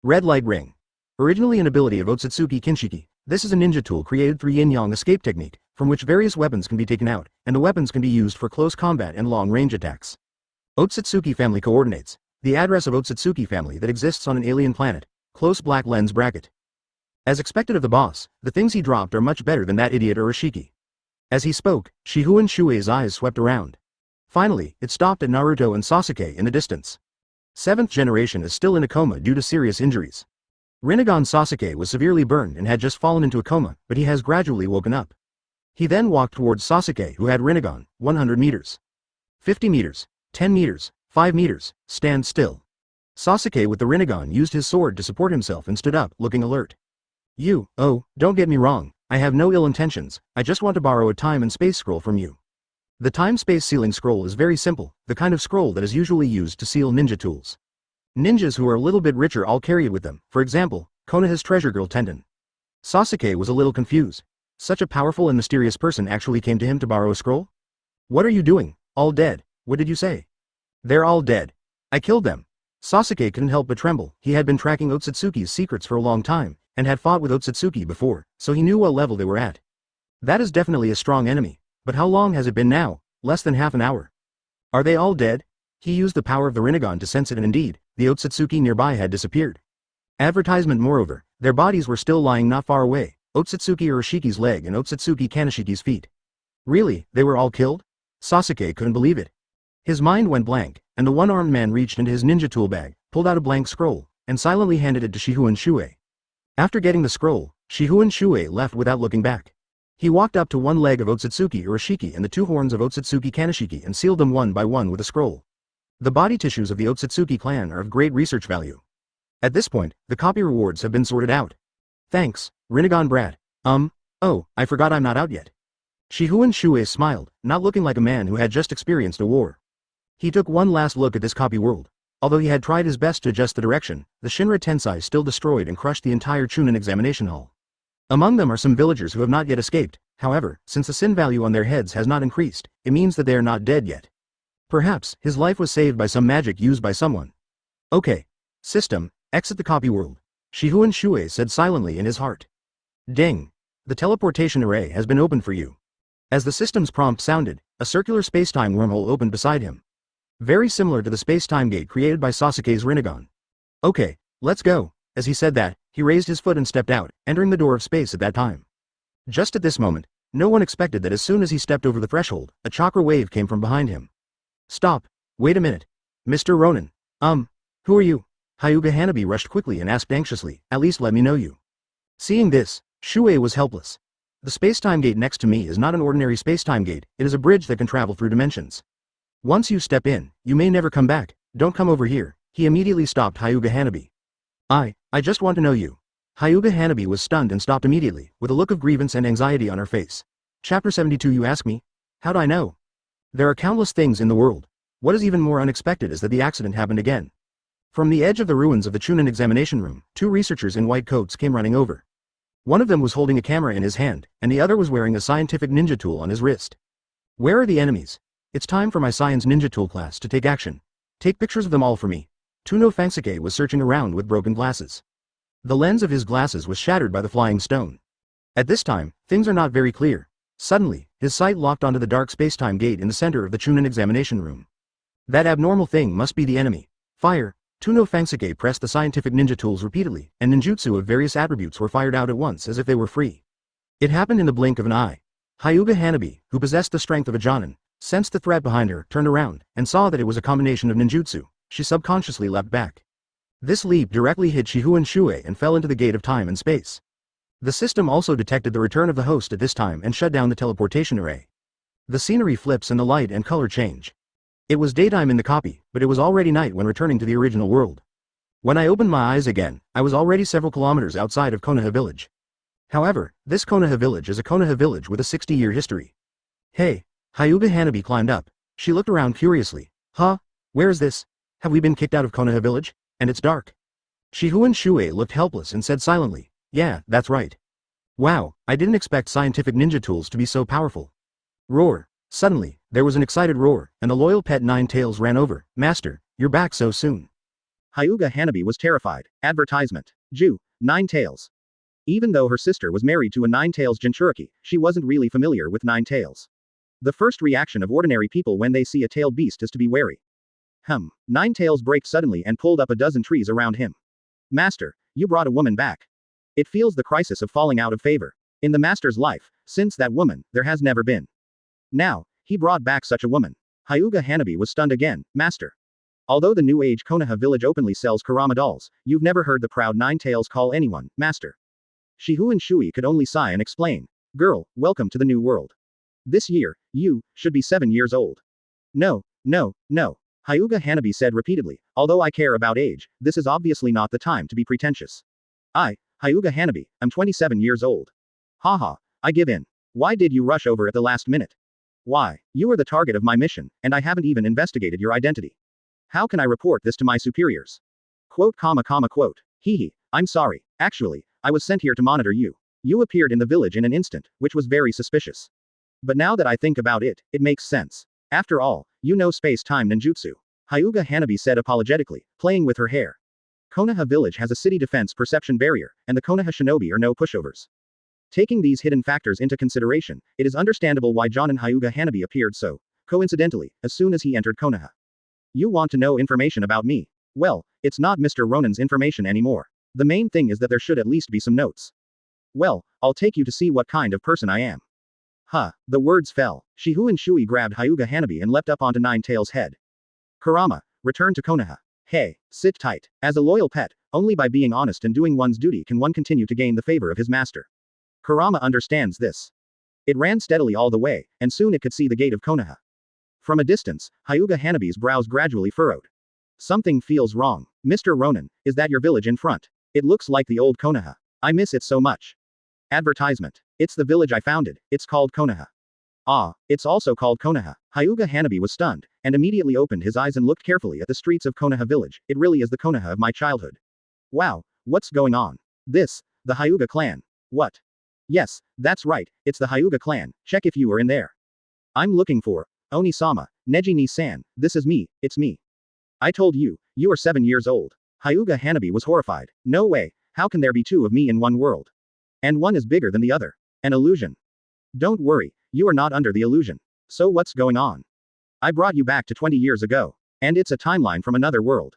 Red light ring. Originally an ability of Otsutsuki Kinshiki, this is a ninja tool created through yin-yang escape technique, from which various weapons can be taken out, and the weapons can be used for close combat and long-range attacks. Otsutsuki family coordinates. The address of Otsutsuki family that exists on an alien planet. Close black lens bracket. As expected of the boss, the things he dropped are much better than that idiot Orochimaru. As he spoke, Shifengin Shuoye's eyes swept around. Finally, it stopped at Naruto and Sasuke in the distance. 7th generation is still in a coma due to serious injuries. Rinnegan Sasuke was severely burned and had just fallen into a coma, but he has gradually woken up. He then walked towards Sasuke who had Rinnegan, 100 meters. 50 meters, 10 meters, 5 meters, stand still. Sasuke with the Rinnegan used his sword to support himself and stood up, looking alert. Don't get me wrong, I have no ill intentions, I just want to borrow a time and space scroll from you. The time-space sealing scroll is very simple, the kind of scroll that is usually used to seal ninja tools. Ninjas who are a little bit richer all carry it with them, for example, Konoha's treasure girl Tendon. Sasuke was a little confused. Such a powerful and mysterious person actually came to him to borrow a scroll? What are you doing? All dead. What did you say? They're all dead. I killed them. Sasuke couldn't help but tremble. He had been tracking Otsutsuki's secrets for a long time, and had fought with Otsutsuki before, so he knew what level they were at. That is definitely a strong enemy. But how long has it been now? Less than half an hour. Are they all dead? He used the power of the Rinnegan to sense it and indeed, the Otsutsuki nearby had disappeared. Advertisement moreover, their bodies were still lying not far away, Otsutsuki Uroshiki's leg and Otsutsuki Kanashiki's feet. Really, they were all killed? Sasuke couldn't believe it. His mind went blank, and the one-armed man reached into his ninja tool bag, pulled out a blank scroll, and silently handed it to Shifengin Shuoye. After getting the scroll, Shifengin Shuoye left without looking back. He walked up to one leg of Otsutsuki Oroshiki and the two horns of Otsutsuki Kanashiki and sealed them one by one with a scroll. The body tissues of the Otsutsuki clan are of great research value. At this point, the copy rewards have been sorted out. Thanks, Rinnegan brat. Oh, I forgot I'm not out yet. Shifengin Shuoye smiled, not looking like a man who had just experienced a war. He took one last look at this copy world. Although he had tried his best to adjust the direction, the Shinra Tensei still destroyed and crushed the entire Chūnin examination hall. Among them are some villagers who have not yet escaped, however, since the sin value on their heads has not increased, it means that they are not dead yet. Perhaps, his life was saved by some magic used by someone. Okay. System, exit the copy world. Shifengin Shuoye said silently in his heart. Ding. The teleportation array has been opened for you. As the system's prompt sounded, a circular space-time wormhole opened beside him. Very similar to the space-time gate created by Sasuke's Rinnegan. Okay, let's go. As he said that, he raised his foot and stepped out, entering the door of space at that time. Just at this moment, no one expected that as soon as he stepped over the threshold, a chakra wave came from behind him. Stop. Wait a minute. Mr. Ronin. Who are you? Hyuga Hanabi rushed quickly and asked anxiously, at least let me know you. Seeing this, Shuoye was helpless. The space-time gate next to me is not an ordinary space-time gate, it is a bridge that can travel through dimensions. Once you step in, you may never come back, don't come over here. He immediately stopped Hyuga Hanabi. I just want to know you. Hyuga Hanabi was stunned and stopped immediately, with a look of grievance and anxiety on her face. Chapter 72 You ask me? How'd I know? There are countless things in the world. What is even more unexpected is that the accident happened again. From the edge of the ruins of the Chūnin examination room, two researchers in white coats came running over. One of them was holding a camera in his hand, and the other was wearing a scientific ninja tool on his wrist. Where are the enemies? It's time for my science ninja tool class to take action. Take pictures of them all for me. Tuno Fangsuke was searching around with broken glasses. The lens of his glasses was shattered by the flying stone. At this time, things are not very clear. Suddenly, his sight locked onto the dark space-time gate in the center of the Chūnin examination room. That abnormal thing must be the enemy. Fire. Tuno Fangsuke pressed the scientific ninja tools repeatedly, and ninjutsu of various attributes were fired out at once as if they were free. It happened in the blink of an eye. Hyuga Hanabi, who possessed the strength of a Jonin, sensed the threat behind her, turned around, and saw that it was a combination of ninjutsu. She subconsciously leapt back. This leap directly hit Shifengin Shuoye and fell into the gate of time and space. The system also detected the return of the host at this time and shut down the teleportation array. The scenery flips and the light and color change. It was daytime in the copy, but it was already night when returning to the original world. When I opened my eyes again, I was already several kilometers outside of Konoha village. However, this Konoha village is a Konoha village with a 60-year history. Hey! Hyuga Hanabi climbed up. She looked around curiously. Huh? Where is this? Have we been kicked out of Konoha village? And it's dark. Shifengin Shuoye looked helpless and said silently, yeah, that's right. Wow, I didn't expect scientific ninja tools to be so powerful. Roar. Suddenly, there was an excited roar, and the loyal pet Nine Tails ran over. Master, you're back so soon. Hyuga Hanabi was terrified. Advertisement. Nine Tails. Even though her sister was married to a Nine Tails Jinchuriki, she wasn't really familiar with Nine Tails. The first reaction of ordinary people when they see a tailed beast is to be wary. Nine Tails braked suddenly and pulled up a dozen trees around him. Master, you brought a woman back. It feels the crisis of falling out of favor. In the master's life, since that woman, there has never been. Now, he brought back such a woman. Hyuga Hanabi was stunned again. Master. Although the new age Konoha village openly sells Kurama dolls, you've never heard the proud Nine Tails call anyone, Master. Shifengin Shuoye could only sigh and explain. Girl, welcome to the new world. This year, you should be 7 years old. No. Hyuga Hanabi said repeatedly, although I care about age, this is obviously not the time to be pretentious. Hyuga Hanabi, I'm 27 years old. Haha, I give in. Why did you rush over at the last minute? Why, you are the target of my mission, and I haven't even investigated your identity. How can I report this to my superiors? Quote. Hehe, I'm sorry. Actually, I was sent here to monitor you. You appeared in the village in an instant, which was very suspicious. But now that I think about it, it makes sense. After all, you know space-time ninjutsu. Hyuga Hanabi said apologetically, playing with her hair. Konoha village has a city defense perception barrier, and the Konoha shinobi are no pushovers. Taking these hidden factors into consideration, it is understandable why Jonin Hyuga Hanabi appeared so coincidentally as soon as he entered Konoha. You want to know information about me? Well, it's not Mr. Ronan's information anymore. The main thing is that there should at least be some notes. Well, I'll take you to see what kind of person I am. The words fell. Shifengin Shuoye grabbed Hyuga Hanabi and leapt up onto Nine Tails' head. Kurama, return to Konoha. Hey, sit tight. As a loyal pet, only by being honest and doing one's duty can one continue to gain the favor of his master. Kurama understands this. It ran steadily all the way, and soon it could see the gate of Konoha. From a distance, Hyuga Hanabi's brows gradually furrowed. Something feels wrong. Mr. Ronan, is that your village in front? It looks like the old Konoha. I miss it so much. Advertisement. It's the village I founded, it's called Konoha. It's also called Konoha. Hyuga Hanabi was stunned, and immediately opened his eyes and looked carefully at the streets of Konoha village. It really is the Konoha of my childhood. Wow, what's going on? The Hyuga clan. What? Yes, that's right, it's the Hyuga clan, check if you are in there. I'm looking for Oni-sama, Neji-ni-san, this is me, it's me. I told you, you are 7 years old. Hyuga Hanabi was horrified. No way, how can there be two of me in one world? And one is bigger than the other. An illusion. Don't worry, you are not under the illusion. So what's going on? I brought you back to 20 years ago. And it's a timeline from another world.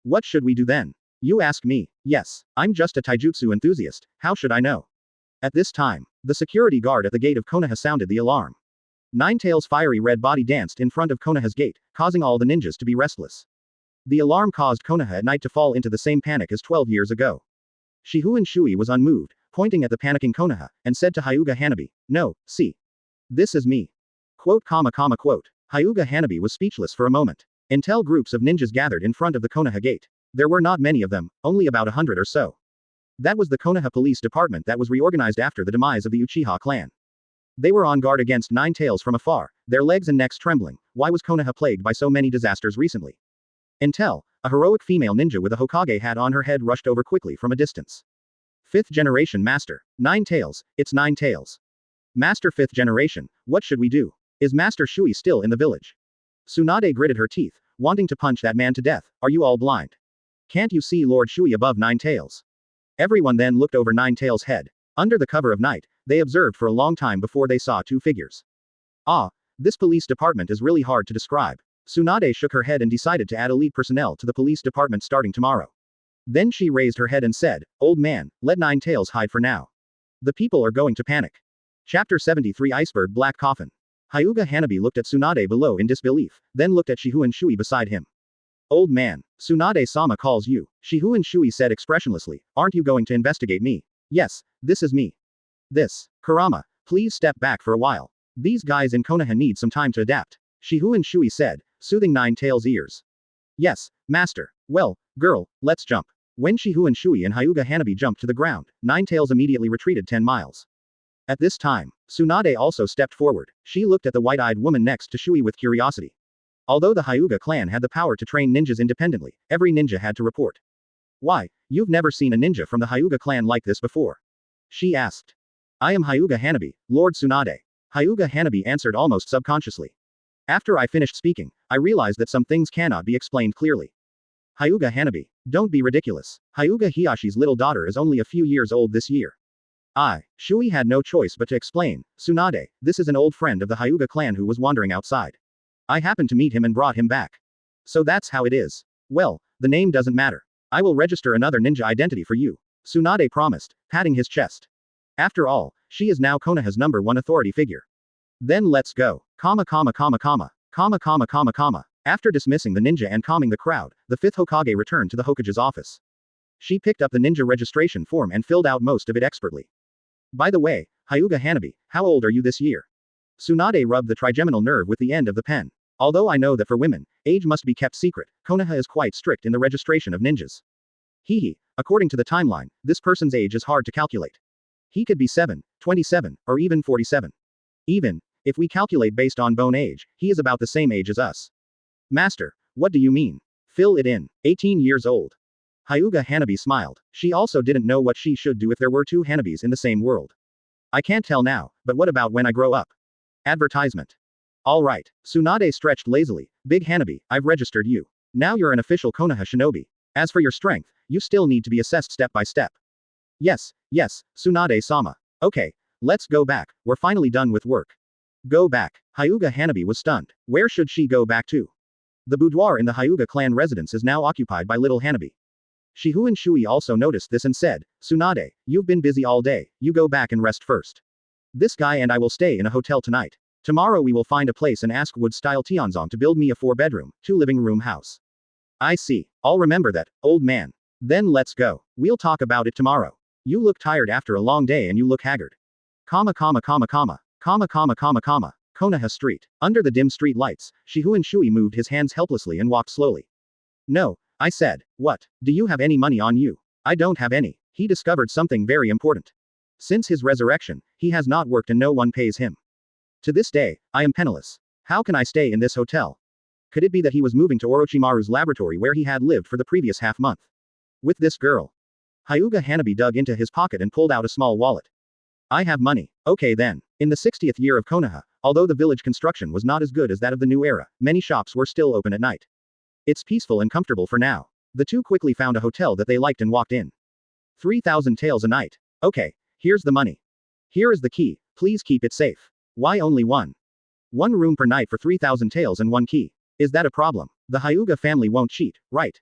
What should we do then? You ask me. Yes, I'm just a taijutsu enthusiast, how should I know? At this time, the security guard at the gate of Konoha sounded the alarm. Nine Tails' fiery red body danced in front of Konoha's gate, causing all the ninjas to be restless. The alarm caused Konoha at night to fall into the same panic as 12 years ago. Shifengin Shuoye was unmoved, pointing at the panicking Konoha, and said to Hyuga Hanabi, no, see. This is me. Quote. Hyuga Hanabi was speechless for a moment. Until groups of ninjas gathered in front of the Konoha gate. There were not many of them, only about 100 or so. That was the Konoha police department that was reorganized after the demise of the Uchiha clan. They were on guard against Nine Tails from afar, their legs and necks trembling. Why was Konoha plagued by so many disasters recently? Until, a heroic female ninja with a Hokage hat on her head rushed over quickly from a distance. 5th generation master. Nine Tails, it's Nine Tails. Master 5th generation, what should we do? Is Master Shuoye still in the village? Tsunade gritted her teeth, wanting to punch that man to death. Are you all blind? Can't you see Lord Shuoye above Nine Tails? Everyone then looked over Nine Tails' head. Under the cover of night, they observed for a long time before they saw two figures. Ah, this police department is really hard to describe. Tsunade shook her head and decided to add elite personnel to the police department starting tomorrow. Then she raised her head and said, "Old man, let Nine Tails hide for now. The people are going to panic." Chapter 73 Iceberg Black Coffin. Hyuga Hanabi looked at Tsunade below in disbelief, then looked at Shihun Shuoi beside him. "Old man, Tsunade-sama calls you," Shihun Shuoi said expressionlessly. "Aren't you going to investigate me?" "Yes, this is me." "This. Kurama, please step back for a while. These guys in Konoha need some time to adapt," Shihun Shuoi said, soothing Nine Tails' ears. "Yes, master. Well, girl, let's jump." When Shihun Shuoi and Hyuga Hanabi jumped to the ground, Nine Tails immediately retreated 10 miles. At this time, Tsunade also stepped forward. She looked at the white-eyed woman next to Shuoi with curiosity. Although the Hyuga clan had the power to train ninjas independently, every ninja had to report. "Why, you've never seen a ninja from the Hyuga clan like this before?" she asked. "I am Hyuga Hanabi, Lord Tsunade." Hyuga Hanabi answered almost subconsciously. "After I finished speaking, I realized that some things cannot be explained clearly." Hyuga Hanabi, don't be ridiculous. Hyuga Hiyashi's little daughter is only a few years old this year. Shuoi had no choice but to explain. "Tsunade, this is an old friend of the Hyuga clan who was wandering outside. I happened to meet him and brought him back. So that's how it is. Well, the name doesn't matter. I will register another ninja identity for you," Tsunade promised, patting his chest. After all, she is now Konoha's #1 authority figure. "Then let's go. Comma comma comma comma. Comma comma comma comma." After dismissing the ninja and calming the crowd, the 5th Hokage returned to the Hokage's office. She picked up the ninja registration form and filled out most of it expertly. "By the way, Hyuga Hanabi, how old are you this year?" Tsunade rubbed the trigeminal nerve with the end of the pen. "Although I know that for women, age must be kept secret, Konoha is quite strict in the registration of ninjas. Hehe, according to the timeline, this person's age is hard to calculate. He could be 7, 27, or even 47. Even if we calculate based on bone age, he is about the same age as us." "Master, what do you mean?" "Fill it in. 18 years old." Hyuga Hanabi smiled. She also didn't know what she should do if there were two Hanabis in the same world. "I can't tell now, but what about when I grow up?" Advertisement. "Alright." Tsunade stretched lazily. "Big Hanabi, I've registered you. Now you're an official Konoha shinobi. As for your strength, you still need to be assessed step by step." Yes, Tsunade-sama. "Okay, let's go back, we're finally done with work." "Go back." Hyuga Hanabi was stunned. Where should she go back to? The boudoir in the Hyuga clan residence is now occupied by little Hanabi. Shihun Shuoi also noticed this and said, "Tsunade, you've been busy all day, you go back and rest first. This guy and I will stay in a hotel tonight. Tomorrow we will find a place and ask wood-style Tianzong to build me a 4-bedroom, 2-living-room house." "I see. I'll remember that, old man. Then let's go. We'll talk about it tomorrow. You look tired after a long day and you look haggard." Comma comma comma comma. Comma comma comma comma. Konoha Street. Under the dim street lights, Shihun Shuoi moved his hands helplessly and walked slowly. "No," I said. "What? Do you have any money on you?" "I don't have any." He discovered something very important. Since his resurrection, he has not worked and no one pays him. To this day, I am penniless. How can I stay in this hotel? Could it be that he was moving to Orochimaru's laboratory where he had lived for the previous half-month? With this girl. Hyuga Hanabi dug into his pocket and pulled out a small wallet. "I have money. Okay then." In the 60th year of Konoha, although the village construction was not as good as that of the new era, many shops were still open at night. It's peaceful and comfortable for now. The two quickly found a hotel that they liked and walked in. 3,000 taels a night. Okay, here's the money. Here is the key, please keep it safe. Why only one? One room per night for 3,000 taels and one key. Is that a problem? The Hyuga family won't cheat, right?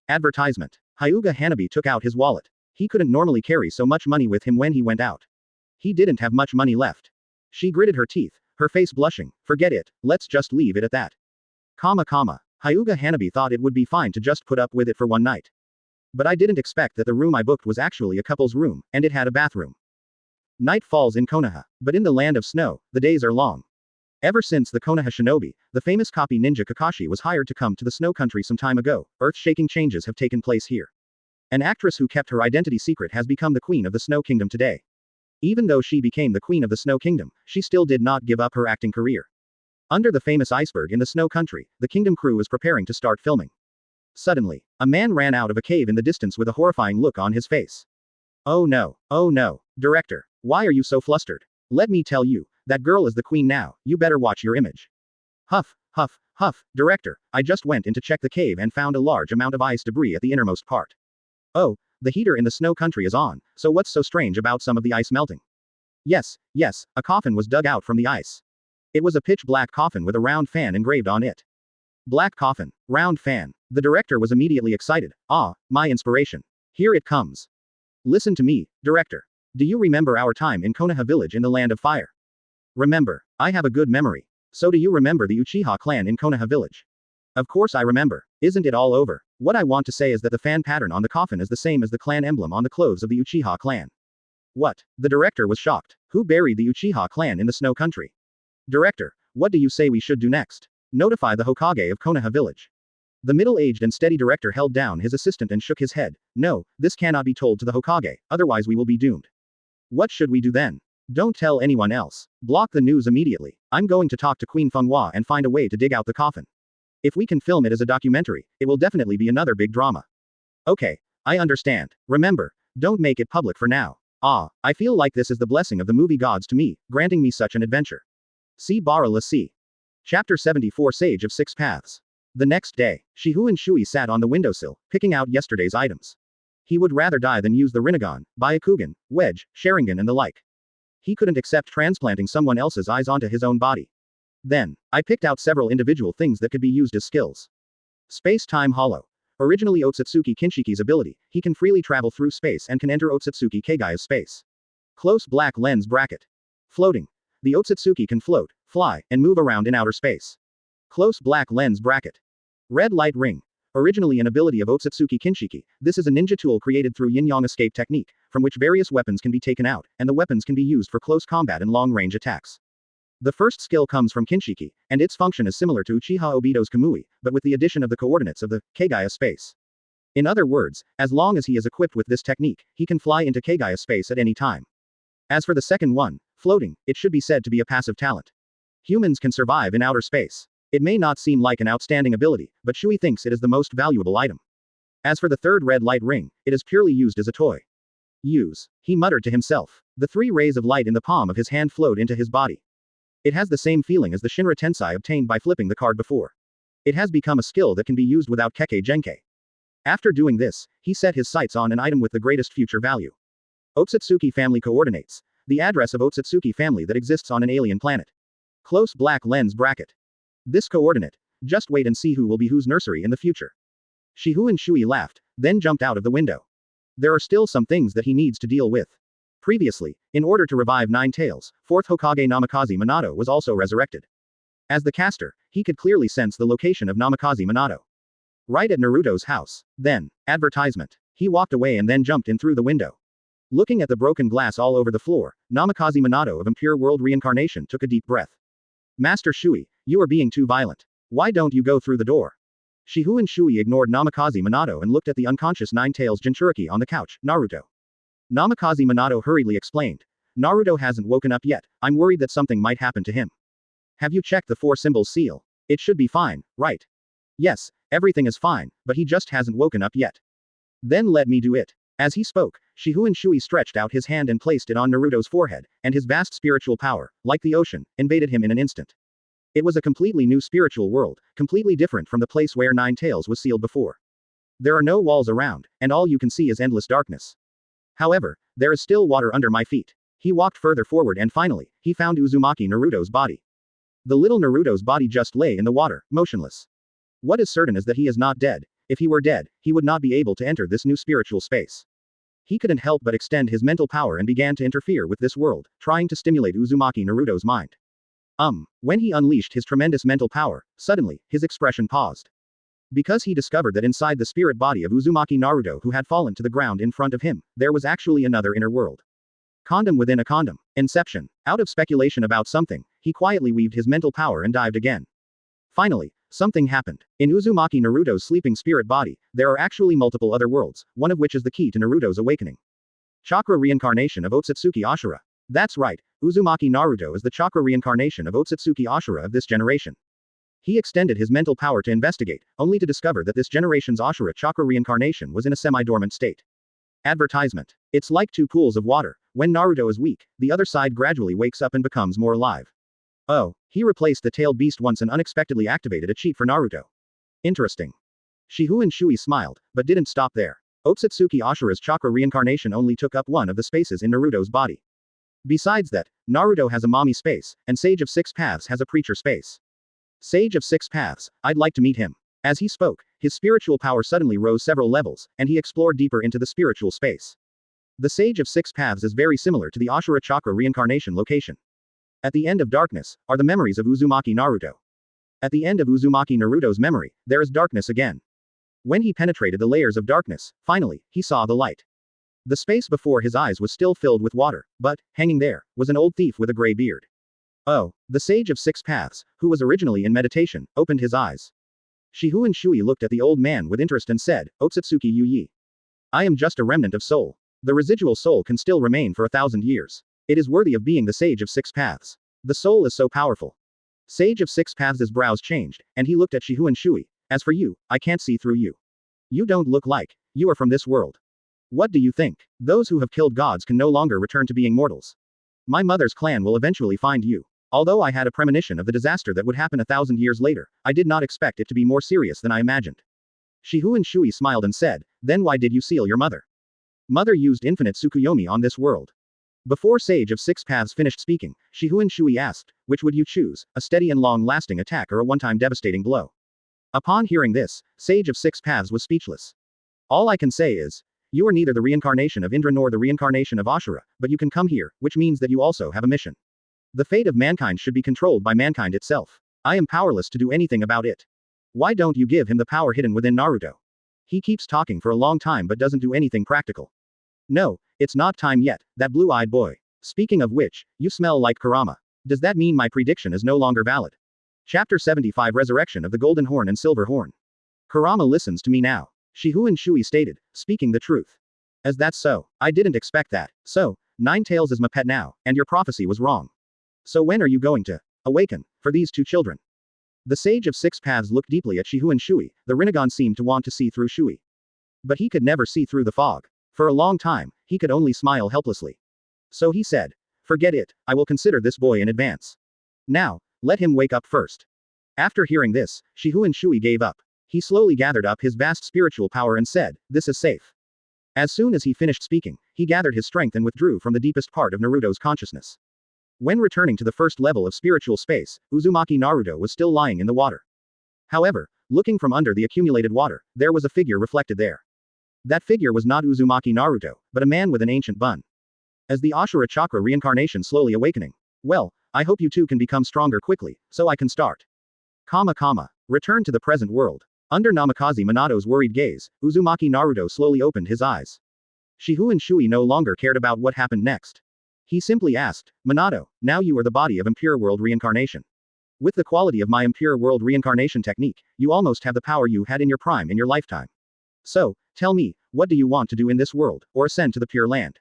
Advertisement. Hyuga Hanabi took out his wallet. He couldn't normally carry so much money with him when he went out. He didn't have much money left. She gritted her teeth, her face blushing. "Forget it, let's just leave it at that." Comma comma. Hyuga Hanabi thought it would be fine to just put up with it for one night. "But I didn't expect that the room I booked was actually a couple's room, and it had a bathroom." Night falls in Konoha, but in the land of snow, the days are long. Ever since the Konoha shinobi, the famous copy ninja Kakashi was hired to come to the snow country some time ago, earth-shaking changes have taken place here. An actress who kept her identity secret has become the queen of the Snow Kingdom today. Even though she became the queen of the Snow Kingdom, she still did not give up her acting career. Under the famous iceberg in the snow country, the kingdom crew was preparing to start filming. Suddenly, a man ran out of a cave in the distance with a horrifying look on his face. Oh no, director, why are you so flustered? Let me tell you, that girl is the queen now, you better watch your image. Huff, huff, huff, director, I just went in to check the cave and found a large amount of ice debris at the innermost part. Oh, the heater in the snow country is on, so what's so strange about some of the ice melting? Yes, yes, a coffin was dug out from the ice. It was a pitch-black coffin with a round fan engraved on it. Black coffin, round fan. The director was immediately excited. Ah, my inspiration. Here it comes. Listen to me, director. Do you remember our time in Konoha village in the Land of Fire? Remember. I have a good memory. So do you remember the Uchiha clan in Konoha village? Of course I remember. Isn't it all over? What I want to say is that the fan pattern on the coffin is the same as the clan emblem on the clothes of the Uchiha clan. What? The director was shocked. Who buried the Uchiha clan in the snow country? Director, what do you say we should do next? Notify the Hokage of Konoha village. The middle-aged and steady director held down his assistant and shook his head. No, this cannot be told to the Hokage, otherwise we will be doomed. What should we do then? Don't tell anyone else. Block the news immediately. I'm going to talk to Queen Fenghua and find a way to dig out the coffin. If we can film it as a documentary, it will definitely be another big drama. Okay, I understand. Remember, don't make it public for now. Ah, I feel like this is the blessing of the movie gods to me, granting me such an adventure. See Bara la see. Chapter 74 Sage of Six Paths. The next day, Shihu and Shui sat on the windowsill, picking out yesterday's items. He would rather die than use the Rinnegan, Byakugan, Wedge, Sharingan and the like. He couldn't accept transplanting someone else's eyes onto his own body. Then, I picked out several individual things that could be used as skills. Space-time hollow. Originally Otsutsuki Kinshiki's ability, he can freely travel through space and can enter Otsutsuki Kage's space. Close black lens bracket. Floating. The Otsutsuki can float, fly, and move around in outer space. Close black lens bracket. Red light ring. Originally an ability of Otsutsuki Kinshiki, this is a ninja tool created through yin-yang escape technique, from which various weapons can be taken out, and the weapons can be used for close combat and long-range attacks. The first skill comes from Kinshiki, and its function is similar to Uchiha Obito's Kamui, but with the addition of the coordinates of the Kage space. In other words, as long as he is equipped with this technique, he can fly into Kage space at any time. As for the second one, floating, it should be said to be a passive talent. Humans can survive in outer space. It may not seem like an outstanding ability, but Shui thinks it is the most valuable item. As for the third red light ring, it is purely used as a toy. Use. He muttered to himself. The 3 rays of light in the palm of his hand flowed into his body. It has the same feeling as the Shinra Tensei obtained by flipping the card before. It has become a skill that can be used without Kekkei Genkai. After doing this, he set his sights on an item with the greatest future value. Otsutsuki family coordinates. The address of Otsutsuki family that exists on an alien planet. Close black lens bracket. This coordinate. Just wait and see who will be whose nursery in the future. Shihu and Shui laughed, then jumped out of the window. There are still some things that he needs to deal with. Previously, in order to revive Nine Tails, 4th Hokage Namikaze Minato was also resurrected. As the caster, he could clearly sense the location of Namikaze Minato. Right at Naruto's house. Then, advertisement. He walked away and then jumped in through the window. Looking at the broken glass all over the floor, Namikaze Minato of Impure World Reincarnation took a deep breath. Master Shui, you are being too violent. Why don't you go through the door? Shihu and Shui ignored Namikaze Minato and looked at the unconscious Nine Tails Jinchuriki on the couch, Naruto. Namikaze Minato hurriedly explained. Naruto hasn't woken up yet, I'm worried that something might happen to him. Have you checked the 4 symbols seal? It should be fine, right? Yes, everything is fine, but he just hasn't woken up yet. Then let me do it. As he spoke, Shihu and Shui stretched out his hand and placed it on Naruto's forehead, and his vast spiritual power, like the ocean, invaded him in an instant. It was a completely new spiritual world, completely different from the place where Nine Tails was sealed before. There are no walls around, and all you can see is endless darkness. However, there is still water under my feet. He walked further forward and finally, he found Uzumaki Naruto's body. The little Naruto's body just lay in the water, motionless. What is certain is that he is not dead. If he were dead, he would not be able to enter this new spiritual space. He couldn't help but extend his mental power and began to interfere with this world, trying to stimulate Uzumaki Naruto's mind. When he unleashed his tremendous mental power, suddenly, his expression paused. Because he discovered that inside the spirit body of Uzumaki Naruto who had fallen to the ground in front of him, there was actually another inner world. Condom within a condom. Inception. Out of speculation about something, he quietly weaved his mental power and dived again. Finally, something happened. In Uzumaki Naruto's sleeping spirit body, there are actually multiple other worlds, one of which is the key to Naruto's awakening. Chakra reincarnation of Otsutsuki Ashura. That's right, Uzumaki Naruto is the chakra reincarnation of Otsutsuki Ashura of this generation. He extended his mental power to investigate, only to discover that this generation's Ashura chakra reincarnation was in a semi-dormant state. Advertisement. It's like 2 pools of water. When Naruto is weak, the other side gradually wakes up and becomes more alive. Oh, he replaced the tailed beast once and unexpectedly activated a cheat for Naruto. Interesting. Shihu and Shui smiled, but didn't stop there. Otsutsuki Ashura's chakra reincarnation only took up one of the spaces in Naruto's body. Besides that, Naruto has a mommy space, and Sage of Six Paths has a preacher space. Sage of Six Paths, I'd like to meet him. As he spoke, his spiritual power suddenly rose several levels, and he explored deeper into the spiritual space. The Sage of Six Paths is very similar to the Ashura Chakra reincarnation location. At the end of darkness, are the memories of Uzumaki Naruto. At the end of Uzumaki Naruto's memory, there is darkness again. When he penetrated the layers of darkness, finally, he saw the light. The space before his eyes was still filled with water, but, hanging there, was an old thief with a gray beard. Oh, the Sage of Six Paths, who was originally in meditation, opened his eyes. Shihun Shuoye looked at the old man with interest and said, Otsutsuki Yuyi. I am just a remnant of soul. The residual soul can still remain for 1,000 years. It is worthy of being the Sage of Six Paths. The soul is so powerful. Sage of Six Paths' brows changed, and he looked at Shihun Shuoye. As for you, I can't see through you. You don't look like you are from this world. What do you think? Those who have killed gods can no longer return to being mortals. My mother's clan will eventually find you. Although I had a premonition of the disaster that would happen 1,000 years later, I did not expect it to be more serious than I imagined. Shihun Shuoye smiled and said, then why did you seal your mother? Mother used infinite Tsukuyomi on this world. Before Sage of Six Paths finished speaking, Shihun Shuoye asked, which would you choose, a steady and long-lasting attack or a one-time devastating blow? Upon hearing this, Sage of Six Paths was speechless. All I can say is, you are neither the reincarnation of Indra nor the reincarnation of Ashura, but you can come here, which means that you also have a mission. The fate of mankind should be controlled by mankind itself. I am powerless to do anything about it. Why don't you give him the power hidden within Naruto? He keeps talking for a long time but doesn't do anything practical. No, it's not time yet, that blue-eyed boy. Speaking of which, you smell like Kurama. Does that mean my prediction is no longer valid? Chapter 75 Resurrection of the Golden Horn and Silver Horn. Kurama listens to me now. Shihun Shuoye stated, speaking the truth. As that's so, I didn't expect that. So, Nine Tails is my pet now, and your prophecy was wrong. So when are you going to awaken for these two children? The Sage of Six Paths looked deeply at Shihun Shuoye. The Rinnegan seemed to want to see through Shuoye. But he could never see through the fog. For a long time, he could only smile helplessly. So he said, forget it, I will consider this boy in advance. Now, let him wake up first. After hearing this, Shihun Shuoye gave up. He slowly gathered up his vast spiritual power and said, this is safe. As soon as he finished speaking, he gathered his strength and withdrew from the deepest part of Naruto's consciousness. When returning to the first level of spiritual space, Uzumaki Naruto was still lying in the water. However, looking from under the accumulated water, there was a figure reflected there. That figure was not Uzumaki Naruto, but a man with an ancient bun. As the Ashura Chakra reincarnation slowly awakening. Well, I hope you two can become stronger quickly, so I can start. Return to the present world. Under Namikaze Minato's worried gaze, Uzumaki Naruto slowly opened his eyes. Shihun Shuoye no longer cared about what happened next. He simply asked, Minato, now you are the body of Impure World reincarnation. With the quality of my Impure World reincarnation technique, you almost have the power you had in your prime in your lifetime. So, tell me, what do you want to do in this world, or ascend to the Pure Land?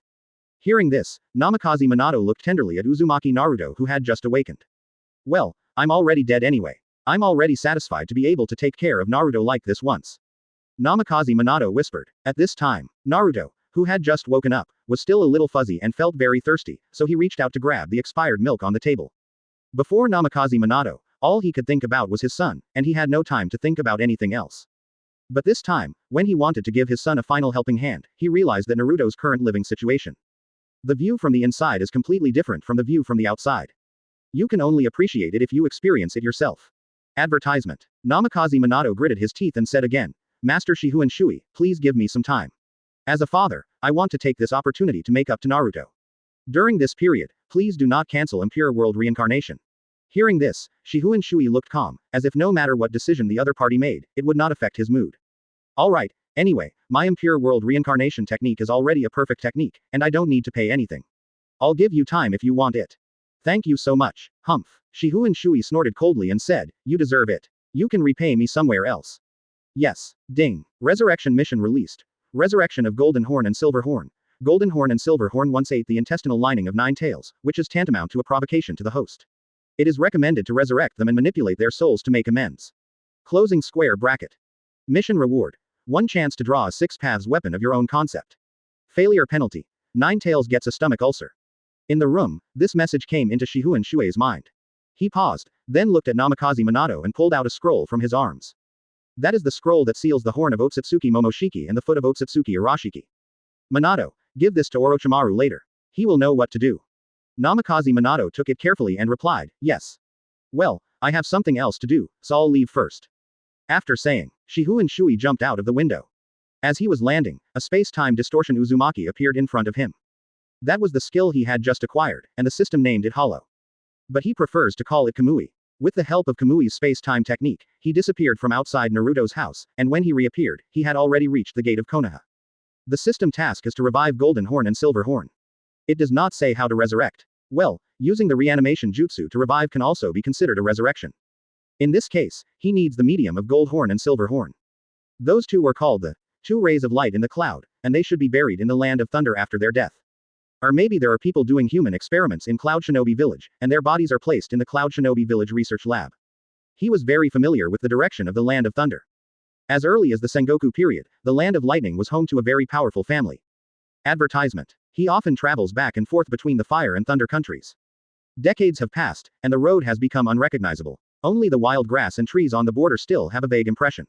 Hearing this, Namikaze Minato looked tenderly at Uzumaki Naruto who had just awakened. Well, I'm already dead anyway. I'm already satisfied to be able to take care of Naruto like this once. Namikaze Minato whispered. At this time, Naruto, who had just woken up, was still a little fuzzy and felt very thirsty, so he reached out to grab the expired milk on the table. Before Namikaze Minato, all he could think about was his son, and he had no time to think about anything else. But this time, when he wanted to give his son a final helping hand, he realized that Naruto's current living situation. The view from the inside is completely different from the view from the outside. You can only appreciate it if you experience it yourself. Advertisement. Namikaze Minato gritted his teeth and said again, Master Shihun Shuoye, please give me some time. As a father, I want to take this opportunity to make up to Naruto. During this period, please do not cancel Impure World reincarnation. Hearing this, Shihun Shuoye looked calm, as if no matter what decision the other party made, it would not affect his mood. Alright, anyway, my Impure World reincarnation technique is already a perfect technique, and I don't need to pay anything. I'll give you time if you want it. Thank you so much. Humph. Shihun Shuoye snorted coldly and said, you deserve it. You can repay me somewhere else. Yes. Ding. Resurrection mission released. Resurrection of Golden Horn and Silver Horn. Golden Horn and Silver Horn once ate the intestinal lining of Nine Tails, which is tantamount to a provocation to the host. It is recommended to resurrect them and manipulate their souls to make amends. Closing square bracket. Mission reward. 1 chance to draw a 6 paths weapon of your own concept. Failure penalty. Nine Tails gets a stomach ulcer. In the room, this message came into Shihun Shuoye's mind. He paused, then looked at Namikaze Minato and pulled out a scroll from his arms. That is the scroll that seals the horn of Otsutsuki Momoshiki and the foot of Otsutsuki Arashiki. Minato, give this to Orochimaru later. He will know what to do. Namikaze Minato took it carefully and replied, yes. Well, I have something else to do, so I'll leave first. After saying, Shihun Shuoye jumped out of the window. As he was landing, a space-time distortion Uzumaki appeared in front of him. That was the skill he had just acquired, and the system named it Hollow. But he prefers to call it Kamui. With the help of Kamui's space-time technique, he disappeared from outside Naruto's house, and when he reappeared, he had already reached the gate of Konoha. The system task is to revive Golden Horn and Silver Horn. It does not say how to resurrect. Well, using the reanimation jutsu to revive can also be considered a resurrection. In this case, he needs the medium of Gold Horn and Silver Horn. Those two were called the two rays of light in the cloud, and they should be buried in the land of thunder after their death. Or maybe there are people doing human experiments in Cloud Shinobi Village, and their bodies are placed in the Cloud Shinobi Village research lab. He was very familiar with the direction of the land of thunder. As early as the Sengoku period, the land of lightning was home to a very powerful family. Advertisement. He often travels back and forth between the fire and thunder countries. Decades have passed, and the road has become unrecognizable. Only the wild grass and trees on the border still have a vague impression.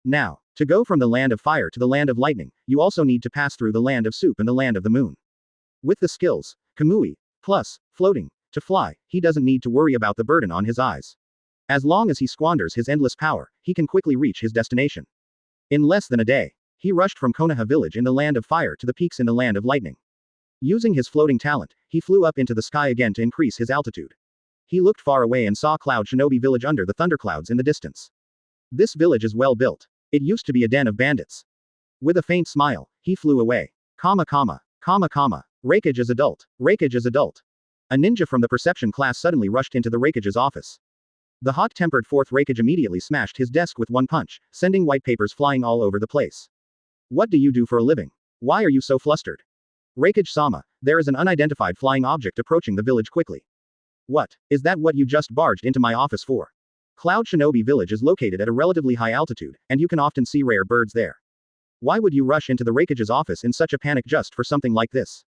Now, to go from the land of fire to the land of lightning, you also need to pass through the land of soup and the land of the moon. With the skills, Kamui, plus, floating, to fly, he doesn't need to worry about the burden on his eyes. As long as he squanders his endless power, he can quickly reach his destination. In less than a day, he rushed from Konoha village in the land of fire to the peaks in the land of lightning. Using his floating talent, he flew up into the sky again to increase his altitude. He looked far away and saw Cloud Shinobi village under the thunderclouds in the distance. This village is well built. It used to be a den of bandits. With a faint smile, he flew away. Comma. Reikage is adult. Reikage is adult. A ninja from the perception class suddenly rushed into the Reikage's office. The hot-tempered fourth Reikage immediately smashed his desk with one punch, sending white papers flying all over the place. What do you do for a living? Why are you so flustered? Reikage-sama, there is an unidentified flying object approaching the village quickly. What? Is that what you just barged into my office for? Cloud Shinobi Village is located at a relatively high altitude, and you can often see rare birds there. Why would you rush into the Reikage's office in such a panic just for something like this?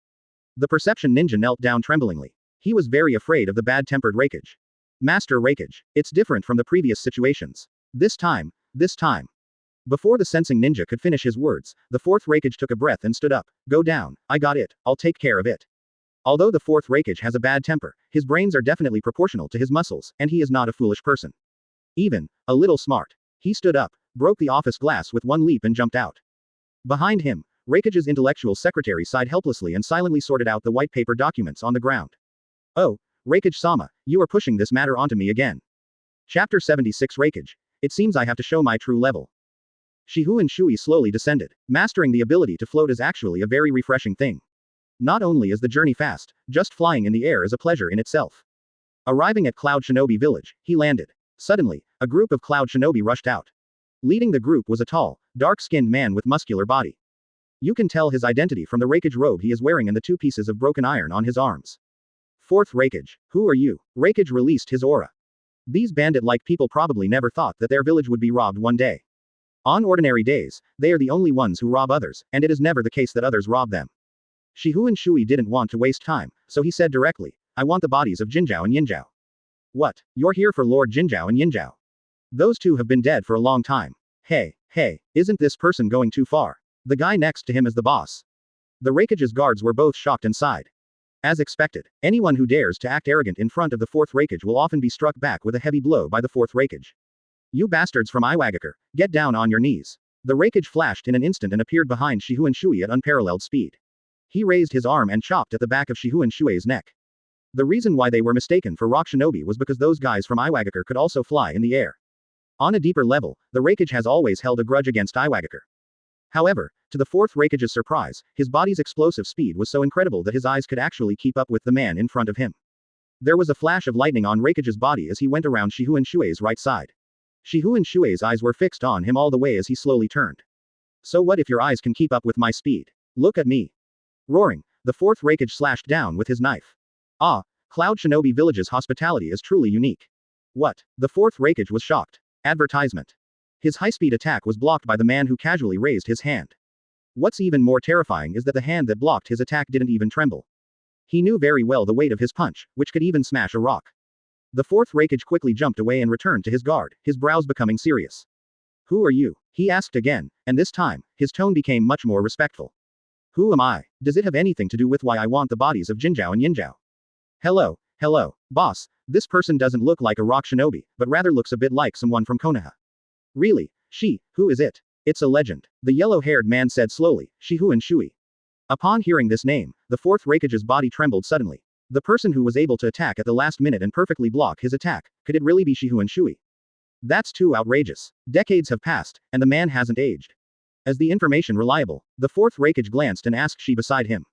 The perception ninja knelt down tremblingly. He was very afraid of the bad-tempered Reikage. Master Reikage, it's different from the previous situations. This time. Before the sensing ninja could finish his words, the fourth Reikage took a breath and stood up. Go down, I got it, I'll take care of it. Although the fourth Reikage has a bad temper, his brains are definitely proportional to his muscles, and he is not a foolish person. Even, a little smart. He stood up, broke the office glass with one leap and jumped out. Behind him, Reikage's intellectual secretary sighed helplessly and silently sorted out the white paper documents on the ground. Oh, Reikage-sama, you are pushing this matter onto me again. Chapter 76 Reikage. It seems I have to show my true level. Shihun Shuoye slowly descended. Mastering the ability to float is actually a very refreshing thing. Not only is the journey fast, just flying in the air is a pleasure in itself. Arriving at Cloud Shinobi Village, he landed. Suddenly, a group of Cloud Shinobi rushed out. Leading the group was a tall, dark-skinned man with muscular body. You can tell his identity from the Reikage robe he is wearing and the two pieces of broken iron on his arms. Fourth Reikage, who are you? Reikage released his aura. These bandit-like people probably never thought that their village would be robbed one day. On ordinary days, they are the only ones who rob others, and it is never the case that others rob them. Shihun Shuoye didn't want to waste time, so he said directly, I want the bodies of Jinzhao and Yinzhao. What? You're here for Lord Jinzhao and Yinzhao? Those two have been dead for a long time. Hey, isn't this person going too far? The guy next to him is the boss. The Reikage's guards were both shocked and sighed. As expected, anyone who dares to act arrogant in front of the fourth Reikage will often be struck back with a heavy blow by the fourth Reikage. You bastards from Iwagakure, get down on your knees. The Reikage flashed in an instant and appeared behind Shihun Shuoye at unparalleled speed. He raised his arm and chopped at the back of Shihun Shuoye's neck. The reason why they were mistaken for rock shinobi was because those guys from Iwagakure could also fly in the air. On a deeper level, the Reikage has always held a grudge against Iwagakure. However, to the fourth Reikage's surprise, his body's explosive speed was so incredible that his eyes could actually keep up with the man in front of him. There was a flash of lightning on Reikage's body as he went around Shihun Shuoye's right side. Shihun Shuoye's eyes were fixed on him all the way as he slowly turned. So what if your eyes can keep up with my speed? Look at me. Roaring, the fourth Reikage slashed down with his knife. Ah, Cloud Shinobi Village's hospitality is truly unique. What? The fourth Reikage was shocked. Advertisement. His high-speed attack was blocked by the man who casually raised his hand. What's even more terrifying is that the hand that blocked his attack didn't even tremble. He knew very well the weight of his punch, which could even smash a rock. The fourth Reikage quickly jumped away and returned to his guard, his brows becoming serious. Who are you? He asked again, and this time, his tone became much more respectful. Who am I? Does it have anything to do with why I want the bodies of Jinzhao and Yinzhao? Hello, boss, this person doesn't look like a rock shinobi, but rather looks a bit like someone from Konoha. Really? Who is it? It's a legend. The yellow-haired man said slowly, Shihun Shuoye. Upon hearing this name, the fourth Raikage's body trembled suddenly. The person who was able to attack at the last minute and perfectly block his attack, could it really be Shihun Shuoye? That's too outrageous. Decades have passed, and the man hasn't aged. Is the information reliable? The fourth Raikage glanced and asked she beside him.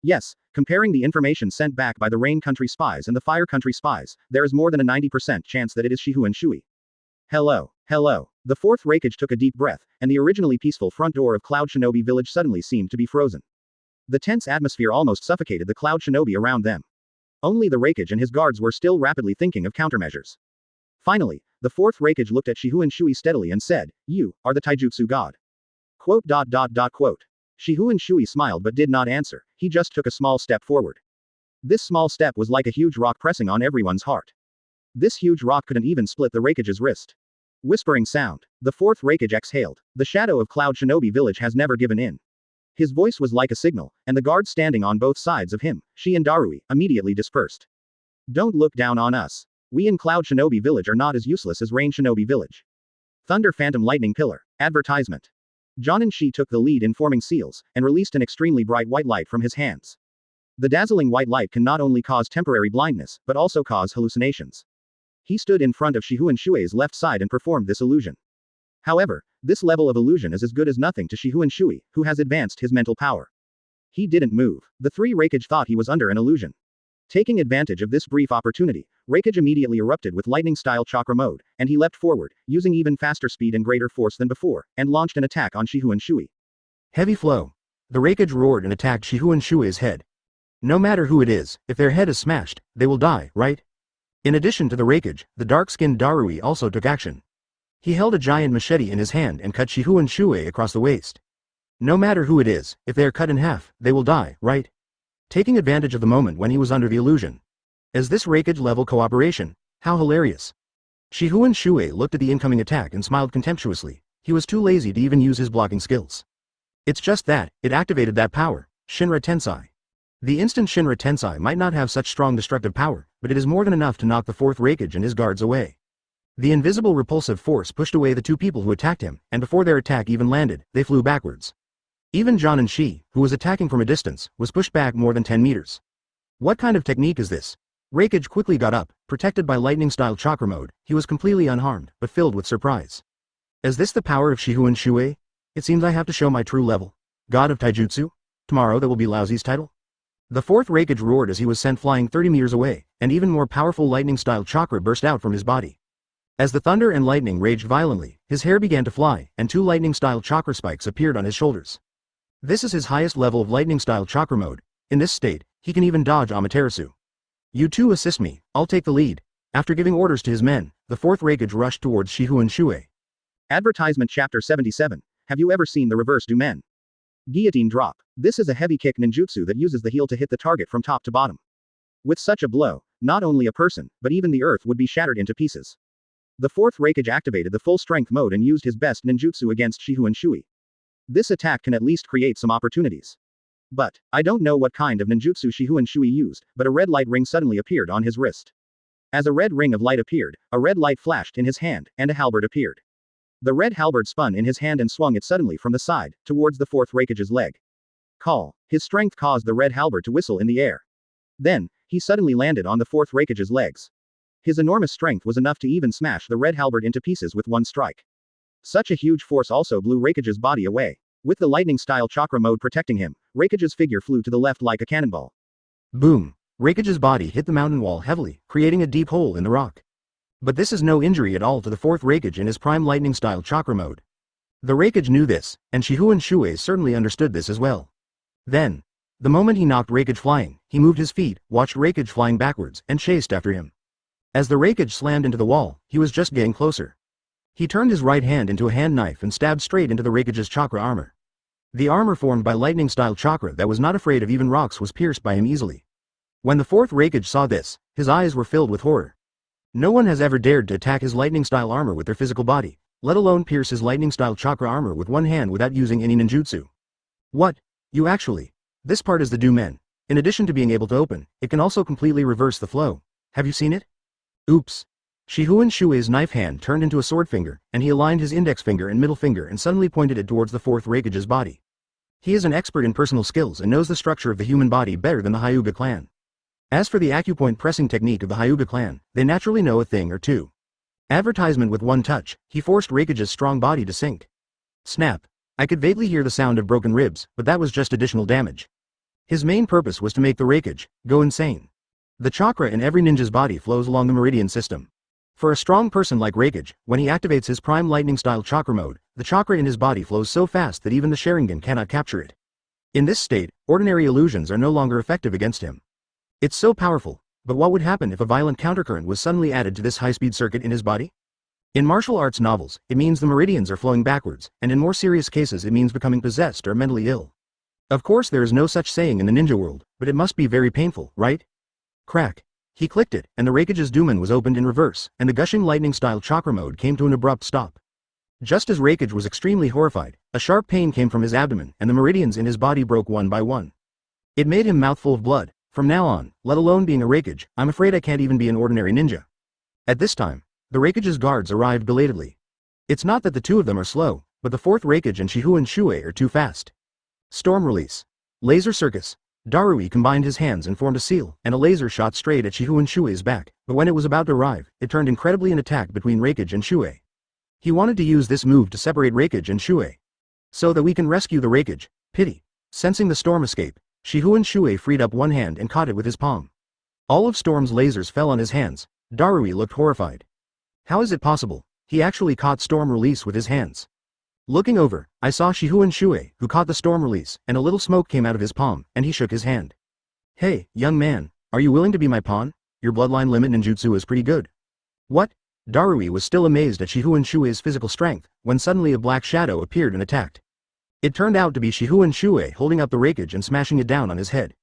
Yes, comparing the information sent back by the Rain Country spies and the Fire Country spies, there is more than a 90% chance that it is Shihun Shuoye. Hello. The fourth Raikage took a deep breath, and the originally peaceful front door of Cloud Shinobi Village suddenly seemed to be frozen. The tense atmosphere almost suffocated the Cloud Shinobi around them. Only the Raikage and his guards were still rapidly thinking of countermeasures. Finally, the fourth Raikage looked at Shihun Shuoye steadily and said, "You are the Taijutsu god." Shihun Shuoye smiled but did not answer, he just took a small step forward. This small step was like a huge rock pressing on everyone's heart. This huge rock couldn't even split the Raikage's wrist. Whispering sound. The fourth Raikage exhaled. The shadow of Cloud Shinobi Village has never given in. His voice was like a signal, and the guards standing on both sides of him, Shi and Darui, immediately dispersed. Don't look down on us. We in Cloud Shinobi Village are not as useless as Rain Shinobi Village. Thunder Phantom Lightning Pillar. Advertisement. Jonin Shi took the lead in forming seals, and released an extremely bright white light from his hands. The dazzling white light can not only cause temporary blindness, but also cause hallucinations. He stood in front of Shihun Shuoye's left side and performed this illusion. However, this level of illusion is as good as nothing to Shihun Shuoye, who has advanced his mental power. He didn't move. The three Raikage thought he was under an illusion. Taking advantage of this brief opportunity, Raikage immediately erupted with lightning-style chakra mode, and he leapt forward, using even faster speed and greater force than before, and launched an attack on Shihun Shuoye. Heavy flow. The Raikage roared and attacked Shihun Shuoye's head. No matter who it is, if their head is smashed, they will die, right? In addition to the Raikage, the dark-skinned Darui also took action. He held a giant machete in his hand and cut Shihun Shuoye across the waist. No matter who it is, if they are cut in half, they will die, right? Taking advantage of the moment when he was under the illusion. Is this Raikage-level cooperation? How hilarious. Shihun Shuoye looked at the incoming attack and smiled contemptuously. He was too lazy to even use his blocking skills. It's just that, it activated that power, Shinra Tensei. The instant Shinra Tensei might not have such strong destructive power, but it is more than enough to knock the fourth Raikage and his guards away. The invisible repulsive force pushed away the two people who attacked him, and before their attack even landed, they flew backwards. Even Jonin Shi, who was attacking from a distance, was pushed back more than 10 meters. What kind of technique is this? Raikage quickly got up, protected by lightning-style chakra mode. He was completely unharmed, but filled with surprise. Is this the power of Shihun Shuoye? It seems I have to show my true level. God of Taijutsu? Tomorrow that will be Laozi's title? The fourth Raikage roared as he was sent flying 30 meters away, and even more powerful lightning-style chakra burst out from his body. As the thunder and lightning raged violently, his hair began to fly, and two lightning-style chakra spikes appeared on his shoulders. This is his highest level of lightning-style chakra mode. In this state, he can even dodge Amaterasu. You two assist me, I'll take the lead. After giving orders to his men, the fourth Raikage rushed towards Shihun Shuoye. Advertisement Chapter 77. Have you ever seen the reverse Dumen? Guillotine drop. This is a heavy kick ninjutsu that uses the heel to hit the target from top to bottom. With such a blow, not only a person, but even the earth would be shattered into pieces. The fourth Raikage activated the full strength mode and used his best ninjutsu against Shihun Shuoye. This attack can at least create some opportunities. But, I don't know what kind of ninjutsu Shihun Shuoye used, but a red light ring suddenly appeared on his wrist. As a red ring of light appeared, a red light flashed in his hand, and a halberd appeared. The red halberd spun in his hand and swung it suddenly from the side, towards the fourth Raikage's leg. Call. His strength caused the red halberd to whistle in the air. Then, he suddenly landed on the fourth Raikage's legs. His enormous strength was enough to even smash the red halberd into pieces with one strike. Such a huge force also blew Raikage's body away. With the lightning-style chakra mode protecting him, Raikage's figure flew to the left like a cannonball. Boom! Raikage's body hit the mountain wall heavily, creating a deep hole in the rock. But this is no injury at all to the fourth Raikage in his prime lightning-style chakra mode. The Raikage knew this, and Shihun Shuoye certainly understood this as well. Then, the moment he knocked Raikage flying, he moved his feet, watched Raikage flying backwards, and chased after him. As the Raikage slammed into the wall, he was just getting closer. He turned his right hand into a hand knife and stabbed straight into the Raikage's chakra armor. The armor formed by lightning-style chakra that was not afraid of even rocks was pierced by him easily. When the fourth Raikage saw this, his eyes were filled with horror. No one has ever dared to attack his lightning-style armor with their physical body, let alone pierce his lightning-style chakra armor with one hand without using any ninjutsu. What? You actually? This part is the Dumen. In addition to being able to open, it can also completely reverse the flow. Have you seen it? Oops. Shifengin Shuoye's knife hand turned into a sword finger, and he aligned his index finger and middle finger and suddenly pointed it towards the fourth Raikage's body. He is an expert in personal skills and knows the structure of the human body better than the Hyuga clan. As for the acupoint pressing technique of the Hyuga clan, they naturally know a thing or two. Advertisement with one touch, he forced Raikage's strong body to sink. Snap. I could vaguely hear the sound of broken ribs, but that was just additional damage. His main purpose was to make the Raikage go insane. The chakra in every ninja's body flows along the meridian system. For a strong person like Raikage, when he activates his prime lightning-style chakra mode, the chakra in his body flows so fast that even the Sharingan cannot capture it. In this state, ordinary illusions are no longer effective against him. It's so powerful, but what would happen if a violent countercurrent was suddenly added to this high-speed circuit in his body? In martial arts novels, it means the meridians are flowing backwards, and in more serious cases it means becoming possessed or mentally ill. Of course there is no such saying in the ninja world, but it must be very painful, right? Crack. He clicked it, and the Raikage's Duman was opened in reverse, and the gushing lightning-style chakra mode came to an abrupt stop. Just as Raikage was extremely horrified, a sharp pain came from his abdomen, and the meridians in his body broke one by one. It made him mouthful of blood. From now on, let alone being a Raikage, I'm afraid I can't even be an ordinary ninja. At this time, the Raikage's guards arrived belatedly. It's not that the two of them are slow, but the fourth Raikage and Shifengin Shuoye are too fast. Storm release. Laser circus. Darui combined his hands and formed a seal, and a laser shot straight at Shifengin Shuoye's back, but when it was about to arrive, it turned incredibly an attack between Raikage and Shuoye. He wanted to use this move to separate Raikage and Shuoye. So that we can rescue the Raikage. Pity. Sensing the storm escape, Shifengin Shuoye freed up one hand and caught it with his palm. All of Storm's lasers fell on his hands. Darui looked horrified. How is it possible? He actually caught storm release with his hands. Looking over, I saw Shifengin Shuoye, who caught the storm release, and a little smoke came out of his palm, and he shook his hand. Hey, young man, are you willing to be my pawn? Your bloodline limit ninjutsu is pretty good. What? Darui was still amazed at Shifengin Shuoye's physical strength, when suddenly a black shadow appeared and attacked. It turned out to be Shifengin Shuoye holding up the Raikage and smashing it down on his head.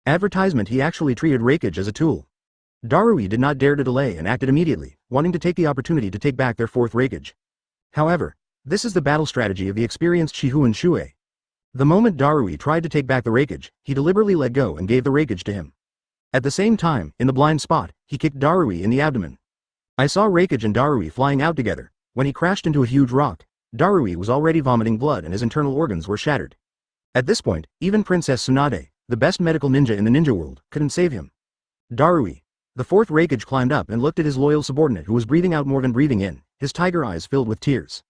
Advertisement: he actually treated Raikage as a tool. Darui did not dare to delay and acted immediately, wanting to take the opportunity to take back their fourth Raikage. However, this is the battle strategy of the experienced Shifengin Shuoye. The moment Darui tried to take back the Raikage, he deliberately let go and gave the Raikage to him. At the same time, in the blind spot, he kicked Darui in the abdomen. I saw Raikage and Darui flying out together. When he crashed into a huge rock, Darui was already vomiting blood and his internal organs were shattered. At this point, even Princess Tsunade, the best medical ninja in the ninja world, couldn't save him. Darui. The fourth Raikage climbed up and looked at his loyal subordinate who was breathing out more than breathing in, his tiger eyes filled with tears.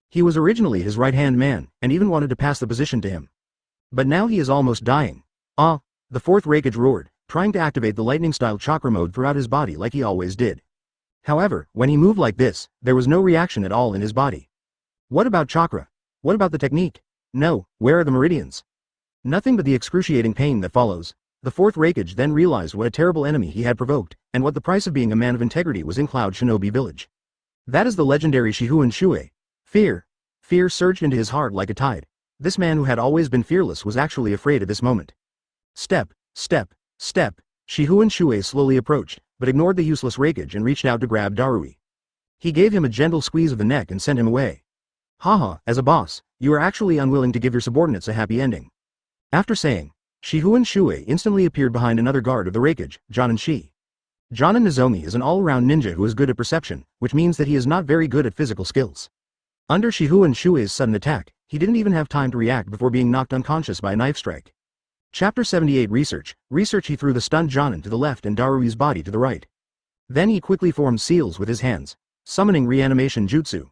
He was originally his right-hand man, and even wanted to pass the position to him. But now he is almost dying. Ah! The fourth Raikage roared, trying to activate the lightning-style chakra mode throughout his body like he always did. However, when he moved like this, there was no reaction at all in his body. What about chakra? What about the technique? No, where are the meridians? Nothing but the excruciating pain that follows. The fourth Raikage then realized what a terrible enemy he had provoked, and what the price of being a man of integrity was in Cloud Shinobi Village. That is the legendary Shifengin Shuoye. Fear surged into his heart like a tide. This man who had always been fearless was actually afraid at this moment. Step. Shifengin Shuoye slowly approached, but ignored the useless Raikage and reached out to grab Darui. He gave him a gentle squeeze of the neck and sent him away. Haha, as a boss, you are actually unwilling to give your subordinates a happy ending. After saying, Shifengin Shuoye instantly appeared behind another guard of the Raikage, Jonin Shi. Jonin Nozomi is an all-around ninja who is good at perception, which means that he is not very good at physical skills. Under Shifengin Shuoye's sudden attack, he didn't even have time to react before being knocked unconscious by a knife strike. Chapter 78 Research. He threw the stunned Jonin to the left and Darui's body to the right. Then he quickly formed seals with his hands, summoning reanimation jutsu.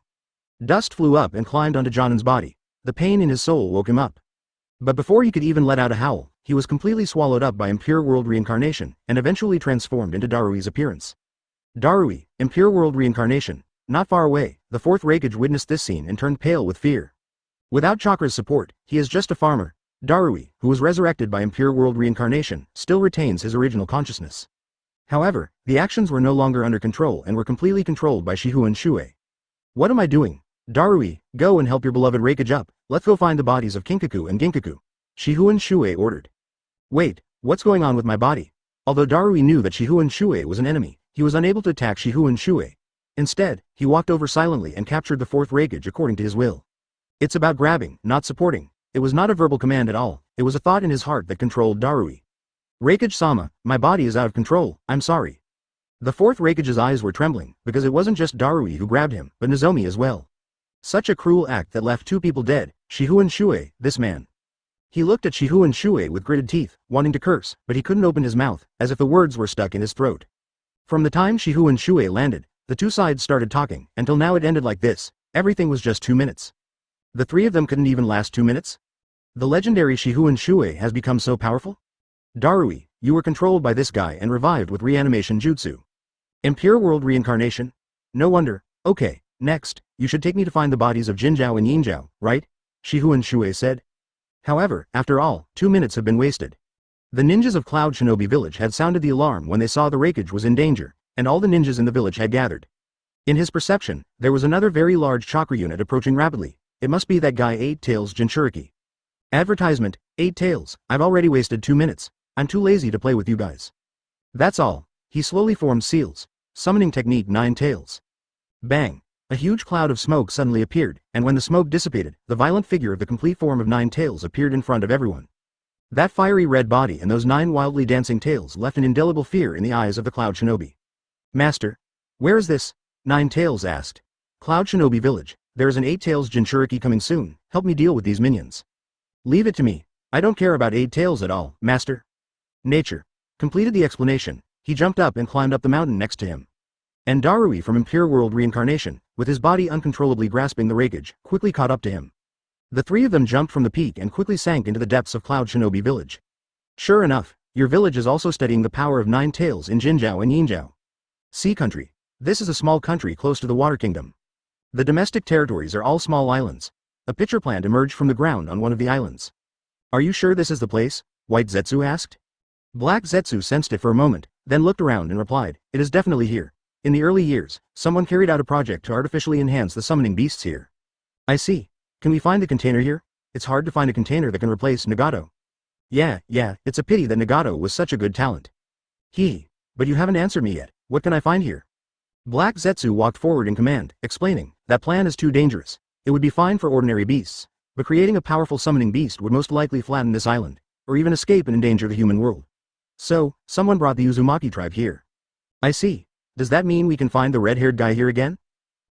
Dust flew up and climbed onto Jonin's body. The pain in his soul woke him up. But before he could even let out a howl, he was completely swallowed up by Impure World reincarnation, and eventually transformed into Darui's appearance. Darui, Impure World reincarnation. Not far away, the fourth Raikage witnessed this scene and turned pale with fear. Without Chakra's support, he is just a farmer. Darui, who was resurrected by Impure World reincarnation, still retains his original consciousness. However, the actions were no longer under control and were completely controlled by Shifengin Shuoye. What am I doing? Darui, go and help your beloved Raikage up. Let's go find the bodies of Kinkaku and Ginkaku. Shifengin Shuoye ordered. Wait, what's going on with my body? Although Darui knew that Shifengin Shuoye was an enemy, he was unable to attack Shifengin Shuoye. Instead, he walked over silently and captured the fourth Raikage according to his will. It's about grabbing, not supporting. It was not a verbal command at all, it was a thought in his heart that controlled Darui. Reikage-sama, my body is out of control, I'm sorry. The fourth Reikage's eyes were trembling, because it wasn't just Darui who grabbed him, but Nozomi as well. Such a cruel act that left two people dead, Shifengin Shuoye, this man. He looked at Shifengin Shuoye with gritted teeth, wanting to curse, but he couldn't open his mouth, as if the words were stuck in his throat. From the time Shifengin Shuoye landed, the two sides started talking, until now it ended like this, everything was just 2 minutes. The three of them couldn't even last 2 minutes? The legendary Shifengin Shuoye has become so powerful? Darui, you were controlled by this guy and revived with reanimation jutsu. Impure World reincarnation? No wonder. Okay, next, you should take me to find the bodies of Jinzhao and Yinzhao, right? Shifengin Shuoye said. However, after all, 2 minutes have been wasted. The ninjas of Cloud Shinobi Village had sounded the alarm when they saw the Reikage was in danger, and all the ninjas in the village had gathered. In his perception, there was another very large chakra unit approaching rapidly. It must be that guy 8 Tails Jinchuriki. Advertisement, 8 Tails, I've already wasted 2 minutes. I'm too lazy to play with you guys. That's all. He slowly formed seals. Summoning technique 9 Tails. Bang. A huge cloud of smoke suddenly appeared, and when the smoke dissipated, the violent figure of the complete form of 9 Tails appeared in front of everyone. That fiery red body and those 9 wildly dancing tails left an indelible fear in the eyes of the Cloud Shinobi. Master. Where is this? 9 Tails asked. Cloud Shinobi Village, there is an 8 Tails Jinchuriki coming soon, help me deal with these minions. Leave it to me. I don't care about 8 Tails at all, Master. Nature. Completed the explanation, he jumped up and climbed up the mountain next to him. And Darui from Impure World Reincarnation, with his body uncontrollably grasping the Reikage, quickly caught up to him. The three of them jumped from the peak and quickly sank into the depths of Cloud Shinobi Village. Sure enough, your village is also studying the power of 9 Tails in Jinzhao and Yinzhao. Sea country. This is a small country close to the Water Kingdom. The domestic territories are all small islands. A pitcher plant emerged from the ground on one of the islands. Are you sure this is the place? White Zetsu asked. Black Zetsu sensed it for a moment, then looked around and replied, it is definitely here. In the early years, someone carried out a project to artificially enhance the summoning beasts here. I see. Can we find the container here? It's hard to find a container that can replace Nagato. Yeah, it's a pity that Nagato was such a good talent. But you haven't answered me yet, what can I find here? Black Zetsu walked forward in command, explaining, that plan is too dangerous. It would be fine for ordinary beasts, but creating a powerful summoning beast would most likely flatten this island, or even escape and endanger the human world. So, someone brought the Uzumaki tribe here. I see. Does that mean we can find the red-haired guy here again?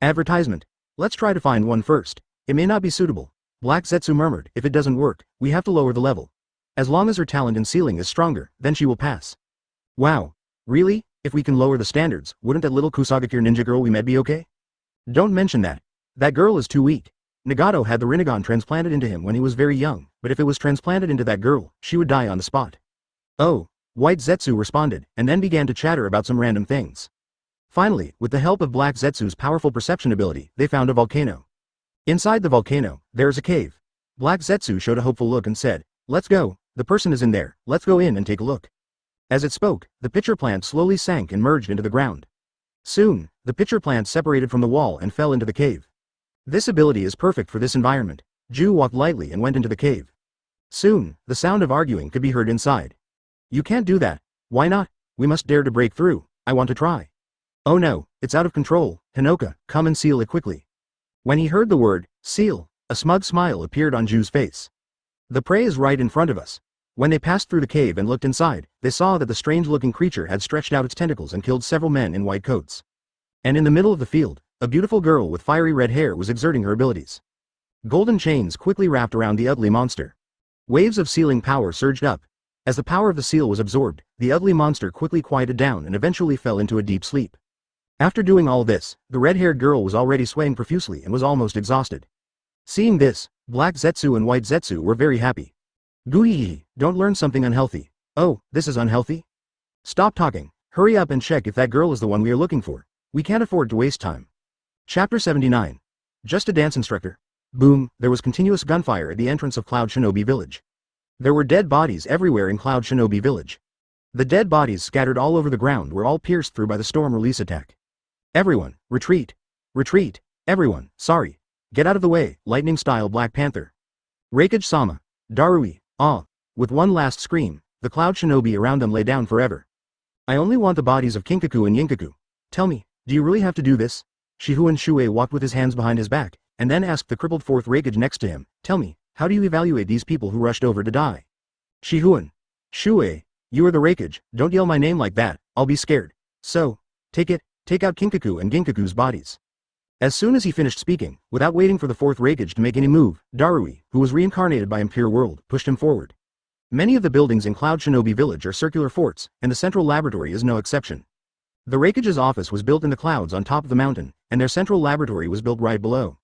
Advertisement. Let's try to find one first. It may not be suitable. Black Zetsu murmured, if it doesn't work, we have to lower the level. As long as her talent in sealing is stronger, then she will pass. Wow. Really? If we can lower the standards, wouldn't that little Kusagakure ninja girl we met be okay? Don't mention that. That girl is too weak. Nagato had the Rinnegan transplanted into him when he was very young, but if it was transplanted into that girl, she would die on the spot. Oh. White Zetsu responded, and then began to chatter about some random things. Finally, with the help of Black Zetsu's powerful perception ability, they found a volcano. Inside the volcano, there is a cave. Black Zetsu showed a hopeful look and said, let's go, the person is in there, let's go in and take a look. As it spoke, the pitcher plant slowly sank and merged into the ground. Soon, the pitcher plant separated from the wall and fell into the cave. This ability is perfect for this environment. Ju walked lightly and went into the cave. Soon, the sound of arguing could be heard inside. You can't do that. Why not? We must dare to break through. I want to try. Oh no, it's out of control. Hinoka, come and seal it quickly. When he heard the word, seal, a smug smile appeared on Ju's face. The prey is right in front of us. When they passed through the cave and looked inside, they saw that the strange-looking creature had stretched out its tentacles and killed several men in white coats. And in the middle of the field, a beautiful girl with fiery red hair was exerting her abilities. Golden chains quickly wrapped around the ugly monster. Waves of sealing power surged up. As the power of the seal was absorbed, the ugly monster quickly quieted down and eventually fell into a deep sleep. After doing all this, the red-haired girl was already swaying profusely and was almost exhausted. Seeing this, Black Zetsu and White Zetsu were very happy. Guihi, don't learn something unhealthy. Oh, this is unhealthy? Stop talking, hurry up and check if that girl is the one we are looking for. We can't afford to waste time. Chapter 79. Just a dance instructor. Boom, there was continuous gunfire at the entrance of Cloud Shinobi Village. There were dead bodies everywhere in Cloud Shinobi Village. The dead bodies scattered all over the ground were all pierced through by the storm release attack. Everyone, retreat. Retreat. Everyone, sorry. Get out of the way, lightning-style Black Panther. Reikage-sama. Darui. With one last scream, the Cloud Shinobi around them lay down forever. I only want the bodies of Kinkaku and Yinkaku. Tell me, do you really have to do this? Shifengin Shuoye walked with his hands behind his back, and then asked the crippled fourth Reikage next to him, tell me, how do you evaluate these people who rushed over to die? Shifengin Shuoye. You are the Reikage, don't yell my name like that, I'll be scared. So, take out Kinkaku and Ginkaku's bodies. As soon as he finished speaking, without waiting for the fourth Reikage to make any move, Darui, who was reincarnated by Impure World, pushed him forward. Many of the buildings in Cloud Shinobi Village are circular forts, and the central laboratory is no exception. The Reikage's office was built in the clouds on top of the mountain, and their central laboratory was built right below.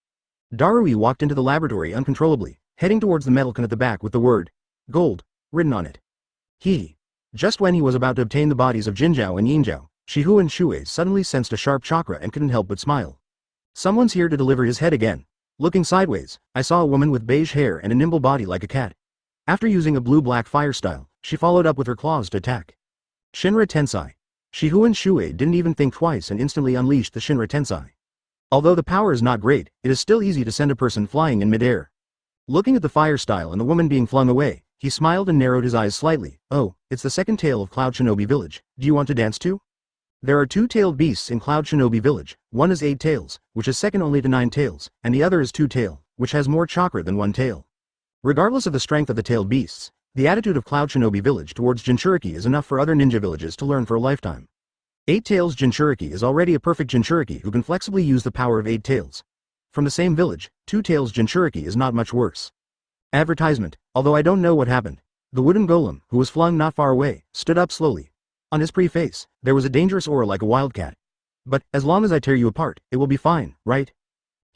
Darui walked into the laboratory uncontrollably, heading towards the metal can at the back with the word, gold, written on it. Just when he was about to obtain the bodies of Jinzhao and Yinzhao, Shihun Shuoye suddenly sensed a sharp chakra and couldn't help but smile. Someone's here to deliver his head again. Looking sideways, I saw a woman with beige hair and a nimble body like a cat. After using a blue-black fire style, she followed up with her claws to attack. Shinra Tensei. Shihun Shuoye didn't even think twice and instantly unleashed the Shinra Tensei. Although the power is not great, it is still easy to send a person flying in midair. Looking at the fire style and the woman being flung away, he smiled and narrowed his eyes slightly. Oh, it's the second tail of Cloud Shinobi Village, do you want to dance too? There are 2-tailed beasts in Cloud Shinobi Village, one is 8 tails, which is second only to 9 tails, and the other is 2-tail, which has more chakra than 1 tail. Regardless of the strength of the tailed beasts, the attitude of Cloud Shinobi Village towards Jinchuriki is enough for other ninja villages to learn for a lifetime. 8 tails Jinchuriki is already a perfect Jinchuriki who can flexibly use the power of 8 tails. From the same village, 2 tails Jinchuriki is not much worse. Advertisement. Although I don't know what happened, the wooden golem, who was flung not far away, stood up slowly. On his face, there was a dangerous aura like a wildcat. But, as long as I tear you apart, it will be fine, right?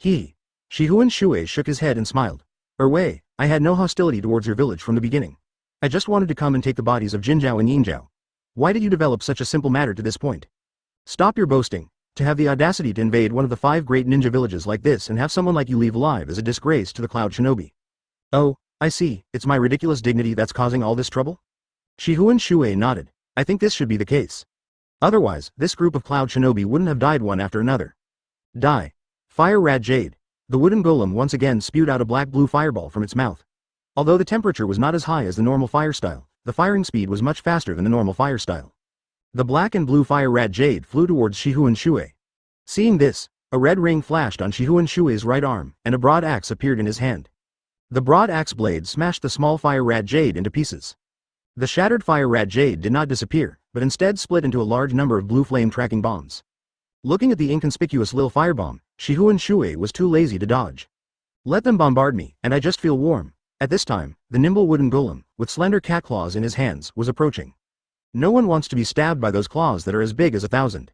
Shihun Shuoye shook his head and smiled. Wei, I had no hostility towards your village from the beginning. I just wanted to come and take the bodies of Jinzhao and Yinzhao. Why did you develop such a simple matter to this point? Stop your boasting. To have the audacity to invade one of the 5 great ninja villages like this and have someone like you leave alive is a disgrace to the Cloud Shinobi. Oh, I see, it's my ridiculous dignity that's causing all this trouble? Shihun Shuoye nodded. I think this should be the case. Otherwise, this group of Cloud Shinobi wouldn't have died one after another. Die. Fire Rat Jade. The wooden golem once again spewed out a black-blue fireball from its mouth. Although the temperature was not as high as the normal fire style, the firing speed was much faster than the normal fire style. The black and blue Fire Rat Jade flew towards Shihun Shuoye. Seeing this, a red ring flashed on Shihun Shuoye's right arm, and a broad axe appeared in his hand. The broad axe blade smashed the small Fire Rat Jade into pieces. The shattered Fire Rat Jade did not disappear, but instead split into a large number of blue flame tracking bombs. Looking at the inconspicuous Lil Firebomb, Shihun Shuoye was too lazy to dodge. Let them bombard me, and I just feel warm. At this time, the nimble wooden golem, with slender cat claws in his hands, was approaching. No one wants to be stabbed by those claws that are as big as 1,000.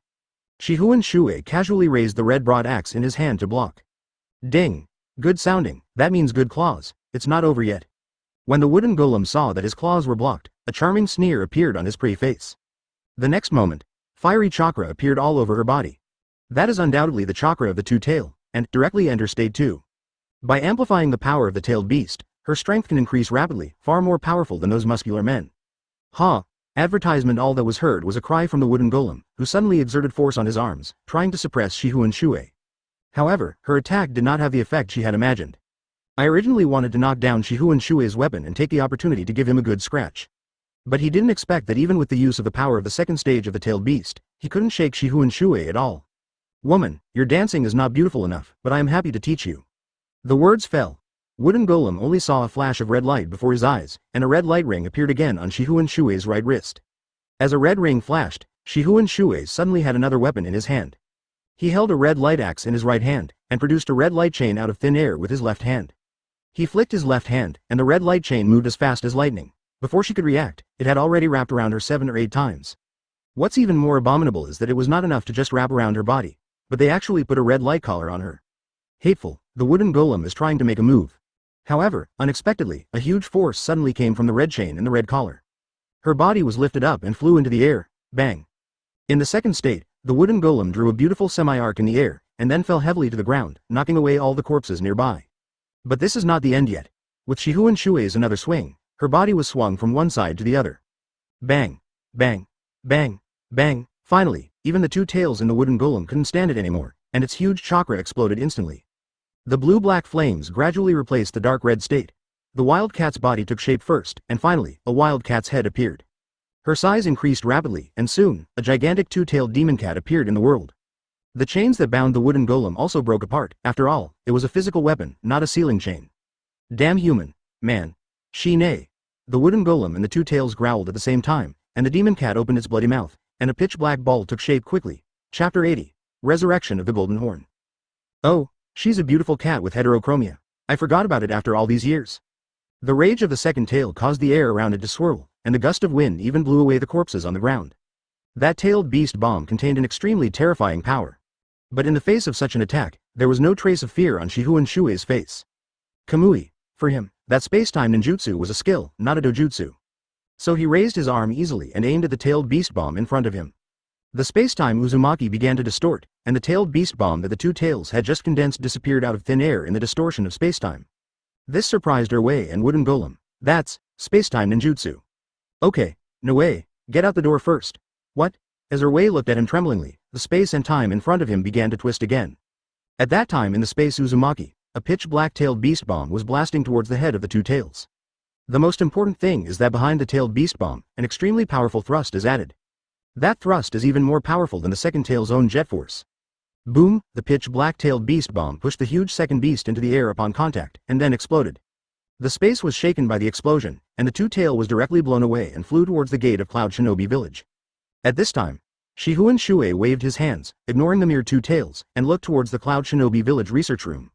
Shihun Shuoye casually raised the red broad axe in his hand to block. Ding! Good sounding, that means good claws, it's not over yet. When the wooden golem saw that his claws were blocked, a charming sneer appeared on his pretty face. The next moment, fiery chakra appeared all over her body. That is undoubtedly the chakra of the 2-tail, and directly enters state 2. By amplifying the power of the tailed beast, her strength can increase rapidly, far more powerful than those muscular men. Advertisement. All that was heard was a cry from the wooden golem, who suddenly exerted force on his arms, trying to suppress Shihun Shuoye. However, her attack did not have the effect she had imagined. I originally wanted to knock down Shihun Shuoye's weapon and take the opportunity to give him a good scratch. But he didn't expect that even with the use of the power of the second stage of the tailed beast, he couldn't shake Shihun Shuoye at all. Woman, your dancing is not beautiful enough, but I am happy to teach you. The words fell. Wooden golem only saw a flash of red light before his eyes, and a red light ring appeared again on Shihun Shuoye's right wrist. As a red ring flashed, Shihun Shuoye suddenly had another weapon in his hand. He held a red light axe in his right hand, and produced a red light chain out of thin air with his left hand. He flicked his left hand, and the red light chain moved as fast as lightning. Before she could react, it had already wrapped around her 7 or 8 times. What's even more abominable is that it was not enough to just wrap around her body, but they actually put a red light collar on her. Hateful, the wooden golem is trying to make a move. However, unexpectedly, a huge force suddenly came from the red chain and the red collar. Her body was lifted up and flew into the air, bang. In the second state, the wooden golem drew a beautiful semi-arc in the air, and then fell heavily to the ground, knocking away all the corpses nearby. But this is not the end yet. With Shihun Shuoye's another swing, her body was swung from one side to the other. Bang, bang, bang, bang. Finally, even the 2 tails in the wooden golem couldn't stand it anymore, and its huge chakra exploded instantly. The blue-black flames gradually replaced the dark red state. The wildcat's body took shape first, and finally, a wildcat's head appeared. Her size increased rapidly, and soon, a gigantic 2-tailed demon cat appeared in the world. The chains that bound the wooden golem also broke apart. After all, it was a physical weapon, not a sealing chain. Damn human, man. Shine. The wooden golem and the 2 tails growled at the same time, and the demon cat opened its bloody mouth, and a pitch-black ball took shape quickly. Chapter 80. Resurrection of the Golden Horn. Oh, she's a beautiful cat with heterochromia. I forgot about it after all these years. The rage of the second tail caused the air around it to swirl, and the gust of wind even blew away the corpses on the ground. That tailed beast bomb contained an extremely terrifying power. But in the face of such an attack, there was no trace of fear on Shifengin Shuoye's face. Kamui. For him, that space-time ninjutsu was a skill, not a dojutsu. So he raised his arm easily and aimed at the tailed beast bomb in front of him. The space-time Uzumaki began to distort, and the tailed beast bomb that the two tails had just condensed disappeared out of thin air in the distortion of space-time. This surprised Erway and Wooden Golem. That's space-time ninjutsu. Okay, Noe, get out the door first. What? As Erway looked at him tremblingly, the space and time in front of him began to twist again. At that time in the space Uzumaki, a pitch-black tailed beast bomb was blasting towards the head of the two tails. The most important thing is that behind the tailed beast bomb, an extremely powerful thrust is added. That thrust is even more powerful than the second tail's own jet force. Boom, the pitch-black tailed beast bomb pushed the huge second beast into the air upon contact, and then exploded. The space was shaken by the explosion, and the two tail was directly blown away and flew towards the gate of Cloud Shinobi Village. At this time, Shifengin Shuoye waved his hands, ignoring the mere two tails, and looked towards the Cloud Shinobi Village research room.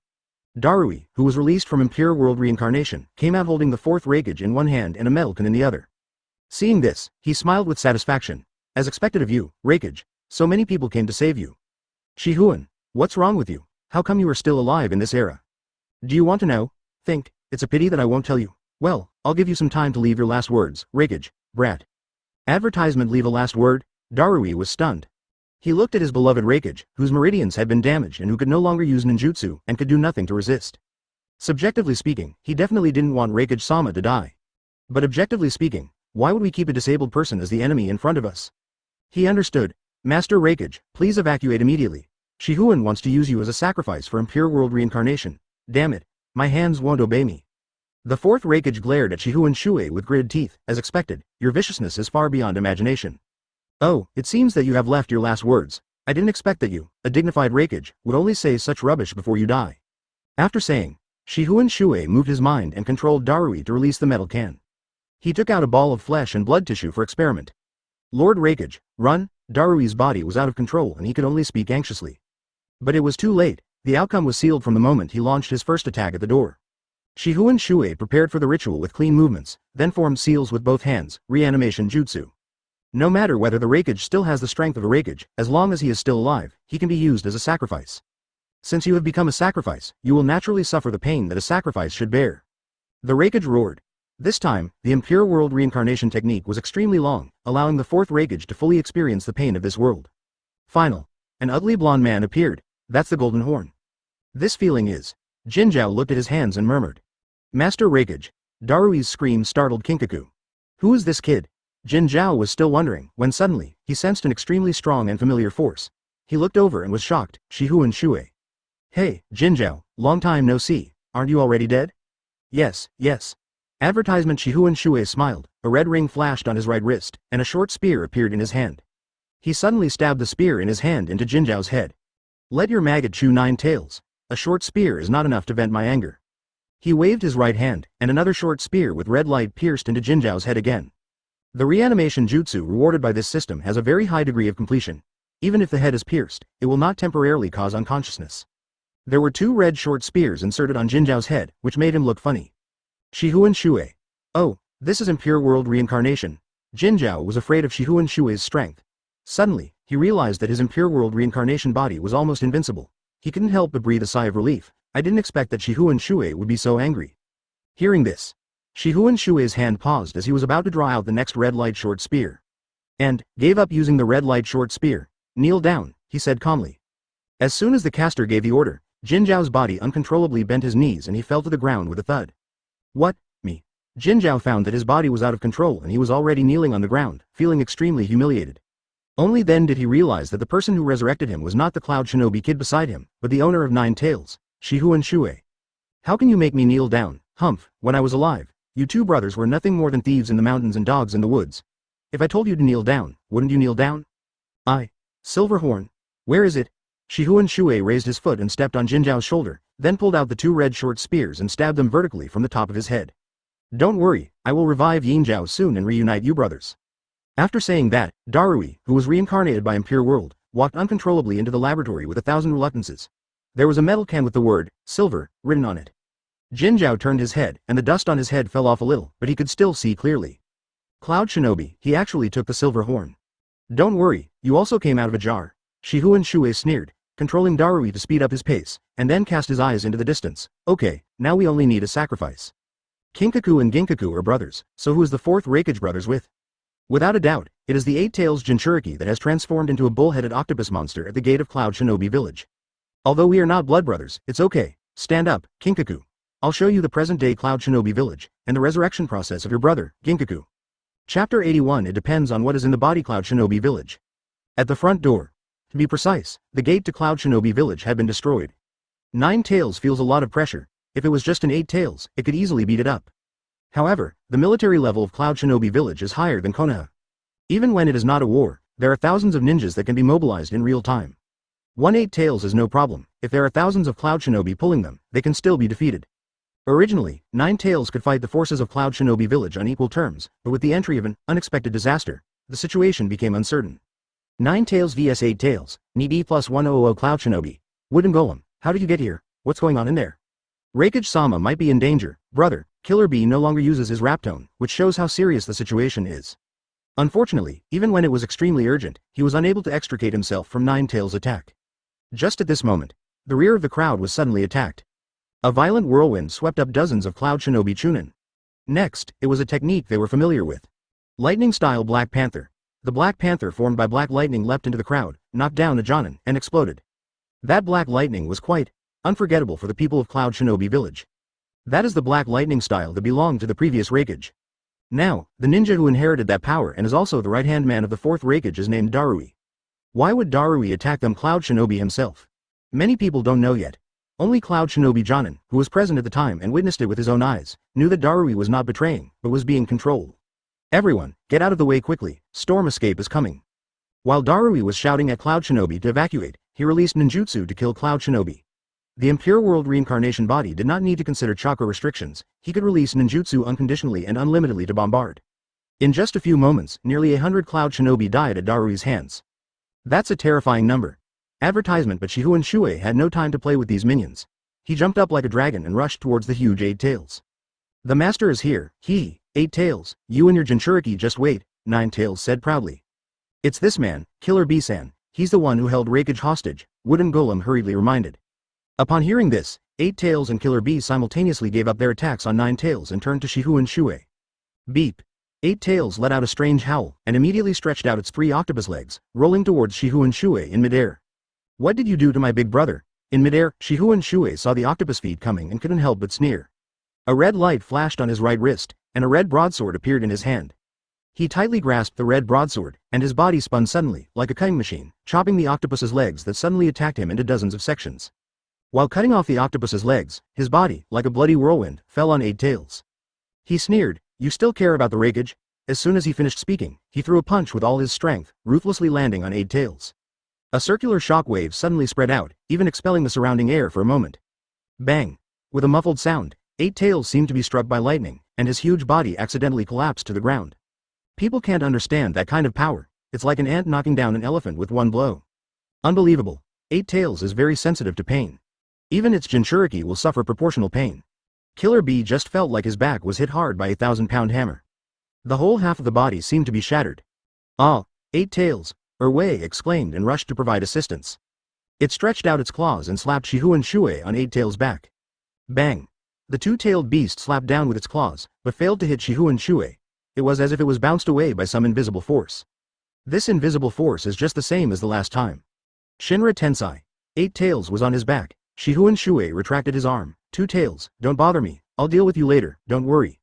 Darui, who was released from Impure World reincarnation, came out holding the fourth Reikage in one hand and a Metalkin in the other. Seeing this, he smiled with satisfaction. As expected of you, Reikage, so many people came to save you. Shifengin, what's wrong with you? How come you are still alive in this era? Do you want to know? Think, it's a pity that I won't tell you. Well, I'll give you some time to leave your last words, Reikage, brat. Advertisement leave a last word? Darui was stunned. He looked at his beloved Reikage, whose meridians had been damaged and who could no longer use ninjutsu and could do nothing to resist. Subjectively speaking, he definitely didn't want Reikage-sama to die. But objectively speaking, why would we keep a disabled person as the enemy in front of us? He understood. Master Reikage, please evacuate immediately. Shifengin wants to use you as a sacrifice for Impure World reincarnation. Damn it, my hands won't obey me. The fourth Reikage glared at Shifengin Shuoye with gritted teeth. As expected, your viciousness is far beyond imagination. Oh, it seems that you have left your last words. I didn't expect that you, a dignified Reikage, would only say such rubbish before you die. After saying, Shifengin Shuoye moved his mind and controlled Darui to release the metal can. He took out a ball of flesh and blood tissue for experiment. Lord Reikage, run. Darui's body was out of control and he could only speak anxiously. But it was too late. The outcome was sealed from the moment he launched his first attack at the door. Shifengin Shuoye prepared for the ritual with clean movements, then formed seals with both hands, reanimation jutsu. No matter whether the Reikage still has the strength of a Reikage, as long as he is still alive, he can be used as a sacrifice. Since you have become a sacrifice, you will naturally suffer the pain that a sacrifice should bear. The Reikage roared. This time, the Impure World reincarnation technique was extremely long, allowing the fourth Reikage to fully experience the pain of this world. Final. An ugly blonde man appeared. That's the Golden Horn. This feeling is. Jinzhao looked at his hands and murmured. Master Reikage. Darui's scream startled Kinkaku. Who is this kid? Jinzhao was still wondering, when suddenly, he sensed an extremely strong and familiar force. He looked over and was shocked. Shifengin Shuoye. Hey, Jinzhao, long time no see, aren't you already dead? Yes, yes. Advertisement. Shifengin Shuoye smiled, a red ring flashed on his right wrist, and a short spear appeared in his hand. He suddenly stabbed the spear in his hand into Jinzhao's head. Let your maggot chew 9 tails. A short spear is not enough to vent my anger. He waved his right hand, and another short spear with red light pierced into Jinzhao's head again. The reanimation jutsu rewarded by this system has a very high degree of completion. Even if the head is pierced, it will not temporarily cause unconsciousness. There were 2 red short spears inserted on Jinzhao's head, which made him look funny. Shifengin Shuoye. Oh, this is Impure World reincarnation. Jinzhao was afraid of Shifengin Shuoye's strength. Suddenly, he realized that his Impure World reincarnation body was almost invincible. He couldn't help but breathe a sigh of relief. I didn't expect that Shifengin Shuoye would be so angry. Hearing this, Shifengin Shuoye's hand paused as he was about to draw out the next red light short spear. And, gave up using the red light short spear. Kneel down, he said calmly. As soon as the caster gave the order, Jinzhao's body uncontrollably bent his knees and he fell to the ground with a thud. What, me? Jinzhao found that his body was out of control and he was already kneeling on the ground, feeling extremely humiliated. Only then did he realize that the person who resurrected him was not the Cloud Shinobi kid beside him, but the owner of 9 tails, Shifengin Shuoye. How can you make me kneel down, humph, when I was alive? You two brothers were nothing more than thieves in the mountains and dogs in the woods. If I told you to kneel down, wouldn't you kneel down? Silverhorn. Where is it? Shifengin Shuoye raised his foot and stepped on Jinzhao's shoulder, then pulled out the 2 red short spears and stabbed them vertically from the top of his head. Don't worry, I will revive Jinzhao soon and reunite you brothers. After saying that, Darui, who was reincarnated by Impure World, walked uncontrollably into the laboratory with 1,000 reluctances. There was a metal can with the word, silver, written on it. Jinzhao turned his head, and the dust on his head fell off a little, but he could still see clearly. Cloud Shinobi, he actually took the silver horn. Don't worry, you also came out of a jar. Shihun Shuoye sneered, controlling Darui to speed up his pace, and then cast his eyes into the distance. Okay, now we only need a sacrifice. Kinkaku and Ginkaku are brothers, so who is the fourth Reikage brothers with? Without a doubt, it is the 8 Tails Jinchuriki that has transformed into a bull-headed octopus monster at the gate of Cloud Shinobi village. Although we are not blood brothers, it's okay. Stand up, Kinkaku. I'll show you the present-day Cloud Shinobi village, and the resurrection process of your brother, Ginkaku. Chapter 81. It depends on what is in the body. Cloud Shinobi village. At the front door. To be precise, the gate to Cloud Shinobi village had been destroyed. 9 Tails feels a lot of pressure. If it was just an 8 Tails, it could easily beat it up. However, the military level of Cloud Shinobi village is higher than Konoha. Even when it is not a war, there are thousands of ninjas that can be mobilized in real time. 8 Tails is no problem. If there are thousands of Cloud Shinobi pulling them, they can still be defeated. Originally, 9 Tails could fight the forces of Cloud Shinobi village on equal terms, but with the entry of an unexpected disaster, the situation became uncertain. 9 Tails vs 8 Tails, need E plus 100 Cloud Shinobi. Wooden Golem, how did you get here? What's going on in there? Reikage-sama might be in danger, brother. Killer Bee no longer uses his rap tone, which shows how serious the situation is. Unfortunately, even when it was extremely urgent, he was unable to extricate himself from 9 Tails' attack. Just at this moment, the rear of the crowd was suddenly attacked. A violent whirlwind swept up dozens of Cloud Shinobi Chunin. Next, it was a technique they were familiar with. Lightning-style Black Panther. The Black Panther formed by black lightning leapt into the crowd, knocked down a Jonin, and exploded. That black lightning was quite unforgettable for the people of Cloud Shinobi village. That is the black lightning style that belonged to the previous Reikage. Now, the ninja who inherited that power and is also the right-hand man of the fourth Reikage is named Darui. Why would Darui attack them? Cloud Shinobi himself? Many people don't know yet. Only Cloud Shinobi Jonin, who was present at the time and witnessed it with his own eyes, knew that Darui was not betraying, but was being controlled. Everyone, get out of the way quickly, storm escape is coming. While Darui was shouting at Cloud Shinobi to evacuate, he released ninjutsu to kill Cloud Shinobi. The Impure World reincarnation body did not need to consider chakra restrictions, he could release ninjutsu unconditionally and unlimitedly to bombard. In just a few moments, nearly 100 Cloud Shinobi died at Darui's hands. That's a terrifying number. Advertisement. But Shihun Shuoye had no time to play with these minions. He jumped up like a dragon and rushed towards the huge 8 Tails. The master is here, 8 Tails, you and your Jinchuriki just wait, 9 Tails said proudly. It's this man, Killer Bee-san, he's the one who held Reikage hostage, Wooden Golem hurriedly reminded. Upon hearing this, 8 Tails and Killer Bee simultaneously gave up their attacks on 9 Tails and turned to Shihun Shuoye. Beep. 8 Tails let out a strange howl, and immediately stretched out its 3 octopus legs, rolling towards Shihun Shuoye in midair. What did you do to my big brother? In midair, Shihun Shuoye saw the octopus feet coming and couldn't help but sneer. A red light flashed on his right wrist, and a red broadsword appeared in his hand. He tightly grasped the red broadsword, and his body spun suddenly, like a cutting machine, chopping the octopus's legs that suddenly attacked him into dozens of sections. While cutting off the octopus's legs, his body, like a bloody whirlwind, fell on 8 Tails. He sneered, you still care about the Reikage? As soon as he finished speaking, he threw a punch with all his strength, ruthlessly landing on 8 Tails. A circular shock wave suddenly spread out, even expelling the surrounding air for a moment. Bang! With a muffled sound, 8 Tails seemed to be struck by lightning, and his huge body accidentally collapsed to the ground. People can't understand that kind of power. It's like an ant knocking down an elephant with one blow. Unbelievable. 8 Tails is very sensitive to pain. Even its Jinchuriki will suffer proportional pain. Killer Bee just felt like his back was hit hard by a 1,000-pound hammer. The whole half of the body seemed to be shattered. Ah, 8 Tails, Wei exclaimed and rushed to provide assistance. It stretched out its claws and slapped Shihun Shuoye on 8 Tails' back. Bang! The two-tailed beast slapped down with its claws, but failed to hit Shihun Shuoye. It was as if it was bounced away by some invisible force. This invisible force is just the same as the last time. Shinra Tensei. 8 Tails was on his back. Shihun Shuoye retracted his arm. 2 Tails, don't bother me, I'll deal with you later, don't worry.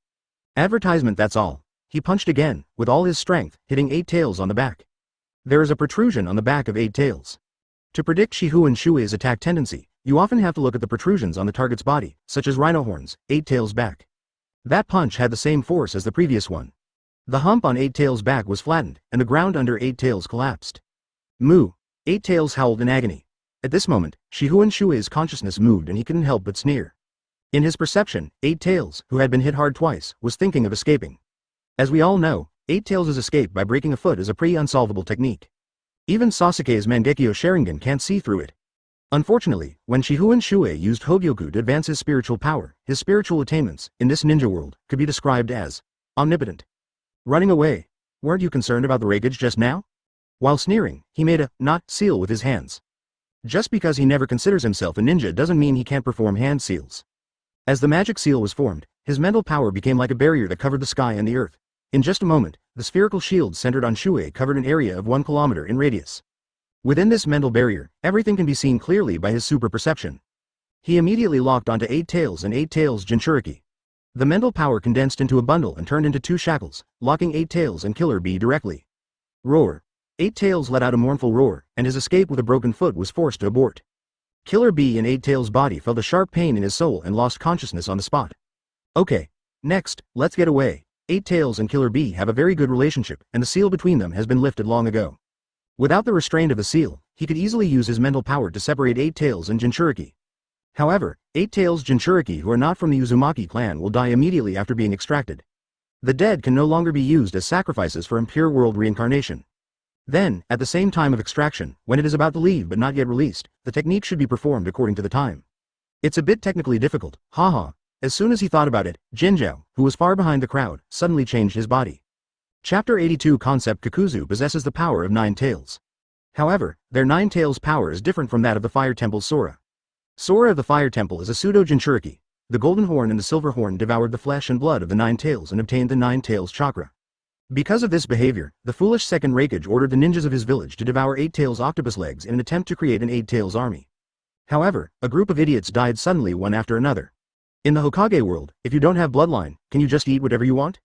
Advertisement, that's all. He punched again, with all his strength, hitting 8 Tails on the back. There is a protrusion on the back of 8 Tails. To predict Shihun Shuoye's attack tendency, you often have to look at the protrusions on the target's body, such as rhino horns, 8 Tails' back. That punch had the same force as the previous one. The hump on 8 Tails' back was flattened, and the ground under 8 Tails collapsed. Moo! 8 Tails howled in agony. At this moment, Shihun Shuoye's consciousness moved and he couldn't help but sneer. In his perception, 8 Tails, who had been hit hard twice, was thinking of escaping. As we all know, Eight Tails' escape by breaking a foot is a pretty unsolvable technique. Even Sasuke's Mangekyo Sharingan can't see through it. Unfortunately, when Shifengin Shuoye used Hogyoku to advance his spiritual power, his spiritual attainments, in this ninja world, could be described as omnipotent. Running away. Weren't you concerned about the breakage just now? While sneering, he made a not seal with his hands. Just because he never considers himself a ninja doesn't mean he can't perform hand seals. As the magic seal was formed, his mental power became like a barrier that covered the sky and the earth. In just a moment, the spherical shield centered on Shuoye covered an area of 1 kilometer in radius. Within this mental barrier, everything can be seen clearly by his super perception. He immediately locked onto Eight Tails and Eight Tails Jinchuriki. The mental power condensed into a bundle and turned into 2 shackles, locking Eight Tails and Killer Bee directly. Roar. Eight Tails let out a mournful roar, and his escape with a broken foot was forced to abort. Killer Bee in Eight Tails' body felt a sharp pain in his soul and lost consciousness on the spot. Okay. Next, let's get away. Eight Tails and Killer Bee have a very good relationship, and the seal between them has been lifted long ago. Without the restraint of the seal, he could easily use his mental power to separate Eight Tails and Jinchuriki. However, Eight Tails Jinchuriki who are not from the Uzumaki clan will die immediately after being extracted. The dead can no longer be used as sacrifices for impure world reincarnation. Then, at the same time of extraction, when it is about to leave but not yet released, the technique should be performed according to the time. It's a bit technically difficult, haha. As soon as he thought about it, Jinzhou, who was far behind the crowd, suddenly changed his body. Chapter 82 Concept Kakuzu possesses the power of 9 tails. However, their 9 tails power is different from that of the Fire Temple's Sora. Sora of the Fire Temple is a pseudo-Jinchuriki. The Golden Horn and the Silver Horn devoured the flesh and blood of the 9 tails and obtained the 9 tails chakra. Because of this behavior, the foolish second Raikage ordered the ninjas of his village to devour 8 tails octopus legs in an attempt to create an 8 tails army. However, a group of idiots died suddenly one after another. In the Hokage world, if you don't have bloodline, can you just eat whatever you want?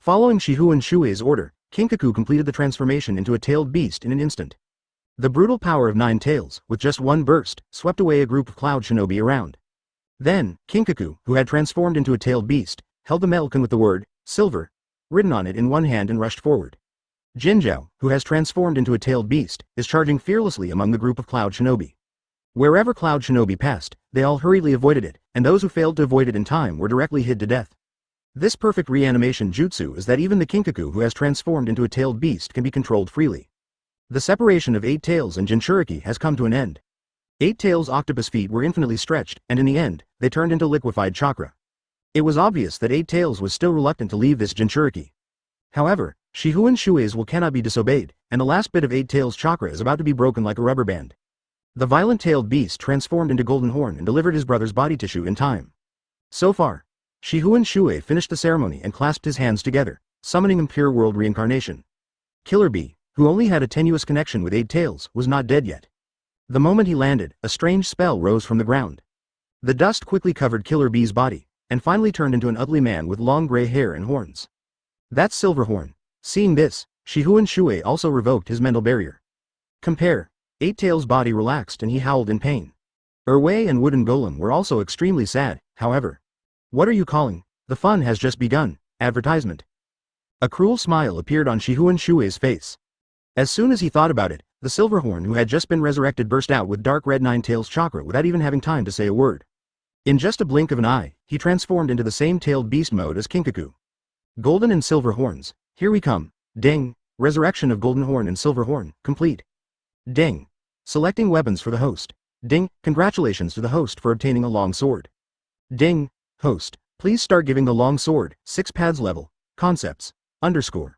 Following Shifengin Shuoye's order, Kinkaku completed the transformation into a tailed beast in an instant. The brutal power of 9 tails, with just one burst, swept away a group of cloud shinobi around. Then, Kinkaku, who had transformed into a tailed beast, held the melon with the word, silver, written on it in one hand and rushed forward. Jinzhou, who has transformed into a tailed beast, is charging fearlessly among the group of cloud shinobi. Wherever cloud shinobi passed, they all hurriedly avoided it, and those who failed to avoid it in time were directly hit to death. This perfect reanimation jutsu is that even the Kinkaku who has transformed into a tailed beast can be controlled freely. The separation of 8 tails and Jinchuriki has come to an end. 8 tails' octopus feet were infinitely stretched, and in the end, they turned into liquefied chakra. It was obvious that 8 tails was still reluctant to leave this Jinchuriki. However, Shifengin Shuoye's will cannot be disobeyed, and the last bit of 8 tails chakra is about to be broken like a rubber band. The violent tailed beast transformed into Golden Horn and delivered his brother's body tissue in time. So far, Shifengin Shuoye finished the ceremony and clasped his hands together, summoning impure world reincarnation. Killer Bee, who only had a tenuous connection with 8 tails, was not dead yet. The moment he landed, a strange spell rose from the ground. The dust quickly covered Killer Bee's body, and finally turned into an ugly man with long gray hair and horns. That's Silverhorn. Seeing this, Shifengin Shuoye also revoked his mental barrier. Compare. 8 tails' body relaxed and he howled in pain. Erway and Wooden Golem were also extremely sad, however. What are you calling? The fun has just begun. Advertisement. A cruel smile appeared on Shifengin Shuoye's face. As soon as he thought about it, the Silverhorn who had just been resurrected burst out with dark red 9 tails chakra without even having time to say a word. In just a blink of an eye, he transformed into the same tailed beast mode as Kinkaku. Golden and Silver Horns, here we come. Ding. Resurrection of Golden Horn and Silver Horn, complete. Ding. Selecting weapons for the host. Ding. Congratulations to the host for obtaining a long sword. Ding. Host, please start giving the long sword, 6 pads level, concepts, _.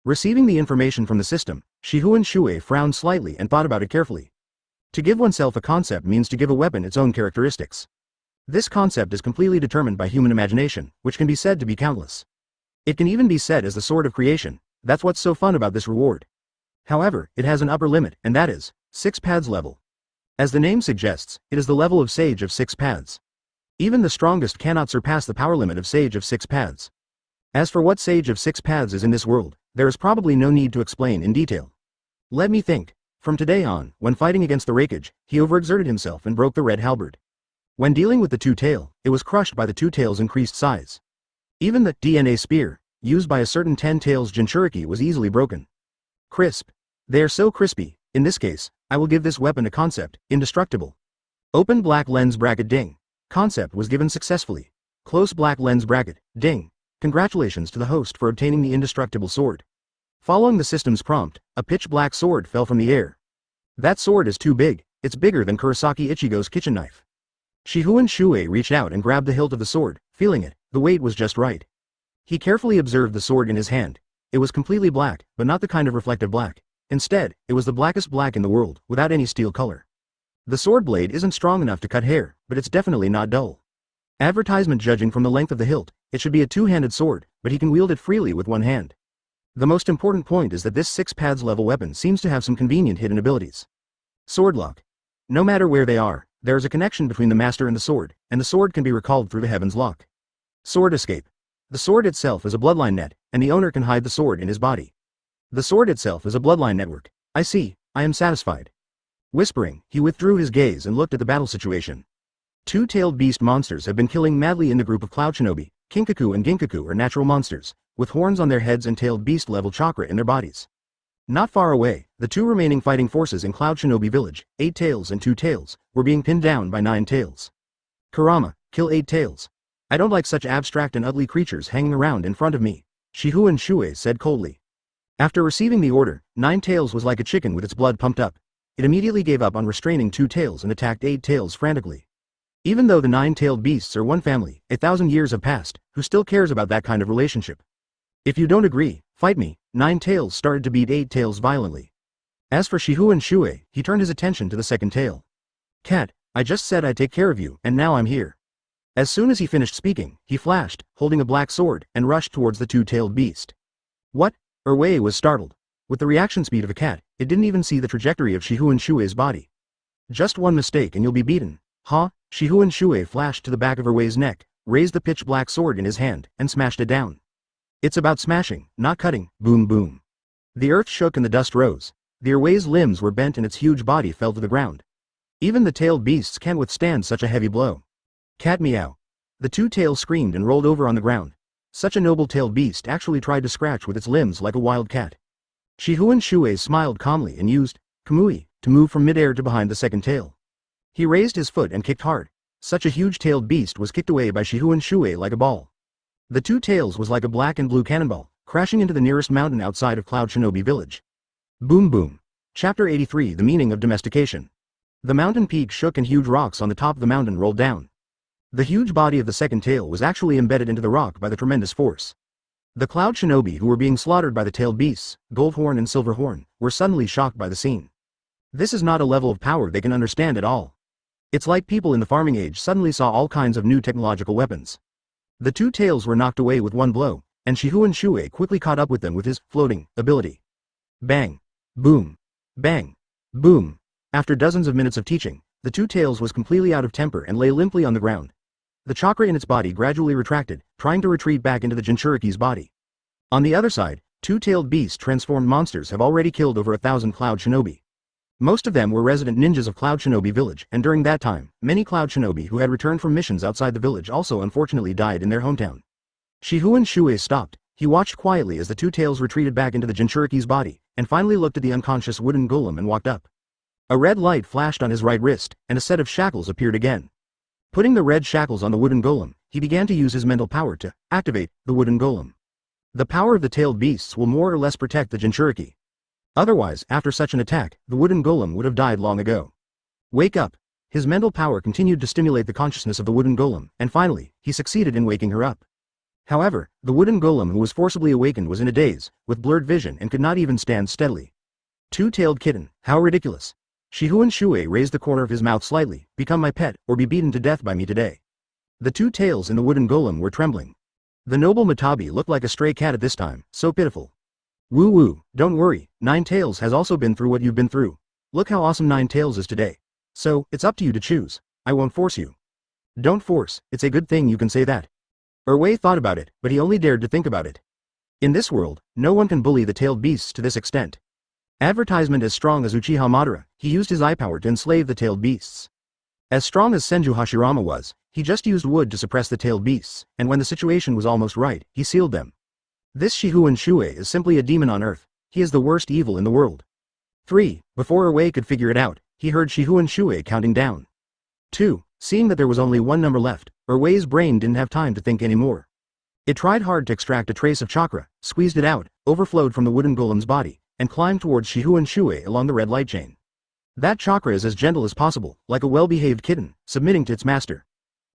Receiving the information from the system, Shifengin Shuoye frowned slightly and thought about it carefully. To give oneself a concept means to give a weapon its own characteristics. This concept is completely determined by human imagination, which can be said to be countless. It can even be said as the sword of creation. That's what's so fun about this reward. However, it has an upper limit, and that is 6 pads level. As the name suggests, it is the level of Sage of 6 pads. Even the strongest cannot surpass the power limit of Sage of 6 pads. As for what Sage of 6 pads is in this world, there is probably no need to explain in detail. Let me think. From today on, when fighting against the Raikage, he overexerted himself and broke the red halberd. When dealing with the two-tail, it was crushed by the two-tail's increased size. Even the DNA spear, used by a certain 10 tails Jinchuriki was easily broken. Crisp. They are so crispy. In this case, I will give this weapon a concept, indestructible. Open black lens bracket ding. Concept was given successfully. Close black lens bracket, ding. Congratulations to the host for obtaining the indestructible sword. Following the system's prompt, a pitch-black sword fell from the air. That sword is too big, it's bigger than Kurosaki Ichigo's kitchen knife. Shifengin Shuoye reached out and grabbed the hilt of the sword, feeling it, the weight was just right. He carefully observed the sword in his hand. It was completely black, but not the kind of reflective black. Instead, it was the blackest black in the world, without any steel color. The sword blade isn't strong enough to cut hair, but it's definitely not dull. Advertisement judging from the length of the hilt, it should be a two-handed sword, but he can wield it freely with one hand. The most important point is that this 6 pads level weapon seems to have some convenient hidden abilities. Sword lock. No matter where they are, there is a connection between the master and the sword can be recalled through the heaven's lock. Sword escape. The sword itself is a bloodline net, and the owner can hide the sword in his body. The sword itself is a bloodline network. I see, I am satisfied. Whispering, he withdrew his gaze and looked at the battle situation. Two-tailed beast monsters have been killing madly in the group of Cloud Shinobi. Kinkaku and Ginkaku are natural monsters, with horns on their heads and tailed beast-level chakra in their bodies. Not far away, the two remaining fighting forces in Cloud Shinobi village, 8 tails and 2 tails, were being pinned down by 9 tails. Kurama, kill 8 tails. I don't like such abstract and ugly creatures hanging around in front of me, Shifengin Shuoye said coldly. After receiving the order, 9 tails was like a chicken with its blood pumped up. It immediately gave up on restraining 2 tails and attacked 8 tails frantically. Even though the 9-tailed beasts are one family, 1,000 years have passed, who still cares about that kind of relationship? If you don't agree, fight me. 9 tails started to beat 8 tails violently. As for Shifengin Shuoye, he turned his attention to the second tail. Cat, I just said I'd take care of you, and now I'm here. As soon as he finished speaking, he flashed, holding a black sword, and rushed towards the 2-tailed beast. What? Shuoye was startled. With the reaction speed of a cat, it didn't even see the trajectory of Shifengin Shuoye's body. Just one mistake and you'll be beaten. Huh? Shifengin Shuoye flashed to the back of Shuoye's neck, raised the pitch-black sword in his hand, and smashed it down. It's about smashing, not cutting. Boom boom. The earth shook and the dust rose. The Shuoye's limbs were bent and its huge body fell to the ground. Even the tailed beasts can't withstand such a heavy blow. Cat meow. The 2 tails screamed and rolled over on the ground. Such a noble-tailed beast actually tried to scratch with its limbs like a wild cat. Shifengin Shuoye smiled calmly and used Kamui to move from midair to behind the second tail. He raised his foot and kicked hard. Such a huge-tailed beast was kicked away by Shifengin Shuoye like a ball. The 2 tails was like a black and blue cannonball, crashing into the nearest mountain outside of Cloud Shinobi village. Boom boom. Chapter 83 The Meaning of Domestication. The mountain peak shook and huge rocks on the top of the mountain rolled down. The huge body of the second tail was actually embedded into the rock by the tremendous force. The Cloud Shinobi who were being slaughtered by the tailed beasts, Goldhorn and Silverhorn, were suddenly shocked by the scene. This is not a level of power they can understand at all. It's like people in the farming age suddenly saw all kinds of new technological weapons. The 2 tails were knocked away with one blow, and Shifengin Shuoye quickly caught up with them with his floating ability. Bang. Boom. Bang. Boom. After dozens of minutes of teaching, the 2 tails was completely out of temper and lay limply on the ground. The chakra in its body gradually retracted, trying to retreat back into the Jinchuriki's body. On the other side, 2-tailed beast transformed monsters have already killed over 1,000 Cloud Shinobi. Most of them were resident ninjas of Cloud Shinobi village, and during that time, many Cloud Shinobi who had returned from missions outside the village also unfortunately died in their hometown. Shifengin Shuoye stopped. He watched quietly as the 2 tails retreated back into the Jinchuriki's body, and finally looked at the unconscious wooden golem and walked up. A red light flashed on his right wrist, and a set of shackles appeared again. Putting the red shackles on the wooden golem, he began to use his mental power to activate the wooden golem. The power of the tailed beasts will more or less protect the Jinchuriki. Otherwise, after such an attack, the wooden golem would have died long ago. Wake up! His mental power continued to stimulate the consciousness of the wooden golem, and finally, he succeeded in waking her up. However, the wooden golem who was forcibly awakened was in a daze, with blurred vision and could not even stand steadily. 2-tailed kitten, how ridiculous! Shifengin Shuoye raised the corner of his mouth slightly, become my pet, or be beaten to death by me today. The 2 tails in the wooden golem were trembling. The noble Matabi looked like a stray cat at this time, so pitiful. Woo woo, don't worry, 9 tails has also been through what you've been through. Look how awesome 9 tails is today. So, it's up to you to choose. I won't force you. Don't force, it's a good thing you can say that. Shuoye thought about it, but he only dared to think about it. In this world, no one can bully the tailed beasts to this extent. Advertisement as strong as Uchiha Madara, he used his eye power to enslave the tailed beasts. As strong as Senju Hashirama was, he just used wood to suppress the tailed beasts, and when the situation was almost right, he sealed them. This Shifengin Shuoye is simply a demon on earth. He is the worst evil in the world. 3. Before Shuoye could figure it out, he heard Shifengin Shuoye counting down. 2. Seeing that there was only one number left, Shuoye's brain didn't have time to think anymore. It tried hard to extract a trace of chakra, squeezed it out, overflowed from the wooden golem's body, and climbed towards Shifengin Shuoye along the red light chain. That chakra is as gentle as possible, like a well-behaved kitten, submitting to its master.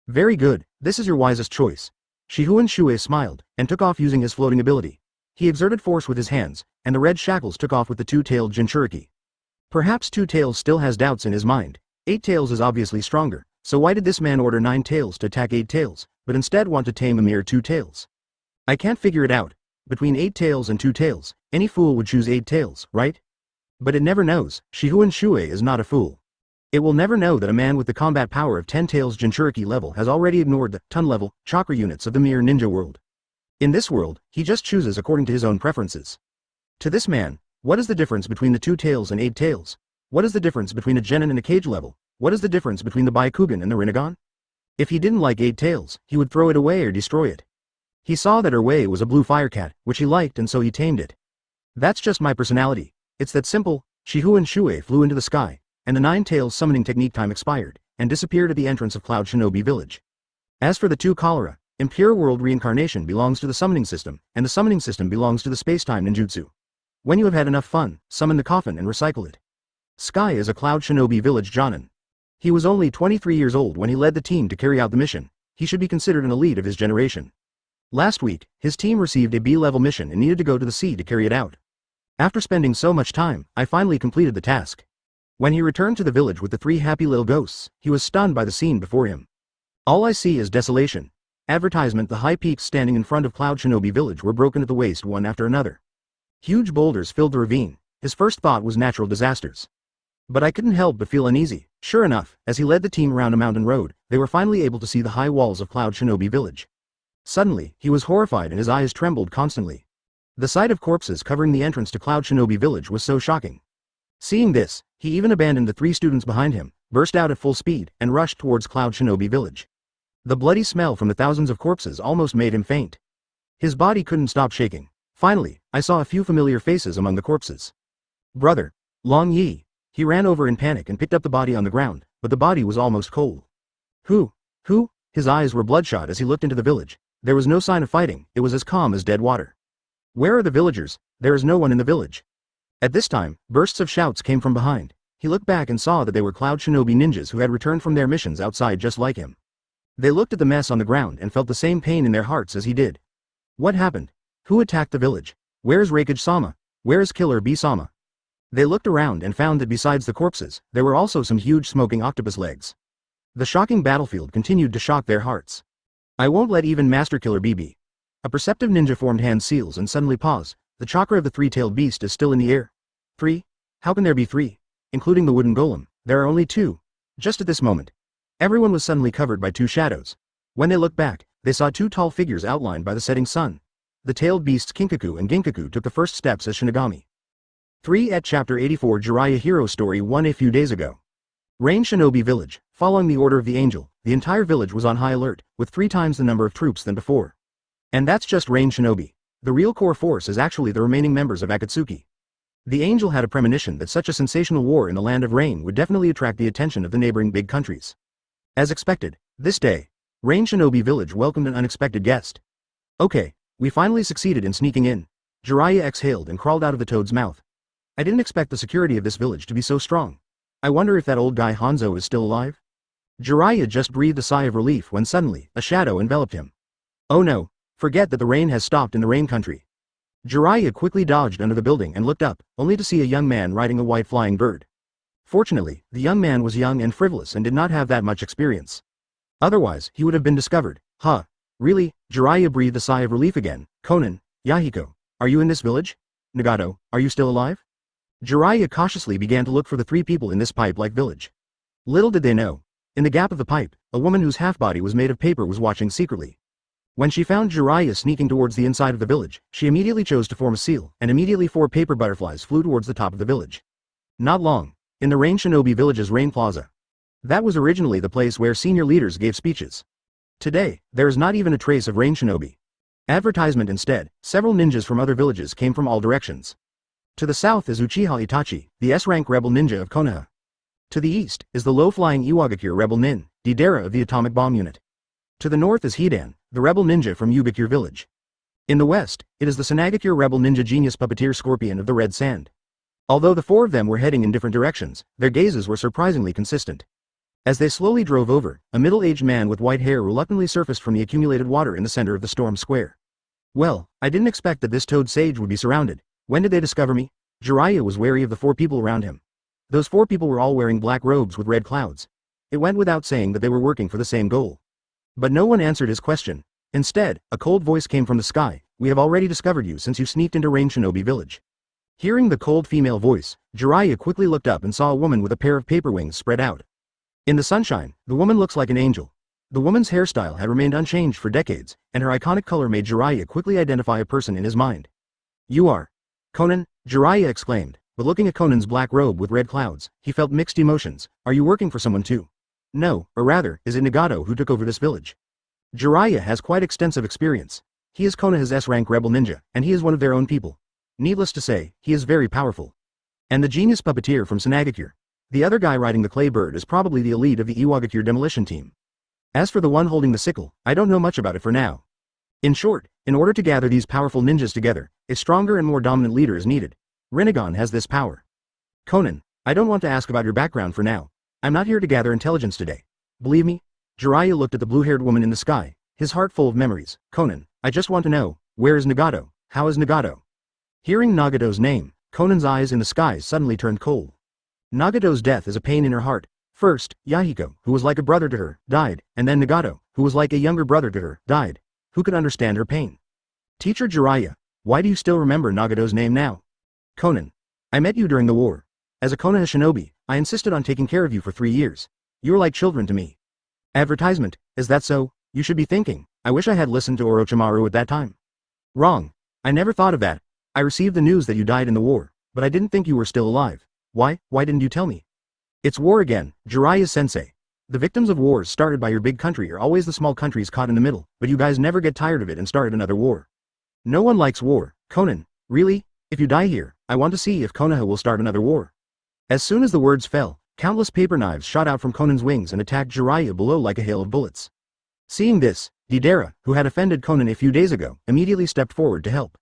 Very good, this is your wisest choice. Shifengin Shuoye smiled, and took off using his floating ability. He exerted force with his hands, and the red shackles took off with the two-tailed Jinchuriki. Perhaps Two Tails still has doubts in his mind. Eight Tails is obviously stronger, so why did this man order 9 Tails to attack 8 Tails, but instead want to tame a mere 2 Tails? I can't figure it out. Between 8 Tails and 2 Tails, any fool would choose 8 Tails, right? But it never knows. Shifengin Shuoye is not a fool. It will never know that a man with the combat power of 10 Tails Jinchuriki level has already ignored the ton-level chakra units of the mere ninja world. In this world, he just chooses according to his own preferences. To this man, what is the difference between the 2 Tails and 8 Tails? What is the difference between a genin and a Kage level? What is the difference between the Byakugan and the Rinnegan? If he didn't like 8 Tails, he would throw it away or destroy it. He saw that Erway was a blue firecat, which he liked, and so he tamed it. That's just my personality. It's that simple. Shifengin Shuoye flew into the sky, and the 9 Tails summoning technique time expired, and disappeared at the entrance of Cloud Shinobi Village. As for the 2 Cholera, Impure World reincarnation belongs to the summoning system, and the summoning system belongs to the space-time ninjutsu. When you have had enough fun, summon the coffin and recycle it. Sky is a Cloud Shinobi Village Jonin. He was only 23 years old when he led the team to carry out the mission. He should be considered an elite of his generation. Last week, his team received a B-level mission and needed to go to the sea to carry it out. After spending so much time, I finally completed the task. When he returned to the village with the 3 happy little ghosts, he was stunned by the scene before him. All I see is desolation. Advertisement: the high peaks standing in front of Cloud Shinobi Village were broken at the waist one after another. Huge boulders filled the ravine. His first thought was natural disasters. But I couldn't help but feel uneasy. Sure enough, as he led the team around a mountain road, they were finally able to see the high walls of Cloud Shinobi Village. Suddenly, he was horrified and his eyes trembled constantly. The sight of corpses covering the entrance to Cloud Shinobi Village was so shocking. Seeing this, he even abandoned the 3 students behind him, burst out at full speed, and rushed towards Cloud Shinobi Village. The bloody smell from the thousands of corpses almost made him faint. His body couldn't stop shaking. Finally, I saw a few familiar faces among the corpses. Brother, Long Yi. He ran over in panic and picked up the body on the ground, but the body was almost cold. Who? His eyes were bloodshot as he looked into the village. There was no sign of fighting, it was as calm as dead water. Where are the villagers? There is no one in the village. At this time, bursts of shouts came from behind. He looked back and saw that they were Cloud Shinobi ninjas who had returned from their missions outside just like him. They looked at the mess on the ground and felt the same pain in their hearts as he did. What happened? Who attacked the village? Where's Raikage-sama? Where's Killer B-sama? They looked around and found that besides the corpses, there were also some huge smoking octopus legs. The shocking battlefield continued to shock their hearts. I won't let even Master Killer B be. A perceptive ninja formed hand seals and suddenly paused. The chakra of the 3-tailed beast is still in the air. 3? How can there be 3? Including the wooden golem, there are only 2. Just at this moment, everyone was suddenly covered by 2 shadows. When they looked back, they saw 2 tall figures outlined by the setting sun. The tailed beasts Kinkaku and Ginkaku took the first steps as Shinigami. 3 at Chapter 84 Jiraiya Hero Story 1. A few days ago. Rain Shinobi Village. Following the order of the angel, the entire village was on high alert, with 3 times the number of troops than before. And that's just Rain Shinobi. The real core force is actually the remaining members of Akatsuki. The angel had a premonition that such a sensational war in the land of rain would definitely attract the attention of the neighboring big countries. As expected, this day, Rain Shinobi Village welcomed an unexpected guest. Okay, we finally succeeded in sneaking in. Jiraiya exhaled and crawled out of the toad's mouth. I didn't expect the security of this village to be so strong. I wonder if that old guy Hanzo is still alive? Jiraiya just breathed a sigh of relief when suddenly, a shadow enveloped him. Oh no, forget that the rain has stopped in the rain country. Jiraiya quickly dodged under the building and looked up, only to see a young man riding a white flying bird. Fortunately, the young man was young and frivolous and did not have that much experience. Otherwise, he would have been discovered. Huh? Really? Jiraiya breathed a sigh of relief again. Conan, Yahiko, are you in this village? Nagato, are you still alive? Jiraiya cautiously began to look for the 3 people in this pipe-like village. Little did they know, in the gap of the pipe, a woman whose half-body was made of paper was watching secretly. When she found Jiraiya sneaking towards the inside of the village, she immediately chose to form a seal, and immediately 4 paper butterflies flew towards the top of the village. Not long, in the Rain Shinobi Village's Rain Plaza. That was originally the place where senior leaders gave speeches. Today, there is not even a trace of Rain Shinobi. Advertisement instead, several ninjas from other villages came from all directions. To the south is Uchiha Itachi, the S-rank rebel ninja of Konoha. To the east is the low-flying Iwagakure rebel nin, Deidara of the atomic bomb unit. To the north is Hidan, the rebel ninja from Ubikure village. In the west, it is the Senagakure rebel ninja genius puppeteer Scorpion of the Red Sand. Although the four of them were heading in different directions, their gazes were surprisingly consistent. As they slowly drove over, a middle-aged man with white hair reluctantly surfaced from the accumulated water in the center of the storm square. Well, I didn't expect that this toad sage would be surrounded. When did they discover me? Jiraiya was wary of the four people around him. Those four people were all wearing black robes with red clouds. It went without saying that they were working for the same goal. But no one answered his question. Instead, a cold voice came from the sky. We have already discovered you since you sneaked into Rain Shinobi village. Hearing the cold female voice, Jiraiya quickly looked up and saw a woman with a pair of paper wings spread out. In the sunshine, the woman looks like an angel. The woman's hairstyle had remained unchanged for decades, and her iconic color made Jiraiya quickly identify a person in his mind. You are Conan, Jiraiya exclaimed, but looking at Conan's black robe with red clouds, he felt mixed emotions. Are you working for someone too? No, or rather, is it Nagato who took over this village? Jiraiya has quite extensive experience. He is Konoha's S-rank rebel ninja, and he is one of their own people. Needless to say, he is very powerful. And the genius puppeteer from Senagakure. The other guy riding the clay bird is probably the elite of the Iwagakure demolition team. As for the one holding the sickle, I don't know much about it for now. In short, in order to gather these powerful ninjas together, a stronger and more dominant leader is needed. Rinnegan has this power. Conan, I don't want to ask about your background for now. I'm not here to gather intelligence today. Believe me? Jiraiya looked at the blue-haired woman in the sky, his heart full of memories. Conan, I just want to know, where is Nagato? How is Nagato? Hearing Nagato's name, Conan's eyes in the skies suddenly turned cold. Nagato's death is a pain in her heart. First, Yahiko, who was like a brother to her, died, and then Nagato, who was like a younger brother to her, died. Who could understand her pain? Teacher Jiraiya, why do you still remember Nagato's name now? Conan, I met you during the war. As a Konoha shinobi, I insisted on taking care of you for 3 years. You were like children to me. Advertisement, is that so? You should be thinking, I wish I had listened to Orochimaru at that time. Wrong. I never thought of that. I received the news that you died in the war, but I didn't think you were still alive. Why didn't you tell me? It's war again, Jiraiya-sensei. The victims of wars started by your big country are always the small countries caught in the middle, but you guys never get tired of it and start another war. No one likes war, Conan. Really? If you die here, I want to see if Konoha will start another war. As soon as the words fell, countless paper knives shot out from Conan's wings and attacked Jiraiya below like a hail of bullets. Seeing this, Deidara, who had offended Conan a few days ago, immediately stepped forward to help.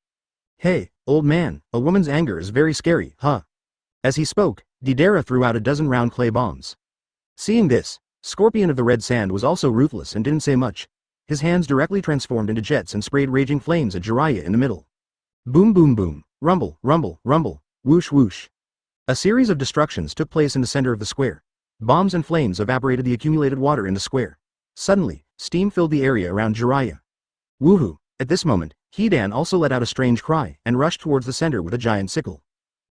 Hey, old man, a woman's anger is very scary, huh? As he spoke, Deidara threw out a dozen round clay bombs. Seeing this, Scorpion of the Red Sand was also ruthless and didn't say much. His hands directly transformed into jets and sprayed raging flames at Jiraiya in the middle. Boom boom boom, rumble, rumble, rumble, whoosh whoosh. A series of destructions took place in the center of the square. Bombs and flames evaporated the accumulated water in the square. Suddenly, steam filled the area around Jiraiya. Woohoo! At this moment, Hidan also let out a strange cry and rushed towards the center with a giant sickle.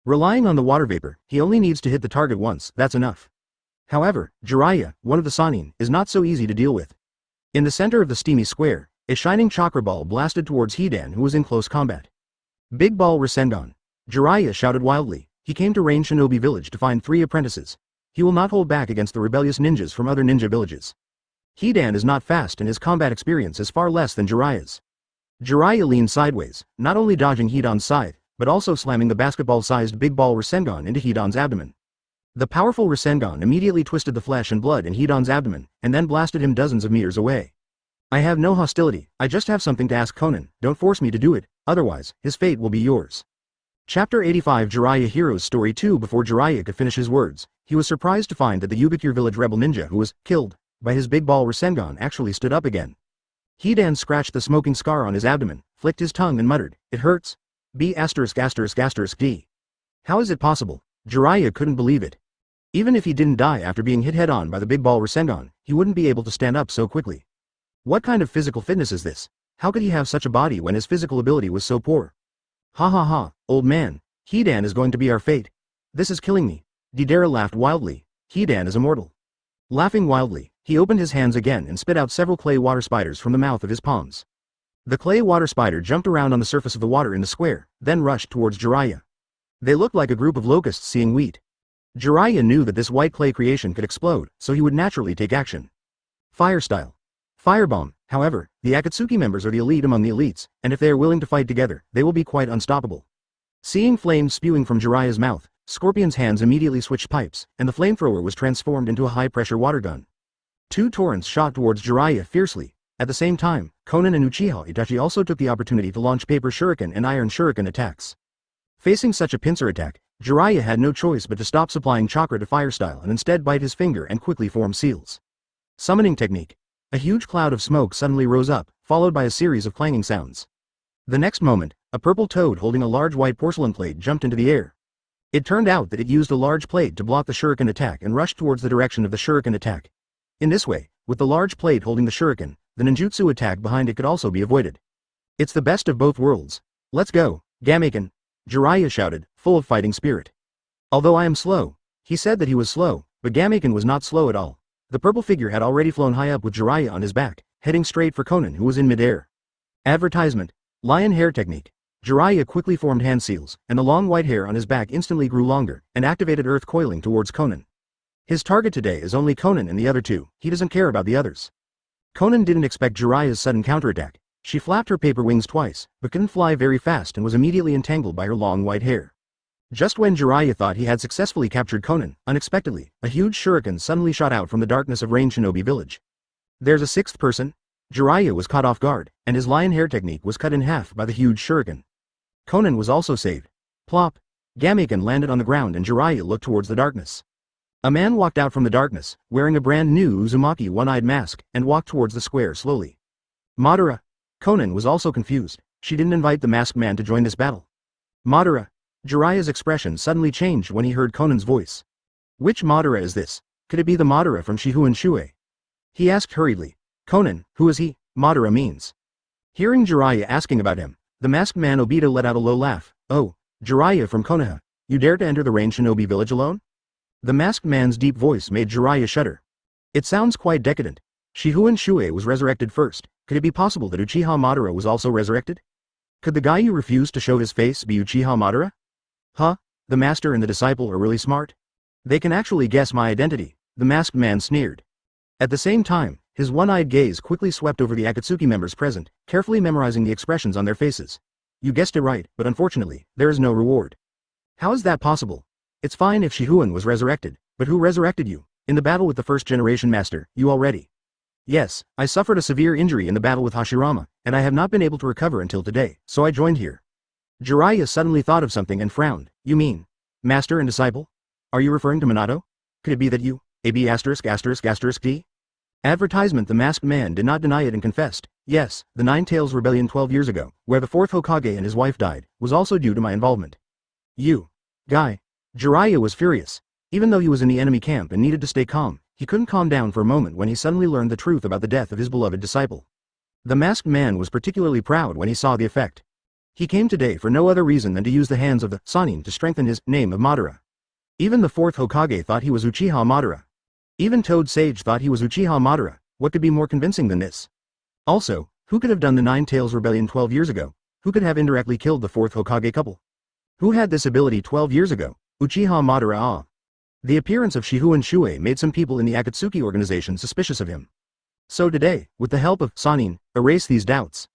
Relying on the water vapor, he only needs to hit the target once, that's enough. However, Jiraiya, one of the Sannin, is not so easy to deal with. In the center of the steamy square, a shining chakra ball blasted towards Hidan who was in close combat. Big Ball Rasengan. Jiraiya shouted wildly. He came to Rain Shinobi village to find 3 apprentices. He will not hold back against the rebellious ninjas from other ninja villages. Hidan is not fast and his combat experience is far less than Jiraiya's. Jiraiya leaned sideways, not only dodging Hidan's scythe, but also slamming the basketball-sized Big Ball Rasengan into Hidan's abdomen. The powerful Rasengan immediately twisted the flesh and blood in Hidan's abdomen, and then blasted him dozens of meters away. I have no hostility, I just have something to ask Conan, don't force me to do it, otherwise, his fate will be yours. Chapter 85 Jiraiya Heroes Story 2. Before Jiraiya could finish his words, he was surprised to find that the Ubikure village rebel ninja who was killed by his Big Ball Rasengan actually stood up again. Hidan scratched the smoking scar on his abdomen, flicked his tongue and muttered, "It hurts? B*********. D. How is it possible? Jiraiya couldn't believe it. Even if he didn't die after being hit head-on by the Big Ball Rasengan, he wouldn't be able to stand up so quickly. What kind of physical fitness is this? How could he have such a body when his physical ability was so poor? Ha ha ha, old man, Hidan is going to be our fate. This is killing me. Deidara laughed wildly. Hidan is immortal. Laughing wildly, he opened his hands again and spit out several clay water spiders from the mouth of his palms. The clay water spider jumped around on the surface of the water in the square, then rushed towards Jiraiya. They looked like a group of locusts seeing wheat. Jiraiya knew that this white clay creation could explode, so he would naturally take action. Fire style. Firebomb. However, the Akatsuki members are the elite among the elites, and if they are willing to fight together, they will be quite unstoppable. Seeing flames spewing from Jiraiya's mouth, Scorpion's hands immediately switched pipes, and the flamethrower was transformed into a high-pressure water gun. 2 torrents shot towards Jiraiya fiercely. At the same time, Conan and Uchiha Itachi also took the opportunity to launch paper shuriken and iron shuriken attacks. Facing such a pincer attack, Jiraiya had no choice but to stop supplying chakra to fire style and instead bite his finger and quickly form seals. Summoning technique. A huge cloud of smoke suddenly rose up, followed by a series of clanging sounds. The next moment, a purple toad holding a large white porcelain plate jumped into the air. It turned out that it used a large plate to block the shuriken attack and rushed towards the direction of the shuriken attack. In this way, with the large plate holding the shuriken, the ninjutsu attack behind it could also be avoided. It's the best of both worlds. Let's go, Gameken! Jiraiya shouted, full of fighting spirit. Although I am slow. He said that he was slow, but Gameken was not slow at all. The purple figure had already flown high up with Jiraiya on his back, heading straight for Conan who was in midair. Advertisement. Lion hair technique. Jiraiya quickly formed hand seals, and the long white hair on his back instantly grew longer, and activated earth coiling towards Conan. His target today is only Conan and the other two, he doesn't care about the others. Conan didn't expect Jiraiya's sudden counterattack. She flapped her paper wings twice, but couldn't fly very fast and was immediately entangled by her long white hair. Just when Jiraiya thought he had successfully captured Conan, unexpectedly, a huge shuriken suddenly shot out from the darkness of Rain Shinobi Village. There's a sixth person? Jiraiya was caught off guard, and his lion hair technique was cut in half by the huge shuriken. Conan was also saved. Plop! Gameken landed on the ground and Jiraiya looked towards the darkness. A man walked out from the darkness, wearing a brand new Uzumaki one-eyed mask, and walked towards the square slowly. Madara! Conan was also confused. She didn't invite the masked man to join this battle. Madara! Jiraiya's expression suddenly changed when he heard Conan's voice. Which Madara is this? Could it be the Madara from Shifengin Shuoye? He asked hurriedly. Conan, who is he? Madara means. Hearing Jiraiya asking about him, the masked man Obito let out a low laugh. Oh, Jiraiya from Konoha, you dare to enter the Rain Shinobi Village alone? The masked man's deep voice made Jiraiya shudder. It sounds quite decadent. Shifengin Shuoye was resurrected first. Could it be possible that Uchiha Madara was also resurrected? Could the guy who refused to show his face be Uchiha Madara? Huh? The master and the disciple are really smart? They can actually guess my identity, the masked man sneered. At the same time, his one-eyed gaze quickly swept over the Akatsuki members present, carefully memorizing the expressions on their faces. You guessed it right, but unfortunately, there is no reward. How is that possible? It's fine if Shifengin was resurrected, but who resurrected you? In the battle with the first-generation master, you already. Yes, I suffered a severe injury in the battle with Hashirama, and I have not been able to recover until today, so I joined here. Jiraiya suddenly thought of something and frowned. You mean, master and disciple? Are you referring to Minato? Could it be that you, AB********? Advertisement. The masked man did not deny it and confessed, yes, the Nine Tails Rebellion 12 years ago, where the fourth Hokage and his wife died, was also due to my involvement. You. Guy. Jiraiya was furious. Even though he was in the enemy camp and needed to stay calm, he couldn't calm down for a moment when he suddenly learned the truth about the death of his beloved disciple. The masked man was particularly proud when he saw the effect. He came today for no other reason than to use the hands of the Sannin to strengthen his name of Madara. Even the fourth Hokage thought he was Uchiha Madara. Even Toad Sage thought he was Uchiha Madara. What could be more convincing than this? Also, who could have done the Nine Tails Rebellion 12 years ago? Who could have indirectly killed the fourth Hokage couple? Who had this ability 12 years ago? Uchiha Madara. Ah. The appearance of Shifengin Shuoye made some people in the Akatsuki Organization suspicious of him. So today, with the help of Sannin, erase these doubts.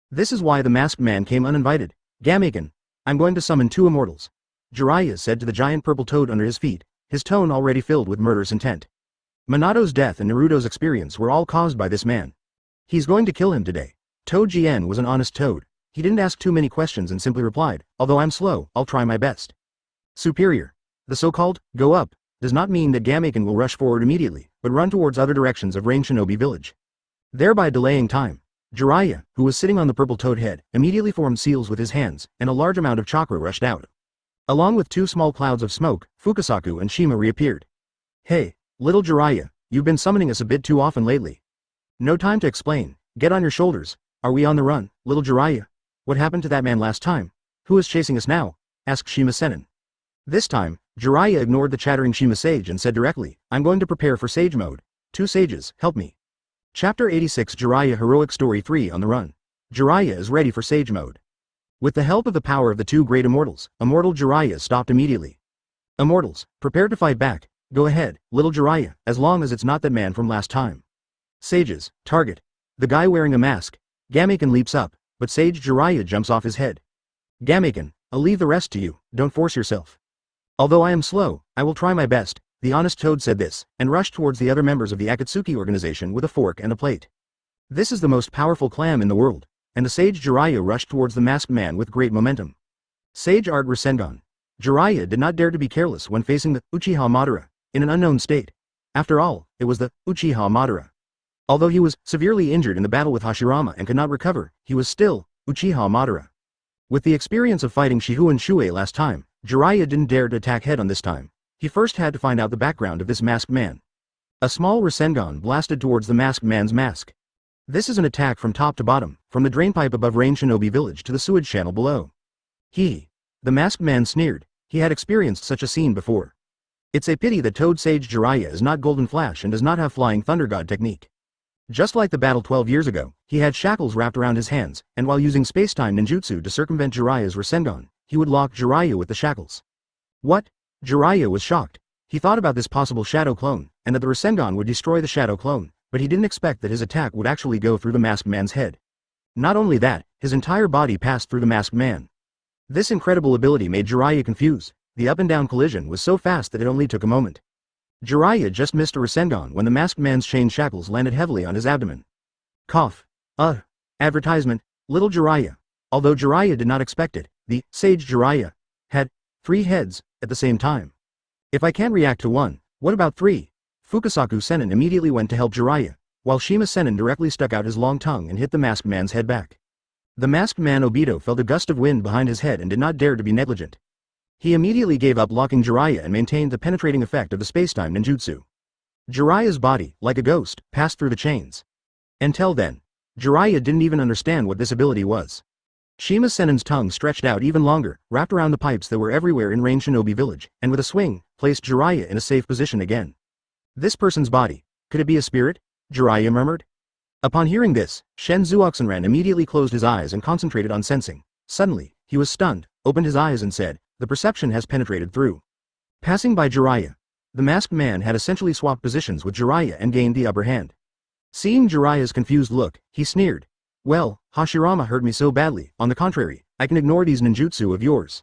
This is why the masked man came uninvited. Gameken, I'm going to summon two immortals. Jiraiya said to the giant purple toad under his feet, his tone already filled with murderous intent. Minato's death and Naruto's experience were all caused by this man. He's going to kill him today. Toad Jien was an honest toad. He didn't ask too many questions and simply replied, although I'm slow, I'll try my best. Superior. The so-called, go up, does not mean that Gameken will rush forward immediately, but run towards other directions of Rain Shinobi Village. Thereby delaying time. Jiraiya, who was sitting on the purple toad head, immediately formed seals with his hands, and a large amount of chakra rushed out. Along with two small clouds of smoke, Fukasaku and Shima reappeared. Hey, little Jiraiya, you've been summoning us a bit too often lately. No time to explain, get on your shoulders. Are we on the run, little Jiraiya? What happened to that man last time? Who is chasing us now? Asked Shima Sennin. This time, Jiraiya ignored the chattering Shima Sage and said directly, I'm going to prepare for Sage Mode. Two sages, help me. Chapter 86 Jiraiya Heroic Story 3 On the Run. Jiraiya is ready for Sage Mode. With the help of the power of the two great immortals, Immortal Jiraiya stopped immediately. Immortals, prepare to fight back. Go ahead, little Jiraiya, as long as it's not that man from last time. Sages, target. The guy wearing a mask. Gameken leaps up, but Sage Jiraiya jumps off his head. Gameken, I'll leave the rest to you, don't force yourself. Although I am slow, I will try my best, the honest toad said this, and rushed towards the other members of the Akatsuki Organization with a fork and a plate. This is the most powerful clam in the world, and the sage Jiraiya rushed towards the masked man with great momentum. Sage Art Rasengan. Jiraiya did not dare to be careless when facing the Uchiha Madara, in an unknown state. After all, it was the Uchiha Madara. Although he was severely injured in the battle with Hashirama and could not recover, he was still Uchiha Madara. With the experience of fighting Shifengin Shuoye last time, Jiraiya didn't dare to attack head on this time. He first had to find out the background of this masked man. A small Rasengan blasted towards the masked man's mask. This is an attack from top to bottom, from the drainpipe above Rain Shinobi village to the sewage channel below. The masked man sneered. He had experienced such a scene before. It's a pity that Toad Sage Jiraiya is not Golden Flash and does not have Flying Thunder God technique. Just like the battle 12 years ago, he had shackles wrapped around his hands, and while using space-time ninjutsu to circumvent Jiraiya's Rasengan, he would lock Jiraiya with the shackles. What? Jiraiya was shocked. He thought about this possible shadow clone, and that the Rasengan would destroy the shadow clone, but he didn't expect that his attack would actually go through the masked man's head. Not only that, his entire body passed through the masked man. This incredible ability made Jiraiya confused. The up-and-down collision was so fast that it only took a moment. Jiraiya just missed a Rasengan when the masked man's chain shackles landed heavily on his abdomen. Cough. Advertisement, Little Jiraiya. Although Jiraiya did not expect it, the Sage Jiraiya had 3 heads at the same time. If I can't react to one, what about 3? Fukasaku Sennin immediately went to help Jiraiya, while Shima Sennin directly stuck out his long tongue and hit the masked man's head back. The masked man Obito felt a gust of wind behind his head and did not dare to be negligent. He immediately gave up locking Jiraiya and maintained the penetrating effect of the space-time ninjutsu. Jiraiya's body, like a ghost, passed through the chains. Until then, Jiraiya didn't even understand what this ability was. Shima Sennin's tongue stretched out even longer, wrapped around the pipes that were everywhere in Rain Shinobi village, and with a swing, placed Jiraiya in a safe position again. This person's body, could it be a spirit? Jiraiya murmured. Upon hearing this, Shen Zuoxenran immediately closed his eyes and concentrated on sensing. Suddenly, he was stunned, opened his eyes and said, "The perception has penetrated through." Passing by Jiraiya, the masked man had essentially swapped positions with Jiraiya and gained the upper hand. Seeing Jiraiya's confused look, he sneered. "Well, Hashirama hurt me so badly, on the contrary, I can ignore these ninjutsu of yours."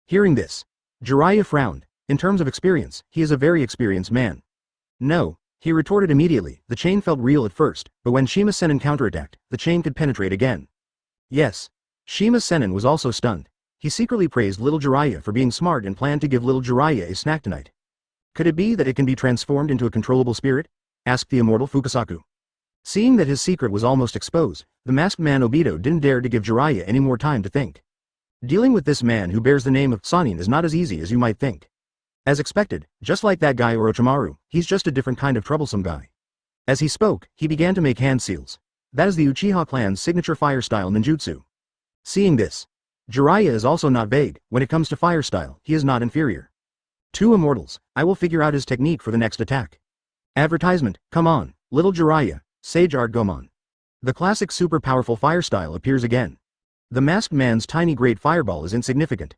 Hearing this, Jiraiya frowned. In terms of experience, he is a very experienced man. "No," he retorted immediately. The chain felt real at first, but when Shima Sennin counterattacked, the chain could penetrate again. Yes. Shima Sennin was also stunned. He secretly praised little Jiraiya for being smart and planned to give little Jiraiya a snack tonight. "Could it be that it can be transformed into a controllable spirit?" asked the immortal Fukasaku. Seeing that his secret was almost exposed, the masked man Obito didn't dare to give Jiraiya any more time to think. Dealing with this man who bears the name of Sanin is not as easy as you might think. As expected, just like that guy Orochimaru, he's just a different kind of troublesome guy. As he spoke, he began to make hand seals. That is the Uchiha clan's signature fire-style ninjutsu. Seeing this, Jiraiya is also not vague. When it comes to fire style, he is not inferior. 2 immortals, I will figure out his technique for the next attack. Advertisement, come on, little Jiraiya, Sage Art Gomon. The classic super powerful fire style appears again. The masked man's tiny great fireball is insignificant.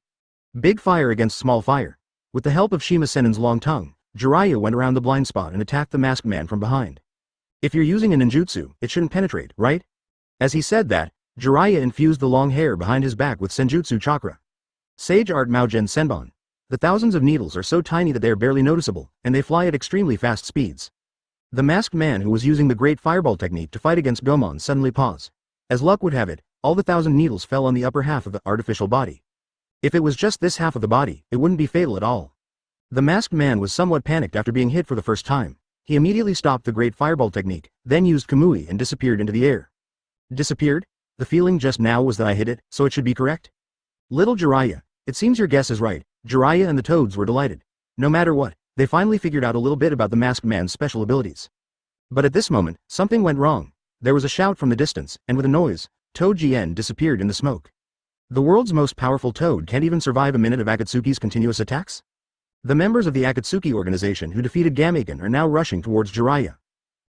Big fire against small fire. With the help of Shima Sennin's long tongue, Jiraiya went around the blind spot and attacked the masked man from behind. If you're using a ninjutsu, it shouldn't penetrate, right? As he said that, Jiraiya infused the long hair behind his back with Senjutsu chakra. Sage Art Maogen Senbon. The thousands of needles are so tiny that they are barely noticeable, and they fly at extremely fast speeds. The masked man who was using the great fireball technique to fight against Gomon suddenly paused. As luck would have it, all the 1,000 needles fell on the upper half of the artificial body. If it was just this half of the body, it wouldn't be fatal at all. The masked man was somewhat panicked after being hit for the first time. He immediately stopped the great fireball technique, then used Kamui and disappeared into the air. Disappeared? The feeling just now was that I hit it, so it should be correct? Little Jiraiya, it seems your guess is right. Jiraiya and the Toads were delighted. No matter what, they finally figured out a little bit about the masked man's special abilities. But at this moment, something went wrong. There was a shout from the distance, and with a noise, Toad Jien disappeared in the smoke. The world's most powerful Toad can't even survive a minute of Akatsuki's continuous attacks? The members of the Akatsuki Organization who defeated Gameikan are now rushing towards Jiraiya.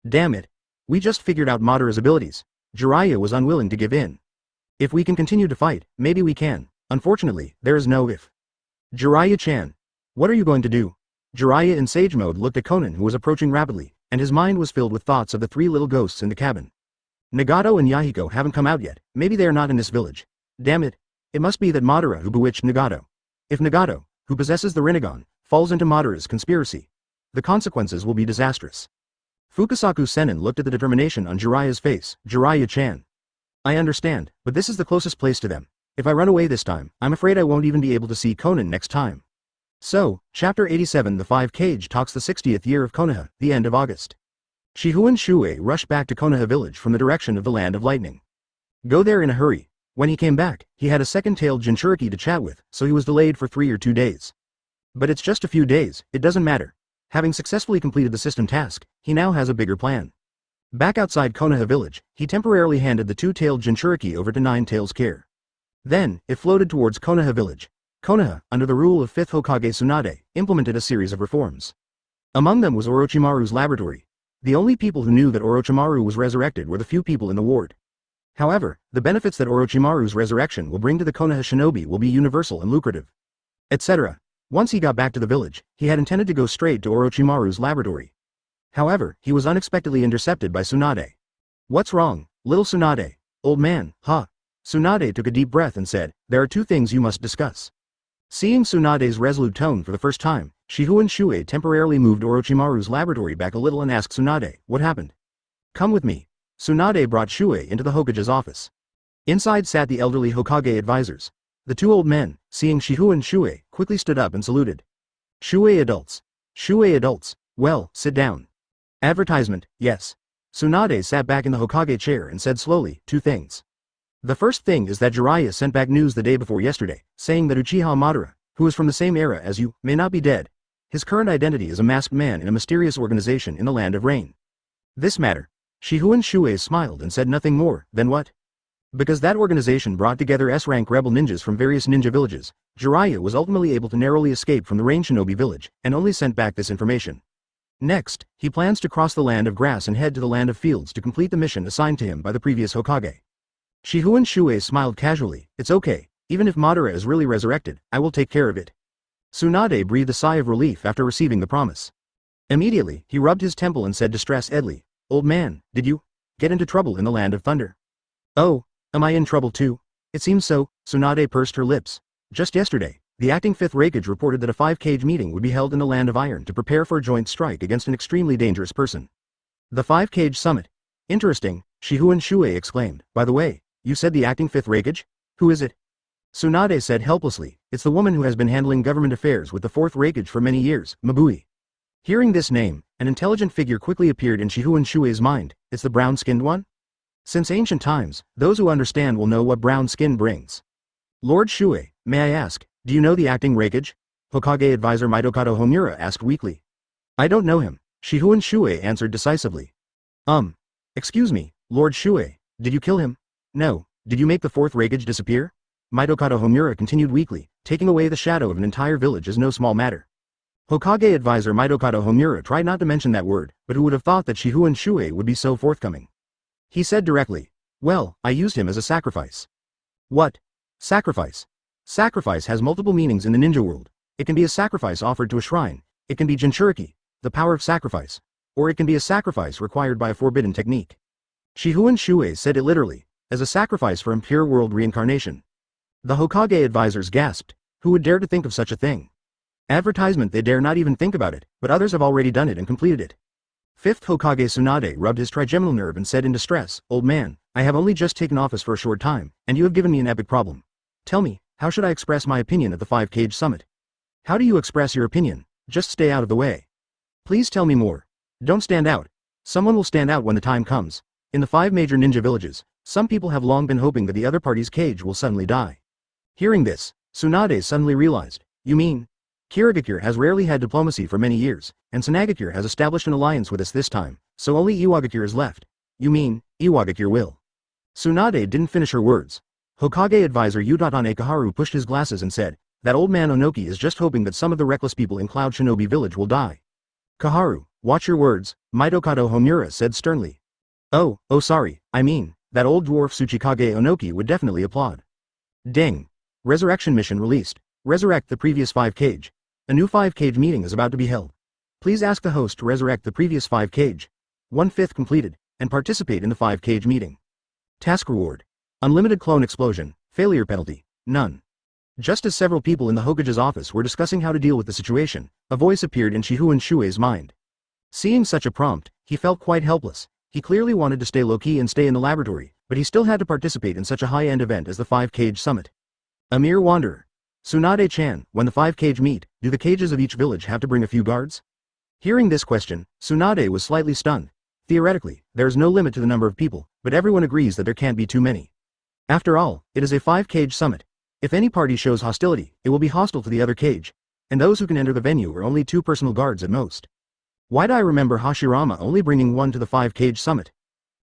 Damn it. We just figured out Madara's abilities. Jiraiya was unwilling to give in. If we can continue to fight, maybe we can. Unfortunately, there is no if. Jiraiya-chan. What are you going to do? Jiraiya in sage mode looked at Conan who was approaching rapidly, and his mind was filled with thoughts of the 3 little ghosts in the cabin. Nagato and Yahiko haven't come out yet. Maybe they are not in this village. Damn it. It must be that Madara who bewitched Nagato. If Nagato, who possesses the Rinnegan, falls into Madara's conspiracy, the consequences will be disastrous. Fukasaku Sennin looked at the determination on Jiraiya's face. Jiraiya-chan. I understand, but this is the closest place to them. If I run away this time, I'm afraid I won't even be able to see Conan next time. So, Chapter 87 The Five Kage talks the 60th year of Konoha, the end of August. Shifengin Shuoye rushed back to Konoha village from the direction of the Land of Lightning. Go there in a hurry. When he came back, he had a second-tailed Jinchuriki to chat with, so he was delayed for 3 or 2 days. But it's just a few days, it doesn't matter. Having successfully completed the system task, he now has a bigger plan. Back outside Konoha village, he temporarily handed the two-tailed Jinchuriki over to Nine-Tails' care. Then, it floated towards Konoha village. Konoha, under the rule of 5th Hokage Tsunade, implemented a series of reforms. Among them was Orochimaru's laboratory. The only people who knew that Orochimaru was resurrected were the few people in the ward. However, the benefits that Orochimaru's resurrection will bring to the Konoha shinobi will be universal and lucrative. Etc. Once he got back to the village, he had intended to go straight to Orochimaru's laboratory. However, he was unexpectedly intercepted by Tsunade. What's wrong, little Tsunade? Old man, huh? Tsunade took a deep breath and said, there are 2 things you must discuss. Seeing Tsunade's resolute tone for the first time, Shifengin Shuoye temporarily moved Orochimaru's laboratory back a little and asked Tsunade, what happened? Come with me. Tsunade brought Shuoye into the Hokage's office. Inside sat the elderly Hokage advisors. The 2 old men, seeing Shifengin Shuoye, quickly stood up and saluted. Shuoye adults. Shuoye adults, well, sit down. Advertisement, yes. Tsunade sat back in the Hokage chair and said slowly, 2 things. The first thing is that Jiraiya sent back news the day before yesterday, saying that Uchiha Madara, who is from the same era as you, may not be dead. His current identity is a masked man in a mysterious organization in the Land of Rain. This matter. Shifengin Shuoye smiled and said nothing more, then what? Because that organization brought together S-rank rebel ninjas from various ninja villages, Jiraiya was ultimately able to narrowly escape from the Rain Shinobi village, and only sent back this information. Next, he plans to cross the Land of Grass and head to the Land of Fields to complete the mission assigned to him by the previous Hokage. Shifengin Shuoye smiled casually, it's okay, even if Madara is really resurrected, I will take care of it. Tsunade breathed a sigh of relief after receiving the promise. Immediately, he rubbed his temple and said distress-edly, old man, did you get into trouble in the Land of Thunder? Oh, am I in trouble too? It seems so. Tsunade pursed her lips. Just yesterday, the acting 5th Raikage reported that a 5-Kage meeting would be held in the Land of Iron to prepare for a joint strike against an extremely dangerous person. The 5-Kage summit. Interesting, Shifengin Shuoye exclaimed. By the way, you said the acting 5th Raikage? Who is it? Tsunade said helplessly, it's the woman who has been handling government affairs with the 4th Raikage for many years, Mabui. Hearing this name, an intelligent figure quickly appeared in Shifengin Shuoye's mind, it's the brown-skinned one? Since ancient times, those who understand will know what brown skin brings. Lord Shuoye, may I ask, do you know the acting Raikage? Hokage advisor Mitokado Homura asked weakly. I don't know him, Shifengin Shuoye answered decisively. Excuse me, Lord Shuoye, did you kill him? No, did you make the 4th Raikage disappear? Mitokado Homura continued weakly, taking away the shadow of an entire village is no small matter. Hokage advisor Mitokado Homura tried not to mention that word, but who would have thought that Shifengin Shuoye would be so forthcoming? He said directly, well, I used him as a sacrifice. What? Sacrifice. Sacrifice has multiple meanings in the ninja world. It can be a sacrifice offered to a shrine, it can be Jinchuriki, the power of sacrifice, or it can be a sacrifice required by a forbidden technique. Shifengin Shuoye said it literally, as a sacrifice for impure world reincarnation. The Hokage advisors gasped, who would dare to think of such a thing? Advertisement they dare not even think about it, but others have already done it and completed it. 5th Hokage Tsunade rubbed his trigeminal nerve and said in distress, old man, I have only just taken office for a short time, and you have given me an epic problem. Tell me, how should I express my opinion at the 5-Kage summit? How do you express your opinion? Just stay out of the way. Please tell me more. Don't stand out. Someone will stand out when the time comes. In the 5 major ninja villages, some people have long been hoping that the other party's cage will suddenly die. Hearing this, Tsunade suddenly realized, you mean? Kirigakure has rarely had diplomacy for many years, and Tsunagakure has established an alliance with us this time, so only Iwagakure is left. You mean, Iwagakure will? Tsunade didn't finish her words. Hokage advisor Utatane Kaharu pushed his glasses and said, that old man Onoki is just hoping that some of the reckless people in Cloud Shinobi village will die. Kaharu, watch your words, Mitokado Homura said sternly. Oh, sorry, I mean, that old dwarf Tsuchikage Onoki would definitely applaud. Ding. Resurrection mission released. Resurrect the previous 5-Kage. A new 5-Kage meeting is about to be held. Please ask the host to resurrect the previous 5-Kage. 1/5 completed, and participate in the 5-Kage meeting. Task reward. Unlimited clone explosion, failure penalty, none. Just as several people in the Hokage's office were discussing how to deal with the situation, a voice appeared in Shifengin Shuoye's mind. Seeing such a prompt, he felt quite helpless. He clearly wanted to stay low-key and stay in the laboratory, but he still had to participate in such a high-end event as the 5-Cage Summit. A mere wanderer. Tsunade-chan, when the 5-Cage meet, do the cages of each village have to bring a few guards? Hearing this question, Tsunade was slightly stunned. Theoretically, there is no limit to the number of people, but everyone agrees that there can't be too many. After all, it is a 5-Cage Summit. If any party shows hostility, it will be hostile to the other cage, and those who can enter the venue are only 2 personal guards at most. Why do I remember Hashirama only bringing 1 to the 5-Cage Summit?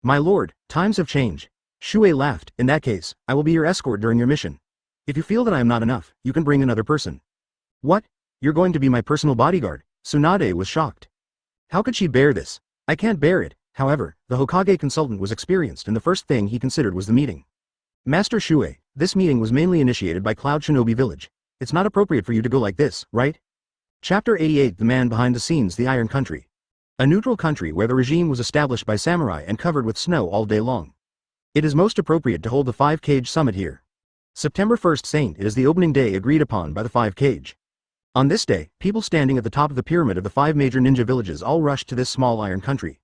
My lord, times have changed. Shuoye laughed. In that case, I will be your escort during your mission. If you feel that I am not enough, you can bring another person. What? You're going to be my personal bodyguard? Tsunade was shocked. How could she bear this? I can't bear it. However, the Hokage consultant was experienced and the first thing he considered was the meeting. Master Shuoye, this meeting was mainly initiated by Cloud Shinobi Village. It's not appropriate for you to go like this, right? Chapter 88 The Man Behind the Scenes The Iron Country. A neutral country where the regime was established by samurai and covered with snow all day long. It is most appropriate to hold the 5-Cage Summit here. September 1st Saint is the opening day agreed upon by the 5-Cage. On this day, people standing at the top of the pyramid of the 5 major ninja villages all rushed to this small iron country.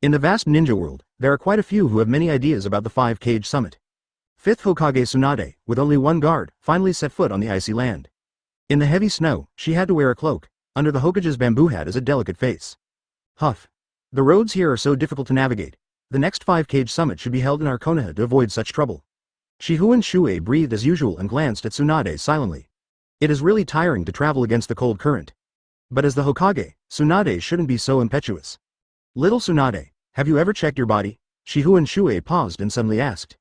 In the vast ninja world, there are quite a few who have many ideas about the 5-Cage Summit. 5th Hokage Tsunade, with only 1 guard, finally set foot on the icy land. In the heavy snow, she had to wear a cloak. Under the Hokage's bamboo hat is a delicate face. Huff. The roads here are so difficult to navigate. The next 5-Cage Summit should be held in our Konoha to avoid such trouble. Shifengin Shuoye breathed as usual and glanced at Tsunade silently. It is really tiring to travel against the cold current. But as the Hokage, Tsunade shouldn't be so impetuous. Little Tsunade, have you ever checked your body? Shifengin Shuoye paused and suddenly asked.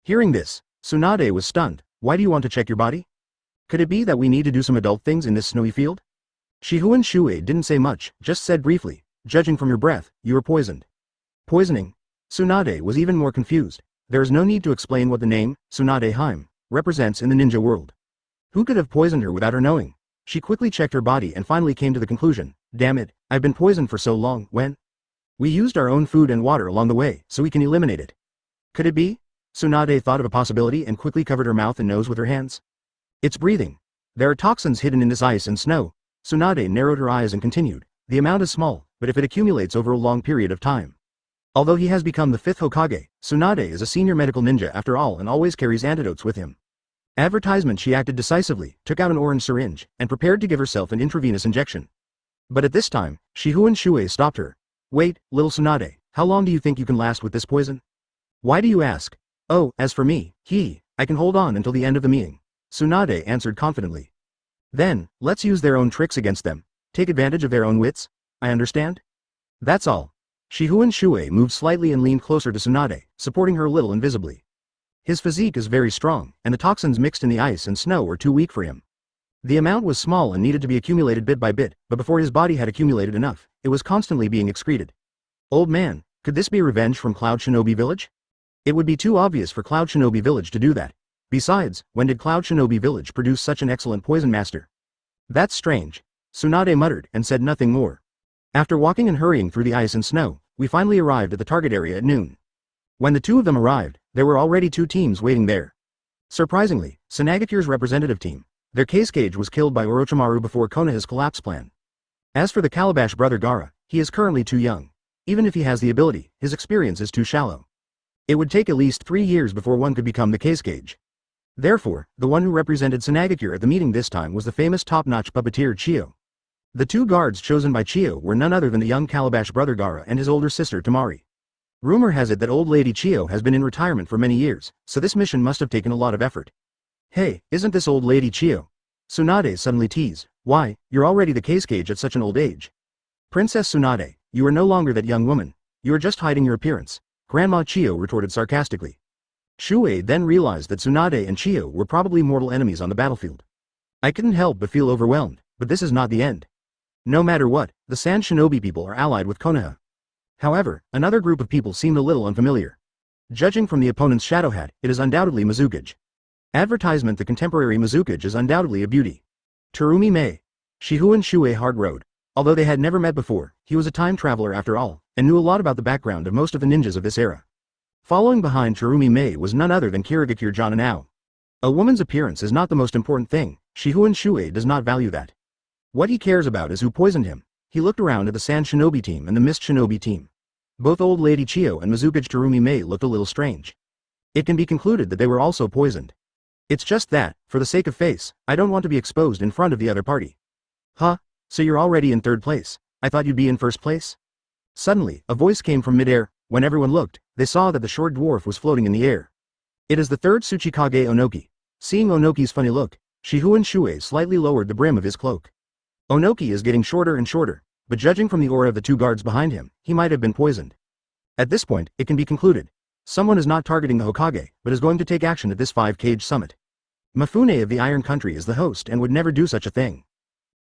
Hearing this, Tsunade was stunned. Why do you want to check your body? Could it be that we need to do some adult things in this snowy field? Shifengin Shuoye didn't say much, just said briefly, judging from your breath, you are poisoned. Poisoning? Tsunade was even more confused. There is no need to explain what the name, Tsunade Heim, represents in the ninja world. Who could have poisoned her without her knowing? She quickly checked her body and finally came to the conclusion, damn it, I've been poisoned for so long. When? We used our own food and water along the way, so we can eliminate it. Could it be? Tsunade thought of a possibility and quickly covered her mouth and nose with her hands. It's breathing. There are toxins hidden in this ice and snow. Tsunade narrowed her eyes and continued, the amount is small, but if it accumulates over a long period of time. Although he has become the 5th Hokage, Tsunade is a senior medical ninja after all and always carries antidotes with him. Advertisement. She acted decisively, took out an orange syringe, and prepared to give herself an intravenous injection. But at this time, Shifengin Shuoye stopped her. Wait, little Tsunade, how long do you think you can last with this poison? Why do you ask? Oh, as for me, I can hold on until the end of the meeting. Tsunade answered confidently. Then, let's use their own tricks against them. Take advantage of their own wits? I understand? That's all. Shifengin Shuoye moved slightly and leaned closer to Tsunade, supporting her a little invisibly. His physique is very strong, and the toxins mixed in the ice and snow were too weak for him. The amount was small and needed to be accumulated bit by bit, but before his body had accumulated enough, it was constantly being excreted. Old man, could this be revenge from Cloud Shinobi Village? It would be too obvious for Cloud Shinobi Village to do that. Besides, when did Cloud Shinobi Village produce such an excellent poison master? That's strange. Tsunade muttered and said nothing more. After walking and hurrying through the ice and snow, we finally arrived at the target area at noon. When the 2 of them arrived, there were already 2 teams waiting there. Surprisingly, Senagakure's representative team, their Kage was killed by Orochimaru before Konoha's collapse plan. As for the Calabash brother Gaara, he is currently too young. Even if he has the ability, his experience is too shallow. It would take at least 3 years before one could become the Kage. Therefore, the one who represented Senagakure at the meeting this time was the famous top-notch puppeteer Chiyo. The 2 guards chosen by Chiyo were none other than the young Calabash brother Gaara and his older sister Tamari. Rumor has it that old lady Chiyo has been in retirement for many years, so this mission must have taken a lot of effort. Hey, isn't this old lady Chiyo? Tsunade suddenly teased. Why, you're already the Kage at such an old age. Princess Tsunade, you are no longer that young woman. You are just hiding your appearance. Grandma Chiyo retorted sarcastically. Shuoye then realized that Tsunade and Chiyo were probably mortal enemies on the battlefield. I couldn't help but feel overwhelmed, but this is not the end. No matter what, the Sand Shinobi people are allied with Konoha. However, another group of people seemed a little unfamiliar. Judging from the opponent's shadow hat, it is undoubtedly Mizukage. Advertisement. The contemporary Mizukage is undoubtedly a beauty. Terumi Mei. Shifengin Shuoye hard road. Although they had never met before, he was a time traveler after all, and knew a lot about the background of most of the ninjas of this era. Following behind Terumi Mei was none other than Kirigakure Jananao. A woman's appearance is not the most important thing. Shifengin Shuoye does not value that. What he cares about is who poisoned him. He looked around at the Sand Shinobi team and the Mist Shinobi team. Both Old Lady Chiyo and Mizuguchi Tsurumi looked a little strange. It can be concluded that they were also poisoned. It's just that, for the sake of face, I don't want to be exposed in front of the other party. Huh? So you're already in third place? I thought you'd be in first place? Suddenly, a voice came from midair. When everyone looked, they saw that the short dwarf was floating in the air. It is the third Tsuchikage Onoki. Seeing Onoki's funny look, Shifengin Shuoye slightly lowered the brim of his cloak. Onoki is getting shorter and shorter, but judging from the aura of the two guards behind him, he might have been poisoned. At this point, it can be concluded. Someone is not targeting the Hokage, but is going to take action at this 5-cage summit. Mifune of the Iron Country is the host and would never do such a thing.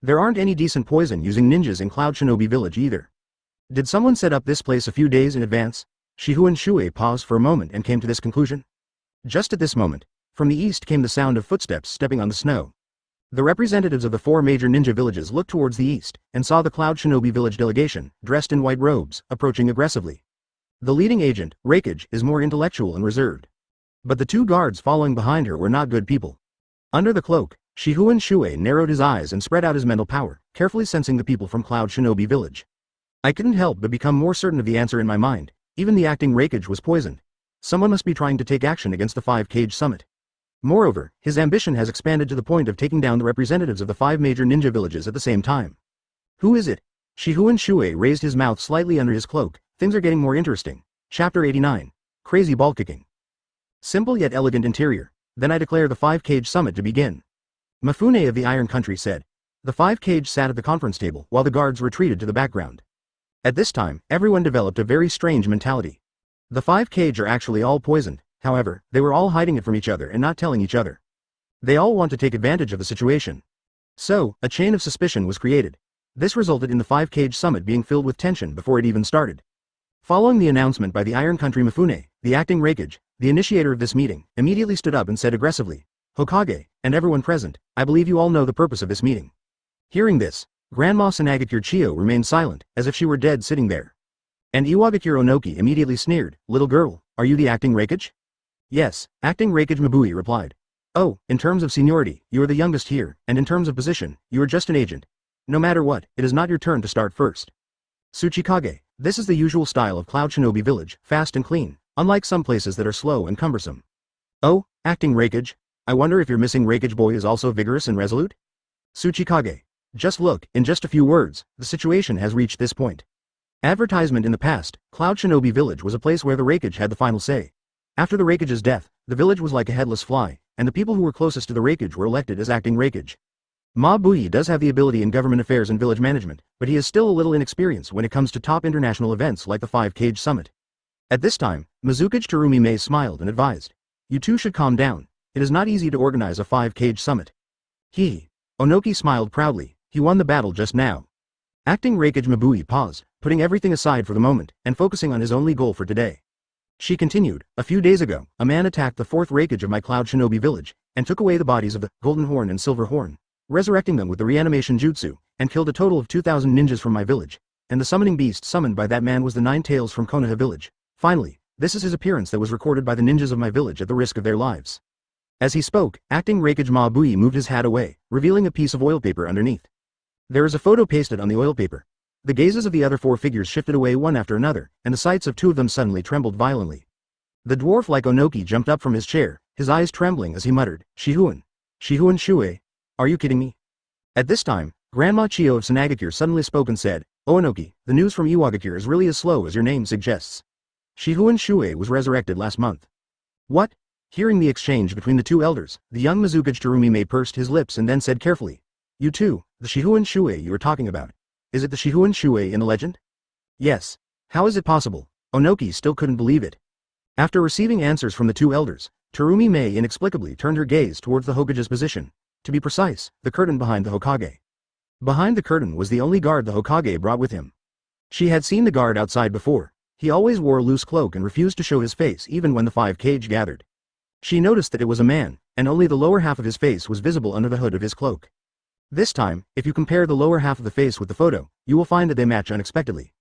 There aren't any decent poison using ninjas in Cloud Shinobi Village either. Did someone set up this place a few days in advance? Shifengin Shuoye paused for a moment and came to this conclusion. Just at this moment, from the east came the sound of footsteps stepping on the snow. The representatives of the 4 major ninja villages looked towards the east, and saw the Cloud Shinobi Village delegation, dressed in white robes, approaching aggressively. The leading agent, Reikage, is more intellectual and reserved. But the 2 guards following behind her were not good people. Under the cloak, Shifengin Shuoye narrowed his eyes and spread out his mental power, carefully sensing the people from Cloud Shinobi Village. I couldn't help but become more certain of the answer in my mind. Even the acting Reikage was poisoned. Someone must be trying to take action against the 5-cage summit. Moreover, his ambition has expanded to the point of taking down the representatives of the 5 major ninja villages at the same time. Who is it? Shifengin Shuoye raised his mouth slightly under his cloak. Things are getting more interesting. Chapter 89. Crazy ball kicking. Simple yet elegant interior. Then I declare the 5-cage summit to begin. Mifune of the Iron Country said. The 5-cage sat at the conference table while the guards retreated to the background. At this time, everyone developed a very strange mentality. The 5-cage are actually all poisoned, however, they were all hiding it from each other and not telling each other. They all want to take advantage of the situation. So, a chain of suspicion was created. This resulted in the 5-cage summit being filled with tension before it even started. Following the announcement by the Iron Country Mifune, the acting Reikage, the initiator of this meeting, immediately stood up and said aggressively, Hokage, and everyone present, I believe you all know the purpose of this meeting. Hearing this, Grandma Senagakure Chiyo remained silent, as if she were dead sitting there. And Iwagakure Onoki immediately sneered, Little girl, are you the acting Reikage? Yes, acting Reikage Mabui replied. Oh, in terms of seniority, you are the youngest here, and in terms of position, you are just an agent. No matter what, it is not your turn to start first. Tsuchikage, this is the usual style of Cloud Shinobi Village, fast and clean, unlike some places that are slow and cumbersome. Oh, acting Reikage, I wonder if your missing Reikage boy is also vigorous and resolute? Tsuchikage. Just look, in just a few words, the situation has reached this point. Advertisement in the past, Cloud Shinobi Village was a place where the Reikage had the final say. After the Reikage's death, the village was like a headless fly, and the people who were closest to the Reikage were elected as acting Reikage. Mabui does have the ability in government affairs and village management, but he is still a little inexperienced when it comes to top international events like the 5-cage summit. At this time, Mizuguchi Tsurumi smiled and advised. You two should calm down. It is not easy to organize a 5-cage summit. Onoki smiled proudly. He won the battle just now. Acting Reikage Mabui paused, putting everything aside for the moment, and focusing on his only goal for today. She continued, a few days ago, a man attacked the 4th Reikage of my Cloud Shinobi village, and took away the bodies of the Golden Horn and Silver Horn, resurrecting them with the reanimation jutsu, and killed a total of 2,000 ninjas from my village, and the summoning beast summoned by that man was the 9 tails from Konoha village. Finally, this is his appearance that was recorded by the ninjas of my village at the risk of their lives. As he spoke, acting Reikage Mabui moved his hat away, revealing a piece of oil paper underneath. There is a photo pasted on the oil paper. The gazes of the other 4 figures shifted away one after another, and the sights of 2 of them suddenly trembled violently. The dwarf like Onoki jumped up from his chair, his eyes trembling as he muttered, Shifengin Shuoye, are you kidding me? At this time, Grandma Chiyo of Senagakure suddenly spoke and said, Oh Onoki, the news from Iwagakure is really as slow as your name suggests. Shifengin Shuoye was resurrected last month. What? Hearing the exchange between the 2 elders, the young Mizuguchi Tsurumi pursed his lips and then said carefully, You too, the Shifengin Shuoye you are talking about. Is it the Shifengin Shuoye in the legend? Yes. How is it possible? Onoki still couldn't believe it. After receiving answers from the 2 elders, Tsurumi inexplicably turned her gaze towards the Hokage's position. To be precise, the curtain behind the Hokage. Behind the curtain was the only guard the Hokage brought with him. She had seen the guard outside before. He always wore a loose cloak and refused to show his face even when the 5-cage gathered. She noticed that it was a man, and only the lower half of his face was visible under the hood of his cloak. This time, if you compare the lower half of the face with the photo, you will find that they match unexpectedly.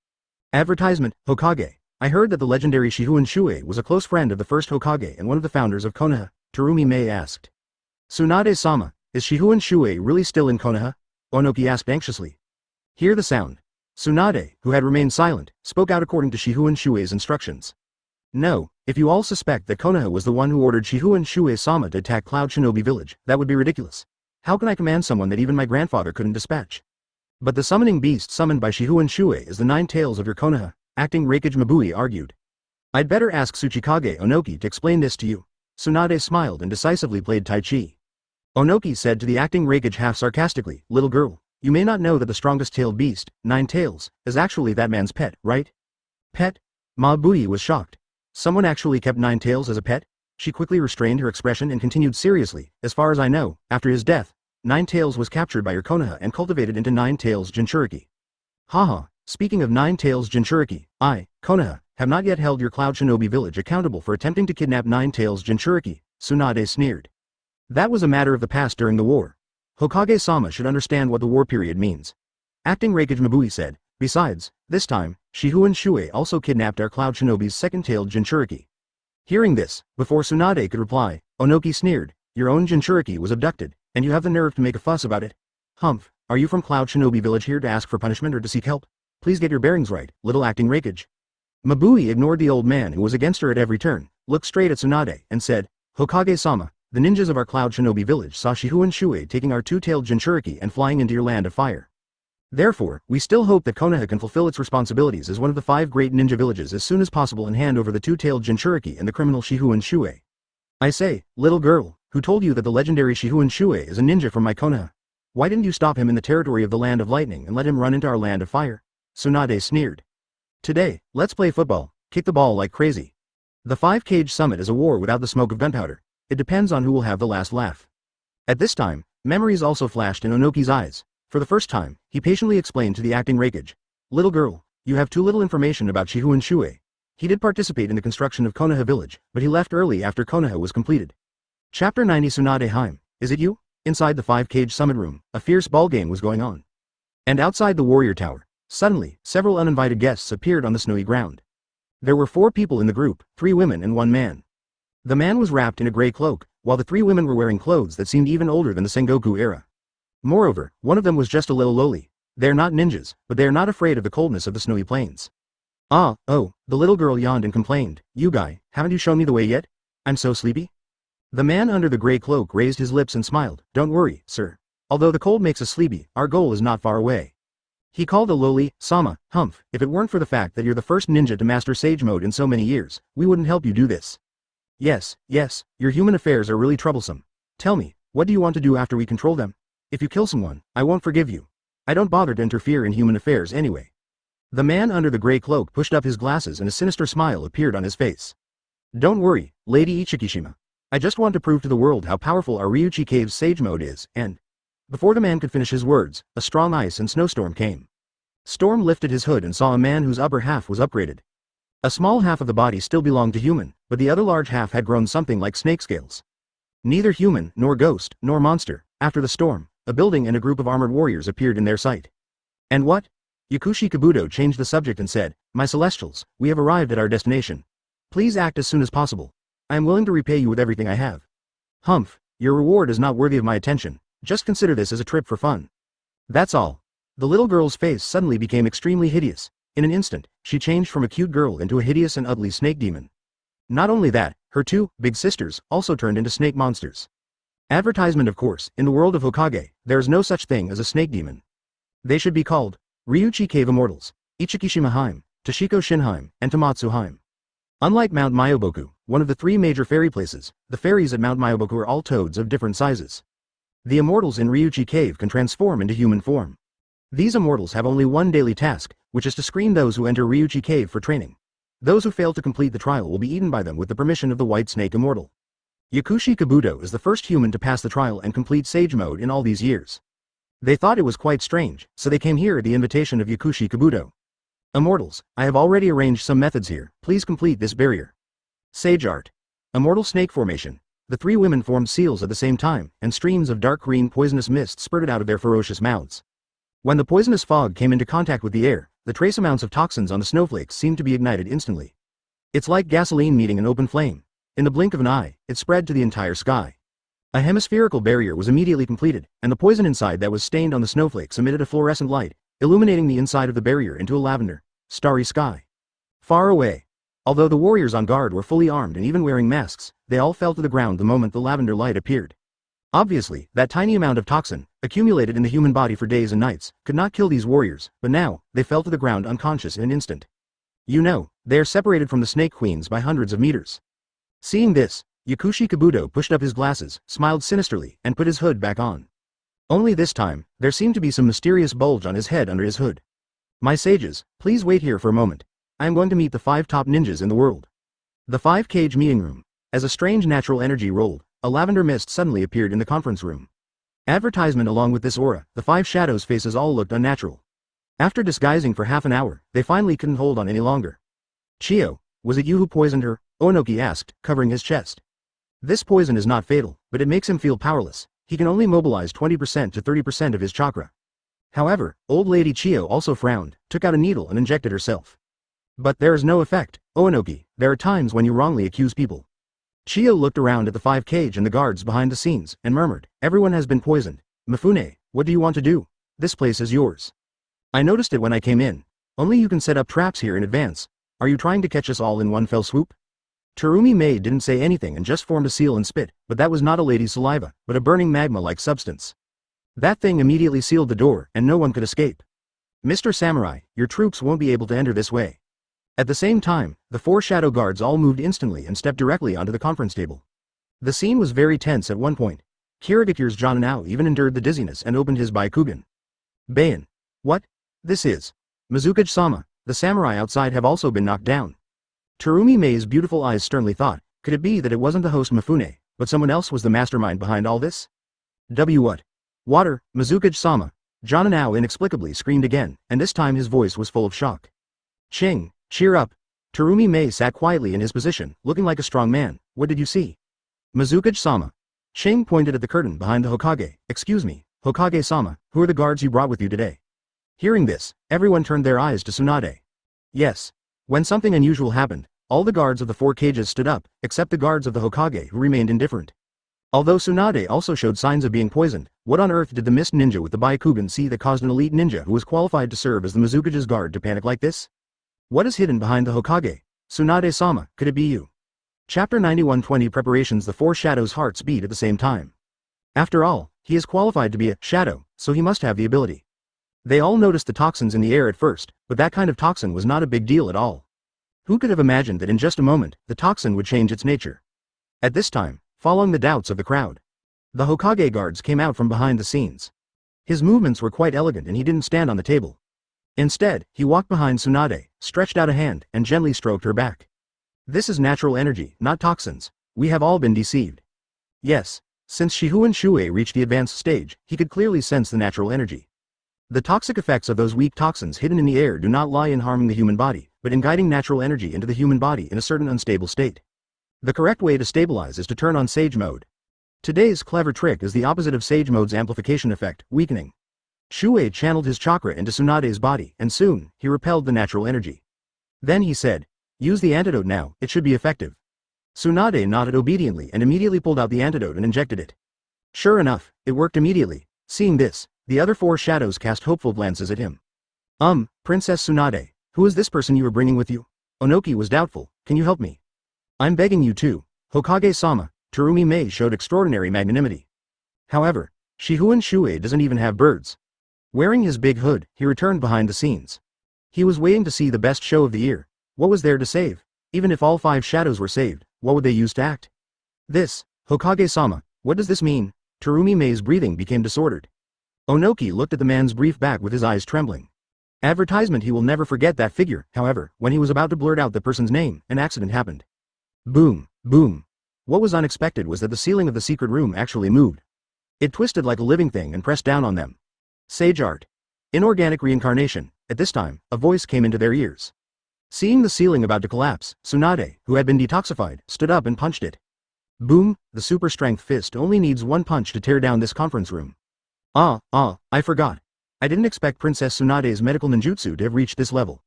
Advertisement, Hokage. I heard that the legendary Shifengin Shuoye was a close friend of the first Hokage and one of the founders of Konoha, Tsurumi asked. Tsunade-sama, is Shifengin Shuoye really still in Konoha? Onoki asked anxiously. Hear the sound. Tsunade, who had remained silent, spoke out according to Shifengin Shuoye's instructions. No, if you all suspect that Konoha was the one who ordered Shifengin Shuoye-sama to attack Cloud Shinobi Village, that would be ridiculous. How can I command someone that even my grandfather couldn't dispatch? But the summoning beast summoned by Shifengin Shuoye is the 9 tails of your Konoha, acting Reikage Mabui argued. I'd better ask Tsuchikage Onoki to explain this to you. Tsunade smiled and decisively played Tai Chi. Onoki said to the acting Reikage half sarcastically, little girl, you may not know that the strongest tailed beast, 9 tails, is actually that man's pet, right? Pet? Mabui was shocked. Someone actually kept 9 tails as a pet? She quickly restrained her expression and continued seriously, as far as I know, after his death, 9 tails was captured by your Konoha and cultivated into 9 tails Jinchuriki. Haha, speaking of 9 tails Jinchuriki, I, Konoha, have not yet held your Cloud Shinobi village accountable for attempting to kidnap 9 tails Jinchuriki, Tsunade sneered. That was a matter of the past during the war. Hokage-sama should understand what the war period means. Acting Reikage Mabui said, besides, this time, Shifengin Shuoye also kidnapped our Cloud Shinobi's second-tailed Jinchuriki. Hearing this, before Tsunade could reply, Onoki sneered, your own Jinchuriki was abducted, and you have the nerve to make a fuss about it? Humph, are you from Cloud Shinobi Village here to ask for punishment or to seek help? Please get your bearings right, little acting Reikage. Mabui ignored the old man who was against her at every turn, looked straight at Tsunade, and said, Hokage-sama, the ninjas of our Cloud Shinobi village saw Shifengin Shuoye taking our 2-tailed Jinchuriki and flying into your land of fire. Therefore, we still hope that Konoha can fulfill its responsibilities as one of the 5 great ninja villages as soon as possible and hand over the 2-tailed Jinchuriki and the criminal Shifengin Shuoye. I say, little girl, who told you that the legendary Shifengin Shuoye is a ninja from my Konoha? Why didn't you stop him in the territory of the land of lightning and let him run into our land of fire? Tsunade sneered. Today, let's play football, kick the ball like crazy. The 5-cage summit is a war without the smoke of gunpowder. It depends on who will have the last laugh. At this time, memories also flashed in Onoki's eyes. For the first time, he patiently explained to the acting Reikage. Little girl, you have too little information about Shifengin Shuoye. He did participate in the construction of Konoha village, but he left early after Konoha was completed. Chapter 90 Tsunade Heim, is it you? Inside the 5-cage summit room, a fierce ball game was going on. And outside the warrior tower, suddenly, several uninvited guests appeared on the snowy ground. There were 4 people in the group, 3 women and 1 man. The man was wrapped in a gray cloak, while the 3 women were wearing clothes that seemed even older than the Sengoku era. Moreover, one of them was just a little lowly. They are not ninjas, but they are not afraid of the coldness of the snowy plains. Ah, oh, the little girl yawned and complained, you guy, haven't you shown me the way yet? I'm so sleepy. The man under the gray cloak raised his lips and smiled, don't worry, sir. Although the cold makes us sleepy, our goal is not far away. He called a lowly, Sama, humph, if it weren't for the fact that you're the first ninja to master Sage Mode in so many years, we wouldn't help you do this. Yes, your human affairs are really troublesome. Tell me, what do you want to do after we control them? If you kill someone, I won't forgive you. I don't bother to interfere in human affairs anyway. The man under the gray cloak pushed up his glasses and a sinister smile appeared on his face. Don't worry, Lady Ichikishima. I just want to prove to the world how powerful our Ryuchi Cave's Sage Mode is, and... Before the man could finish his words, a strong ice and snowstorm came. Storm lifted his hood and saw a man whose upper half was upgraded. A small half of the body still belonged to human, but the other large half had grown something like snake scales. Neither human, nor ghost, nor monster. After the storm, a building and a group of armored warriors appeared in their sight. And what? Yakushi Kabuto changed the subject and said, my celestials, we have arrived at our destination. Please act as soon as possible. I am willing to repay you with everything I have. Humph, your reward is not worthy of my attention. Just consider this as a trip for fun. That's all. The little girl's face suddenly became extremely hideous. In an instant, she changed from a cute girl into a hideous and ugly snake demon. Not only that, her 2 big sisters also turned into snake monsters. Advertisement of course, in the world of Hokage, there is no such thing as a snake demon. They should be called Ryuchi Cave Immortals, Ichikishima Heim, Toshiko Shinheim, and Tomatsu Heim. Unlike Mount Myoboku, one of the 3 major fairy places, the fairies at Mount Myoboku are all toads of different sizes. The immortals in Ryuchi Cave can transform into human form. These immortals have only one daily task, which is to screen those who enter Ryuchi Cave for training. Those who fail to complete the trial will be eaten by them with the permission of the White Snake Immortal. Yakushi Kabuto is the first human to pass the trial and complete Sage Mode in all these years. They thought it was quite strange, so they came here at the invitation of Yakushi Kabuto. Immortals, I have already arranged some methods here, please complete this barrier. Sage Art. Immortal Snake Formation. The 3 women formed seals at the same time, and streams of dark green poisonous mist spurted out of their ferocious mouths. When the poisonous fog came into contact with the air, the trace amounts of toxins on the snowflakes seemed to be ignited instantly. It's like gasoline meeting an open flame. In the blink of an eye, it spread to the entire sky. A hemispherical barrier was immediately completed, and the poison inside that was stained on the snowflakes emitted a fluorescent light, illuminating the inside of the barrier into a lavender, starry sky. Far away. Although the warriors on guard were fully armed and even wearing masks, they all fell to the ground the moment the lavender light appeared. Obviously, that tiny amount of toxin, accumulated in the human body for days and nights, could not kill these warriors, but now, they fell to the ground unconscious in an instant. You know, they are separated from the Snake Queens by hundreds of meters. Seeing this, Yakushi Kabuto pushed up his glasses, smiled sinisterly, and put his hood back on. Only this time, there seemed to be some mysterious bulge on his head under his hood. My sages, please wait here for a moment. I am going to meet the 5 top ninjas in the world. The 5 Kage meeting room. As a strange natural energy rolled, a lavender mist suddenly appeared in the conference room. Advertisement along with this aura, the 5 shadows' faces all looked unnatural. After disguising for half an hour, they finally couldn't hold on any longer. Chio, was it you who poisoned her? Onoki asked, covering his chest. This poison is not fatal, but it makes him feel powerless. He can only mobilize 20% to 30% of his chakra. However, old lady Chio also frowned, took out a needle and injected herself. But there is no effect, Onoki. There are times when you wrongly accuse people. Chio looked around at the 5 Kage and the guards behind the scenes, and murmured, everyone has been poisoned. Mifune, what do you want to do? This place is yours. I noticed it when I came in. Only you can set up traps here in advance. Are you trying to catch us all in one fell swoop? Terumi Mei didn't say anything and just formed a seal and spit, but that was not a lady's saliva, but a burning magma-like substance. That thing immediately sealed the door, and no one could escape. Mr. Samurai, your troops won't be able to enter this way. At the same time, the 4 shadow guards all moved instantly and stepped directly onto the conference table. The scene was very tense at one point. Kirigakure's Jananao even endured the dizziness and opened his Byakugan. Bayan. What? This is. Mizukage-sama, the samurai outside have also been knocked down. Terumi Mei's beautiful eyes sternly thought, could it be that it wasn't the host Mifune, but someone else was the mastermind behind all this? What? Water, Mizukage-sama. Jananao inexplicably screamed again, and this time his voice was full of shock. Ching. Cheer up. Terumi Mei sat quietly in his position, looking like a strong man. What did you see? Mizukage-sama. Ching pointed at the curtain behind the Hokage. Excuse me, Hokage-sama, who are the guards you brought with you today? Hearing this, everyone turned their eyes to Tsunade. Yes. When something unusual happened, all the guards of the 4 cages stood up, except the guards of the Hokage who remained indifferent. Although Tsunade also showed signs of being poisoned, what on earth did the mist ninja with the Byakugan see that caused an elite ninja who was qualified to serve as the Mizukage's guard to panic like this? What is hidden behind the Hokage? Tsunade-sama, could it be you? Chapter 91:20 Preparations. The 4 shadows' hearts beat at the same time. After all, he is qualified to be a shadow, so he must have the ability. They all noticed the toxins in the air at first, but that kind of toxin was not a big deal at all. Who could have imagined that in just a moment, the toxin would change its nature? At this time, following the doubts of the crowd, the Hokage guards came out from behind the scenes. His movements were quite elegant and he didn't stand on the table. Instead, he walked behind Tsunade, stretched out a hand, and gently stroked her back. This is natural energy, not toxins. We have all been deceived. Yes, since Shifengin Shuoye reached the advanced stage, he could clearly sense the natural energy. The toxic effects of those weak toxins hidden in the air do not lie in harming the human body, but in guiding natural energy into the human body in a certain unstable state. The correct way to stabilize is to turn on Sage Mode. Today's clever trick is the opposite of Sage Mode's amplification effect, weakening. Shuoye channeled his chakra into Tsunade's body, and soon, he repelled the natural energy. Then he said, use the antidote now, it should be effective. Tsunade nodded obediently and immediately pulled out the antidote and injected it. Sure enough, it worked immediately. Seeing this, the other 4 shadows cast hopeful glances at him. Princess Tsunade, who is this person you are bringing with you? Onoki was doubtful, can you help me? I'm begging you to. Hokage-sama, Terumi Mei showed extraordinary magnanimity. However, Shifengin Shuoye doesn't even have birds. Wearing his big hood, he returned behind the scenes. He was waiting to see the best show of the year. What was there to save? Even if all 5 shadows were saved, what would they use to act? This, Hokage-sama, what does this mean? Terumi Mei's breathing became disordered. Onoki looked at the man's brief back with his eyes trembling. Advertisement. He will never forget that figure. However, when he was about to blurt out the person's name, an accident happened. Boom, boom. What was unexpected was that the ceiling of the secret room actually moved. It twisted like a living thing and pressed down on them. Sage art. Inorganic reincarnation. At this time, a voice came into their ears. Seeing the ceiling about to collapse, Tsunade, who had been detoxified, stood up and punched it. Boom, the super strength fist only needs one punch to tear down this conference room. I forgot. I didn't expect Princess Tsunade's medical ninjutsu to have reached this level.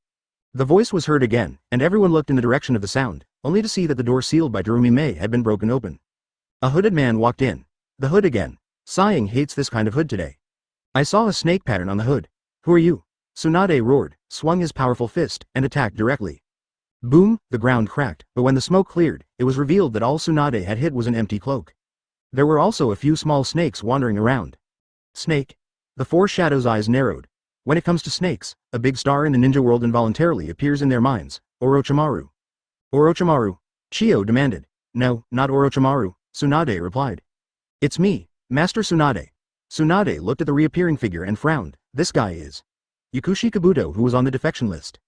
The voice was heard again, and everyone looked in the direction of the sound, only to see that the door sealed by Terumi Mei had been broken open. A hooded man walked in. The hood again. Sighing hates this kind of hood today. I saw a snake pattern on the hood. Who are you? Tsunade roared, swung his powerful fist, and attacked directly. Boom, the ground cracked, but when the smoke cleared, it was revealed that all Tsunade had hit was an empty cloak. There were also a few small snakes wandering around. Snake? The four shadows' eyes narrowed. When it comes to snakes, a big star in the ninja world involuntarily appears in their minds, Orochimaru. Orochimaru? Chio demanded. No, not Orochimaru, Tsunade replied. It's me, Master Tsunade. Tsunade looked at the reappearing figure and frowned. This guy is Yakushi Kabuto, who was on the defection list.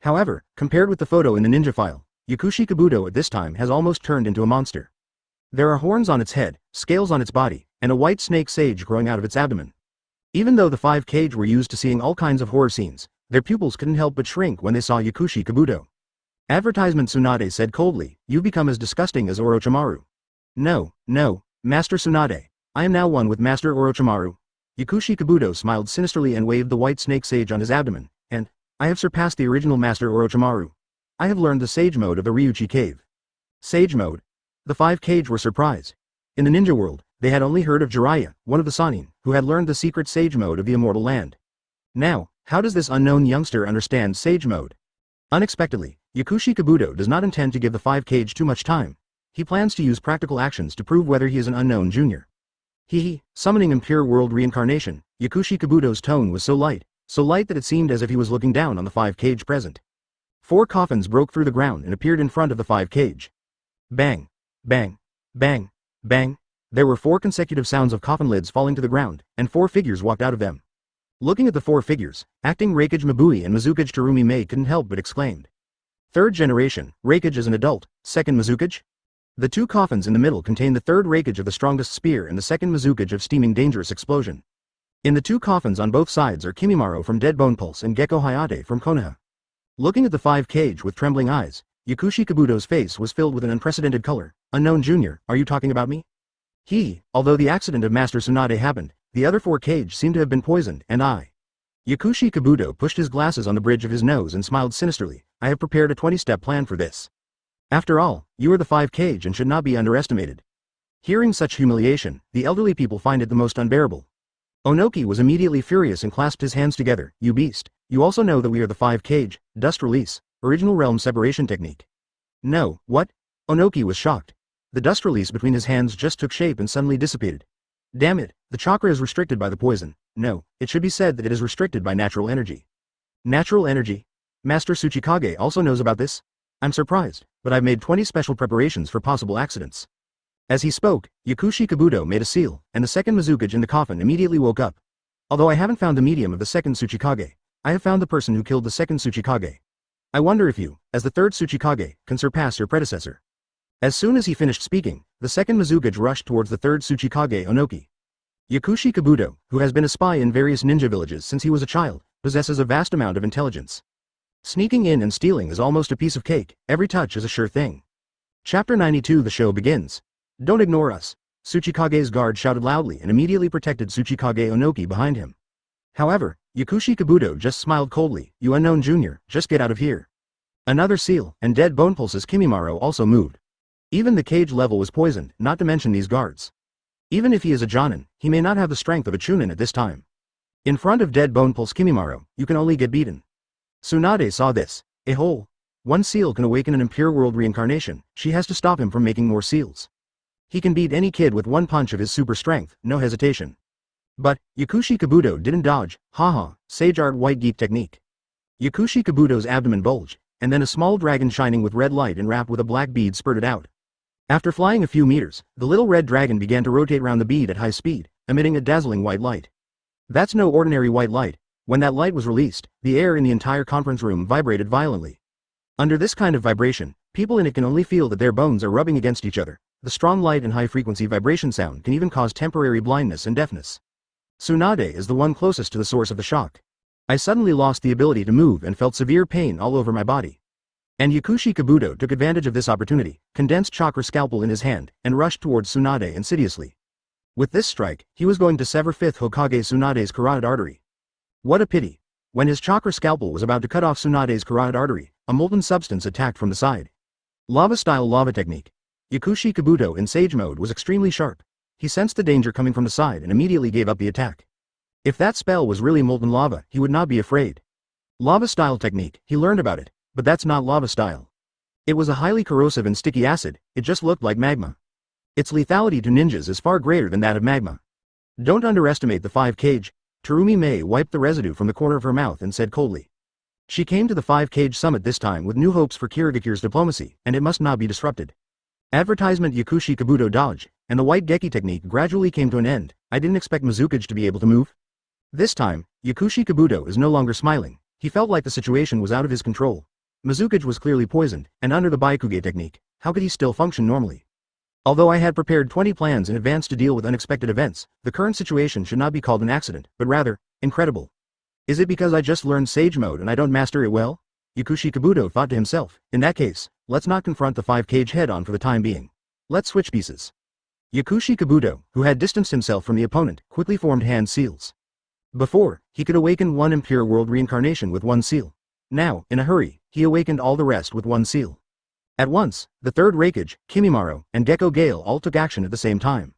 However, compared with the photo in the ninja file, Yakushi Kabuto at this time has almost turned into a monster. There are horns on its head, scales on its body, and a white snake sage growing out of its abdomen. Even though the 5 Kage were used to seeing all kinds of horror scenes, their pupils couldn't help but shrink when they saw Yakushi Kabuto. Advertisement, Tsunade said coldly, you've become as disgusting as Orochimaru. No, Master Tsunade. I am now one with Master Orochimaru. Yakushi Kabuto smiled sinisterly and waved the white snake sage on his abdomen, and I have surpassed the original Master Orochimaru. I have learned the Sage Mode of the Ryuchi Cave. Sage Mode? The 5 Kage were surprised. In the ninja world, they had only heard of Jiraiya, one of the Sannin, who had learned the secret Sage Mode of the Immortal Land. Now, how does this unknown youngster understand Sage Mode? Unexpectedly, Yakushi Kabuto does not intend to give the 5 Kage too much time. He plans to use practical actions to prove whether he is an unknown junior. Summoning Impure World Reincarnation, Yakushi Kabuto's tone was so light that it seemed as if he was looking down on the 5 Kage present. 4 coffins broke through the ground and appeared in front of the 5 Kage. Bang, bang, bang, bang. There were 4 consecutive sounds of coffin lids falling to the ground, and 4 figures walked out of them. Looking at the 4 figures, acting Reikage Mabui and Mizukage Terumi Mei couldn't help but exclaimed. 3rd generation, Reikage as an adult, 2nd Mizukage? The 2 coffins in the middle contain the 3rd Reikage of the strongest spear and the 2nd Mizukage of steaming dangerous explosion. In the 2 coffins on both sides are Kimimaro from Dead Bone Pulse and Gekko Hayate from Konoha. Looking at the 5 Kage with trembling eyes, Yakushi Kabuto's face was filled with an unprecedented color. Unknown junior, are you talking about me? Although the accident of Master Tsunade happened, the other 4 Kage seem to have been poisoned, and Yakushi Kabuto pushed his glasses on the bridge of his nose and smiled sinisterly. I have prepared a 20-step plan for this. After all, you are the 5 Kage and should not be underestimated. Hearing such humiliation, the elderly people find it the most unbearable. Onoki was immediately furious and clasped his hands together. You beast, you also know that we are the 5 Kage, dust release, original realm separation technique. No, what? Onoki was shocked. The dust release between his hands just took shape and suddenly dissipated. Damn it, the chakra is restricted by the poison. No, it should be said that it is restricted by natural energy. Natural energy? Master Tsuchikage also knows about this? I'm surprised, but I've made 20 special preparations for possible accidents. As he spoke, Yakushi Kabuto made a seal, and the 2nd Mizukage in the coffin immediately woke up. Although I haven't found the medium of the 2nd Tsuchikage, I have found the person who killed the 2nd Tsuchikage. I wonder if you, as the 3rd Tsuchikage, can surpass your predecessor. As soon as he finished speaking, the 2nd Mizukage rushed towards the 3rd Tsuchikage Onoki. Yakushi Kabuto, who has been a spy in various ninja villages since he was a child, possesses a vast amount of intelligence. Sneaking in and stealing is almost a piece of cake, every touch is a sure thing. Chapter 92. The show begins. Don't ignore us. Tsuchikage's guard shouted loudly and immediately protected Tsuchikage Onoki behind him. However, Yakushi Kabuto just smiled coldly. You unknown junior, just get out of here. Another seal, and Dead Bone Pulse's Kimimaro also moved. Even the cage level was poisoned, not to mention these guards. Even if he is a Jonin, he may not have the strength of a Chunin at this time. In front of Dead Bone Pulse Kimimaro, you can only get beaten. Tsunade saw this. One seal can awaken an Impure World Reincarnation, she has to stop him from making more seals. He can beat any kid with one punch of his super strength, no hesitation. But, Yakushi Kabuto didn't dodge, Sage Art White Geek Technique. Yakushi Kabuto's abdomen bulged, and then a small dragon shining with red light and wrapped with a black bead spurted out. After flying a few meters, the little red dragon began to rotate around the bead at high speed, emitting a dazzling white light. That's no ordinary white light. When that light was released, the air in the entire conference room vibrated violently. Under this kind of vibration, people in it can only feel that their bones are rubbing against each other. The strong light and high-frequency vibration sound can even cause temporary blindness and deafness. Tsunade is the one closest to the source of the shock. I suddenly lost the ability to move and felt severe pain all over my body. And Yakushi Kabuto took advantage of this opportunity, condensed chakra scalpel in his hand, and rushed towards Tsunade insidiously. With this strike, he was going to sever 5th Hokage Tsunade's carotid artery. What a pity. When his chakra scalpel was about to cut off Tsunade's carotid artery, a molten substance attacked from the side. Lava-style lava technique. Yakushi Kabuto in Sage Mode was extremely sharp. He sensed the danger coming from the side and immediately gave up the attack. If that spell was really molten lava, he would not be afraid. Lava style technique, he learned about it, but that's not lava style. It was a highly corrosive and sticky acid, it just looked like magma. Its lethality to ninjas is far greater than that of magma. Don't underestimate the 5 Kage. Terumi Mei wiped the residue from the corner of her mouth and said coldly. She came to the 5 Kage summit this time with new hopes for Kirigakure's diplomacy, and it must not be disrupted. Advertisement Yakushi Kabuto dodge, and the white Geki technique gradually came to an end. I didn't expect Mizukage to be able to move. This time, Yakushi Kabuto is no longer smiling. He felt like the situation was out of his control. Mizukage was clearly poisoned, and under the Byakuge technique, how could he still function normally? Although I had prepared 20 plans in advance to deal with unexpected events, the current situation should not be called an accident, but rather, incredible. Is it because I just learned Sage Mode and I don't master it well? Yakushi Kabuto thought to himself. In that case, let's not confront the 5 Kage head-on for the time being. Let's switch pieces. Yakushi Kabuto, who had distanced himself from the opponent, quickly formed hand seals. Before, he could awaken one Impure World reincarnation with one seal. Now, in a hurry, he awakened all the rest with one seal. At once, the third Reikage, Kimimaro, and Gecko Gale all took action at the same time.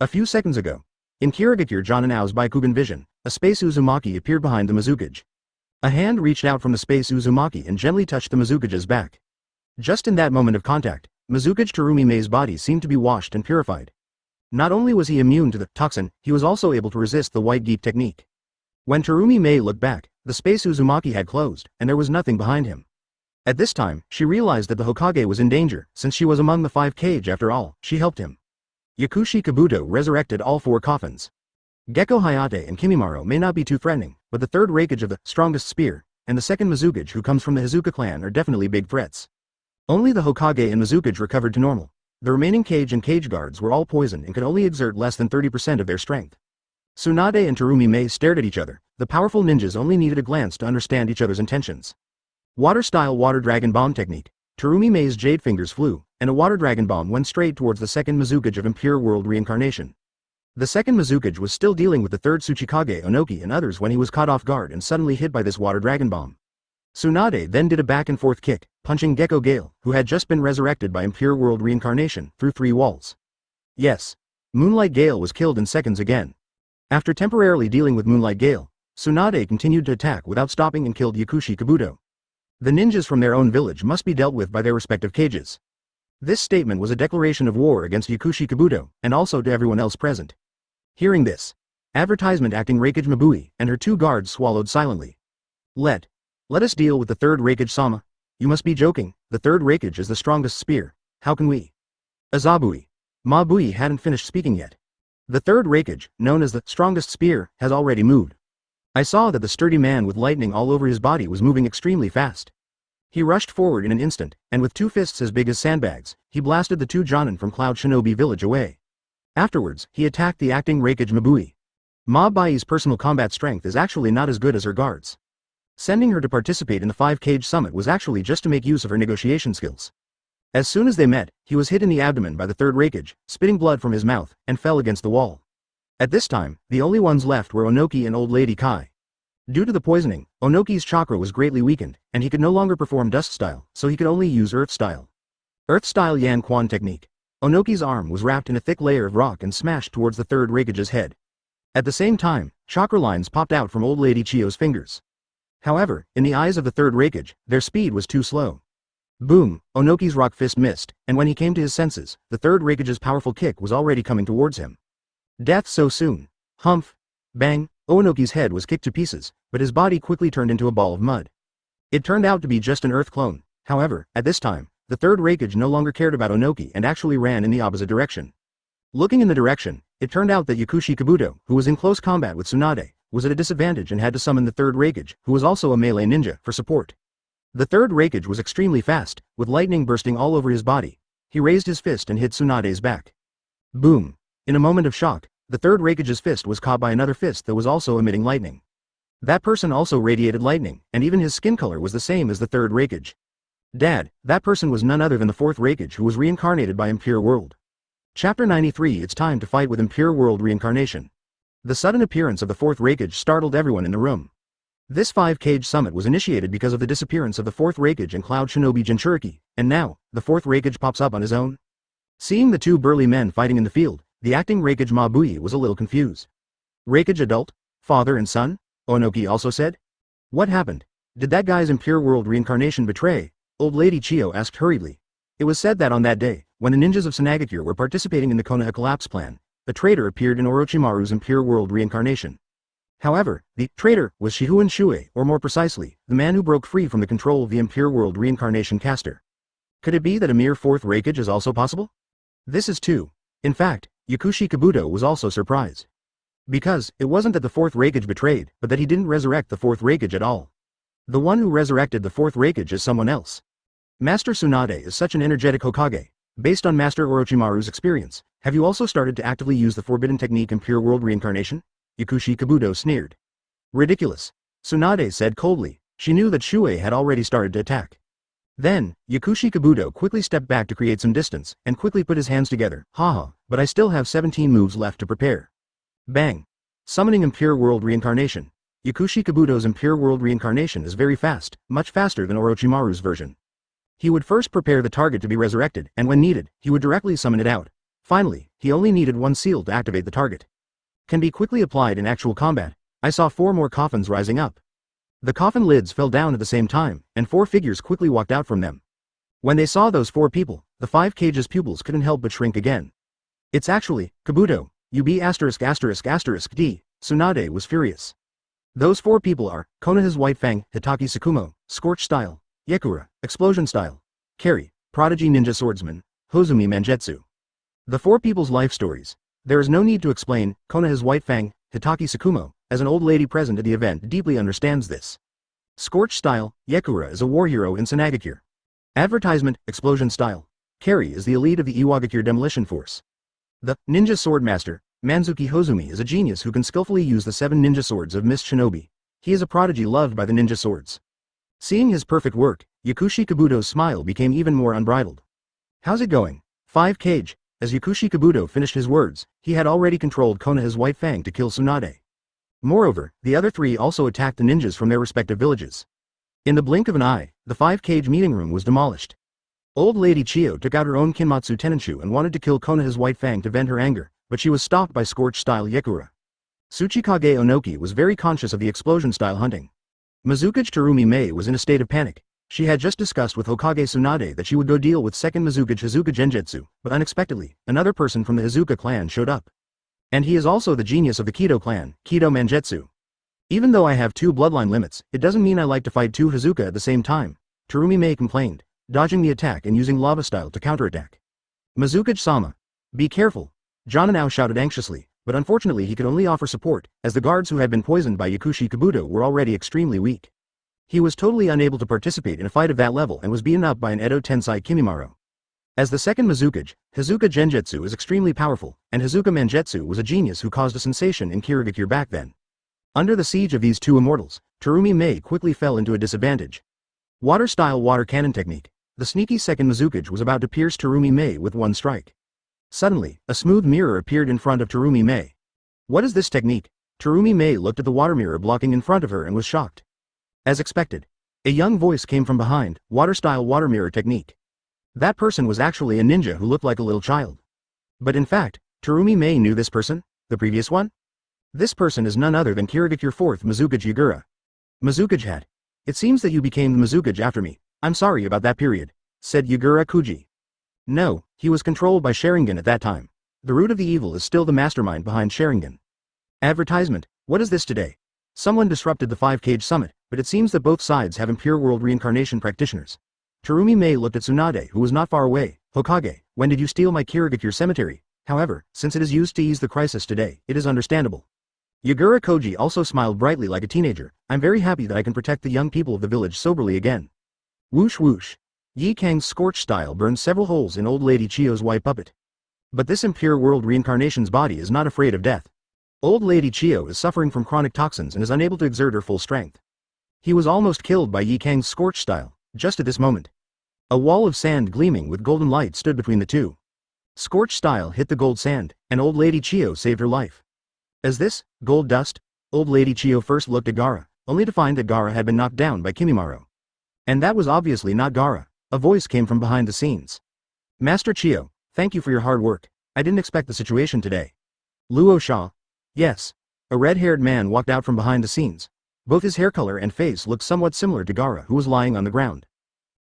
A few seconds ago, in Kirigakure Jonanao's Byakugan vision, a space Uzumaki appeared behind the Mizukage. A hand reached out from the space Uzumaki and gently touched the Mizukage's back. Just in that moment of contact, Mizukage Terumi Mei's body seemed to be washed and purified. Not only was he immune to the toxin, he was also able to resist the white geek technique. When Terumi Mei looked back, the space Uzumaki had closed, and there was nothing behind him. At this time, she realized that the Hokage was in danger, since she was among the 5 Kage after all, she helped him. Yakushi Kabuto resurrected all 4 coffins. Gecko Hayate and Kimimaro may not be too threatening, but the third Reikage of the strongest spear, and the second Mizukage who comes from the Hizuka clan are definitely big threats. Only the Hokage and Mizukage recovered to normal. The remaining Kage and Kage guards were all poisoned and could only exert less than 30% of their strength. Tsunade and Terumi Mei stared at each other. The powerful ninjas only needed a glance to understand each other's intentions. Water-style Water Dragon Bomb technique. Terumi Mei's jade fingers flew, and a Water Dragon Bomb went straight towards the second Mizukage of Impure World reincarnation. The second Mizukage was still dealing with the third Tsuchikage Onoki and others when he was caught off guard and suddenly hit by this Water Dragon Bomb. Tsunade then did a back-and-forth kick, punching Gecko Gale, who had just been resurrected by Impure World reincarnation, through 3 walls. Yes. Moonlight Gale was killed in seconds again. After temporarily dealing with Moonlight Gale, Tsunade continued to attack without stopping and killed Yakushi Kabuto. The ninjas from their own village must be dealt with by their respective cages. This statement was a declaration of war against Yakushi Kabuto, and also to everyone else present. Hearing this, advertisement acting Reikage Mabui and her 2 guards swallowed silently. Let us deal with the third Reikage-sama. You must be joking, the third Reikage is the strongest spear, how can we? Azabui. Mabui hadn't finished speaking yet. The third Reikage, known as the strongest spear, has already moved. I saw that the sturdy man with lightning all over his body was moving extremely fast. He rushed forward in an instant, and with 2 fists as big as sandbags, he blasted the 2 Jonin from Cloud Shinobi village away. Afterwards, he attacked the acting Reikage Mabui. Mabai's personal combat strength is actually not as good as her guards. Sending her to participate in the 5 Kage summit was actually just to make use of her negotiation skills. As soon as they met, he was hit in the abdomen by the third Reikage, spitting blood from his mouth, and fell against the wall. At this time, the only ones left were Onoki and Old Lady Kai. Due to the poisoning, Onoki's chakra was greatly weakened, and he could no longer perform Dust Style, so he could only use Earth Style. Earth Style Yan Quan technique. Onoki's arm was wrapped in a thick layer of rock and smashed towards the third Reikage's head. At the same time, chakra lines popped out from Old Lady Chio's fingers. However, in the eyes of the third Reikage, their speed was too slow. Boom, Onoki's rock fist missed, and when he came to his senses, the third Reikage's powerful kick was already coming towards him. Death so soon. Humph. Bang, Onoki's head was kicked to pieces, but his body quickly turned into a ball of mud. It turned out to be just an earth clone. However, at this time, the third Reikage no longer cared about Onoki and actually ran in the opposite direction. Looking in the direction, it turned out that Yakushi Kabuto, who was in close combat with Tsunade, was at a disadvantage and had to summon the third Reikage, who was also a melee ninja, for support. The third Reikage was extremely fast, with lightning bursting all over his body. He raised his fist and hit Tsunade's back. Boom. In a moment of shock, the third Reikage's fist was caught by another fist that was also emitting lightning. That person also radiated lightning, and even his skin color was the same as the third Reikage. Dad, that person was none other than the fourth Reikage who was reincarnated by Impure World. Chapter 93. It's time to fight with Impure World reincarnation. The sudden appearance of the fourth Reikage startled everyone in the room. This 5 Kage summit was initiated because of the disappearance of the fourth Reikage and Cloud Shinobi Jinchuriki, and now, the fourth Reikage pops up on his own? Seeing the 2 burly men fighting in the field, the acting Reikage Mabui was a little confused. Reikage adult? Father and son? Onoki also said. What happened? Did that guy's Impure World reincarnation betray? Old Lady Chiyo asked hurriedly. It was said that on that day, when the ninjas of Senju were participating in the Konoha collapse plan, a traitor appeared in Orochimaru's Impure World reincarnation. However, the traitor was Shifengin Shuoye, or more precisely, the man who broke free from the control of the Impure World reincarnation caster. Could it be that a mere fourth Reikage is also possible? This is too. In fact, Yakushi Kabuto was also surprised. Because, it wasn't that the fourth Reikage betrayed, but that he didn't resurrect the fourth Reikage at all. The one who resurrected the fourth Reikage is someone else. Master Tsunade is such an energetic Hokage. Based on Master Orochimaru's experience, have you also started to actively use the forbidden technique Impure World reincarnation? Yakushi Kabuto sneered. Ridiculous. Tsunade said coldly. She knew that Shuoye had already started to attack. Then, Yakushi Kabuto quickly stepped back to create some distance, and quickly put his hands together. Haha, but I still have 17 moves left to prepare. Bang. Summoning Impure World reincarnation. Yakushi Kabuto's Impure World reincarnation is very fast, much faster than Orochimaru's version. He would first prepare the target to be resurrected, and when needed, he would directly summon it out. Finally, he only needed one seal to activate the target. Can be quickly applied in actual combat. I saw 4 more coffins rising up. The coffin lids fell down at the same time, and 4 figures quickly walked out from them. When they saw those 4 people, the 5 Kage's pupils couldn't help but shrink again. It's actually, Kabuto, UB******D. Tsunade was furious. Those 4 people are, Konoha's White Fang, Hitaki Tsukumo, Scorch Style, Yekura, Explosion Style, Kari, Prodigy Ninja Swordsman, Hozumi Mangetsu. The 4 people's life stories. There is no need to explain. Konoha's White Fang, Hitaki Tsukumo, as an old lady present at the event, deeply understands this. Scorch Style, Yekura is a war hero in Senju. Advertisement, Explosion Style. Kari is the elite of the Iwagakure Demolition Force. The Ninja Swordmaster, Manzuki Hozumi is a genius who can skillfully use the 7 ninja swords of Mist Shinobi. He is a prodigy loved by the ninja swords. Seeing his perfect work, Yakushi Kabuto's smile became even more unbridled. How's it going? 5 Kage. As Yakushi Kabuto finished his words, he had already controlled Konoha's White Fang to kill Tsunade. Moreover, the other 3 also attacked the ninjas from their respective villages. In the blink of an eye, the 5 Kage meeting room was demolished. Old Lady Chiyo took out her own Kinmatsu Tenenshu and wanted to kill Konoha's White Fang to vent her anger, but she was stopped by Scorch-style Yekura. Tsuchikage Onoki was very conscious of the explosion-style hunting. Mizukage Terumi Mei was in a state of panic. She had just discussed with Hokage Tsunade that she would go deal with second Mizukage Hizuka Genjutsu, but unexpectedly, another person from the Hizuka clan showed up. And he is also the genius of the Kido clan, Kido Mangetsu. Even though I have 2 bloodline limits, it doesn't mean I like to fight 2 Hizuka at the same time, Terumi Mei complained, dodging the attack and using lava style to counterattack. Mizukage-sama. Be careful. Jananao shouted anxiously, but unfortunately he could only offer support, as the guards who had been poisoned by Yakushi Kabuto were already extremely weak. He was totally unable to participate in a fight of that level and was beaten up by an Edo Tensei Kimimaro. As the second Mizukage, Hizuka Genjutsu is extremely powerful, and Hizuka Mangetsu was a genius who caused a sensation in Kirigakure back then. Under the siege of these 2 immortals, Terumi Mei quickly fell into a disadvantage. Water-style water cannon technique. The sneaky second Mizukage was about to pierce Terumi Mei with one strike. Suddenly, a smooth mirror appeared in front of Terumi Mei. What is this technique? Terumi Mei looked at the water mirror blocking in front of her and was shocked. As expected, a young voice came from behind. Water-style water mirror technique. That person was actually a ninja who looked like a little child. But in fact, Terumi Mei knew this person, the previous one? This person is none other than Kirigakure 4th Mizukage Yagura. Mizukage had. It seems that you became the Mizukage after me. I'm sorry about that period, said Yagura Kuji. No, he was controlled by Sharingan at that time. The root of the evil is still the mastermind behind Sharingan. Advertisement. What is this today? Someone disrupted the 5 Kage summit, but it seems that both sides have Impure World reincarnation practitioners. Terumi Mei looked at Tsunade, who was not far away. Hokage, when did you steal my Kirigakure cemetery? However, since it is used to ease the crisis today, it is understandable. Yagura Koji also smiled brightly like a teenager. I'm very happy that I can protect the young people of the village soberly again. Whoosh whoosh. Yi Kang's scorch style burned several holes in old lady Chiyo's white puppet. But this Impure World reincarnation's body is not afraid of death. Old lady Chiyo is suffering from chronic toxins and is unable to exert her full strength. He was almost killed by Yi Kang's scorch style, just at this moment. A wall of sand gleaming with golden light stood between the two. Scorch style hit the gold sand, and old lady Chiyo saved her life. As this, gold dust? Old lady Chiyo first looked at Gaara, only to find that Gaara had been knocked down by Kimimaro. And that was obviously not Gaara. A voice came from behind the scenes. Master Chiyo, thank you for your hard work. I didn't expect the situation today. Luo Sha. Yes. A red-haired man walked out from behind the scenes. Both his hair color and face looked somewhat similar to Gaara, who was lying on the ground.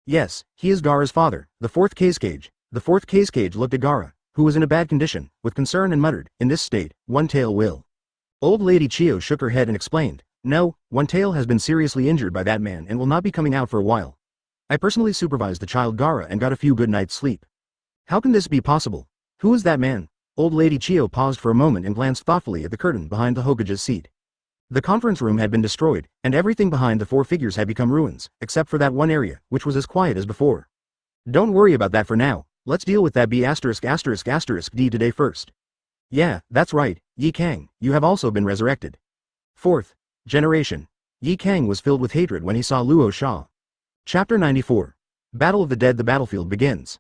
Yes, he is Gaara's father, the fourth Kage. The fourth Kage looked at Gaara, who was in a bad condition, with concern and muttered, "In this state, One Tail will." Old Lady Chiyo shook her head and explained, "No, One Tail has been seriously injured by that man and will not be coming out for a while. I personally supervised the child Gaara and got a few good nights' sleep." "How can this be possible? Who is that man?" Old Lady Chiyo paused for a moment and glanced thoughtfully at the curtain behind the Hokage's seat. The conference room had been destroyed, and everything behind the four figures had become ruins, except for that one area, which was as quiet as before. "Don't worry about that for now. Let's deal with that B***** D today first. Yeah, that's right, Yi Kang, you have also been resurrected. Fourth generation. Yi Kang was filled with hatred when he saw Luo Sha. Chapter 94. Battle of the Dead. The battlefield begins.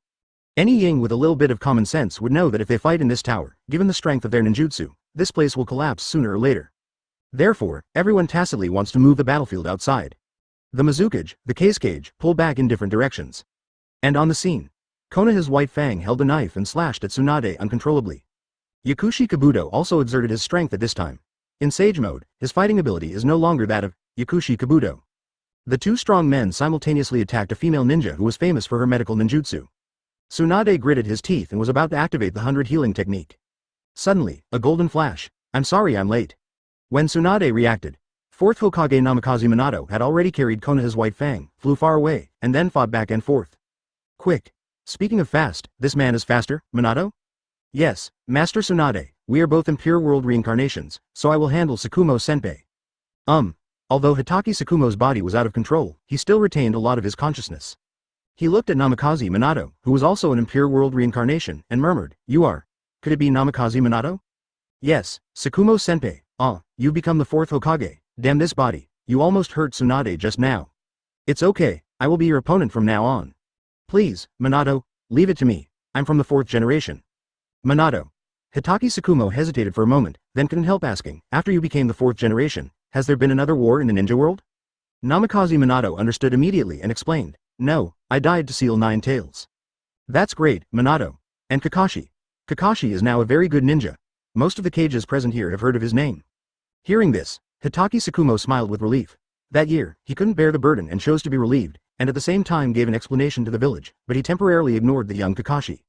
Any Ying with a little bit of common sense would know that if they fight in this tower, given the strength of their ninjutsu, this place will collapse sooner or later. Therefore, everyone tacitly wants to move the battlefield outside. The Mizukage, the Kage, pull back in different directions. And on the scene, Konoha's white fang held a knife and slashed at Tsunade uncontrollably. Yakushi Kabuto also exerted his strength at this time. In Sage mode, his fighting ability is no longer that of Yakushi Kabuto. The two strong men simultaneously attacked a female ninja who was famous for her medical ninjutsu. Tsunade gritted his teeth and was about to activate the 100 healing technique. Suddenly, a golden flash. "I'm sorry I'm late." When Tsunade reacted, 4th Hokage Namikaze Minato had already carried Konoha's white fang, flew far away, and then fought back and forth. Quick. Speaking of fast, this man is faster, Minato? Yes, Master Tsunade, we are both impure world reincarnations, so I will handle Sakumo-senpai. Although Hitaki Sakumo's body was out of control, he still retained a lot of his consciousness. He looked at Namikaze Minato, who was also an impure world reincarnation, and murmured, "You are. Could it be Namikaze Minato?" Yes, Sakumo-senpai, you've become the 4th Hokage, damn this body, you almost hurt Tsunade just now. It's okay, I will be your opponent from now on. Please, Minato, leave it to me, I'm from the 4th generation. Minato. Hitaki Sakumo hesitated for a moment, then couldn't help asking, after you became the 4th generation, has there been another war in the ninja world? Namikaze Minato understood immediately and explained, no, I died to seal 9 tails. That's great, Minato. And Kakashi. Kakashi is now a very good ninja. Most of the Kages present here have heard of his name. Hearing this, Hitaki Sakumo smiled with relief. That year, he couldn't bear the burden and chose to be relieved, and at the same time gave an explanation to the village, but he temporarily ignored the young Kakashi.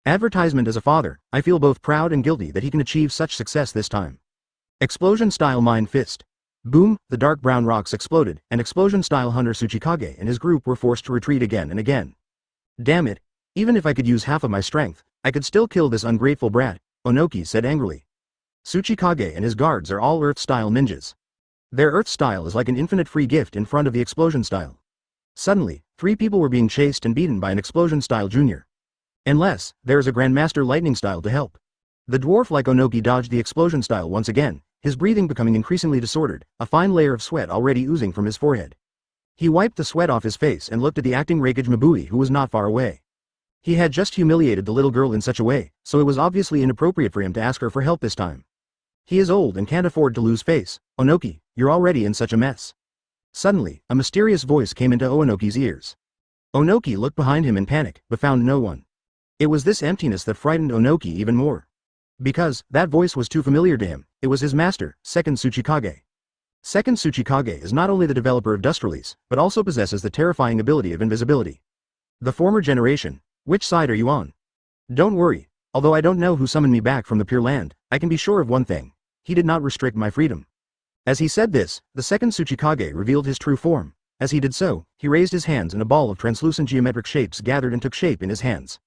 Advertisement. As a father, I feel both proud and guilty that he can achieve such success this time. Explosion-style mind fist. Boom, the dark brown rocks exploded, and explosion-style hunter Tsuchikage and his group were forced to retreat again and again. Damn it, even if I could use half of my strength, I could still kill this ungrateful brat, Onoki said angrily. Tsuchikage and his guards are all Earth-style ninjas. Their Earth style is like an infinite free gift in front of the explosion style. Suddenly, 3 people were being chased and beaten by an explosion-style junior. Unless, there is a Grandmaster lightning style to help. The dwarf-like Onoki dodged the explosion style once again, his breathing becoming increasingly disordered, a fine layer of sweat already oozing from his forehead. He wiped the sweat off his face and looked at the acting Reikage Mabui, who was not far away. He had just humiliated the little girl in such a way, so it was obviously inappropriate for him to ask her for help this time. He is old and can't afford to lose face. Onoki, you're already in such a mess. Suddenly, a mysterious voice came into Onoki's ears. Onoki looked behind him in panic, but found no one. It was this emptiness that frightened Onoki even more. Because, that voice was too familiar to him, it was his master, Second Tsuchikage. Second Tsuchikage is not only the developer of Dust Release, but also possesses the terrifying ability of invisibility. The former generation, which side are you on? Don't worry, although I don't know who summoned me back from the Pure Land, I can be sure of one thing. He did not restrict my freedom. As he said this, the second Tsuchikage revealed his true form. As he did so, he raised his hands and a ball of translucent geometric shapes gathered and took shape in his hands.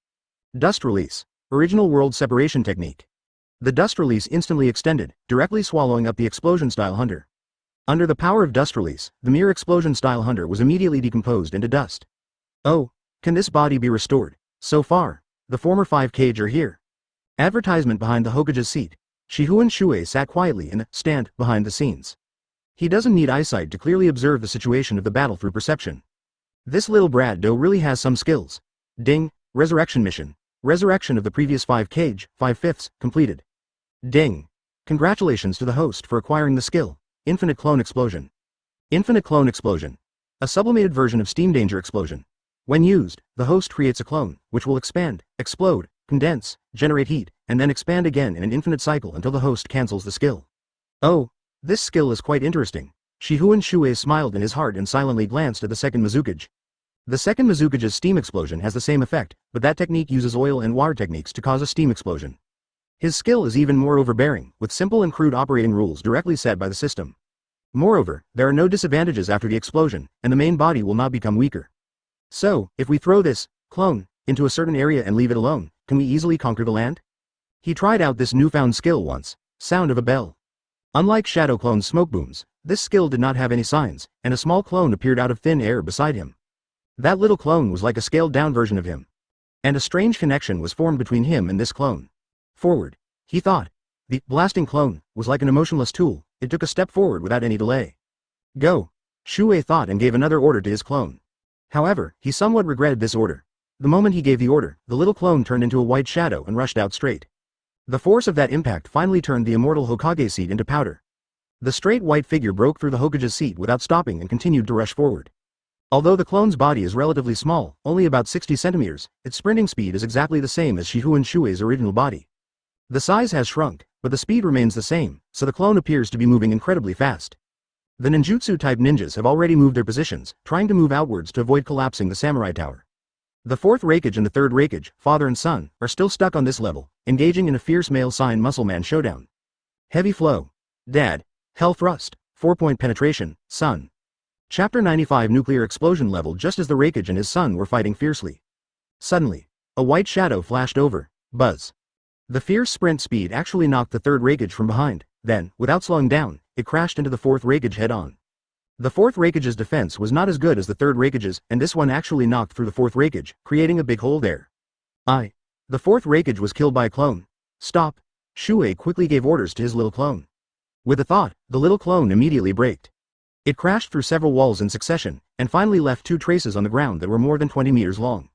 Dust Release. Original World Separation Technique. The Dust Release instantly extended, directly swallowing up the Explosion-style hunter. Under the power of Dust Release, the mere Explosion-style hunter was immediately decomposed into dust. Oh, can this body be restored? So far, the former 5 Kage are here. Advertisement behind the Hokage's seat. Shifengin Shuoye sat quietly in the stand behind the scenes. He doesn't need eyesight to clearly observe the situation of the battle through perception. This little Brad Doe really has some skills. Ding, resurrection mission. Resurrection of the previous 5 Kage, 5/5, completed. Ding. Congratulations to the host for acquiring the skill, Infinite Clone Explosion. Infinite Clone Explosion. A sublimated version of Steam Danger Explosion. When used, the host creates a clone, which will expand, explode, condense, generate heat, and then expand again in an infinite cycle until the host cancels the skill. Oh, this skill is quite interesting. Shihun Shuoye smiled in his heart and silently glanced at the second Mizukage. The second Mizukage's steam explosion has the same effect, but that technique uses oil and water techniques to cause a steam explosion. His skill is even more overbearing, with simple and crude operating rules directly set by the system. Moreover, there are no disadvantages after the explosion, and the main body will not become weaker. So, if we throw this clone into a certain area and leave it alone, can we easily conquer the land? He tried out this newfound skill once. Sound of a bell. Unlike Shadow Clone's smoke booms, this skill did not have any signs, and a small clone appeared out of thin air beside him. That little clone was like a scaled-down version of him. And a strange connection was formed between him and this clone. Forward. He thought. The blasting clone was like an emotionless tool. It took a step forward without any delay. Go. Shuoye thought and gave another order to his clone. However, he somewhat regretted this order. The moment he gave the order, the little clone turned into a white shadow and rushed out straight. The force of that impact finally turned the immortal Hokage seat into powder. The straight white figure broke through the Hokage's seat without stopping and continued to rush forward. Although the clone's body is relatively small, only about 60 centimeters, its sprinting speed is exactly the same as Shihun Shuoye's original body. The size has shrunk, but the speed remains the same, so the clone appears to be moving incredibly fast. The ninjutsu-type ninjas have already moved their positions, trying to move outwards to avoid collapsing the samurai tower. The fourth Reikage and the third Reikage, father and son, are still stuck on this level, engaging in a fierce male sign muscle-man showdown. Heavy flow. Dad. Hell thrust. 4-point penetration. Son. Chapter 95 Nuclear explosion level. Just as the Reikage and his son were fighting fiercely. Suddenly, a white shadow flashed over. Buzz. The fierce sprint speed actually knocked the third Reikage from behind, then, without slowing down, it crashed into the fourth Reikage head-on. The fourth Reikage's defense was not as good as the third Reikage's, and this one actually knocked through the fourth Reikage, creating a big hole there. The fourth Reikage was killed by a clone. Stop. Shuoye quickly gave orders to his little clone. With a thought, the little clone immediately braked. It crashed through several walls in succession, and finally left two traces on the ground that were more than 20 meters long.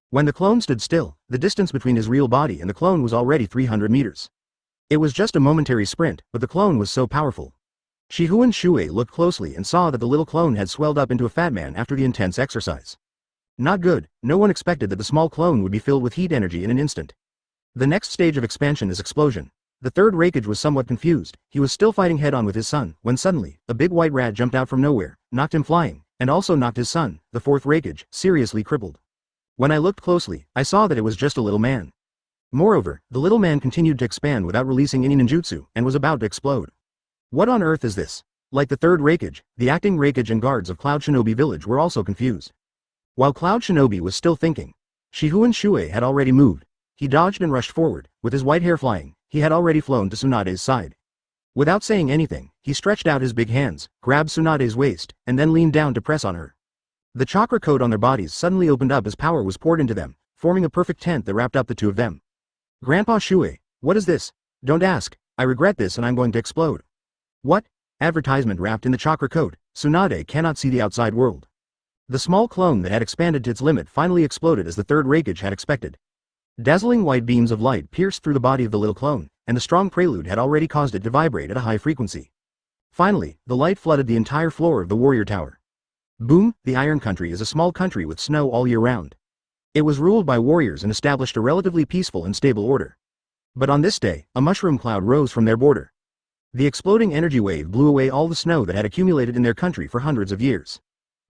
When the clone stood still, the distance between his real body and the clone was already 300 meters. It was just a momentary sprint, but the clone was so powerful. Shihun Shuoye looked closely and saw that the little clone had swelled up into a fat man after the intense exercise. Not good. No one expected that the small clone would be filled with heat energy in an instant. The next stage of expansion is explosion. The third Reikage was somewhat confused. He was still fighting head-on with his son, when suddenly, a big white rat jumped out from nowhere, knocked him flying, and also knocked his son, the fourth Reikage, seriously crippled. When I looked closely, I saw that it was just a little man. Moreover, the little man continued to expand without releasing any ninjutsu, and was about to explode. What on earth is this? Like the third Reikage, the acting Reikage and guards of Cloud Shinobi Village were also confused. While Cloud Shinobi was still thinking, Shihun Shuoye had already moved. He dodged and rushed forward, with his white hair flying. He had already flown to Tsunade's side. Without saying anything, he stretched out his big hands, grabbed Tsunade's waist, and then leaned down to press on her. The chakra code on their bodies suddenly opened up as power was poured into them, forming a perfect tent that wrapped up the two of them. Grandpa Shuoye, what is this? Don't ask. I regret this and I'm going to explode. What? Advertisement wrapped in the chakra code. Tsunade cannot see the outside world. The small clone that had expanded to its limit finally exploded as the third Reikage had expected. Dazzling white beams of light pierced through the body of the little clone, and the strong prelude had already caused it to vibrate at a high frequency. Finally, the light flooded the entire floor of the warrior tower. Boom, the Iron Country is a small country with snow all year round. It was ruled by warriors and established a relatively peaceful and stable order. But on this day, a mushroom cloud rose from their border. The exploding energy wave blew away all the snow that had accumulated in their country for hundreds of years.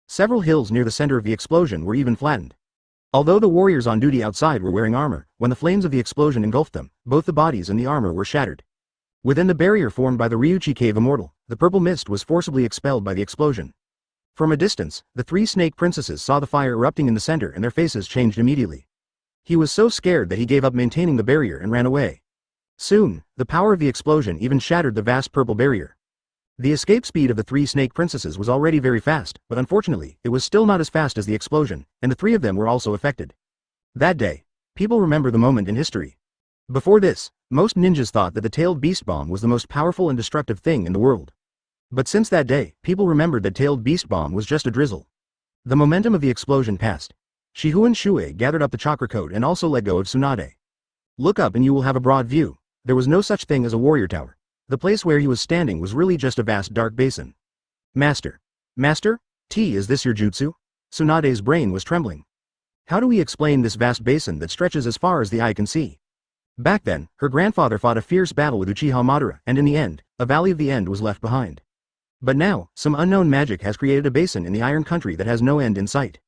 Several hills near the center of the explosion were even flattened. Although the warriors on duty outside were wearing armor, when the flames of the explosion engulfed them, both the bodies and the armor were shattered. Within the barrier formed by the Ryuchi Cave Immortal, the purple mist was forcibly expelled by the explosion. From a distance, the three snake princesses saw the fire erupting in the center and their faces changed immediately. He was so scared that he gave up maintaining the barrier and ran away. Soon, the power of the explosion even shattered the vast purple barrier. The escape speed of the three snake princesses was already very fast, but unfortunately, it was still not as fast as the explosion, and the three of them were also affected. That day, people remember the moment in history. Before this, most ninjas thought that the tailed beast bomb was the most powerful and destructive thing in the world. But since that day, people remembered that tailed beast bomb was just a drizzle. The momentum of the explosion passed. Shihun Shuoye gathered up the chakra code and also let go of Tsunade. Look up and you will have a broad view. There was no such thing as a warrior tower. The place where he was standing was really just a vast dark basin. Master. Master? Is this your jutsu? Tsunade's brain was trembling. How do we explain this vast basin that stretches as far as the eye can see? Back then, her grandfather fought a fierce battle with Uchiha Madara, and in the end, a Valley of the End was left behind. But now, some unknown magic has created a basin in the Iron Country that has no end in sight.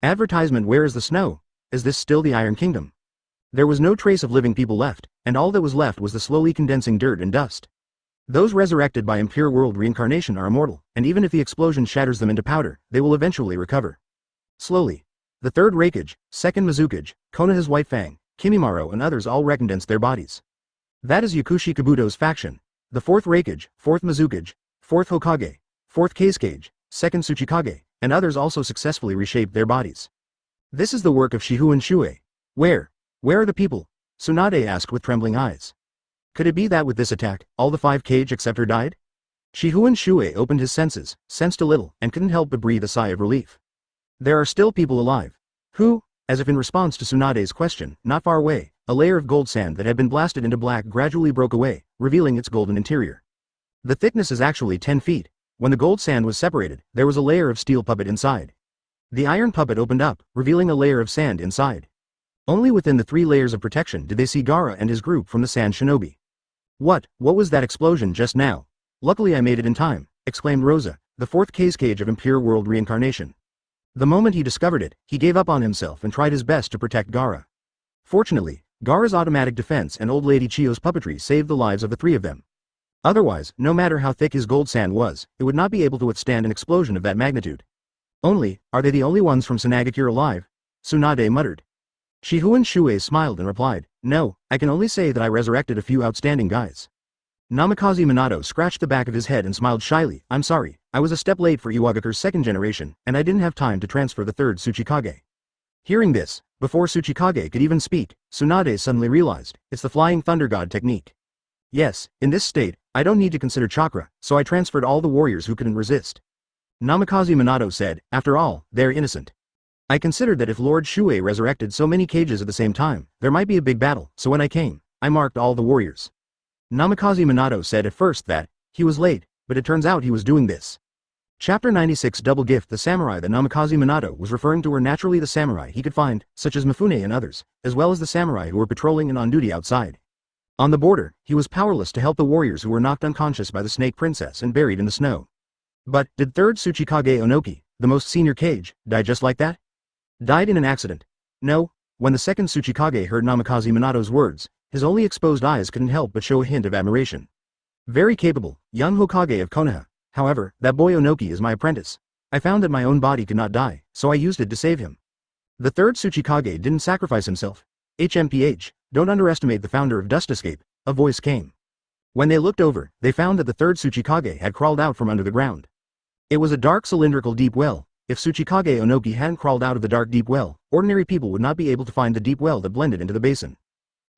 Advertisement: where is the snow? Is this still the Iron Kingdom? There was no trace of living people left, and all that was left was the slowly condensing dirt and dust. Those resurrected by impure world reincarnation are immortal, and even if the explosion shatters them into powder, they will eventually recover. Slowly. The third Reikage, second Mizukage, Konoha's White Fang, Kimimaro and others all recondensed their bodies. That is Yakushi Kabuto's faction. The fourth Reikage, fourth Mizukage, fourth Hokage, fourth Kazekage, second Tsuchikage, and others also successfully reshaped their bodies. This is the work of Shifengin Shuoye. Where are the people? Tsunade asked with trembling eyes. Could it be that with this attack, all the 5 Kage except her died? Shifengin Shuoye opened his senses, sensed a little, and couldn't help but breathe a sigh of relief. There are still people alive. Who? As if in response to Tsunade's question, not far away, a layer of gold sand that had been blasted into black gradually broke away, revealing its golden interior. The thickness is actually 10 feet. When the gold sand was separated, there was a layer of steel puppet inside. The iron puppet opened up, revealing a layer of sand inside. Only within the 3 layers of protection did they see Gaara and his group from the Sand Shinobi. What was that explosion just now? Luckily I made it in time, exclaimed Rosa, the 4th Kazekage of Impure World Reincarnation. The moment he discovered it, he gave up on himself and tried his best to protect Gaara. Fortunately, Gaara's automatic defense and Old Lady Chiyo's puppetry saved the lives of the 3 of them. Otherwise, no matter how thick his gold sand was, it would not be able to withstand an explosion of that magnitude. Are they the only ones from Senagakure alive? Tsunade muttered. Shifengin Shuoye smiled and replied, no, I can only say that I resurrected a few outstanding guys. Namikaze Minato scratched the back of his head and smiled shyly, I'm sorry, I was a step late for Iwagakure's 2nd generation, and I didn't have time to transfer the 3rd Tsuchikage. Hearing this, before Tsuchikage could even speak, Tsunade suddenly realized, it's the Flying Thunder God technique. Yes, in this state, I don't need to consider chakra, so I transferred all the warriors who couldn't resist. Namikaze Minato said, after all, they're innocent. I considered that if Lord Shuoye resurrected so many cages at the same time, there might be a big battle, so when I came, I marked all the warriors. Namikaze Minato said at first that he was late, but it turns out he was doing this. Chapter 96 Double Gift. The samurai that Namikaze Minato was referring to were naturally the samurai he could find, such as Mifune and others, as well as the samurai who were patrolling and on duty outside. On the border, he was powerless to help the warriors who were knocked unconscious by the Snake Princess and buried in the snow. But, did 3rd Tsuchikage Onoki, the most senior Kage, die just like that? Died in an accident? No. When the 2nd Tsuchikage heard Namikaze Minato's words, his only exposed eyes couldn't help but show a hint of admiration. Very capable, young Hokage of Konoha. However, that boy Onoki is my apprentice. I found that my own body could not die, so I used it to save him. The 3rd Tsuchikage didn't sacrifice himself. HMPH, don't underestimate the founder of Dust Escape, a voice came. When they looked over, they found that the 3rd Tsuchikage had crawled out from under the ground. It was a dark cylindrical deep well. If Tsuchikage Onoki hadn't crawled out of the dark deep well, ordinary people would not be able to find the deep well that blended into the basin.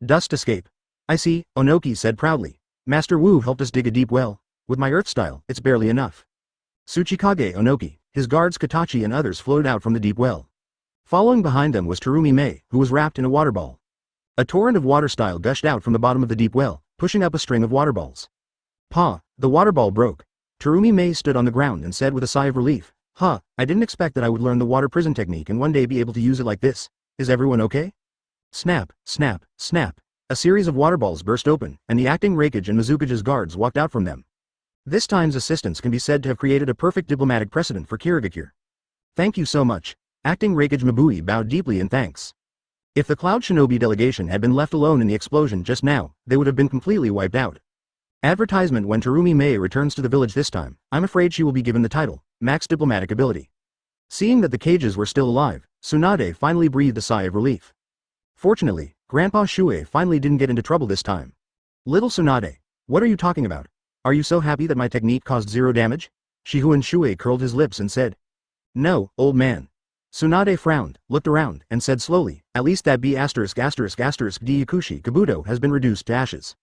Dust Escape. I see, Onoki said proudly. Master Wu helped us dig a deep well. With my earth style, it's barely enough. Tsuchikage Onoki, his guards Katachi and others flowed out from the deep well. Following behind them was Terumi Mei, who was wrapped in a water ball. A torrent of water style gushed out from the bottom of the deep well, pushing up a string of water balls. The water ball broke. Terumi Mei stood on the ground and said with a sigh of relief, I didn't expect that I would learn the water prison technique and one day be able to use it like this. Is everyone okay? Snap, snap, snap. A series of water balls burst open, and the acting Reikage and Mizukage's guards walked out from them. This time's assistance can be said to have created a perfect diplomatic precedent for Kirigakure. Thank you so much. Acting Reikage Mabui bowed deeply in thanks. If the Cloud Shinobi delegation had been left alone in the explosion just now, they would have been completely wiped out. Advertisement: when Terumi Mei returns to the village this time, I'm afraid she will be given the title, Max Diplomatic Ability. Seeing that the cages were still alive, Tsunade finally breathed a sigh of relief. Fortunately, Grandpa Shuoye finally didn't get into trouble this time. Little Tsunade, what are you talking about? Are you so happy that my technique caused 0 damage? Shifengin Shuoye curled his lips and said. No, old man. Tsunade frowned, looked around, and said slowly, at least that B********* D Yakushi Kabuto has been reduced to ashes.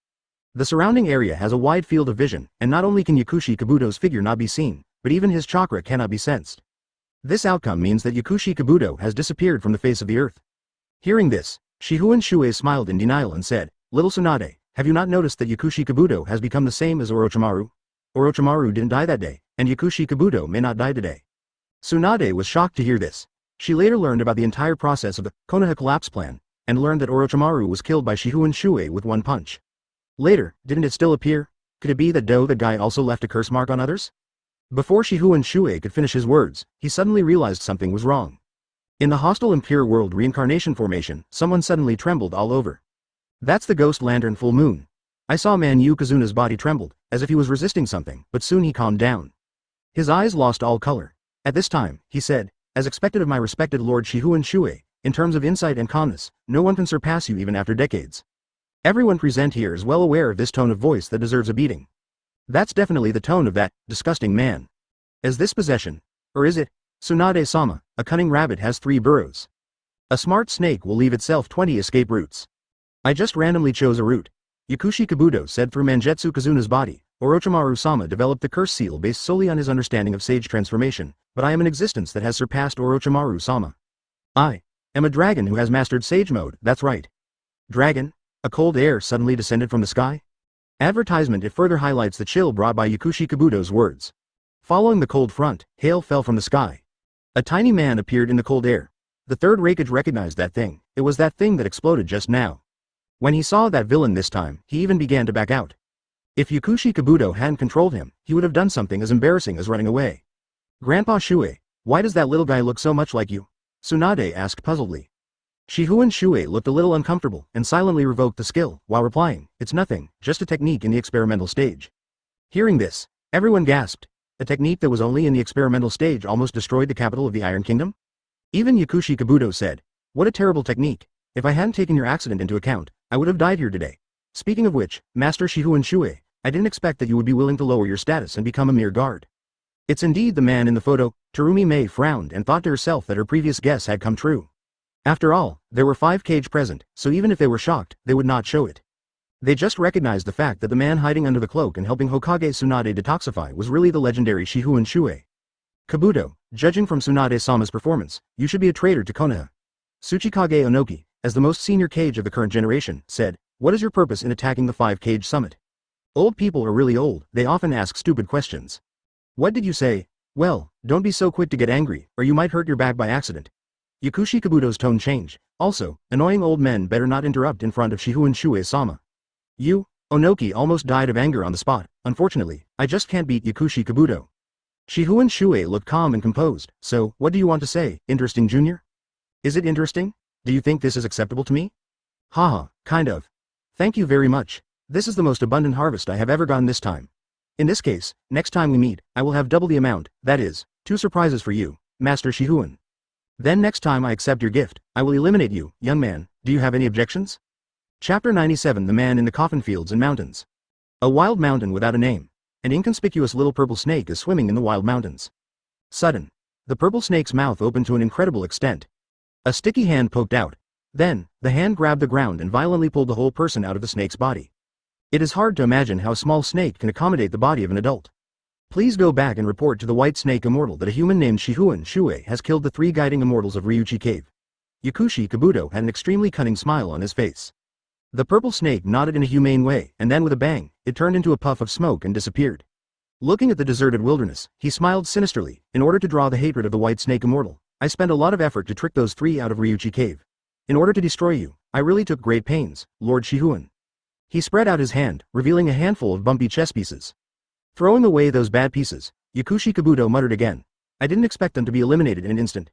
The surrounding area has a wide field of vision, and not only can Yakushi Kabuto's figure not be seen, but even his chakra cannot be sensed. This outcome means that Yakushi Kabuto has disappeared from the face of the earth. Hearing this, Shifengin Shuoye smiled in denial and said, Little Tsunade, have you not noticed that Yakushi Kabuto has become the same as Orochimaru? Orochimaru didn't die that day, and Yakushi Kabuto may not die today. Tsunade was shocked to hear this. She later learned about the entire process of the Konoha collapse plan, and learned that Orochimaru was killed by Shifengin Shuoye with one punch. Later, didn't it still appear? Could it be that the guy also left a curse mark on others? Before Shifengin Shuoye could finish his words, he suddenly realized something was wrong. In the hostile Impure World reincarnation formation, someone suddenly trembled all over. That's the ghost lantern full moon. I saw Man Yokozuna's body trembled, as if he was resisting something, but soon he calmed down. His eyes lost all color. At this time, he said, as expected of my respected Lord Shifengin Shuoye, in terms of insight and calmness, no one can surpass you even after decades. Everyone present here is well aware of this tone of voice that deserves a beating. That's definitely the tone of that disgusting man. Is this possession? Or is it? Tsunade-sama, a cunning rabbit has 3 burrows. A smart snake will leave itself 20 escape routes. I just randomly chose a route. Yakushi Kabuto said through Mangetsu Kazuna's body. Orochimaru-sama developed the curse seal based solely on his understanding of sage transformation, but I am an existence that has surpassed Orochimaru-sama. I am a dragon who has mastered sage mode, that's right. Dragon? A cold air suddenly descended from the sky? Advertisement. It further highlights the chill brought by Yakushi Kabuto's words. Following the cold front, hail fell from the sky. A tiny man appeared in the cold air. The third Raikage recognized that thing. It was that thing that exploded just now. When he saw that villain this time, he even began to back out. If Yakushi Kabuto hadn't controlled him, he would have done something as embarrassing as running away. Grandpa Shuoye, why does that little guy look so much like you? Tsunade asked puzzledly. Shifengin Shuoye looked a little uncomfortable and silently revoked the skill, while replying, it's nothing, just a technique in the experimental stage. Hearing this, everyone gasped. A technique that was only in the experimental stage almost destroyed the capital of the Iron Kingdom? Even Yakushi Kabuto said, what a terrible technique. If I hadn't taken your accident into account, I would have died here today. Speaking of which, Master Shifengin Shuoye, I didn't expect that you would be willing to lower your status and become a mere guard. It's indeed the man in the photo. Terumi Mei frowned and thought to herself that her previous guess had come true. After all, there were 5 Kage present, so even if they were shocked, they would not show it. They just recognized the fact that the man hiding under the cloak and helping Hokage Tsunade detoxify was really the legendary Shifengin Shuoye. Kabuto, judging from Tsunade-sama's performance, you should be a traitor to Konoha. Tsuchikage Onoki, as the most senior Kage of the current generation, said, what is your purpose in attacking the 5 Kage summit? Old people are really old, they often ask stupid questions. What did you say? Well, don't be so quick to get angry, or you might hurt your back by accident. Yakushi Kabuto's tone changed. Also, annoying old men better not interrupt in front of Shifengin Shuoye-sama. You? Onoki almost died of anger on the spot. Unfortunately, I just can't beat Yakushi Kabuto. Shifengin Shuoye looked calm and composed. So, what do you want to say, interesting junior? Is it interesting? Do you think this is acceptable to me? Haha, kind of. Thank you very much. This is the most abundant harvest I have ever gotten this time. In this case, next time we meet, I will have double the amount, that is, 2 surprises for you, Master Shifengin. Then next time I accept your gift, I will eliminate you, young man. Do you have any objections? Chapter 97. The Man in the Coffin Fields and Mountains. A wild mountain without a name. An inconspicuous little purple snake is swimming in the wild mountains. Sudden. The purple snake's mouth opened to an incredible extent. A sticky hand poked out. Then, the hand grabbed the ground and violently pulled the whole person out of the snake's body. It is hard to imagine how a small snake can accommodate the body of an adult. Please go back and report to the White Snake Immortal that a human named Shifengin Shuoye has killed the 3 guiding immortals of Ryuchi Cave. Yakushi Kabuto had an extremely cunning smile on his face. The purple snake nodded in a humane way, and then with a bang, it turned into a puff of smoke and disappeared. Looking at the deserted wilderness, he smiled sinisterly. In order to draw the hatred of the White Snake Immortal, I spent a lot of effort to trick those 3 out of Ryuchi Cave. In order to destroy you, I really took great pains, Lord Shifengin. He spread out his hand, revealing a handful of bumpy chess pieces. Throwing away those bad pieces, Yakushi Kabuto muttered again. I didn't expect them to be eliminated in an instant.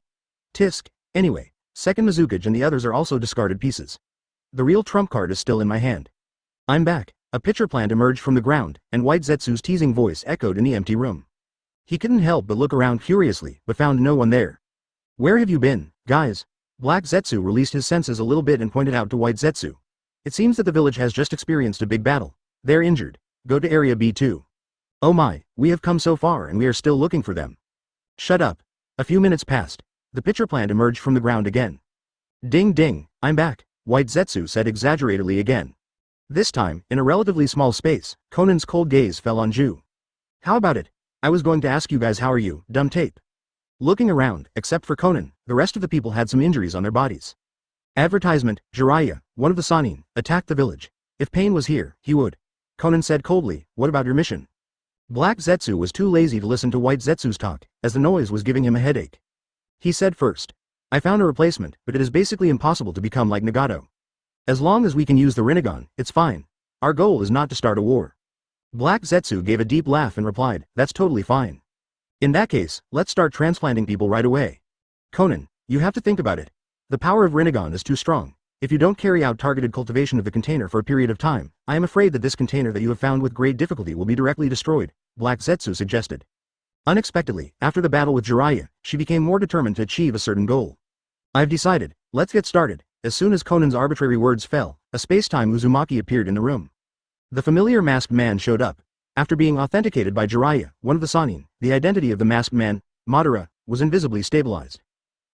Tisk. Anyway, second Mizukage and the others are also discarded pieces. The real trump card is still in my hand. I'm back. A pitcher plant emerged from the ground, and White Zetsu's teasing voice echoed in the empty room. He couldn't help but look around curiously, but found no one there. Where have you been, guys? Black Zetsu released his senses a little bit and pointed out to White Zetsu. It seems that the village has just experienced a big battle. They're injured. Go to Area B2. Oh my, we have come so far and we are still looking for them. Shut up. A few minutes passed. The pitcher plant emerged from the ground again. Ding ding, I'm back, White Zetsu said exaggeratedly again. This time, in a relatively small space, Conan's cold gaze fell on Ju. How about it? I was going to ask you guys how are you, dumb tape. Looking around, except for Conan, the rest of the people had some injuries on their bodies. Advertisement, Jiraiya, one of the Sannin, attacked the village. If Pain was here, he would. Conan said coldly, what about your mission? Black Zetsu was too lazy to listen to White Zetsu's talk, as the noise was giving him a headache. He said first. I found a replacement, but it is basically impossible to become like Nagato. As long as we can use the Rinnegan, it's fine. Our goal is not to start a war. Black Zetsu gave a deep laugh and replied, that's totally fine. In that case, let's start transplanting people right away. Conan, you have to think about it. The power of Rinnegan is too strong. If you don't carry out targeted cultivation of the container for a period of time, I am afraid that this container that you have found with great difficulty will be directly destroyed, Black Zetsu suggested. Unexpectedly, after the battle with Jiraiya, she became more determined to achieve a certain goal. I've decided, let's get started. As soon as Conan's arbitrary words fell, a space-time Uzumaki appeared in the room. The familiar masked man showed up. After being authenticated by Jiraiya, one of the Sannin, the identity of the masked man, Madara, was invisibly stabilized.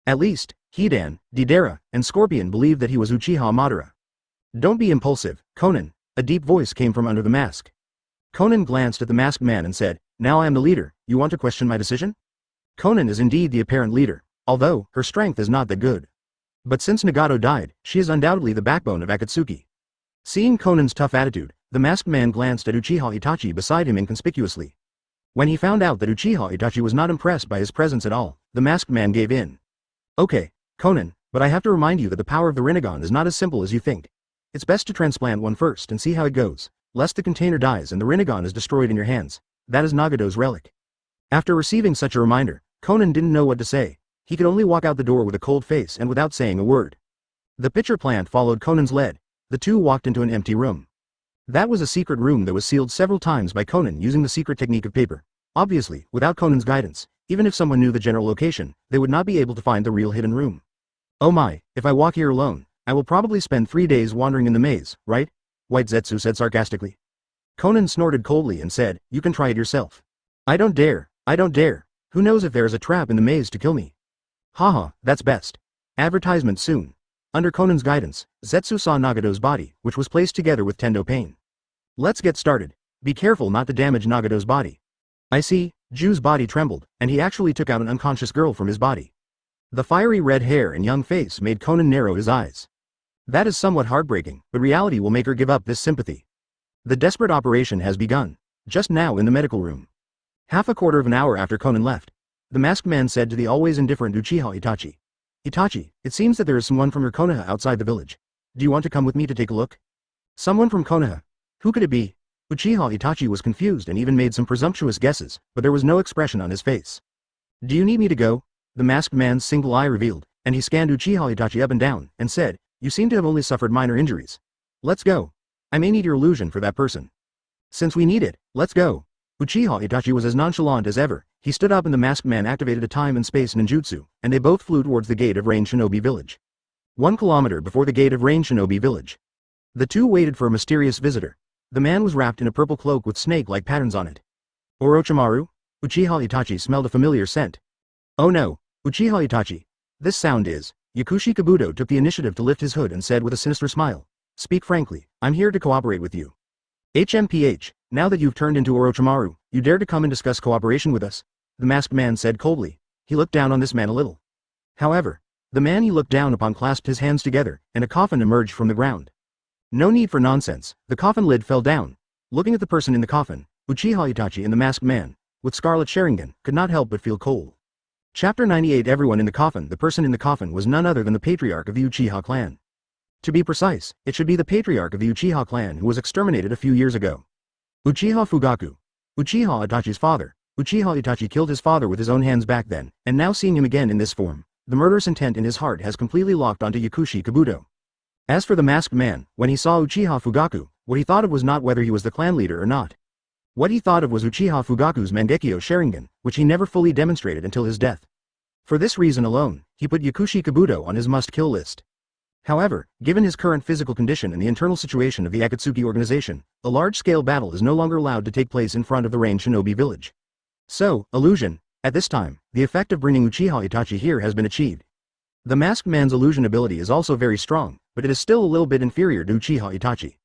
At least, Hidan, Deidara, and Scorpion believed that he was Uchiha Madara. Don't be impulsive, Conan, a deep voice came from under the mask. Conan glanced at the masked man and said, now I am the leader, you want to question my decision? Conan is indeed the apparent leader, although, her strength is not that good. But since Nagato died, she is undoubtedly the backbone of Akatsuki. Seeing Conan's tough attitude, the masked man glanced at Uchiha Itachi beside him inconspicuously. When he found out that Uchiha Itachi was not impressed by his presence at all, the masked man gave in. Okay, Conan, but I have to remind you that the power of the Rinnegan is not as simple as you think. It's best to transplant one first and see how it goes, lest the container dies and the Rinnegan is destroyed in your hands. That is Nagato's relic. After receiving such a reminder, Conan didn't know what to say. He could only walk out the door with a cold face and without saying a word. The pitcher plant followed Conan's lead. The two walked into an empty room. That was a secret room that was sealed several times by Conan using the secret technique of paper. Obviously, without Conan's guidance, even if someone knew the general location, they would not be able to find the real hidden room. Oh my, if I walk here alone, I will probably spend 3 days wandering in the maze, right? White Zetsu said sarcastically. Conan snorted coldly and said, you can try it yourself. I don't dare, I don't dare. Who knows if there is a trap in the maze to kill me? Haha, that's best. Advertisement soon. Under Conan's guidance, Zetsu saw Nagato's body, which was placed together with Tendo Pain. Let's get started. Be careful not to damage Nagato's body. I see, Ju's body trembled, and he actually took out an unconscious girl from his body. The fiery red hair and young face made Conan narrow his eyes. That is somewhat heartbreaking, but reality will make her give up this sympathy. The desperate operation has begun. Just now in the medical room. Half a quarter of an hour after Conan left, the masked man said to the always indifferent Uchiha Itachi. Itachi, it seems that there is someone from your Konoha outside the village. Do you want to come with me to take a look? Someone from Konoha? Who could it be? Uchiha Itachi was confused and even made some presumptuous guesses, but there was no expression on his face. Do you need me to go? The masked man's single eye revealed, and he scanned Uchiha Itachi up and down, and said, you seem to have only suffered minor injuries. Let's go. I may need your illusion for that person. Since we need it, let's go. Uchiha Itachi was as nonchalant as ever. He stood up and the masked man activated a time and space ninjutsu, and they both flew towards the gate of Rain Shinobi Village. 1 kilometer before the gate of Rain Shinobi Village. The two waited for a mysterious visitor. The man was wrapped in a purple cloak with snake-like patterns on it. Orochimaru? Uchiha Itachi smelled a familiar scent. Oh no, Uchiha Itachi. This sound is. Yakushi Kabuto took the initiative to lift his hood and said with a sinister smile. Speak frankly, I'm here to cooperate with you. HMPH, now that you've turned into Orochimaru, you dare to come and discuss cooperation with us? The masked man said coldly. He looked down on this man a little. However, the man he looked down upon clasped his hands together, and a coffin emerged from the ground. No need for nonsense, the coffin lid fell down. Looking at the person in the coffin, Uchiha Itachi and the masked man, with scarlet Sharingan, could not help but feel cold. Chapter 98. Everyone in the coffin. The person in the coffin was none other than the patriarch of the Uchiha clan. To be precise, it should be the patriarch of the Uchiha clan who was exterminated a few years ago. Uchiha Fugaku. Uchiha Itachi's father. Uchiha Itachi killed his father with his own hands back then, and now seeing him again in this form, the murderous intent in his heart has completely locked onto Yakushi Kabuto. As for the masked man, when he saw Uchiha Fugaku, what he thought of was not whether he was the clan leader or not. What he thought of was Uchiha Fugaku's Mangekyo Sharingan, which he never fully demonstrated until his death. For this reason alone, he put Yakushi Kabuto on his must-kill list. However, given his current physical condition and the internal situation of the Akatsuki Organization, a large-scale battle is no longer allowed to take place in front of the Rain Shinobi Village. So, illusion. At this time, the effect of bringing Uchiha Itachi here has been achieved. The masked man's illusion ability is also very strong, but it is still a little bit inferior to Uchiha Itachi.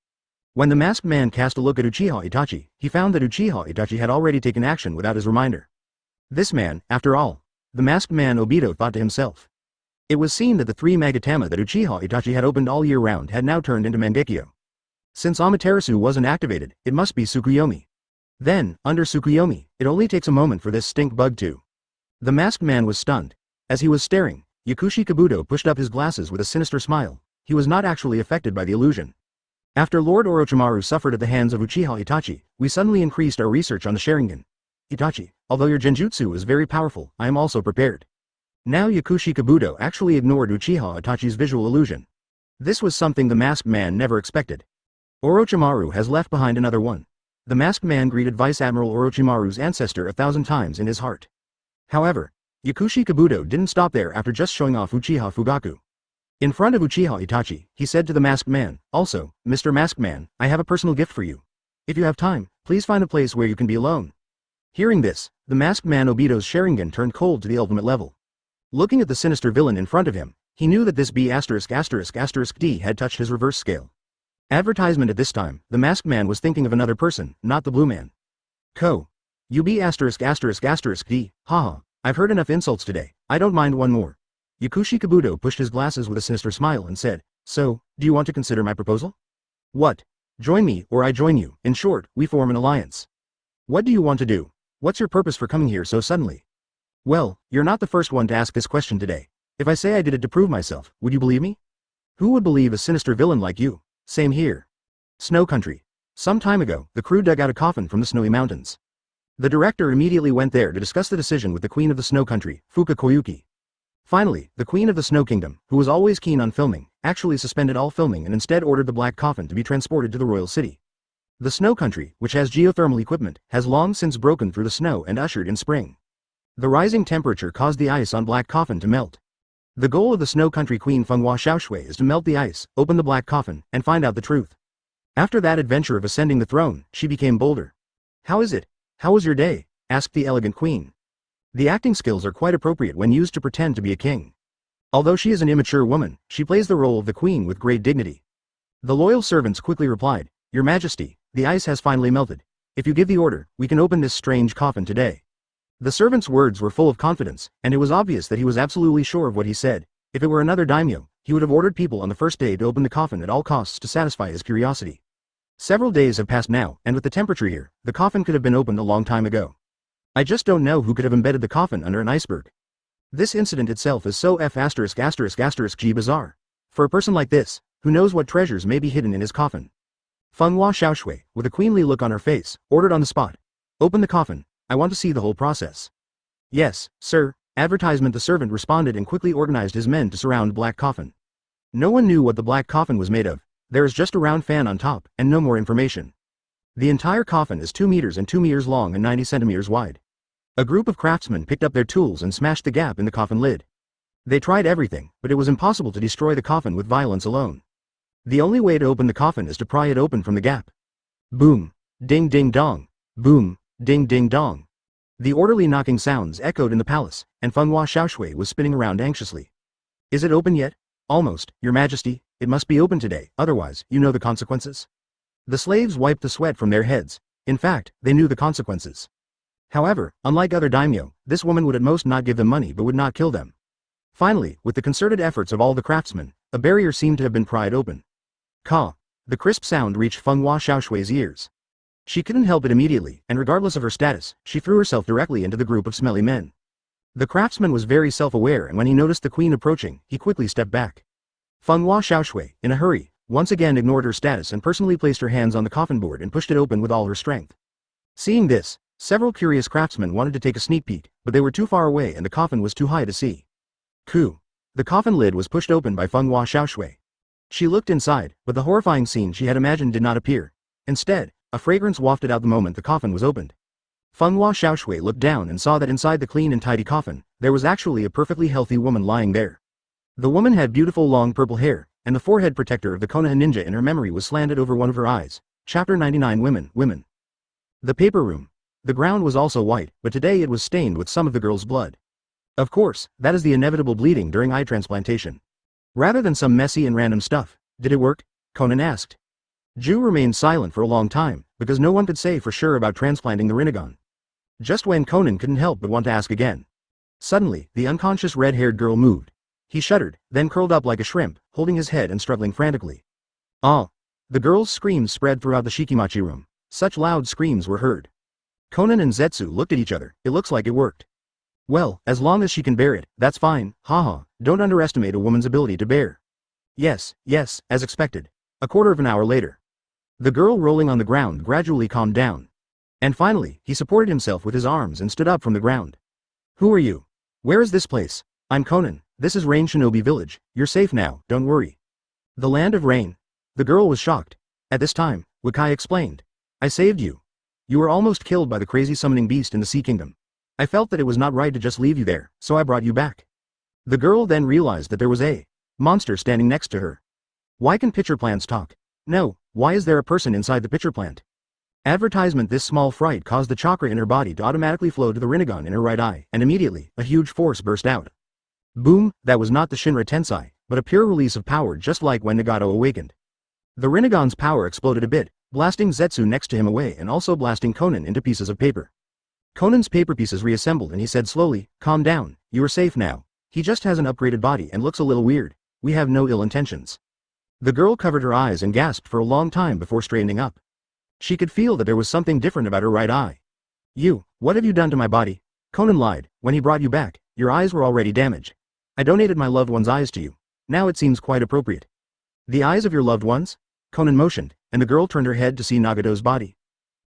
When the masked man cast a look at Uchiha Itachi, he found that Uchiha Itachi had already taken action without his reminder. This man, after all, the masked man Obito thought to himself. It was seen that the 3 Magatama that Uchiha Itachi had opened all year round had now turned into Mangekyo. Since Amaterasu wasn't activated, it must be Tsukuyomi. Then, under Tsukuyomi, it only takes a moment for this stink bug to. The masked man was stunned. As he was staring, Yakushi Kabuto pushed up his glasses with a sinister smile. He was not actually affected by the illusion. After Lord Orochimaru suffered at the hands of Uchiha Itachi, we suddenly increased our research on the Sharingan. Itachi, although your genjutsu is very powerful, I am also prepared. Now Yakushi Kabuto actually ignored Uchiha Itachi's visual illusion. This was something the masked man never expected. Orochimaru has left behind another one. The masked man greeted Vice Admiral Orochimaru's ancestor 1,000 times in his heart. However, Yakushi Kabuto didn't stop there after just showing off Uchiha Fugaku. In front of Uchiha Itachi, he said to the masked man, "Also, Mr. Masked Man, I have a personal gift for you. If you have time, please find a place where you can be alone." Hearing this, the masked man Obito's Sharingan turned cold to the ultimate level. Looking at the sinister villain in front of him, he knew that this B******** D had touched his reverse scale. Advertisement at this time, the masked man was thinking of another person, not the blue man. You B******* D, haha, I've heard enough insults today, I don't mind one more. Yakushi Kabuto pushed his glasses with a sinister smile and said, "So, do you want to consider my proposal? What? Join me or I join you, in short, we form an alliance. What do you want to do? What's your purpose for coming here so suddenly?" Well, you're not the first one to ask this question today. If I say I did it to prove myself, would you believe me? Who would believe a sinister villain like you? Same here. Snow Country. Some time ago, the crew dug out a coffin from the snowy mountains. The director immediately went there to discuss the decision with the queen of the Snow Country, Fuka Koyuki. Finally, the queen of the Snow Kingdom, who was always keen on filming, actually suspended all filming and instead ordered the black coffin to be transported to the royal city. The Snow Country, which has geothermal equipment, has long since broken through the snow and ushered in spring. The rising temperature caused the ice on black coffin to melt. The goal of the Snow Country Queen Fenghua Xiaoshui is to melt the ice, open the black coffin, and find out the truth. After that adventure of ascending the throne, she became bolder. "How is it? How was your day?" asked the elegant queen. The acting skills are quite appropriate when used to pretend to be a king. Although she is an immature woman, she plays the role of the queen with great dignity. The loyal servants quickly replied, "Your Majesty, the ice has finally melted. If you give the order, we can open this strange coffin today." The servant's words were full of confidence, and it was obvious that he was absolutely sure of what he said. If it were another daimyo, he would have ordered people on the first day to open the coffin at all costs to satisfy his curiosity. Several days have passed now, and with the temperature here, the coffin could have been opened a long time ago. I just don't know who could have embedded the coffin under an iceberg. This incident itself is so G bizarre. For a person like this, who knows what treasures may be hidden in his coffin? Fenghua Xiaoshui, with a queenly look on her face, ordered on the spot. "Open the coffin, I want to see the whole process." "Yes, sir." Advertisement. The servant responded and quickly organized his men to surround black coffin. No one knew what the black coffin was made of. There is just a round fan on top, and no more information. The entire coffin is 2 meters and 2 meters long and 90 centimeters wide. A group of craftsmen picked up their tools and smashed the gap in the coffin lid. They tried everything, but it was impossible to destroy the coffin with violence alone. The only way to open the coffin is to pry it open from the gap. Boom. Ding ding dong. Boom. Ding ding dong. The orderly knocking sounds echoed in the palace, and Fenghua Xiaoshui was spinning around anxiously. "Is it open yet?" "Almost, Your Majesty, it must be open today, otherwise, you know the consequences." The slaves wiped the sweat from their heads. In fact, they knew the consequences. However, unlike other daimyo, this woman would at most not give them money but would not kill them. Finally, with the concerted efforts of all the craftsmen, a barrier seemed to have been pried open. Ka! The crisp sound reached Fenghua Xiaoshui's ears. She couldn't help it immediately, and regardless of her status, she threw herself directly into the group of smelly men. The craftsman was very self-aware, and when he noticed the queen approaching, he quickly stepped back. Fenghua Xiaoshui, in a hurry, once again ignored her status and personally placed her hands on the coffin board and pushed it open with all her strength. Seeing this, several curious craftsmen wanted to take a sneak peek, but they were too far away and the coffin was too high to see. Ku. The coffin lid was pushed open by Fenghua Xiaoshui. She looked inside, but the horrifying scene she had imagined did not appear. Instead, a fragrance wafted out the moment the coffin was opened. Fenghua Xiaoshui looked down and saw that inside the clean and tidy coffin, there was actually a perfectly healthy woman lying there. The woman had beautiful long purple hair, and the forehead protector of the Konoha ninja in her memory was slanted over one of her eyes. Chapter 99. Women. The paper room. The ground was also white, but today it was stained with some of the girl's blood. Of course, that is the inevitable bleeding during eye transplantation. Rather than some messy and random stuff. Did it work? Conan asked. Ju remained silent for a long time, because no one could say for sure about transplanting the Rinnegan. Just when Conan couldn't help but want to ask again. Suddenly, the unconscious red-haired girl moved. He shuddered, then curled up like a shrimp, holding his head and struggling frantically. Ah! The girl's screams spread throughout the Shikimachi room. Such loud screams were heard. Conan and Zetsu looked at each other. It looks like it worked. Well, as long as she can bear it, that's fine, haha, don't underestimate a woman's ability to bear. Yes, as expected. A quarter of an hour later. The girl rolling on the ground gradually calmed down. And finally, he supported himself with his arms and stood up from the ground. Who are you? Where is this place? I'm Conan, this is Rain Shinobi Village, you're safe now, don't worry. The land of rain. The girl was shocked. At this time, Wakai explained. I saved you. You were almost killed by the crazy summoning beast in the Sea Kingdom. I felt that it was not right to just leave you there, so I brought you back. The girl then realized that there was a monster standing next to her. Why can pitcher plants talk? No, why is there a person inside the pitcher plant? Advertisement. This small fright caused the chakra in her body to automatically flow to the Rinnegan in her right eye, and immediately, a huge force burst out. Boom, that was not the Shinra Tensei, but a pure release of power just like when Nagato awakened. The Rinnegan's power exploded a bit, blasting Zetsu next to him away and also blasting Conan into pieces of paper. Conan's paper pieces reassembled and he said slowly, calm down, you are safe now. He just has an upgraded body and looks a little weird. We have no ill intentions. The girl covered her eyes and gasped for a long time before straightening up. She could feel that there was something different about her right eye. You, what have you done to my body? Conan lied, when he brought you back, your eyes were already damaged. I donated my loved one's eyes to you. Now it seems quite appropriate. The eyes of your loved ones? Conan motioned, and the girl turned her head to see Nagato's body.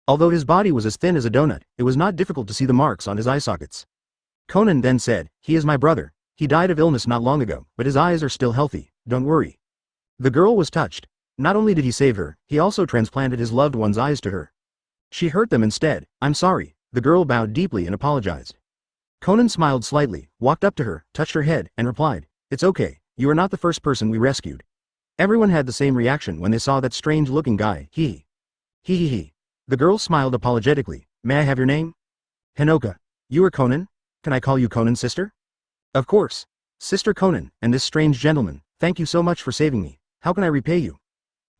Although his body was as thin as a donut, it was not difficult to see the marks on his eye sockets. Conan then said, he is my brother. He died of illness not long ago, but his eyes are still healthy, don't worry. The girl was touched. Not only did he save her, he also transplanted his loved one's eyes to her. She hurt them instead. I'm sorry. The girl bowed deeply and apologized. Conan smiled slightly, walked up to her, touched her head, and replied, it's okay, you are not the first person we rescued. Everyone had the same reaction when they saw that strange-looking guy, he. The girl smiled apologetically. May I have your name? Hinoka. You are Conan? Can I call you Conan's sister? Of course. Sister Conan, and this strange gentleman, thank you so much for saving me. How can I repay you?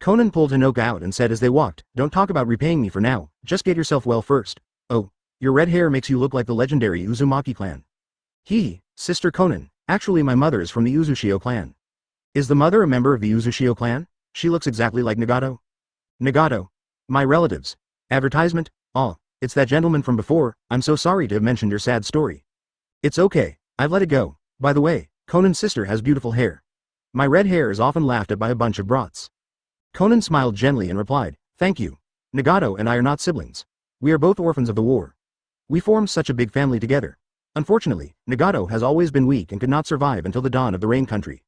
Conan pulled Hinoka out and said as they walked, don't talk about repaying me for now, just get yourself well first. Oh, your red hair makes you look like the legendary Uzumaki clan. Sister Conan, actually my mother is from the Uzushio clan. Is the mother a member of the Uzushio clan? She looks exactly like Nagato. Nagato. My relatives. Advertisement? Oh, it's that gentleman from before, I'm so sorry to have mentioned your sad story. It's okay, I've let it go. By the way, Conan's sister has beautiful hair. My red hair is often laughed at by a bunch of brats. Conan smiled gently and replied, thank you. Nagato and I are not siblings. We are both orphans of the war. We formed such a big family together. Unfortunately, Nagato has always been weak and could not survive until the dawn of the Rain Country.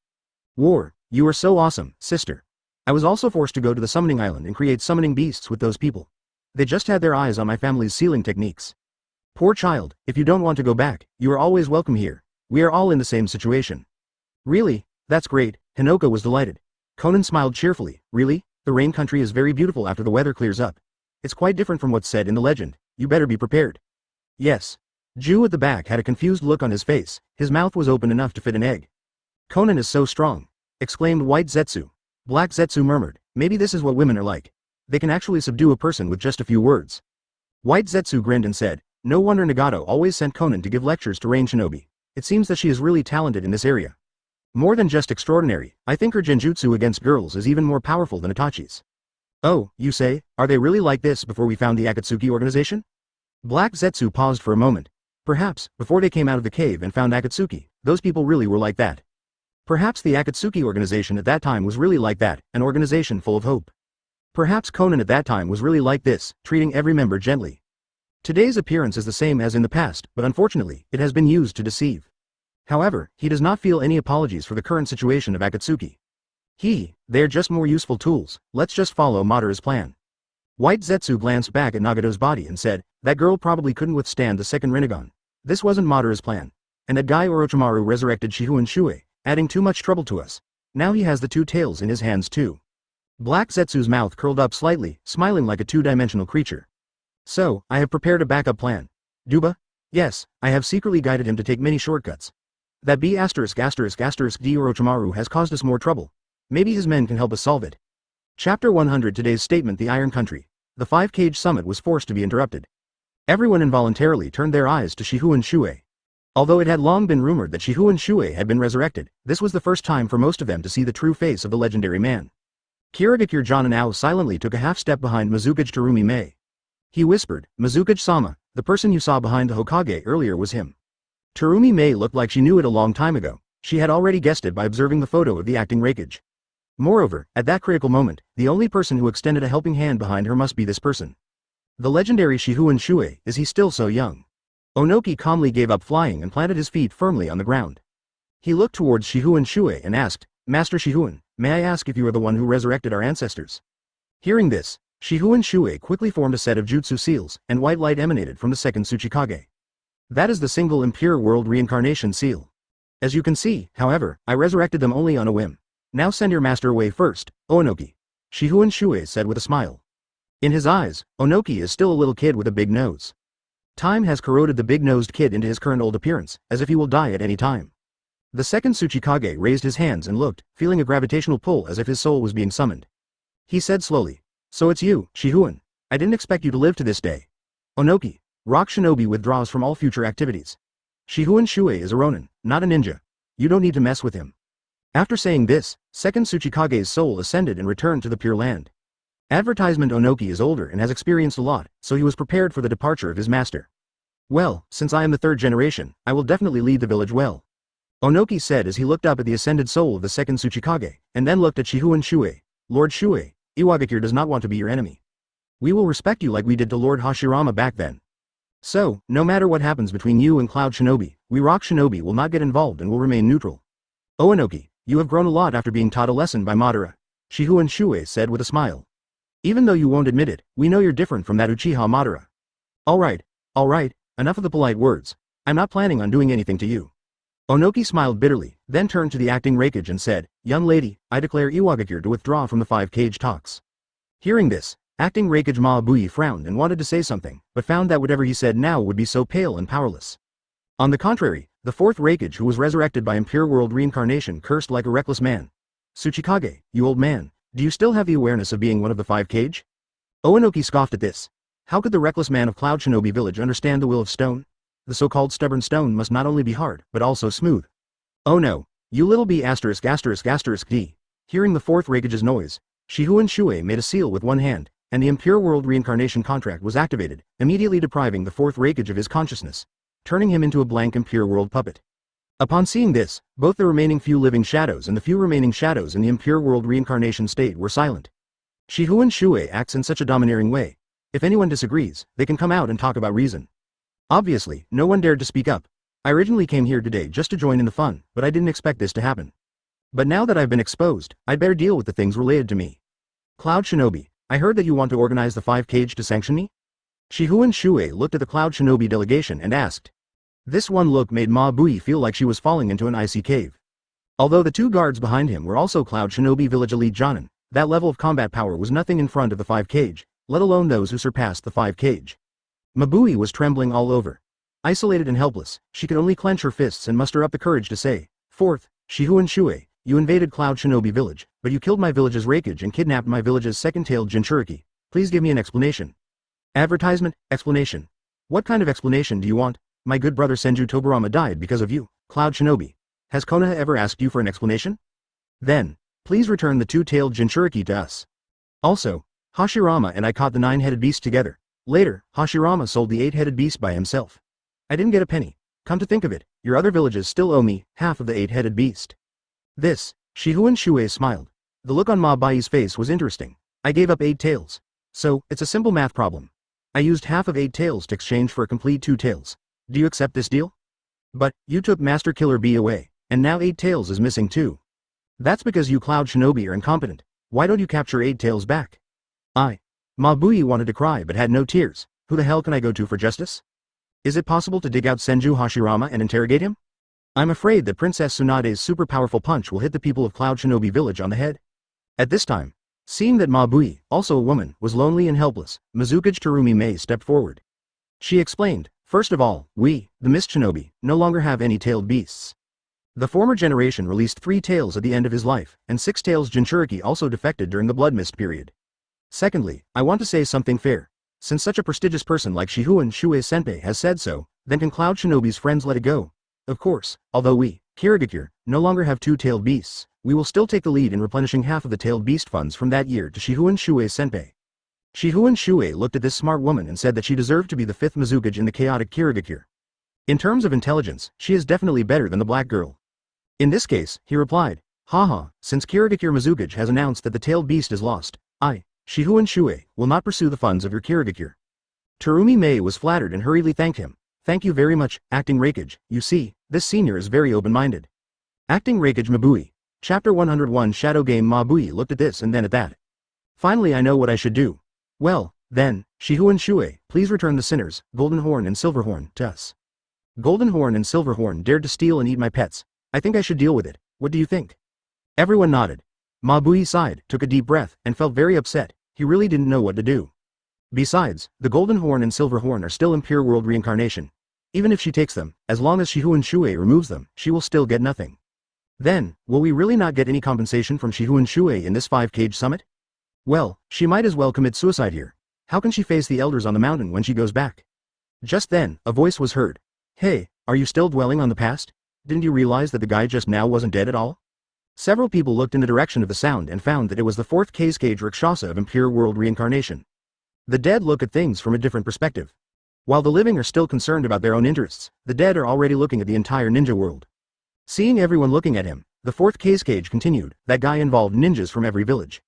War, you are so awesome, sister. I was also forced to go to the summoning island and create summoning beasts with those people. They just had their eyes on my family's sealing techniques. Poor child, if you don't want to go back, you are always welcome here. We are all in the same situation. Really? That's great, Hinoka was delighted. Conan smiled cheerfully, really? The Rain Country is very beautiful after the weather clears up. It's quite different from what's said in the legend, you better be prepared. Yes. Ju at the back had a confused look on his face, his mouth was open enough to fit an egg. Conan is so strong, exclaimed White Zetsu. Black Zetsu murmured, maybe this is what women are like. They can actually subdue a person with just a few words. White Zetsu grinned and said, no wonder Nagato always sent Conan to give lectures to Rain Shinobi. It seems that she is really talented in this area. More than just extraordinary, I think her genjutsu against girls is even more powerful than Itachi's. Oh, you say, are they really like this before we found the Akatsuki Organization? Black Zetsu paused for a moment. Perhaps, before they came out of the cave and found Akatsuki, those people really were like that. Perhaps the Akatsuki Organization at that time was really like that, an organization full of hope. Perhaps Conan at that time was really like this, treating every member gently. Today's appearance is the same as in the past, but unfortunately, it has been used to deceive. However, he does not feel any apologies for the current situation of Akatsuki. They are just more useful tools, let's just follow Madara's plan. White Zetsu glanced back at Nagato's body and said, that girl probably couldn't withstand the second Rinnegan. This wasn't Madara's plan. And that guy Orochimaru resurrected Shifengin Shuoye, adding too much trouble to us. Now he has the two tails in his hands too. Black Zetsu's mouth curled up slightly, smiling like a two-dimensional creature. So, I have prepared a backup plan. Duba? Yes, I have secretly guided him to take many shortcuts. That B*** D Orochimaru has caused us more trouble. Maybe his men can help us solve it. Chapter 100. Today's statement. The Iron Country. The 5-Cage Summit was forced to be interrupted. Everyone involuntarily turned their eyes to Shifengin Shuoye. Although it had long been rumored that Shifengin Shuoye had been resurrected, this was the first time for most of them to see the true face of the legendary man. Kirigakure Joninao silently took a half-step behind Mizukage Terumi Mei. He whispered, Mizukage-sama, the person you saw behind the Hokage earlier was him. Terumi Mei looked like she knew it a long time ago. She had already guessed it by observing the photo of the acting Reikage. Moreover, at that critical moment, the only person who extended a helping hand behind her must be this person. The legendary Shifengin Shuoye, is he still so young? Onoki calmly gave up flying and planted his feet firmly on the ground. He looked towards Shifengin Shuoye and asked, Master Shifengin, may I ask if you are the one who resurrected our ancestors? Hearing this, Shifengin Shuoye quickly formed a set of jutsu seals, and white light emanated from the second Tsuchikage. That is the single impure world reincarnation seal. As you can see, however, I resurrected them only on a whim. Now send your master away first, Onoki. Shifengin Shuoye said with a smile. In his eyes, Onoki is still a little kid with a big nose. Time has corroded the big-nosed kid into his current old appearance, as if he will die at any time. The second Tsuchikage raised his hands and looked, feeling a gravitational pull as if his soul was being summoned. He said slowly, So it's you, Shifengin. I didn't expect you to live to this day. Onoki, Rock Shinobi withdraws from all future activities. Shifengin Shuoye is a ronin, not a ninja. You don't need to mess with him. After saying this, second Tsuchikage's soul ascended and returned to the Pure Land. Advertisement Onoki is older and has experienced a lot, so he was prepared for the departure of his master. Well, since I am the third generation, I will definitely lead the village well. Onoki said as he looked up at the ascended soul of the second Tsuchikage, and then looked at Shifengin Shuoye. Lord Shuoye, Iwagakure does not want to be your enemy. We will respect you like we did to Lord Hashirama back then. So, no matter what happens between you and Cloud Shinobi, we Rock Shinobi will not get involved and will remain neutral. Onoki, you have grown a lot after being taught a lesson by Madara. Shifengin Shuoye said with a smile. Even though you won't admit it, we know you're different from that Uchiha Madara. Alright, enough of the polite words. I'm not planning on doing anything to you. Onoki smiled bitterly, then turned to the acting Reikage and said, Young lady, I declare Iwagakure to withdraw from the 5-cage talks. Hearing this, acting Reikage Mabuyi frowned and wanted to say something, but found that whatever he said now would be so pale and powerless. On the contrary, the fourth Reikage who was resurrected by impure world reincarnation cursed like a reckless man. Tsuchikage, you old man, do you still have the awareness of being one of the 5-cage? Onoki scoffed at this. How could the reckless man of Cloud Shinobi village understand the will of stone? The so-called stubborn stone must not only be hard, but also smooth. Oh no, you little b********. D. Hearing the fourth Reikage's noise, Shifengin Shuoye made a seal with one hand, and the impure world reincarnation contract was activated, immediately depriving the fourth Reikage of his consciousness, turning him into a blank impure world puppet. Upon seeing this, both the remaining few living shadows and the few remaining shadows in the impure world reincarnation state were silent. Shifengin Shuoye acts in such a domineering way. If anyone disagrees, they can come out and talk about reason. Obviously, no one dared to speak up. I originally came here today just to join in the fun, but I didn't expect this to happen. But now that I've been exposed, I'd better deal with the things related to me. Cloud Shinobi, I heard that you want to organize the 5-cage to sanction me? Shifengin Shuoye looked at the Cloud Shinobi delegation and asked. This one look made Mabuyi feel like she was falling into an icy cave. Although the two guards behind him were also Cloud Shinobi village elite Jonin, that level of combat power was nothing in front of the 5-cage, let alone those who surpassed the 5-cage. Mabuyi was trembling all over. Isolated and helpless, she could only clench her fists and muster up the courage to say, Fourth, Shifengin Shuoye, you invaded Cloud Shinobi village, but you killed my village's Reikage and kidnapped my village's second-tailed Jinchuriki. Please give me an explanation. Advertisement, explanation. What kind of explanation do you want? My good brother Senju Tobarama died because of you, Cloud Shinobi. Has Konoha ever asked you for an explanation? Then, please return the 2-tailed Jinchuriki to us. Also, Hashirama and I caught the 9-headed beast together. Later, Hashirama sold the 8-headed beast by himself. I didn't get a penny. Come to think of it, your other villages still owe me half of the 8-headed beast. This, Shifengin Shuoye smiled. The look on Mabuyi's face was interesting. I gave up 8 tails. So, it's a simple math problem. I used half of 8 tails to exchange for a complete 2 tails. Do you accept this deal? But, you took Master Killer B away, and now 8 tails is missing too. That's because you Cloud Shinobi are incompetent. Why don't you capture 8 tails back? Mabuyi wanted to cry but had no tears. Who the hell can I go to for justice? Is it possible to dig out Senju Hashirama and interrogate him? I'm afraid that Princess Tsunade's super powerful punch will hit the people of Cloud Shinobi village on the head. At this time, seeing that Mabuyi, also a woman, was lonely and helpless, Mizukage Terumi Mei stepped forward. She explained, First of all, we, the Mist Shinobi, no longer have any tailed beasts. The former generation released 3 tails at the end of his life, and 6 tails Jinchuriki also defected during the Blood Mist period. Secondly, I want to say something fair. Since such a prestigious person like Shifengin Shuoye Senpai has said so, then can Cloud Shinobi's friends let it go? Of course, although we, Kirigakure, no longer have 2 tailed beasts, we will still take the lead in replenishing half of the tailed beast funds from that year to Shifengin Shuoye Senpai. Shifengin Shuoye looked at this smart woman and said that she deserved to be the 5th Mizukage in the chaotic Kirigakure. In terms of intelligence, she is definitely better than the black girl. In this case, he replied, Haha, since Kirigakure Mizukage has announced that the tailed beast is lost, I, Shifengin Shuoye, will not pursue the funds of your Kirigakure. Terumi Mei was flattered and hurriedly thanked him. Thank you very much, Acting Reikage. You see, this senior is very open-minded. Acting Reikage Mabui. Chapter 101 Shadow Game Mabui looked at this and then at that. Finally I know what I should do. Well, then, Shihun Shuoye, please return the sinners, Golden Horn and Silver Horn, to us. Golden Horn and Silver Horn dared to steal and eat my pets. I think I should deal with it. What do you think? Everyone nodded. Mabui sighed, took a deep breath, and felt very upset. He really didn't know what to do. Besides, the Golden Horn and Silver Horn are still in pure world reincarnation. Even if she takes them, as long as Shihun Shuoye removes them, she will still get nothing. Then, will we really not get any compensation from Shihun Shuoye in this 5-cage summit? Well, she might as well commit suicide here. How can she face the elders on the mountain when she goes back? Just then, a voice was heard. Hey, are you still dwelling on the past? Didn't you realize that the guy just now wasn't dead at all? Several people looked in the direction of the sound and found that it was the 4th cage Rakshasa of Impure World Reincarnation. The dead look at things from a different perspective. While the living are still concerned about their own interests, the dead are already looking at the entire ninja world. Seeing everyone looking at him, the 4th cage continued, that guy involved ninjas from every village.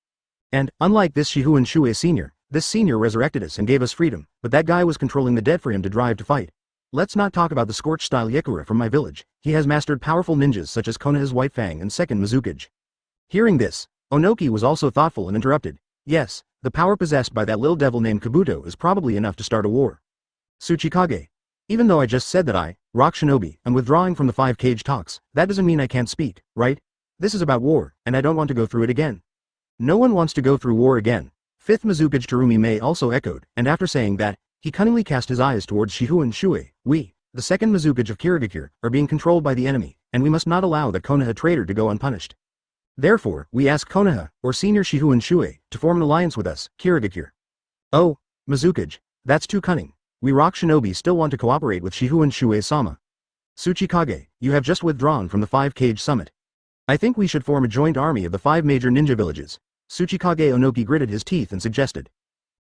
And, unlike this Shihun Shuoye senior, this senior resurrected us and gave us freedom, but that guy was controlling the dead for him to drive to fight. Let's not talk about the scorched-style Yakura from my village. He has mastered powerful ninjas such as Konoha's White Fang and Second Mizukage. Hearing this, Onoki was also thoughtful and interrupted. Yes, the power possessed by that little devil named Kabuto is probably enough to start a war. Tsuchikage. Even though I just said that I, Rock Shinobi, am withdrawing from the 5-cage talks, that doesn't mean I can't speak, right? This is about war, and I don't want to go through it again. No one wants to go through war again. 5th Mizukage Terumi Mei also echoed, and after saying that, he cunningly cast his eyes towards Shihun Shuoye. We, the 2nd Mizukage of Kirigakure, are being controlled by the enemy, and we must not allow that Konoha traitor to go unpunished. Therefore, we ask Konoha, or Senior Shihun Shuoye, to form an alliance with us, Kirigakure. Oh, Mizukage, that's too cunning. We Rock Shinobi still want to cooperate with Shihun Shuoye-sama. Tsuchikage, you have just withdrawn from the 5-cage summit. I think we should form a joint army of the 5 major ninja villages. Tsuchikage Onoki gritted his teeth and suggested.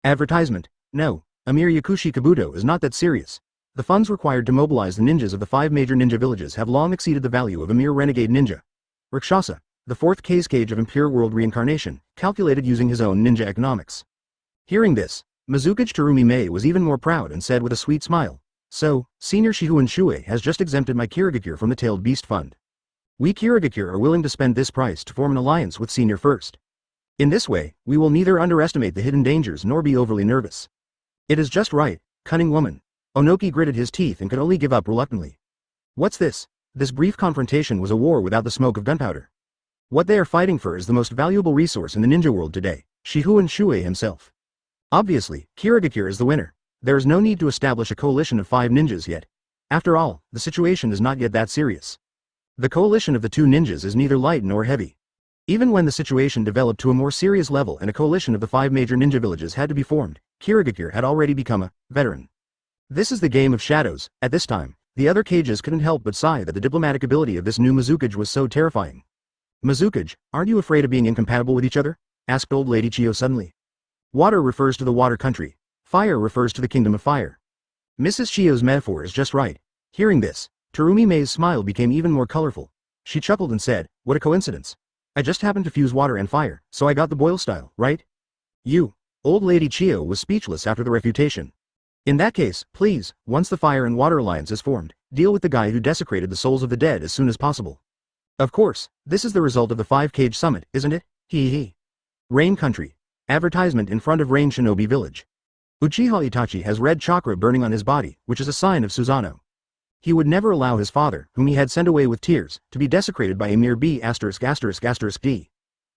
Advertisement. No, a mere Yakushi Kabuto is not that serious. The funds required to mobilize the ninjas of the 5 major ninja villages have long exceeded the value of a mere renegade ninja. Rakshasa, the 4th cage of Impure World Reincarnation, calculated using his own ninja economics. Hearing this, Mizukage Terumi Mei was even more proud and said with a sweet smile, so, Senior Shihun Shuoye has just exempted my Kirigakure from the Tailed Beast Fund. We Kirigakure are willing to spend this price to form an alliance with Senior first. In this way, we will neither underestimate the hidden dangers nor be overly nervous. It is just right, cunning woman. Onoki gritted his teeth and could only give up reluctantly. What's this? This brief confrontation was a war without the smoke of gunpowder. What they are fighting for is the most valuable resource in the ninja world today, Shihun Shuoye himself. Obviously, Kirigakure is the winner. There is no need to establish a coalition of 5 ninjas yet. After all, the situation is not yet that serious. The coalition of the 2 ninjas is neither light nor heavy. Even when the situation developed to a more serious level and a coalition of the 5 major ninja villages had to be formed, Kirigakure had already become a veteran. This is the game of shadows. At this time, the other cages couldn't help but sigh that the diplomatic ability of this new Mizukage was so terrifying. Mizukage, aren't you afraid of being incompatible with each other? Asked old lady Chiyo suddenly. Water refers to the water country. Fire refers to the kingdom of fire. Mrs. Chiyo's metaphor is just right. Hearing this, Terumi Mei's smile became even more colorful. She chuckled and said, what a coincidence. I just happened to fuse water and fire, so I got the boil style, right? You. Old lady Chiyo was speechless after the refutation. In that case, please, once the fire and water alliance is formed, deal with the guy who desecrated the souls of the dead as soon as possible. Of course, this is the result of the 5-cage summit, isn't it? Hee. Rain Country. Advertisement in front of Rain Shinobi Village. Uchiha Itachi has red chakra burning on his body, which is a sign of Susanoo. He would never allow his father, whom he had sent away with tears, to be desecrated by a mere B********.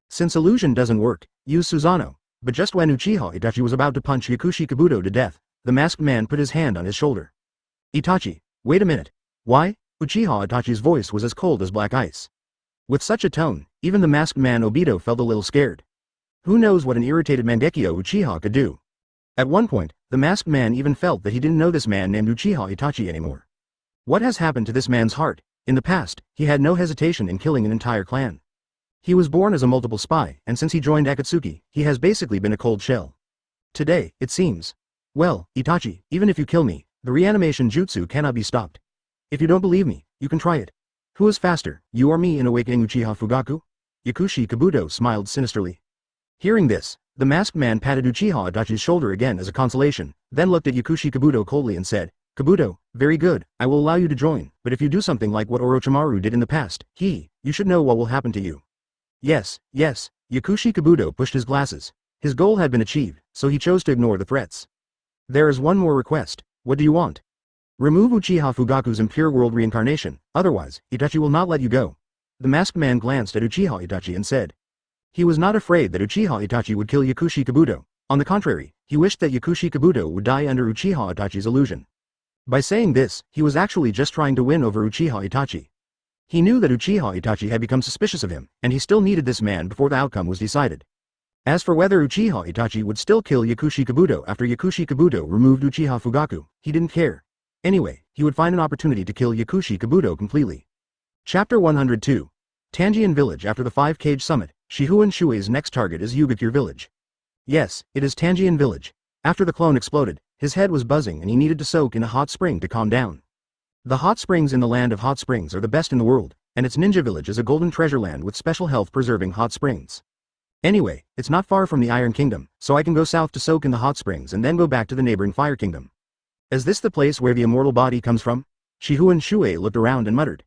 Since illusion doesn't work, use Susanoo. But just when Uchiha Itachi was about to punch Yakushi Kabuto to death, the masked man put his hand on his shoulder. Itachi, wait a minute. Why? Uchiha Itachi's voice was as cold as black ice. With such a tone, even the masked man Obito felt a little scared. Who knows what an irritated Mangekyo Uchiha could do? At one point, the masked man even felt that he didn't know this man named Uchiha Itachi anymore. What has happened to this man's heart? In the past, he had no hesitation in killing an entire clan. He was born as a multiple spy, and since he joined Akatsuki, he has basically been a cold shell. Today, it seems. Well, Itachi, even if you kill me, the reanimation jutsu cannot be stopped. If you don't believe me, you can try it. Who is faster, you or me in awakening Uchiha Fugaku? Yakushi Kabuto smiled sinisterly. Hearing this, The masked man patted Uchiha Itachi's shoulder again as a consolation, then looked at Yakushi Kabuto coldly and said, Kabuto, very good, I will allow you to join, but if you do something like what Orochimaru did in the past, you should know what will happen to you. Yes, Yakushi Kabuto pushed his glasses. His goal had been achieved, so he chose to ignore the threats. There is one more request. What do you want? Remove Uchiha Fugaku's impure world reincarnation, otherwise, Itachi will not let you go. The masked man glanced at Uchiha Itachi and said. He was not afraid that Uchiha Itachi would kill Yakushi Kabuto. On the contrary, he wished that Yakushi Kabuto would die under Uchiha Itachi's illusion. By saying this, he was actually just trying to win over Uchiha Itachi. He knew that Uchiha Itachi had become suspicious of him, and he still needed this man before the outcome was decided. As for whether Uchiha Itachi would still kill Yakushi Kabuto after Yakushi Kabuto removed Uchiha Fugaku, he didn't care. Anyway, he would find an opportunity to kill Yakushi Kabuto completely. Chapter 102. Tanjian Village. After the 5-Cage Summit, Shifengin Shuoye's next target is Ugakure Village. Yes, it is Tanjian Village. After the clone exploded, his head was buzzing and he needed to soak in a hot spring to calm down. The hot springs in the land of hot springs are the best in the world, and its ninja village is a golden treasure land with special health-preserving hot springs. Anyway, it's not far from the Iron Kingdom, so I can go south to soak in the hot springs and then go back to the neighboring Fire Kingdom. Is this the place where the immortal body comes from? Shifengin Shuoye looked around and muttered.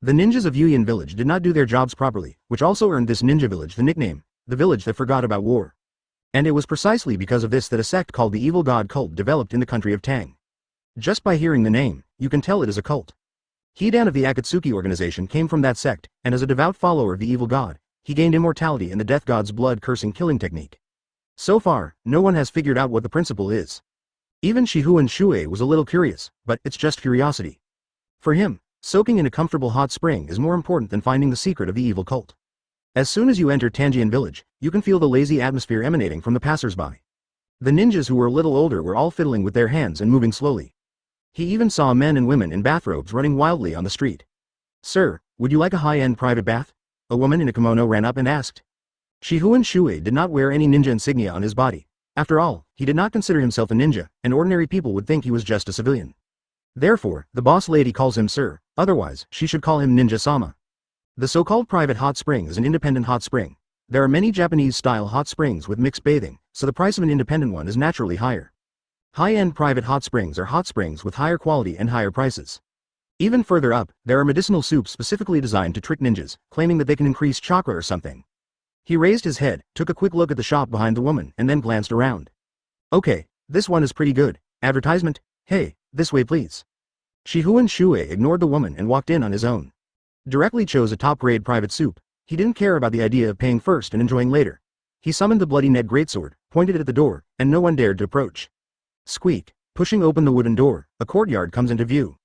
The ninjas of Yuyan Village did not do their jobs properly, which also earned this ninja village the nickname, the village that forgot about war. And it was precisely because of this that a sect called the Evil God Cult developed in the country of Tang. Just by hearing the name, you can tell it is a cult. Hidan of the Akatsuki Organization came from that sect, and as a devout follower of the evil god, he gained immortality in the death god's blood-cursing killing technique. So far, no one has figured out what the principle is. Even Shifengin Shuoye was a little curious, but it's just curiosity. For him, soaking in a comfortable hot spring is more important than finding the secret of the evil cult. As soon as you enter Tanjian Village, you can feel the lazy atmosphere emanating from the passers-by. The ninjas who were a little older were all fiddling with their hands and moving slowly. He even saw men and women in bathrobes running wildly on the street. Sir, would you like a high-end private bath? A woman in a kimono ran up and asked. Shifengin Shuoye did not wear any ninja insignia on his body. After all, he did not consider himself a ninja, and ordinary people would think he was just a civilian. Therefore, the boss lady calls him sir, otherwise, she should call him Ninja-sama. The so-called private hot spring is an independent hot spring. There are many Japanese-style hot springs with mixed bathing, so the price of an independent one is naturally higher. High-end private hot springs are hot springs with higher quality and higher prices. Even further up, there are medicinal soups specifically designed to trick ninjas, claiming that they can increase chakra or something. He raised his head, took a quick look at the shop behind the woman, and then glanced around. Okay, this one is pretty good. Advertisement? Hey, this way please. Shifengin Shuoye ignored the woman and walked in on his own. Directly chose a top-grade private soup. He didn't care about the idea of paying first and enjoying later. He summoned the bloody Ned greatsword, pointed it at the door, and no one dared to approach. Squeak. Pushing open the wooden door, a courtyard comes into view.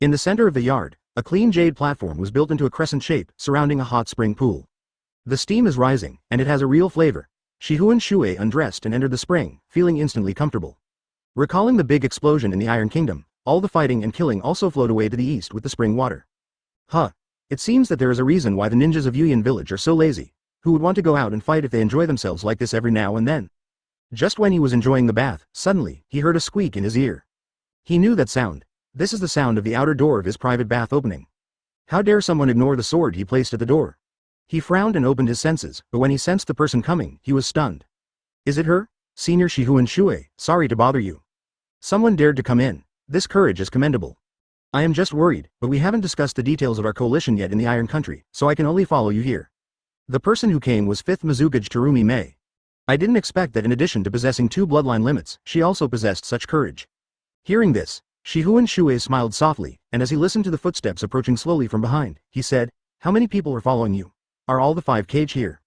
In the center of the yard, a clean jade platform was built into a crescent shape, surrounding a hot spring pool. The steam is rising, and it has a real flavor. Shifengin Shuoye undressed and entered the spring, feeling instantly comfortable. Recalling the big explosion in the Iron Kingdom, all the fighting and killing also flowed away to the east with the spring water. It seems that there is a reason why the ninjas of Yuyan Village are so lazy. Who would want to go out and fight if they enjoy themselves like this every now and then? Just when he was enjoying the bath, suddenly, he heard a squeak in his ear. He knew that sound. This is the sound of the outer door of his private bath opening. How dare someone ignore the sword he placed at the door? He frowned and opened his senses, but when he sensed the person coming, he was stunned. Is it her? Senior Shifengin Shuoye, sorry to bother you. Someone dared to come in. This courage is commendable. I am just worried, but we haven't discussed the details of our coalition yet in the Iron Country, so I can only follow you here. The person who came was 5th Mizukage Terumi Mei. I didn't expect that in addition to possessing 2 bloodline limits, she also possessed such courage. Hearing this, Shifengin Shuoye smiled softly, and as he listened to the footsteps approaching slowly from behind, he said, how many people are following you? Are all the 5-Cage here?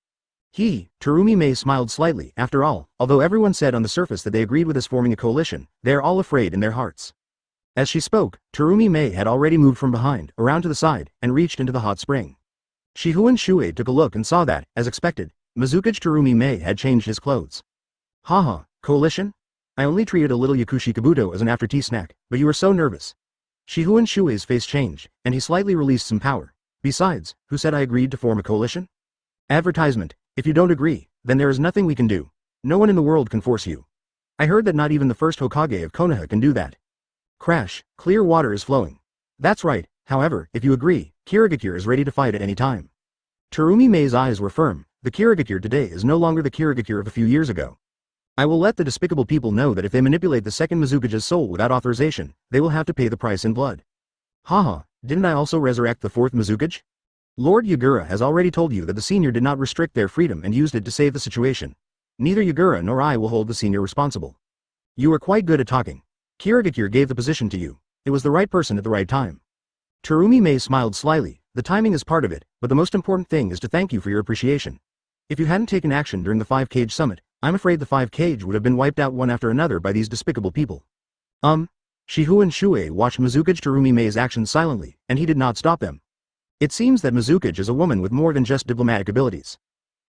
Terumi Mei smiled slightly. After all, although everyone said on the surface that they agreed with us forming a coalition, they are all afraid in their hearts. As she spoke, Terumi Mei had already moved from behind, around to the side, and reached into the hot spring. Shifengin Shuoye took a look and saw that, as expected, Mizukage Terumi Mei had changed his clothes. Haha, coalition? I only treated a little Yakushi Kabuto as an after-tea snack, but you were so nervous. Shifengin Shuoye's face changed, and he slightly released some power. Besides, who said I agreed to form a coalition? Advertisement. If you don't agree, then there is nothing we can do. No one in the world can force you. I heard that not even the first Hokage of Konoha can do that. Crash, clear water is flowing. That's right, however, if you agree, Kirigakure is ready to fight at any time. Terumi Mei's eyes were firm, The Kirigakure today is no longer the Kirigakure of a few years ago. I will let the despicable people know that if they manipulate the second Mizukage's soul without authorization, they will have to pay the price in blood. Haha, didn't I also resurrect the fourth Mizukage? Lord Yagura has already told you that the senior did not restrict their freedom and used it to save the situation. Neither Yagura nor I will hold the senior responsible. You are quite good at talking. Kirigakure gave the position to you. It was the right person at the right time. Terumi Mei smiled slyly. The timing is part of it, but the most important thing is to thank you for your appreciation. If you hadn't taken action during the 5-Cage summit, I'm afraid the 5-Cage would have been wiped out one after another by these despicable people. Shifengin Shuoye watched Mizukage Terumi Mei's actions silently, and he did not stop them. It seems that Mizukage is a woman with more than just diplomatic abilities.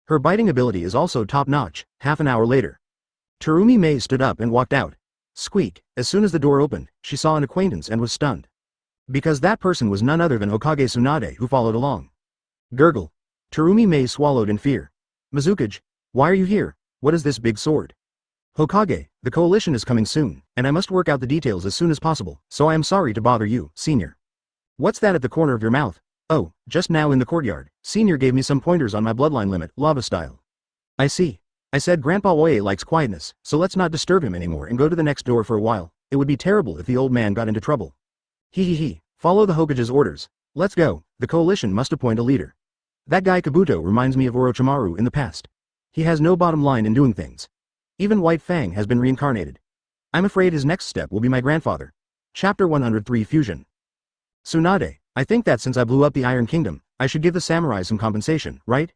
Her biting ability is also top-notch. Half an hour later, Terumi Mei stood up and walked out. Squeak, as soon as the door opened, she saw an acquaintance and was stunned. Because that person was none other than Hokage Tsunade, who followed along. Gurgle. Terumi Mei swallowed in fear. Mizukage, why are you here? What is this big sword? Hokage, the coalition is coming soon, and I must work out the details as soon as possible, so I am sorry to bother you, senior. What's that at the corner of your mouth? Oh, just now in the courtyard, senior gave me some pointers on my bloodline limit, lava style. I see. I said Grandpa Oye likes quietness, so let's not disturb him anymore and go to the next door for a while. It would be terrible if the old man got into trouble. He. Follow the Hokage's orders. Let's go. The coalition must appoint a leader. That guy Kabuto reminds me of Orochimaru in the past. He has no bottom line in doing things. Even White Fang has been reincarnated. I'm afraid his next step will be my grandfather. Chapter 103 Fusion. Tsunade, I think that since I blew up the Iron Kingdom, I should give the samurai some compensation, right?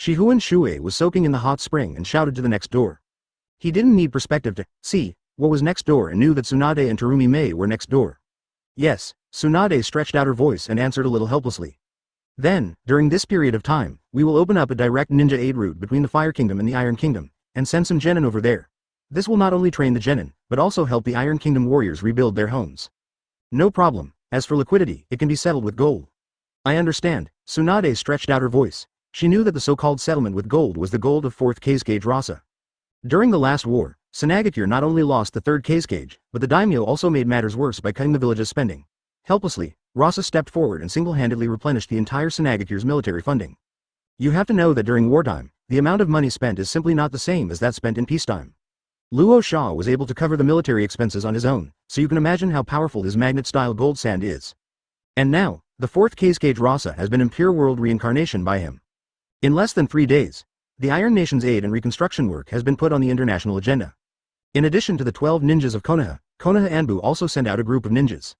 Shifengin Shuoye was soaking in the hot spring and shouted to the next door. He didn't need perspective to see what was next door and knew that Tsunade and Terumi Mei were next door. Yes, Tsunade stretched out her voice and answered a little helplessly. Then, during this period of time, we will open up a direct ninja aid route between the Fire Kingdom and the Iron Kingdom, and send some genin over there. This will not only train the genin, but also help the Iron Kingdom warriors rebuild their homes. No problem. As for liquidity, it can be settled with gold. I understand. Tsunade stretched out her voice. She knew that the so-called settlement with gold was the gold of 4th Kage Rasa. During the last war, Senagakure not only lost the 3rd Kage, but the daimyo also made matters worse by cutting the village's spending. Helplessly, Rasa stepped forward and single-handedly replenished the entire Senagakure's military funding. You have to know that during wartime, the amount of money spent is simply not the same as that spent in peacetime. Luo Sha was able to cover the military expenses on his own, so you can imagine how powerful his magnet-style gold sand is. And now, the 4th Kage Rasa has been in pure world reincarnation by him. In less than 3 days, the Iron Nation's aid and reconstruction work has been put on the international agenda. In addition to the 12 ninjas of Konoha, Konoha Anbu also sent out a group of ninjas.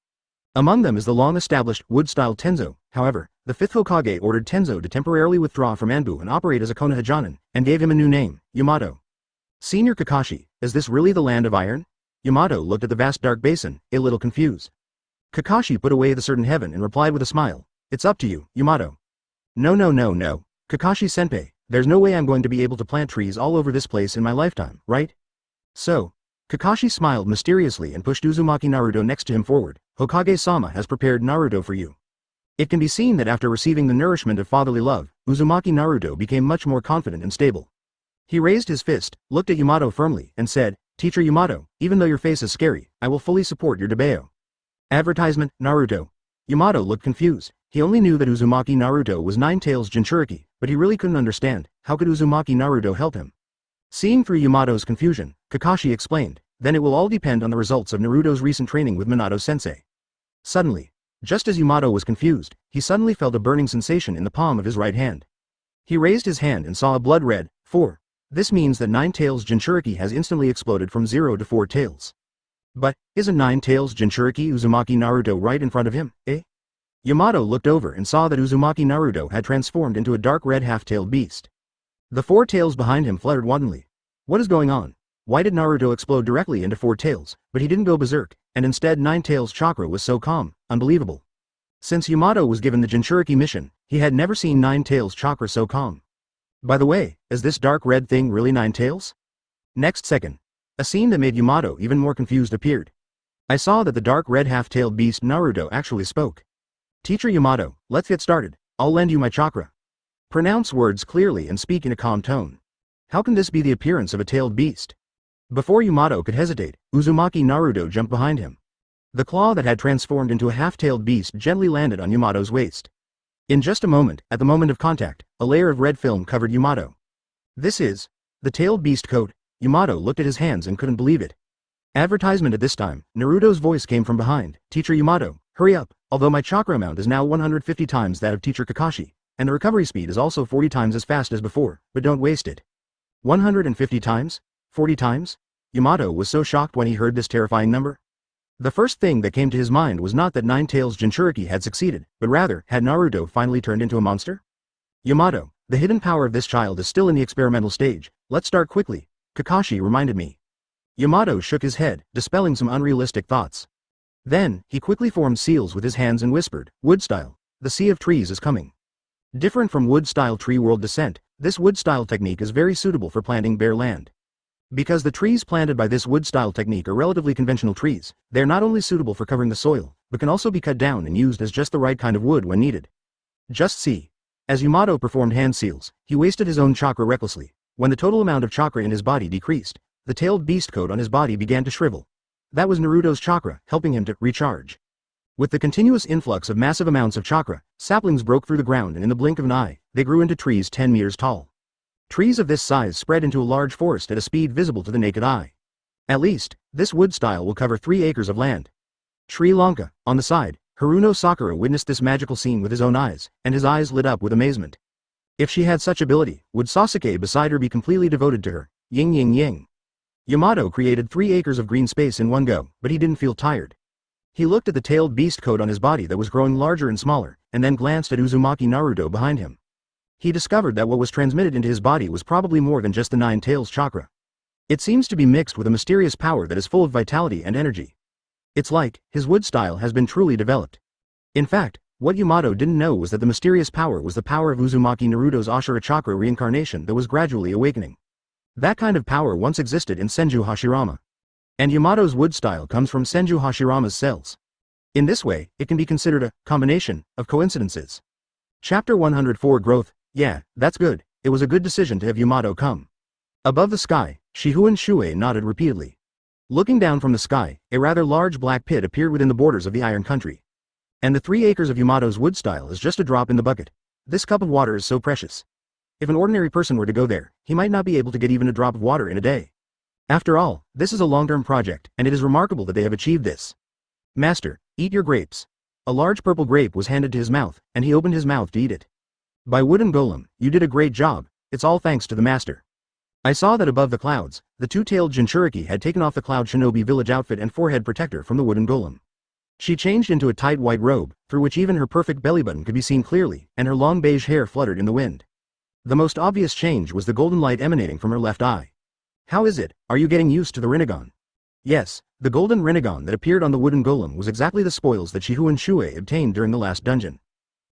Among them is the long-established wood-style Tenzo. However, the 5th Hokage ordered Tenzo to temporarily withdraw from Anbu and operate as a Konoha Jonin, and gave him a new name, Yamato. Senior Kakashi, is this really the land of iron? Yamato looked at the vast dark basin, a little confused. Kakashi put away the certain heaven and replied with a smile. It's up to you, Yamato. No. Kakashi-senpai, there's no way I'm going to be able to plant trees all over this place in my lifetime, right? So, Kakashi smiled mysteriously and pushed Uzumaki Naruto next to him forward. Hokage-sama has prepared Naruto for you. It can be seen that after receiving the nourishment of fatherly love, Uzumaki Naruto became much more confident and stable. He raised his fist, looked at Yamato firmly, and said, Teacher Yamato, even though your face is scary, I will fully support your debeo. Advertisement, Naruto. Yamato looked confused. He only knew that Uzumaki Naruto was Nine-Tails Jinchuriki, but he really couldn't understand, how could Uzumaki Naruto help him? Seeing through Yamato's confusion, Kakashi explained, then it will all depend on the results of Naruto's recent training with Minato-sensei. Suddenly, just as Yamato was confused, he suddenly felt a burning sensation in the palm of his right hand. He raised his hand and saw a blood red, 4. This means that Nine-Tails Jinchuriki has instantly exploded from 0 to 4 tails. But, isn't Nine-Tails Jinchuriki Uzumaki Naruto right in front of him, eh? Yamato looked over and saw that Uzumaki Naruto had transformed into a dark red half-tailed beast. The 4 tails behind him fluttered wantonly. What is going on? Why did Naruto explode directly into 4 tails, but he didn't go berserk, and instead Nine-Tails chakra was so calm, unbelievable. Since Yamato was given the Jinchuriki mission, he had never seen Nine-Tails chakra so calm. By the way, is this dark red thing really Nine-Tails? Next second, a scene that made Yamato even more confused appeared. I saw that the dark red half-tailed beast Naruto actually spoke. Teacher Yamato, let's get started. I'll lend you my chakra. Pronounce words clearly and speak in a calm tone. How can this be the appearance of a tailed beast? Before Yamato could hesitate, Uzumaki Naruto jumped behind him. The claw that had transformed into a half-tailed beast gently landed on Yamato's waist. In just a moment, at the moment of contact, a layer of red film covered Yamato. This is the tailed beast coat. Yamato looked at his hands and couldn't believe it. Advertisement at this time, Naruto's voice came from behind. Teacher Yamato, hurry up, although my chakra amount is now 150 times that of Teacher Kakashi, and the recovery speed is also 40 times as fast as before, but don't waste it. 150 times? 40 times? Yamato was so shocked when he heard this terrifying number. The first thing that came to his mind was not that Nine Tails Jinchuriki had succeeded, but rather, had Naruto finally turned into a monster? Yamato, the hidden power of this child is still in the experimental stage, let's start quickly, Kakashi reminded me. Yamato shook his head, dispelling some unrealistic thoughts. Then, he quickly formed seals with his hands and whispered, wood style, the sea of trees is coming. Different from wood style tree world descent, this wood style technique is very suitable for planting bare land. Because the trees planted by this wood style technique are relatively conventional trees, they are not only suitable for covering the soil, but can also be cut down and used as just the right kind of wood when needed. Just see. As Yamato performed hand seals, he wasted his own chakra recklessly. When the total amount of chakra in his body decreased, the tailed beast coat on his body began to shrivel. That was Naruto's chakra, helping him to recharge. With the continuous influx of massive amounts of chakra, saplings broke through the ground and in the blink of an eye, they grew into trees 10 meters tall. Trees of this size spread into a large forest at a speed visible to the naked eye. At least, this wood style will cover 3 acres of land. Sri Lanka, on the side, Haruno Sakura witnessed this magical scene with his own eyes, and his eyes lit up with amazement. If she had such ability, would Sasuke beside her be completely devoted to her? Ying ying ying. Yamato created 3 acres of green space in one go, but he didn't feel tired. He looked at the tailed beast coat on his body that was growing larger and smaller, and then glanced at Uzumaki Naruto behind him. He discovered that what was transmitted into his body was probably more than just the 9 tails chakra. It seems to be mixed with a mysterious power that is full of vitality and energy. It's like, his wood style has been truly developed. In fact, what Yamato didn't know was that the mysterious power was the power of Uzumaki Naruto's Ashura chakra reincarnation that was gradually awakening. That kind of power once existed in Senju Hashirama. And Yamato's wood style comes from Senju Hashirama's cells. In this way, it can be considered a combination of coincidences. Chapter 104 Growth. Yeah, that's good. It was a good decision to have Yamato come. Above the sky, Shifengin Shuoye nodded repeatedly. Looking down from the sky, a rather large black pit appeared within the borders of the Iron Country. And the 3 acres of Yamato's wood style is just a drop in the bucket. This cup of water is so precious. If an ordinary person were to go there, he might not be able to get even a drop of water in a day. After all, this is a long-term project, and it is remarkable that they have achieved this. Master, eat your grapes. A large purple grape was handed to his mouth, and he opened his mouth to eat it. By wooden golem, you did a great job, it's all thanks to the master. I saw that above the clouds, the 2-tailed Jinchuriki had taken off the cloud shinobi village outfit and forehead protector from the wooden golem. She changed into a tight white robe, through which even her perfect belly button could be seen clearly, and her long beige hair fluttered in the wind. The most obvious change was the golden light emanating from her left eye. How is it, are you getting used to the Rinnegan? Yes, the golden Rinnegan that appeared on the wooden golem was exactly the spoils that Shifengin Shuoye obtained during the last dungeon.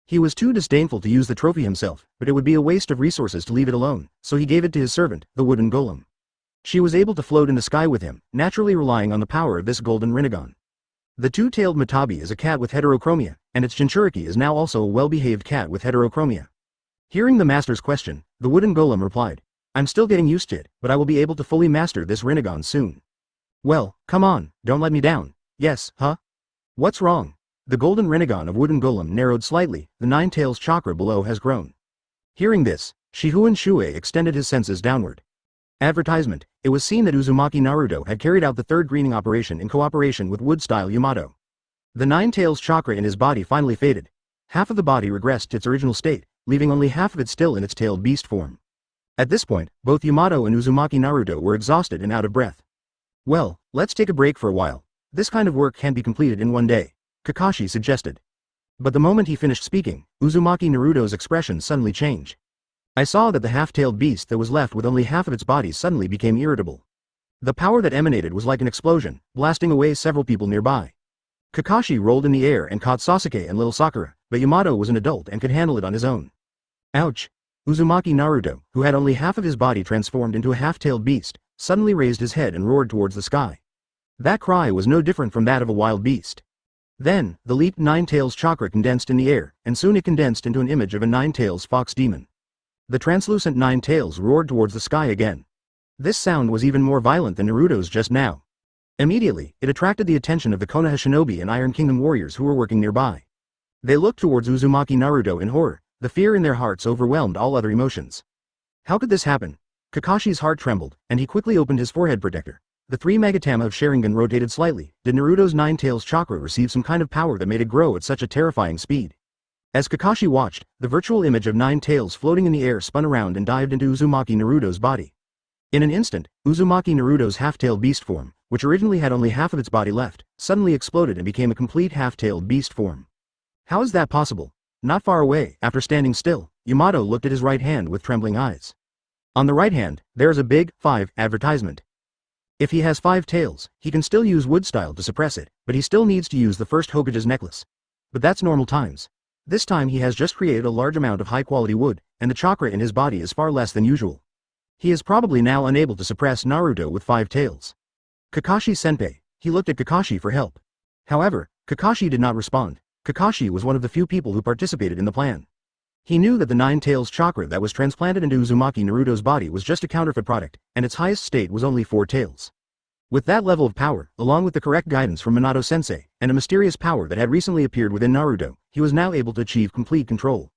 He was too disdainful to use the trophy himself, but it would be a waste of resources to leave it alone, so he gave it to his servant, the wooden golem. She was able to float in the sky with him, naturally relying on the power of this golden Rinnegan. The 2-tailed Matabi is a cat with heterochromia, and its Jinchuriki is now also a well-behaved cat with heterochromia. Hearing the master's question, the wooden golem replied, I'm still getting used to it, but I will be able to fully master this Rinnegan soon. Well, come on, don't let me down. Yes, huh? What's wrong? The golden Rinnegan of wooden golem narrowed slightly, the 9 tails chakra below has grown. Hearing this, Shifengin Shuoye extended his senses downward. Advertisement, it was seen that Uzumaki Naruto had carried out the 3rd greening operation in cooperation with wood-style Yamato. The 9 tails chakra in his body finally faded. Half of the body regressed to its original state, leaving only half of it still in its tailed beast form. At this point, both Yamato and Uzumaki Naruto were exhausted and out of breath. Well, let's take a break for a while. This kind of work can be completed in one day, Kakashi suggested. But the moment he finished speaking, Uzumaki Naruto's expression suddenly changed. I saw that the half-tailed beast that was left with only half of its body suddenly became irritable. The power that emanated was like an explosion, blasting away several people nearby. Kakashi rolled in the air and caught Sasuke and little Sakura, but Yamato was an adult and could handle it on his own. Ouch! Uzumaki Naruto, who had only half of his body transformed into a half-tailed beast, suddenly raised his head and roared towards the sky. That cry was no different from that of a wild beast. Then, the leaped 9 tails chakra condensed in the air, and soon it condensed into an image of a 9 tails fox demon. The translucent 9 tails roared towards the sky again. This sound was even more violent than Naruto's just now. Immediately, it attracted the attention of the Konoha shinobi and Iron Kingdom warriors who were working nearby. They looked towards Uzumaki Naruto in horror, the fear in their hearts overwhelmed all other emotions. How could this happen? Kakashi's heart trembled, and he quickly opened his forehead protector. The three Magatama of Sharingan rotated slightly. Did Naruto's Nine Tails chakra receive some kind of power that made it grow at such a terrifying speed? As Kakashi watched, the virtual image of Nine Tails floating in the air spun around and dived into Uzumaki Naruto's body. In an instant, Uzumaki Naruto's half-tailed beast form, which originally had only half of its body left, suddenly exploded and became a complete half-tailed beast form. How is that possible? Not far away, after standing still, Yamato looked at his right hand with trembling eyes. On the right hand, there is a big 5 advertisement. If he has 5 tails, he can still use wood style to suppress it, but he still needs to use the first Hokage's necklace. But that's normal times. This time he has just created a large amount of high-quality wood, and the chakra in his body is far less than usual. He is probably now unable to suppress Naruto with 5 tails. Kakashi-senpai, he looked at Kakashi for help. However, Kakashi did not respond. Kakashi was one of the few people who participated in the plan. He knew that the 9 tails chakra that was transplanted into Uzumaki Naruto's body was just a counterfeit product, and its highest state was only 4 tails. With that level of power, along with the correct guidance from Minato-sensei, and a mysterious power that had recently appeared within Naruto, he was now able to achieve complete control.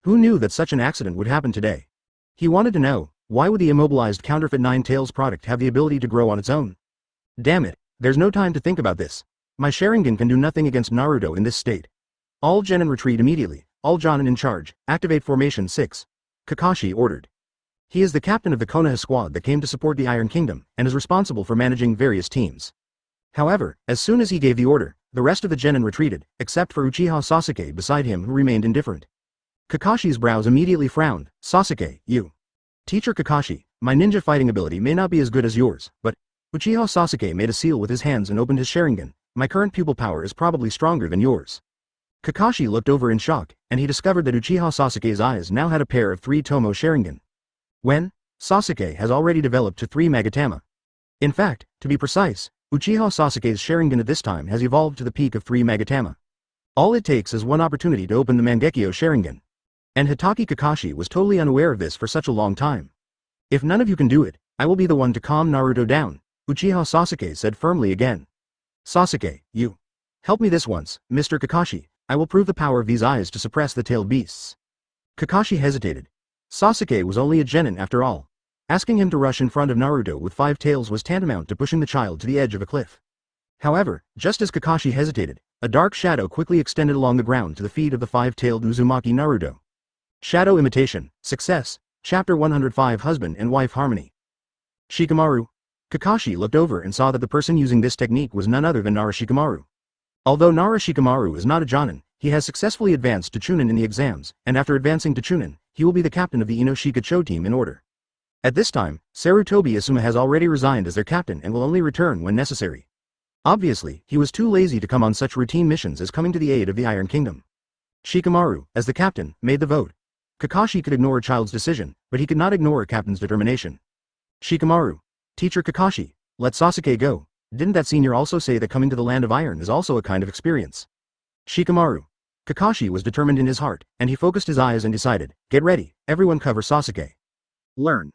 Who knew that such an accident would happen today? He wanted to know, why would the immobilized counterfeit 9 tails product have the ability to grow on its own? Damn it, there's no time to think about this. My Sharingan can do nothing against Naruto in this state. All genin retreat immediately, all Jonin in charge, activate Formation 6. Kakashi ordered. He is the captain of the Konoha squad that came to support the Iron Kingdom, and is responsible for managing various teams. However, as soon as he gave the order, the rest of the genin retreated, except for Uchiha Sasuke beside him who remained indifferent. Kakashi's brows immediately frowned. Sasuke, you. Teacher Kakashi, my ninja fighting ability may not be as good as yours, but Uchiha Sasuke made a seal with his hands and opened his Sharingan. My current pupil power is probably stronger than yours. Kakashi looked over in shock, and he discovered that Uchiha Sasuke's eyes now had a pair of 3 Tomo Sharingan. When? Sasuke has already developed to 3 Magatama. In fact, to be precise, Uchiha Sasuke's Sharingan at this time has evolved to the peak of 3 Magatama. All it takes is one opportunity to open the Mangekyo Sharingan. And Hitaki Kakashi was totally unaware of this for such a long time. If none of you can do it, I will be the one to calm Naruto down, Uchiha Sasuke said firmly again. Sasuke, you. Help me this once, Mr. Kakashi, I will prove the power of these eyes to suppress the tailed beasts. Kakashi hesitated. Sasuke was only a genin after all. Asking him to rush in front of Naruto with 5 tails was tantamount to pushing the child to the edge of a cliff. However, just as Kakashi hesitated, a dark shadow quickly extended along the ground to the feet of the 5-tailed Uzumaki Naruto. Shadow Imitation, Success, Chapter 105 Husband and Wife Harmony. Shikamaru. Kakashi looked over and saw that the person using this technique was none other than Nara Shikamaru. Although Nara Shikamaru is not a Jonin, he has successfully advanced to Chunin in the exams, and after advancing to Chunin, he will be the captain of the Inoshika Cho team in order. At this time, Sarutobi Asuma has already resigned as their captain and will only return when necessary. Obviously, he was too lazy to come on such routine missions as coming to the aid of the Iron Kingdom. Shikamaru, as the captain, made the vote. Kakashi could ignore a child's decision, but he could not ignore a captain's determination. Shikamaru. Teacher Kakashi, let Sasuke go. Didn't that senior also say that coming to the land of iron is also a kind of experience? Shikamaru. Kakashi was determined in his heart, and he focused his eyes and decided, get ready, everyone cover Sasuke. Learn,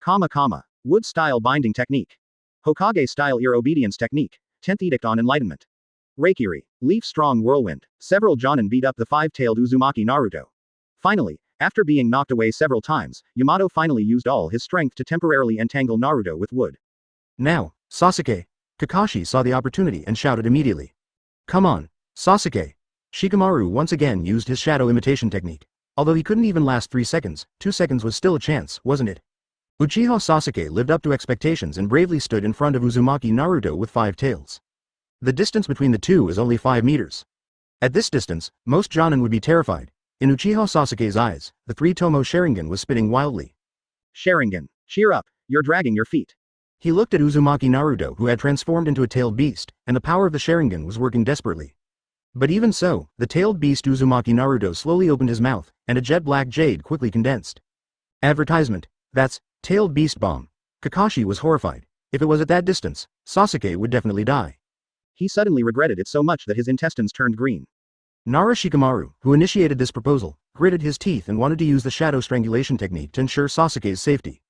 comma, wood-style binding technique. Hokage-style ear obedience technique, 10th edict on enlightenment. Reikiri, leaf-strong whirlwind, several Jonin beat up the 5-tailed Uzumaki Naruto. Finally, after being knocked away several times, Yamato finally used all his strength to temporarily entangle Naruto with wood. Now, Sasuke. Kakashi saw the opportunity and shouted immediately. Come on, Sasuke. Shikamaru once again used his shadow imitation technique. Although he couldn't even last 3 seconds, 2 seconds was still a chance, wasn't it? Uchiha Sasuke lived up to expectations and bravely stood in front of Uzumaki Naruto with 5 tails. The distance between the two is only 5 meters. At this distance, most Jonin would be terrified. In Uchiha Sasuke's eyes, the 3 Tomo Sharingan was spinning wildly. Sharingan, cheer up, you're dragging your feet. He looked at Uzumaki Naruto who had transformed into a tailed beast, and the power of the Sharingan was working desperately. But even so, the tailed beast Uzumaki Naruto slowly opened his mouth, and a jet-black jade quickly condensed. Advertisement. That's, tailed beast bomb. Kakashi was horrified. If it was at that distance, Sasuke would definitely die. He suddenly regretted it so much that his intestines turned green. Nara Shikamaru, who initiated this proposal, gritted his teeth and wanted to use the shadow strangulation technique to ensure Sasuke's safety.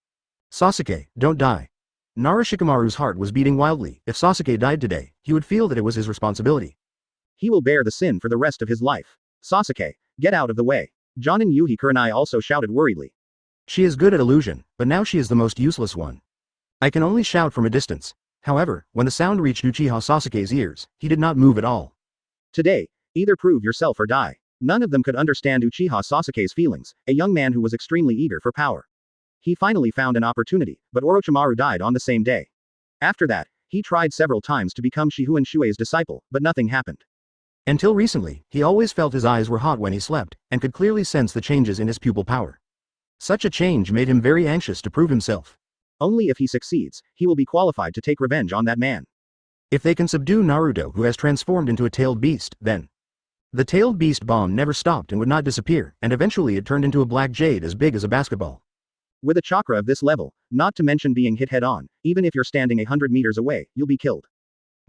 Sasuke, don't die. Nara Shikamaru's heart was beating wildly. If Sasuke died today, he would feel that it was his responsibility. He will bear the sin for the rest of his life. Sasuke, get out of the way. Jonin Yuhi Kurenai also shouted worriedly. She is good at illusion, but now she is the most useless one. I can only shout from a distance. However, when the sound reached Uchiha Sasuke's ears, he did not move at all. Today, either prove yourself or die. None of them could understand Uchiha Sasuke's feelings, a young man who was extremely eager for power. He finally found an opportunity, but Orochimaru died on the same day. After that, he tried several times to become Shifengin Shuoye's disciple, but nothing happened. Until recently, he always felt his eyes were hot when he slept, and could clearly sense the changes in his pupil power. Such a change made him very anxious to prove himself. Only if he succeeds, he will be qualified to take revenge on that man. If they can subdue Naruto, who has transformed into a tailed beast, then. The tailed beast bomb never stopped and would not disappear, and eventually it turned into a black jade as big as a basketball. With a chakra of this level, not to mention being hit head-on, even if you're standing 100 meters away, you'll be killed.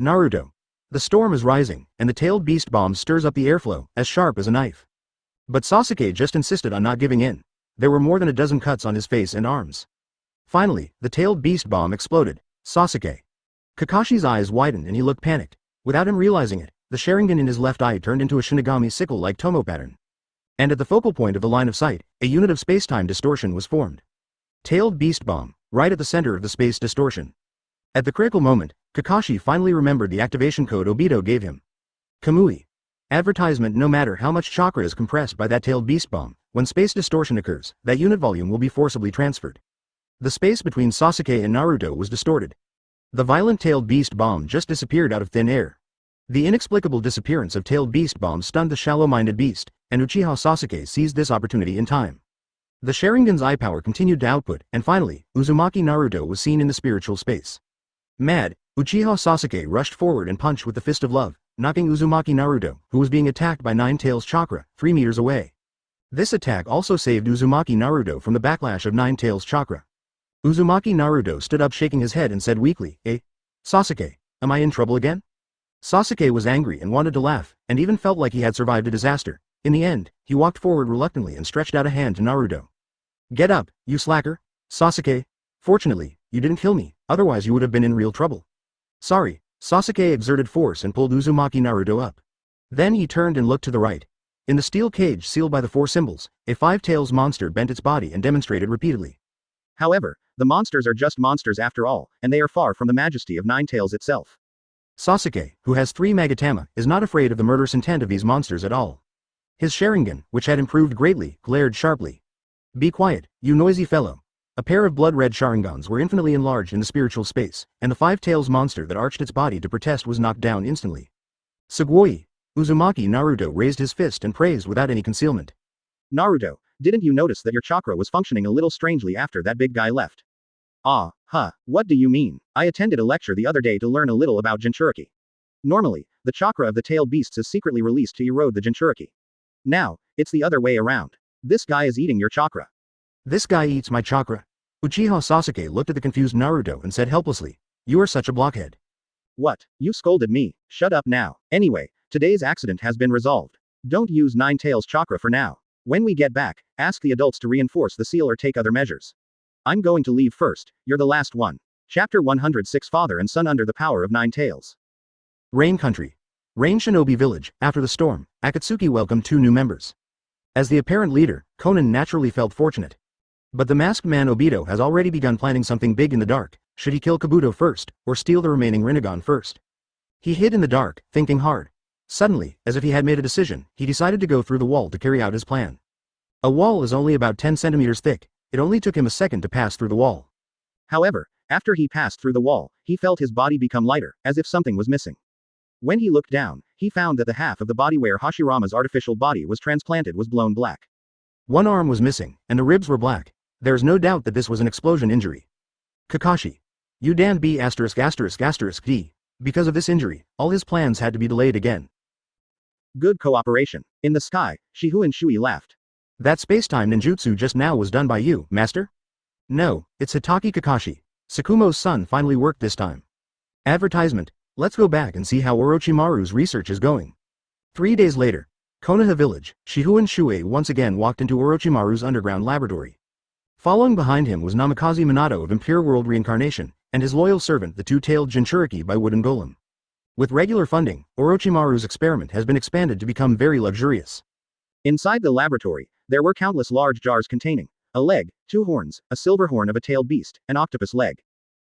Naruto. The storm is rising, and the tailed beast bomb stirs up the airflow, as sharp as a knife. But Sasuke just insisted on not giving in. There were more than a dozen cuts on his face and arms. Finally, the tailed beast bomb exploded. Sasuke. Kakashi's eyes widened and he looked panicked. Without him realizing it, the Sharingan in his left eye turned into a Shinigami sickle-like Tomo pattern. And at the focal point of the line of sight, a unit of space-time distortion was formed. Tailed beast bomb, right at the center of the space distortion. At the critical moment, Kakashi finally remembered the activation code Obito gave him. Kamui. Advertisement. No matter how much chakra is compressed by that tailed beast bomb, when space distortion occurs, that unit volume will be forcibly transferred. The space between Sasuke and Naruto was distorted. The violent tailed beast bomb just disappeared out of thin air. The inexplicable disappearance of tailed beast bomb stunned the shallow-minded beast, and Uchiha Sasuke seized this opportunity in time. The Sharingan's eye power continued to output, and finally, Uzumaki Naruto was seen in the spiritual space. Mad, Uchiha Sasuke rushed forward and punched with the fist of love, knocking Uzumaki Naruto, who was being attacked by Nine Tails chakra, 3 meters away. This attack also saved Uzumaki Naruto from the backlash of Nine Tails chakra. Uzumaki Naruto stood up shaking his head and said weakly, Sasuke, am I in trouble again? Sasuke was angry and wanted to laugh, and even felt like he had survived a disaster. In the end, he walked forward reluctantly and stretched out a hand to Naruto. Get up, you slacker. Sasuke. Fortunately, you didn't kill me, otherwise you would have been in real trouble. Sorry. Sasuke exerted force and pulled Uzumaki Naruto up. Then he turned and looked to the right. In the steel cage sealed by the 4 symbols, a 5-tails monster bent its body and demonstrated repeatedly. However, the monsters are just monsters after all, and they are far from the majesty of Nine Tails itself. Sasuke, who has 3 Magatama, is not afraid of the murderous intent of these monsters at all. His Sharingan, which had improved greatly, glared sharply. Be quiet, you noisy fellow. A pair of blood-red Sharingans were infinitely enlarged in the spiritual space, and the 5-tails monster that arched its body to protest was knocked down instantly. Sugoi. Uzumaki Naruto raised his fist and praised without any concealment. Naruto, didn't you notice that your chakra was functioning a little strangely after that big guy left? What do you mean? I attended a lecture the other day to learn a little about Jinchuriki. Normally, the chakra of the tailed beasts is secretly released to erode the Jinchuriki. Now, it's the other way around. This guy is eating your chakra. This guy eats my chakra. Uchiha Sasuke looked at the confused Naruto and said helplessly, you are such a blockhead. What? You scolded me. Shut up now. Anyway, today's accident has been resolved. Don't use Nine Tails chakra for now. When we get back, ask the adults to reinforce the seal or take other measures. I'm going to leave first, you're the last one. Chapter 106. Father and Son under the power of Nine Tails. Rain Country. Rain Shinobi Village. After the storm, Akatsuki welcomed 2 new members. As the apparent leader, Conan naturally felt fortunate. But the masked man Obito has already begun planning something big in the dark. Should he kill Kabuto first, or steal the remaining Rinnegan first? He hid in the dark, thinking hard. Suddenly, as if he had made a decision, he decided to go through the wall to carry out his plan. A wall is only about 10 centimeters thick. It only took him a second to pass through the wall. However, after he passed through the wall, he felt his body become lighter, as if something was missing. When he looked down, he found that the half of the body where Hashirama's artificial body was transplanted was blown black. One arm was missing, and the ribs were black. There is no doubt that this was an explosion injury. Kakashi. You damned B*******. Because of this injury, all his plans had to be delayed again. Good cooperation. In the sky, Shifengin Shuoye laughed. That space-time ninjutsu just now was done by you, master? No, it's Hitaki Kakashi. Tsukumo's son finally worked this time. Advertisement. Let's go back and see how Orochimaru's research is going. 3 days later, Konoha village, Shifengin Shuoye once again walked into Orochimaru's underground laboratory. Following behind him was Namikaze Minato of Impure World Reincarnation, and his loyal servant the 2-tailed Jinchuriki by Wooden Golem. With regular funding, Orochimaru's experiment has been expanded to become very luxurious. Inside the laboratory, there were countless large jars containing a leg, 2 horns, a silver horn of a tailed beast, an octopus leg.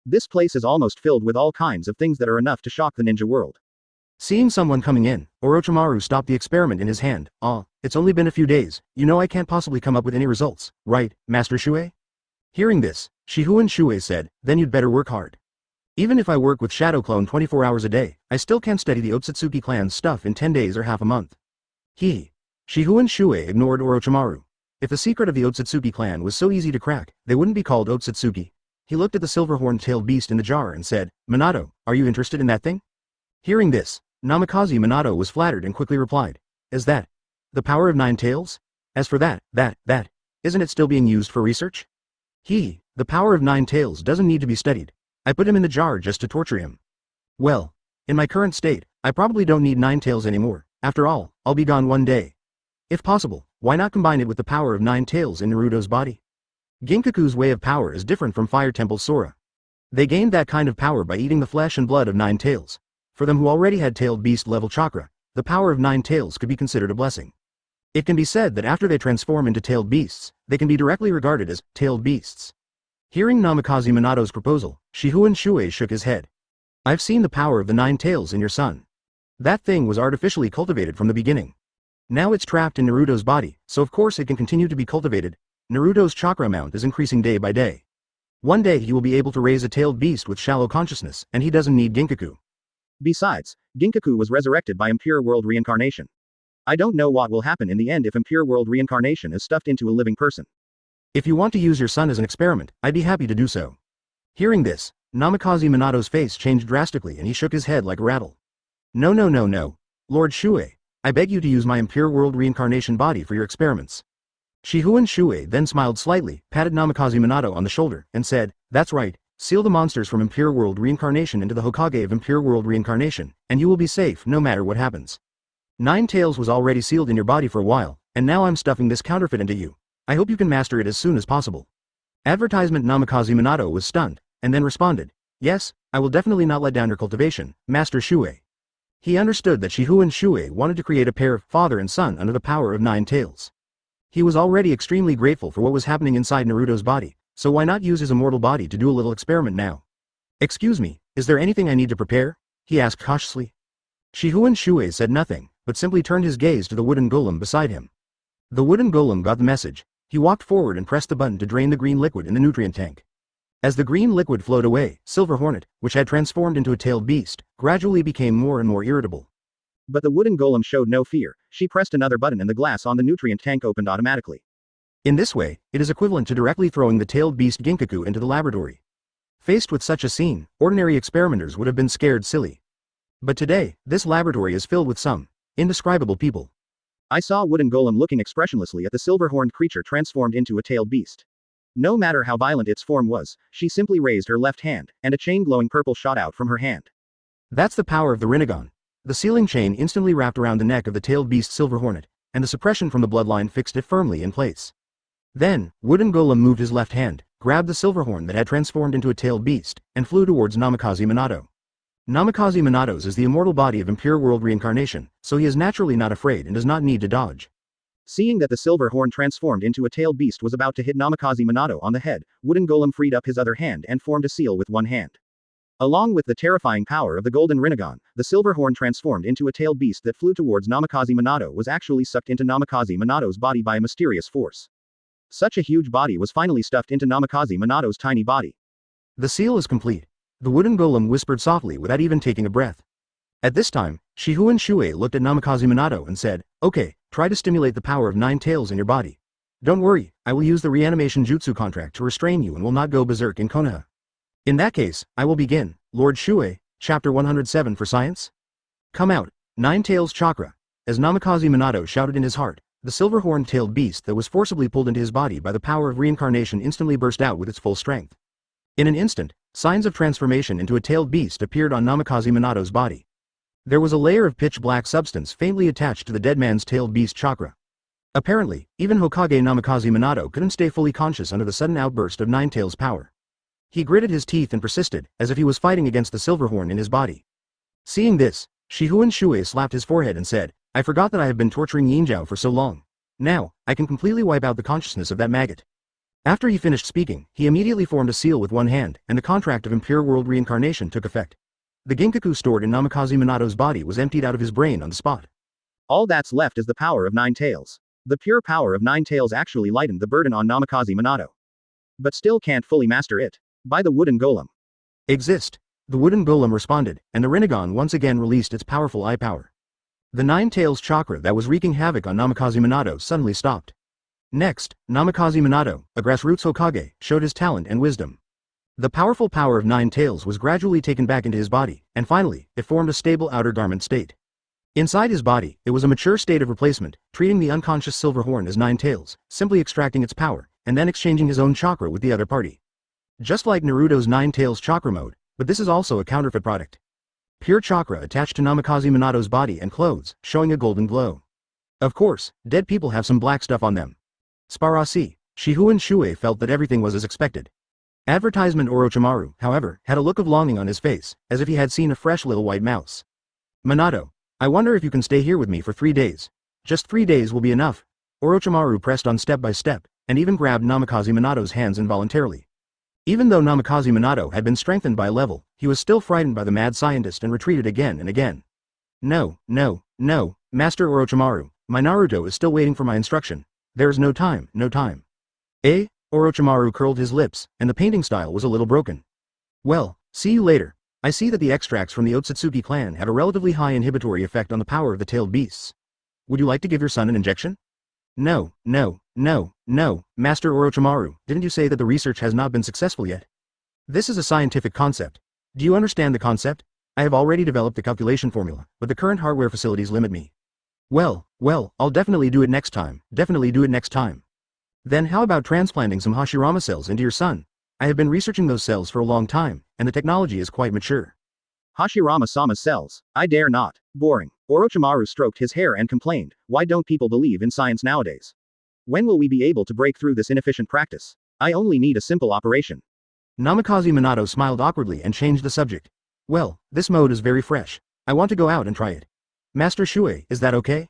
This place is almost filled with all kinds of things that are enough to shock the ninja world. Seeing someone coming in, Orochimaru stopped the experiment in his hand. It's only been a few days, you know I can't possibly come up with any results, right, Master Shuoye? Hearing this, Shifengin Shuoye said, then you'd better work hard. Even if I work with Shadow Clone 24 hours a day, I still can't study the Akatsuki clan's stuff in 10 days or half a month. Shifengin Shuoye ignored Orochimaru. If the secret of the Akatsuki clan was so easy to crack, they wouldn't be called Akatsuki. He looked at the silver-horned-tailed beast in the jar and said, Minato, are you interested in that thing? Hearing this, Namikaze Minato was flattered and quickly replied, is that the power of 9 tails? As for that, isn't it still being used for research? The power of 9 tails doesn't need to be studied. I put him in the jar just to torture him. Well, in my current state, I probably don't need 9 tails anymore. After all, I'll be gone one day. If possible, why not combine it with the power of 9 tails in Naruto's body? Ginkaku's way of power is different from Fire Temple Sora. They gained that kind of power by eating the flesh and blood of 9 tails. For them who already had tailed beast level chakra, the power of 9 tails could be considered a blessing. It can be said that after they transform into tailed beasts, they can be directly regarded as tailed beasts. Hearing Namikaze Minato's proposal, Shifengin Shuoye shook his head. I've seen the power of the 9 tails in your son. That thing was artificially cultivated from the beginning. Now it's trapped in Naruto's body, so of course it can continue to be cultivated. Naruto's chakra amount is increasing day by day. One day he will be able to raise a tailed beast with shallow consciousness, and he doesn't need Ginkaku. Besides, Ginkaku was resurrected by Impure World reincarnation. I don't know what will happen in the end if Impure World reincarnation is stuffed into a living person. If you want to use your son as an experiment, I'd be happy to do so. Hearing this, Namikaze Minato's face changed drastically and he shook his head like a rattle. No. Lord Shuoye, I beg you to use my Impure World reincarnation body for your experiments. Shifengin Shuoye then smiled slightly, patted Namikaze Minato on the shoulder, and said, that's right, seal the monsters from Impure World reincarnation into the Hokage of Impure World reincarnation, and you will be safe no matter what happens. 9 tails was already sealed in your body for a while, and now I'm stuffing this counterfeit into you. I hope you can master it as soon as possible. Advertisement Namikaze Minato was stunned, and then responded, yes, I will definitely not let down your cultivation, Master Shuoye. He understood that Shifengin Shuoye wanted to create a pair of father and son under the power of 9 tails. He was already extremely grateful for what was happening inside Naruto's body, so why not use his immortal body to do a little experiment now? Excuse me, is there anything I need to prepare? He asked cautiously. Shifengin Shuoye said nothing, but simply turned his gaze to the wooden golem beside him. The wooden golem got the message. He walked forward and pressed the button to drain the green liquid in the nutrient tank. As the green liquid flowed away, Silver Hornet, which had transformed into a tailed beast, gradually became more and more irritable. But the wooden golem showed no fear. She pressed another button and the glass on the nutrient tank opened automatically. In this way, it is equivalent to directly throwing the tailed beast Ginkaku into the laboratory. Faced with such a scene, ordinary experimenters would have been scared silly. But today, this laboratory is filled with some indescribable people. I saw wooden golem looking expressionlessly at the silver-horned creature transformed into a tailed beast. No matter how violent its form was, she simply raised her left hand, and a chain glowing purple shot out from her hand. That's the power of the Rinnegan. The sealing chain instantly wrapped around the neck of the tailed beast Silver Hornet, and the suppression from the bloodline fixed it firmly in place. Then, wooden golem moved his left hand, grabbed the silver horn that had transformed into a tailed beast, and flew towards Namikaze Minato. Namikaze Minato's is the immortal body of Impure World reincarnation, so he is naturally not afraid and does not need to dodge. Seeing that the silver horn transformed into a tailed beast was about to hit Namikaze Minato on the head, wooden golem freed up his other hand and formed a seal with one hand. Along with the terrifying power of the golden Rinnegan, the silver horn transformed into a tailed beast that flew towards Namikaze Minato was actually sucked into Namikaze Minato's body by a mysterious force. Such a huge body was finally stuffed into Namikaze Minato's tiny body. The seal is complete. The wooden golem whispered softly without even taking a breath. At this time, Shifengin Shuoye looked at Namikaze Minato and said, okay, try to stimulate the power of 9 tails in your body. Don't worry, I will use the reanimation jutsu contract to restrain you and will not go berserk in Konoha. In that case, I will begin, Lord Shuoye, Chapter 107 for Science? Come out, 9 tails chakra. As Namikaze Minato shouted in his heart, the silver-horned tailed beast that was forcibly pulled into his body by the power of reincarnation instantly burst out with its full strength. In an instant, signs of transformation into a tailed beast appeared on Namikaze Minato's body. There was a layer of pitch-black substance faintly attached to the dead man's tailed beast chakra. Apparently, even Hokage Namikaze Minato couldn't stay fully conscious under the sudden outburst of 9 tails power. He gritted his teeth and persisted, as if he was fighting against the silver horn in his body. Seeing this, Shifengin Shuoye slapped his forehead and said, I forgot that I have been torturing Yinjiao for so long. Now, I can completely wipe out the consciousness of that maggot. After he finished speaking, he immediately formed a seal with one hand, and the contract of Impure World reincarnation took effect. The Ginkaku stored in Namikaze Minato's body was emptied out of his brain on the spot. All that's left is the power of Nine Tails. The pure power of Nine Tails actually lightened the burden on Namikaze Minato. But still can't fully master it. By the wooden golem. Exist. The wooden golem responded, and the Rinnegan once again released its powerful eye power. The Nine Tails chakra that was wreaking havoc on Namikaze Minato suddenly stopped. Next, Namikaze Minato, a grassroots Hokage, showed his talent and wisdom. The powerful power of Nine Tails was gradually taken back into his body, and finally, it formed a stable outer garment state. Inside his body, it was a mature state of replacement, treating the unconscious silver horn as Nine Tails, simply extracting its power, and then exchanging his own chakra with the other party. Just like Naruto's Nine Tails chakra mode, but this is also a counterfeit product. Pure chakra attached to Namikaze Minato's body and clothes, showing a golden glow. Of course, dead people have some black stuff on them. Sparasi, Shifengin Shuoye felt that everything was as expected. Advertisement Orochimaru, however, had a look of longing on his face, as if he had seen a fresh little white mouse. Minato, I wonder if you can stay here with me for 3 days. Just 3 days will be enough. Orochimaru pressed on step by step, and even grabbed Namikaze Minato's hands involuntarily. Even though Namikaze Minato had been strengthened by a level, he was still frightened by the mad scientist and retreated again and again. No, no, no, Master Orochimaru, my Naruto is still waiting for my instruction. There is no time, no time. Eh? Orochimaru curled his lips, and the painting style was a little broken. Well, see you later. I see that the extracts from the Otsutsuki clan have a relatively high inhibitory effect on the power of the tailed beasts. Would you like to give your son an injection? No, no, no, no, Master Orochimaru, didn't you say that the research has not been successful yet? This is a scientific concept. Do you understand the concept? I have already developed the calculation formula, but the current hardware facilities limit me. Well, I'll definitely do it next time, definitely do it next time. Then how about transplanting some Hashirama cells into your son? I have been researching those cells for a long time, and the technology is quite mature. Hashirama-sama's cells. I dare not. Boring. Orochimaru stroked his hair and complained, why don't people believe in science nowadays? When will we be able to break through this inefficient practice? I only need a simple operation. Namikaze Minato smiled awkwardly and changed the subject. Well, this mode is very fresh. I want to go out and try it. Master Shuoye, is that okay?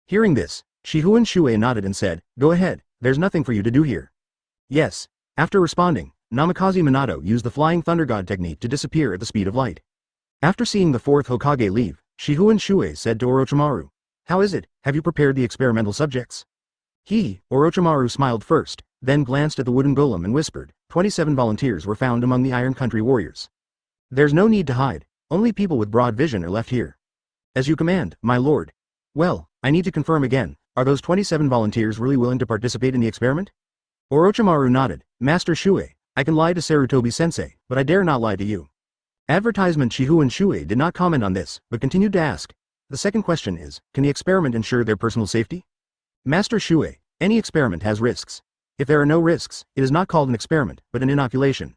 Hearing this, Shifengin Shuoye nodded and said, go ahead, there's nothing for you to do here. Yes. After responding, Namikaze Minato used the Flying Thunder God technique to disappear at the speed of light. After seeing the fourth Hokage leave, Shifengin Shuoye said to Orochimaru, how is it, have you prepared the experimental subjects? Orochimaru smiled first, then glanced at the wooden golem and whispered, 27 volunteers were found among the Iron Country warriors. There's no need to hide, only people with broad vision are left here. As you command, my lord. Well, I need to confirm again, are those 27 volunteers really willing to participate in the experiment? Orochimaru nodded, Master Shuoye, I can lie to Sarutobi-sensei, but I dare not lie to you. Advertisement Shifengin Shuoye did not comment on this, but continued to ask. The second question is, can the experiment ensure their personal safety? Master Shuoye, any experiment has risks. If there are no risks, it is not called an experiment, but an inoculation.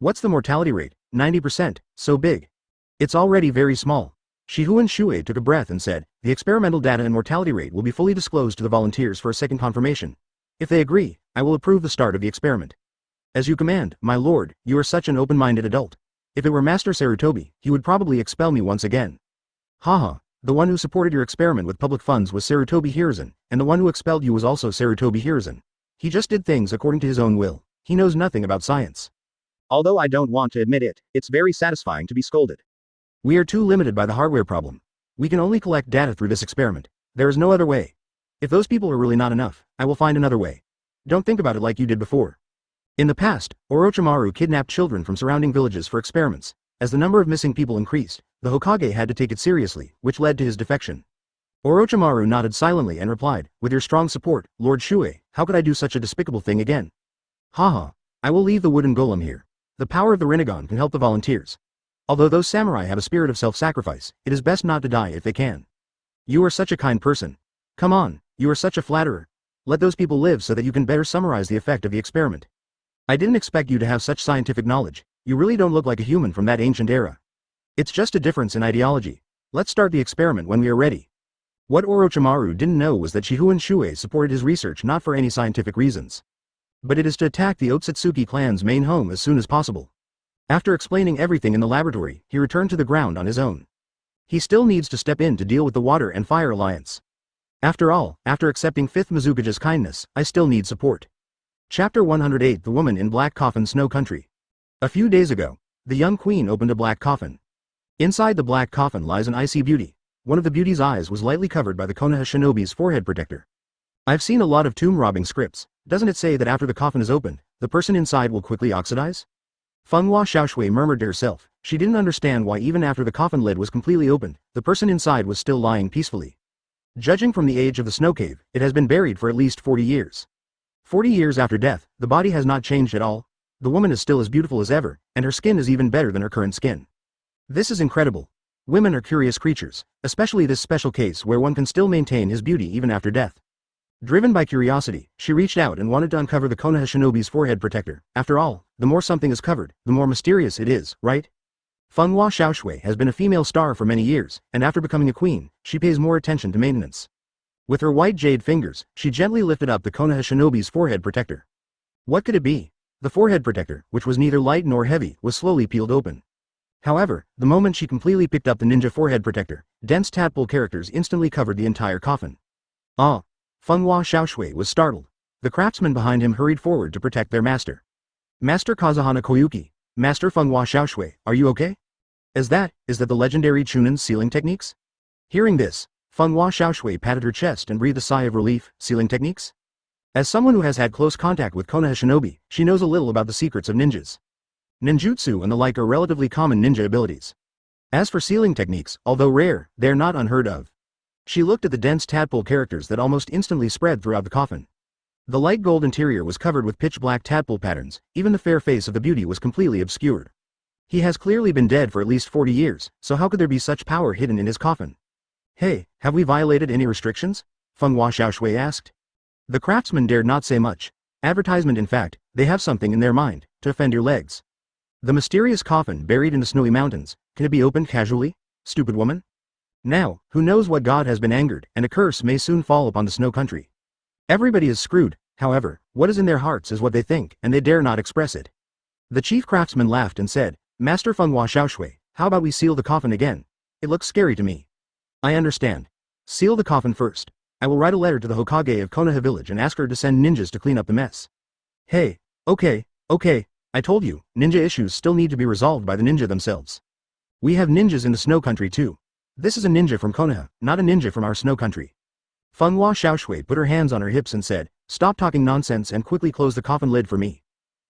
What's the mortality rate? 90%, so big. It's already very small. Shifengin Shuoye took a breath and said, the experimental data and mortality rate will be fully disclosed to the volunteers for a second confirmation. If they agree, I will approve the start of the experiment. As you command, my lord, you are such an open-minded adult. If it were Master Sarutobi, he would probably expel me once again. Haha, the one who supported your experiment with public funds was Sarutobi Hiruzen, and the one who expelled you was also Sarutobi Hiruzen. He just did things according to his own will. He knows nothing about science. Although I don't want to admit it, it's very satisfying to be scolded. We are too limited by the hardware problem. We can only collect data through this experiment. There is no other way. If those people are really not enough, I will find another way. Don't think about it like you did before. In the past, Orochimaru kidnapped children from surrounding villages for experiments. As the number of missing people increased, the Hokage had to take it seriously, which led to his defection. Orochimaru nodded silently and replied, with your strong support, Lord Shuoye, how could I do such a despicable thing again? Haha, I will leave the wooden golem here. The power of the Rinnegan can help the volunteers. Although those samurai have a spirit of self-sacrifice, it is best not to die if they can. You are such a kind person. Come on, you are such a flatterer. Let those people live so that you can better summarize the effect of the experiment. I didn't expect you to have such scientific knowledge. You really don't look like a human from that ancient era. It's just a difference in ideology. Let's start the experiment when we are ready. What Orochimaru didn't know was that Shifengin Shuoye supported his research not for any scientific reasons. But it is to attack the Otsutsuki clan's main home as soon as possible. After explaining everything in the laboratory, he returned to the ground on his own. He still needs to step in to deal with the Water and Fire Alliance. After all, after accepting 5th Mizukage's kindness, I still need support. Chapter 108 The Woman in Black Coffin Snow Country. A few days ago, the young queen opened a black coffin. Inside the black coffin lies an icy beauty. One of the beauty's eyes was lightly covered by the Konoha shinobi's forehead protector. I've seen a lot of tomb robbing scripts. Doesn't it say that after the coffin is opened, the person inside will quickly oxidize? Fenghua Xiaoshui murmured to herself. She didn't understand why even after the coffin lid was completely opened, the person inside was still lying peacefully. Judging from the age of the snow cave, it has been buried for at least 40 years. 40 years after death, the body has not changed at all. The woman is still as beautiful as ever, and her skin is even better than her current skin. This is incredible. Women are curious creatures, especially this special case where one can still maintain his beauty even after death. Driven by curiosity, she reached out and wanted to uncover the Konoha shinobi's forehead protector. After all, the more something is covered, the more mysterious it is, right? Fenghua Xiaoshui has been a female star for many years, and after becoming a queen, she pays more attention to maintenance. With her white jade fingers, she gently lifted up the Konoha shinobi's forehead protector. What could it be? The forehead protector, which was neither light nor heavy, was slowly peeled open. However, the moment she completely picked up the ninja forehead protector, dense tadpole characters instantly covered the entire coffin. Ah! Fenghua Xiaoshui was startled. The craftsmen behind him hurried forward to protect their master. Master Kazuhana Koyuki, Master Fenghua Xiaoshui, are you okay? Is that the legendary Chunin sealing techniques? Hearing this, Fenghua Xiaoshui patted her chest and breathed a sigh of relief. Sealing techniques? As someone who has had close contact with Konoha shinobi, she knows a little about the secrets of ninjas. Ninjutsu and the like are relatively common ninja abilities. As for sealing techniques, although rare, they are not unheard of. She looked at the dense tadpole characters that almost instantly spread throughout the coffin. The light gold interior was covered with pitch-black tadpole patterns. Even the fair face of the beauty was completely obscured. He has clearly been dead for at least 40 years, so how could there be such power hidden in his coffin? Hey, have we violated any restrictions? Fenghua Xiaoshui asked. The craftsman dared not say much. Advertisement, in fact, they have something in their mind, to offend your legs. The mysterious coffin buried in the snowy mountains, can it be opened casually? Stupid woman? Now, who knows what god has been angered, and a curse may soon fall upon the snow country. Everybody is screwed. However, what is in their hearts is what they think, and they dare not express it. The chief craftsman laughed and said, Master Fenghua Xiaoshui, how about we seal the coffin again? It looks scary to me. I understand. Seal the coffin first. I will write a letter to the Hokage of Konoha village and ask her to send ninjas to clean up the mess. Hey, okay, I told you, ninja issues still need to be resolved by the ninja themselves. We have ninjas in the snow country too. This is a ninja from Konoha, not a ninja from our snow country. Fenghua Xiaoshui put her hands on her hips and said, stop talking nonsense and quickly close the coffin lid for me.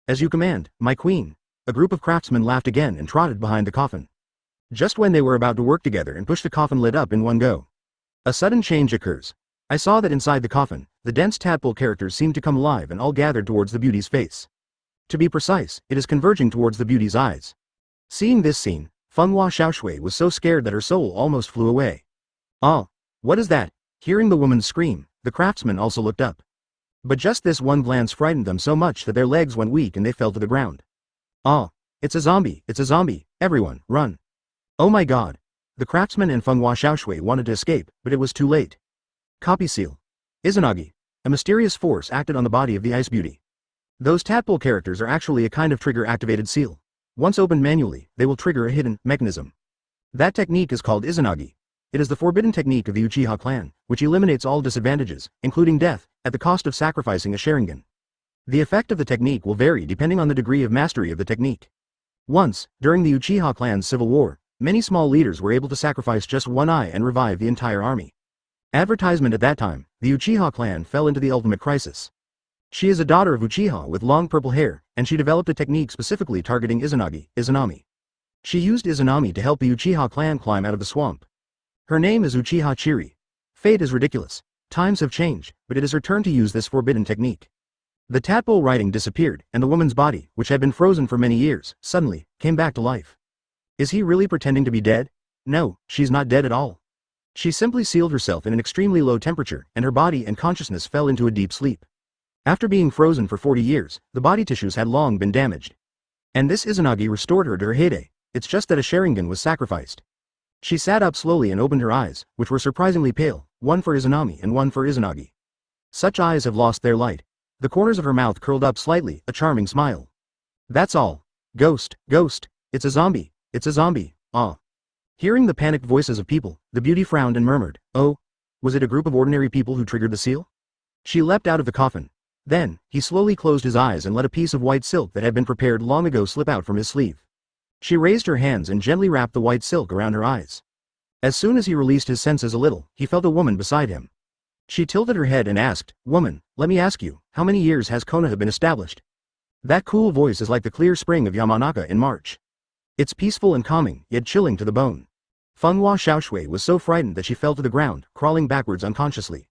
As you command, my queen. A group of craftsmen laughed again and trotted behind the coffin. Just when they were about to work together and push the coffin lid up in one go, a sudden change occurs. I saw that inside the coffin, the dense tadpole characters seemed to come alive and all gathered towards the beauty's face. To be precise, it is converging towards the beauty's eyes. Seeing this scene, Fenghua Xiaoshui was so scared that her soul almost flew away. Ah, what is that? Hearing the woman scream, the craftsmen also looked up. But just this one glance frightened them so much that their legs went weak and they fell to the ground. Ah, it's a zombie, everyone, run. Oh my god. The craftsman and Fenghua Xiaoshui wanted to escape, but it was too late. Copy seal. Izanagi. A mysterious force acted on the body of the ice beauty. Those tadpole characters are actually a kind of trigger-activated seal. Once opened manually, they will trigger a hidden mechanism. That technique is called Izanagi. It is the forbidden technique of the Uchiha clan, which eliminates all disadvantages, including death, at the cost of sacrificing a Sharingan. The effect of the technique will vary depending on the degree of mastery of the technique. Once, during the Uchiha clan's civil war, many small leaders were able to sacrifice just one eye and revive the entire army. Advertisement at that time, the Uchiha clan fell into the ultimate crisis. She is a daughter of Uchiha with long purple hair, and she developed a technique specifically targeting Izanami. She used Izanami to help the Uchiha clan climb out of the swamp. Her name is Uchiha Chiri. Fate is ridiculous. Times have changed, but it is her turn to use this forbidden technique. The tadpole writing disappeared, and the woman's body, which had been frozen for many years, suddenly came back to life. Is he really pretending to be dead? No, she's not dead at all. She simply sealed herself in an extremely low temperature, and her body and consciousness fell into a deep sleep. After being frozen for 40 years, the body tissues had long been damaged. And this Izanagi restored her to her heyday. It's just that a Sharingan was sacrificed. She sat up slowly and opened her eyes, which were surprisingly pale, one for Izanami and one for Izanagi. Such eyes have lost their light. The corners of her mouth curled up slightly, a charming smile. That's all. Ghost, it's a zombie, ah. Hearing the panicked voices of people, the beauty frowned and murmured, "Oh, was it a group of ordinary people who triggered the seal?" She leapt out of the coffin. Then, he slowly closed his eyes and let a piece of white silk that had been prepared long ago slip out from his sleeve. She raised her hands and gently wrapped the white silk around her eyes. As soon as he released his senses a little, he felt a woman beside him. She tilted her head and asked, "Woman, let me ask you, how many years has Konoha been established?" That cool voice is like the clear spring of Yamanaka in March. It's peaceful and calming, yet chilling to the bone. Fenghua Xiaoshui was so frightened that she fell to the ground, crawling backwards unconsciously.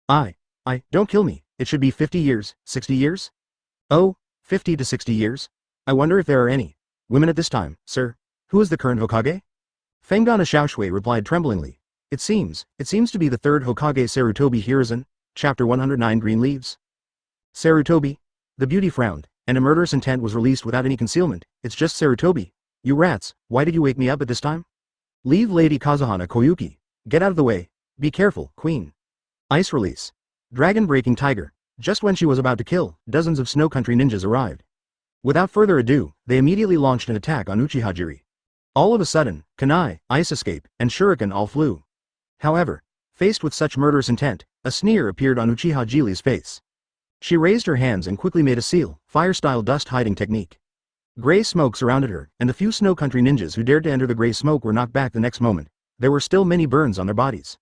Don't kill me, it should be 50 years, 60 years? Oh, 50 to 60 years? I wonder if there are any women at this time, sir. Who is the current Hokage? Fenghua Xiaoshui replied tremblingly. It seems to be the third Hokage Sarutobi Hiruzen, chapter 109 Green Leaves. Sarutobi? The beauty frowned, and a murderous intent was released without any concealment. It's just Sarutobi. You rats, why did you wake me up at this time? Leave Lady Kazuhana Koyuki. Get out of the way. Be careful, Queen. Ice release. Dragon-breaking tiger. Just when she was about to kill, dozens of Snow Country ninjas arrived. Without further ado, they immediately launched an attack on Uchiha. All of a sudden, kunai, ice escape, and shuriken all flew. However, faced with such murderous intent, a sneer appeared on Uchiha's face. She raised her hands and quickly made a seal, fire-style dust-hiding technique. Gray smoke surrounded her, and the few Snow Country ninjas who dared to enter the gray smoke were knocked back the next moment. There were still many burns on their bodies.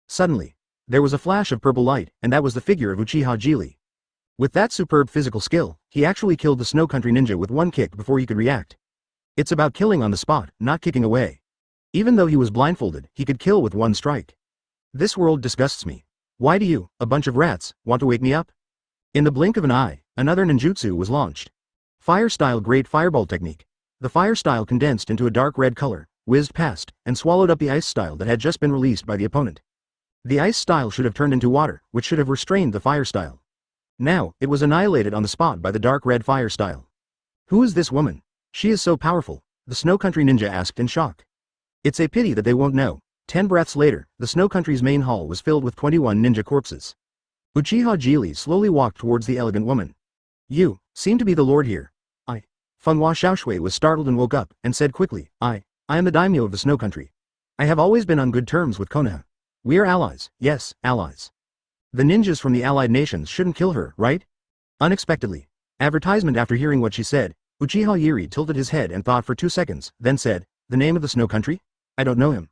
Suddenly, there was a flash of purple light, and that was the figure of Uchiha. With that superb physical skill, he actually killed the Snow Country ninja with one kick before he could react. It's about killing on the spot, not kicking away. Even though he was blindfolded, he could kill with one strike. This world disgusts me. Why do you, a bunch of rats, want to wake me up? In the blink of an eye, another ninjutsu was launched. Fire-style Great Fireball technique. The fire-style condensed into a dark red color, whizzed past, and swallowed up the ice style that had just been released by the opponent. The ice style should have turned into water, which should have restrained the fire style. Now, it was annihilated on the spot by the dark red fire style. Who is this woman? She is so powerful, the Snow Country ninja asked in shock. It's a pity that they won't know. 10 breaths later, the Snow Country's main hall was filled with 21 ninja corpses. Uchiha slowly walked towards the elegant woman. You seem to be the lord here. Fenghua Xiaoshui was startled and woke up, and said quickly, I am the daimyo of the Snow Country. I have always been on good terms with Konoha. We are allies, yes, allies. The ninjas from the allied nations shouldn't kill her, right? Unexpectedly. Advertisement. After hearing what she said, Uchiha tilted his head and thought for 2 seconds, then said, the name of the Snow Country? I don't know him.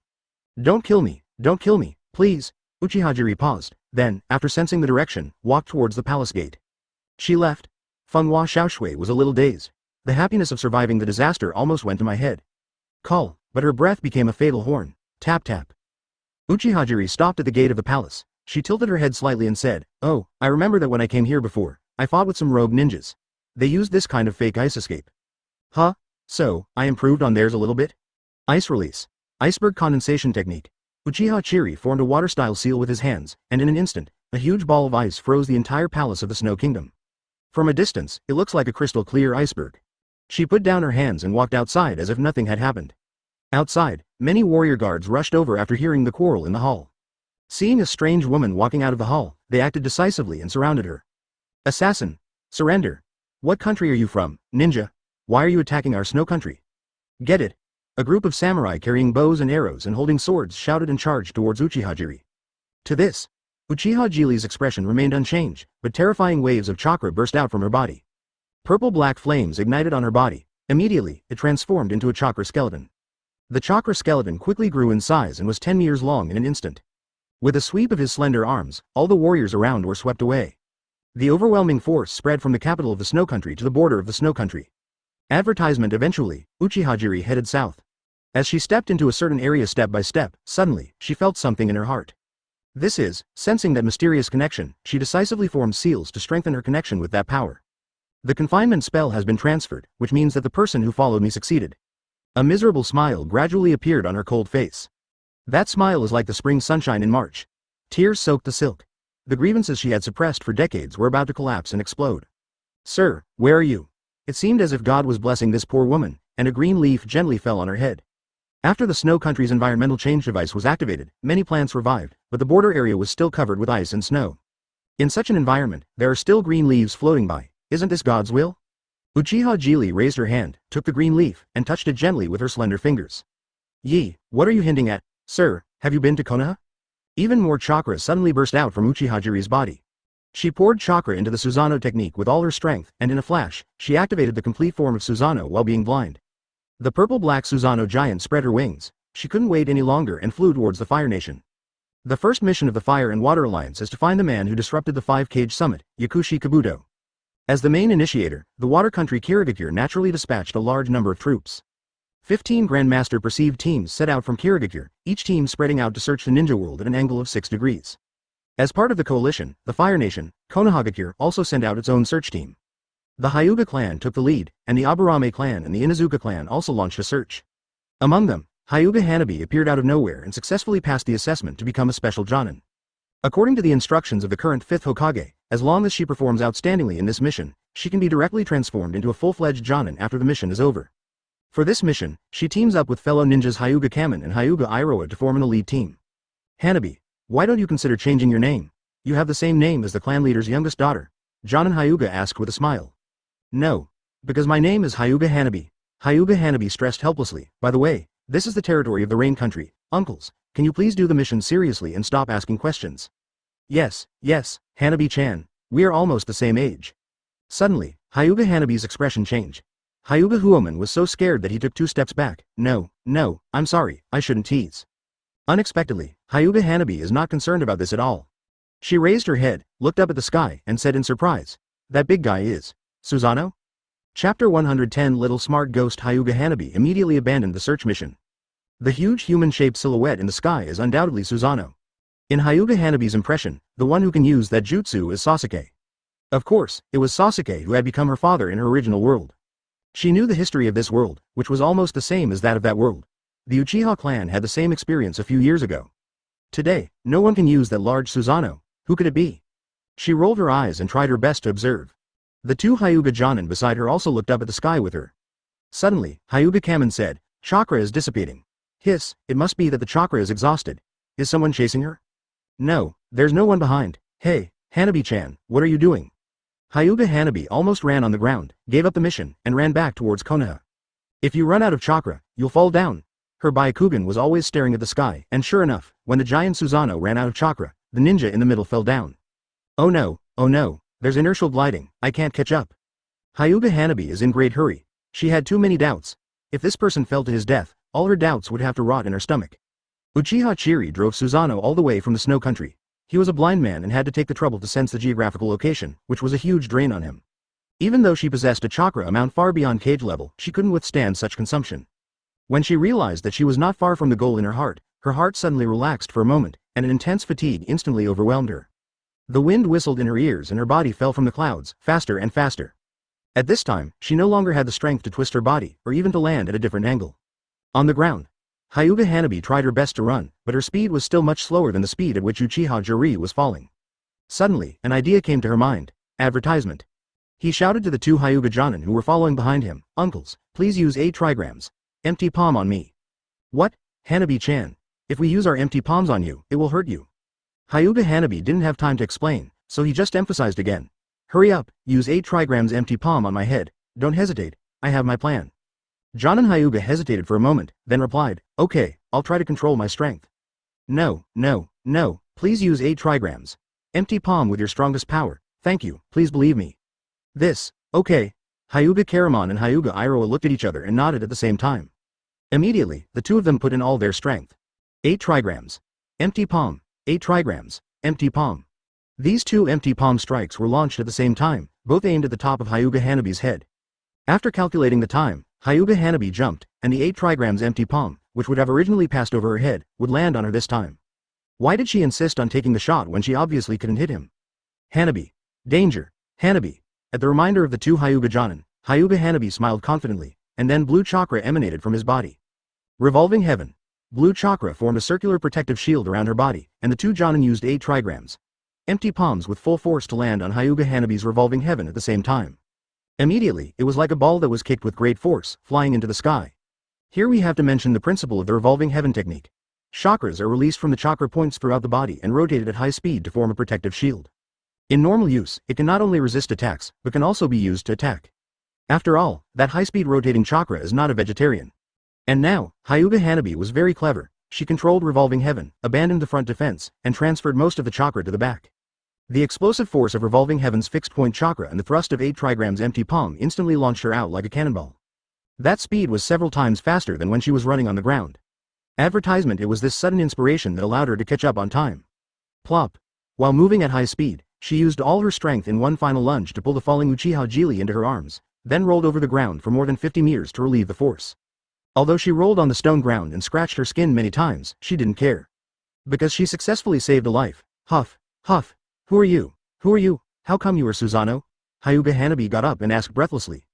Don't kill me, please. Uchiha paused, then, after sensing the direction, walked towards the palace gate. She left. Fenghua Xiaoshui was a little dazed. The happiness of surviving the disaster almost went to my head. Call, but her breath became a fatal horn. Tap tap. Uchiha stopped at the gate of the palace. She tilted her head slightly and said, oh, I remember that when I came here before, I fought with some rogue ninjas. They used this kind of fake ice escape. Huh? So, I improved on theirs a little bit? Ice release. Iceberg condensation technique. Uchiha formed a water-style seal with his hands, and in an instant, a huge ball of ice froze the entire palace of the Snow Kingdom. From a distance, it looks like a crystal-clear iceberg. She put down her hands and walked outside as if nothing had happened. Outside, many warrior guards rushed over after hearing the quarrel in the hall. Seeing a strange woman walking out of the hall, they acted decisively and surrounded her. Assassin! Surrender! What country are you from, ninja? Why are you attacking our Snow Country? Get it! A group of samurai carrying bows and arrows and holding swords shouted and charged towards Uchiha. To this, Uchiha's expression remained unchanged, but terrifying waves of chakra burst out from her body. Purple-black flames ignited on her body. Immediately, it transformed into a chakra skeleton. The chakra skeleton quickly grew in size and was 10 meters long in an instant. With a sweep of his slender arms, all the warriors around were swept away. The overwhelming force spread from the capital of the Snow Country to the border of the Snow Country. Advertisement. Eventually, Uchiha headed south. As she stepped into a certain area step by step, suddenly, she felt something in her heart. This is, sensing that mysterious connection, she decisively formed seals to strengthen her connection with that power. The confinement spell has been transferred, which means that the person who followed me succeeded. A miserable smile gradually appeared on her cold face. That smile is like the spring sunshine in March. Tears soaked the silk. The grievances she had suppressed for decades were about to collapse and explode. Sir, where are you? It seemed as if God was blessing this poor woman, and a green leaf gently fell on her head. After the Snow Country's environmental change device was activated, many plants revived, but the border area was still covered with ice and snow. In such an environment, there are still green leaves floating by. Isn't this God's will? Uchiha raised her hand, took the green leaf, and touched it gently with her slender fingers. Yi, what are you hinting at, sir? Have you been to Konoha? Even more chakra suddenly burst out from Uchiha Jiri's body. She poured chakra into the Susanoo technique with all her strength, and in a flash, she activated the complete form of Susanoo while being blind. The purple-black Susanoo giant spread her wings. She couldn't wait any longer and flew towards the Fire Nation. The first mission of the Fire and Water Alliance is to find the man who disrupted the Five-Cage Summit, Yakushi Kabuto. As the main initiator, the Water Country Kirigakure naturally dispatched a large number of troops. 15 Grandmaster perceived teams set out from Kirigakure, each team spreading out to search the ninja world at an angle of 6 degrees. As part of the coalition, the Fire Nation, Konohagakure, also sent out its own search team. The Hyuga clan took the lead, and the Aburame clan and the Inazuka clan also launched a search. Among them, Hyuga Hanabi appeared out of nowhere and successfully passed the assessment to become a special Jonin. According to the instructions of the current 5th Hokage, as long as she performs outstandingly in this mission, she can be directly transformed into a full-fledged Jonin after the mission is over. For this mission, she teams up with fellow ninjas Hyuga Kamen and Hyuga Iroha to form an elite team. Hanabi, why don't you consider changing your name? You have the same name as the clan leader's youngest daughter. Jonin Hyuga asked with a smile. No. Because my name is Hyuga Hanabi. Hyuga Hanabi stressed helplessly. By the way, this is the territory of the Rain Country. Uncles, can you please do the mission seriously and stop asking questions? Yes, Hanabi-chan. We are almost the same age. Suddenly, Hyuga Hanabi's expression changed. Hyuga Huoman was so scared that he took 2 steps back. No, I'm sorry, I shouldn't tease. Unexpectedly, Hyuga Hanabi is not concerned about this at all. She raised her head, looked up at the sky, and said in surprise, "That big guy is Susanoo?" Chapter 110. Little smart ghost Hyuga Hanabi immediately abandoned the search mission. The huge human-shaped silhouette in the sky is undoubtedly Susanoo. In Hyuga Hanabi's impression, the one who can use that jutsu is Sasuke. Of course, it was Sasuke who had become her father in her original world. She knew the history of this world, which was almost the same as that of that world. The Uchiha clan had the same experience a few years ago. Today, no one can use that large Susanoo. Who could it be? She rolled her eyes and tried her best to observe. The 2 Hyuga Jonin beside her also looked up at the sky with her. Suddenly, Hyuga Kamen said, "Chakra is dissipating." Hiss, it must be that the chakra is exhausted. Is someone chasing her? No, there's no one behind. Hey, Hanabi-chan, what are you doing? Hyuga Hanabi almost ran on the ground, gave up the mission, and ran back towards Konoha. If you run out of chakra, you'll fall down. Her Byakugan was always staring at the sky, and sure enough, when the giant Susanoo ran out of chakra, the ninja in the middle fell down. Oh no, there's inertial gliding, I can't catch up. Hyuga Hanabi is in great hurry. She had too many doubts. If this person fell to his death, all her doubts would have to rot in her stomach. Uchiha Chiri drove Susanoo all the way from the snow country. He was a blind man and had to take the trouble to sense the geographical location, which was a huge drain on him. Even though she possessed a chakra amount far beyond cage level, she couldn't withstand such consumption. When she realized that she was not far from the goal in her heart suddenly relaxed for a moment, and an intense fatigue instantly overwhelmed her. The wind whistled in her ears and her body fell from the clouds, faster and faster. At this time, she no longer had the strength to twist her body, or even to land at a different angle. On the ground, Hyuga Hanabi tried her best to run, but her speed was still much slower than the speed at which Uchiha Jiri was falling. Suddenly, an idea came to her mind. Advertisement. He shouted to the 2 Hyuga Jonin who were following behind him, "Uncles, please use 8 trigrams. Empty palm on me." What? Hanabi-chan. If we use our empty palms on you, it will hurt you. Hyuga Hanabi didn't have time to explain, so he just emphasized again. Hurry up, use 8 trigrams empty palm on my head. Don't hesitate, I have my plan. Jonin Hyuga hesitated for a moment, then replied, "Okay, I'll try to control my strength." No, please use 8 trigrams. Empty palm with your strongest power, thank you, please believe me. This, okay. Hyuga Karamon and Hyuga Iroha looked at each other and nodded at the same time. Immediately, the 2 of them put in all their strength. 8 trigrams. Empty palm, 8 trigrams, empty palm. These 2 empty palm strikes were launched at the same time, both aimed at the top of Hyuga Hanabi's head. After calculating the time, Hyuga Hanabi jumped, and the 8 trigrams empty palm, which would have originally passed over her head, would land on her this time. Why did she insist on taking the shot when she obviously couldn't hit him? Hanabi. Danger. Hanabi. At the reminder of the 2 Hyuga Jonin, Hyuga Hanabi smiled confidently, and then blue chakra emanated from his body. Revolving heaven. Blue chakra formed a circular protective shield around her body, and the 2 Jonin used 8 trigrams. Empty palms with full force to land on Hyuga Hanabi's revolving heaven at the same time. Immediately, it was like a ball that was kicked with great force, flying into the sky. Here we have to mention the principle of the revolving heaven technique. Chakras are released from the chakra points throughout the body and rotated at high speed to form a protective shield. In normal use, it can not only resist attacks, but can also be used to attack. After all, that high-speed rotating chakra is not a vegetarian. And now, Hyuga Hanabi was very clever. She controlled revolving heaven, abandoned the front defense, and transferred most of the chakra to the back. The explosive force of revolving heaven's fixed-point chakra and the thrust of 8 trigrams empty palm instantly launched her out like a cannonball. That speed was several times faster than when she was running on the ground. Advertisement. It was this sudden inspiration that allowed her to catch up on time. Plop. While moving at high speed, she used all her strength in one final lunge to pull the falling Uchiha Jili into her arms, then rolled over the ground for more than 50 meters to relieve the force. Although she rolled on the stone ground and scratched her skin many times, she didn't care. Because she successfully saved a life. Huff, huff. Who are you? Who are you? How come you are Susanoo? Hyuga Hanabi got up and asked breathlessly.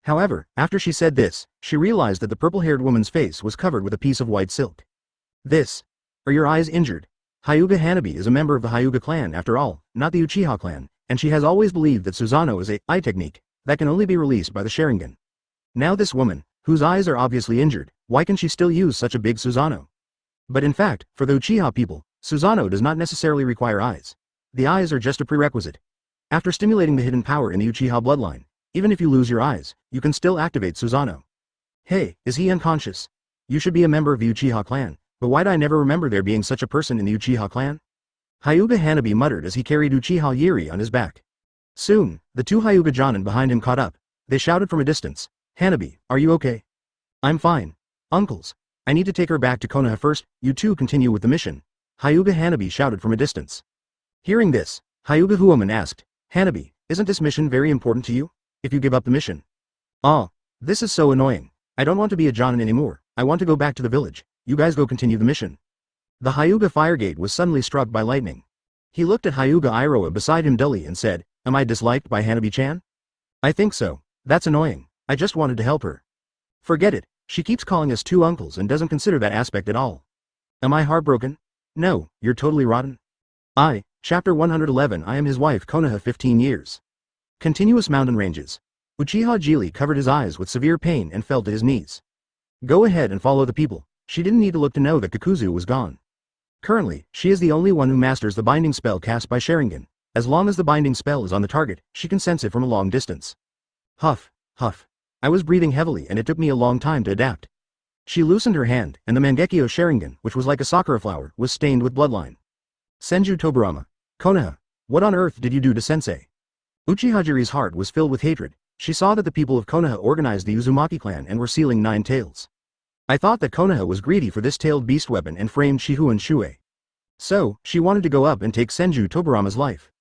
However, after she said this, she realized that the purple-haired woman's face was covered with a piece of white silk. Are your eyes injured? Hyuga Hanabi is a member of the Hyuga clan after all, not the Uchiha clan, and she has always believed that Susanoo is a eye technique that can only be released by the Sharingan. Now this woman, whose eyes are obviously injured, why can she still use such a big Susanoo? But in fact, for the Uchiha people, Susanoo does not necessarily require eyes. The eyes are just a prerequisite. After stimulating the hidden power in the Uchiha bloodline, even if you lose your eyes, you can still activate Susanoo. Hey, is he unconscious? You should be a member of the Uchiha clan, but why'd I never remember there being such a person in the Uchiha clan? Hyuga Hanabi muttered as he carried Uchiha Yiri on his back. Soon, the 2 Hyuga Jonin behind him caught up. They shouted from a distance, Hanabi, are you okay? I'm fine. Uncles. I need to take her back to Konoha first, you two continue with the mission. Hyuga Hanabi shouted from a distance. Hearing this, Hyuga Huoman asked, Hanabi, isn't this mission very important to you? If you give up the mission. This is so annoying. I don't want to be a Jonin anymore, I want to go back to the village, you guys go continue the mission. The Hyuga Firegate was suddenly struck by lightning. He looked at Hyuga Iroha beside him dully and said, Am I disliked by Hanabi-chan? I think so. That's annoying. I just wanted to help her. Forget it, she keeps calling us 2 uncles and doesn't consider that aspect at all. Am I heartbroken? No, you're totally rotten. Chapter 111 I am his wife Konoha 15 years. Continuous mountain ranges. Uchiha Jili covered his eyes with severe pain and fell to his knees. Go ahead and follow the people. She didn't need to look to know that Kakuzu was gone. Currently, she is the only one who masters the binding spell cast by Sharingan. As long as the binding spell is on the target, she can sense it from a long distance. Huff, huff. I was breathing heavily and it took me a long time to adapt. She loosened her hand, and the Mangekyo Sharingan, which was like a sakura flower, was stained with bloodline. Senju Tobirama. Konoha, what on earth did you do to Sensei? Uchiha Jiri's heart was filled with hatred. She saw that the people of Konoha organized the Uzumaki clan and were sealing 9 tails. I thought that Konoha was greedy for this tailed beast weapon and framed Shifengin Shuoye. So, she wanted to go up and take Senju Tobirama's life.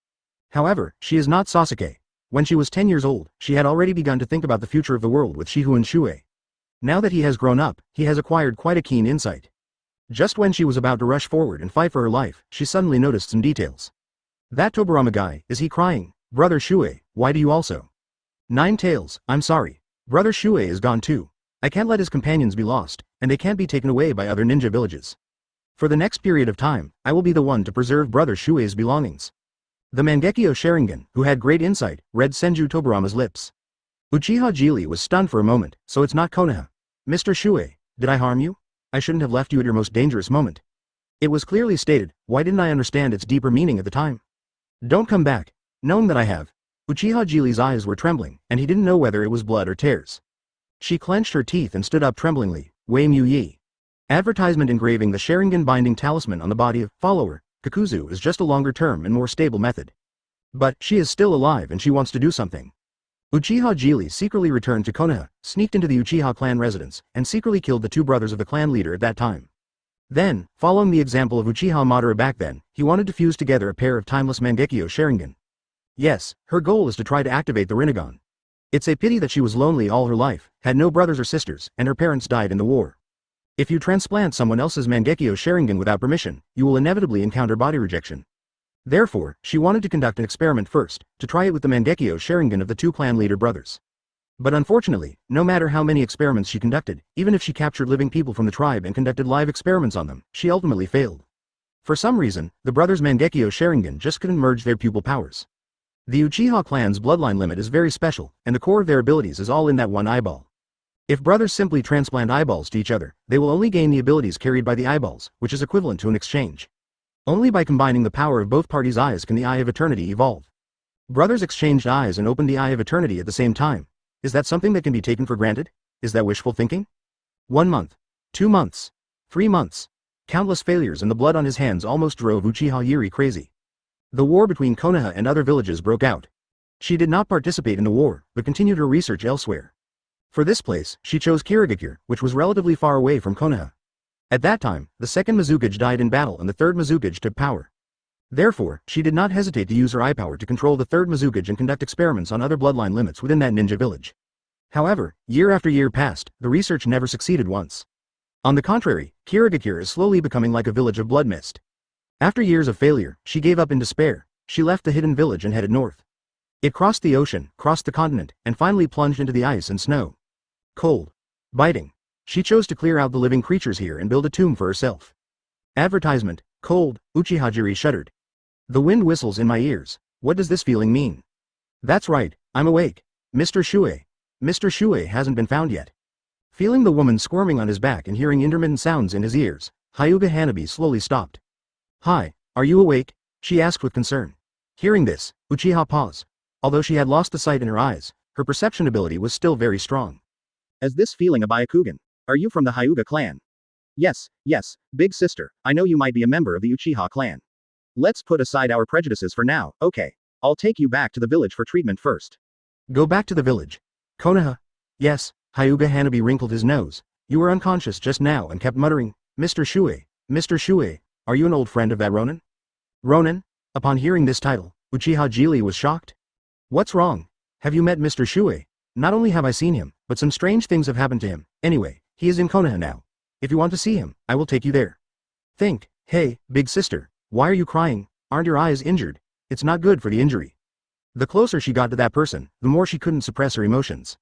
However, she is not Sasuke. When she was 10 years old, she had already begun to think about the future of the world with Shifengin Shuoye. Now that he has grown up, he has acquired quite a keen insight. Just when she was about to rush forward and fight for her life, she suddenly noticed some details. That Tobirama guy, is he crying? Brother Shuoye, why do you also? 9 tails, I'm sorry. Brother Shuoye is gone too. I can't let his companions be lost, and they can't be taken away by other ninja villages. For the next period of time, I will be the one to preserve Brother Shuoye's belongings. The Mangekyo Sharingan, who had great insight, read Senju Tobirama's lips. Uchiha Jili was stunned for a moment, so it's not Konoha. Mr. Shuoye, did I harm you? I shouldn't have left you at your most dangerous moment. It was clearly stated, why didn't I understand its deeper meaning at the time? Don't come back. Knowing that I have. Uchiha Jili's eyes were trembling, and he didn't know whether it was blood or tears. She clenched her teeth and stood up tremblingly, Wei Mu Yi. Advertisement engraving the Sharingan binding talisman on the body of follower, Kakuzu is just a longer term and more stable method. But, she is still alive and she wants to do something. Uchiha Jili secretly returned to Konoha, sneaked into the Uchiha clan residence, and secretly killed the 2 brothers of the clan leader at that time. Then, following the example of Uchiha Madara back then, he wanted to fuse together a pair of timeless Mangekyo Sharingan. Yes, her goal is to try to activate the Rinnegan. It's a pity that she was lonely all her life, had no brothers or sisters, and her parents died in the war. If you transplant someone else's Mangekyo Sharingan without permission, you will inevitably encounter body rejection. Therefore, she wanted to conduct an experiment first, to try it with the Mangekyo Sharingan of the 2 clan leader brothers. But unfortunately, no matter how many experiments she conducted, even if she captured living people from the tribe and conducted live experiments on them, she ultimately failed. For some reason, the brothers' Mangekyo Sharingan just couldn't merge their pupil powers. The Uchiha clan's bloodline limit is very special, and the core of their abilities is all in that one eyeball. If brothers simply transplant eyeballs to each other, they will only gain the abilities carried by the eyeballs, which is equivalent to an exchange. Only by combining the power of both parties' eyes can the Eye of Eternity evolve. Brothers exchanged eyes and opened the Eye of Eternity at the same time. Is that something that can be taken for granted? Is that wishful thinking? 1 month. 2 months. 3 months. Countless failures and the blood on his hands almost drove Uchiha Yuri crazy. The war between Konoha and other villages broke out. She did not participate in the war, but continued her research elsewhere. For this place, she chose Kirigakure, which was relatively far away from Konoha. At that time, the second Mizukage died in battle and the third Mizukage took power. Therefore, she did not hesitate to use her eye power to control the third Mizukage and conduct experiments on other bloodline limits within that ninja village. However, year after year passed, the research never succeeded once. On the contrary, Kirigakure is slowly becoming like a village of blood mist. After years of failure, she gave up in despair. She left the hidden village and headed north. It crossed the ocean, crossed the continent, and finally plunged into the ice and snow. Cold. Biting. She chose to clear out the living creatures here and build a tomb for herself. Advertisement. Cold. Uchiha Jiri shuddered. The wind whistles in my ears. What does this feeling mean? That's right, I'm awake. Mr. Shuoye. Mr. Shuoye hasn't been found yet. Feeling the woman squirming on his back and hearing intermittent sounds in his ears, Hyuga Hanabi slowly stopped. Hi, are you awake? She asked with concern. Hearing this, Uchiha paused. Although she had lost the sight in her eyes, her perception ability was still very strong. Is this feeling a Byakugan? Are you from the Hyuga clan? Yes, big sister, I know you might be a member of the Uchiha clan. Let's put aside our prejudices for now, okay? I'll take you back to the village for treatment first. Go back to the village. Konoha? Yes. Hyuga Hanabi wrinkled his nose. You were unconscious just now and kept muttering, Mr. Shuoye, Mr. Shuoye, are you an old friend of that Ronin? Ronin? Upon hearing this title, Uchiha Jiri was shocked. What's wrong? Have you met Mr. Shuoye? Not only have I seen him, but some strange things have happened to him. Anyway, he is in Konoha now. If you want to see him, I will take you there. Think, hey, big sister, why are you crying? Aren't your eyes injured? It's not good for the injury. The closer she got to that person, the more she couldn't suppress her emotions.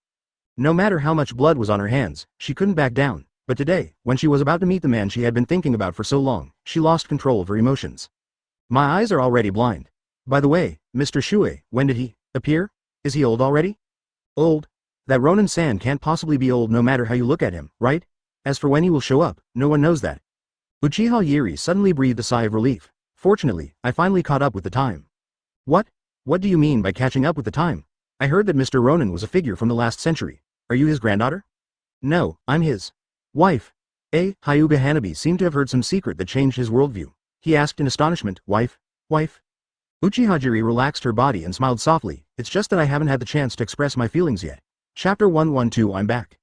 No matter how much blood was on her hands, she couldn't back down, but today, when she was about to meet the man she had been thinking about for so long, she lost control of her emotions. My eyes are already blind. By the way, Mr. Shuoye, when did he appear? Is he old already? Old? That Ronin-san can't possibly be old no matter how you look at him, right? As for when he will show up, no one knows that. Uchiha Jiri suddenly breathed a sigh of relief. Fortunately, I finally caught up with the time. What? What do you mean by catching up with the time? I heard that Mr. Ronin was a figure from the last century. Are you his granddaughter? No, I'm his wife. Hyuga Hanabi seemed to have heard some secret that changed his worldview. He asked in astonishment, wife? Uchiha Jiri relaxed her body and smiled softly. It's just that I haven't had the chance to express my feelings yet. Chapter 112. I'm back.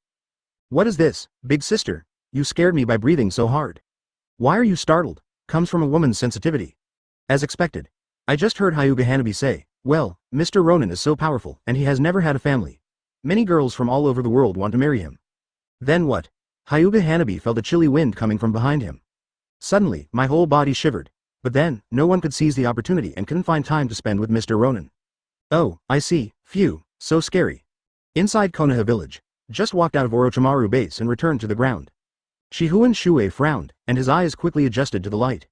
What is this, big sister? You scared me by breathing so hard. Why are you startled? Comes from a woman's sensitivity. As expected. I just heard Hyuga Hanabi say, well, Mr. Ronin is so powerful, and he has never had a family. Many girls from all over the world want to marry him. Then what? Hyuga Hanabi felt a chilly wind coming from behind him. Suddenly, my whole body shivered. But then, no one could seize the opportunity and couldn't find time to spend with Mr. Ronin. Oh, I see. Phew, so scary. Inside Konoha village, just walked out of Orochimaru base and returned to the ground. Shifengin Shuoye frowned, and his eyes quickly adjusted to the light.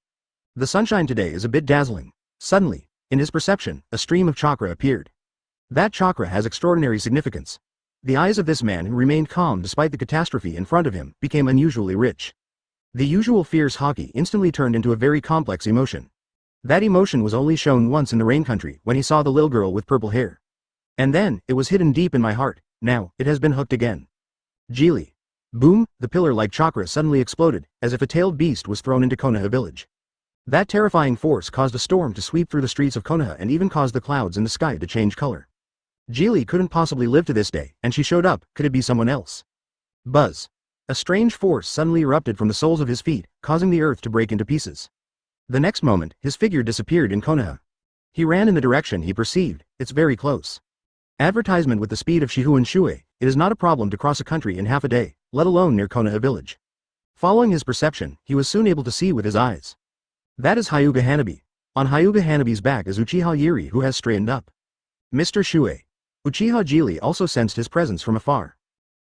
The sunshine today is a bit dazzling. Suddenly, in his perception, a stream of chakra appeared. That chakra has extraordinary significance. The eyes of this man, who remained calm despite the catastrophe in front of him, became unusually rich. The usual fierce haki instantly turned into a very complex emotion. That emotion was only shown once in the Rain Country when he saw the little girl with purple hair. And then, it was hidden deep in my heart. Now, it has been hooked again. Geely. Boom, the pillar-like chakra suddenly exploded, as if a tailed beast was thrown into Konoha village. That terrifying force caused a storm to sweep through the streets of Konoha and even caused the clouds in the sky to change color. Geely couldn't possibly live to this day, and she showed up. Could it be someone else? Buzz. A strange force suddenly erupted from the soles of his feet, causing the earth to break into pieces. The next moment, his figure disappeared in Konoha. He ran in the direction he perceived. It's very close. Advertisement with the speed of Shifengin Shuoye, it is not a problem to cross a country in half a day, let alone near Konoha village. Following his perception, he was soon able to see with his eyes. That is Hyuga Hanabi. On Hyuga Hanabi's back is Uchiha Jiri, who has straightened up. Mr. Shuoye. Uchiha Jiri also sensed his presence from afar.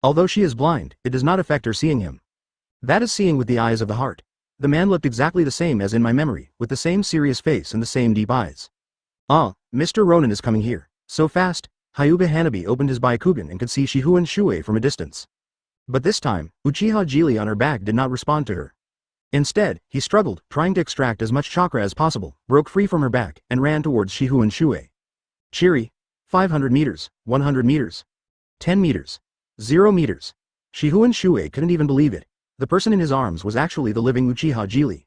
Although she is blind, it does not affect her seeing him. That is seeing with the eyes of the heart. The man looked exactly the same as in my memory, with the same serious face and the same deep eyes. Ah, Mr. Ronin is coming here. So fast. Hyuga Hanabi opened his Byakugan and could see Shifengin Shuoye from a distance. But this time, Uchiha Jiri on her back did not respond to her. Instead, he struggled, trying to extract as much chakra as possible, broke free from her back, and ran towards Shifengin Shuoye. Cheery. 500 meters, 100 meters, 10 meters, 0 meters. Shihun Shuoye couldn't even believe it. The person in his arms was actually the living Uchiha Jili.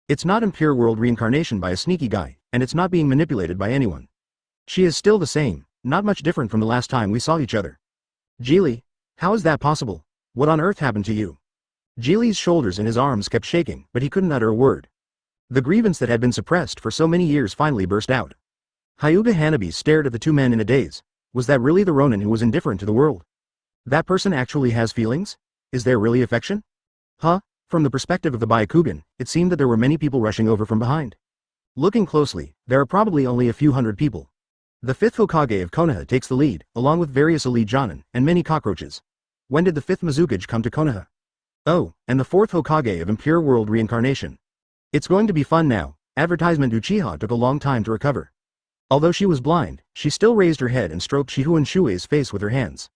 It's not Impure World reincarnation by a sneaky guy, and it's not being manipulated by anyone. She is still the same, not much different from the last time we saw each other. Jili? How is that possible? What on earth happened to you? Jili's shoulders and his arms kept shaking, but he couldn't utter a word. The grievance that had been suppressed for so many years finally burst out. Hyuga Hanabi stared at the two men in a daze. Was that really the Ronin who was indifferent to the world? That person actually has feelings? Is there really affection? Huh? From the perspective of the Byakugan, it seemed that there were many people rushing over from behind. Looking closely, there are probably only a few hundred people. The fifth Hokage of Konoha takes the lead, along with various elite Jonin, and many cockroaches. When did the fifth Mizukage come to Konoha? Oh, and the fourth Hokage of Impure World reincarnation. It's going to be fun now. Advertisement Uchiha took a long time to recover. Although she was blind, she still raised her head and stroked Shihun Shuoye's face with her hands.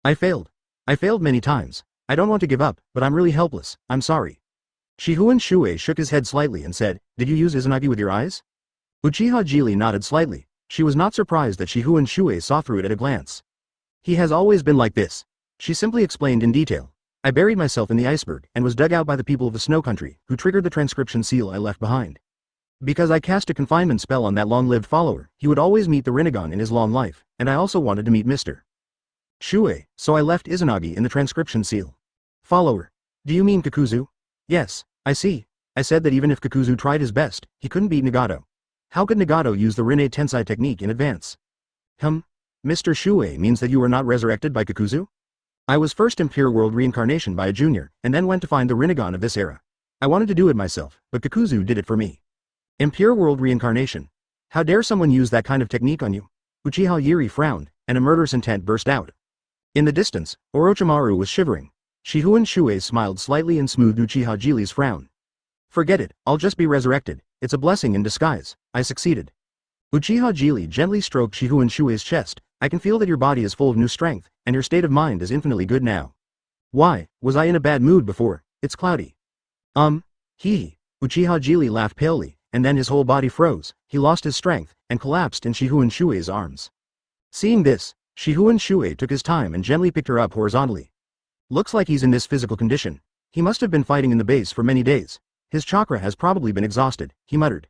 I failed. I failed many times. I don't want to give up, but I'm really helpless, I'm sorry. Shihun Shuoye shook his head slightly and said, did you use Izanagi with your eyes? Uchiha Jili nodded slightly. She was not surprised that Shihun Shuoye saw through it at a glance. He has always been like this. She simply explained in detail. I buried myself in the iceberg and was dug out by the people of the snow country, who triggered the transcription seal I left behind. Because I cast a confinement spell on that long-lived follower, he would always meet the Rinnegan in his long life, and I also wanted to meet Mr. Shuoye, so I left Izanagi in the transcription seal. Follower. Do you mean Kakuzu? Yes, I see. I said that even if Kakuzu tried his best, he couldn't beat Nagato. How could Nagato use the Rinne Tensei technique in advance? Mr. Shuoye means that you were not resurrected by Kakuzu? I was first Impure World reincarnation by a junior, and then went to find the Rinnegan of this era. I wanted to do it myself, but Kakuzu did it for me. Impure World reincarnation. How dare someone use that kind of technique on you? Uchiha Yuri frowned, and a murderous intent burst out. In the distance, Orochimaru was shivering. Shihun Shuoye smiled slightly and smoothed Uchiha Jili's frown. Forget it, I'll just be resurrected. It's a blessing in disguise. I succeeded. Uchiha Jili gently stroked Shihun Shuoye's chest. I can feel that your body is full of new strength, and your state of mind is infinitely good now. Why, was I in a bad mood before? It's cloudy. Hee. Uchiha Jili laughed palely, and then his whole body froze. He lost his strength, and collapsed in Shihun Shuoye's arms. Seeing this, Shihun Shuoye took his time and gently picked her up horizontally. Looks like he's in this physical condition. He must have been fighting in the base for many days. His chakra has probably been exhausted, he muttered.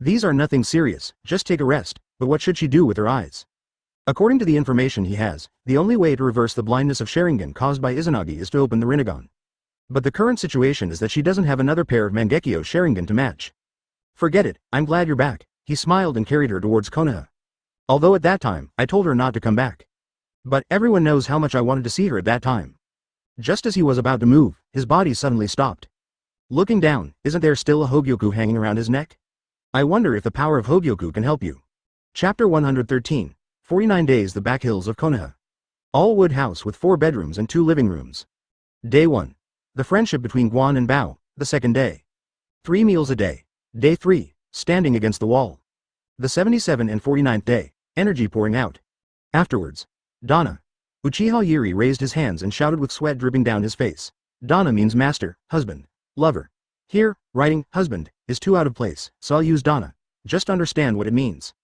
These are nothing serious, just take a rest, but what should she do with her eyes? According to the information he has, the only way to reverse the blindness of Sharingan caused by Izanagi is to open the Rinnegan. But the current situation is that she doesn't have another pair of Mangekyo Sharingan to match. Forget it, I'm glad you're back. He smiled and carried her towards Konoha. Although at that time, I told her not to come back. But everyone knows how much I wanted to see her at that time. Just as he was about to move, his body suddenly stopped. Looking down, isn't there still a Hogyoku hanging around his neck? I wonder if the power of Hogyoku can help you. Chapter 113. 49 Days The Back Hills of Konoha. All wood house with 4 bedrooms and 2 living rooms. Day 1. The friendship between Guan and Bao, the second day. 3 meals a day. Day 3. Standing against the wall. The 77 and 49th day. Energy pouring out. Afterwards. Dana. Uchiha Yuri raised his hands and shouted with sweat dripping down his face. Dana means master, husband, lover. Here, writing, husband, is too out of place, so I'll use Dana. Just understand what it means.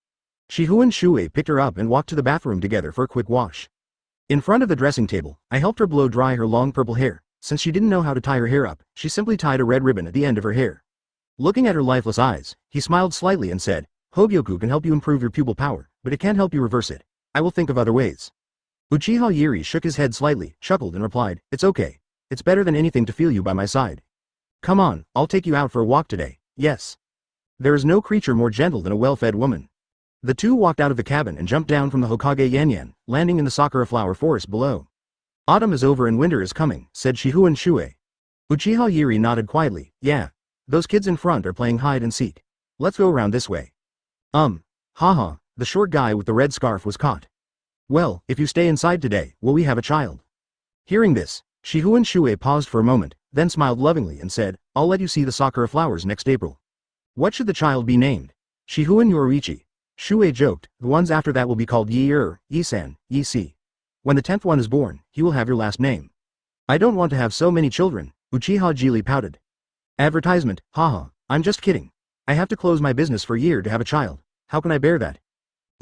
Shihun Shuoye picked her up and walked to the bathroom together for a quick wash. In front of the dressing table, I helped her blow dry her long purple hair. Since she didn't know how to tie her hair up, she simply tied a red ribbon at the end of her hair. Looking at her lifeless eyes, he smiled slightly and said, Hogyoku can help you improve your pupil power, but it can't help you reverse it. I will think of other ways. Uchiha Yuri shook his head slightly, chuckled and replied, it's okay. It's better than anything to feel you by my side. Come on, I'll take you out for a walk today, yes. There is no creature more gentle than a well-fed woman. The two walked out of the cabin and jumped down from the Hokage Yanyan, landing in the sakura flower forest below. Autumn is over and winter is coming, said Shihun Shuoye. Uchiha Yuri nodded quietly, yeah. Those kids in front are playing hide and seek. Let's go around this way. Haha, the short guy with the red scarf was caught. Well, if you stay inside today, will we have a child? Hearing this, Shihun Shuoye paused for a moment, then smiled lovingly and said, I'll let you see the sakura flowers next April. What should the child be named? Shihun Yoriichi. Shuoye joked, the ones after that will be called Yi-er, Yi-san, Yi-si. When the 10th one is born, he will have your last name. I don't want to have so many children, Uchiha Jili pouted. Advertisement, haha, I'm just kidding. I have to close my business for a year to have a child. How can I bear that?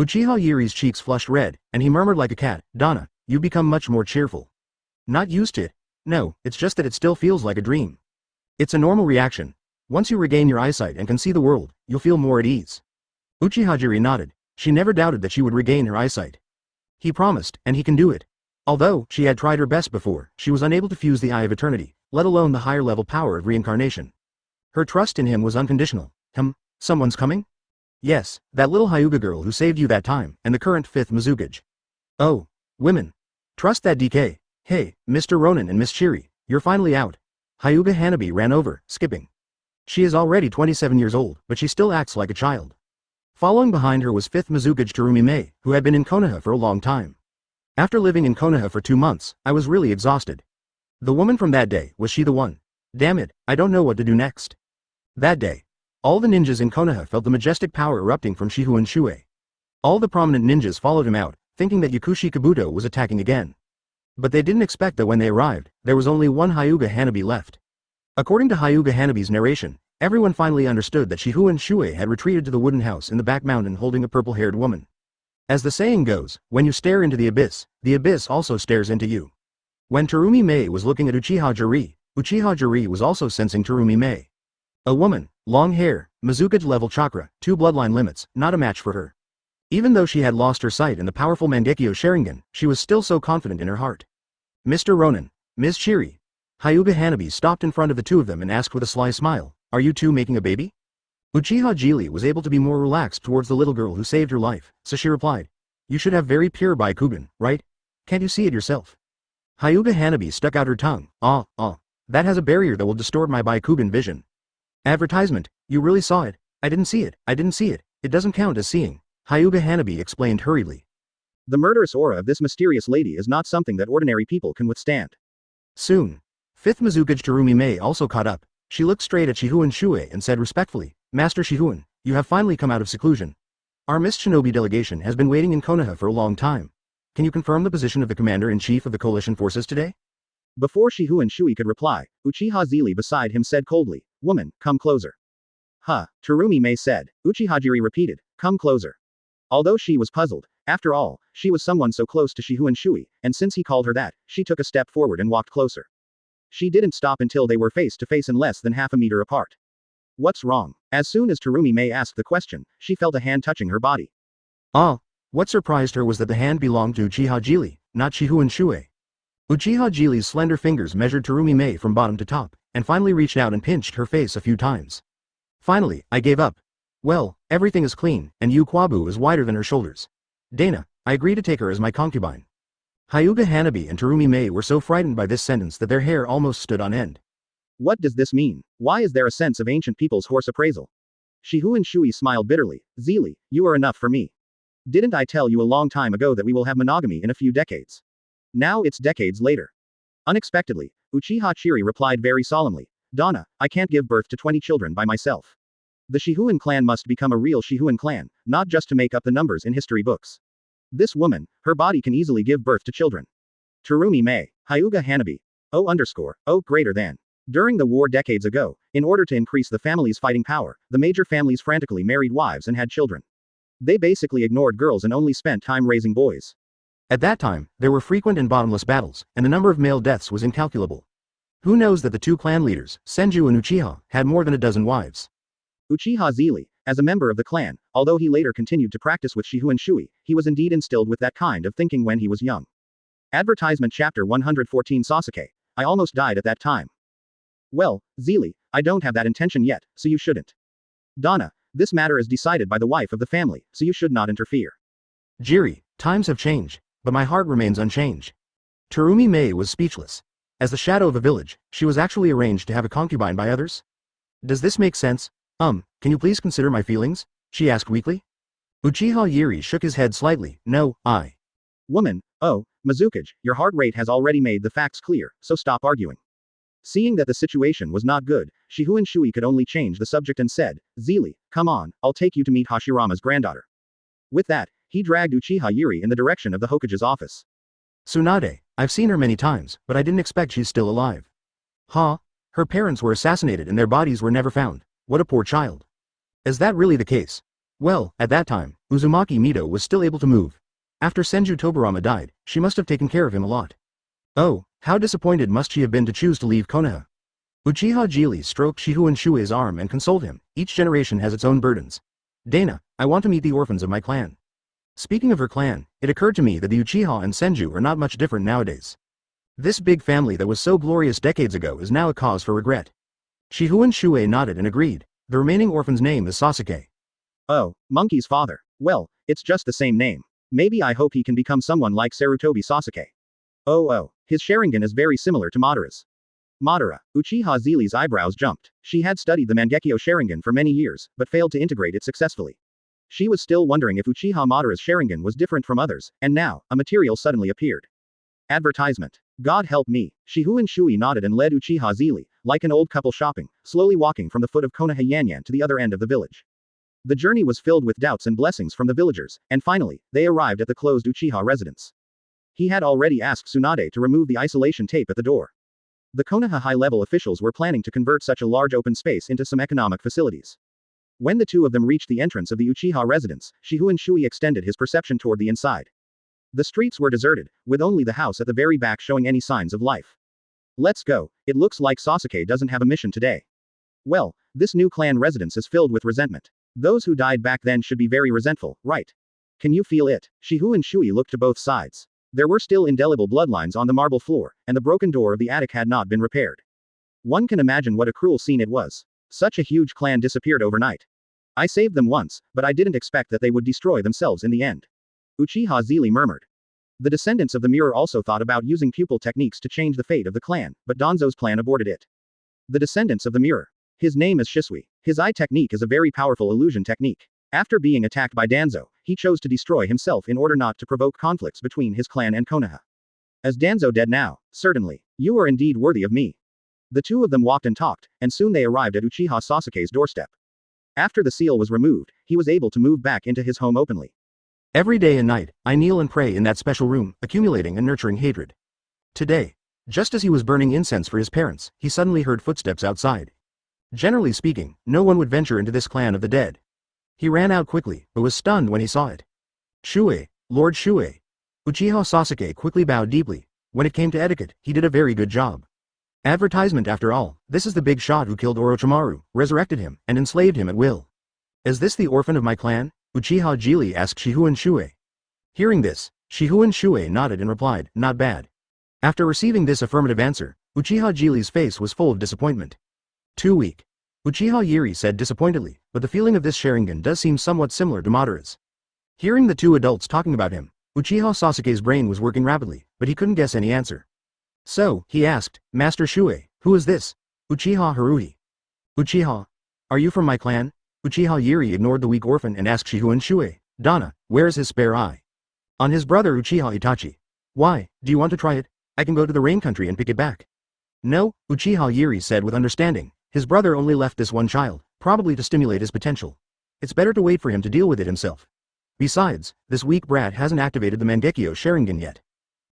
Uchiha Yuri's cheeks flushed red, and he murmured like a cat, Dana, you become much more cheerful. Not used to it, No, it's just that it still feels like a dream. It's a normal reaction. Once you regain your eyesight and can see the world, you'll feel more at ease. Uchiha Jiri nodded. She never doubted that she would regain her eyesight. He promised, and he can do it. Although she had tried her best before, she was unable to fuse the Eye of Eternity, let alone the higher level power of reincarnation. Her trust in him was unconditional. Someone's coming? Yes, that little Hyuga girl who saved you that time, and the current 5th Mizukage. Oh, women. Trust that DK. Hey, Mr. Ronin and Miss Chiri, you're finally out. Hyuga Hanabi ran over, skipping. She is already 27 years old, but she still acts like a child. Following behind her was 5th Mizukage Terumi Mei, who had been in Konoha for a long time. After living in Konoha for 2 months, I was really exhausted. The woman from that day, was she the one? Damn it, I don't know what to do next. That day, all the ninjas in Konoha felt the majestic power erupting from Shifengin Shuoye. All the prominent ninjas followed him out, thinking that Yakushi Kabuto was attacking again. But they didn't expect that when they arrived, there was only one Hyuga Hanabi left. According to Hyuga Hanabi's narration, everyone finally understood that Shifengin Shuoye had retreated to the wooden house in the back mountain holding a purple-haired woman. As the saying goes, when you stare into the abyss also stares into you. When Terumi Mei was looking at Uchiha Jiri was also sensing Terumi Mei. A woman, long hair, Mizukage level chakra, 2 bloodline limits, not a match for her. Even though she had lost her sight in the powerful Mangekyo Sharingan, she was still so confident in her heart. Mr. Ronin, Ms. Chiri. Hyuga Hanabi stopped in front of the two of them and asked with a sly smile, are you two making a baby? Uchiha Jiri was able to be more relaxed towards the little girl who saved her life, so she replied, you should have very pure Baikugan, right? Can't you see it yourself? Hyuga Hanabi stuck out her tongue, that has a barrier that will distort my Baikugan vision. Advertisement, you really saw it? I didn't see it, it doesn't count as seeing, Hyuga Hanabi explained hurriedly. The murderous aura of this mysterious lady is not something that ordinary people can withstand. Soon, 5th Mizukage Terumi Mei also caught up. She looked straight at Shifengin Shuoye and said respectfully, Master Shifengin, you have finally come out of seclusion. Our Mist Shinobi delegation has been waiting in Konoha for a long time. Can you confirm the position of the commander-in-chief of the coalition forces today? Before Shifengin Shuoye could reply, Uchiha Zili beside him said coldly, woman, come closer. Terumi Mei said. Uchiha Jiri repeated, come closer. Although she was puzzled, after all, she was someone so close to Shifengin Shuoye, and since he called her that, she took a step forward and walked closer. She didn't stop until they were face to face and less than half a meter apart. What's wrong? As soon as Terumi Mei asked the question, she felt a hand touching her body. What surprised her was that the hand belonged to Uchiha Jiri, not Shifengin Shuoye. Uchiha Jiri's slender fingers measured Terumi Mei from bottom to top, and finally reached out and pinched her face a few times. Finally, I gave up. Well, everything is clean, and Yu Kwabu is wider than her shoulders. Dana, I agree to take her as my concubine. Hyuga Hanabi and Terumi Mei were so frightened by this sentence that their hair almost stood on end. What does this mean? Why is there a sense of ancient people's horse appraisal? Shifengin Shuoye smiled bitterly. Zili, you are enough for me. Didn't I tell you a long time ago that we will have monogamy in a few decades? Now it's decades later. Unexpectedly, Uchiha Chiri replied very solemnly, Donna, I can't give birth to 20 children by myself. The Shifengin clan must become a real Shifengin clan, not just to make up the numbers in history books. This woman, her body can easily give birth to children. Terumi Mei, Hyuga Hanabi. Greater than. During the war decades ago, in order to increase the family's fighting power, the major families frantically married wives and had children. They basically ignored girls and only spent time raising boys. At that time, there were frequent and bottomless battles, and the number of male deaths was incalculable. Who knows that the two clan leaders, Senju and Uchiha, had more than a dozen wives. Uchiha Zili, as a member of the clan, although he later continued to practice with Shifengin Shuoye, he was indeed instilled with that kind of thinking when he was young. Advertisement Chapter 114 Sasuke. I almost died at that time. Well, Zili, I don't have that intention yet, so you shouldn't. Donna, this matter is decided by the wife of the family, so you should not interfere. Jiri, times have changed, but my heart remains unchanged. Terumi Mei was speechless. As the shadow of a village, she was actually arranged to have a concubine by others? Does this make sense? Can you please consider my feelings? She asked weakly. Uchiha Jiri shook his head slightly. No, I. Woman, Mizukage, your heart rate has already made the facts clear, so stop arguing. Seeing that the situation was not good, Shifengin Shuoye could only change the subject and said, Zili, come on, I'll take you to meet Hashirama's granddaughter. With that, he dragged Uchiha Jiri in the direction of the Hokage's office. Tsunade, I've seen her many times, but I didn't expect she's still alive. Her parents were assassinated and their bodies were never found. What a poor child. Is that really the case? Well, at that time, Uzumaki Mito was still able to move. After Senju Tobarama died, she must have taken care of him a lot. Oh, how disappointed must she have been to choose to leave Konoha. Uchiha Jili stroked Shihun Shue's arm and consoled him. Each generation has its own burdens. Dana, I want to meet the orphans of my clan. Speaking of her clan, it occurred to me that the Uchiha and Senju are not much different nowadays. This big family that was so glorious decades ago is now a cause for regret. Shihun Shuoye nodded and agreed. The remaining orphan's name is Sasuke. Oh, Monkey's father. Well, it's just the same name. Maybe I hope he can become someone like Sarutobi Sasuke. Oh, his Sharingan is very similar to Madara's. Madara. Uchiha Zili's eyebrows jumped. She had studied the Mangekyo Sharingan for many years, but failed to integrate it successfully. She was still wondering if Uchiha Madara's Sharingan was different from others, and now, a material suddenly appeared. Advertisement. God help me. Shihun Shuoye nodded and led Uchiha Zili, like an old couple shopping, slowly walking from the foot of Konoha Yanyan to the other end of the village. The journey was filled with doubts and blessings from the villagers, and finally, they arrived at the closed Uchiha residence. He had already asked Tsunade to remove the isolation tape at the door. The Konoha high-level officials were planning to convert such a large open space into some economic facilities. When the two of them reached the entrance of the Uchiha residence, Shihun Shuoye extended his perception toward the inside. The streets were deserted, with only the house at the very back showing any signs of life. Let's go. It looks like Sasuke doesn't have a mission today. Well, this new clan residence is filled with resentment. Those who died back then should be very resentful, right? Can you feel it? Shihun Shuoye looked to both sides. There were still indelible bloodlines on the marble floor, and the broken door of the attic had not been repaired. One can imagine what a cruel scene it was. Such a huge clan disappeared overnight. I saved them once, but I didn't expect that they would destroy themselves in the end. Uchiha Zili murmured. The descendants of the mirror also thought about using pupil techniques to change the fate of the clan, but Danzo's plan aborted it. The descendants of the mirror. His name is Shisui. His eye technique is a very powerful illusion technique. After being attacked by Danzo, he chose to destroy himself in order not to provoke conflicts between his clan and Konoha. As Danzo dead now, certainly, you are indeed worthy of me. The two of them walked and talked, and soon they arrived at Uchiha Sasuke's doorstep. After the seal was removed, he was able to move back into his home openly. Every day and night, I kneel and pray in that special room, accumulating and nurturing hatred. Today, just as he was burning incense for his parents, he suddenly heard footsteps outside. Generally speaking, no one would venture into this clan of the dead. He ran out quickly, but was stunned when he saw it. Shuoye, Lord Shuoye. Uchiha Sasuke quickly bowed deeply. When it came to etiquette, he did a very good job. Advertisement after all, this is the big shot who killed Orochimaru, resurrected him, and enslaved him at will. Is this the orphan of my clan? Uchiha Jili asked Shihun Shuoye. Hearing this, Shihun Shuoye nodded and replied, not bad. After receiving this affirmative answer, Uchiha Jili's face was full of disappointment. Too weak. Uchiha Yuri said disappointedly, but the feeling of this Sharingan does seem somewhat similar to Madara's. Hearing the two adults talking about him, Uchiha Sasuke's brain was working rapidly, but he couldn't guess any answer. So, he asked, Master Shuoye, who is this? Uchiha Haruhi. Uchiha. Are you from my clan? Uchiha Yuri ignored the weak orphan and asked Shihun Shuoye, Dana, where is his spare eye? On his brother Uchiha Itachi. Why, do you want to try it? I can go to the rain country and pick it back. No, Uchiha Yuri said with understanding. His brother only left this one child, probably to stimulate his potential. It's better to wait for him to deal with it himself. Besides, this weak brat hasn't activated the Mangekyo Sharingan yet.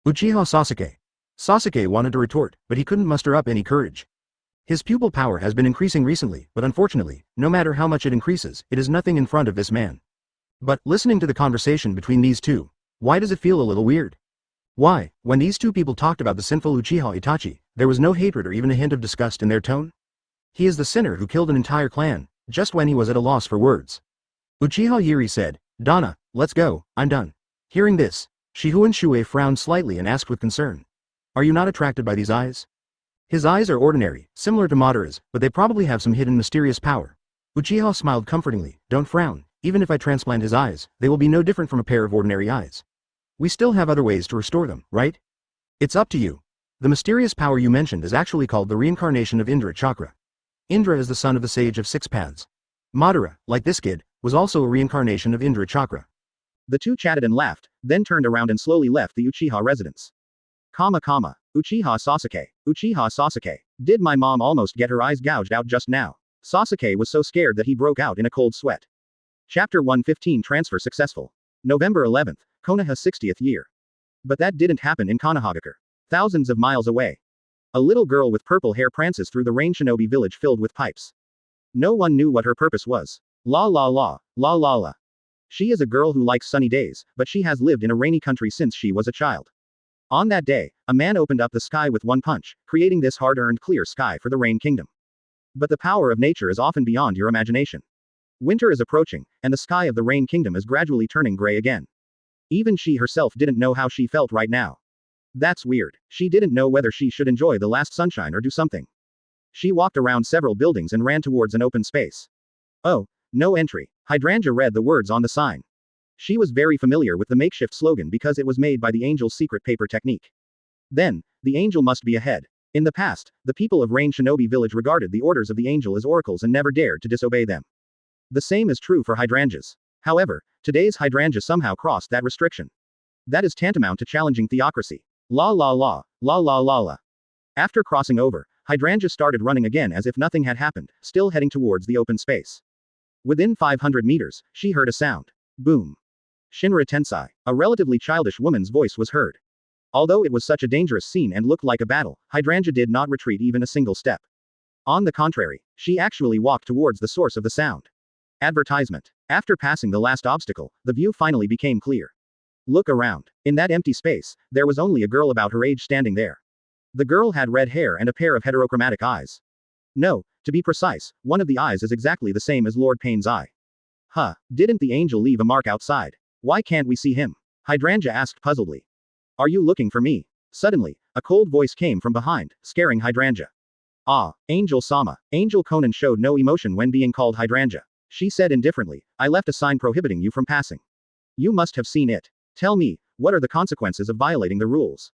Uchiha Sasuke. Sasuke wanted to retort, but he couldn't muster up any courage. His pupil power has been increasing recently, but unfortunately, no matter how much it increases, it is nothing in front of this man. But, listening to the conversation between these two, why does it feel a little weird? Why, when these two people talked about the sinful Uchiha Itachi, there was no hatred or even a hint of disgust in their tone? He is the sinner who killed an entire clan, just when he was at a loss for words. Uchiha Yuri said, Dana, let's go, I'm done. Hearing this, Shihun Shuoye frowned slightly and asked with concern. Are you not attracted by these eyes? His eyes are ordinary, similar to Madara's, but they probably have some hidden mysterious power. Uchiha smiled comfortingly, don't frown, even if I transplant his eyes, they will be no different from a pair of ordinary eyes. We still have other ways to restore them, right? It's up to you. The mysterious power you mentioned is actually called the reincarnation of Indra Chakra. Indra is the son of the sage of six paths. Madara, like this kid, was also a reincarnation of Indra Chakra. The two chatted and laughed, then turned around and slowly left the Uchiha residence. Uchiha Sasuke. Uchiha Sasuke. Did my mom almost get her eyes gouged out just now? Sasuke was so scared that he broke out in a cold sweat. Chapter 115 Transfer Successful. November 11th, Konoha 60th year. But that didn't happen in Konohagakure. Thousands of miles away. A little girl with purple hair prances through the rain shinobi village filled with pipes. No one knew what her purpose was. La la la, la la la. She is a girl who likes sunny days, but she has lived in a rainy country since she was a child. On that day, a man opened up the sky with one punch, creating this hard-earned clear sky for the Rain Kingdom. But the power of nature is often beyond your imagination. Winter is approaching, and the sky of the Rain Kingdom is gradually turning gray again. Even she herself didn't know how she felt right now. That's weird. She didn't know whether she should enjoy the last sunshine or do something. She walked around several buildings and ran towards an open space. Oh, no entry. Hydrangea read the words on the sign. She was very familiar with the makeshift slogan because it was made by the Angel's secret paper technique. Then, the Angel must be ahead. In the past, the people of Rain Shinobi Village regarded the orders of the Angel as oracles and never dared to disobey them. The same is true for hydrangeas. However, today's hydrangea somehow crossed that restriction. That is tantamount to challenging theocracy. La la la, la la la la. After crossing over, hydrangea started running again as if nothing had happened, still heading towards the open space. Within 500 meters, she heard a sound. Boom. Shinra Tensei, a relatively childish woman's voice was heard. Although it was such a dangerous scene and looked like a battle, hydrangea did not retreat even a single step. On the contrary, she actually walked towards the source of the sound. Advertisement. After passing the last obstacle, the view finally became clear. Look around. In that empty space, there was only a girl about her age standing there. The girl had red hair and a pair of heterochromatic eyes. No, to be precise, one of the eyes is exactly the same as Lord Payne's eye. Huh, didn't the angel leave a mark outside? Why can't we see him? Hydrangea asked puzzledly. Are you looking for me? Suddenly, a cold voice came from behind, scaring Hydrangea. Ah, Angel Sama. Angel Conan showed no emotion when being called Hydrangea. She said indifferently, I left a sign prohibiting you from passing. You must have seen it. Tell me, what are the consequences of violating the rules?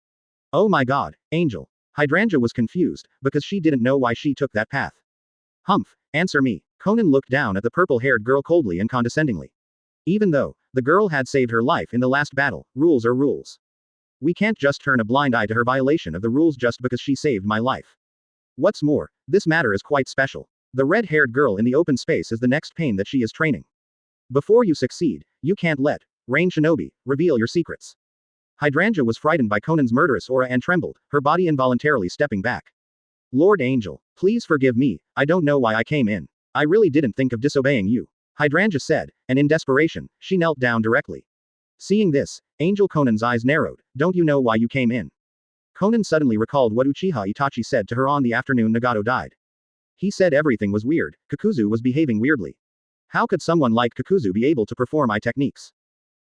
Oh my god, Angel. Hydrangea was confused, because she didn't know why she took that path. Humph, answer me. Conan looked down at the purple-haired girl coldly and condescendingly. Even though the girl had saved her life in the last battle, rules are rules. We can't just turn a blind eye to her violation of the rules just because she saved my life. What's more, this matter is quite special. The red-haired girl in the open space is the next pain that she is training. Before you succeed, you can't let Rain Shinobi reveal your secrets. Hydrangea was frightened by Conan's murderous aura and trembled, her body involuntarily stepping back. Lord Angel, please forgive me, I don't know why I came in. I really didn't think of disobeying you. Hydrangea said, and in desperation, she knelt down directly. Seeing this, Angel Conan's eyes narrowed, don't you know why you came in? Conan suddenly recalled what Uchiha Itachi said to her on the afternoon Nagato died. He said everything was weird, Kakuzu was behaving weirdly. How could someone like Kakuzu be able to perform eye techniques?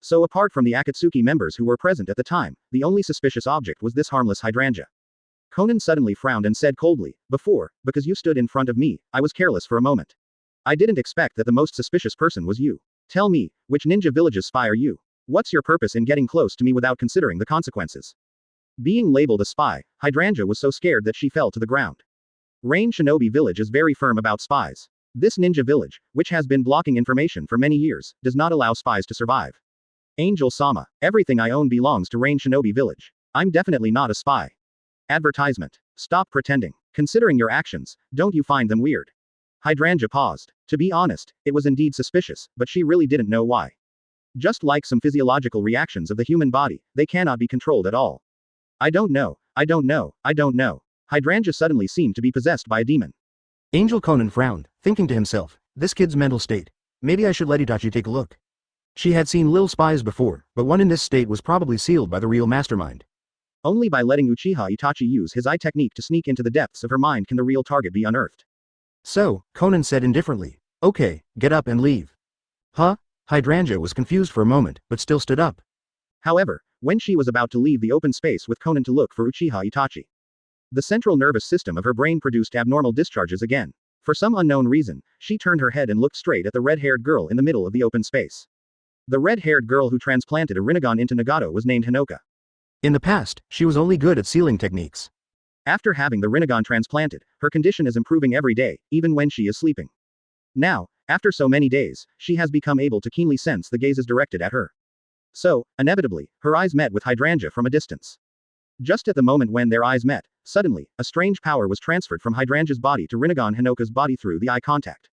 So apart from the Akatsuki members who were present at the time, the only suspicious object was this harmless hydrangea. Conan suddenly frowned and said coldly, because you stood in front of me, I was careless for a moment. I didn't expect that the most suspicious person was you. Tell me, which ninja village's spy are you? What's your purpose in getting close to me without considering the consequences? Being labeled a spy, Hydrangea was so scared that she fell to the ground. Rain Shinobi Village is very firm about spies. This ninja village, which has been blocking information for many years, does not allow spies to survive. Angel Sama, everything I own belongs to Rain Shinobi Village. I'm definitely not a spy. Advertisement. Stop pretending. Considering your actions, don't you find them weird? Hydrangea paused. To be honest, it was indeed suspicious, but she really didn't know why. Just like some physiological reactions of the human body, they cannot be controlled at all. I don't know. Hydrangea suddenly seemed to be possessed by a demon. Angel Conan frowned, thinking to himself, this kid's mental state. Maybe I should let Itachi take a look. She had seen little spies before, but one in this state was probably sealed by the real mastermind. Only by letting Uchiha Itachi use his eye technique to sneak into the depths of her mind can the real target be unearthed. So, Conan said indifferently, okay, get up and leave. Huh? Hydrangea was confused for a moment, but still stood up. However, when she was about to leave the open space with Conan to look for Uchiha Itachi, the central nervous system of her brain produced abnormal discharges again. For some unknown reason, she turned her head and looked straight at the red-haired girl in the middle of the open space. The red-haired girl who transplanted a Rinnegan into Nagato was named Hinoka. In the past, she was only good at sealing techniques. After having the Rinnegan transplanted, her condition is improving every day, even when she is sleeping. Now, after so many days, she has become able to keenly sense the gazes directed at her. So, inevitably, her eyes met with Hydrangea from a distance. Just at the moment when their eyes met, suddenly, a strange power was transferred from Hydrangea's body to Rinnegan Hinoka's body through the eye contact.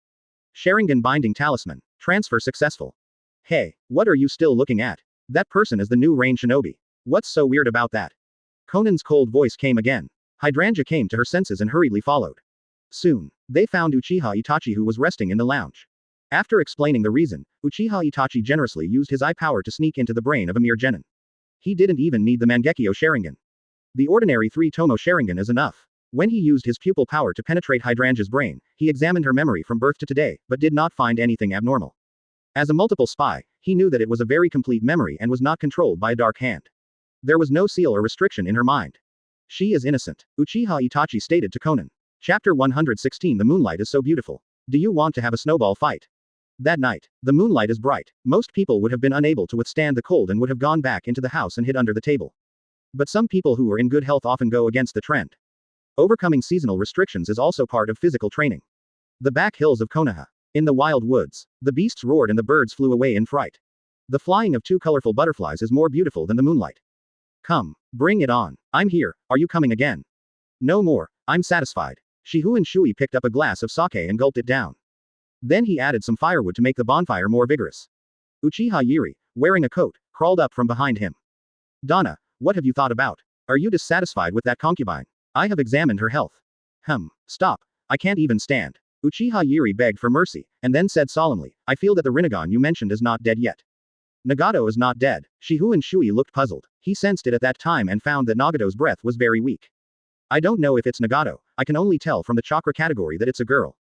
Sharingan Binding Talisman. Transfer successful. Hey, what are you still looking at? That person is the new Rain Shinobi. What's so weird about that? Conan's cold voice came again. Hydrangea came to her senses and hurriedly followed. Soon, they found Uchiha Itachi who was resting in the lounge. After explaining the reason, Uchiha Itachi generously used his eye power to sneak into the brain of a mere genin. He didn't even need the Mangekyo Sharingan. The ordinary 3-tomo Sharingan is enough. When he used his pupil power to penetrate Hydrangea's brain, he examined her memory from birth to today, but did not find anything abnormal. As a multiple spy, he knew that it was a very complete memory and was not controlled by a dark hand. There was no seal or restriction in her mind. She is innocent, Uchiha Itachi stated to Conan. Chapter 116. The moonlight is so beautiful. Do you want to have a snowball fight? That night, the moonlight is bright. Most people would have been unable to withstand the cold and would have gone back into the house and hid under the table. But some people who are in good health often go against the trend. Overcoming seasonal restrictions is also part of physical training. The back hills of Konoha. In the wild woods, the beasts roared and the birds flew away in fright. The flying of two colorful butterflies is more beautiful than the moonlight. Come, bring it on. I'm here, are you coming again? No more, I'm satisfied. Shihun Shuoye picked up a glass of sake and gulped it down. Then he added some firewood to make the bonfire more vigorous. Uchiha Yuri, wearing a coat, crawled up from behind him. Donna, what have you thought about? Are you dissatisfied with that concubine? I have examined her health. Stop, I can't even stand. Uchiha Yuri begged for mercy, and then said solemnly, I feel that the Rinnegan you mentioned is not dead yet. Nagato is not dead. Shihun Shuoye looked puzzled. He sensed it at that time and found that Nagato's breath was very weak. I don't know if it's Nagato, I can only tell from the chakra category that it's a girl.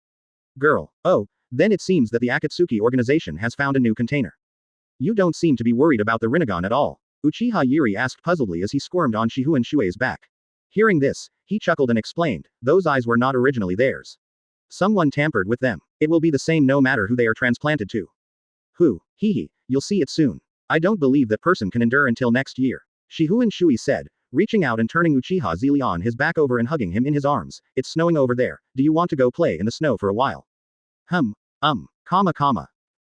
Girl, oh, then it seems that the Akatsuki Organization has found a new container. You don't seem to be worried about the Rinnegan at all, Uchiha Yuri asked puzzledly as he squirmed on Shihun Shuoye's back. Hearing this, he chuckled and explained, those eyes were not originally theirs. Someone tampered with them. It will be the same no matter who they are transplanted to. Who? Hee, you'll see it soon. I don't believe that person can endure until next year. Shihun Shuoye said, reaching out and turning Uchiha Zili on his back over and hugging him in his arms. It's snowing over there, do you want to go play in the snow for a while?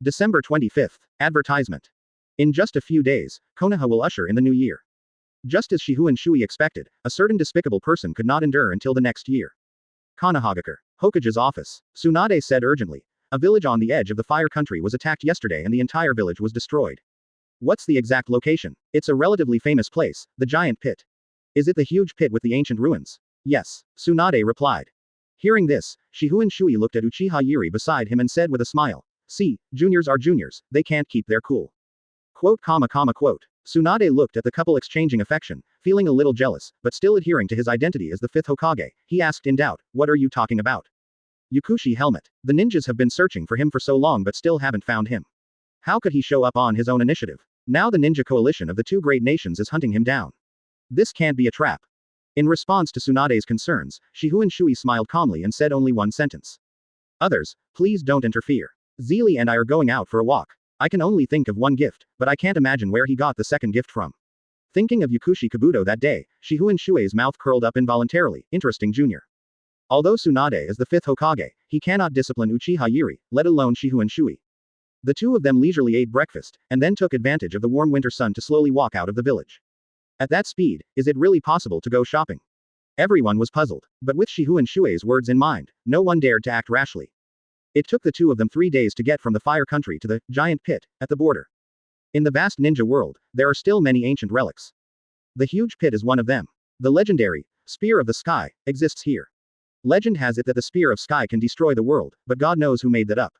December 25th. Advertisement. In just a few days, Konoha will usher in the new year. Just as Shihun Shuoye expected, a certain despicable person could not endure until the next year. Konohagakure, Hokage's office. Tsunade said urgently. A village on the edge of the fire country was attacked yesterday and the entire village was destroyed. What's the exact location? It's a relatively famous place, the giant pit. Is it the huge pit with the ancient ruins? Yes, Tsunade replied. Hearing this, Shihun Shuoye looked at Uchiha Yuri beside him and said with a smile. See, juniors are juniors, they can't keep their cool. Quote. Tsunade looked at the couple exchanging affection, feeling a little jealous, but still adhering to his identity as the fifth Hokage. He asked in doubt, what are you talking about? Yukushi helmet. The ninjas have been searching for him for so long but still haven't found him. How could he show up on his own initiative? Now the ninja coalition of the two great nations is hunting him down. This can't be a trap. In response to Tsunade's concerns, Shihun Shuoye smiled calmly and said only one sentence. Others, please don't interfere. Zili and I are going out for a walk. I can only think of one gift, but I can't imagine where he got the second gift from. Thinking of Yukushi Kabuto that day, Shihun Shuoye's mouth curled up involuntarily. Interesting junior. Although Tsunade is the fifth Hokage, he cannot discipline Uchiha Yuri, let alone Shihun Shuoye. The two of them leisurely ate breakfast, and then took advantage of the warm winter sun to slowly walk out of the village. At that speed, is it really possible to go shopping? Everyone was puzzled, but with Shihun Shuoye's words in mind, no one dared to act rashly. It took the two of them 3 days to get from the fire country to the giant pit at the border. In the vast ninja world, there are still many ancient relics. The huge pit is one of them. The legendary Spear of the Sky exists here. Legend has it that the Spear of Sky can destroy the world, but God knows who made that up.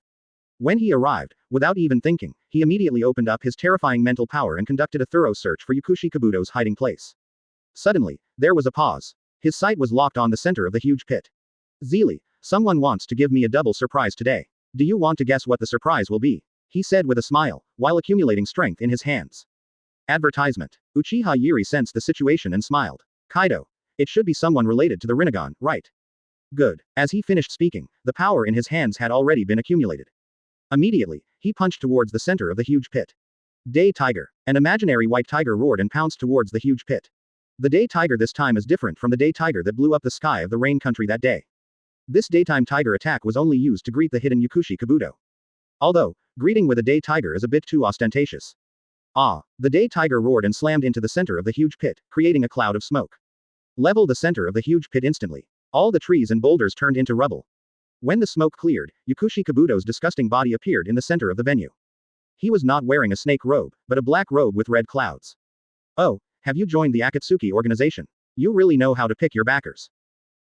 When he arrived, without even thinking, he immediately opened up his terrifying mental power and conducted a thorough search for Yukushi Kabuto's hiding place. Suddenly, there was a pause. His sight was locked on the center of the huge pit. Zili, someone wants to give me a double surprise today. Do you want to guess what the surprise will be? He said with a smile, while accumulating strength in his hands. Advertisement. Uchiha Yuri sensed the situation and smiled. Kaido. It should be someone related to the Rinnegan, right? Good. As he finished speaking, the power in his hands had already been accumulated. Immediately, he punched towards the center of the huge pit. Day Tiger. An imaginary white tiger roared and pounced towards the huge pit. The day tiger this time is different from the day tiger that blew up the sky of the rain country that day. This daytime tiger attack was only used to greet the hidden Yukushi Kabuto. Although, greeting with a day tiger is a bit too ostentatious. The day tiger roared and slammed into the center of the huge pit, creating a cloud of smoke. Level the center of the huge pit instantly. All the trees and boulders turned into rubble. When the smoke cleared, Yukushi Kabuto's disgusting body appeared in the center of the venue. He was not wearing a snake robe, but a black robe with red clouds. Oh, have you joined the Akatsuki Organization? You really know how to pick your backers.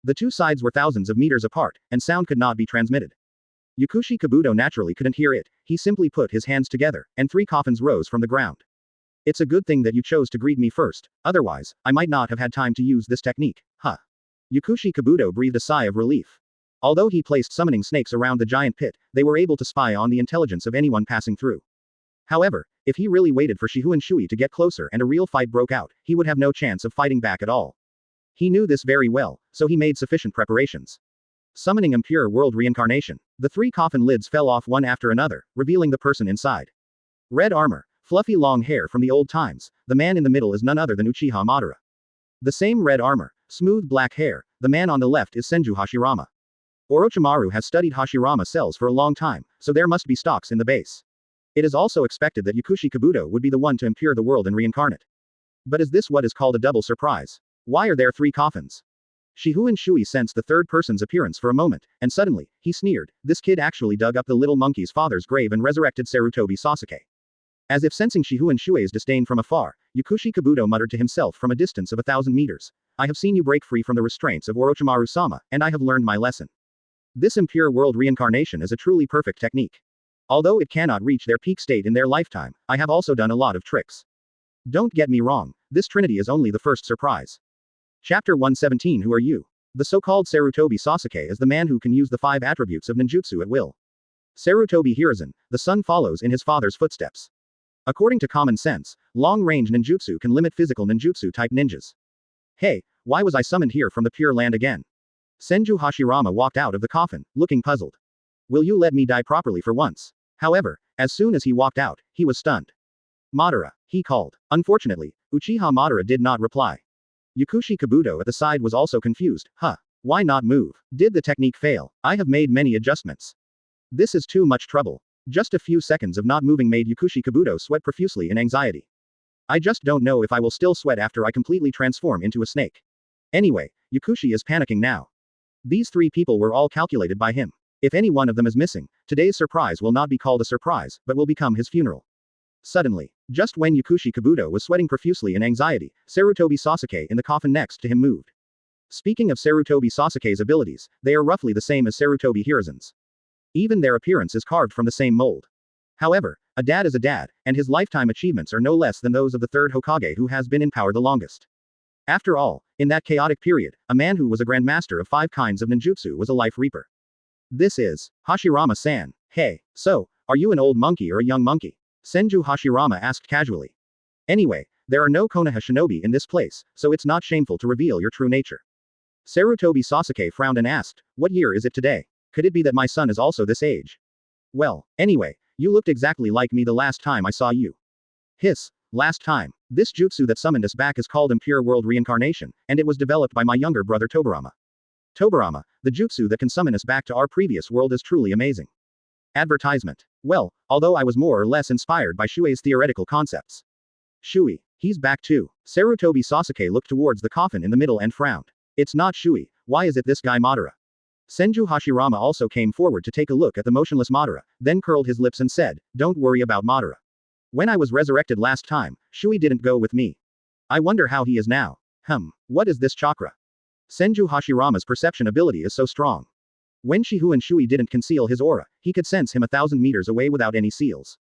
The two sides were thousands of meters apart, and sound could not be transmitted. Yukushi Kabuto naturally couldn't hear it, he simply put his hands together, and 3 coffins rose from the ground. It's a good thing that you chose to greet me first, otherwise, I might not have had time to use this technique, huh? Yukushi Kabuto breathed a sigh of relief. Although he placed summoning snakes around the giant pit, they were able to spy on the intelligence of anyone passing through. However, if he really waited for Shihun Shui to get closer and a real fight broke out, he would have no chance of fighting back at all. He knew this very well, so he made sufficient preparations. Summoning Impure World Reincarnation. The 3 coffin lids fell off one after another, revealing the person inside. Red armor, fluffy long hair from the old times, the man in the middle is none other than Uchiha Madara. The same red armor, smooth black hair, the man on the left is Senju Hashirama. Orochimaru has studied Hashirama cells for a long time, so there must be stocks in the base. It is also expected that Yukushi Kabuto would be the one to impure the world and reincarnate. But is this what is called a double surprise? Why are there 3 coffins? Shihun Shui sensed the third person's appearance for a moment, and suddenly, he sneered, this kid actually dug up the little monkey's father's grave and resurrected Sarutobi Sasuke. As if sensing Shihun Shui's disdain from afar, Yukushi Kabuto muttered to himself from a distance of 1,000 meters. I have seen you break free from the restraints of Orochimaru-sama, and I have learned my lesson. This impure world reincarnation is a truly perfect technique. Although it cannot reach their peak state in their lifetime, I have also done a lot of tricks. Don't get me wrong, this trinity is only the first surprise. Chapter 117 Who are you? The so-called Sarutobi Sasuke is the man who can use the 5 attributes of ninjutsu at will. Sarutobi Hiruzen, the son follows in his father's footsteps. According to common sense, long-range ninjutsu can limit physical ninjutsu-type ninjas. Hey, why was I summoned here from the Pure Land again? Senju Hashirama walked out of the coffin, looking puzzled. Will you let me die properly for once? However, as soon as he walked out, he was stunned. Madara, he called. Unfortunately, Uchiha Madara did not reply. Yukushi Kabuto at the side was also confused. Why not move? Did the technique fail? I have made many adjustments. This is too much trouble. Just a few seconds of not moving made Yukushi Kabuto sweat profusely in anxiety. I just don't know if I will still sweat after I completely transform into a snake. Anyway, Yukushi is panicking now. These 3 people were all calculated by him. If any one of them is missing, today's surprise will not be called a surprise, but will become his funeral. Suddenly, just when Yukushi Kabuto was sweating profusely in anxiety, Sarutobi Sasuke in the coffin next to him moved. Speaking of Sarutobi Sasuke's abilities, they are roughly the same as Sarutobi Hiruzen's. Even their appearance is carved from the same mold. However, a dad is a dad, and his lifetime achievements are no less than those of the 3rd Hokage who has been in power the longest. After all, in that chaotic period, a man who was a grandmaster of 5 kinds of ninjutsu was a life reaper. This is Hashirama-san. Hey, so, are you an old monkey or a young monkey? Senju Hashirama asked casually. Anyway, there are no Konoha shinobi in this place, so it's not shameful to reveal your true nature. Sarutobi Sasuke frowned and asked, what year is it today? Could it be that my son is also this age? Well, anyway, you looked exactly like me the last time I saw you. Hiss, last time. This jutsu that summoned us back is called Impure World Reincarnation, and it was developed by my younger brother Tobarama. Tobarama, the jutsu that can summon us back to our previous world is truly amazing. Advertisement. Well, although I was more or less inspired by Shui's theoretical concepts. Shui, he's back too. Sarutobi Sasuke looked towards the coffin in the middle and frowned. It's not Shui, why is it this guy Madara? Senju Hashirama also came forward to take a look at the motionless Madara, then curled his lips and said, don't worry about Madara. When I was resurrected last time, Shui didn't go with me. I wonder how he is now. What is this chakra? Senju Hashirama's perception ability is so strong. When Shihun Shui didn't conceal his aura, he could sense him 1,000 meters away without any seals.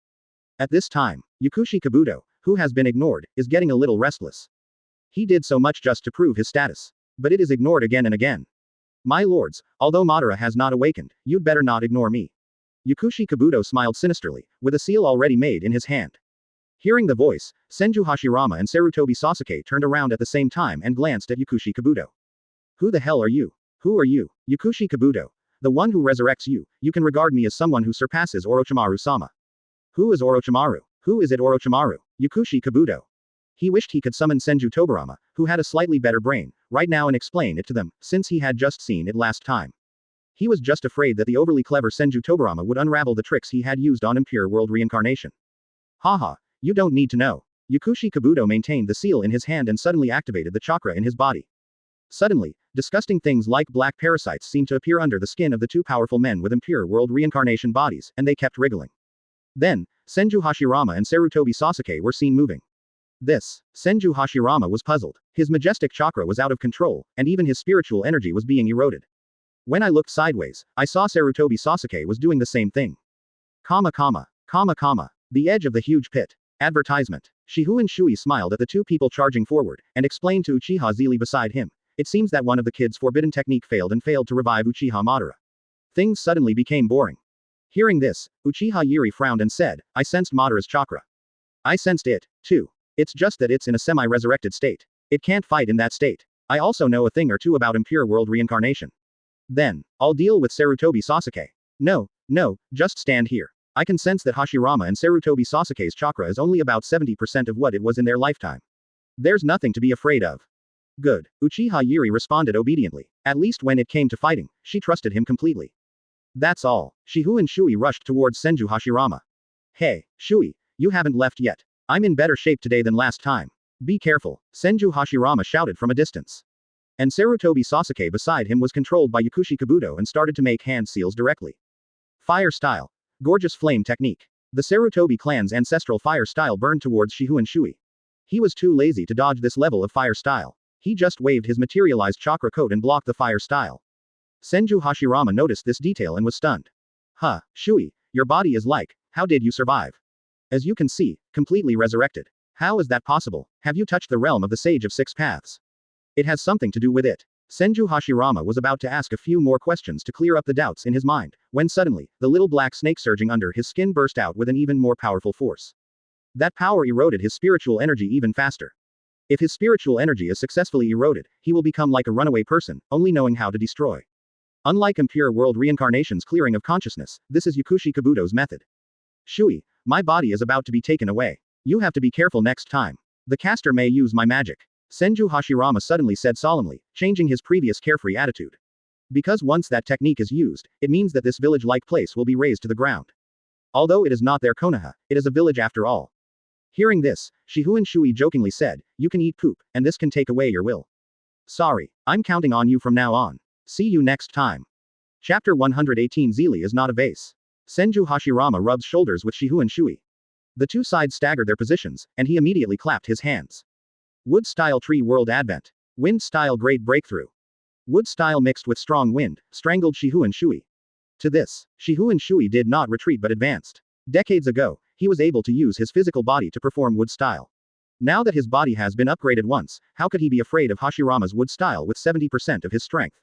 At this time, Yukushi Kabuto, who has been ignored, is getting a little restless. He did so much just to prove his status. But it is ignored again and again. My lords, although Madara has not awakened, you'd better not ignore me. Yukushi Kabuto smiled sinisterly, with a seal already made in his hand. Hearing the voice, Senju Hashirama and Sarutobi Sasuke turned around at the same time and glanced at Yukushi Kabuto. Who the hell are you? Who are you? Yukushi Kabuto. The one who resurrects you, you can regard me as someone who surpasses Orochimaru-sama. Who is Orochimaru? Who is it Orochimaru? Yukushi Kabuto. He wished he could summon Senju Tobarama, who had a slightly better brain, right now and explain it to them, since he had just seen it last time. He was just afraid that the overly clever Senju Tobarama would unravel the tricks he had used on Impure World Reincarnation. Haha, you don't need to know. Yukushi Kabuto maintained the seal in his hand and suddenly activated the chakra in his body. Suddenly, disgusting things like black parasites seemed to appear under the skin of the 2 powerful men with Impure World Reincarnation bodies, and they kept wriggling. Then, Senju Hashirama and Sarutobi Sasuke were seen moving. Senju Hashirama was puzzled. His majestic chakra was out of control, and even his spiritual energy was being eroded. When I looked sideways, I saw Sarutobi Sasuke was doing the same thing. The edge of the huge pit. Advertisement. Shihu Shuoye smiled at the two people charging forward, and explained to Uchiha Zili beside him. It seems that one of the kids' forbidden technique failed to revive Uchiha Madara. Things suddenly became boring. Hearing this, Uchiha Yuri frowned and said, I sensed Madara's chakra. I sensed it, too. It's just that it's in a semi-resurrected state. It can't fight in that state. I also know a thing or two about impure world reincarnation. Then, I'll deal with Sarutobi Sasuke. No, just stand here. I can sense that Hashirama and Sarutobi Sasuke's chakra is only about 70% of what it was in their lifetime. There's nothing to be afraid of. Good. Uchiha Yuri responded obediently. At least when it came to fighting, she trusted him completely. That's all. Shihu Shuoye rushed towards Senju Hashirama. Hey, Shuoye, you haven't left yet. I'm in better shape today than last time. Be careful, Senju Hashirama shouted from a distance. And Sarutobi Sasuke beside him was controlled by Yakushi Kabuto and started to make hand seals directly. Fire style. Gorgeous flame technique. The Sarutobi clan's ancestral fire style burned towards Shihu Shuoye. He was too lazy to dodge this level of fire style. He just waved his materialized chakra coat and blocked the fire style. Senju Hashirama noticed this detail and was stunned. Huh, Shuoye, your body is like, how did you survive? As you can see, completely resurrected. How is that possible? Have you touched the realm of the Sage of Six Paths? It has something to do with it. Senju Hashirama was about to ask a few more questions to clear up the doubts in his mind, when suddenly, the little black snake surging under his skin burst out with an even more powerful force. That power eroded his spiritual energy even faster. If his spiritual energy is successfully eroded, he will become like a runaway person, only knowing how to destroy. Unlike impure world reincarnation's clearing of consciousness, this is Yakushi Kabuto's method. Shuoye, my body is about to be taken away. You have to be careful next time. The caster may use my magic. Senju Hashirama suddenly said solemnly, changing his previous carefree attitude. Because once that technique is used, it means that this village-like place will be razed to the ground. Although it is not their Konoha, it is a village after all. Hearing this, Shihu Shuoye jokingly said, you can eat poop, and this can take away your will. Sorry, I'm counting on you from now on. See you next time. Chapter 118 Zili is not a vase. Senju Hashirama rubs shoulders with Shihu Shuoye. The two sides staggered their positions, and he immediately clapped his hands. Wood-style tree world advent. Wind-style great breakthrough. Wood-style mixed with strong wind, strangled Shihu Shuoye. To this, Shihu Shuoye did not retreat but advanced. Decades ago, he was able to use his physical body to perform wood-style. Now that his body has been upgraded once, how could he be afraid of Hashirama's wood-style with 70% of his strength?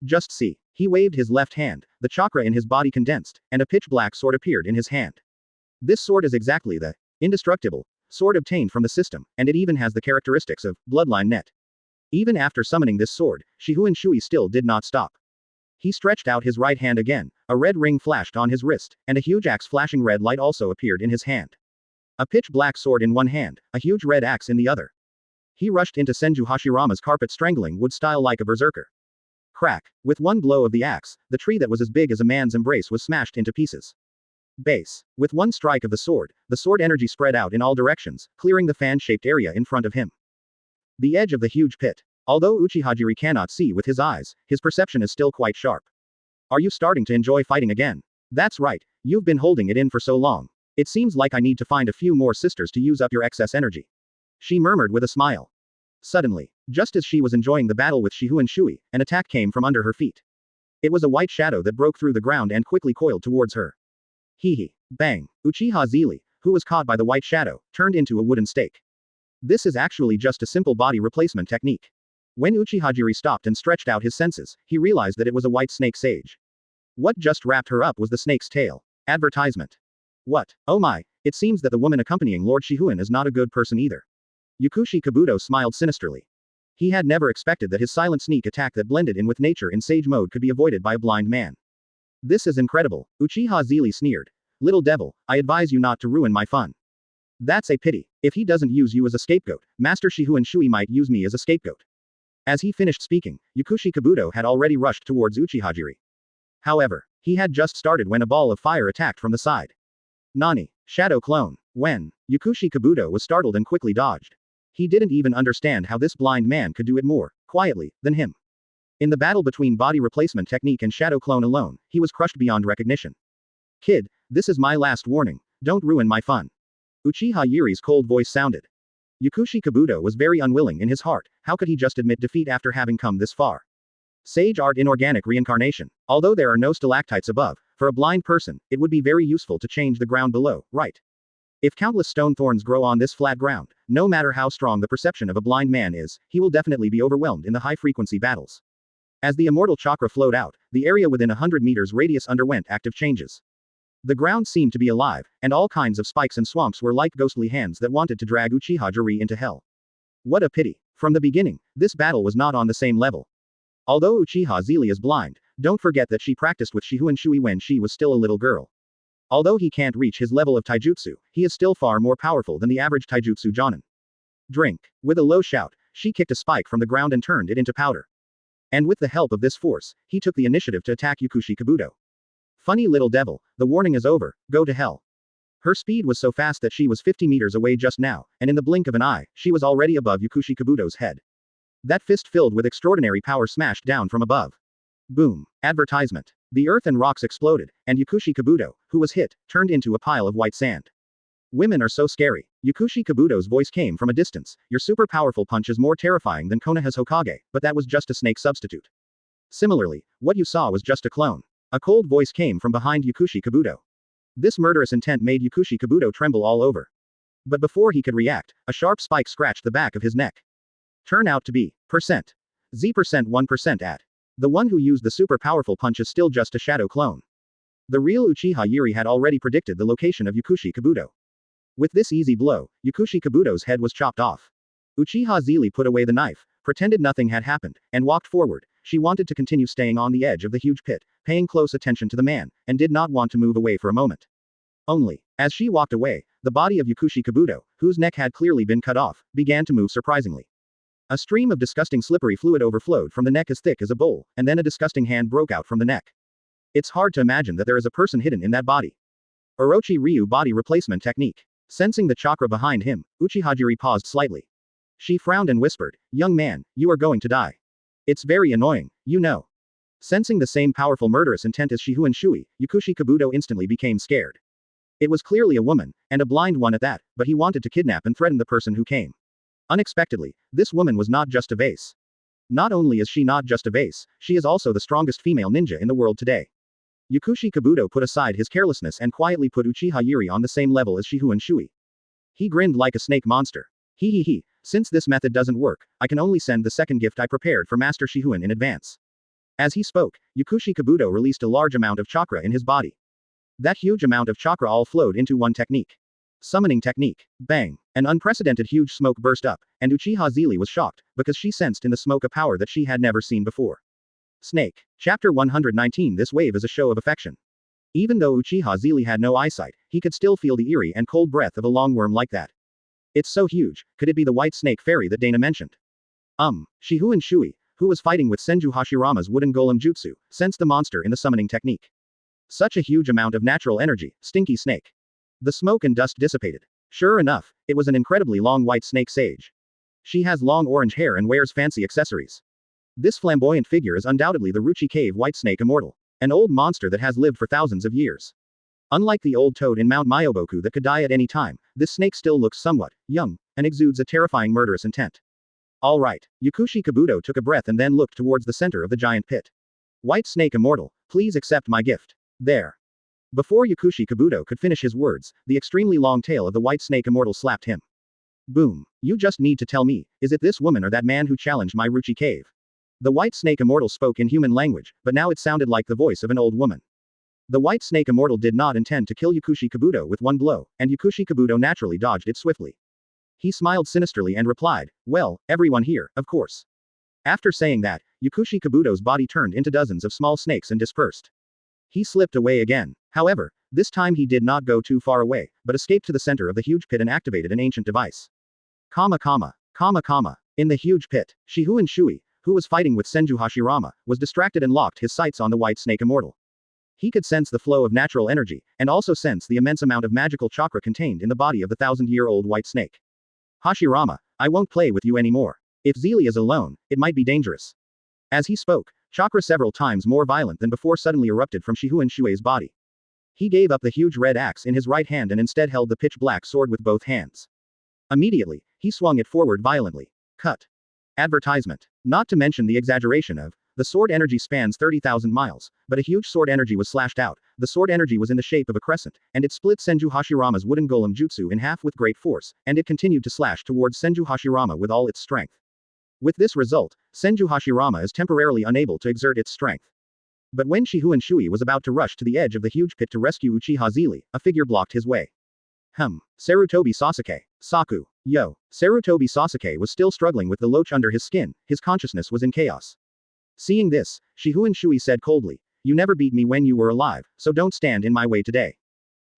Just see. He waved his left hand, the chakra in his body condensed, and a pitch-black sword appeared in his hand. This sword is exactly the indestructible sword obtained from the system, and it even has the characteristics of bloodline net. Even after summoning this sword, Shihu Shuoye still did not stop. He stretched out his right hand again, a red ring flashed on his wrist, and a huge axe flashing red light also appeared in his hand. A pitch-black sword in one hand, a huge red axe in the other. He rushed into Senju Hashirama's carpet strangling wood-style like a berserker. Crack. With one blow of the axe, the tree that was as big as a man's embrace was smashed into pieces. Base. With one strike of the sword energy spread out in all directions, clearing the fan-shaped area in front of him. The edge of the huge pit. Although Uchiha cannot see with his eyes, his perception is still quite sharp. Are you starting to enjoy fighting again? That's right, you've been holding it in for so long. It seems like I need to find a few more sisters to use up your excess energy. She murmured with a smile. Suddenly, just as she was enjoying the battle with Shihu Shuoye, an attack came from under her feet. It was a white shadow that broke through the ground and quickly coiled towards her. Hee. Bang. Uchiha Zili, who was caught by the white shadow, turned into a wooden stake. This is actually just a simple body replacement technique. When Uchiha stopped and stretched out his senses, he realized that it was a white snake sage. What just wrapped her up was the snake's tail. Advertisement. What? Oh my, it seems that the woman accompanying Lord Shihuin is not a good person either. Yakushi Kabuto smiled sinisterly. He had never expected that his silent sneak attack that blended in with nature in sage mode could be avoided by a blind man. This is incredible, Uchiha Zili sneered. Little devil, I advise you not to ruin my fun. That's a pity. If he doesn't use you as a scapegoat, Master Shihu Shuoye might use me as a scapegoat. As he finished speaking, Yakushi Kabuto had already rushed towards Uchiha. However, he had just started when a ball of fire attacked from the side. Nani? Shadow clone. When? Yakushi Kabuto was startled and quickly dodged. He didn't even understand how this blind man could do it more quietly than him. In the battle between body replacement technique and shadow clone alone, he was crushed beyond recognition. Kid, this is my last warning, don't ruin my fun. Uchiha Yuri's cold voice sounded. Yakushi Kabuto was very unwilling in his heart, how could he just admit defeat after having come this far? Sage art inorganic reincarnation. Although there are no stalactites above, for a blind person, it would be very useful to change the ground below, right? If countless stone thorns grow on this flat ground, no matter how strong the perception of a blind man is, he will definitely be overwhelmed in the high-frequency battles. As the immortal chakra flowed out, the area within 100 meters radius underwent active changes. The ground seemed to be alive, and all kinds of spikes and swamps were like ghostly hands that wanted to drag Uchiha Jiraiya into hell. What a pity. From the beginning, this battle was not on the same level. Although Uchiha Zelia is blind, don't forget that she practiced with Shihun Shuoye when she was still a little girl. Although he can't reach his level of taijutsu, he is still far more powerful than the average taijutsu jonin. Drink. With a low shout, she kicked a spike from the ground and turned it into powder. And with the help of this force, he took the initiative to attack Yukushi Kabuto. Funny little devil, the warning is over, go to hell. Her speed was so fast that she was 50 meters away just now, and in the blink of an eye, she was already above Yukushi Kabuto's head. That fist filled with extraordinary power smashed down from above. Boom. Advertisement. The earth and rocks exploded, and Yukushi Kabuto, who was hit, turned into a pile of white sand. Women are so scary. Yukushi Kabuto's voice came from a distance. Your super powerful punch is more terrifying than Konoha's Hokage, but that was just a snake substitute. Similarly, what you saw was just a clone. A cold voice came from behind Yukushi Kabuto. This murderous intent made Yukushi Kabuto tremble all over. But before he could react, a sharp spike scratched the back of his neck. Turn out to be % Z% 1% at. The one who used the super powerful punch is still just a shadow clone. The real Uchiha Jiraiya had already predicted the location of Yukushi Kabuto. With this easy blow, Yukushi Kabuto's head was chopped off. Uchiha Zelia put away the knife, pretended nothing had happened, and walked forward. She wanted to continue staying on the edge of the huge pit, paying close attention to the man, and did not want to move away for a moment. Only, as she walked away, the body of Yukushi Kabuto, whose neck had clearly been cut off, began to move surprisingly. A stream of disgusting slippery fluid overflowed from the neck as thick as a bowl, and then a disgusting hand broke out from the neck. It's hard to imagine that there is a person hidden in that body. Orochimaru body replacement technique. Sensing the chakra behind him, Uchiha Jiraiya paused slightly. She frowned and whispered, young man, you are going to die. It's very annoying, you know. Sensing the same powerful murderous intent as Shihun Shuoye, Yukushi Kabuto instantly became scared. It was clearly a woman, and a blind one at that, but he wanted to kidnap and threaten the person who came. Unexpectedly, this woman was not just a vase. Not only is she not just a vase, she is also the strongest female ninja in the world today. Yukushi Kabuto put aside his carelessness and quietly put Uchiha Jiraiya on the same level as Shihun Shuoye. He grinned like a snake monster. He, since this method doesn't work, I can only send the second gift I prepared for Master Shihun in advance. As he spoke, Yukushi Kabuto released a large amount of chakra in his body. That huge amount of chakra all flowed into one technique. Summoning technique. Bang. An unprecedented huge smoke burst up, and Uchiha Zelia was shocked, because she sensed in the smoke a power that she had never seen before. Snake. Chapter 119. This wave is a show of affection. Even though Uchiha Zelia had no eyesight, he could still feel the eerie and cold breath of a long worm like that. It's so huge, could it be the white snake fairy that Dana mentioned? Shihun Shuoye, who was fighting with Senju Hashirama's wooden golem jutsu, sensed the monster in the summoning technique. Such a huge amount of natural energy, stinky snake. The smoke and dust dissipated. Sure enough, it was an incredibly long white snake sage. She has long orange hair and wears fancy accessories. This flamboyant figure is undoubtedly the Ruchi Cave White Snake Immortal, an old monster that has lived for thousands of years. Unlike the old toad in Mount Myoboku that could die at any time, this snake still looks somewhat young, and exudes a terrifying murderous intent. Alright, Yukushi Kabuto took a breath and then looked towards the center of the giant pit. White Snake Immortal, please accept my gift. There. Before Yukushi Kabuto could finish his words, the extremely long tail of the White Snake Immortal slapped him. Boom. You just need to tell me, is it this woman or that man who challenged my Ruchi Cave? The White Snake Immortal spoke in human language, but now it sounded like the voice of an old woman. The White Snake Immortal did not intend to kill Yukushi Kabuto with one blow, and Yukushi Kabuto naturally dodged it swiftly. He smiled sinisterly and replied, well, everyone here, of course. After saying that, Yukushi Kabuto's body turned into dozens of small snakes and dispersed. He slipped away again. However, this time he did not go too far away, but escaped to the center of the huge pit and activated an ancient device. In the huge pit, Shihun Shuoye, who was fighting with Senju Hashirama, was distracted and locked his sights on the White Snake Immortal. He could sense the flow of natural energy, and also sense the immense amount of magical chakra contained in the body of the 1,000-year-old white snake. Hashirama, I won't play with you anymore. If Zelia is alone, it might be dangerous. As he spoke, chakra several times more violent than before suddenly erupted from Shihun Shuoye's body. He gave up the huge red axe in his right hand and instead held the pitch-black sword with both hands. Immediately, he swung it forward violently. Cut. Advertisement. Not to mention the exaggeration of The sword energy spans 30,000 miles, but a huge sword energy was slashed out. The sword energy was in the shape of a crescent, and it split Senju Hashirama's wooden golem jutsu in half with great force, and it continued to slash towards Senju Hashirama with all its strength. With this result, Senju Hashirama is temporarily unable to exert its strength. But when Shihun Shuoye was about to rush to the edge of the huge pit to rescue Uchiha Zili, a figure blocked his way. Sarutobi Sasuke. Saku. Yo. Sarutobi Sasuke was still struggling with the loach under his skin, his consciousness was in chaos. Seeing this, Shihun Shuoye said coldly, "You never beat me when you were alive, so don't stand in my way today."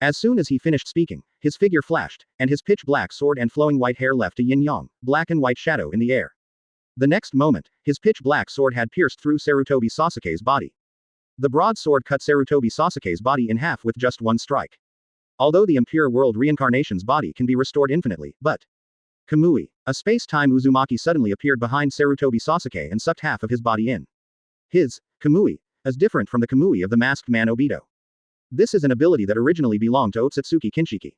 As soon as he finished speaking, his figure flashed, and his pitch-black sword and flowing white hair left a yin-yang, black and white shadow in the air. The next moment, his pitch-black sword had pierced through Sarutobi Sasuke's body. The broadsword cut Sarutobi Sasuke's body in half with just one strike. Although the impure world reincarnation's body can be restored infinitely, but Kamui, a space-time Uzumaki suddenly appeared behind Sarutobi Sasuke and sucked half of his body in. His Kamui is different from the Kamui of the masked man Obito. This is an ability that originally belonged to Otsutsuki Kinshiki.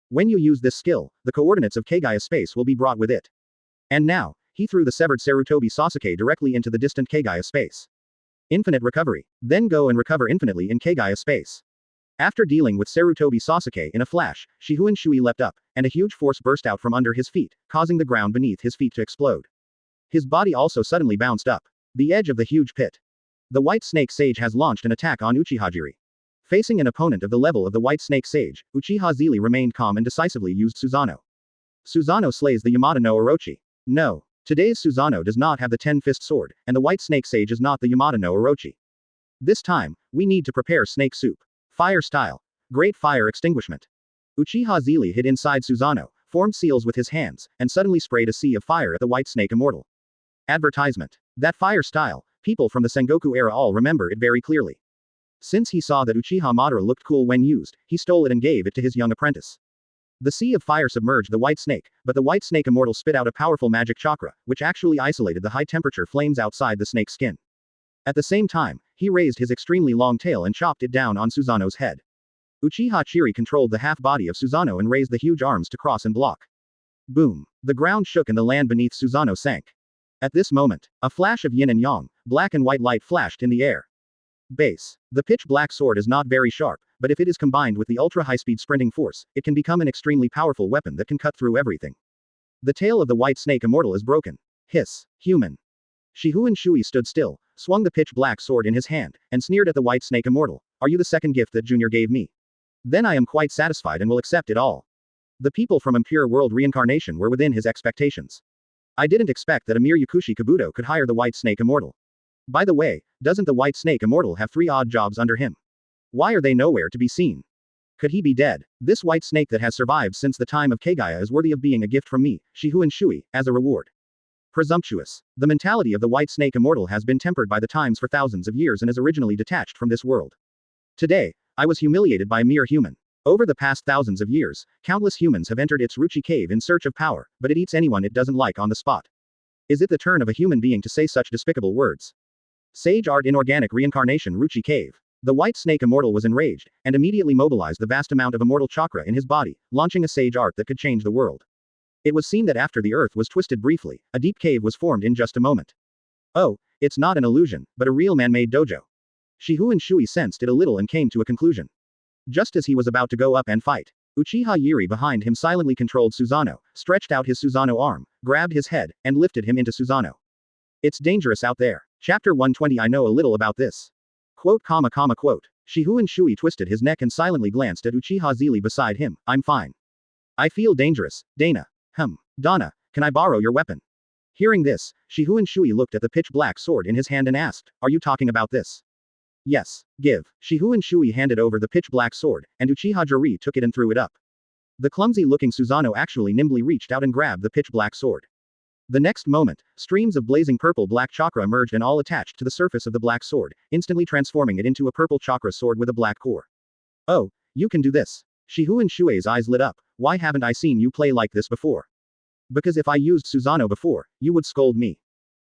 When you use this skill, the coordinates of Kage space will be brought with it. And now, he threw the severed Sarutobi Sasuke directly into the distant Kage space. Infinite recovery. Then go and recover infinitely in Kage space. After dealing with Sarutobi Sasuke in a flash, Shihun Shuoye leapt up, and a huge force burst out from under his feet, causing the ground beneath his feet to explode. His body also suddenly bounced up. The edge of the huge pit. The White Snake Sage has launched an attack on Uchiha Jiri. Facing an opponent of the level of the White Snake Sage, Uchiha Zili remained calm and decisively used Susanoo. Susanoo slays the Yamada no Orochi. No. Today's Susanoo does not have the 10-fist sword, and the White Snake Sage is not the Yamada no Orochi. This time, we need to prepare snake soup. Fire style. Great fire extinguishment. Uchiha Zili hid inside Susanoo, formed seals with his hands, and suddenly sprayed a sea of fire at the White Snake Immortal. Advertisement. That fire style, people from the Sengoku era all remember it very clearly. Since he saw that Uchiha Madara looked cool when used, he stole it and gave it to his young apprentice. The sea of fire submerged the White Snake, but the White Snake Immortal spit out a powerful magic chakra, which actually isolated the high-temperature flames outside the snake's skin. At the same time, he raised his extremely long tail and chopped it down on Susanoo's head. Uchiha Chiri controlled the half-body of Susanoo and raised the huge arms to cross and block. Boom. The ground shook and the land beneath Susanoo sank. At this moment, a flash of yin and yang, black and white light flashed in the air. Base. The pitch-black sword is not very sharp, but if it is combined with the ultra-high-speed sprinting force, it can become an extremely powerful weapon that can cut through everything. The tail of the White Snake Immortal is broken. Hiss. Human. Shihun Shuoye stood still, swung the pitch-black sword in his hand, and sneered at the White Snake Immortal. "Are you the second gift that Junior gave me? Then I am quite satisfied and will accept it all." The people from Impure World Reincarnation were within his expectations. I didn't expect that a mere Yakushi Kabuto could hire the White Snake Immortal. By the way, doesn't the White Snake Immortal have 3 odd jobs under him? Why are they nowhere to be seen? Could he be dead? This white snake that has survived since the time of Kage is worthy of being a gift from me, Shihun Shuoye, as a reward. Presumptuous. The mentality of the White Snake Immortal has been tempered by the times for thousands of years and is originally detached from this world. Today, I was humiliated by a mere human. Over the past thousands of years, countless humans have entered its Ruchi cave in search of power, but it eats anyone it doesn't like on the spot. Is it the turn of a human being to say such despicable words? Sage Art Inorganic Reincarnation Ruchi Cave. The White Snake Immortal was enraged, and immediately mobilized the vast amount of immortal chakra in his body, launching a sage art that could change the world. It was seen that after the earth was twisted briefly, a deep cave was formed in just a moment. Oh, it's not an illusion, but a real man-made dojo. Shihun Shuoye sensed it a little and came to a conclusion. Just as he was about to go up and fight, Uchiha Jiri behind him silently controlled Susanoo, stretched out his Susanoo arm, grabbed his head, and lifted him into Susanoo. It's dangerous out there. Chapter 120. I know a little about this. Quote. Shihun Shuoye twisted his neck and silently glanced at Uchiha Zili beside him. I'm fine. I feel dangerous, Dana. Dana, can I borrow your weapon? Hearing this, Shihun Shuoye looked at the pitch-black sword in his hand and asked, are you talking about this? Yes, give. Shihun Shuoye handed over the pitch-black sword, and Uchiha Jiri took it and threw it up. The clumsy-looking Susanoo actually nimbly reached out and grabbed the pitch-black sword. The next moment, streams of blazing purple-black chakra emerged and all attached to the surface of the black sword, instantly transforming it into a purple chakra sword with a black core. Oh, you can do this. Shihun Shuoye's eyes lit up. Why haven't I seen you play like this before? Because if I used Susanoo before, you would scold me.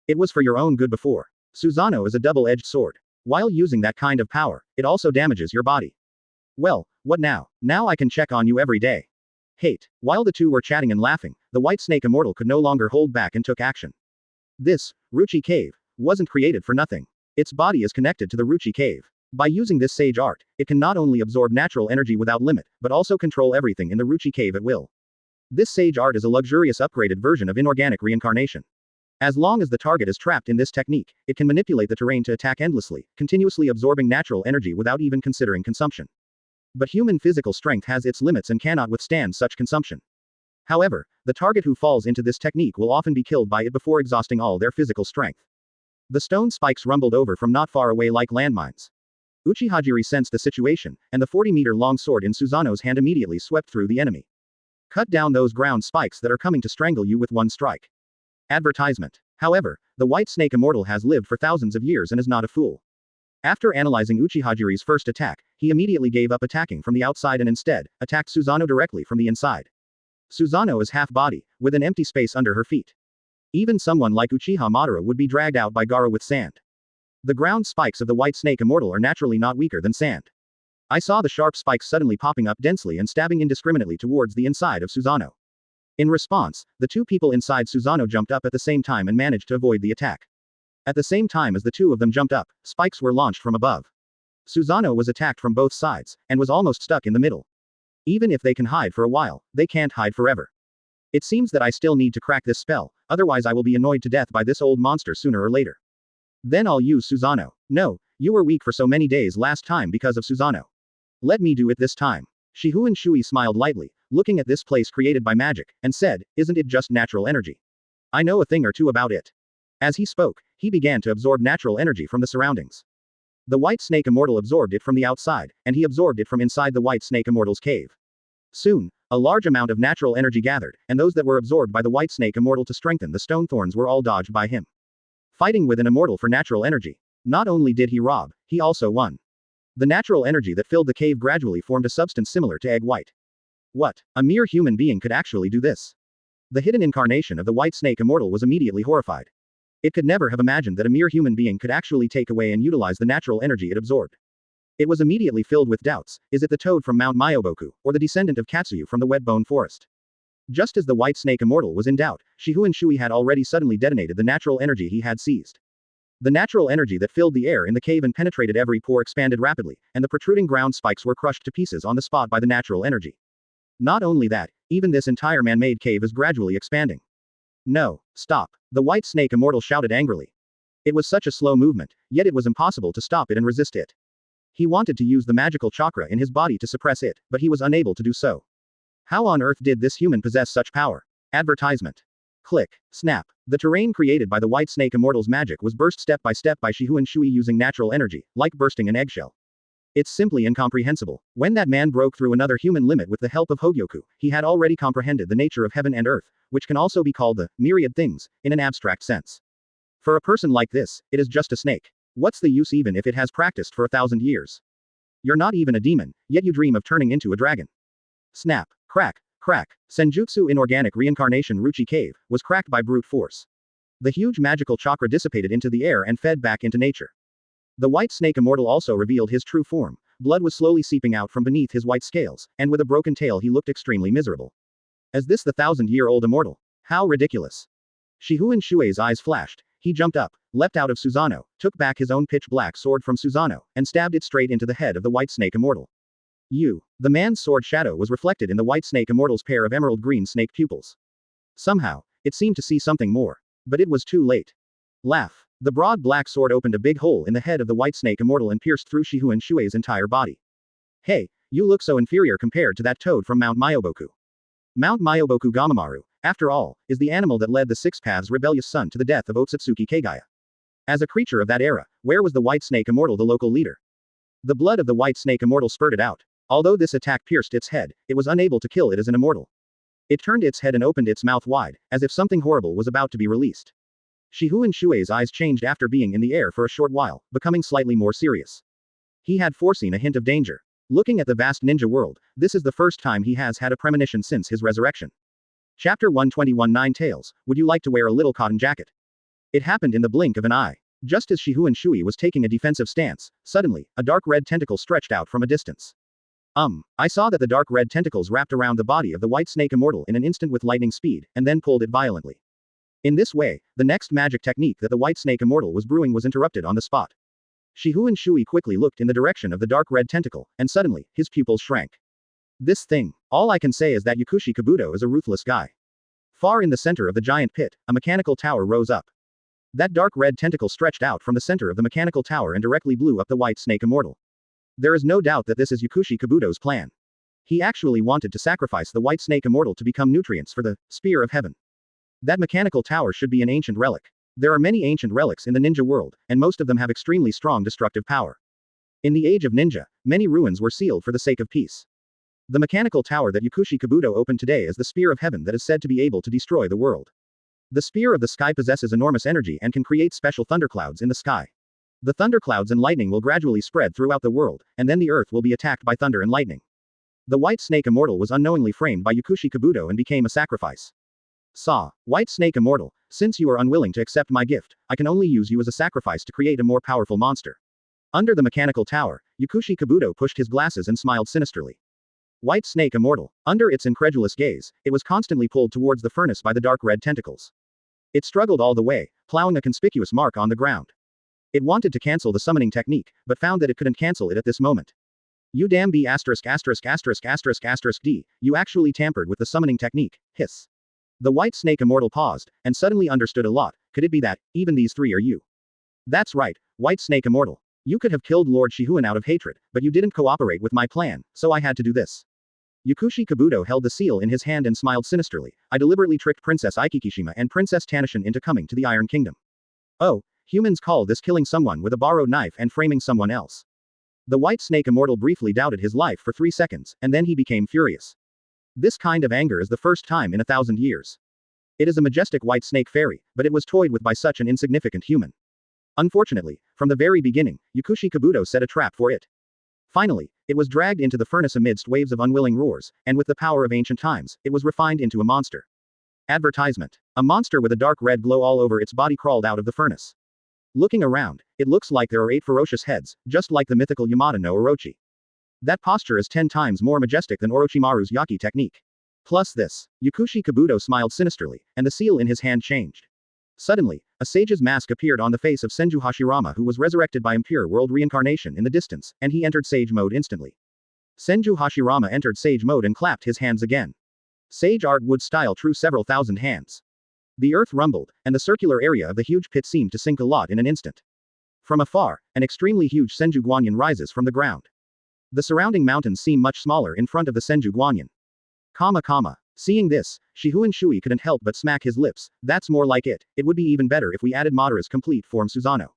It was for your own good before. Susanoo is a double-edged sword. While using that kind of power, it also damages your body. Well, what now? Now I can check on you every day. Hate. While the two were chatting and laughing, the White Snake Immortal could no longer hold back and took action. This, Ruchi Cave, wasn't created for nothing. Its body is connected to the Ruchi cave. By using this sage art, it can not only absorb natural energy without limit, but also control everything in the Ruchi cave at will. This sage art is a luxurious upgraded version of inorganic reincarnation. As long as the target is trapped in this technique, it can manipulate the terrain to attack endlessly, continuously absorbing natural energy without even considering consumption. But human physical strength has its limits and cannot withstand such consumption. However, the target who falls into this technique will often be killed by it before exhausting all their physical strength. The stone spikes rumbled over from not far away like landmines. Uchiha sensed the situation, and the 40-meter-long sword in Susanoo's hand immediately swept through the enemy. Cut down those ground spikes that are coming to strangle you with one strike. Advertisement. However, the White Snake Immortal has lived for thousands of years and is not a fool. After analyzing Uchiha's first attack, he immediately gave up attacking from the outside and instead, attacked Susanoo directly from the inside. Susanoo is half-body, with an empty space under her feet. Even someone like Uchiha Madara would be dragged out by Gaara with sand. The ground spikes of the White Snake Immortal are naturally not weaker than sand. I saw the sharp spikes suddenly popping up densely and stabbing indiscriminately towards the inside of Susanoo. In response, the two people inside Susanoo jumped up at the same time and managed to avoid the attack. At the same time as the two of them jumped up, spikes were launched from above. Susanoo was attacked from both sides, and was almost stuck in the middle. Even if they can hide for a while, they can't hide forever. It seems that I still need to crack this spell, otherwise I will be annoyed to death by this old monster sooner or later. Then I'll use Susanoo. No, you were weak for so many days last time because of Susanoo. Let me do it this time. Shifengin Shuoye smiled lightly, looking at this place created by magic, and said, isn't it just natural energy? I know a thing or two about it. As he spoke, he began to absorb natural energy from the surroundings. The White Snake Immortal absorbed it from the outside, and he absorbed it from inside the White Snake Immortal's cave. Soon, a large amount of natural energy gathered, and those that were absorbed by the White Snake Immortal to strengthen the stone thorns were all dodged by him. Fighting with an immortal for natural energy. Not only did he rob, he also won. The natural energy that filled the cave gradually formed a substance similar to egg white. What? A mere human being could actually do this? The hidden incarnation of the White Snake Immortal was immediately horrified. It could never have imagined that a mere human being could actually take away and utilize the natural energy it absorbed. It was immediately filled with doubts. Is it the toad from Mount Myoboku, or the descendant of Katsuyu from the Wetbone Forest? Just as the White Snake Immortal was in doubt, Shifengin Shuoye had already suddenly detonated the natural energy he had seized. The natural energy that filled the air in the cave and penetrated every pore expanded rapidly, and the protruding ground spikes were crushed to pieces on the spot by the natural energy. Not only that, even this entire man-made cave is gradually expanding. No, stop. The White Snake Immortal shouted angrily. It was such a slow movement, yet it was impossible to stop it and resist it. He wanted to use the magical chakra in his body to suppress it, but he was unable to do so. How on earth did this human possess such power? Advertisement. Click. Snap. The terrain created by the White Snake Immortal's magic was burst step by Shifengin Shuoye using natural energy, like bursting an eggshell. It's simply incomprehensible. When that man broke through another human limit with the help of Hogyoku, he had already comprehended the nature of heaven and earth, which can also be called the myriad things, in an abstract sense. For a person like this, it is just a snake. What's the use even if it has practiced for 1,000 years? You're not even a demon, yet you dream of turning into a dragon. Snap. Crack. Crack. Senjutsu Inorganic Reincarnation Ruchi Cave was cracked by brute force. The huge magical chakra dissipated into the air and fed back into nature. The White Snake Immortal also revealed his true form. Blood was slowly seeping out from beneath his white scales, and with a broken tail he looked extremely miserable. Is this the 1,000-year-old immortal? How ridiculous. Shifengin Shuoye's eyes flashed. He jumped up, leapt out of Susanoo, took back his own pitch-black sword from Susanoo, and stabbed it straight into the head of the White Snake Immortal. The man's sword shadow was reflected in the White Snake Immortal's pair of emerald-green snake pupils. Somehow, it seemed to see something more. But it was too late. Laugh. The broad black sword opened a big hole in the head of the White Snake Immortal and pierced through Shifengin Shuoye's entire body. Hey, you look so inferior compared to that toad from Mount Myoboku. Mount Myoboku Gamamaru, after all, is the animal that led the Six Paths' rebellious son to the death of Otsutsuki Kage. As a creature of that era, where was the White Snake Immortal the local leader? The blood of the White Snake Immortal spurted out. Although this attack pierced its head, it was unable to kill it as an immortal. It turned its head and opened its mouth wide, as if something horrible was about to be released. Shifengin Shuoye's eyes changed after being in the air for a short while, becoming slightly more serious. He had foreseen a hint of danger. Looking at the vast ninja world, this is the first time he has had a premonition since his resurrection. Chapter 121 Nine Tails, would you like to wear a little cotton jacket? It happened in the blink of an eye. Just as Shifengin Shuoye was taking a defensive stance, suddenly, a dark red tentacle stretched out from a distance. I saw that the dark red tentacles wrapped around the body of the White Snake Immortal in an instant with lightning speed, and then pulled it violently. In this way, the next magic technique that the White Snake Immortal was brewing was interrupted on the spot. Shihu Shuoye quickly looked in the direction of the dark red tentacle, and suddenly, his pupils shrank. This thing. All I can say is that Yakushi Kabuto is a ruthless guy. Far in the center of the giant pit, a mechanical tower rose up. That dark red tentacle stretched out from the center of the mechanical tower and directly blew up the white snake immortal. There is no doubt that this is Yakushi Kabuto's plan. He actually wanted to sacrifice the white snake immortal to become nutrients for the Spear of Heaven. That mechanical tower should be an ancient relic. There are many ancient relics in the ninja world, and most of them have extremely strong destructive power. In the age of ninja, many ruins were sealed for the sake of peace. The mechanical tower that Yakushi Kabuto opened today is the Spear of Heaven that is said to be able to destroy the world. The Spear of the Sky possesses enormous energy and can create special thunderclouds in the sky. The thunderclouds and lightning will gradually spread throughout the world, and then the earth will be attacked by thunder and lightning. The White Snake Immortal was unknowingly framed by Yakushi Kabuto and became a sacrifice. White Snake Immortal, since you are unwilling to accept my gift, I can only use you as a sacrifice to create a more powerful monster. Under the mechanical tower, Yakushi Kabuto pushed his glasses and smiled sinisterly. White Snake Immortal, under its incredulous gaze, it was constantly pulled towards the furnace by the dark red tentacles. It struggled all the way, plowing a conspicuous mark on the ground. It wanted to cancel the summoning technique, but found that it couldn't cancel it at this moment. You damn B****************, you actually tampered with the summoning technique, hiss. The White Snake Immortal paused, and suddenly understood a lot. Could it be that, even these three are you? That's right, White Snake Immortal. You could have killed Lord Shihuan out of hatred, but you didn't cooperate with my plan, so I had to do this. Yakushi Kabuto held the seal in his hand and smiled sinisterly. I deliberately tricked Princess Aikikishima and Princess Tanishin into coming to the Iron Kingdom. Oh, humans call this killing someone with a borrowed knife and framing someone else. The White Snake Immortal briefly doubted his life for 3 seconds, and then he became furious. This kind of anger is the first time in 1,000 years. It is a majestic white snake fairy, but it was toyed with by such an insignificant human. Unfortunately, from the very beginning, Yakushi Kabuto set a trap for it. Finally, it was dragged into the furnace amidst waves of unwilling roars, and with the power of ancient times, it was refined into a monster. Advertisement. A monster with a dark red glow all over its body crawled out of the furnace. Looking around, it looks like there are 8 ferocious heads, just like the mythical Yamada no Orochi. That posture is 10 times more majestic than Orochimaru's Yaki technique. Plus this. Yakushi Kabuto smiled sinisterly, and the seal in his hand changed. Suddenly, a sage's mask appeared on the face of Senju Hashirama, who was resurrected by Impure World reincarnation in the distance, and he entered sage mode instantly. Senju Hashirama entered sage mode and clapped his hands again. Sage art would style true several thousand hands. The earth rumbled, and the circular area of the huge pit seemed to sink a lot in an instant. From afar, an extremely huge Senju Guanyin rises from the ground. The surrounding mountains seem much smaller in front of the Senju Guanyin. Seeing this, Shihu Shuoye couldn't help but smack his lips. That's more like it. It would be even better if we added Madara's complete form Susanoo.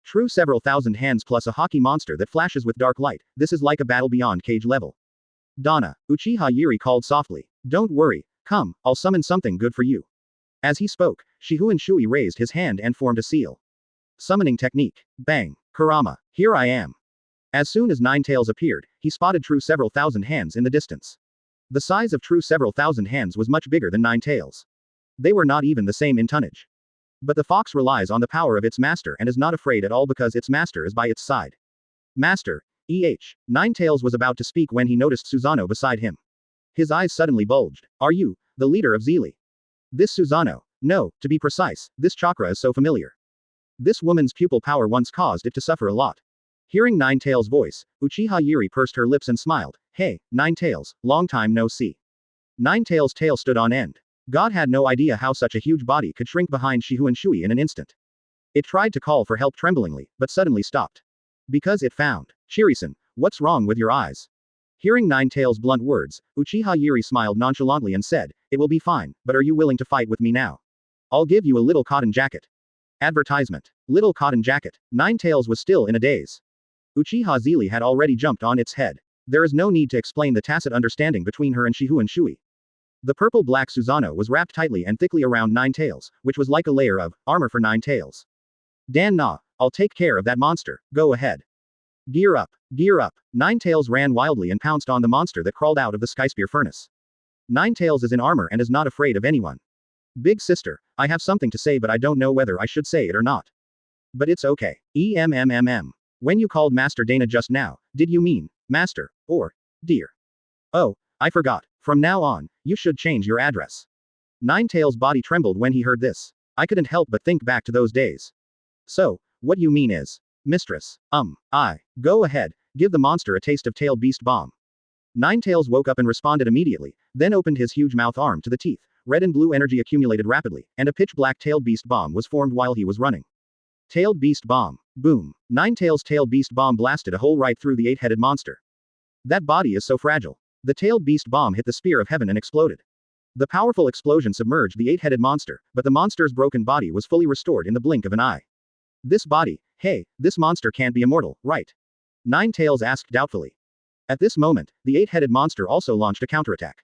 True several thousand hands plus a hockey monster that flashes with dark light. This is like a battle beyond cage level. Donna, Uchiha Yuri called softly. Don't worry. Come, I'll summon something good for you. As he spoke, Shihu Shuoye raised his hand and formed a seal. Summoning technique. Bang. Kurama. Here I am. As soon as Nine Tails appeared, he spotted true several thousand hands in the distance. The size of true several thousand hands was much bigger than Nine Tails. They were not even the same in tonnage. But the fox relies on the power of its master and is not afraid at all because its master is by its side. Master. Nine Tails was about to speak when he noticed Susanoo beside him. His eyes suddenly bulged. Are you, the leader of Zeely? This Susanoo? No, to be precise, this chakra is so familiar. This woman's pupil power once caused it to suffer a lot. Hearing Nine Tails' voice, Uchiha Yuri pursed her lips and smiled. Hey, Nine Tails, long time no see. Nine Tails' tail stood on end. God had no idea how such a huge body could shrink behind Shihu Shuoye in an instant. It tried to call for help tremblingly, but suddenly stopped. Because it found. Shirisan, what's wrong with your eyes? Hearing Nine Tails' blunt words, Uchiha Yuri smiled nonchalantly and said, it will be fine, but are you willing to fight with me now? I'll give you a little cotton jacket. Advertisement. Little cotton jacket. Nine Tails was still in a daze. Uchiha Zeely had already jumped on its head. There is no need to explain the tacit understanding between her and Shihu Shuoye. The purple-black Susanoo was wrapped tightly and thickly around Nine Tails, which was like a layer of armor for Nine Tails. Dan na, I'll take care of that monster, go ahead. Gear up, gear up. Nine Tails ran wildly and pounced on the monster that crawled out of the Skyspear furnace. Nine Tails is in armor and is not afraid of anyone. Big sister, I have something to say but I don't know whether I should say it or not. But it's okay. When you called Master Dana just now, did you mean, Master, or, dear? Oh, I forgot. From now on, you should change your address. Nine Tails' body trembled when he heard this. I couldn't help but think back to those days. So, what you mean is, Mistress. Go ahead, give the monster a taste of tailed beast bomb. Ninetales woke up and responded immediately, then opened his huge mouth arm to the teeth. Red and blue energy accumulated rapidly, and a pitch-black tailed beast bomb was formed while he was running. Tailed beast bomb. Boom. Ninetales' tailed beast bomb blasted a hole right through the eight-headed monster. That body is so fragile. The tailed beast bomb hit the spear of heaven and exploded. The powerful explosion submerged the eight-headed monster, but the monster's broken body was fully restored in the blink of an eye. This body, hey, this monster can't be immortal, right? Ninetales asked doubtfully. At this moment, the eight-headed monster also launched a counterattack.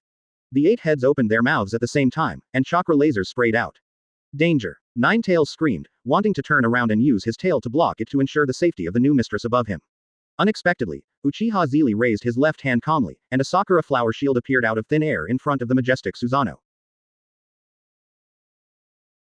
The eight heads opened their mouths at the same time, and chakra lasers sprayed out. Danger! Ninetales screamed, wanting to turn around and use his tail to block it to ensure the safety of the new mistress above him. Unexpectedly, Uchiha Zili raised his left hand calmly, and a sakura flower shield appeared out of thin air in front of the majestic Susanoo.